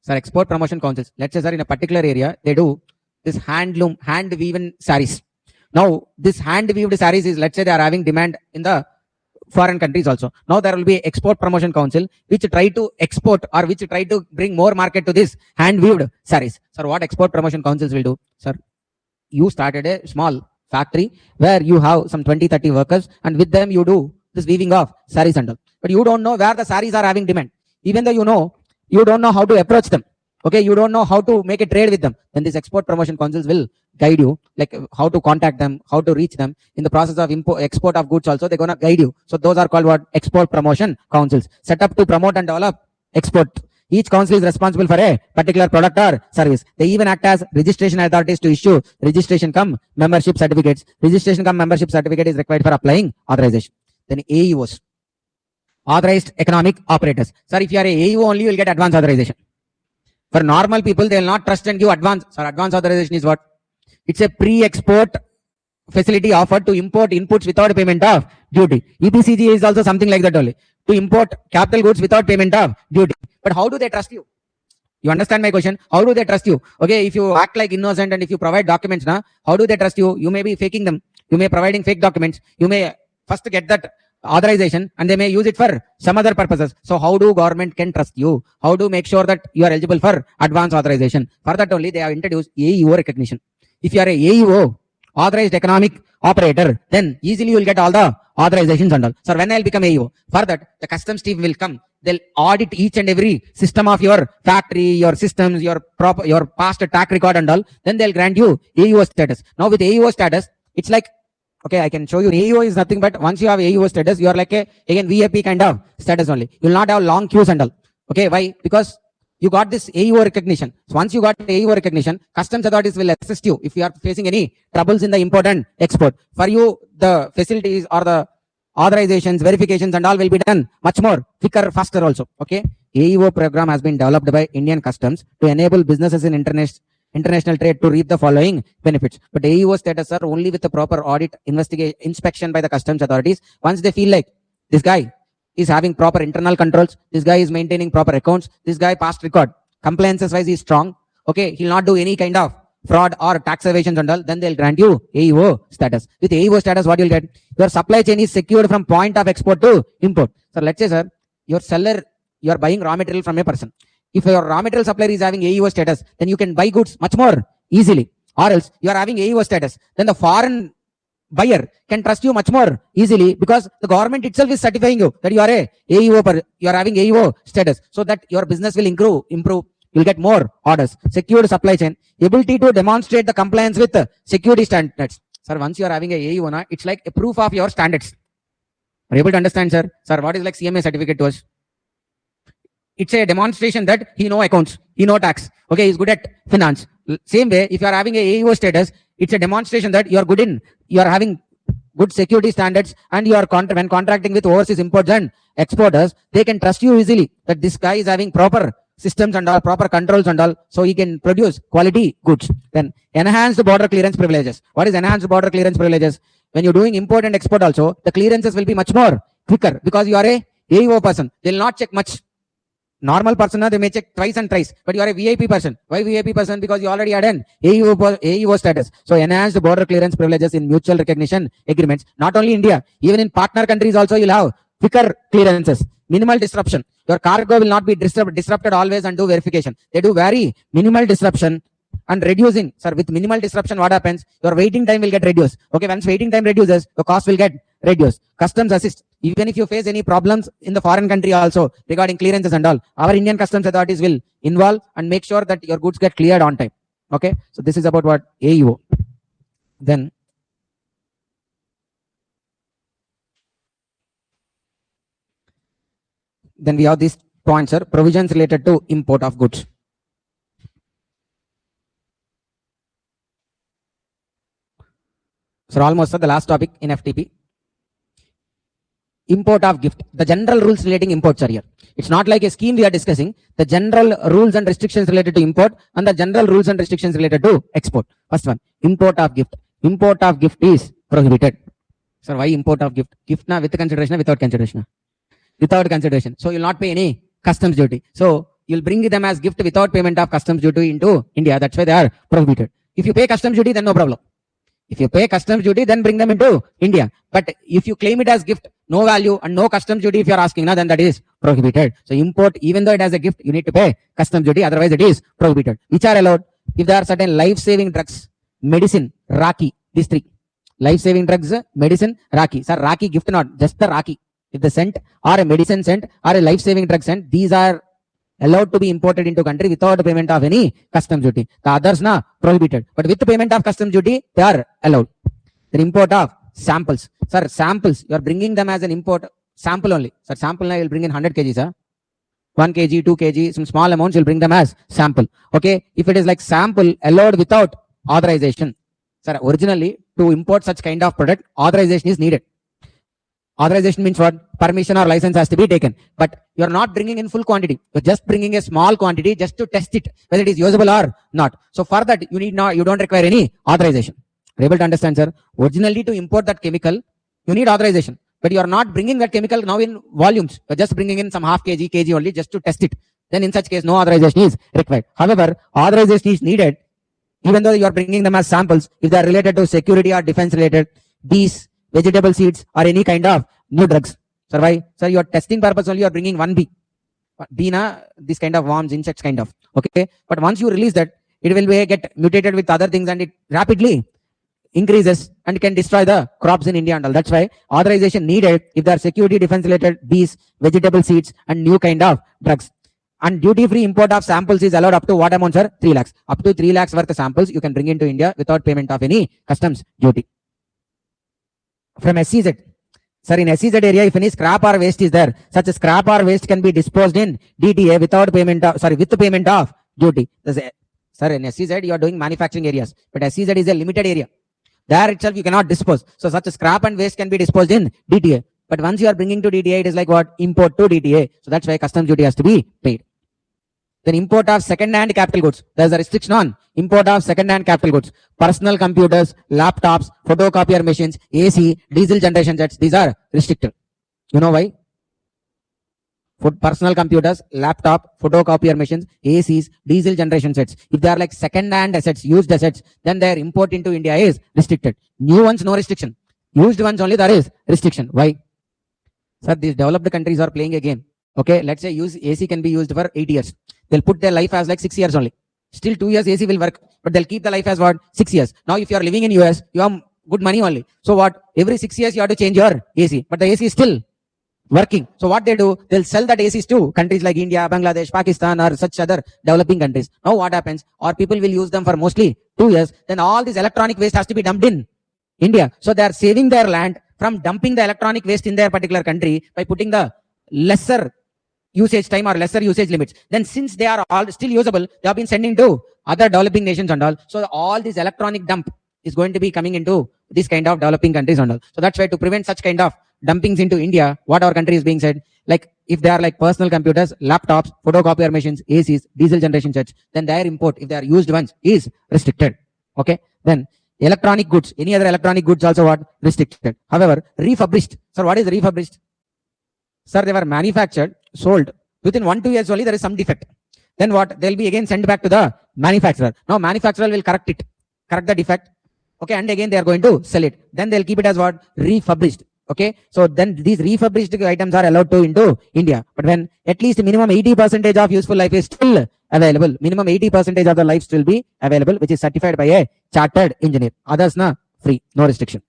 Sir, export promotion councils. Let's say, sir, in a particular area, they do this hand weaven saris. Now, this hand weaved saris is, let's say, they are having demand in the foreign countries also. Now, there will be export promotion council which try to export or which try to bring more market to this hand weaved saris. Sir, what export promotion councils will do? Sir, you started a small factory where you have some 20-30 workers, and with them you do this weaving of saris and all. But you don't know where the saris are having demand. Even though you don't know how to approach them. Okay, you don't know how to make a trade with them. Then these export promotion councils will guide you, like how to contact them, how to reach them. In the process of export of goods also, they're going to guide you. So those are called what? Export promotion councils, set up to promote and develop export. Each council is responsible for a particular product or service. They even act as registration authorities to issue registration cum membership certificates. Registration cum membership certificate is required for applying authorization. Then AEOs, authorized economic operators. Sir, if you are a AEO only, you will get advance authorization. For normal people, they will not trust and give advance. Sir, advance authorization is what? It's a pre-export facility offered to import inputs without payment of duty. EPCG is also something like that only. To import capital goods without payment of duty. But how do they trust you? You understand my question? How do they trust you? Okay, if you act like innocent and if you provide documents, how do they trust you? You may be faking them. You may providing fake documents. You may first get that authorization and they may use it for some other purposes. So how do government can trust you? How do make sure that you are eligible for advance authorization? For that only they have introduced AEO recognition. If you are a AEO, authorized economic operator, then easily you will get all the authorizations and all. So when I will become AEO, for that the customs team will come. They'll audit each and every system of your factory, your systems, your past track record and all. Then they'll grant you AEO status. Now with AEO status, it's like, okay, I can show you. AEO is nothing but once you have AEO status, you are like again VIP kind of status only. You will not have long queues and all. Okay, why? Because you got this AEO recognition. So once you got AEO recognition, customs authorities will assist you if you are facing any troubles in the import and export. For you, the facilities or the authorizations, verifications and all will be done much more quicker, faster also. Okay, AEO program has been developed by Indian Customs to enable businesses in international trade to reap the following benefits. But AEO status are only with the proper audit, investigation, inspection by the customs authorities. Once they feel like this guy is having proper internal controls, this guy is maintaining proper accounts, this guy past record, compliances wise is strong. Okay, he'll not do any kind of fraud or tax evasions and all, then they'll grant you AEO status. With AEO status, what you'll get? Your supply chain is secured from point of export to import. So let's say, sir, your seller, you are buying raw material from a person. If your raw material supplier is having AEO status, then you can buy goods much more easily. or else you are having AEO status, then the foreign buyer can trust you much more easily because the government itself is certifying you that you are a AEO, you are having AEO status, so that your business will improve. You'll get more orders. Secured supply chain, ability to demonstrate the compliance with security standards. Sir, once you are having a AEO, it's like a proof of your standards. Are you able to understand, sir? Sir, what is like CMA certificate to us? It's a demonstration that he know accounts, he know tax. Okay, he's good at finance. Same way, if you are having a AEO status, it's a demonstration that you are having good security standards, and you are when contracting with overseas imports and exporters, they can trust you easily that this guy is having proper systems and all, proper controls and all, so he can produce quality goods. Then enhanced border clearance privileges. What is enhanced border clearance privileges? When you're doing import and export also, the clearances will be much more quicker because you are a AEO person. They'll not check much. Normal person, they may check twice and thrice, but you are a VIP person. Why VIP person? Because you already had an AEO status. So enhanced border clearance privileges in mutual recognition agreements. Not only India, even in partner countries also you'll have quicker clearances. Minimal disruption. Your cargo will not be disrupted always and do verification. They do very minimal disruption and reducing. Sir, with minimal disruption, what happens? Your waiting time will get reduced. Okay, once waiting time reduces, the cost will get reduced. Customs assist. Even if you face any problems in the foreign country also regarding clearances and all, our Indian customs authorities will involve and make sure that your goods get cleared on time. Okay, so this is about what AEO. Then we have these points, sir. Provisions related to import of goods. So almost the last topic in FTP. Import of gift. The general rules relating imports are here. It's not like a scheme we are discussing. The general rules and restrictions related to import and the general rules and restrictions related to export. First one, import of gift. Import of gift is prohibited. Sir, why import of gift? Gift na with consideration, without consideration? Without consideration. So you'll not pay any customs duty. So you'll bring them as gift without payment of customs duty into India. That's why they are prohibited. If you pay customs duty, then no problem. If you pay customs duty, then bring them into India. But if you claim it as gift, no value and no customs duty if you are asking, then that is prohibited. So import, even though it has a gift, you need to pay customs duty. Otherwise, it is prohibited. Which are allowed? If there are certain life-saving drugs, medicine, Raki, these three. Life-saving drugs, medicine, Raki. Sir, Raki gift not, just the Raki. If the scent or a medicine scent or a life-saving drug scent, these are allowed to be imported into country without payment of any customs duty. The others prohibited. But with the payment of customs duty, they are allowed. The import of samples. Sir, samples, you are bringing them as an import sample only. Sir, sample now you will bring in 100 kg, sir. 1 kg, 2 kg, some small amounts, you'll bring them as sample. Okay. If it is like sample allowed without authorization. Sir, originally to import such kind of product, authorization is needed. Authorization means what? Permission or license has to be taken. But you are not bringing in full quantity. You're just bringing a small quantity just to test it, whether it is usable or not. So for that, you don't require any authorization. Are you able to understand, sir? Originally to import that chemical, you need authorization. But you are not bringing that chemical now in volumes. You're just bringing in some half kg only just to test it. Then in such case, no authorization is required. However, authorization is needed even though you are bringing them as samples if they are related to security or defense related, bees, vegetable seeds or any kind of new drugs. Sir, why? Sir, your testing purpose only you are bringing one bee. Bee this kind of worms, insects kind of. Okay. But once you release that, it will get mutated with other things and it rapidly increases and can destroy the crops in India and all. That's why authorization needed if there are security defense related bees, vegetable seeds and new kind of drugs. And duty-free import of samples is allowed up to what amount, sir? 3 lakhs. Up to 3 lakhs worth of samples you can bring into India without payment of any customs duty. From SEZ. Sir, in SEZ area, if any scrap or waste is there, such a scrap or waste can be disposed in DTA without payment of, with the payment of duty. Sir, in SEZ, you are doing manufacturing areas, but SEZ is a limited area. There itself, you cannot dispose. So such a scrap and waste can be disposed in DTA. But once you are bringing to DTA, it is like what? Import to DTA. So that's why customs duty has to be paid. Then import of second-hand capital goods. There is a restriction on import of second-hand capital goods. Personal computers, laptops, photocopier machines, AC, diesel generation sets. These are restricted. You know why? For personal computers, laptop, photocopier machines, ACs, diesel generation sets. If they are like second-hand assets, used assets, then their import into India is restricted. New ones, no restriction. Used ones only there is restriction. Why? Sir, these developed countries are playing a game. Okay, let's say AC can be used for 8 years. They'll put their life as like 6 years only. Still 2 years AC will work, but they'll keep the life as what? 6 years. Now, if you are living in US, you have good money only. So what? Every 6 years you have to change your AC, but the AC is still working. So what they do, they'll sell that ACs to countries like India, Bangladesh, Pakistan, or such other developing countries. Now what happens? Or people will use them for mostly 2 years. Then all this electronic waste has to be dumped in India. So they are saving their land from dumping the electronic waste in their particular country by putting the lesser usage time or lesser usage limits. Then since they are all still usable, they have been sending to other developing nations and all. So all this electronic dump is going to be coming into this kind of developing countries and all. So that's why to prevent such kind of dumpings into India, what our country is being said, like if they are like personal computers, laptops, photocopier machines, ACs, diesel generation sets, then their import, if they are used ones, is restricted. Okay. Then electronic goods, any other electronic goods also what? Restricted. However, refurbished. Sir, what is refurbished? Sir, they were manufactured, sold. Within 1-2 years only there is some defect. Then what? They'll be again sent back to the manufacturer. Now manufacturer will correct it, correct the defect. Okay. And again they are going to sell it. Then they'll keep it as what? Refurbished. Okay, so then these refurbished items are allowed to into India. But when at least minimum 80% of useful life is still available, minimum 80% of the life will be available, which is certified by a chartered engineer. Others na free, no restriction.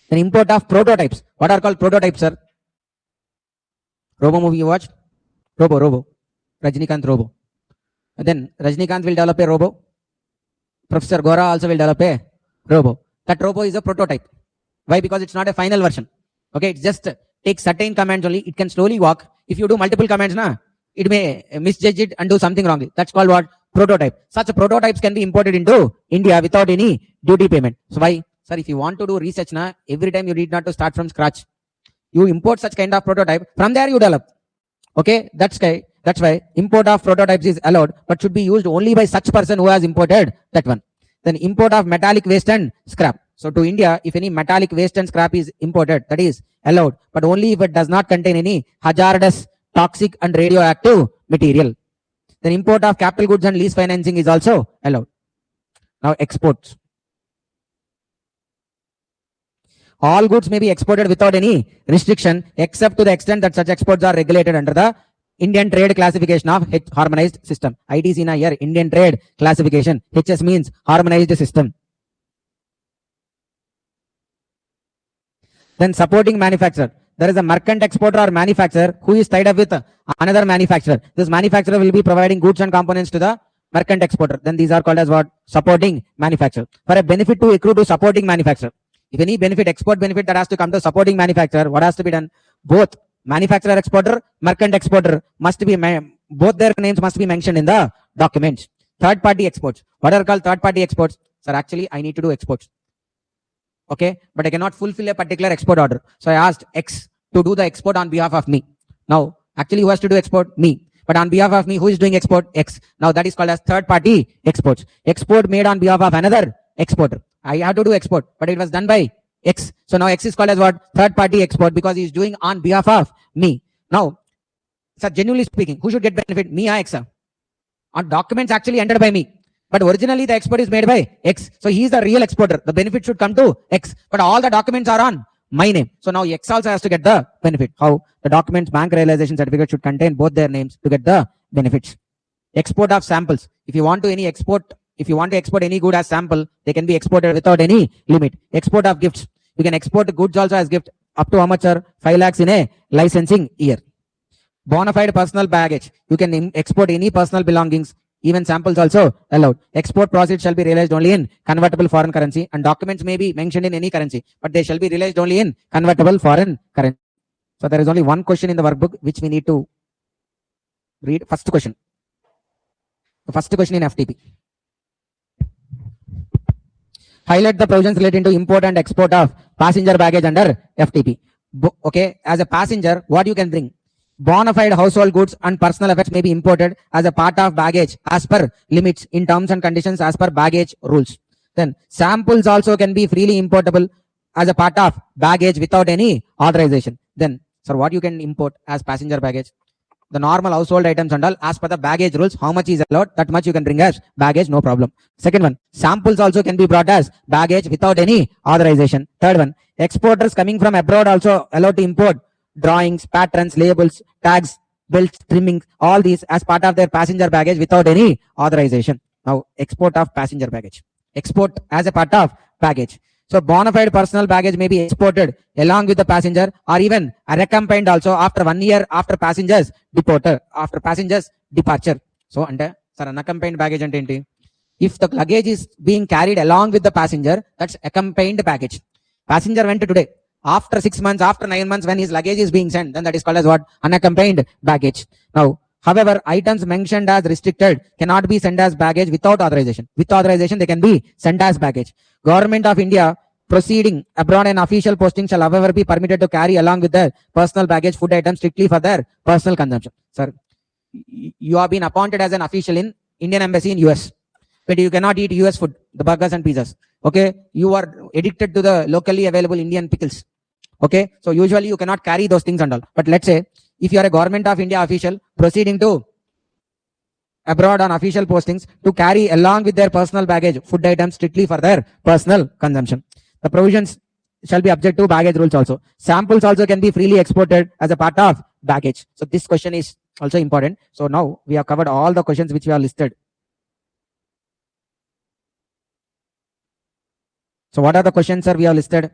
Then import of prototypes. What are called prototypes, sir? Robo movie you watch? Robo. Rajnikant Robo. And then Rajnikant will develop a robo. Professor Gora also will develop a robo. That robo is a prototype. Why? Because it's not a final version. Okay, it just takes certain commands only. It can slowly walk. If you do multiple commands, it may misjudge it and do something wrongly. That's called what? Prototype. Such prototypes can be imported into India without any duty payment. So why? Sir, if you want to do research, every time you need not to start from scratch. You import such kind of prototype. From there you develop. Okay, that's why import of prototypes is allowed, but should be used only by such person who has imported that one. Then import of metallic waste and scrap. So to India, if any metallic waste and scrap is imported, that is allowed, but only if it does not contain any hazardous, toxic and radioactive material. Then import of capital goods and lease financing is also allowed. Now exports. All goods may be exported without any restriction, except to the extent that such exports are regulated under the Indian Trade Classification of Harmonized System. ITC na here, Indian Trade Classification. HS means Harmonized System. Then supporting manufacturer. There is a merchant exporter or manufacturer who is tied up with another manufacturer. This manufacturer will be providing goods and components to the merchant exporter. Then these are called as what? Supporting manufacturer. For a benefit to accrue to supporting manufacturer. If any benefit, export benefit that has to come to supporting manufacturer, what has to be done? Both manufacturer exporter, merchant exporter must be, both their names must be mentioned in the documents. Third party exports. What are called third party exports? Sir, actually I need to do exports. Okay, but I cannot fulfill a particular export order. So I asked X to do the export on behalf of me. Now, actually who has to do export? Me. But on behalf of me, who is doing export? X. Now that is called as third party exports. Export made on behalf of another exporter. I have to do export, but it was done by X. So now X is called as what? Third party export, because he is doing on behalf of me. Now, sir, genuinely speaking, who should get benefit? Me or X? On documents actually entered by me. But originally the export is made by X. So he is the real exporter. The benefit should come to X. But all the documents are on my name. So now X also has to get the benefit. How? The documents, bank realization certificate should contain both their names to get the benefits. Export of samples. If you want to export any good as sample, they can be exported without any limit. Export of gifts. You can export goods also as gift up to how much, sir? 5 lakhs in a licensing year. Bona fide personal baggage. You can export any personal belongings. Even samples also allowed. Export proceeds shall be realized only in convertible foreign currency, and documents may be mentioned in any currency, but they shall be realized only in convertible foreign currency. So there is only one question in the workbook which we need to read. First question. The first question in FTP. Highlight the provisions relating to import and export of passenger baggage under FTP. Okay, as a passenger, what you can bring? Bona fide household goods and personal effects may be imported as a part of baggage as per limits in terms and conditions as per baggage rules. Then samples also can be freely importable as a part of baggage without any authorization. Then, sir, what you can import as passenger baggage? The normal household items and all as per the baggage rules, how much is allowed, that much you can bring as baggage, no problem. Second one, samples also can be brought as baggage without any authorization. Third one, exporters coming from abroad also allowed to import drawings, patterns, labels, tags, belts, trimmings, all these as part of their passenger baggage without any authorization. Now, export of passenger baggage. Export as a part of baggage. So, bona fide personal baggage may be exported along with the passenger or even accompanied also after 1 year after passengers departure. So, under unaccompanied baggage and enti. If the luggage is being carried along with the passenger, that's accompanied baggage. Passenger went today. After 6 months, after 9 months, when his luggage is being sent, then that is called as what? Unaccompanied baggage. Now, however, items mentioned as restricted cannot be sent as baggage without authorization. With authorization, they can be sent as baggage. Government of India proceeding abroad and official posting shall however be permitted to carry along with their personal baggage food items strictly for their personal consumption. Sir, you have been appointed as an official in Indian Embassy in US. But you cannot eat US food, the burgers and pizzas. Okay, you are addicted to the locally available Indian pickles. Okay, so usually you cannot carry those things and all. But let's say if you are a government of India official proceeding to abroad on official postings to carry along with their personal baggage food items strictly for their personal consumption, the provisions shall be subject to baggage rules also. Samples also can be freely exported as a part of baggage. So this question is also important. So now we have covered all the questions which we have listed. So what are the questions, sir, we have listed?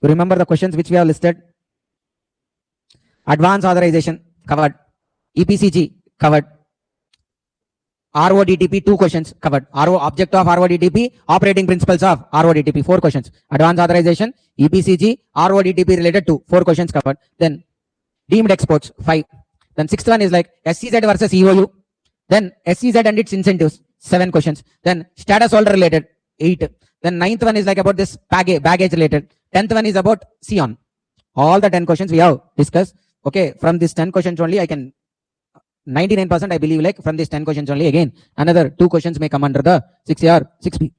You remember the questions which we have listed? Advance authorization covered. EPCG covered. RODTP 2 questions covered. Object of RODTP, operating principles of RODTP 4 questions. Advance authorization, EPCG, RODTP related to 4 questions covered. Then deemed exports 5. Then sixth one is like SCZ versus EOU. Then SCZ and its incentives 7 questions. Then status holder related 8. Then ninth one is like about this baggage related. 10th one is about Sion. All the 10 questions we have discussed. Okay, from this 10 questions only, I can 99% I believe like from these 10 questions only again another 2 questions may come under the 6A or 6B.